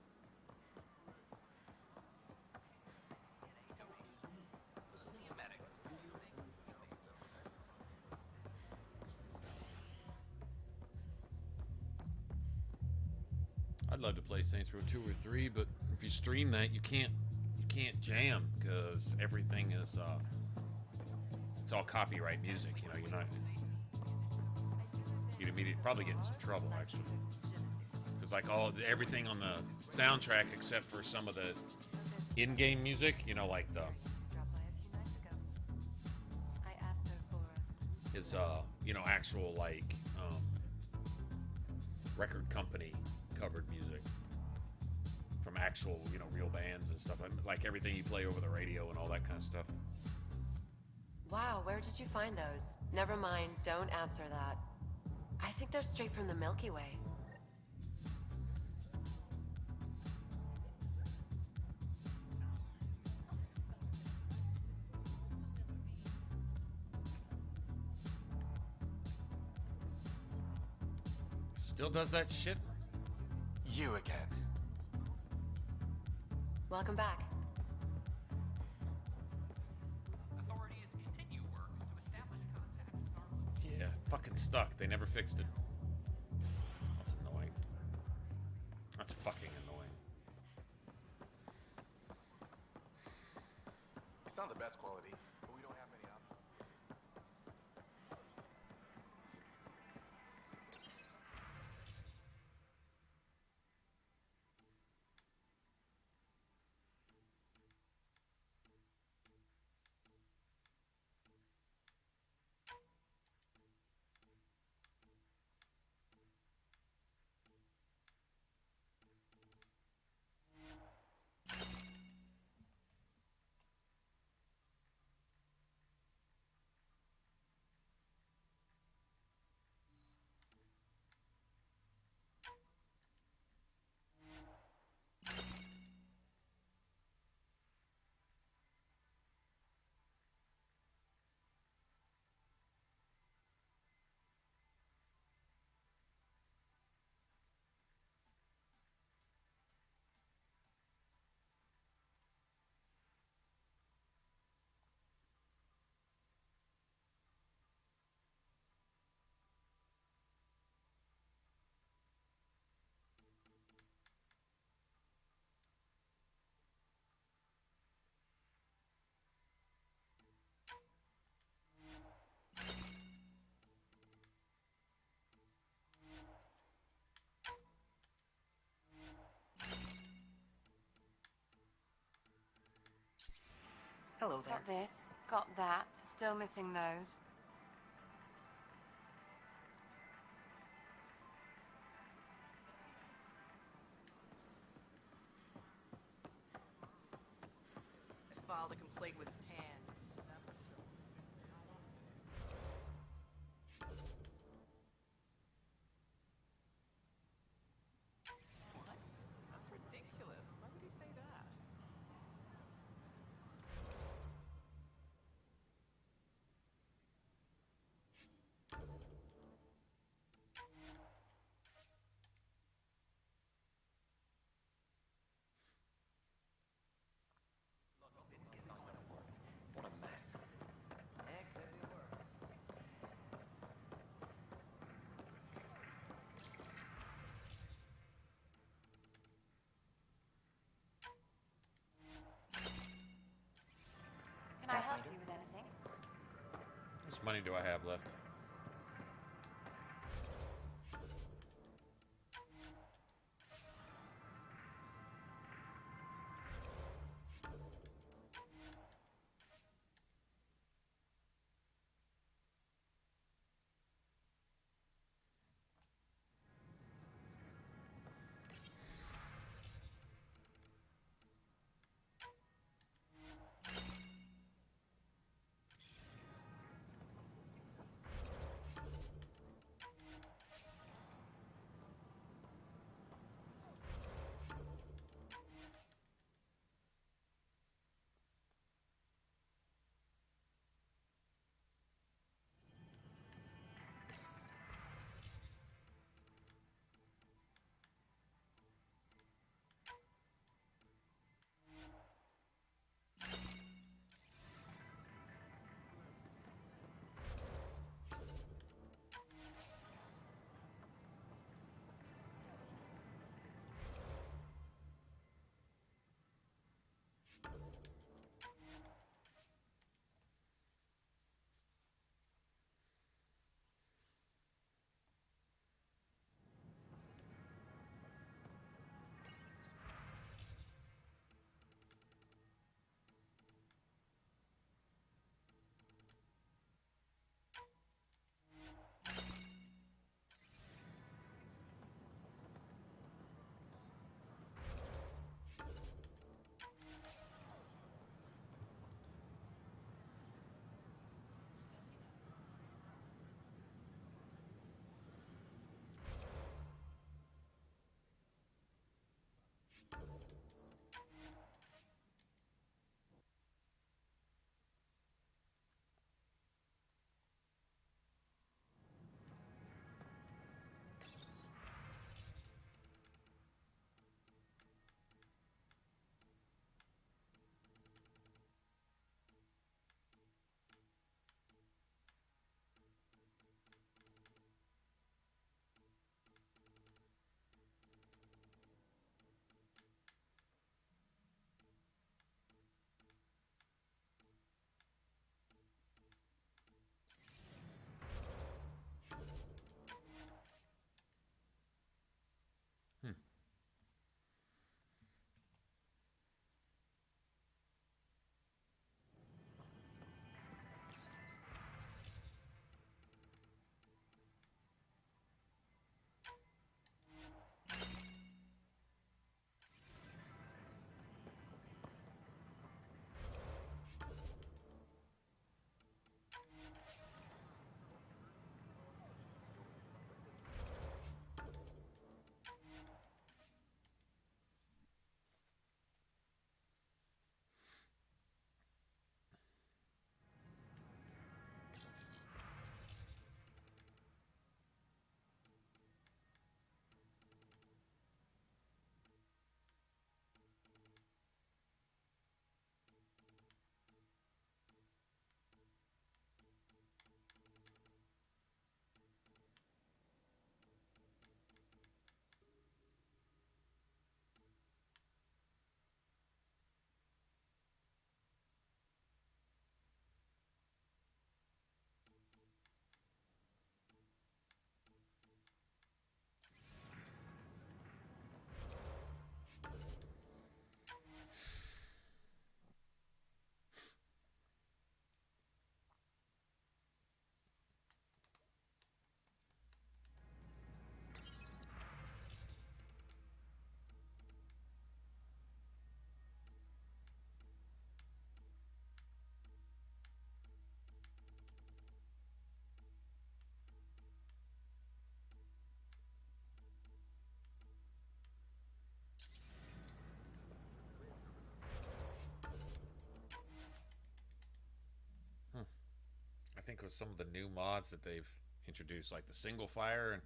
I'd love to play Saints Row 2 or 3, but if you stream that, you can't jam because everything is it's all copyright music. You know, you'd immediately probably get in some trouble actually, because like everything on the soundtrack except for some of the in-game music, you know, like the is you know, actual like record company covered music from actual, you know, real bands and stuff, like everything you play over the radio and all that kind of stuff. Wow, where did you find those? Never mind, don't answer that. I think they're straight from the Milky Way. Still does that shit? You again. Welcome back. Authorities continue work to establish contact with our Yeah, fucking stuck. They never fixed it. That's annoying. That's fucking annoying. It's not the best quality, but we don't have many options. Hello there. Got this, got that. Still missing those. I filed a complaint with Tan. What? That's ridiculous. Why would you say that? What a mess. It could be worse. Can I help you with anything? How much money do I have left? some of the new mods that they've introduced, like the single fire, and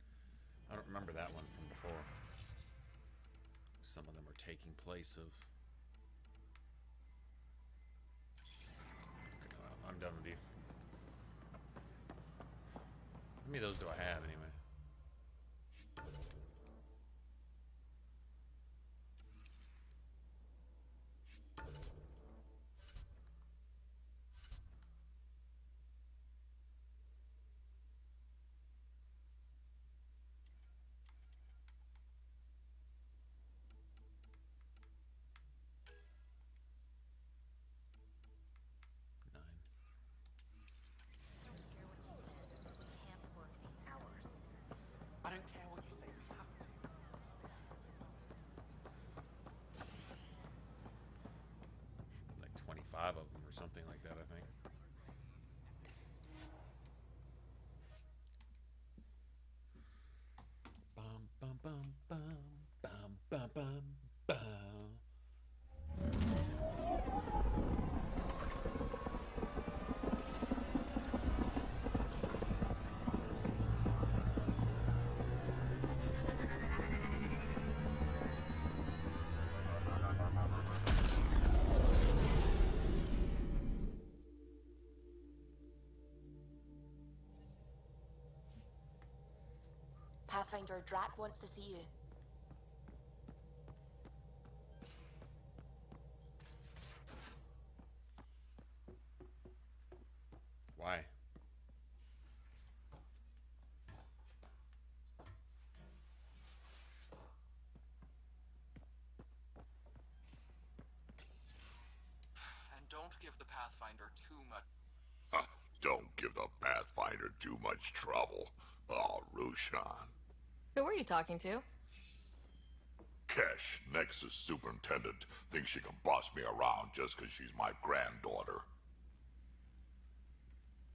I don't remember that one from before. Some of them are taking place of... Okay, well, I'm done with you. How many of those do I have, anyway? I don't care what you say, we have to. Like 25 of them or something like that, I think. Bum, bum, bum, bum, bum, bum, bum, bum. Pathfinder Drac wants to see you. Why? And don't give the Pathfinder too much. Don't give the Pathfinder too much trouble. Oh, Roshan. Who were you talking to? Kesh, Nexus Superintendent, thinks she can boss me around just because she's my granddaughter.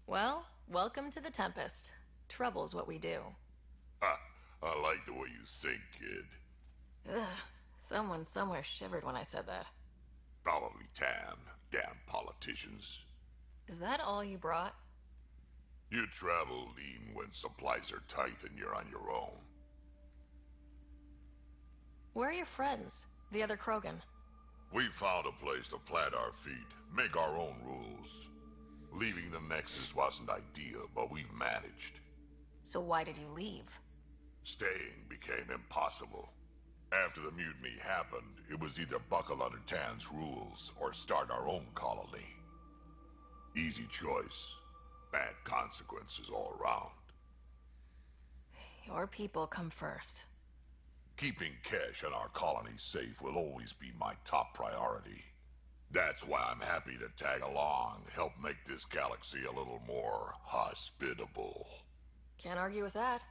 Well, welcome to the Tempest. Trouble's what we do. Ha! I like the way you think, kid. Ugh, someone somewhere shivered when I said that. Probably Tan. Damn politicians. Is that all you brought? You travel lean when supplies are tight and you're on your own. Where are your friends? The other Krogan? We found a place to plant our feet, make our own rules. Leaving the Nexus wasn't ideal, but we've managed. So why did you leave? Staying became impossible. After the mutiny happened, it was either buckle under Tan's rules or start our own colony. Easy choice. Bad consequences all around. Your people come first. Keeping Kesh and our colony safe will always be my top priority. That's why I'm happy to tag along, help make this galaxy a little more hospitable. Can't argue with that.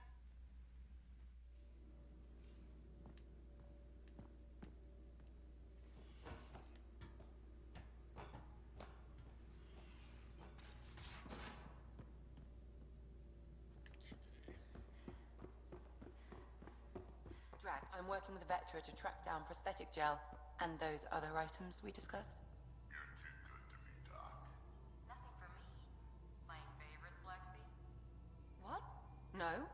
Drac, I'm working with Vectra to track down prosthetic gel and those other items we discussed. Nothing for me. Playing favorites, Lexi? What? No?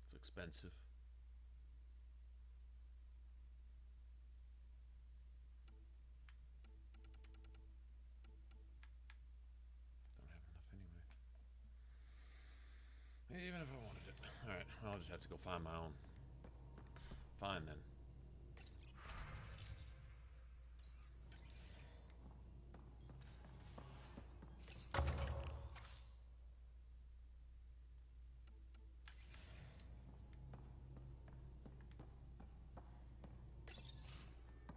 It's expensive. Don't have enough anyway. Even if I wanted it. Alright, I'll just have to go find my own. Fine then.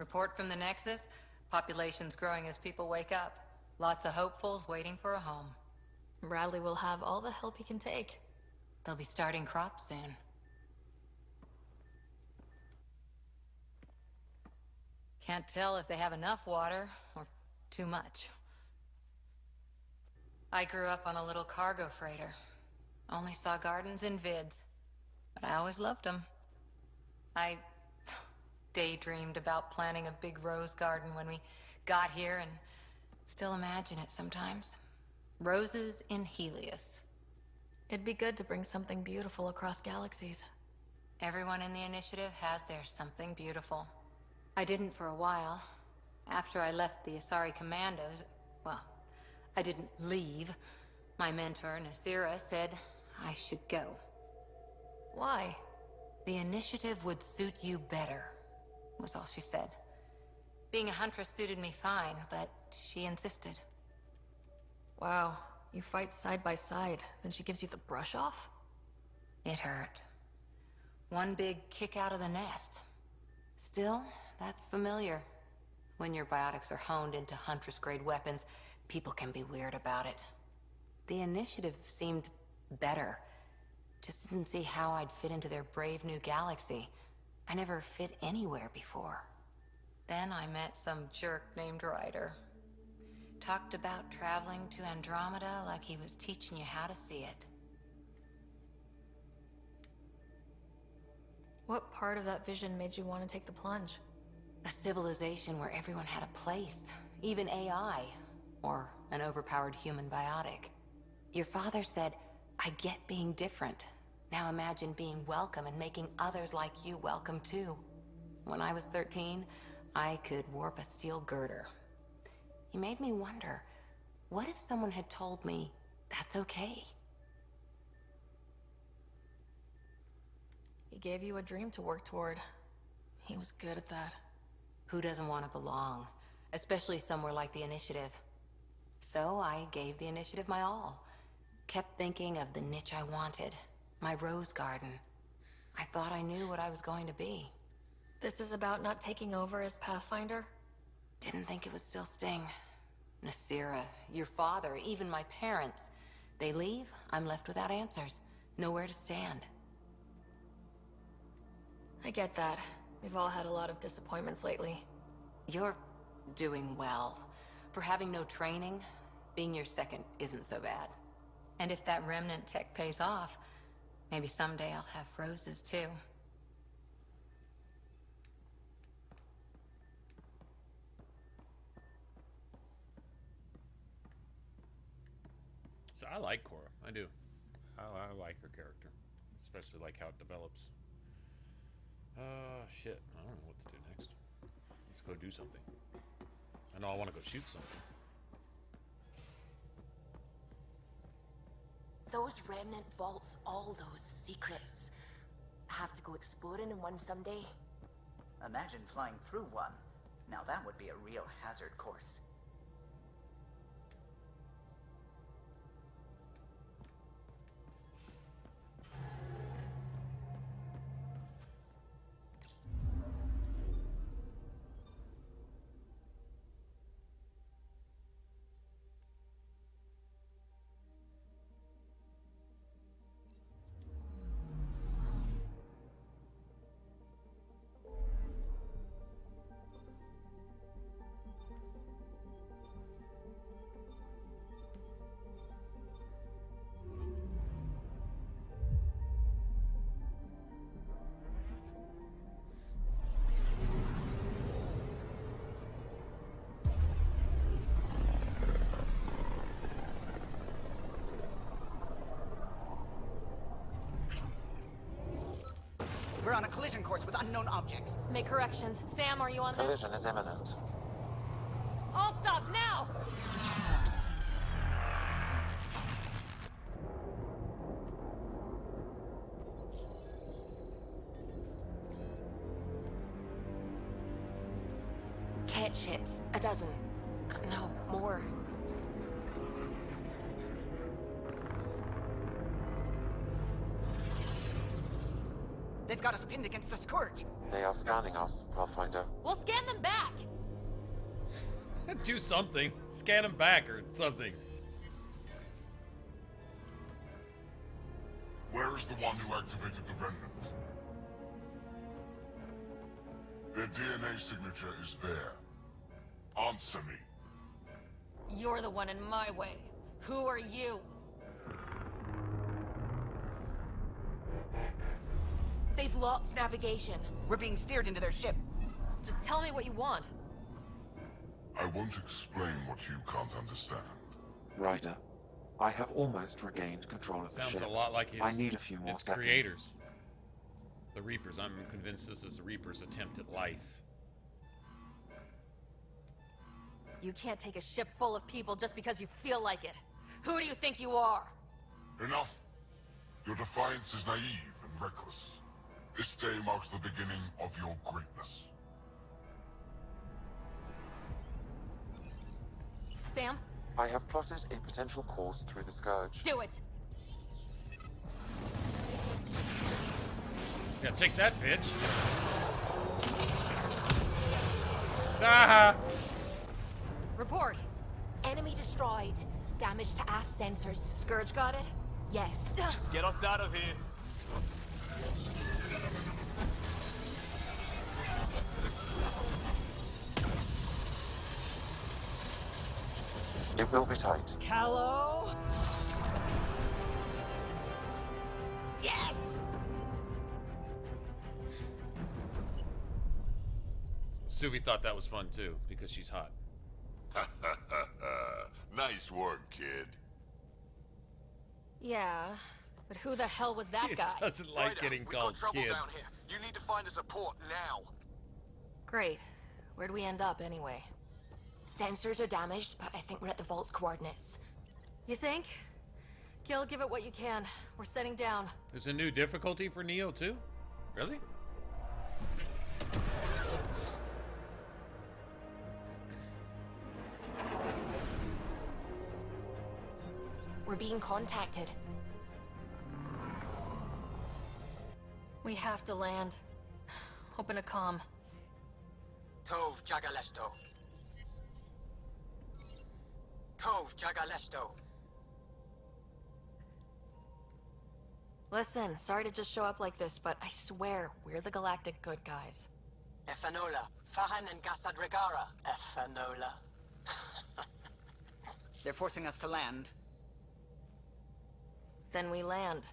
Report from the Nexus. Population's growing as people wake up. Lots of hopefuls waiting for a home. Bradley will have all the help he can take. They'll be starting crops soon. Can't tell if they have enough water or too much. I grew up on a little cargo freighter. Only saw gardens in vids, but I always loved them. I daydreamed about planting a big rose garden when we got here and still imagine it sometimes. Roses in Helios. It'd be good to bring something beautiful across galaxies. Everyone in the initiative has their something beautiful. I didn't for a while. After I left the Asari Commandos, well, I didn't leave. My mentor, Nasira, said I should go. Why? The initiative would suit you better, was all she said. Being a huntress suited me fine, but she insisted. Wow, you fight side by side, then she gives you the brush off? It hurt. One big kick out of the nest. Still, that's familiar. When your biotics are honed into huntress-grade weapons, people can be weird about it. The initiative seemed better. Just didn't see how I'd fit into their brave new galaxy. I never fit anywhere before. Then I met some jerk named Ryder. Talked about traveling to Andromeda like he was teaching you how to see it. What part of that vision made you want to take the plunge? A civilization where everyone had a place, even AI, or an overpowered human biotic. Your father said, I get being different. Now imagine being welcome and making others like you welcome too. When I was 13, I could warp a steel girder. He made me wonder, what if someone had told me that's okay? He gave you a dream to work toward. He was good at that. Who doesn't want to belong? Especially somewhere like the Initiative. So I gave the Initiative my all. Kept thinking of the niche I wanted. My rose garden. I thought I knew what I was going to be. This is about not taking over as Pathfinder? Didn't think it would still sting. Nasira, your father, even my parents. They leave, I'm left without answers. Nowhere to stand. I get that. We've all had a lot of disappointments lately. You're doing well. For having no training, being your second isn't so bad. And if that remnant tech pays off, maybe someday I'll have roses too. So I like Cora. I do. I like her character. Especially like how it develops. Shit. I don't know what to do next. Let's go do something. I know I want to go shoot something. Those remnant vaults, all those secrets. Have to go exploring in one someday. Imagine flying through one. Now that would be a real hazard course. We're on a collision course with unknown objects. Make corrections. Sam, are you on this? Collision is imminent. All stop now! Cat ships. A dozen. No, more. They've got us pinned against the Scourge. They are scanning us, Pathfinder. We'll scan them back. Do something. Scan them back or something. Where is the one who activated the remnant? Their DNA signature is there. Answer me. You're the one in my way. Who are you? They've lost navigation. We're being steered into their ship. Just tell me what you want. I won't explain what you can't understand. Ryder, I have almost regained control of the ship. Sounds a lot like his, I need a few more its seconds. creators. The Reapers. I'm convinced this is the Reapers' attempt at life. You can't take a ship full of people just because you feel like it. Who do you think you are? Enough! Your defiance is naive and reckless. This day marks the beginning of your greatness. Sam? I have plotted a potential course through the Scourge. Do it! Yeah, take that, bitch. Ah! Report. Enemy destroyed. Damage to aft sensors. Scourge got it? Yes. Get us out of here. It will be tight. Callow? Yes! Suvi thought that was fun too, because she's hot. Nice work, kid. Yeah, but who the hell was that guy? He doesn't like getting called kid. Down here. You need to find us a port now. Great. Where'd we end up anyway? Sensors are damaged, but I think we're at the vault's coordinates. You think? Gil, give it what you can. We're setting down. There's a new difficulty for Neo too? Really? We're being contacted. We have to land. Open a comm. Tov Jagalesto. Tov Jagalesto. Listen, sorry to just show up like this, but I swear, we're the galactic good guys. Efanola. Fahan and Gasadregara. Efanola. They're forcing us to land. Then we land.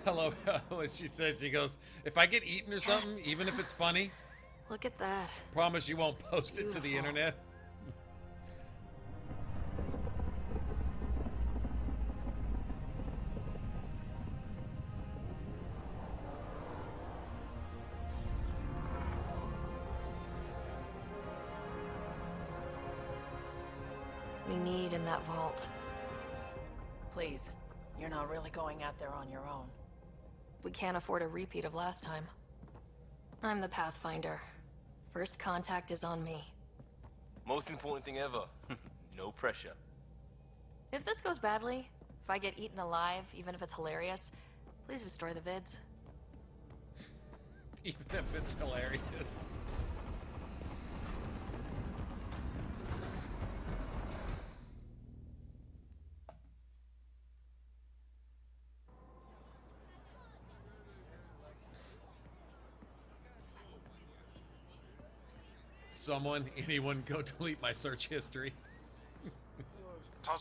Hello, what she says, she goes, if I get eaten or something, even if it's funny, Look at that. promise you won't post it to the internet. We need in that vault. Please, you're not really going out there on your own. We can't afford a repeat of last time. I'm the Pathfinder. First contact is on me. Most important thing ever. No pressure. If this goes badly, if I get eaten alive, even if it's hilarious, please destroy the vids. Even if it's hilarious. Someone, anyone, go delete my search history. Get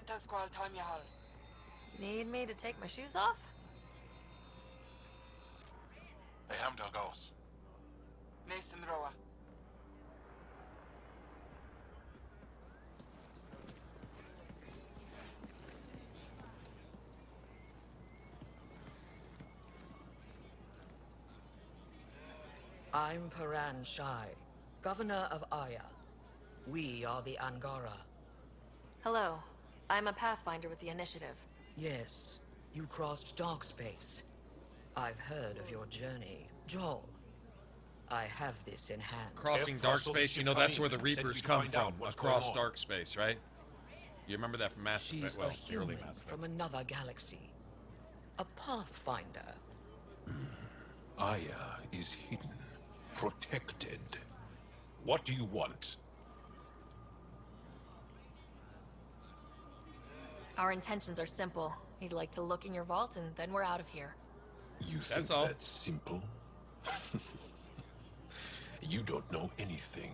us AlpineYJ. Need me to take my shoes off? I am Dagos. Mason Roa. I'm AlpineYJ, Governor of Aya. We are the Angara. Hello. I'm a Pathfinder with the Initiative. Yes, you crossed dark space. I've heard of your journey. Joel, I have this in hand. Crossing dark space, you know that's where the Reapers come from. Across dark space, right? You remember that from Mass She's Effect? Well, a the early human Mass Effect. from another galaxy. A Pathfinder. Aya is hidden, protected. What do you want? Our intentions are simple. We'd like to look in your vault, and then we're out of here. You That's think all. that's simple? You don't know anything.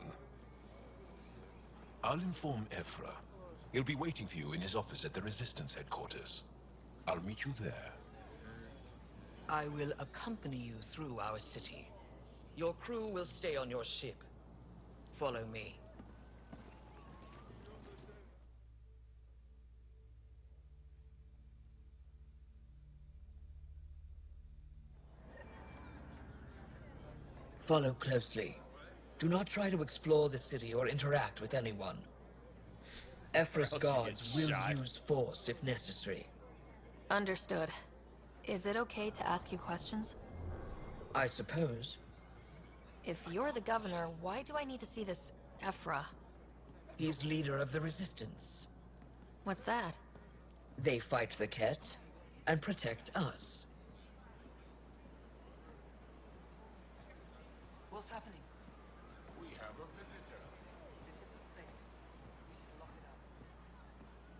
I'll inform Ephra. He'll be waiting for you in his office at the Resistance headquarters. I'll meet you there. I will accompany you through our city. Your crew will stay on your ship. Follow me. Follow closely. Do not try to explore the city or interact with anyone. Ephra's guards will use force if necessary. Understood. Is it okay to ask you questions? I suppose. If you're the governor, why do I need to see this Ephra? He's leader of the Resistance. What's that? They fight the Ket and protect us. What's happening? We have a visitor.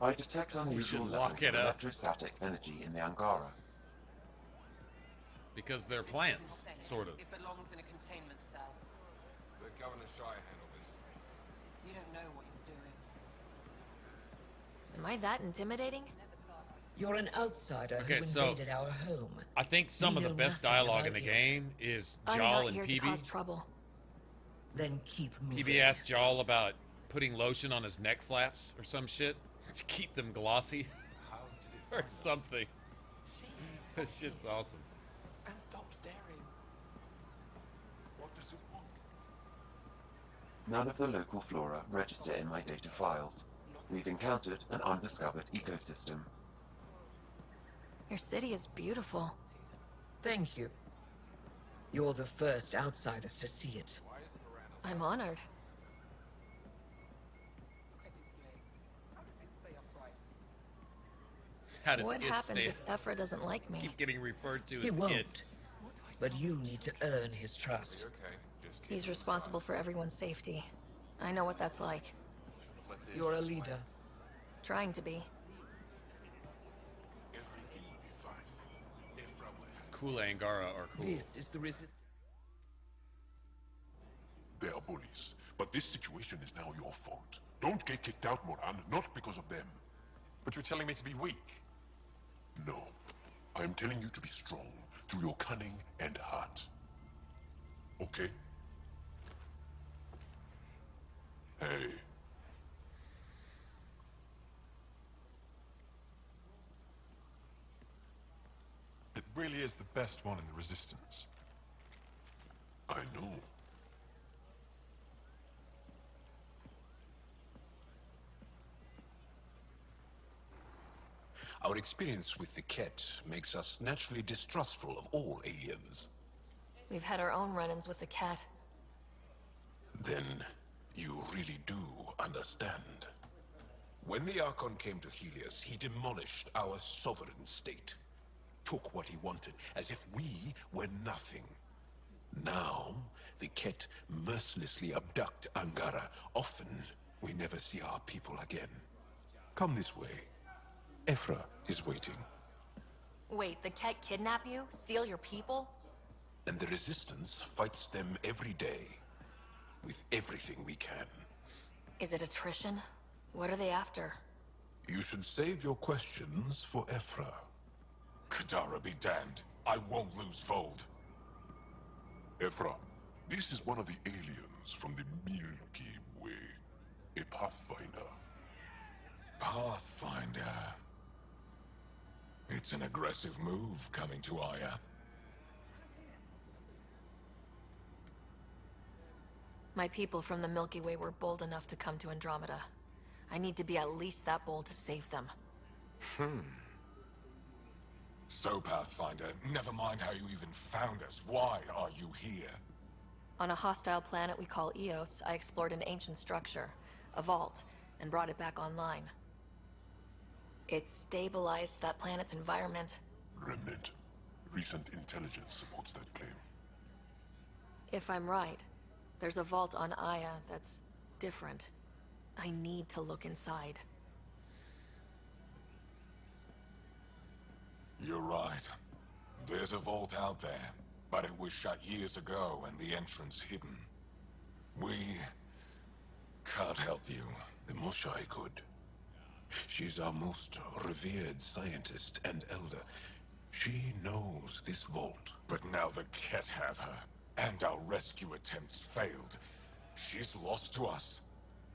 I detect unusual should levels lock of it up. electrostatic energy in the Angara. Because they're plants, sort of. It belongs in a containment cell. The Governor Shire handle this. You don't know what you're doing. Am I that intimidating? You're an outsider Okay, who so invaded our home. I think some We of the know best nothing dialogue in about the you. game is I'm Jal not and here to cause Peebee. trouble. Then keep moving. Peebee asked Jal about putting lotion on his neck flaps or some shit to keep them glossy or something. That shit's awesome. And stop staring. What does it want? None of the local flora register in my data files. We've encountered an undiscovered ecosystem. Your city is beautiful. Thank you. You're the first outsider to see it. I'm honored. How does What it happens stay? if Ephra doesn't like me? Keep getting referred to He as won't. it. But you need to earn his trust. Okay, just keep He's responsible for everyone's safety. I know what that's like. You're a leader. Trying to be. Everything will be fine. Ephra will have Cool Angara are cool. This is the Resistance. They are bullies, but this situation is now your fault. Don't get kicked out, Moran, not because of them. But you're telling me to be weak. No, I am telling you to be strong through your cunning and heart. Okay? Hey. It really is the best one in the Resistance. I know. Our experience with the Ket makes us naturally distrustful of all aliens. We've had our own run-ins with the cat. Then you really do understand. When the Archon came to Helios, he demolished our sovereign state. Took what he wanted, as if we were nothing. Now, the Ket mercilessly abduct Angara. Often, we never see our people again. Come this way. Ephra is waiting, Wait, the cat kidnap you? Steal your people? and the Resistance fights them every day, with everything we can. Is it attrition? What are they after? You should save your questions for Ephra. Kadara be damned. I won't lose Fold. Ephra, this is one of the aliens from the Milky Way. A Pathfinder. Pathfinder. It's an aggressive move coming to Aya. My people from the Milky Way were bold enough to come to Andromeda. I need to be at least that bold to save them. So, Pathfinder, never mind how you even found us. Why are you here? On a hostile planet we call Eos, I explored an ancient structure, a vault, and brought it back online. It stabilized that planet's environment. Remnant. Recent intelligence supports that claim. If I'm right, there's a vault on Aya that's different. I need to look inside. You're right. There's a vault out there, but it was shut years ago and the entrance hidden. We can't help you. The Moshai could. She's our most revered scientist and elder. She knows this vault. But now the Ket have her, and our rescue attempts failed. She's lost to us.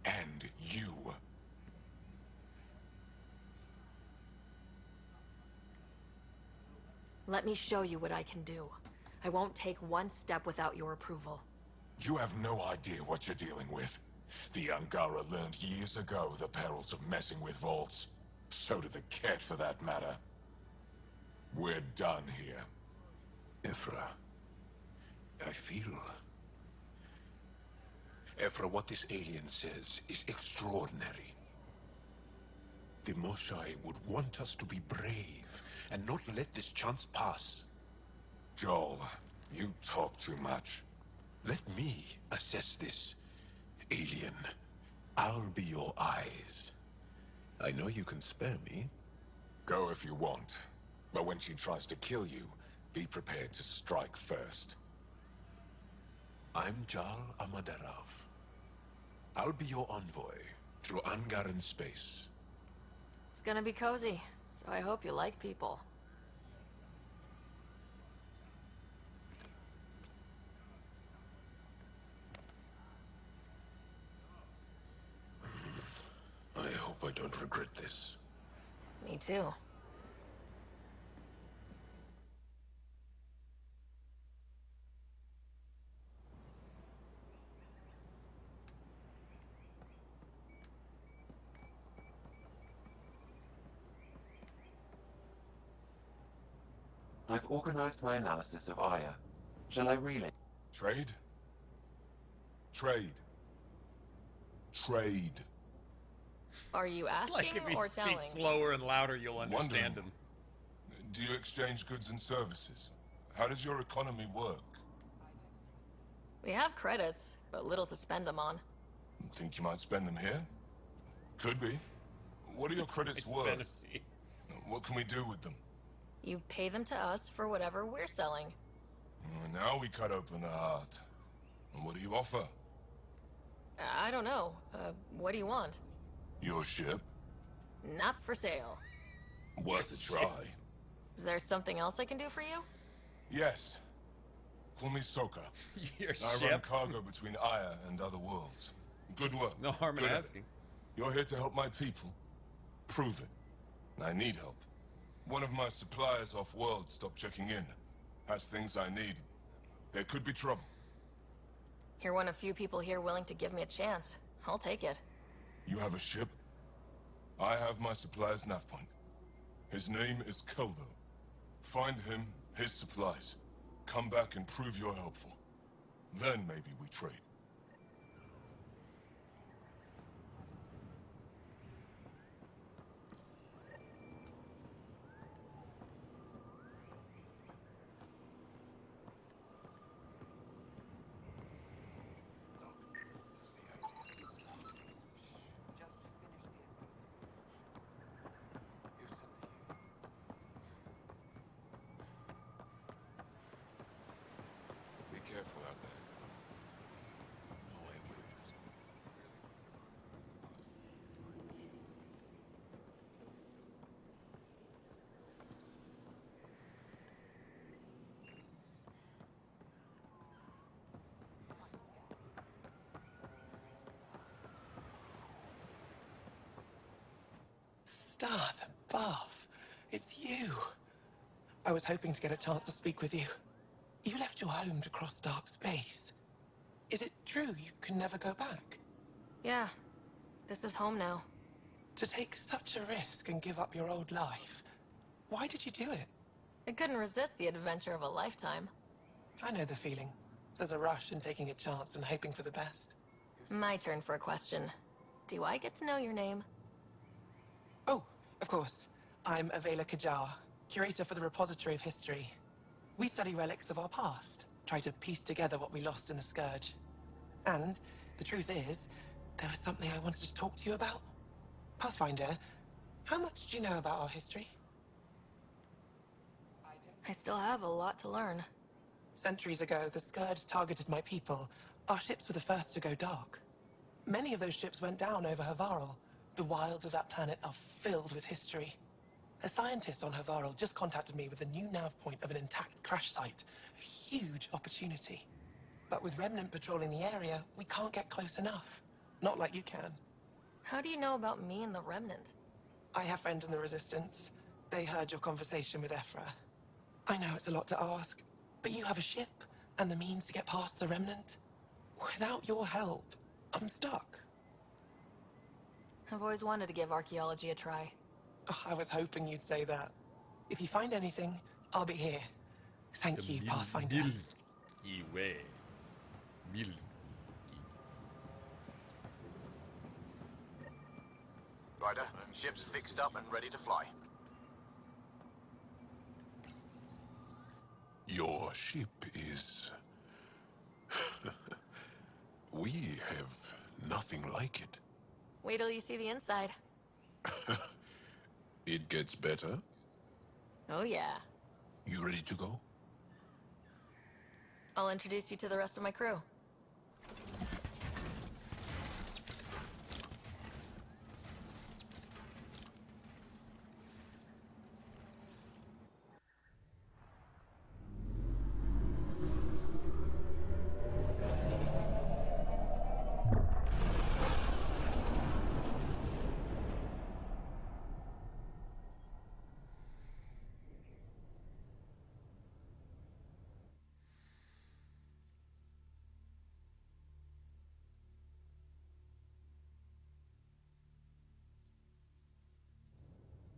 And you. Let me show you what I can do. I won't take one step without your approval. You have no idea what you're dealing with. The Angara learned years ago the perils of messing with vaults. So did the Ket, for that matter. We're done here. Ephra, I feel... Ephra, what this alien says is extraordinary. The Moshai would want us to be brave and not let this chance pass. Joel, you talk too much. Let me assess this, alien. I'll be your eyes. I know you can spare me. Go if you want. But when she tries to kill you, be prepared to strike first. I'm Jal Amadarov. I'll be your envoy through Angaran space. It's gonna be cozy, so I hope you like people. I hope I don't regret this. Me too. I've organized my analysis of Aya. Shall I relay? Trade? Trade. Trade. Are you asking Like if he or telling? speaks slower and louder, you'll understand him. Do you exchange goods and services? How does your economy work? We have credits, but little to spend them on. Think you might spend them here? Could be. What are your credits worth? What can we do with them? You pay them to us for whatever we're selling. Now we cut open the heart. And what do you offer? I don't know. What do you want? Your ship? Not for sale. Worth a try. Is there something else I can do for you? Yes. Call me Soka. Your I run ship? cargo between Aya and other worlds. Good work. No harm in Good at asking. it. You're here to help my people. Prove it. I need help. One of my suppliers off-world stopped checking in. Has things I need. There could be trouble. You're one of few people here willing to give me a chance. I'll take it. You have a ship? I have my supplier's nav point. His name is Keldo. Find him, his supplies. Come back and prove you're helpful. Then maybe we trade. Be careful out there. Stars above. It's you. I was hoping to get a chance to speak with you. You left your home to cross dark space. Is it true you can never go back? Yeah. This is home now. To take such a risk and give up your old life, why did you do it? I couldn't resist the adventure of a lifetime. I know the feeling. There's a rush in taking a chance and hoping for the best. My turn for a question. Do I get to know your name? Oh, Of course. I'm Avela Kajar, curator for the Repository of History. We study relics of our past, try to piece together what we lost in the Scourge. And the truth is, there was something I wanted to talk to you about. Pathfinder, how much do you know about our history? I still have a lot to learn. Centuries ago, the Scourge targeted my people. Our ships were the first to go dark. Many of those ships went down over Havarl. The wilds of that planet are filled with history. A scientist on Havarl just contacted me with a new nav point of an intact crash site. A huge opportunity. But with Remnant patrolling the area, we can't get close enough. Not like you can. How do you know about me and the Remnant? I have friends in the Resistance. They heard your conversation with Ephra. I know it's a lot to ask, but you have a ship and the means to get past the Remnant. Without your help, I'm stuck. I've always wanted to give archaeology a try. Oh, I was hoping you'd say that. If you find anything, I'll be here. Thank you, Pathfinder. Milky Way. Milky. Ryder, ship's fixed up and ready to fly. Your ship is... We have nothing like it. Wait till you see the inside. It gets better. Oh yeah. You ready to go? I'll introduce you to the rest of my crew.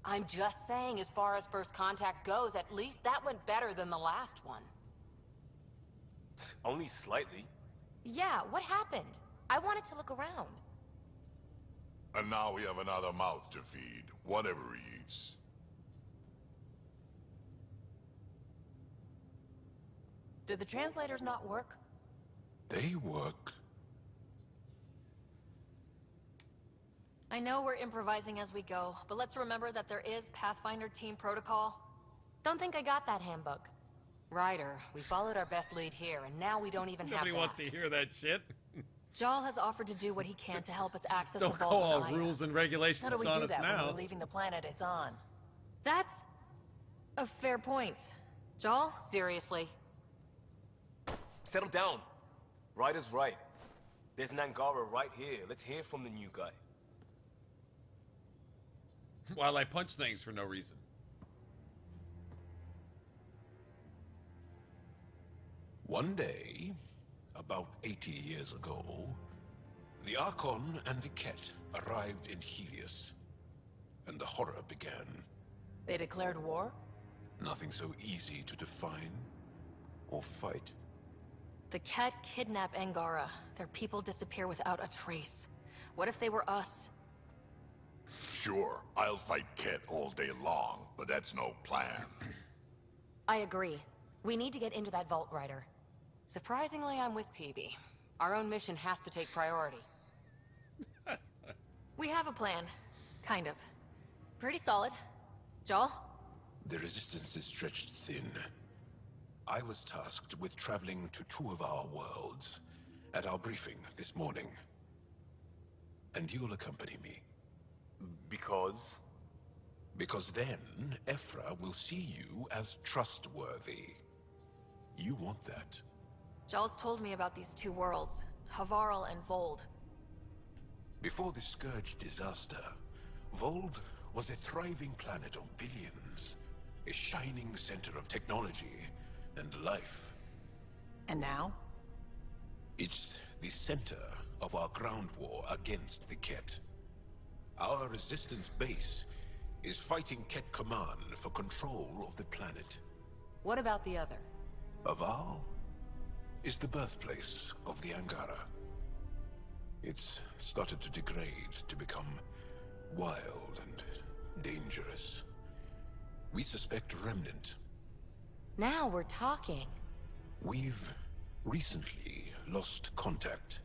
I'm just saying, as far as first contact goes, at least that went better than the last one. Only slightly. Yeah, what happened? I wanted to look around. And now we have another mouth to feed, whatever he eats. Did the translators not work? They work. I know we're improvising as we go, but let's remember that there is Pathfinder team protocol. Don't think I got that handbook. Ryder, we followed our best lead here, and now we don't even Nobody have wants that. to hear that shit. Jal has offered to do what he can to help us access Don't the vault call all on Aya. rules and regulations How do we on do us that when now. we're leaving the planet it's on? That's a fair point. Jal? Seriously? Settle down. Ryder's right. There's an Angara right here. Let's hear from the new guy. While I punch things for no reason. One day, about 80 years ago, the Archon and the Ket arrived in Helios, and the horror began. They declared war? Nothing so easy to define or fight. The Ket kidnap Angara. Their people disappear without a trace. What if they were us? Sure, I'll fight Ket all day long, but that's no plan. I agree. We need to get into that vault, Ryder. Surprisingly, I'm with PB. Our own mission has to take priority. We have a plan. Kind of. Pretty solid. Jal? The resistance is stretched thin. I was tasked with traveling to two of our worlds at our briefing this morning. And you'll accompany me. Because? Because then, Ephra will see you as trustworthy. You want that. Jal's told me about these two worlds, Havarl and Vold. Before the Scourge disaster, Vold was a thriving planet of billions. A shining center of technology and life. And now? It's the center of our ground war against the Ket. Our resistance base is fighting Ket Command for control of the planet. What about the other? Havarl is the birthplace of the Angara. It's started to degrade, to become wild and dangerous. We suspect a remnant. Now we're talking. We've recently lost contact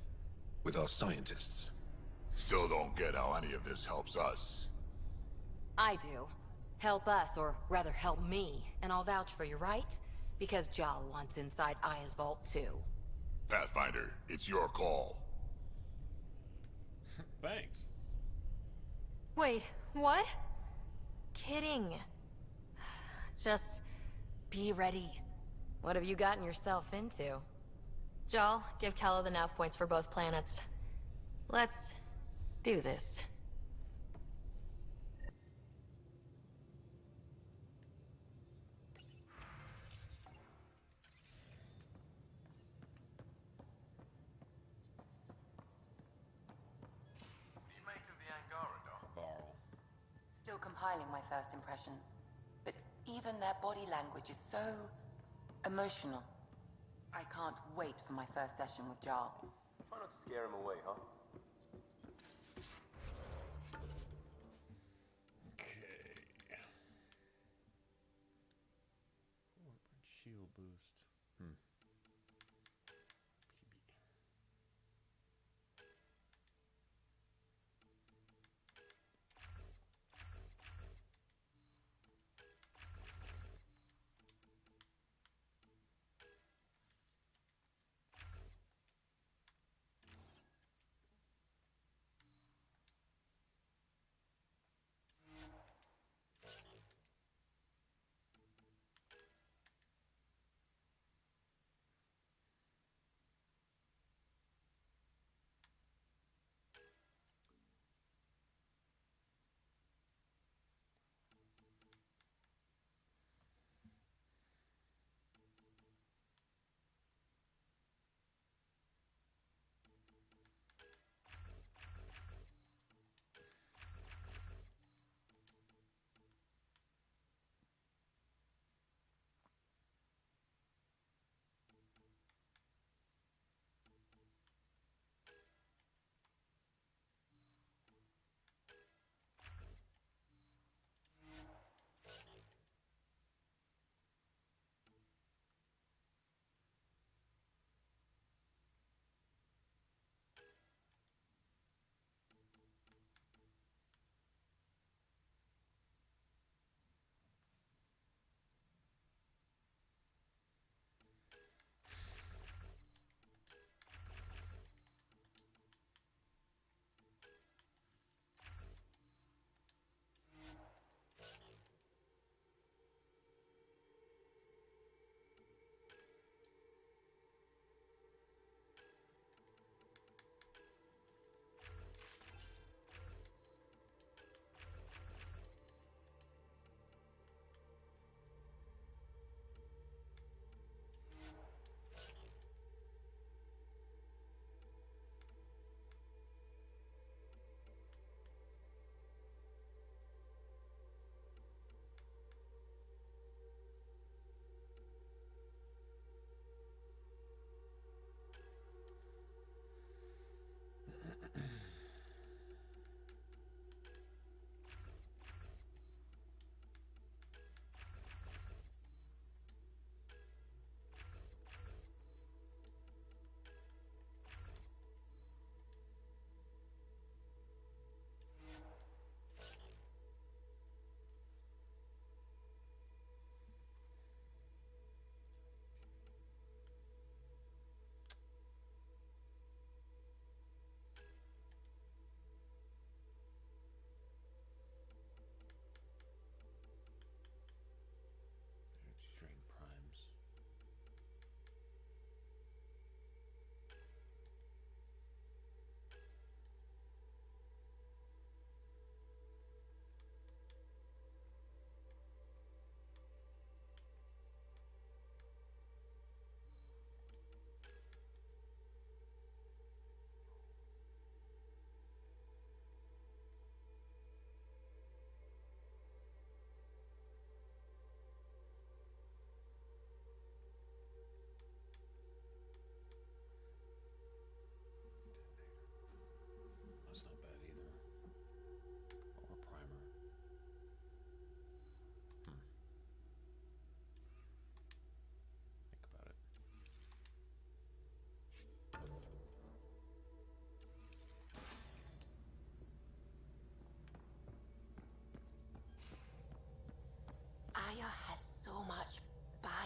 with our scientists. Still don't get how any of this helps us. I do. Help us, or rather help me, and I'll vouch for you, right? Because Jal wants inside Aya's vault too. Pathfinder, it's your call. Thanks. Wait, what? Kidding. Just be ready. What have you gotten yourself into? Jal, give Kello the nav points for both planets. Let's do this. Still compiling my first impressions. But even their body language is so emotional. I can't wait for my first session with Jar. Try not to scare him away, huh? Shield boost.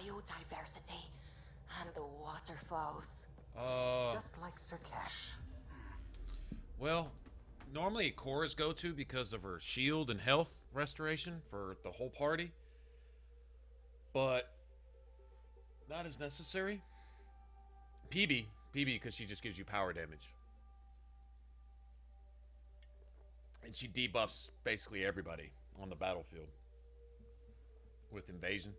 biodiversity and the waterfalls. Just like Sirkesh. Well, normally Cora's go-to because of her shield and health restoration for the whole party. But not as necessary. PB because she just gives you power damage. And she debuffs basically everybody on the battlefield with invasion.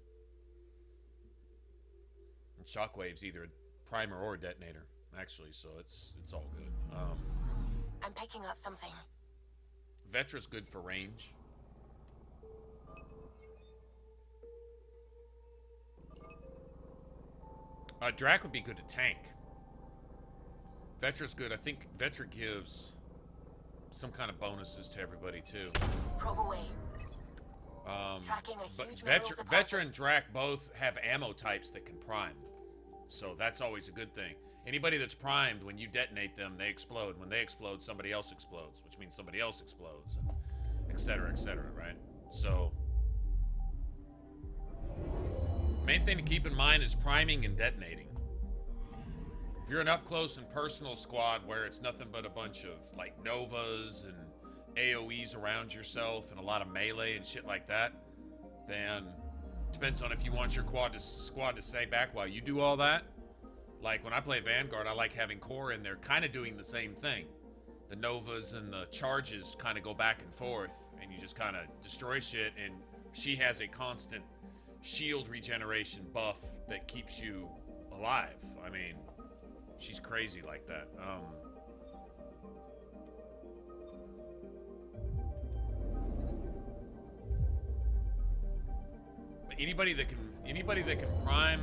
And shockwave's either primer or detonator, actually, so it's all good. I'm picking up something. Vetra's good for range. Drac would be good to tank. Vetra's good. I think Vetra gives some kind of bonuses to everybody too. Probe away. Tracking a But huge Vetra and Drac both have ammo types that can prime. So that's always a good thing. Anybody that's primed, when you detonate them, they explode. When they explode, somebody else explodes, which means somebody else explodes, et cetera, right? So, main thing to keep in mind is priming and detonating. If you're an up-close and personal squad where it's nothing but a bunch of, like, Novas and AoEs around yourself and a lot of melee and shit like that, then depends on if you want your squad to stay back while you do all that. Like, when I play Vanguard, I like having Cora in there kind of doing the same thing. The Novas and the charges kind of go back and forth, and you just kind of destroy shit, and she has a constant shield regeneration buff that keeps you alive. I mean, she's crazy like that. But anybody that can prime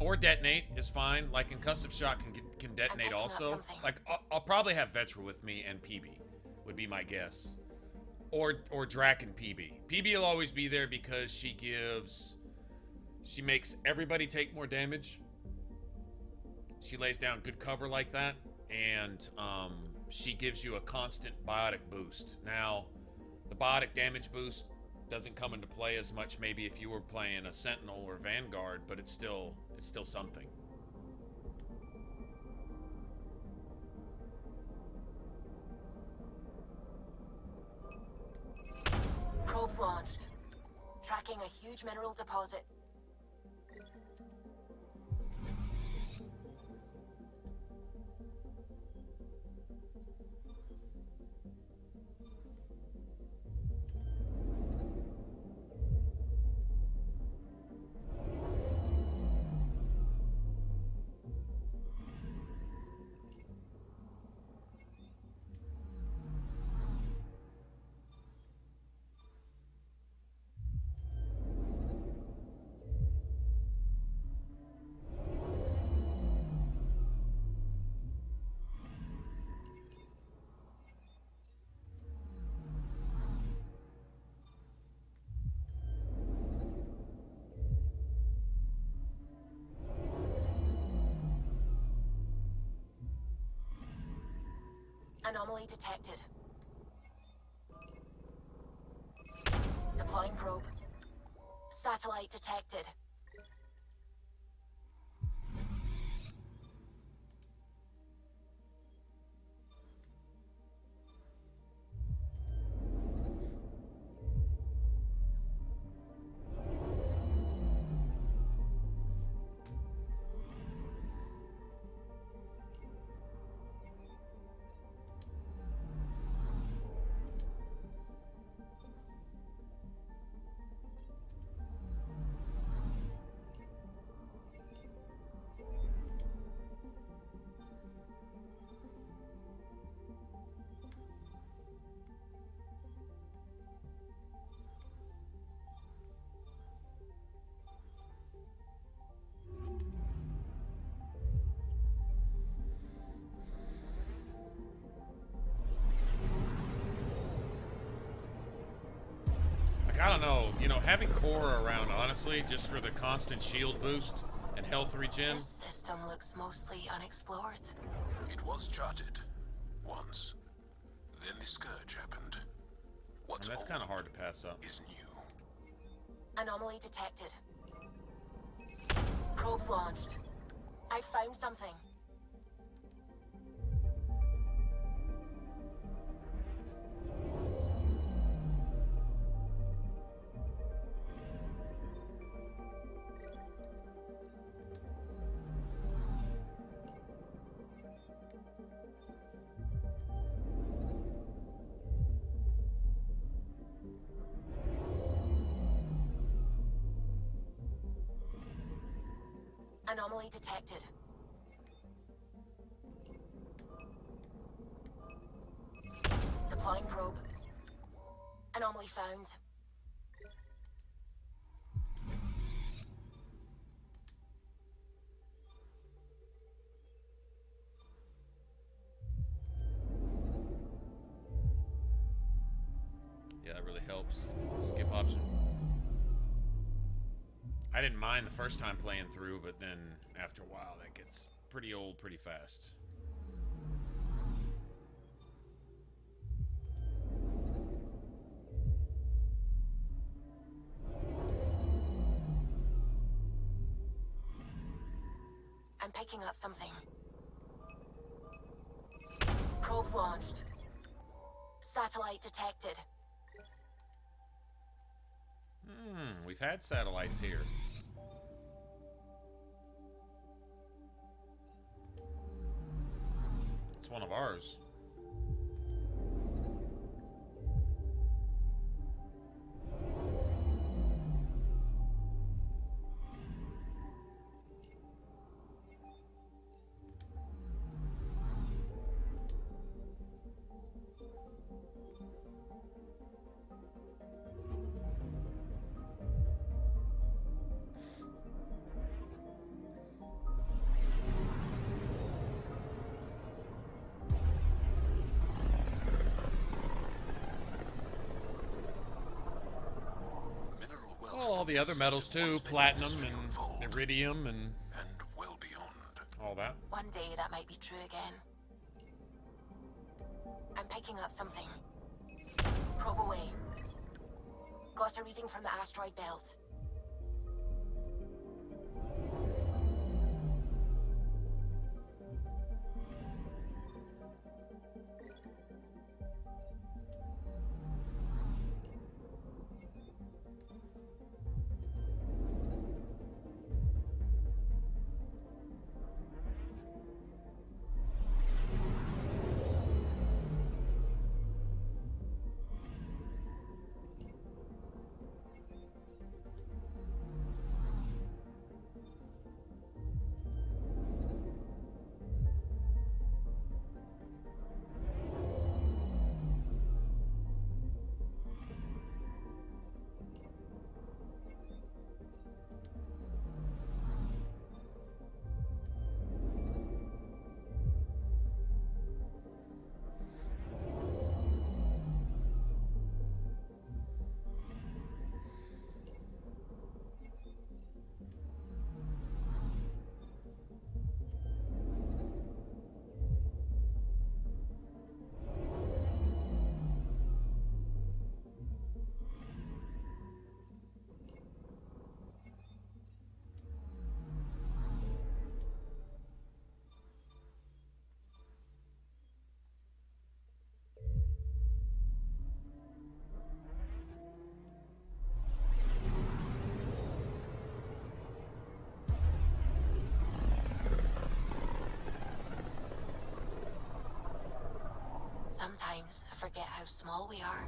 or detonate is fine. Like Concussive Shot can detonate also. Like I'll probably have Vetra with me and PB would be my guess. Or Drac and PB. PB will always be there because she makes everybody take more damage. She lays down good cover like that, and she gives you a constant biotic boost. Now, the biotic damage boost doesn't come into play as much maybe if you were playing a Sentinel or Vanguard, but it's still something. Probes launched. Tracking a huge mineral deposit. Anomaly detected. Deploying probe. Satellite detected. I don't know, having Cora around, honestly, just for the constant shield boost and health regen. This system looks mostly unexplored. It was charted once. Then the Scourge happened. And that's kind of hard to pass up. Is new. Anomaly detected. Probes launched. I found something. Anomaly detected. Deploying probe. Anomaly found. Yeah, that really helps. Skip option. I didn't mind the first time playing through, but then after a while that gets pretty old pretty fast. I'm picking up something. Probes launched. Satellite detected. We've had satellites here. It's one of ours. All the other metals too, platinum and iridium and well beyond. All that. One day that might be true again. I'm picking up something. Probe away. Got a reading from the asteroid belt. Sometimes I forget how small we are.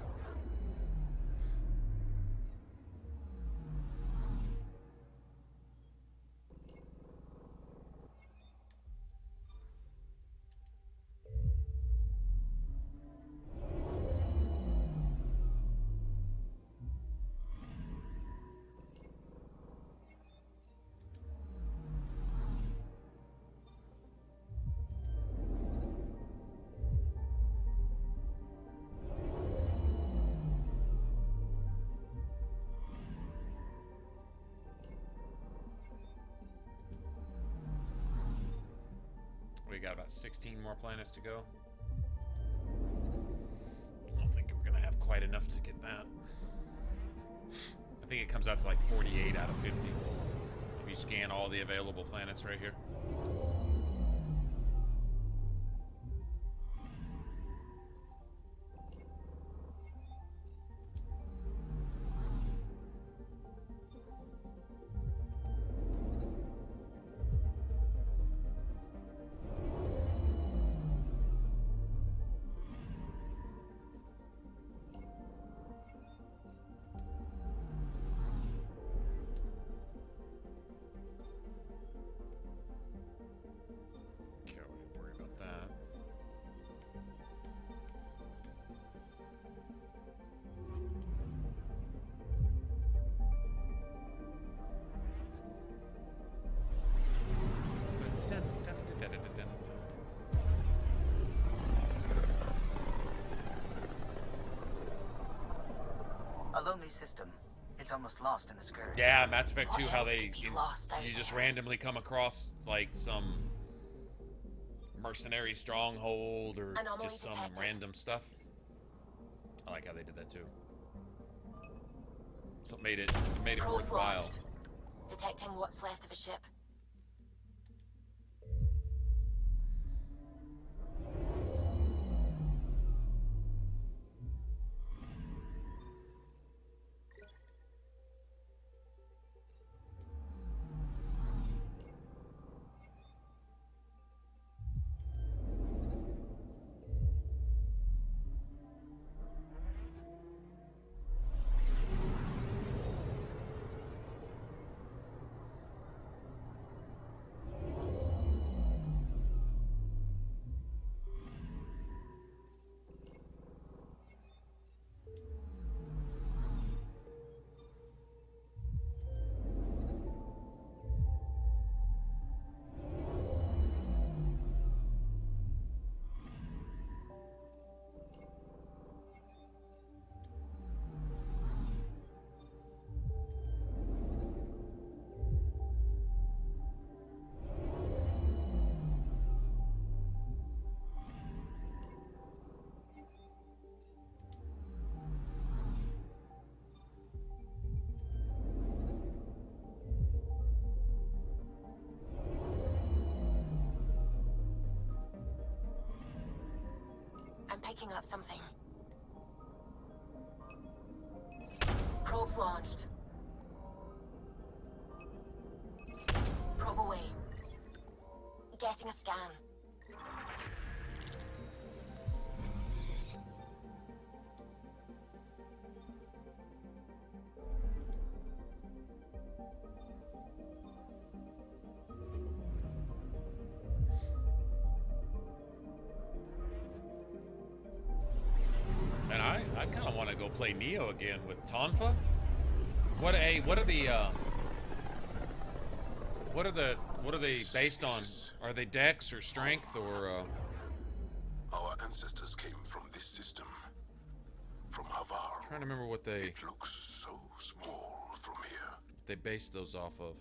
We got about 16 more planets to go. I don't think we're gonna have quite enough to get that. I think it comes out to like 48 out of 50. If you scan all the available planets right here. A lonely system. It's almost lost in the Scourge. Yeah, Mass Effect 2, how they lost out you just there? randomly come across like some mercenary stronghold or Anomaly just some detected. random stuff. I like how they did that too. So it made it Probes worthwhile. launched. Detecting what's left of a ship. I'm picking up something. Probes launched. Probe away. Getting a scan. And I kind of want to go play Neo again with Tonfa. What are they based on? Are they dex or strength or? Our ancestors came from this system, from Havar. I'm trying to remember what they. It looks so small from here. They based those off of.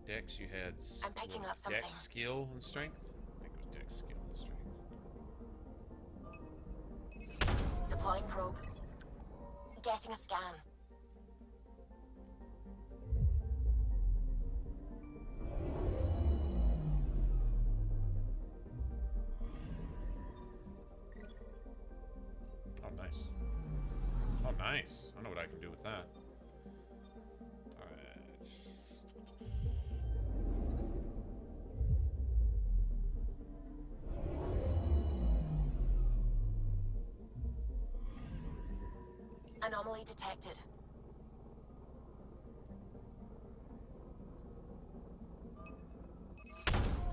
Dex, you had. I'm picking up something. Dex, skill, and strength. I think it was dex, skill, and strength. Deploying probe. Getting a scan. Oh, nice. Oh, nice. I know what I can do with that. Alright. Anomaly detected.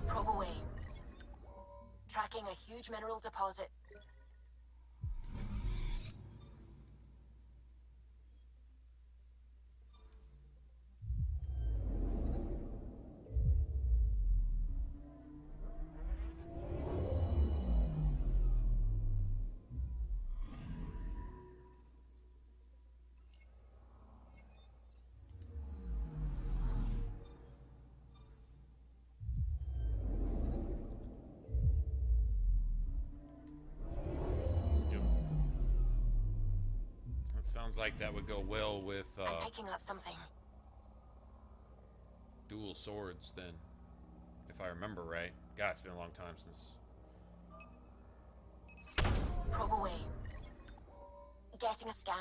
Probe away. Tracking a huge mineral deposit. Sounds like that would go well with I'm picking up something. dual swords then, if I remember right. God, it's been a long time since. Probe away. Getting a scan.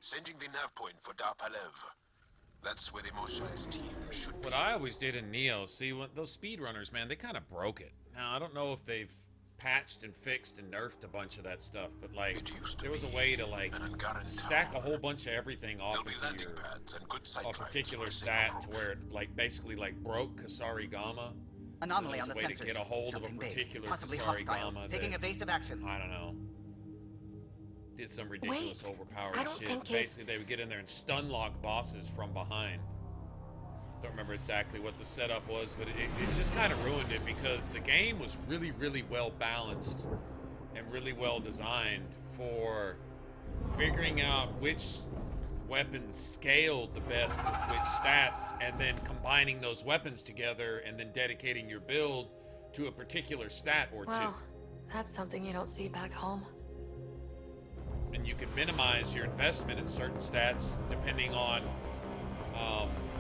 Sending the nav point for Darpalev. That's where the motionless team should be. What I always did in Neo, see, what those speedrunners, man, they kind of broke it. Now, I don't know if they've patched and fixed and nerfed a bunch of that stuff, but like, there was a way to like stack a whole bunch of everything off into your a particular stat to where it like basically like broke Kusarigama. Anomaly on the sensors. Way to get a hold of a particular Kusarigama. Taking evasive action. I don't know. Did some ridiculous overpowered I don't shit. think Basically, they would get in there and stun lock bosses from behind. Don't remember exactly what the setup was, but it just kind of ruined it because the game was really, really well balanced and really well designed for figuring out which weapons scaled the best with which stats, and then combining those weapons together and then dedicating your build to a particular stat or Well, two. that's something you don't see back home. And you can minimize your investment in certain stats depending on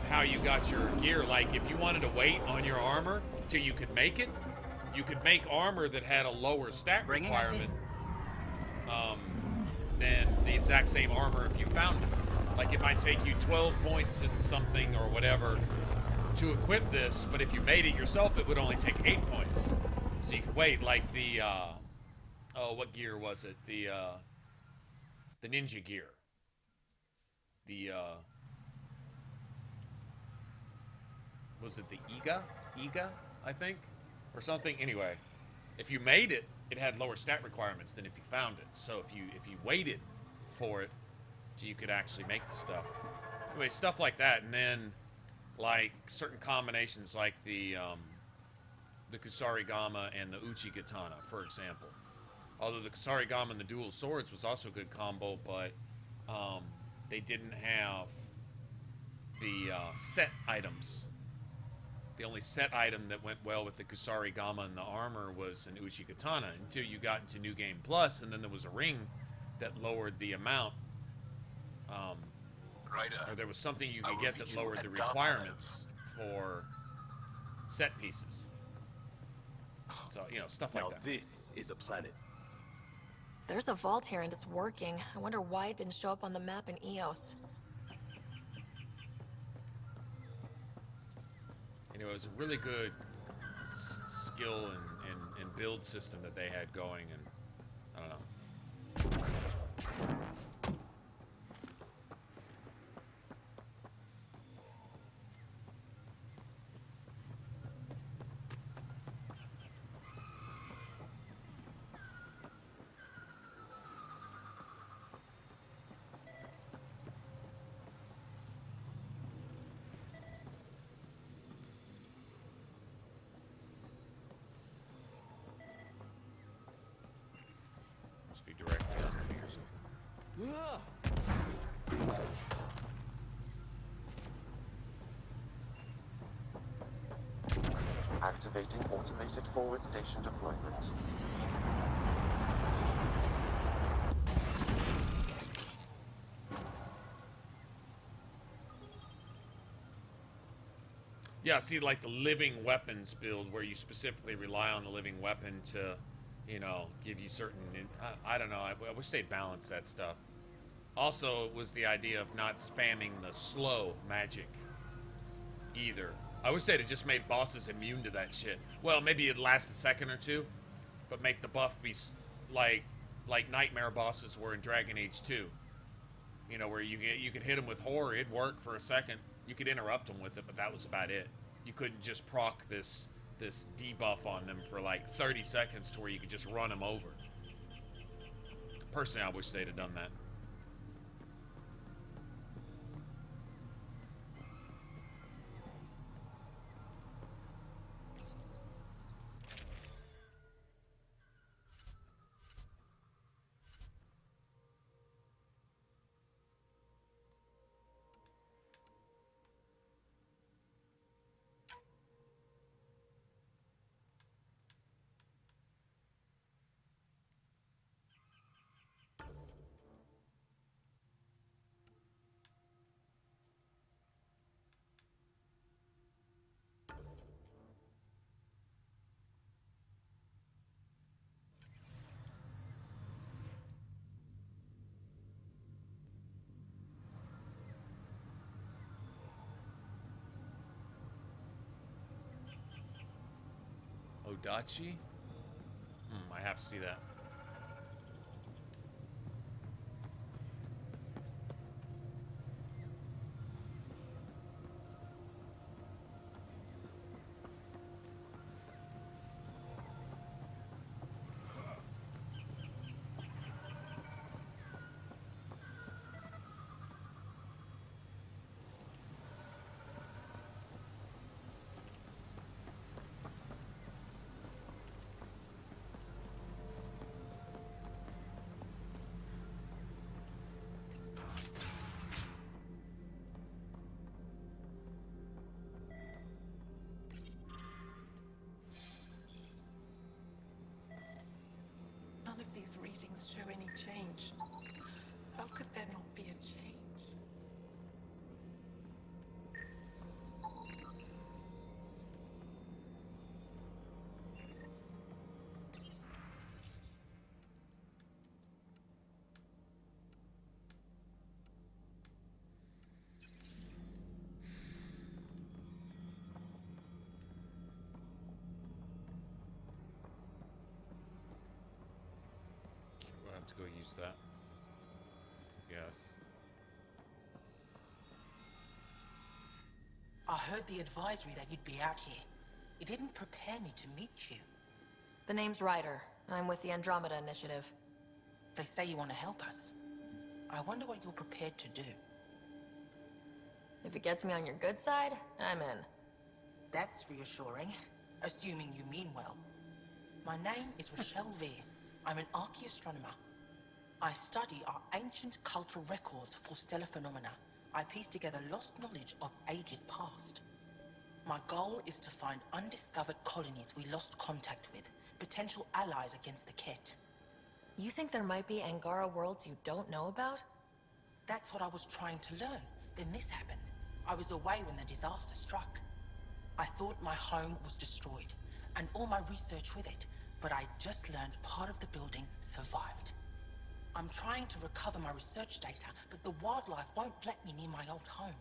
how you got your gear. Like if you wanted to wait on your armor till you could make it, you could make armor that had a lower stat requirement than the exact same armor if you found it. Like it might take you 12 points in something or whatever to equip this, but if you made it yourself, it would only take 8 points. So you could wait. Like the oh, what gear was it? The ninja gear. The was it the Iga, I think, or something. Anyway, if you made it, it had lower stat requirements than if you found it. So if you waited for it, so you could actually make the stuff. Anyway, stuff like that, and then like certain combinations, like the Kusarigama and the Uchi Katana, for example. Although the Kusarigama and the dual swords was also a good combo, but they didn't have the set items. The only set item that went well with the Kusarigama and the armor was an Uchi Katana until you got into New Game Plus, and then there was a ring that lowered the amount. Or there was something you could get that lowered the requirements for set pieces. So, you know, stuff like that. This is a planet. There's a vault here and it's working. I wonder why it didn't show up on the map in EOS. You know, it was a really good skill and build system that they had going, and I don't know. Be directly under me or something. Activating automated forward station deployment. Yeah, see, like the living weapons build where you specifically rely on the living weapon to, you know, give you certain, I don't know, I wish they'd balance that stuff. Also, it was the idea of not spamming the slow magic either. I would say it just made bosses immune to that shit. Well, maybe it'd last a second or two, but make the buff be like nightmare bosses were in Dragon Age 2. You know, where you could hit them with horror, it'd work for a second. You could interrupt them with it, but that was about it. You couldn't just proc this debuff on them for like 30 seconds to where you could just run them over. Personally, I wish they'd have done that. Odachi? I have to see that. None of these readings show any change. How could there not be a change? We'll have to go use that. Yes. I heard the advisory that you'd be out here. It didn't prepare me to meet you. The name's Ryder. I'm with the Andromeda Initiative. They say you want to help us. I wonder what you're prepared to do. If it gets me on your good side, I'm in. That's reassuring, assuming you mean well. My name is Rochelle Veer. I'm an archaeoastronomer. I study our ancient cultural records for stellar phenomena. I piece together lost knowledge of ages past. My goal is to find undiscovered colonies we lost contact with, potential allies against the Ket. You think there might be Angara worlds you don't know about? That's what I was trying to learn. Then this happened. I was away when the disaster struck. I thought my home was destroyed, and all my research with it, but I just learned part of the building survived. I'm trying to recover my research data, but the wildlife won't let me near my old home.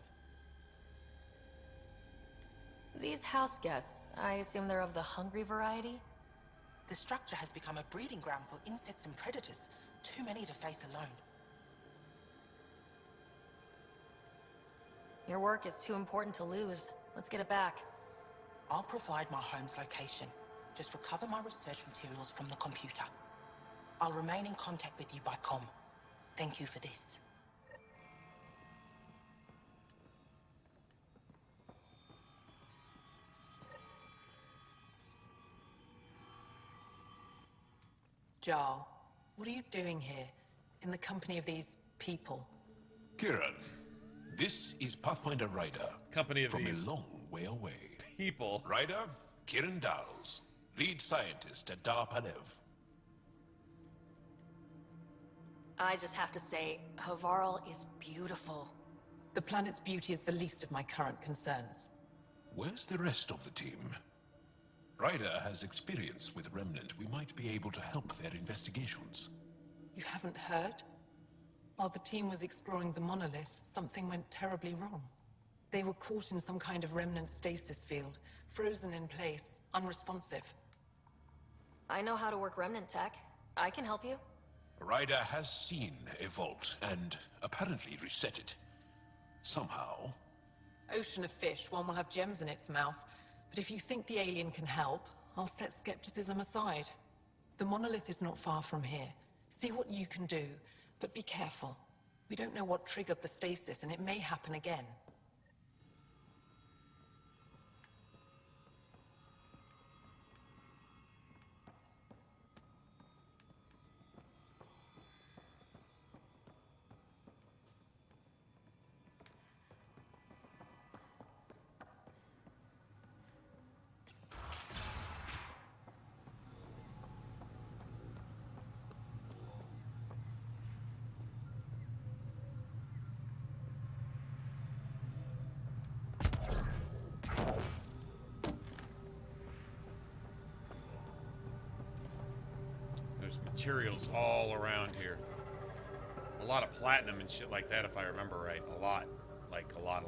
These house guests, I assume they're of the hungry variety? The structure has become a breeding ground for insects and predators, too many to face alone. Your work is too important to lose. Let's get it back. I'll provide my home's location. Just recover my research materials from the computer. I'll remain in contact with you by comm. Thank you for this. Jarl, what are you doing here, in the company of these people? Kiran, this is Pathfinder Ryder. Company of from these a long way away. people. Ryder, Kiran Dowles, lead scientist at Darpanev. I just have to say, Havarl is beautiful. The planet's beauty is the least of my current concerns. Where's the rest of the team? Ryder has experience with Remnant. We might be able to help their investigations. You haven't heard? While the team was exploring the monolith, something went terribly wrong. They were caught in some kind of remnant stasis field, frozen in place, unresponsive. I know how to work remnant tech. I can help you. Ryder has seen a vault and apparently reset it. Somehow. Ocean of fish, one will have gems in its mouth. But if you think the alien can help, I'll set skepticism aside. The monolith is not far from here. See what you can do, but be careful. We don't know what triggered the stasis, and it may happen again. Materials all around here. A lot of platinum and shit like that, if I remember right. A lot. Like, a lot.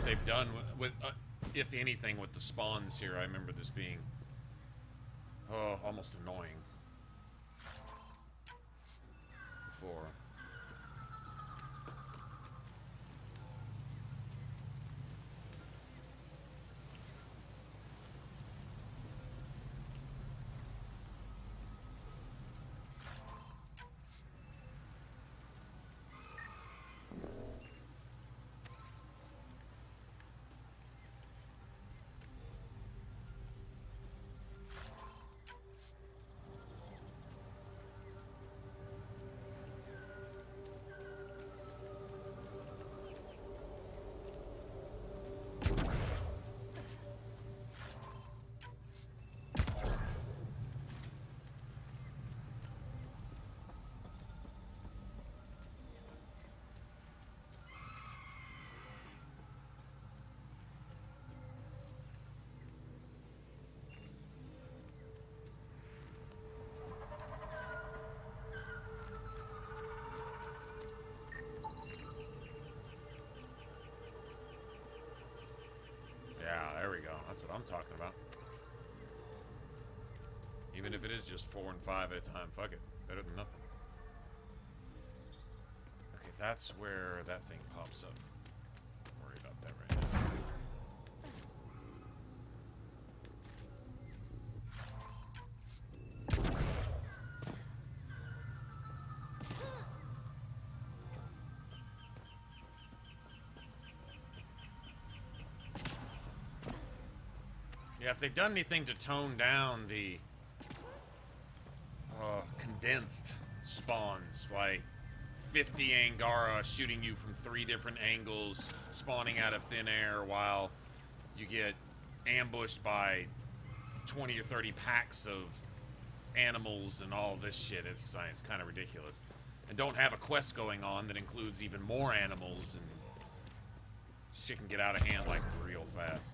They've done with if anything, with the spawns here. I remember this being almost annoying before. Yeah, there we go. That's what I'm talking about. Even if it is just 4 and 5 at a time, fuck it. Better than nothing. Okay, that's where that thing pops up. Don't worry about that right now. Yeah, if they've done anything to tone down the condensed spawns, like 50 Angara shooting you from 3 different angles, spawning out of thin air while you get ambushed by 20 or 30 packs of animals and all this shit, it's kind of ridiculous. And don't have a quest going on that includes even more animals, and shit can get out of hand like real fast.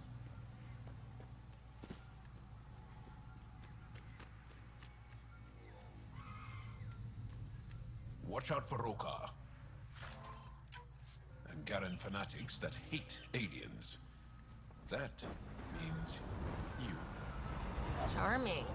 Watch out for Roka. And Garen fanatics that hate aliens. That means you. Charming.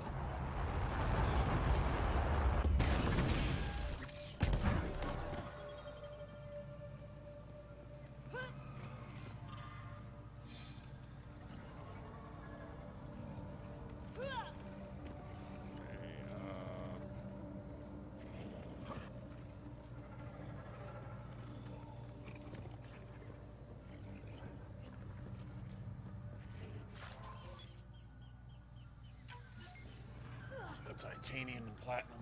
Titanium and platinum.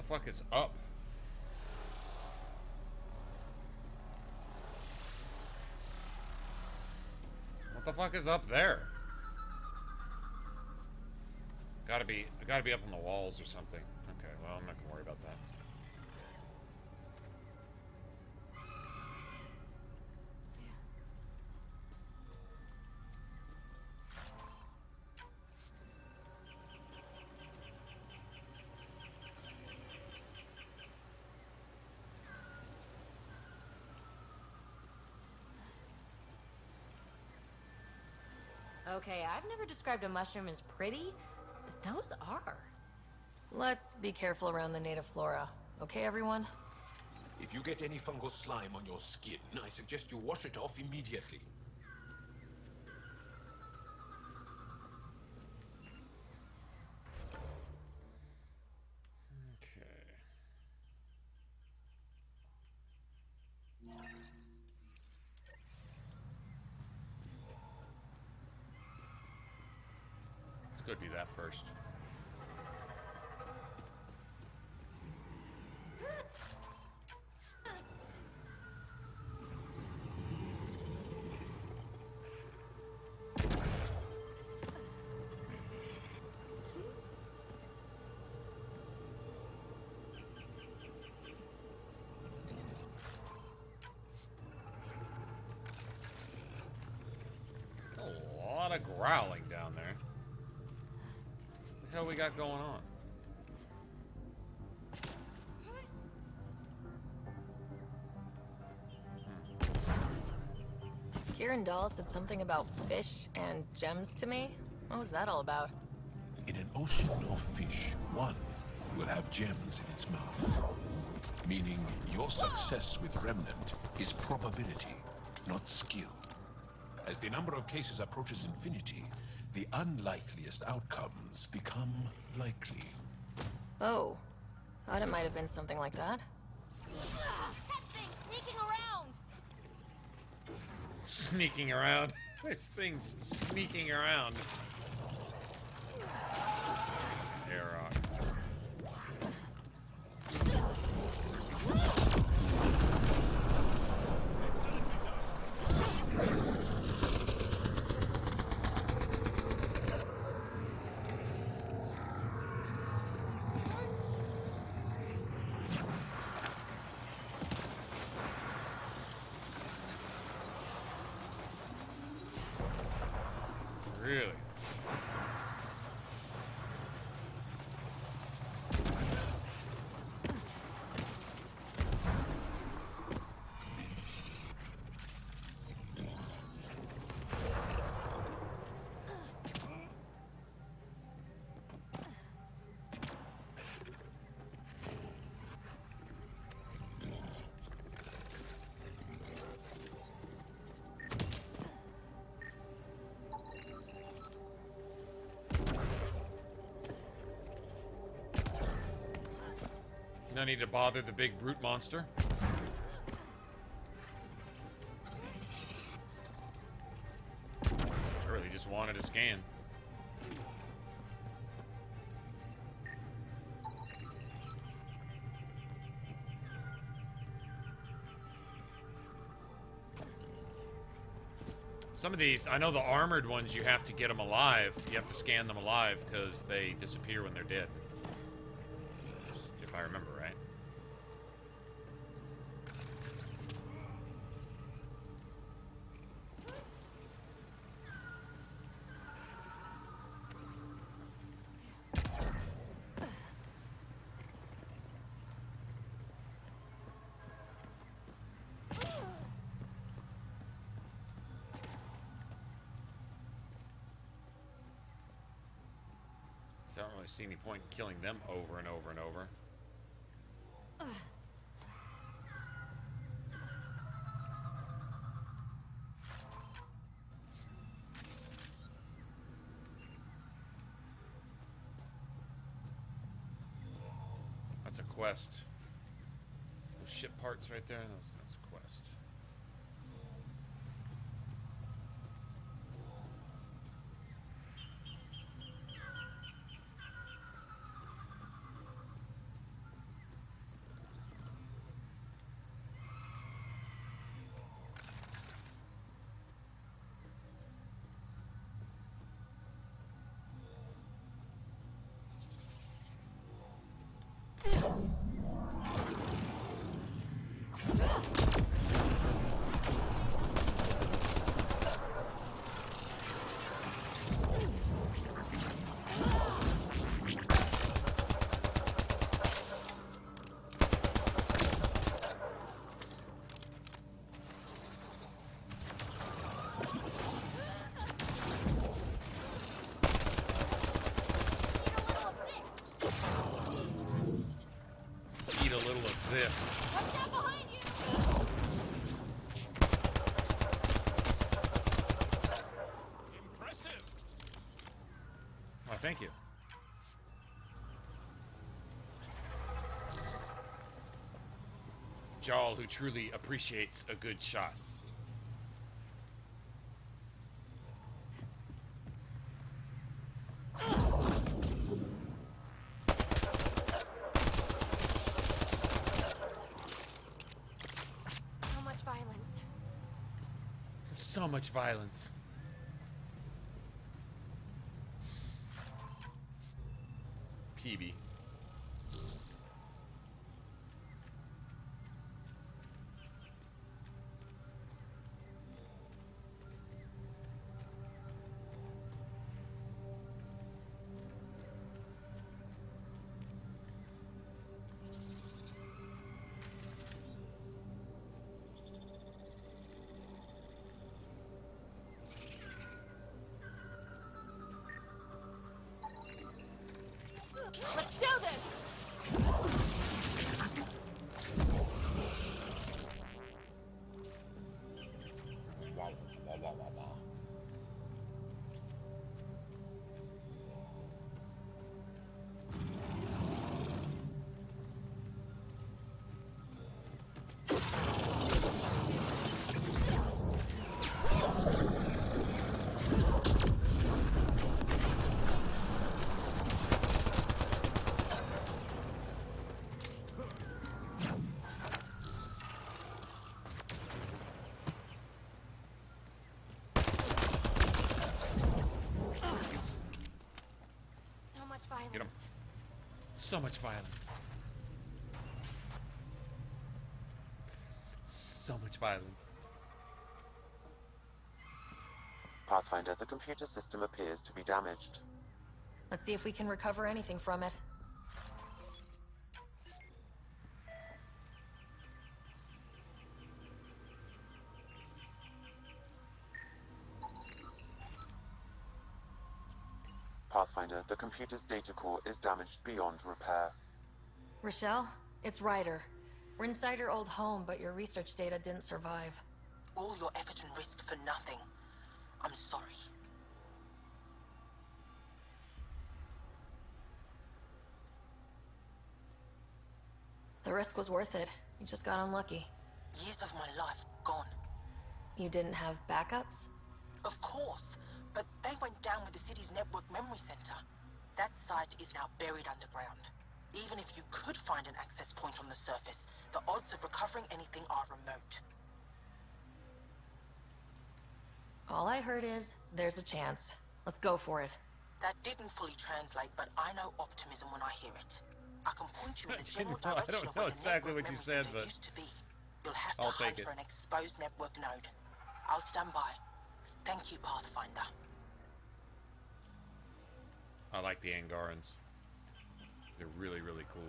fuck is up? What the fuck is up there? Gotta be up on the walls or something. Okay, well, I'm not gonna worry about that. Okay, I've never described a mushroom as pretty, but those are. Let's be careful around the native flora. Okay, everyone? If you get any fungal slime on your skin, I suggest you wash it off immediately. Let's go do that first. It's a lot of growling down there. What the hell we got going on? Kieran Dahl said something about fish and gems to me. What was that all about? In an ocean of fish, one will have gems in its mouth. Meaning your success with Remnant is probability, not skill. As the number of cases approaches infinity, the unlikeliest outcomes become likely. Oh, thought it might have been something like that. That thing's sneaking around! Sneaking around. This thing's sneaking around. Air rock. Really? No need to bother the big brute monster. I really just wanted a scan. Some of these, I know the armored ones, you have to get them alive. You have to scan them alive because they disappear when they're dead. If I remember right. I don't really see any point in killing them over and over and over. That's a quest. Those ship parts right there, that's a quest. this? Watch out behind you! Impressive. Oh, thank you. Jarl, who truly appreciates a good shot. So much violence. So much violence. PB. Let's do this! Wow, wow, wow, wow, wow. So much violence. Get him. So much violence. So much violence. Pathfinder, the computer system appears to be damaged. Let's see if we can recover anything from it. Pathfinder, the computer's data core is damaged beyond repair. Rochelle, it's Ryder. We're inside your old home, but your research data didn't survive. All your effort and risk for nothing. I'm sorry. The risk was worth it. You just got unlucky. Years of my life gone. You didn't have backups? Of course, but they went down with the city's network memory center. That site is now buried underground. Even if you could find an access point on the surface, the odds of recovering anything are remote. All I heard is, there's a chance. Let's go for it. That didn't fully translate, but I know optimism when I hear it. I can point you in the general I direction don't of know where the exactly network what you memory said, center but used to be. You'll have to I'll hunt take it. for an exposed network node. I'll stand by. Thank you, Pathfinder. I like the Angarans. They're really, really cool.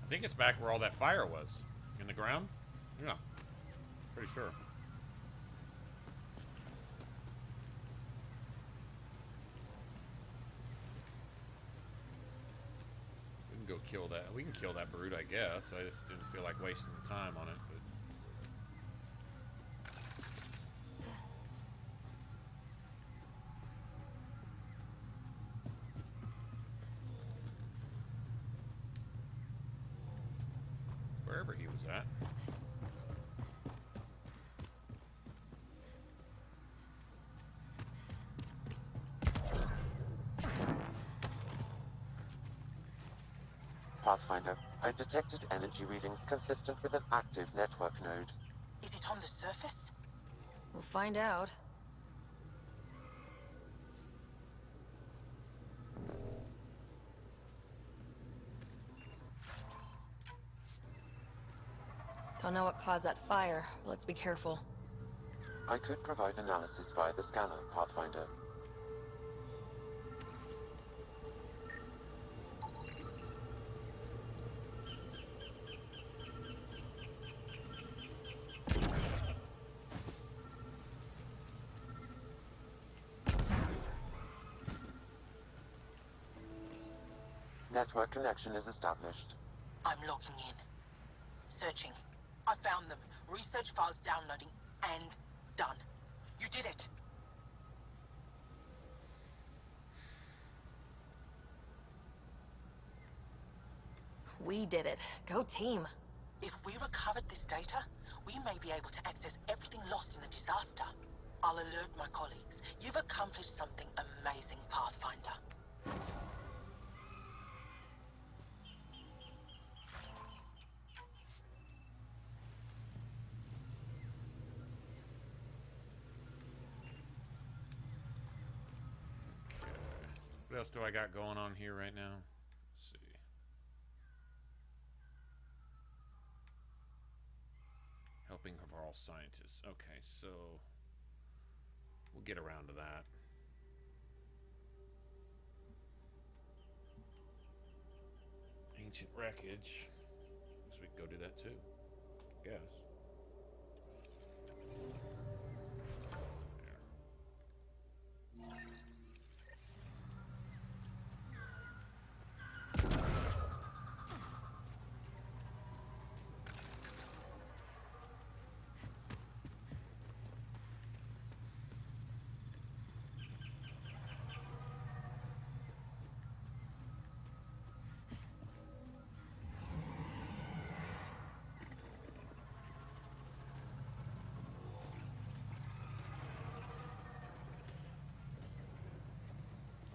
I think it's back where all that fire was. In the ground? Yeah. Pretty sure. We can go kill that. We can kill that brute, I guess. I just didn't feel like wasting the time on it. But wherever he was at. Pathfinder, I detected energy readings consistent with an active network node. Is it on the surface? We'll find out. Don't know what caused that fire, but let's be careful. I could provide analysis via the scanner, Pathfinder. Network connection is established. I'm logging in. Searching. I found them. Research files downloading and done. You did it. We did it. Go team. If we recovered this data, we may be able to access everything lost in the disaster. I'll alert my colleagues. You've accomplished something amazing, Pathfinder. What else do I got going on here right now? Let's see. Helping overall scientists. Okay, so we'll get around to that. Ancient wreckage. Guess we can go do that too. Guess.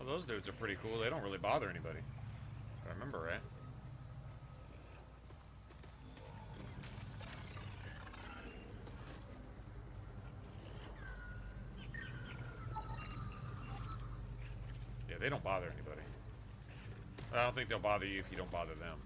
Oh, those dudes are pretty cool. They don't really bother anybody. If I remember right. Yeah, they don't bother anybody. I don't think they'll bother you if you don't bother them.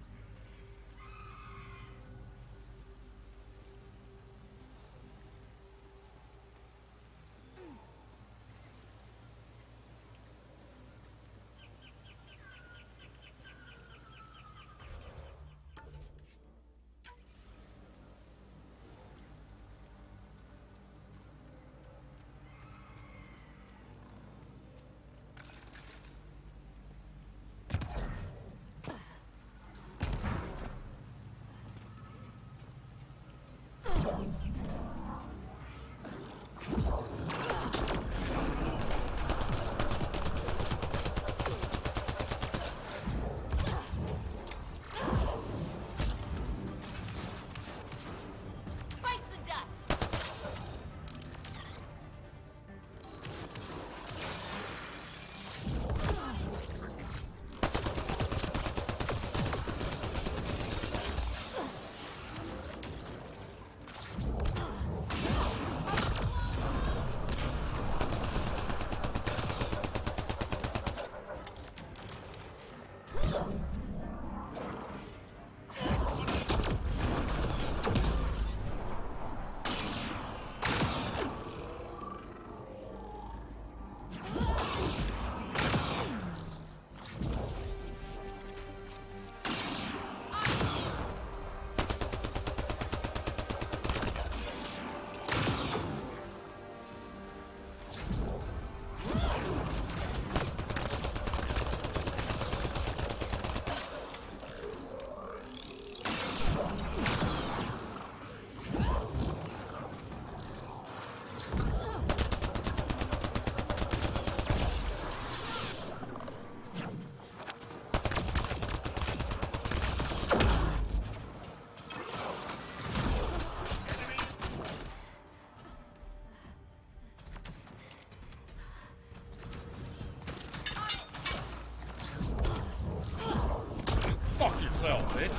Bitch.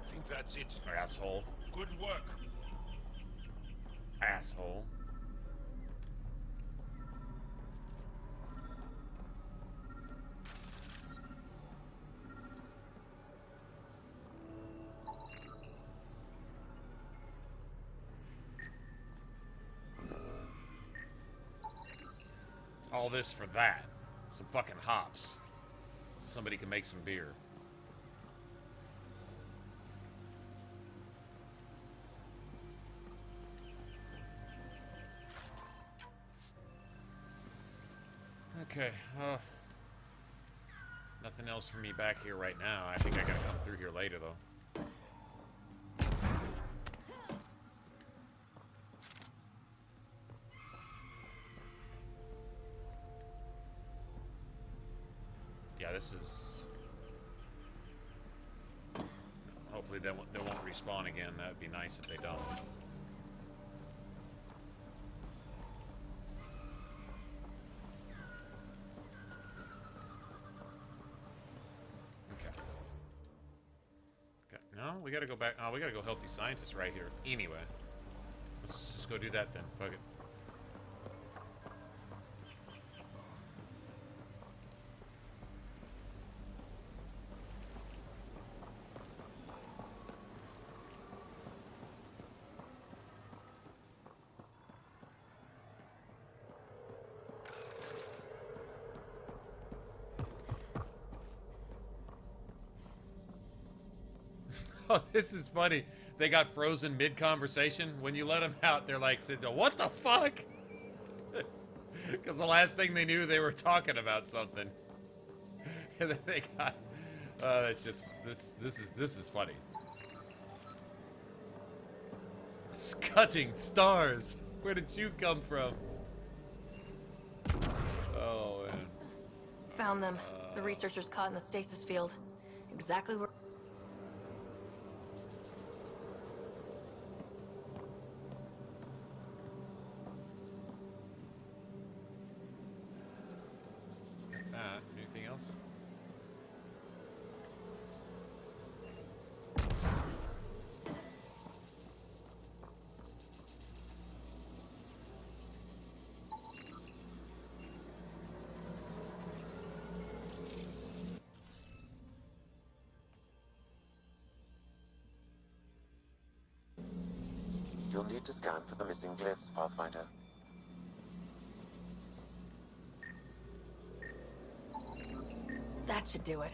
I think that's it. Asshole. Good work. asshole. All this for that. Some fucking hops. So somebody can make some beer. Okay, nothing else for me back here right now. I think I gotta come through here later, though. Yeah, this is... Hopefully they won't respawn again. That would be nice if they don't. No, we gotta go back. Oh, we gotta go help these scientists right here. Anyway, let's just go do that then. Fuck it. Oh, this is funny. They got frozen mid-conversation. When you let them out, they're like, what the fuck? Because the last thing they knew, they were talking about something. And then they got... that's just... This is funny. Scutting stars. Where did you come from? Oh, man. Found them. The researchers caught in the stasis field. Exactly where... Anything else? You'll need to scan for the missing glyphs, Pathfinder. That should do it.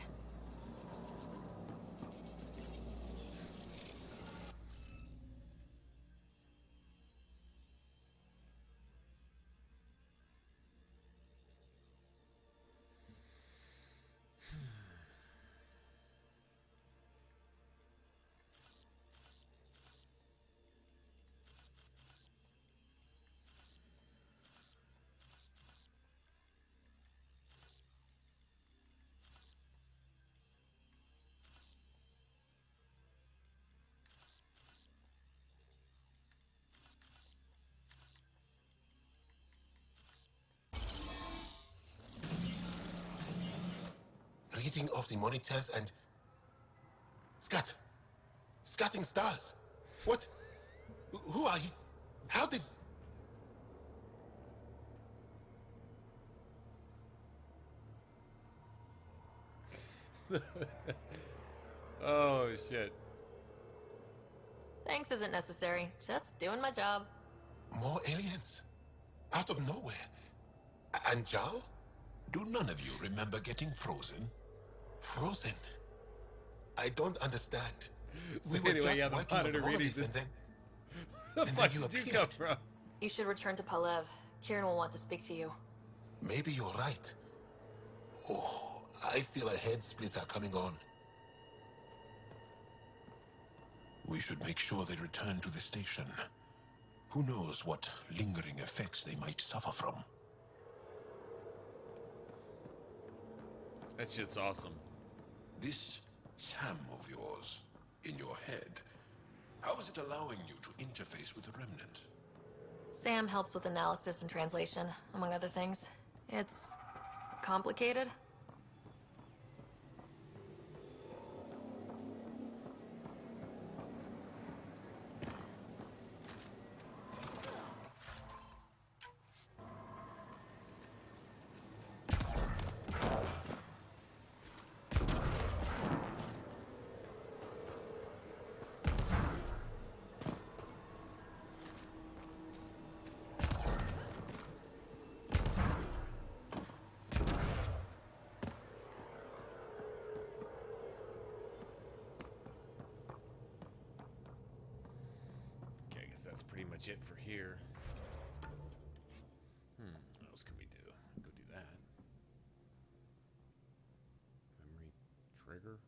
Reading of the monitors and... Scatting stars. What? Who are you? How did... Oh, shit. Thanks isn't necessary. Just doing my job. More aliens? Out of nowhere? And Jal? Do none of you remember getting frozen? Frozen? I don't understand. So anyway, yeah, the monitor readings and then... The fuck did you come from? You should return to Palev. Kieran will want to speak to you. Maybe you're right. Oh, I feel a head splitter coming on. We should make sure they return to the station. Who knows what lingering effects they might suffer from. That shit's awesome. This Sam of yours, in your head, how is it allowing you to interface with the Remnant? Sam helps with analysis and translation, among other things. It's complicated. guess that's pretty much it for here. What else can we do? Go do that. Memory trigger.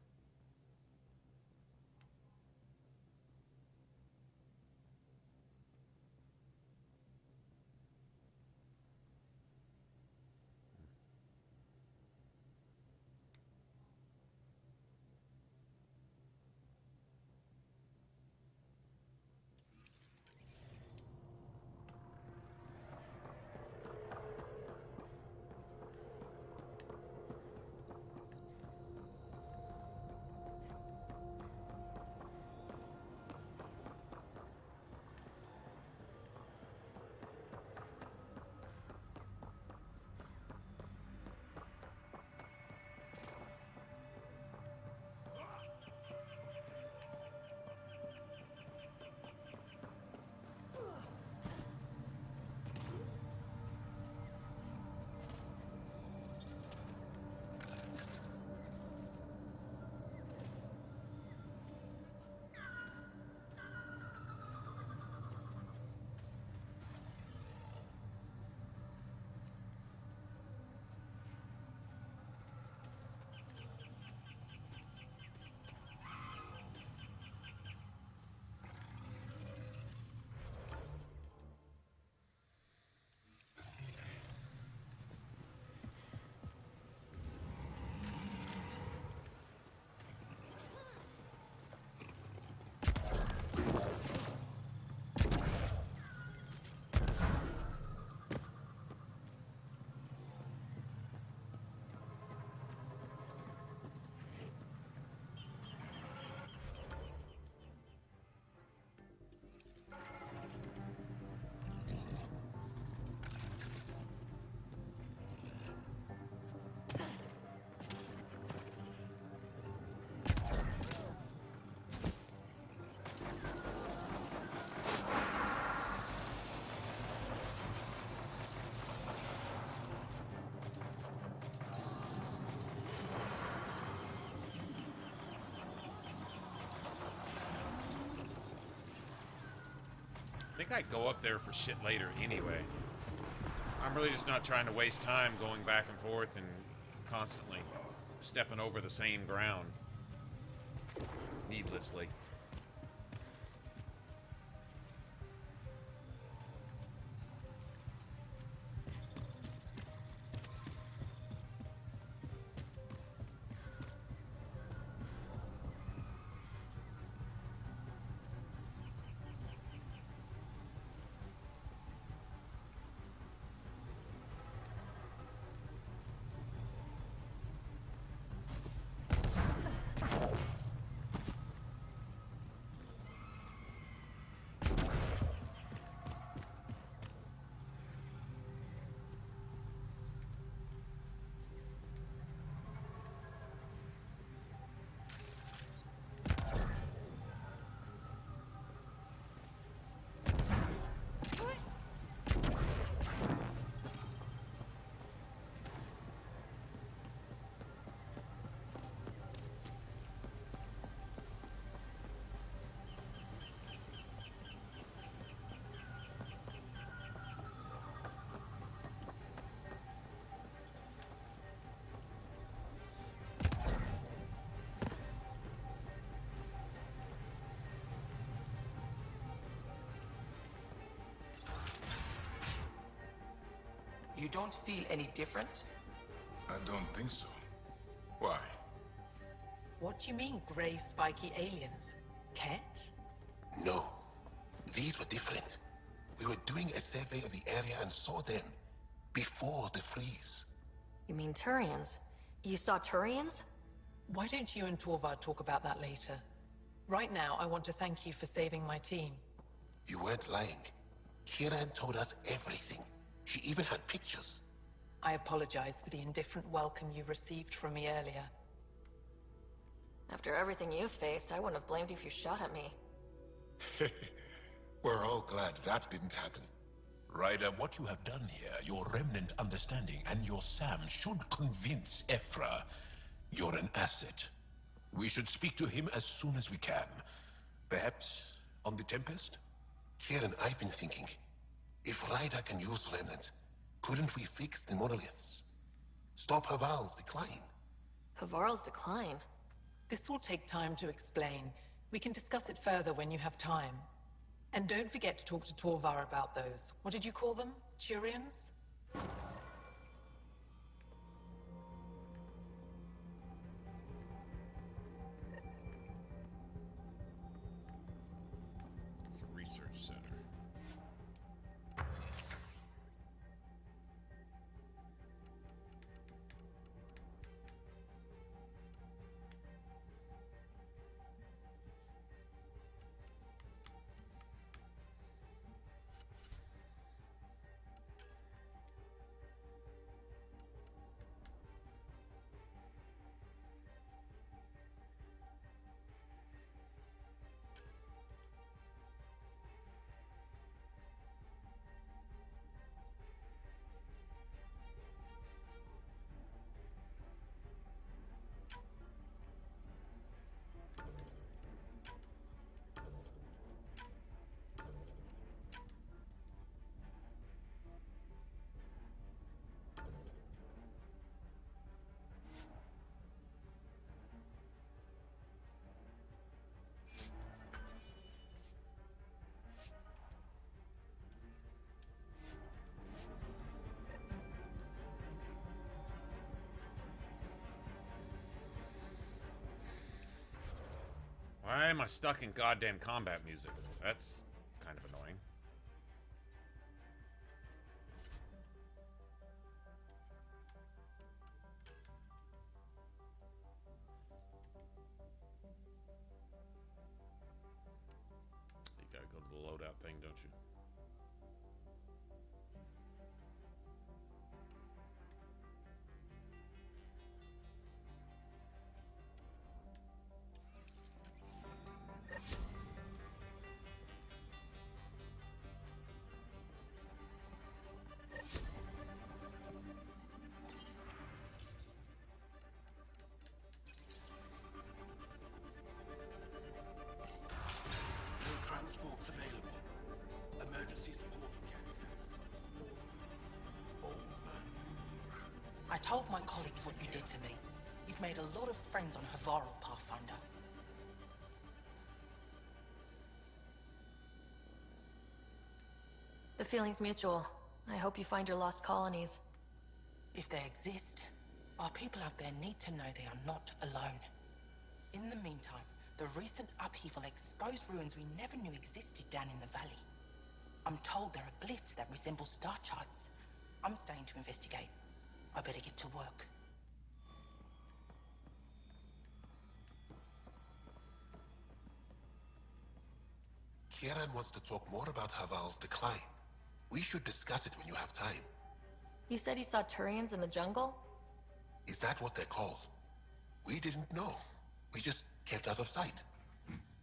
I think I'd go up there for shit later anyway. I'm really just not trying to waste time going back and forth and constantly stepping over the same ground needlessly. You don't feel any different? I don't think so. Why? What do you mean, grey spiky aliens? Ket? No. These were different. We were doing a survey of the area and saw them. Before the freeze. You mean Turians? You saw Turians? Why don't you and Torvald talk about that later? Right now, I want to thank you for saving my team. You weren't lying. Kieran told us everything. She even had pictures. I apologize for the indifferent welcome you received from me earlier. After everything you faced, I wouldn't have blamed you if you shot at me. We're all glad that didn't happen. Ryder, what you have done here, your remnant understanding and your Sam should convince Ephra you're an asset. We should speak to him as soon as we can. Perhaps on the Tempest? Kieran, I've been thinking, if Ryder can use Remnant, couldn't we fix the monoliths? Stop Haval's decline? Havarl's decline? This will take time to explain. We can discuss it further when you have time. And don't forget to talk to Torvar about those. What did you call them? Turians? It's a research center. Why am I stuck in goddamn combat music? That's kind of annoying. You gotta go to the loadout thing, don't you? Transports available. Emergency support I told my colleagues what you did for me. You've made a lot of friends on Havarl, Pathfinder. The feeling's mutual. I hope you find your lost colonies. If they exist, our people out there need to know they are not alone. In the meantime, the recent upheaval exposed ruins we never knew existed down in the valley. I'm told there are glyphs that resemble star charts. I'm staying to investigate. I better get to work. Kieran wants to talk more about Haval's decline. We should discuss it when you have time. You said you saw Turians in the jungle? Is that what they're called? We didn't know. We just kept out of sight.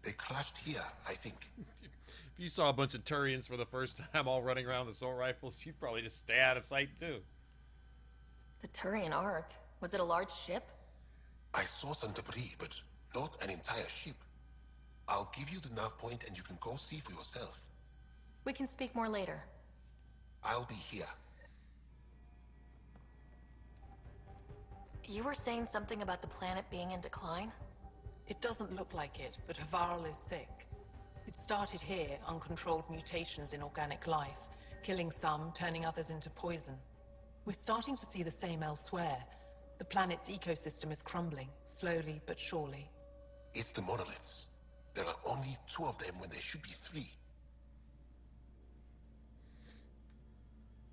They crashed here, I think. If you saw a bunch of Turians for the first time all running around with assault rifles, you'd probably just stay out of sight too. The Turian Ark? Was it a large ship? I saw some debris, but not an entire ship. I'll give you the nav point and you can go see for yourself. We can speak more later. I'll be here. You were saying something about the planet being in decline? It doesn't look like it, but Havarl is sick. It started here, uncontrolled mutations in organic life, killing some, turning others into poison. We're starting to see the same elsewhere. The planet's ecosystem is crumbling, slowly but surely. It's the monoliths. There are only 2 of them when there should be 3.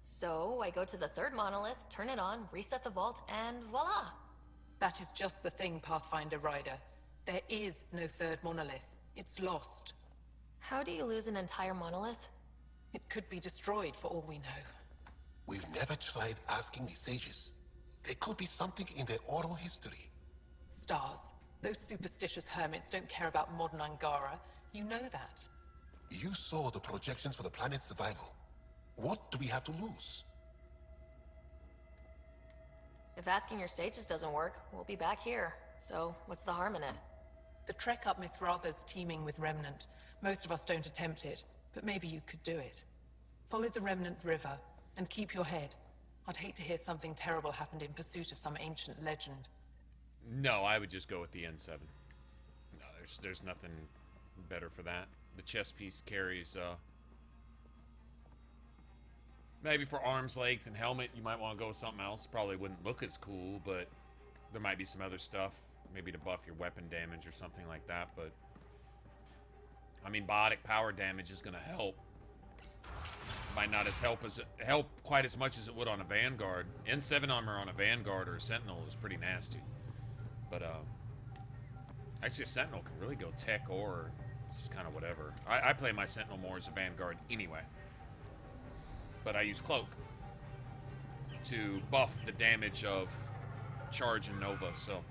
So, I go to the 3rd monolith, turn it on, reset the vault, and voila! That is just the thing, Pathfinder Rider. There is no 3rd monolith. It's lost. How do you lose an entire monolith? It could be destroyed for all we know. We've never tried asking the sages. There could be something in their oral history. Stars. Those superstitious hermits don't care about modern Angara. You know that. You saw the projections for the planet's survival. What do we have to lose? If asking your sages doesn't work, we'll be back here. So, what's the harm in it? The trek up Mithratha's teeming with remnant. Most of us don't attempt it. but maybe you could do it. Follow the Remnant River, and keep your head. I'd hate to hear something terrible happened in pursuit of some ancient legend. No, I would just go with the N7. No, there's nothing better for that. The chest piece carries, maybe for arms, legs, and helmet, you might want to go with something else. Probably wouldn't look as cool, but there might be some other stuff, maybe to buff your weapon damage or something like that, but I mean, biotic power damage is going to help. Might not help quite as much as it would on a Vanguard. N7 armor on a Vanguard or a Sentinel is pretty nasty. But actually a Sentinel can really go tech or just kind of whatever. I play my Sentinel more as a Vanguard anyway. But I use Cloak to buff the damage of Charge and Nova, so.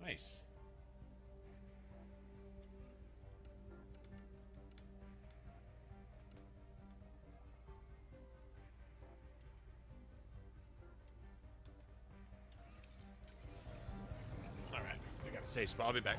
Nice. All right, we got a safe spot. I'll be back.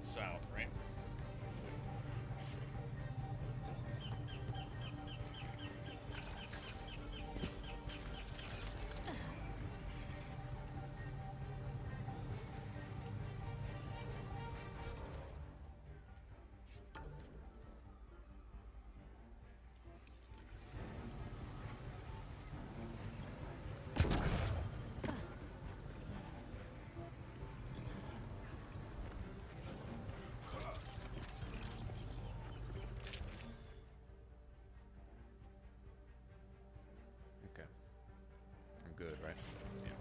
south, right? Good, right? Yeah.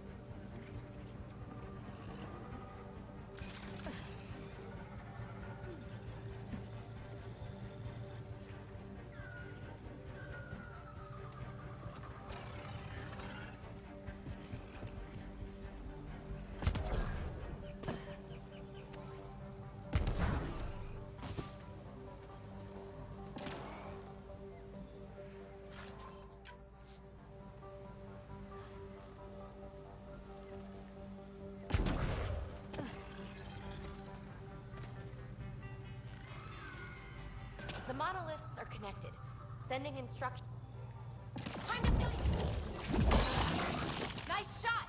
The monoliths are connected, sending instructions. Nice shot!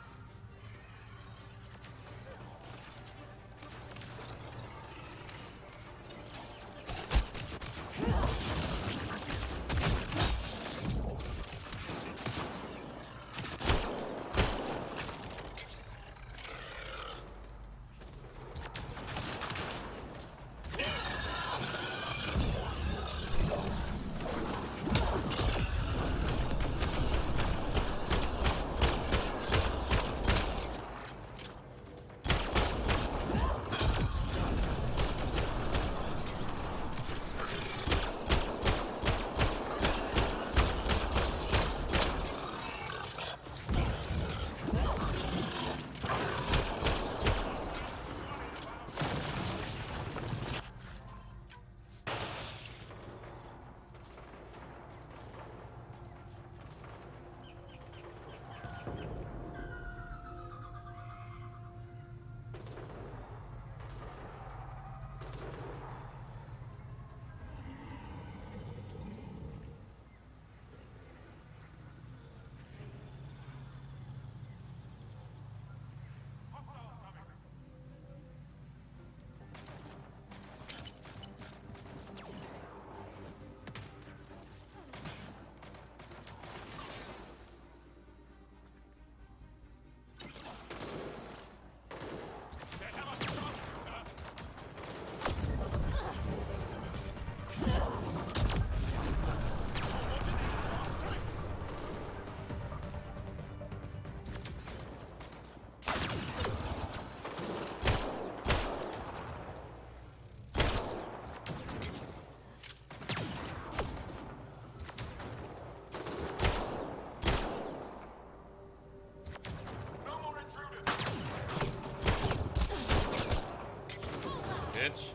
Bitch.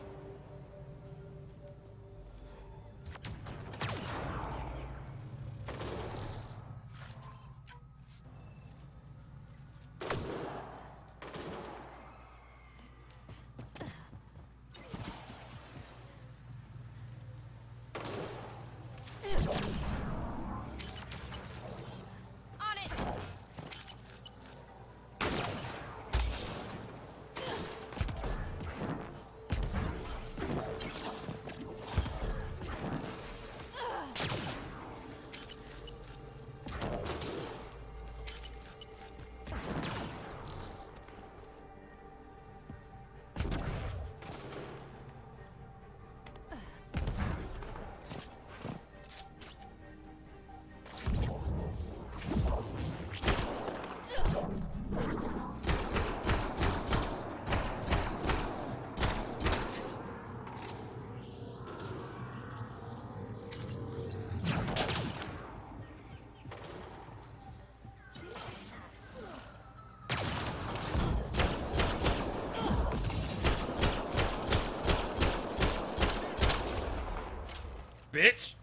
Bitch!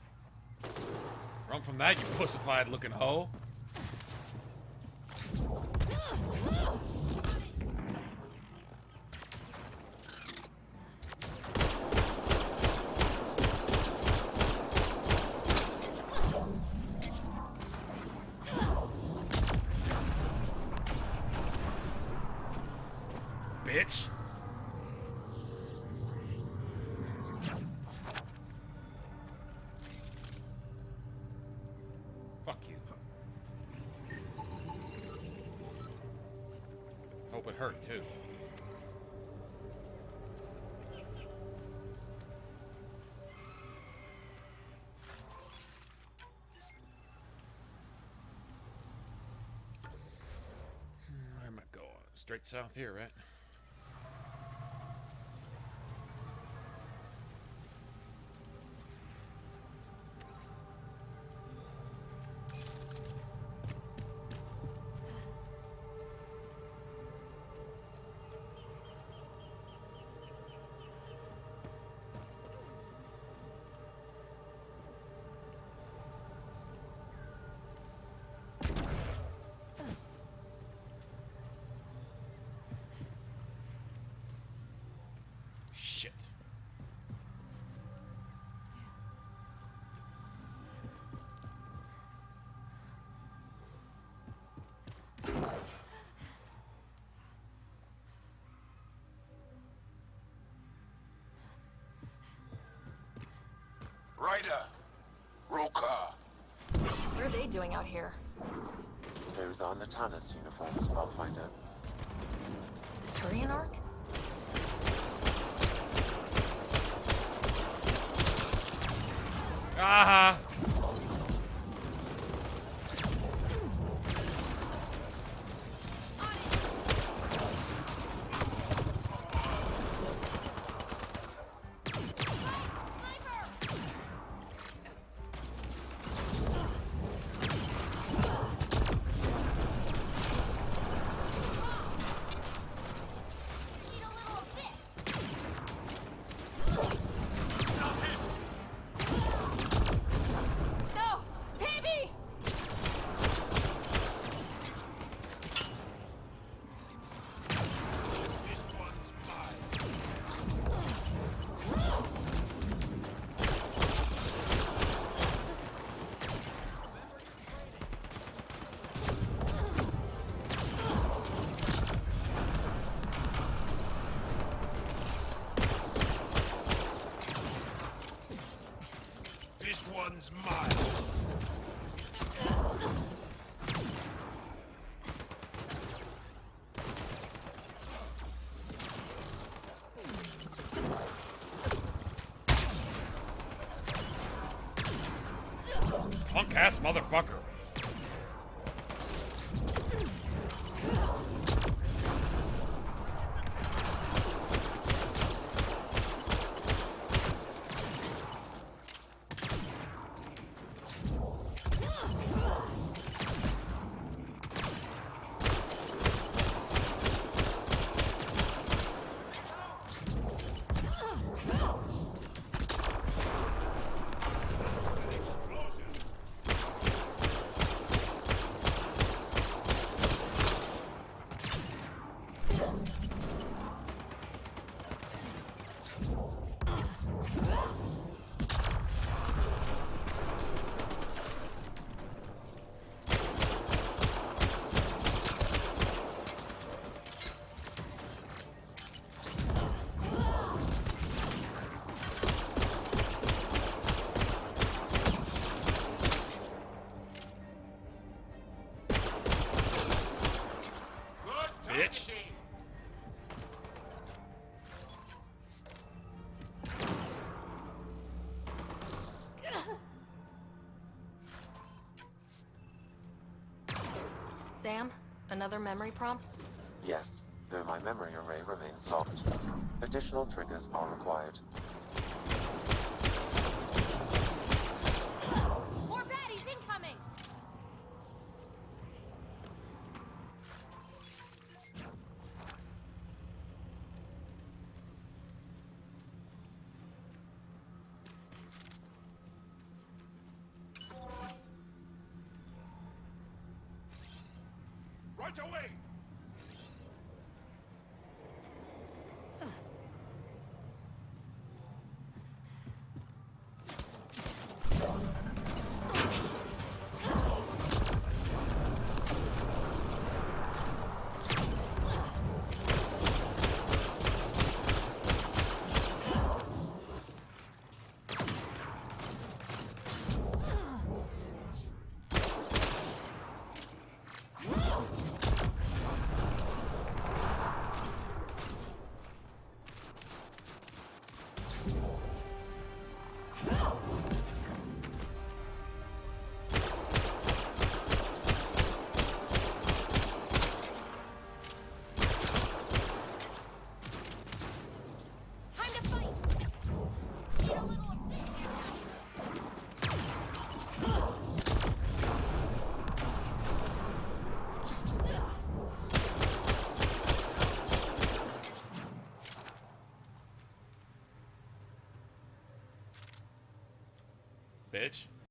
Run from that, you pussified looking hoe. Fuck you. Hope it hurt, too. Where am I going? Straight south here, right? Shit. Ryder! Roka! What are they doing out here? Those are Natana's uniforms, Pathfinder. Turian Arc? Aha! Punk ass motherfucker. Bitch. Sam, another memory prompt? Yes, though my memory array remains locked. Additional triggers are required. More baddies incoming! Right away! bitch.